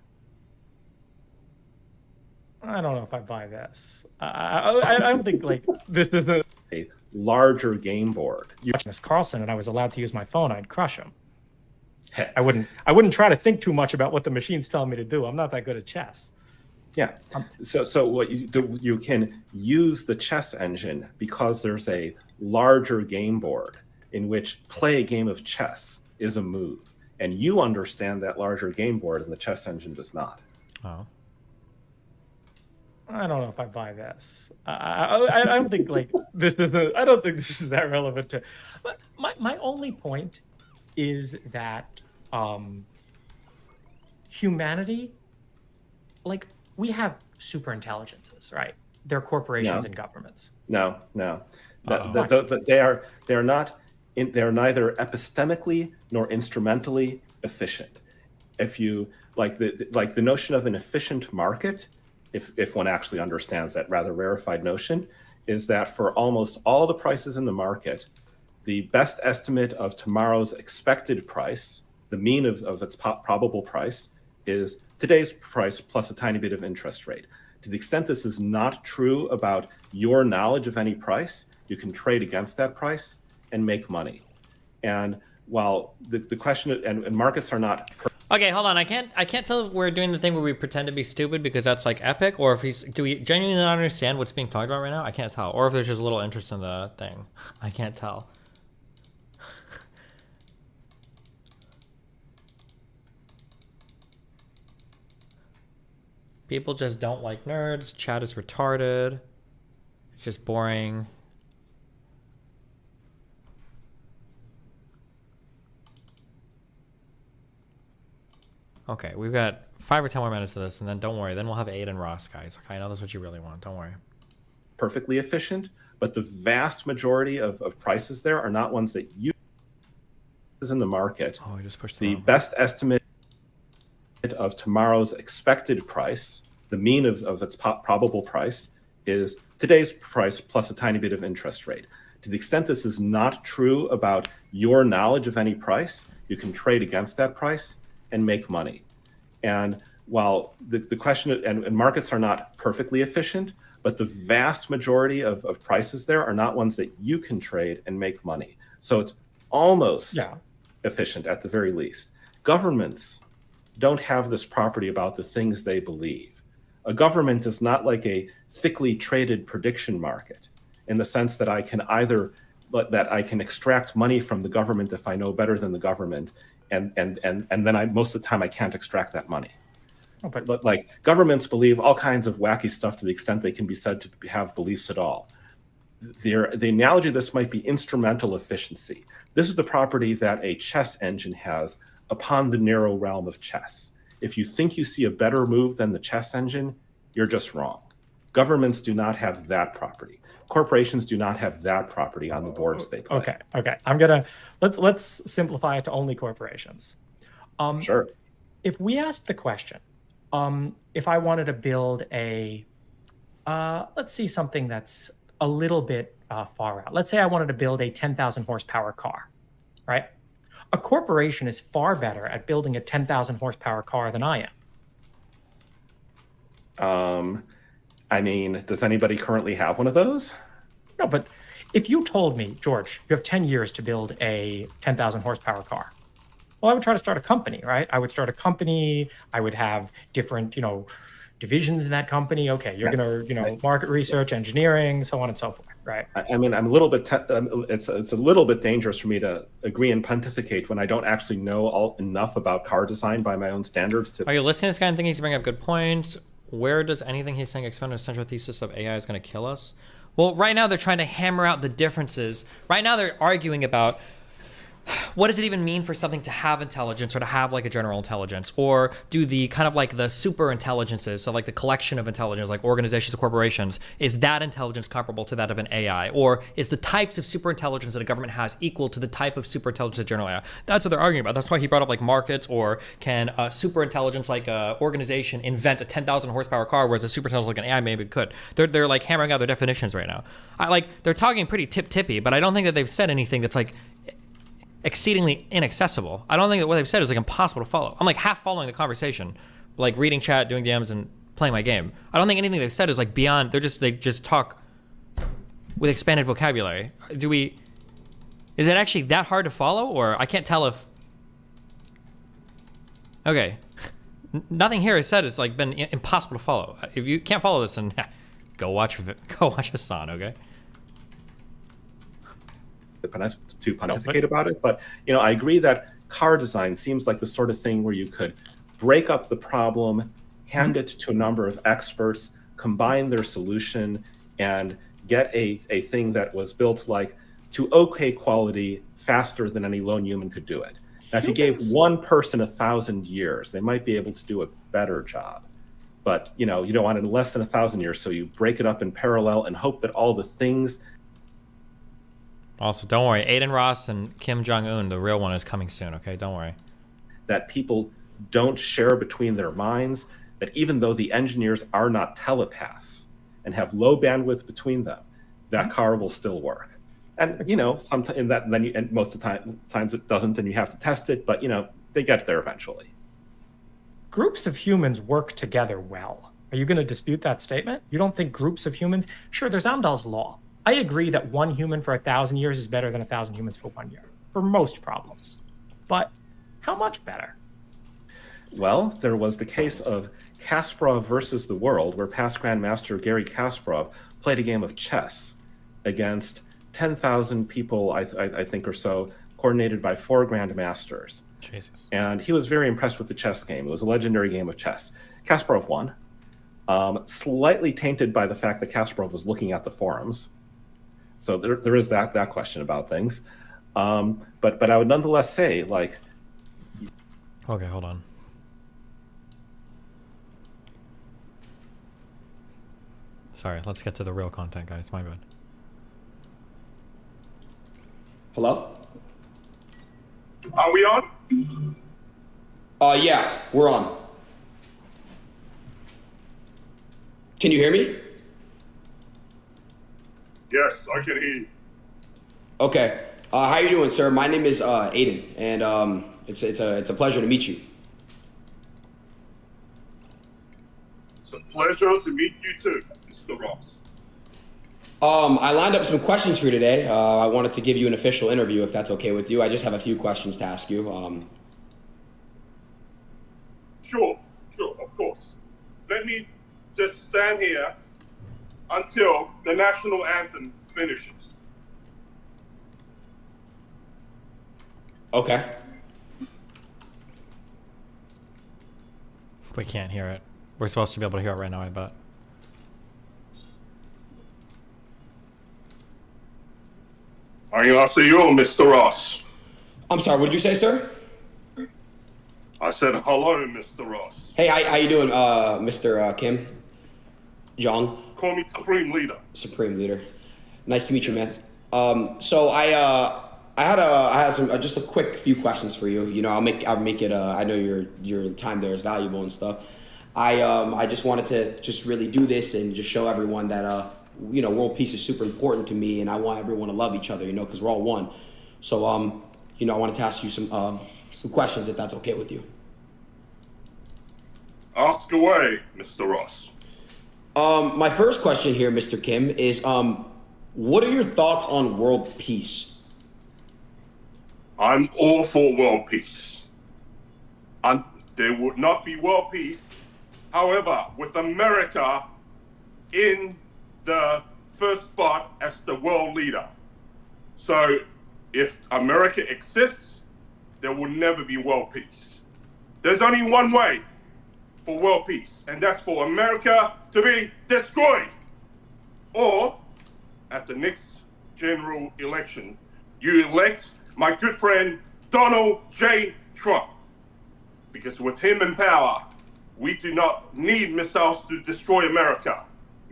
I don't know if I buy this. I don't think, like, this is a larger game board. You Magnus Carlsen and I was allowed to use my phone, I'd crush him. I wouldn't try to think too much about what the machine's telling me to do. I'm not that good at chess. Yeah. So what you can use the chess engine because there's a larger game board in which play a game of chess is a move, and you understand that larger game board, and the chess engine does not. Oh. I don't know if I buy this. I don't think, like, this is. I don't think this is that relevant to. But my only point is that humanity, like, we have super intelligences, right? They're corporations and governments. No. They are not. They're neither epistemically nor instrumentally efficient. If you like the notion of an efficient market. If one actually understands that rather rarefied notion, is that for almost all the prices in the market, the best estimate of tomorrow's expected price, the mean of its probable price, is today's price plus a tiny bit of interest rate. To the extent this is not true about your knowledge of any price, you can trade against that price and make money. And while the question, and markets are not... Okay, hold on. I can't tell if we're doing the thing where we pretend to be stupid because that's like epic, or if do we genuinely not understand what's being talked about right now? I can't tell. Or if there's just a little interest in the thing. I can't tell. People just don't like nerds. Chat is retarded. It's just boring. Okay, we've got 5 or 10 more minutes of this, and then don't worry. Then we'll have Aid and Ross, guys. Okay, I know that's what you really want. Don't worry. Perfectly efficient, but the vast majority of prices there are not ones that you in the market. Oh, I just pushed the best estimate of tomorrow's expected price, the mean of its probable price, is today's price plus a tiny bit of interest rate. To the extent this is not true about your knowledge of any price, you can trade against that price and make money. And while the question, and markets are not perfectly efficient, but the vast majority of prices there are not ones that you can trade and make money. So it's almost efficient at the very least. Governments don't have this property about the things they believe. A government is not like a thickly traded prediction market in the sense that I can extract money from the government if I know better than the government, and then most of the time I can't extract that money. Oh, but like governments believe all kinds of wacky stuff to the extent they can be said to have beliefs at all. The analogy of this might be instrumental efficiency. This is the property that a chess engine has upon the narrow realm of chess. If you think you see a better move than the chess engine, you're just wrong. Governments do not have that property. Corporations do not have that property on the boards they play. Okay. Let's simplify it to only corporations. Sure. If we asked the question, if I wanted to build let's see something that's a little bit far out. Let's say I wanted to build a 10,000 horsepower car, right? A corporation is far better at building a 10,000 horsepower car than I am. I mean, does anybody currently have one of those? No, but if you told me, George, you have 10 years to build a 10,000 horsepower car, well, I would try to start a company, right? I would start a company. I would have different, divisions in that company. Okay, you're gonna, market research, engineering, so on and so forth, right? I mean, I'm a little bit. It's a little bit dangerous for me to agree and pontificate when I don't actually know enough about car design by my own standards. Are you listening to this guy and thinking he's bringing up good points? Where does anything he's saying expand on the central thesis of AI is going to kill us? Well, right now they're trying to hammer out the differences. Right now they're arguing about what does it even mean for something to have intelligence or to have like a general intelligence, or do the kind of like the super intelligences, so like the collection of intelligence, like organizations or corporations, is that intelligence comparable to that of an AI, or is the types of super intelligence that a government has equal to the type of super intelligence of general AI? That's what they're arguing about. That's why he brought up like markets, or can super intelligence like a organization invent a 10,000 horsepower car, whereas a super intelligence like an AI maybe could. They're like hammering out their definitions right now. They're talking pretty tip-tippy, but I don't think that they've said anything that's like exceedingly inaccessible. I don't think that what they've said is like impossible to follow. I'm like half following the conversation, like reading chat, doing DMs, and playing my game. I don't think anything they've said is like beyond. They just talk with expanded vocabulary. Is it actually that hard to follow, or I can't tell if? Okay, nothing here is said has like been impossible to follow. If you can't follow this, then go watch Hassan. Okay. To pontificate about it, but I agree that car design seems like the sort of thing where you could break up the problem, hand it to a number of experts, combine their solution, and get a thing that was built like to okay quality faster than any lone human could do it. Now, if you gave one person 1,000 years, they might be able to do a better job. But you don't want it in less than 1,000 years, so you break it up in parallel and hope that all the things. Also, don't worry, Aiden Ross and Kim Jong-un, the real one, is coming soon, okay? Don't worry. That people don't share between their minds, that even though the engineers are not telepaths and have low bandwidth between them, that car will still work. And, sometimes and most of the times it doesn't, and you have to test it, but, they get there eventually. Groups of humans work together well. Are you going to dispute that statement? You don't think groups of humans? Sure, there's Amdahl's law. I agree that one human for 1,000 years is better than 1,000 humans for 1 year, for most problems. But how much better? Well, there was the case of Kasparov versus the World, where past Grandmaster Garry Kasparov played a game of chess against 10,000 people, I think, or so, coordinated by 4 Grandmasters. Jesus. And he was very impressed with the chess game. It was a legendary game of chess. Kasparov won, slightly tainted by the fact that Kasparov was looking at the forums. So there is that question about things. But I would nonetheless say, like... Okay, hold on. Sorry, let's get to the real content, guys. My bad. Hello? Are we on? Yeah, we're on. Can you hear me? Yes, I can hear you. Okay. How you doing, sir? My name is Aiden, and it's a pleasure to meet you. It's a pleasure to meet you too, Mr. Ross. I lined up some questions for you today. I wanted to give you an official interview, if that's okay with you. I just have a few questions to ask you. Sure, of course. Let me just stand here until the national anthem finishes. Okay. We can't hear it. We're supposed to be able to hear it right now, I bet. 안녕하세요, Mr. Ross. I'm sorry, what did you say, sir? I said hello, Mr. Ross. Hey, how you doing, Mr. Kim? Jong? Call me Supreme Leader. Supreme Leader. Nice to meet you, man. So I had some just a quick few questions for you. You know, I'll make it. I know your time there is valuable and stuff. I just wanted to just really do this and just show everyone that you know, world peace is super important to me, and I want everyone to love each other. You know, because we're all one. So you know, I wanted to ask you some questions, if that's okay with you. Ask away, Mr. Ross. My first question here, Mr. Kim, is what are your thoughts on world peace? I'm all for world peace. And there would not be world peace, however, with America in the first spot as the world leader. So if America exists, there will never be world peace. There's only one way for world peace, and that's for America to be destroyed. Or at the next general election, you elect my good friend Donald J. Trump. Because with him in power, we do not need missiles to destroy America.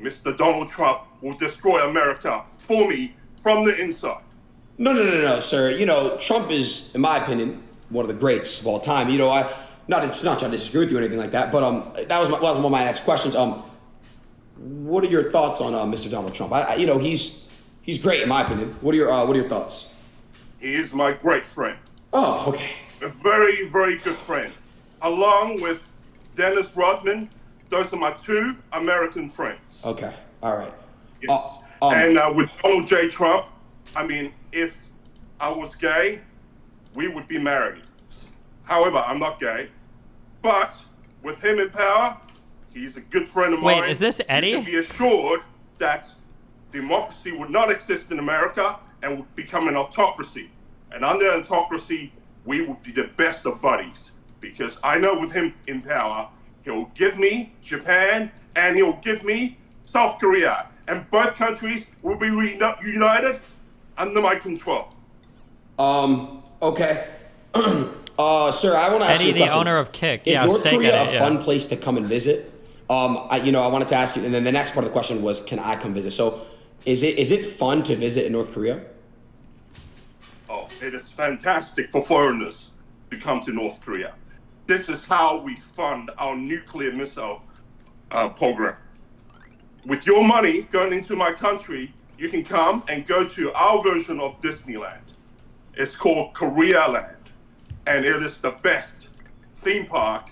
Mr. Donald Trump will destroy America for me from the inside. No, sir. You know, Trump is, in my opinion, one of the greats of all time. You know, not trying to disagree with you or anything like that, but that was one of my next questions. What are your thoughts on Mr. Donald Trump? You know, he's great in my opinion. What are your thoughts? He is my great friend. Oh, okay. A very, very good friend. Along with Dennis Rodman, those are my 2 American friends. Okay, all right. Yes. And with Donald J. Trump, I mean, if I was gay, we would be married. However, I'm not gay. But with him in power, he's a good friend of mine. Wait, is this Eddie? You can be assured that democracy would not exist in America and would become an autocracy. And under an autocracy, we would be the best of buddies. Because I know with him in power, he'll give me Japan and he'll give me South Korea. And both countries will be united under my control. Okay. Sir, I want to ask Eddie, you a question. the owner of Kick. Is Yeah, North Steak Korea Edit, a fun place to come and visit? I wanted to ask you, and then the next part of the question was, can I come visit? So, is it fun to visit in North Korea? Oh, it is fantastic for foreigners to come to North Korea. This is how we fund our nuclear missile program. With your money going into my country, you can come and go to our version of Disneyland. It's called Korea Land, and it is the best theme park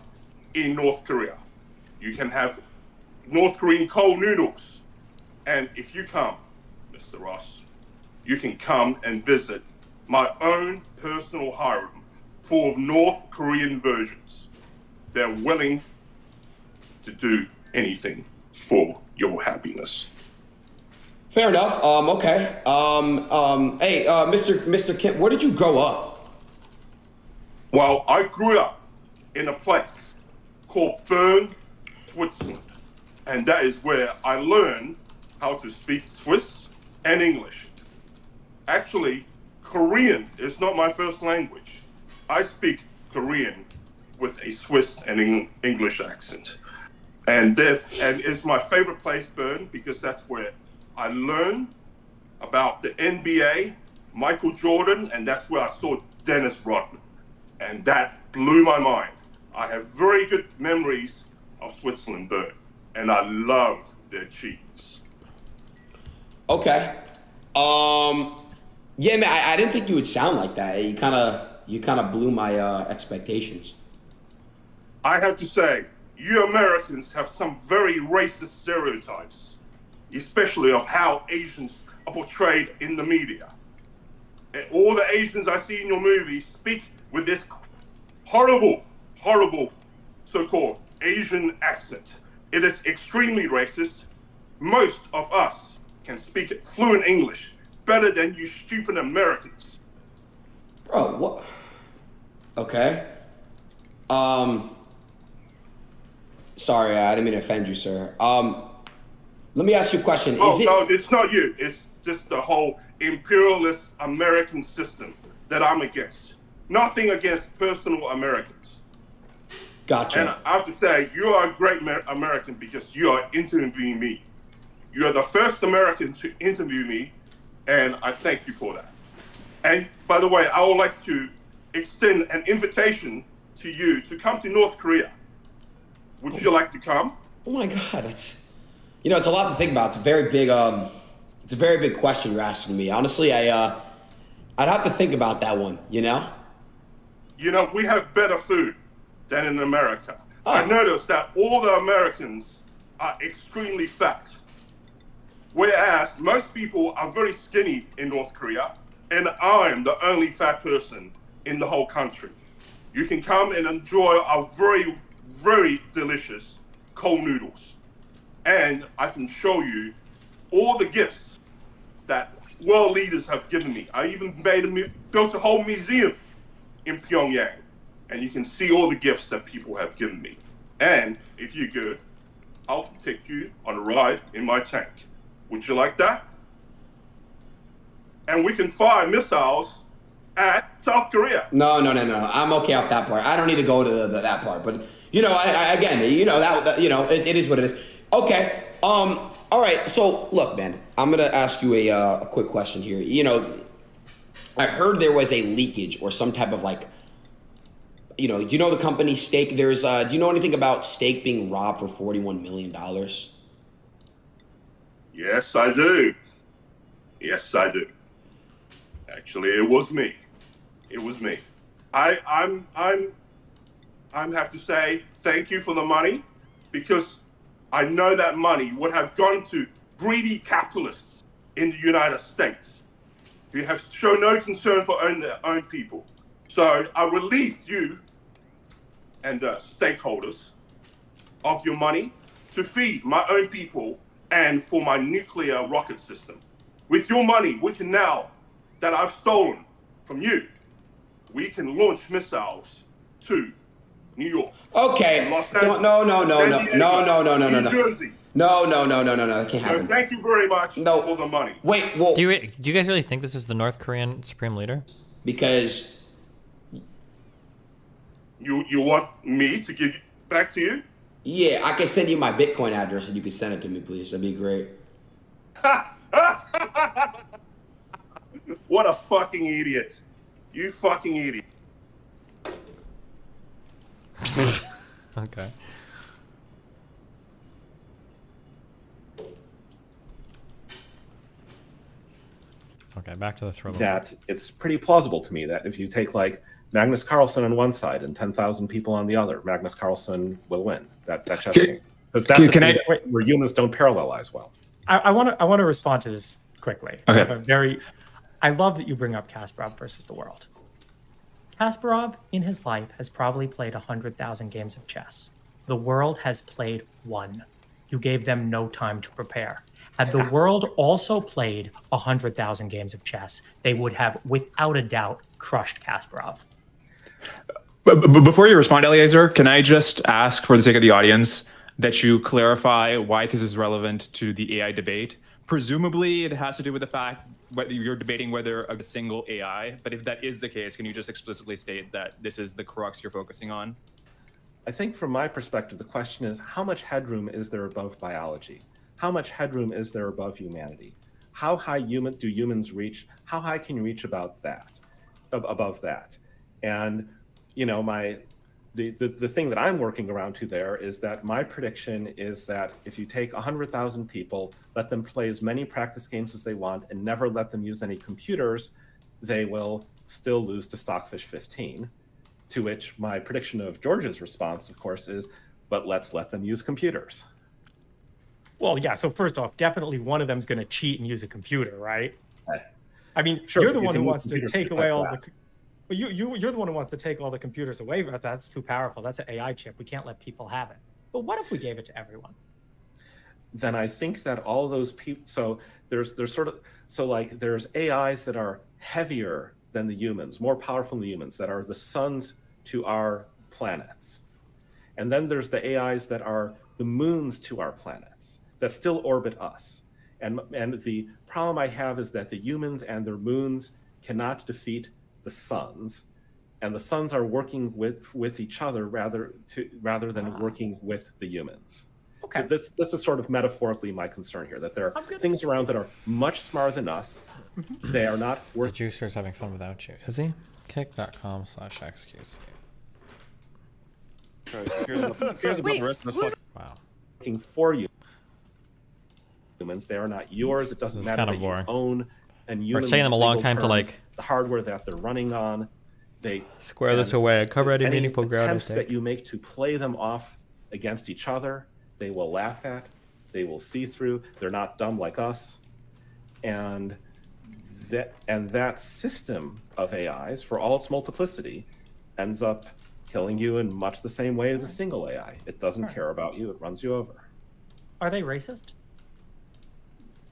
in North Korea. You can have North Korean cold noodles. And if you come, Mr. Ross, you can come and visit my own personal harem full of North Korean versions. they're willing to do anything for your happiness. Fair enough. Okay. Hey, Mr. Kemp, where did you grow up? Well, I grew up in a place called Bern, Switzerland, and that is where I learned how to speak Swiss and English. Actually, Korean is not my first language. I speak Korean with a Swiss and English accent. And it's my favorite place, Bern, because that's where I learned about the NBA, Michael Jordan, and that's where I saw Dennis Rodman. And that blew my mind. I have very good memories of Switzerland, Bern, and I love their cheese. Okay. Yeah, man, I didn't think you would sound like that. You kind of blew my expectations. I have to say, you Americans have some very racist stereotypes, especially of how Asians are portrayed in the media. And all the Asians I see in your movies speak with this horrible, horrible so-called Asian accent. It is extremely racist. Most of us can speak fluent English better than you stupid Americans. Bro, what? Okay. Sorry, I didn't mean to offend you, sir. Let me ask you a question. No, it's not you. It's just the whole imperialist American system that I'm against. Nothing against personal Americans. Gotcha. And I have to say, you are a great American because you are interviewing me. You are the first American to interview me, and I thank you for that. And by the way, I would like to extend an invitation to you to come to North Korea. Would you like to come? Oh my God, it's a lot to think about. It's a very big question you're asking me. Honestly, I'd have to think about that one. You know, we have better food than in America. I noticed that all the Americans are extremely fat, whereas most people are very skinny in North Korea, and I'm the only fat person in the whole country. You can come and enjoy our very, very delicious cold noodles. And I can show you all the gifts that world leaders have given me. I even built a whole museum in Pyongyang. And you can see all the gifts that people have given me. And if you're good, I'll take you on a ride in my tank. Would you like that? And we can fire missiles at South Korea. No. I'm okay off that part. I don't need to go to that part. But it is what it is. Okay. All right. So look, man, I'm gonna ask you a quick question here. I heard there was a leakage or some type of do you know the company Stake? Do you know anything about Stake being robbed for $41 million? Yes, I do. Yes, I do. Actually, it was me. It was me. I'm have to say thank you for the money, because I know that money would have gone to greedy capitalists in the United States who have shown no concern for their own people. So I relieved you and the stakeholders of your money to feed my own people and for my nuclear rocket system. With your money, we can now, that I've stolen from you, we can launch missiles to New York. Okay. No. New Jersey. No. That can't happen. So thank you very much for the money. Wait, well, do you guys really think this is the North Korean Supreme Leader? Because you want me to give it back to you? Yeah, I can send you my Bitcoin address and you can send it to me, please. That'd be great. What a fucking idiot. You fucking idiot. Okay. Okay, back to this for a little bit. That it's pretty plausible to me that if you take Magnus Carlsen on one side and 10,000 people on the other, Magnus Carlsen will win that chess game. Because that's where humans don't parallelize well. I want to respond to this quickly. Okay. I love that you bring up Kasparov versus the world. Kasparov, in his life, has probably played 100,000 games of chess. The world has played one. You gave them no time to prepare. Had the world also played 100,000 games of chess, they would have, without a doubt, crushed Kasparov. But before you respond, Eliezer, can I just ask, for the sake of the audience, that you clarify why this is relevant to the AI debate? Presumably, it has to do with the fact whether you're debating whether a single AI, but if that is the case, can you just explicitly state that this is the crux you're focusing on? I think from my perspective, the question is, how much headroom is there above biology? How much headroom is there above humanity? How high do humans reach? How high can you reach above that? And, you know, the thing that I'm working around to there is that my prediction is that if you take 100,000 people, let them play as many practice games as they want, and never let them use any computers, they will still lose to Stockfish 15. To which my prediction of George's response, of course, is, but let's let them use computers. Well, yeah, so first off, definitely one of them's going to cheat and use a computer, right? I mean, Sure, you're the you one can who use wants to computers take to away type all that. the... Well, you're the one who wants to take all the computers away, but that's too powerful. That's an AI chip. We can't let people have it. But what if we gave it to everyone? Then I think that all those people, so there's AIs that are heavier than the humans, more powerful than the humans, that are the suns to our planets. And then there's the AIs that are the moons to our planets, that still orbit us. And the problem I have is that the humans and their moons cannot defeat the suns, and the suns are working with each other rather than working with the humans. Okay. This is sort of metaphorically my concern here, that there are things around that are much smarter than us. They are not The juicer's having fun without you. Is he? Kick.com/XQC. Here's about the rest of this. Wow. Working for you. Humans, they are not yours. It doesn't This is matter kind of that boring. you own and We're human taking them a long legal time to, terms, like, the hardware that they're running on. They square this away. Cover any meaningful ground. Attempts that you make to play them off against each other, they will laugh at. They will see through. They're not dumb like us, and that system of AIs, for all its multiplicity, ends up killing you in much the same way as a single AI. It doesn't care about you. It runs you over. Are they racist?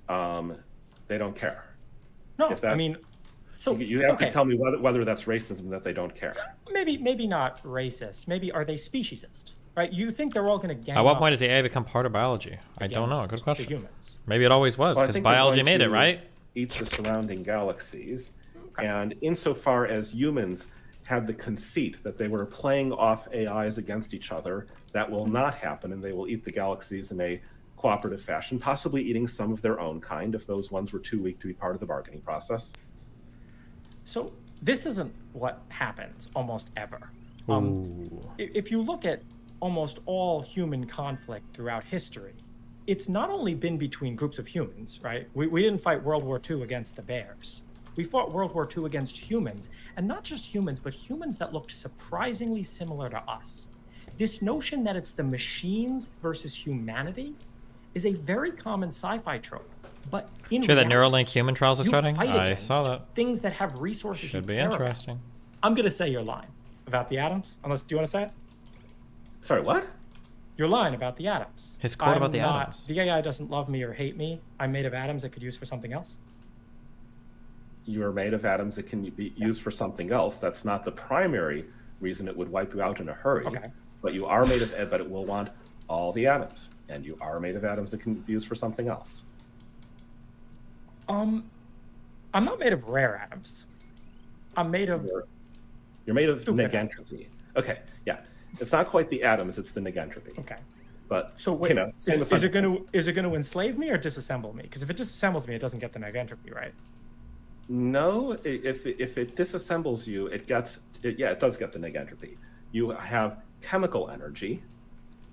They don't care. No, I mean, so you have okay. to tell me whether that's racism that they don't care. Maybe not racist. Maybe are they speciesist? Right? You think they're all going to gang At what up point does AI become part of biology? I don't know. Good against question. the humans? Maybe it always was, Well, I because think they're biology going made it, to right? Eat the surrounding galaxies, and insofar as humans had the conceit that they were playing off AIs against each other, that will not happen, and they will eat the galaxies in a cooperative fashion, possibly eating some of their own kind if those ones were too weak to be part of the bargaining process. So this isn't what happens almost ever. Ooh. If you look at almost all human conflict throughout history, it's not only been between groups of humans, right? We didn't fight World War II against the bears. We fought World War II against humans, and not just humans, but humans that looked surprisingly similar to us. This notion that it's the machines versus humanity is a very common sci-fi trope. But in Sure that reality, Neuralink human trials are you starting? fight I against saw that. things that have resources Should you be care about. interesting. I'm gonna say your line about the atoms. Unless, do you want to say it? Sorry, what? Your line about the atoms. His quote about the atoms. The AI doesn't love me or hate me. I'm made of atoms that could use for something else. You are made of atoms that can be used for something else. That's not the primary reason it would wipe you out in a hurry. Okay. But you are made of, but it will want all the atoms, and you are made of atoms that can be used for something else. I'm not made of rare atoms. I'm made of. You're made of Stupid negentropy. Okay, yeah. It's not quite the atoms; it's the negentropy. Okay. But So wait, you know, same is it going to enslave me or disassemble me? Because if it disassembles me, it doesn't get the negentropy, right? No, if it disassembles you, it does get the negentropy. You have chemical energy.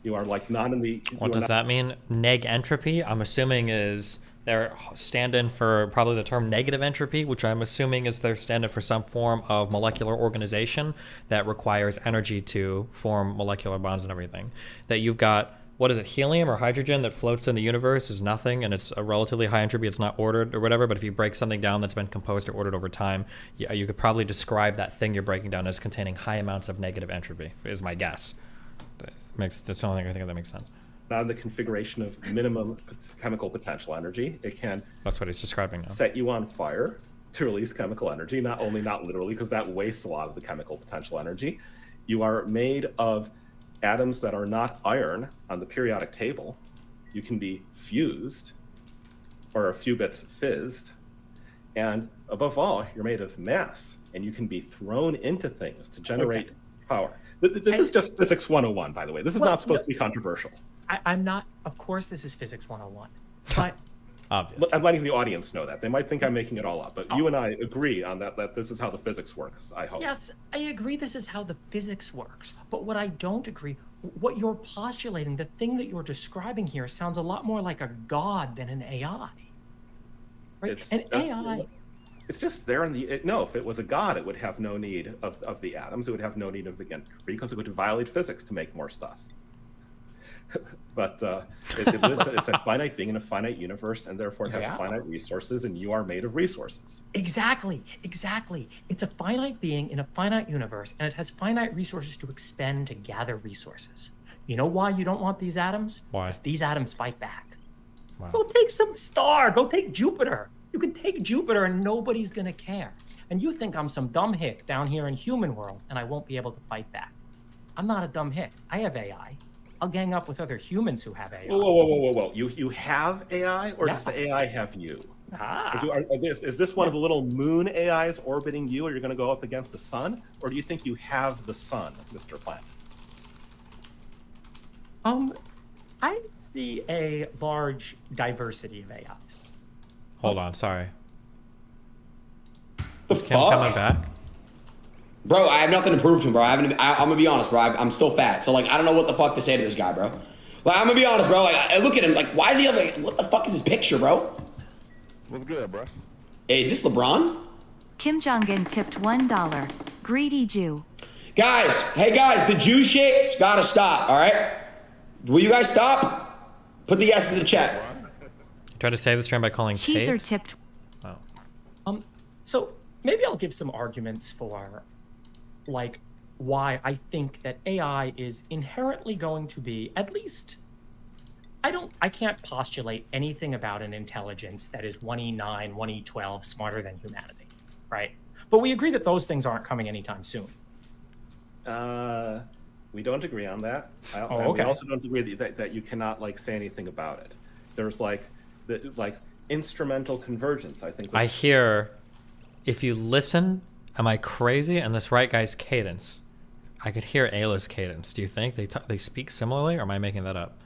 You are like not in the. What does that mean? Neg entropy, I'm assuming is their stand-in for probably the term negative entropy, which I'm assuming is their stand-in for some form of molecular organization that requires energy to form molecular bonds and everything. That you've got what is it, helium or hydrogen that floats in the universe is nothing, and it's a relatively high entropy, it's not ordered or whatever, but if you break something down that's been composed or ordered over time, you could probably describe that thing you're breaking down as containing high amounts of negative entropy, is my guess. That's the only thing I think that makes sense. On the configuration of minimum chemical potential energy, it can. That's what he's describing now. Set you on fire to release chemical energy. Not literally, because that wastes a lot of the chemical potential energy. You are made of atoms that are not iron on the periodic table. You can be fused, or a few bits fizzed, and above all, you're made of mass, and you can be thrown into things to generate power. This is just physics 101, by the way. This is not supposed to be controversial. I'm not. Of course, this is physics 101. But obvious. I'm letting the audience know that. They might think I'm making it all up, but you and I agree on that this is how the physics works, I hope. Yes, I agree this is how the physics works. But what I don't agree, what you're postulating, the thing that you're describing here sounds a lot more like a god than an AI. Right? It's just there in the... No, if it was a god, it would have no need of the atoms. It would have no need of the entropy, because it would violate physics to make more stuff. But it's a finite being in a finite universe, and therefore it has finite resources, and you are made of resources. Exactly. It's a finite being in a finite universe, and it has finite resources to expend to gather resources. You know why you don't want these atoms? Why? Because these atoms fight back. Wow. Go take some star. Go take Jupiter. You can take Jupiter and nobody's going to care. And you think I'm some dumb hick down here in human world and I won't be able to fight back. I'm not a dumb hick. I have AI. I'll gang up with other humans who have AI. Whoa. You have AI, or does the AI have you? Is this one of the little moon AIs orbiting you, or you're going to go up against the sun? Or do you think you have the sun, Mr. Plant? I see a large diversity of AIs. Hold on, sorry. Is Kim coming back? Bro, I have nothing to prove to him, bro. I'm gonna be honest, bro. I'm still fat, so like I don't know what the fuck to say to this guy, bro. Like I'm gonna be honest, bro. Like I look at him, like why is he like what the fuck is his picture, bro? What's good, bro? Hey, is this LeBron? Kim Jong-un tipped $1. Greedy Jew. Guys, hey guys, the Jew shit's gotta stop. All right, will you guys stop? Put the yes in the chat. Try to save the stream by calling Cheeser Kate. tipped. Oh. So maybe I'll give some arguments for, like, why I think that AI is inherently going to be, at least, I can't postulate anything about an intelligence that is 1E9, 1E12 smarter than humanity, right? But we agree that those things aren't coming anytime soon. We don't agree on that. We also don't agree that you cannot like say anything about it. There's like instrumental convergence, I think. I hear, if you listen, am I crazy? And this right guy's cadence. I could hear Ayla's cadence. Do you think they speak similarly, or am I making that up?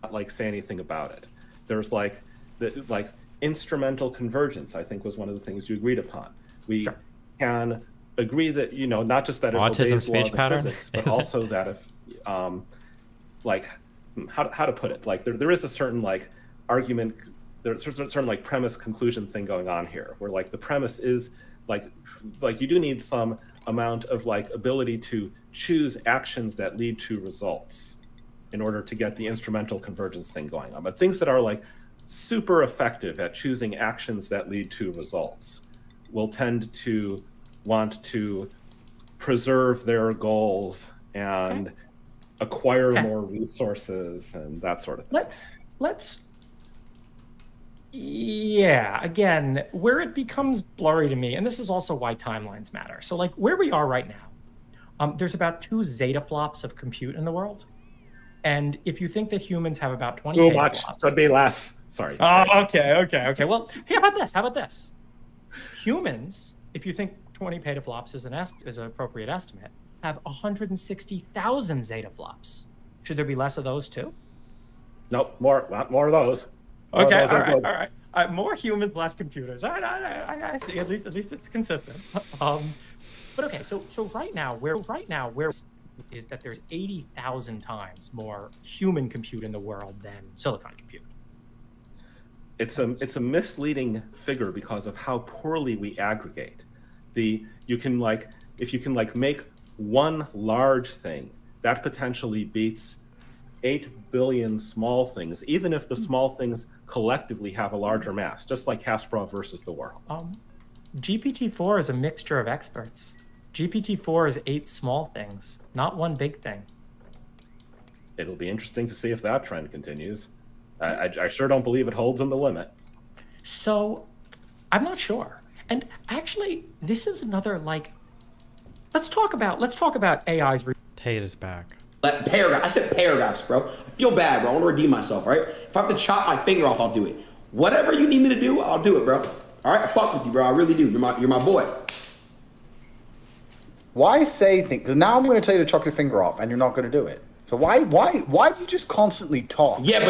Not like say anything about it. There's like instrumental convergence, I think, was one of the things you agreed upon. We can agree that, you know, not just that it autism obeys speech laws pattern, of physics, but also that if like how to put it, like there is a certain like argument, there's a certain like premise conclusion thing going on here, where like the premise is like you do need some amount of like ability to choose actions that lead to results in order to get the instrumental convergence thing going on. But things that are like super effective at choosing actions that lead to results will tend to want to preserve their goals and acquire more resources and that sort of thing. Let's again, where it becomes blurry to me, and this is also why timelines matter. So like where we are right now, there's about 2 zettaflops of compute in the world. And if you think that humans have about 20 too much, could be less. Sorry. Oh, okay. Well, hey, how about this? Humans, if you think 20 petaflops is an appropriate estimate, have 160,000 zettaflops. Should there be less of those too? Nope, more of those. All right. More humans, less computers. All right, I see. At least it's consistent. But okay, so right now, where is that there's 80,000 times more human compute in the world than silicon compute. It's a misleading figure because of how poorly we aggregate. If you can make one large thing that potentially beats 8 billion small things, even if the small things collectively have a larger mass, just like Kasparov versus the world. GPT-4 is a mixture of experts. GPT-4 is 8 small things, not one big thing. It'll be interesting to see if that trend continues. I sure don't believe it holds in the limit. So, I'm not sure. And actually, this is another, like, let's talk about AI's. Tate is back. I said paragraphs, bro. I feel bad, bro. I want to redeem myself, right? If I have to chop my finger off, I'll do it. Whatever you need me to do, I'll do it, bro. All right, I fuck with you, bro. I really do. You're my boy. Why say things? Because now I'm going to tell you to chop your finger off, and you're not going to do it. So why do you just constantly talk? Yeah,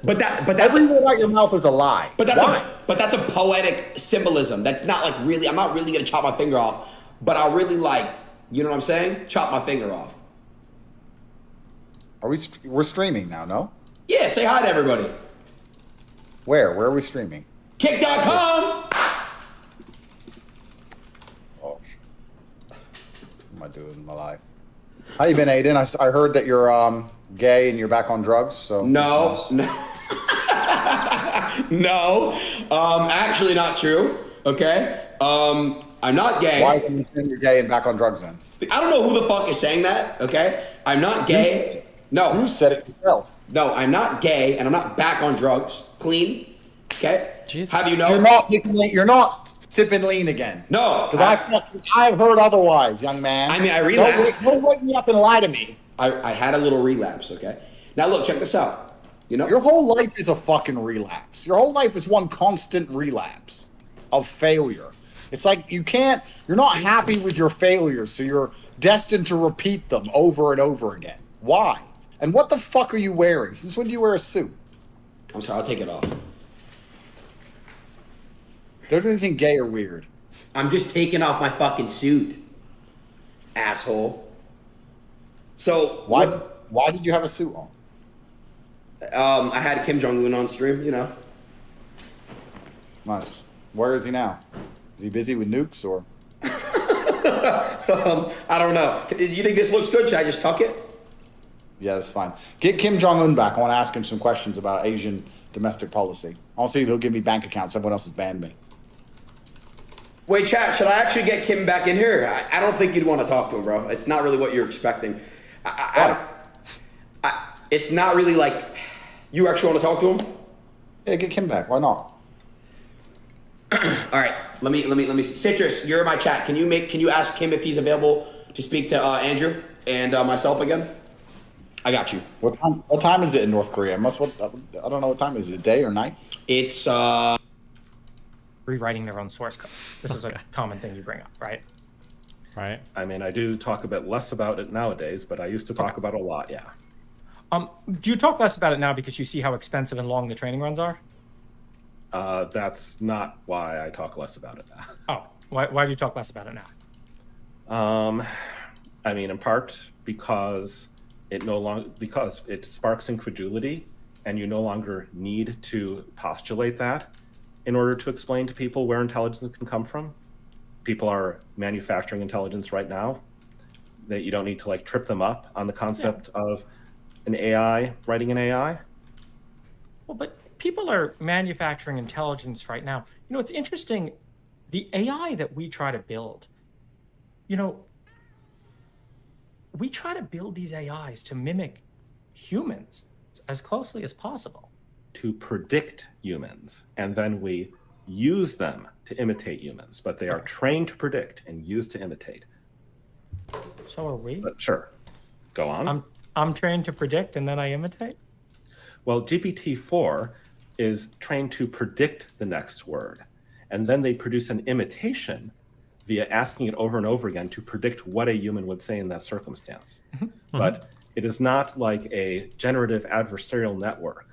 but that's every word out your mouth is a lie. But that's a poetic symbolism. That's not like really. I'm not really gonna chop my finger off, but I'll really like. You know what I'm saying? Chop my finger off. We're streaming now? No. Yeah. Say hi to everybody. Where are we streaming? Kick.com. Oh, what am I doing in my life? How you been, Aiden? I heard that you're gay and you're back on drugs. So no, actually not true. Okay, I'm not gay. Why is it you saying you're gay and back on drugs then? I don't know who the fuck is saying that. Okay, I'm not gay. No, you said it yourself. No, I'm not gay and I'm not back on drugs. Clean. Okay. Jesus. How do you know? So you're not sipping lean again. No, I've heard otherwise, young man. I mean, I relapsed. Don't wake me up and lie to me. I had a little relapse, okay? Now look, check this out. You know? Your whole life is a fucking relapse. Your whole life is one constant relapse of failure. It's like you're not happy with your failures, so you're destined to repeat them over and over again. Why? And what the fuck are you wearing? Since when do you wear a suit? I'm sorry, I'll take it off. Don't do anything gay or weird. I'm just taking off my fucking suit, asshole. So why did you have a suit on? I had Kim Jong-un on stream, you know. Nice. Where is he now? Is he busy with nukes or? I don't know. You think this looks good? Should I just tuck it? Yeah, that's fine. Get Kim Jong-un back. I want to ask him some questions about Asian domestic policy. I want to see if he'll give me bank accounts. Everyone else has banned me. Wait, chat, should I actually get Kim back in here? I don't think you'd want to talk to him, bro. It's not really what you're expecting. It's not really like you actually want to talk to him? Yeah, get Kim back. Why not? All right, let me. Citrus, you're in my chat. Can you ask Kim if he's available to speak to Andrew and myself again? I got you. What time is it in North Korea? I don't know what time it is. Is it day or night? It's rewriting their own source code. This is a common thing you bring up, right? Right. I mean, I do talk a bit less about it nowadays, but I used to talk about it a lot. Yeah. Do you talk less about it now because you see how expensive and long the training runs are? That's not why I talk less about it now. Oh, why do you talk less about it now? I mean, in part because because it sparks incredulity, and you no longer need to postulate that in order to explain to people where intelligence can come from. People are manufacturing intelligence right now, that you don't need to like trip them up on the concept of an AI writing an AI. Well, but people are manufacturing intelligence right now. You know, it's interesting, the AI that we try to build, you know, we try to build these AIs to mimic humans as closely as possible. To predict humans, and then we use them to imitate humans, but they are trained to predict and used to imitate. So are we? But sure, go on. I'm trained to predict and then I imitate? Well, GPT-4 is trained to predict the next word, and then they produce an imitation via asking it over and over again to predict what a human would say in that circumstance. But it is not like a generative adversarial network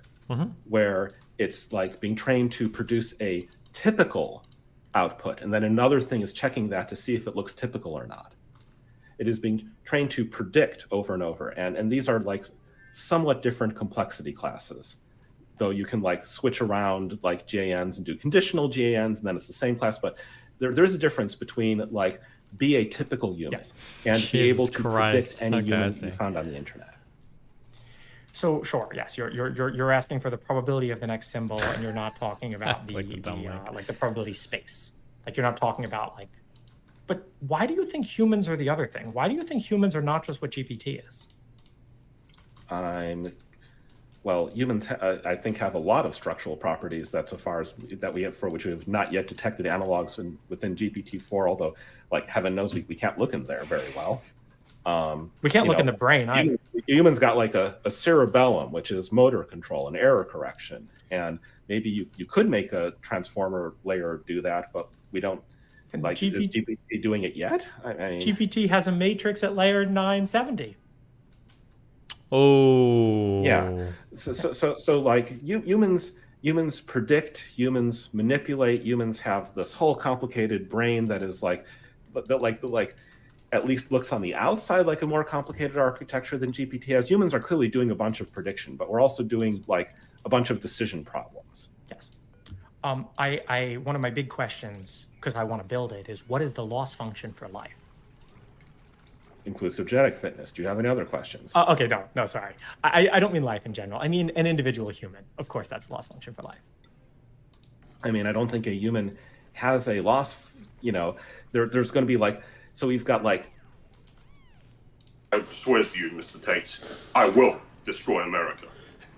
where it's like being trained to produce a typical output, and then another thing is checking that to see if it looks typical or not. It is being trained to predict over and over, and these are like somewhat different complexity classes, though you can like switch around like GANs and do conditional GANs, and then it's the same class, but there's a difference between like be a typical human Yes. and be able Jesus to Christ. predict any Okay, I human see. you found on the internet. So sure, yes, you're asking for the probability of the next symbol, and you're not talking about Like the dumb like the probability space. Like you're not talking about like. But why do you think humans are the other thing? Why do you think humans are not just what GPT is? Well, humans, I think, have a lot of structural properties that, so far as that we have, for which we have not yet detected analogs within GPT-4. Although, like heaven knows, we can't look in there very well. We can't look in the brain either. Humans got like a cerebellum, which is motor control and error correction, and maybe you could make a transformer layer do that, but we don't. Like, is GPT doing it yet? I mean, GPT has a matrix at layer 970. Oh. Yeah. So like humans predict, humans manipulate, humans have this whole complicated brain that is like at least looks on the outside like a more complicated architecture than GPT has. Humans are clearly doing a bunch of prediction, but we're also doing like a bunch of decision problems. Yes. I one of my big questions, because I want to build it, is what is the loss function for life? Inclusive genetic fitness. Do you have any other questions? Okay, no, sorry. I don't mean life in general. I mean an individual human. Of course, that's a loss function for life. I mean, I don't think a human has a loss. You know, there's going to be like, so we've got like. I swear to you, Mr. Tate, I will destroy America.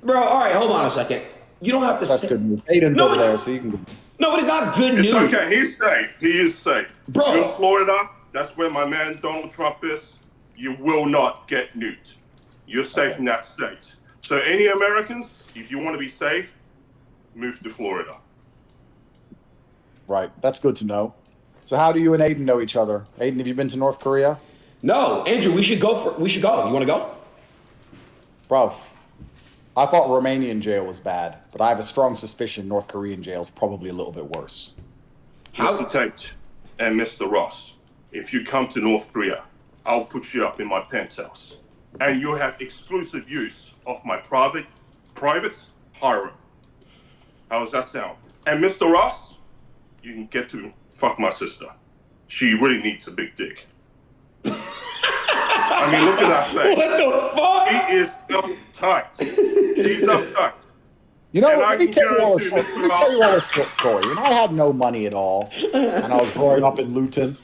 Bro, all right, hold on a second. You don't have to That's say. good news. Aiden's No, over it's- there, so you can. No, but it's not good It's news. okay. He's safe. He is safe. Bro. You're in Florida. That's where my man Donald Trump is. You will not get nuked. You're safe in that state. So any Americans, if you want to be safe, move to Florida. Right. That's good to know. So how do you and Aiden know each other? Aiden, have you been to North Korea? No, Andrew, we should go. You want to go? Bruv, I thought Romanian jail was bad, but I have a strong suspicion North Korean jail is probably a little bit worse. Mr. Tate and Mr. Ross, if you come to North Korea, I'll put you up in my penthouse. And you'll have exclusive use of my private harem. How does that sound? And Mr. Ross, you can get to fuck my sister. She really needs a big dick. I mean, look at that face. What the fuck? She is uptight. She's uptight. You know, And I let me can tell you all a guarantee short- let me tell you all a short story. When I had no money at all, and I was growing up in Luton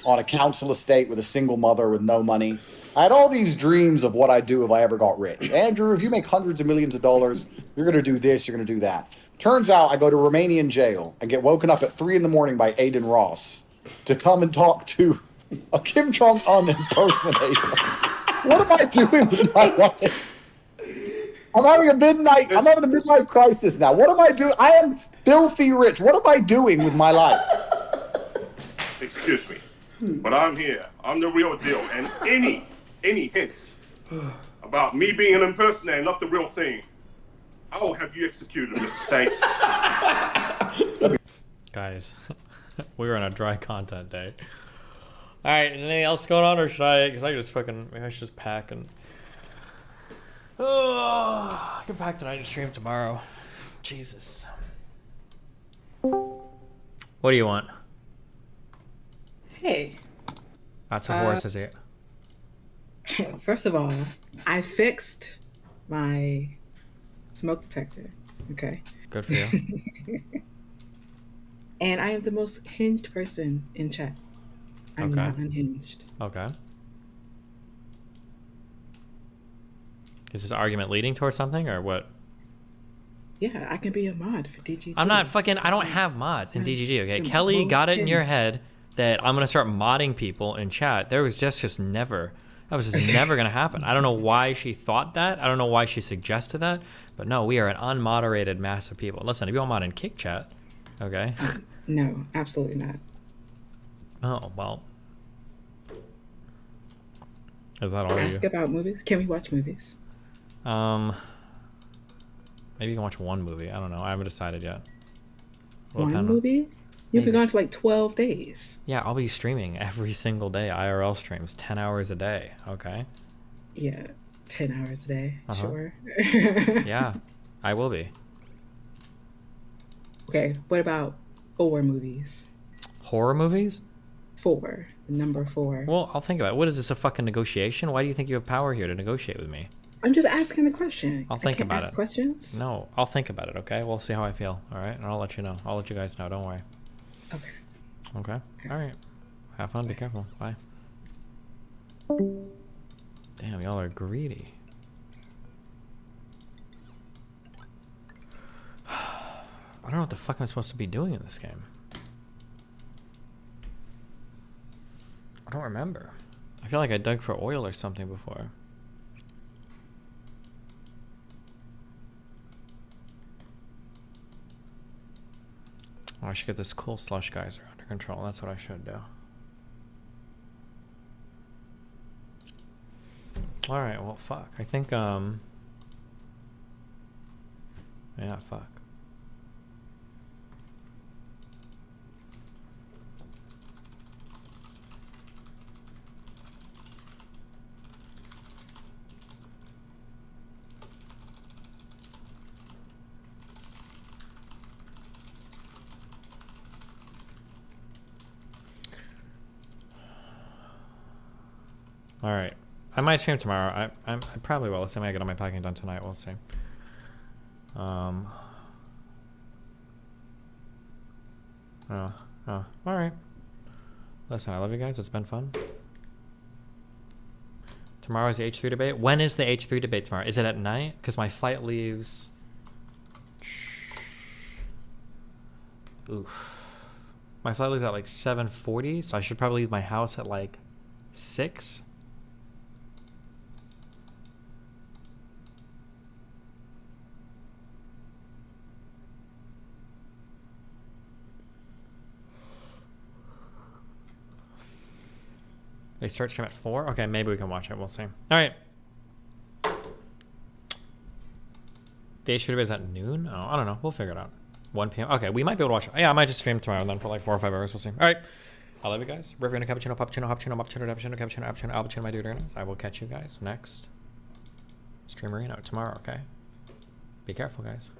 on a council estate with a single mother with no money, I had all these dreams of what I'd do if I ever got rich. Andrew, if you make hundreds of millions of dollars, you're going to do this, you're going to do that. Turns out I go to Romanian jail and get woken up at 3 a.m. by Aiden Ross to come and talk to a Kim Jong-un impersonator. What am I doing with my life? I'm having a midlife crisis now. What am I doing? I am filthy rich. What am I doing with my life? Excuse me, but I'm here. I'm the real deal. And any hints about me being an impersonator, not the real thing, I will have you executed, Mr. Tate. Guys, we were on a dry content day. All right, anything else going on, or should I? Because I could just fucking, maybe I should just pack and. Oh, I can pack tonight and stream tomorrow. Jesus. What do you want? Hey. That's a horse, is it? First of all, I fixed my smoke detector. Okay. Good for you. And I am the most hinged person in chat. I'm Okay. not unhinged. Okay. Is this argument leading towards something, or what? Yeah, I can be a mod for DGG. I'm not fucking. I don't have mods in DGG. Okay, the Kelly most got it in your hidden. head that I'm gonna start modding people in chat. There was just never. That was just never gonna happen. I don't know why she thought that. I don't know why she suggested that. But no, we are an unmoderated mass of people. Listen, if you want mod in Kick Chat, okay. No, absolutely not. Oh well. Is that all Ask you? about movies. Can we watch movies? Maybe you can watch one movie. I don't know. I haven't decided yet. What One kind of- movie? You've been gone for like 12 days. Yeah, I'll be streaming every single day. IRL streams, 10 hours a day. Okay. Yeah, 10 hours a day. Uh-huh. Sure. Yeah, I will be. Okay, what about horror movies? Horror movies? 4. The number 4. Well, I'll think about it. What is this, a fucking negotiation? Why do you think you have power here to negotiate with me? I'm just asking a question. I'll think I can't about ask it. questions? No, I'll think about it, okay? We'll see how I feel, all right? And I'll let you know. I'll let you guys know. Don't worry. Okay. Okay? All right. Have fun. Be careful. Bye. Damn, y'all are greedy. I don't know what the fuck I'm supposed to be doing in this game. I don't remember. I feel like I dug for oil or something before. Oh, I should get this cool slush geyser under control. That's what I should do. Alright, well, fuck. I think, yeah, fuck. All right, I might stream tomorrow. I probably will. Assuming I get all my packing done tonight. We'll see. Oh, all right. Listen, I love you guys. It's been fun. Tomorrow is the H3 debate. When is the H3 debate tomorrow? Is it at night? Because my flight leaves. Oof. My flight leaves at like 7:40, so I should probably leave my house at like 6. They start stream at 4? Okay, maybe we can watch it. We'll see. All right. The H3 debate is at noon? Oh, I don't know. We'll figure it out. 1 p.m. Okay, we might be able to watch it. Yeah, I might just stream tomorrow then for like 4 or 5 hours. We'll see. All right. I love you guys. Ripper cappuccino, puppuccino, hoppuccino, muppuccino, cappuccino, cappuccino, cappuccino, albuccino, my dude. I will catch you guys next Streamerino tomorrow, okay? Be careful, guys.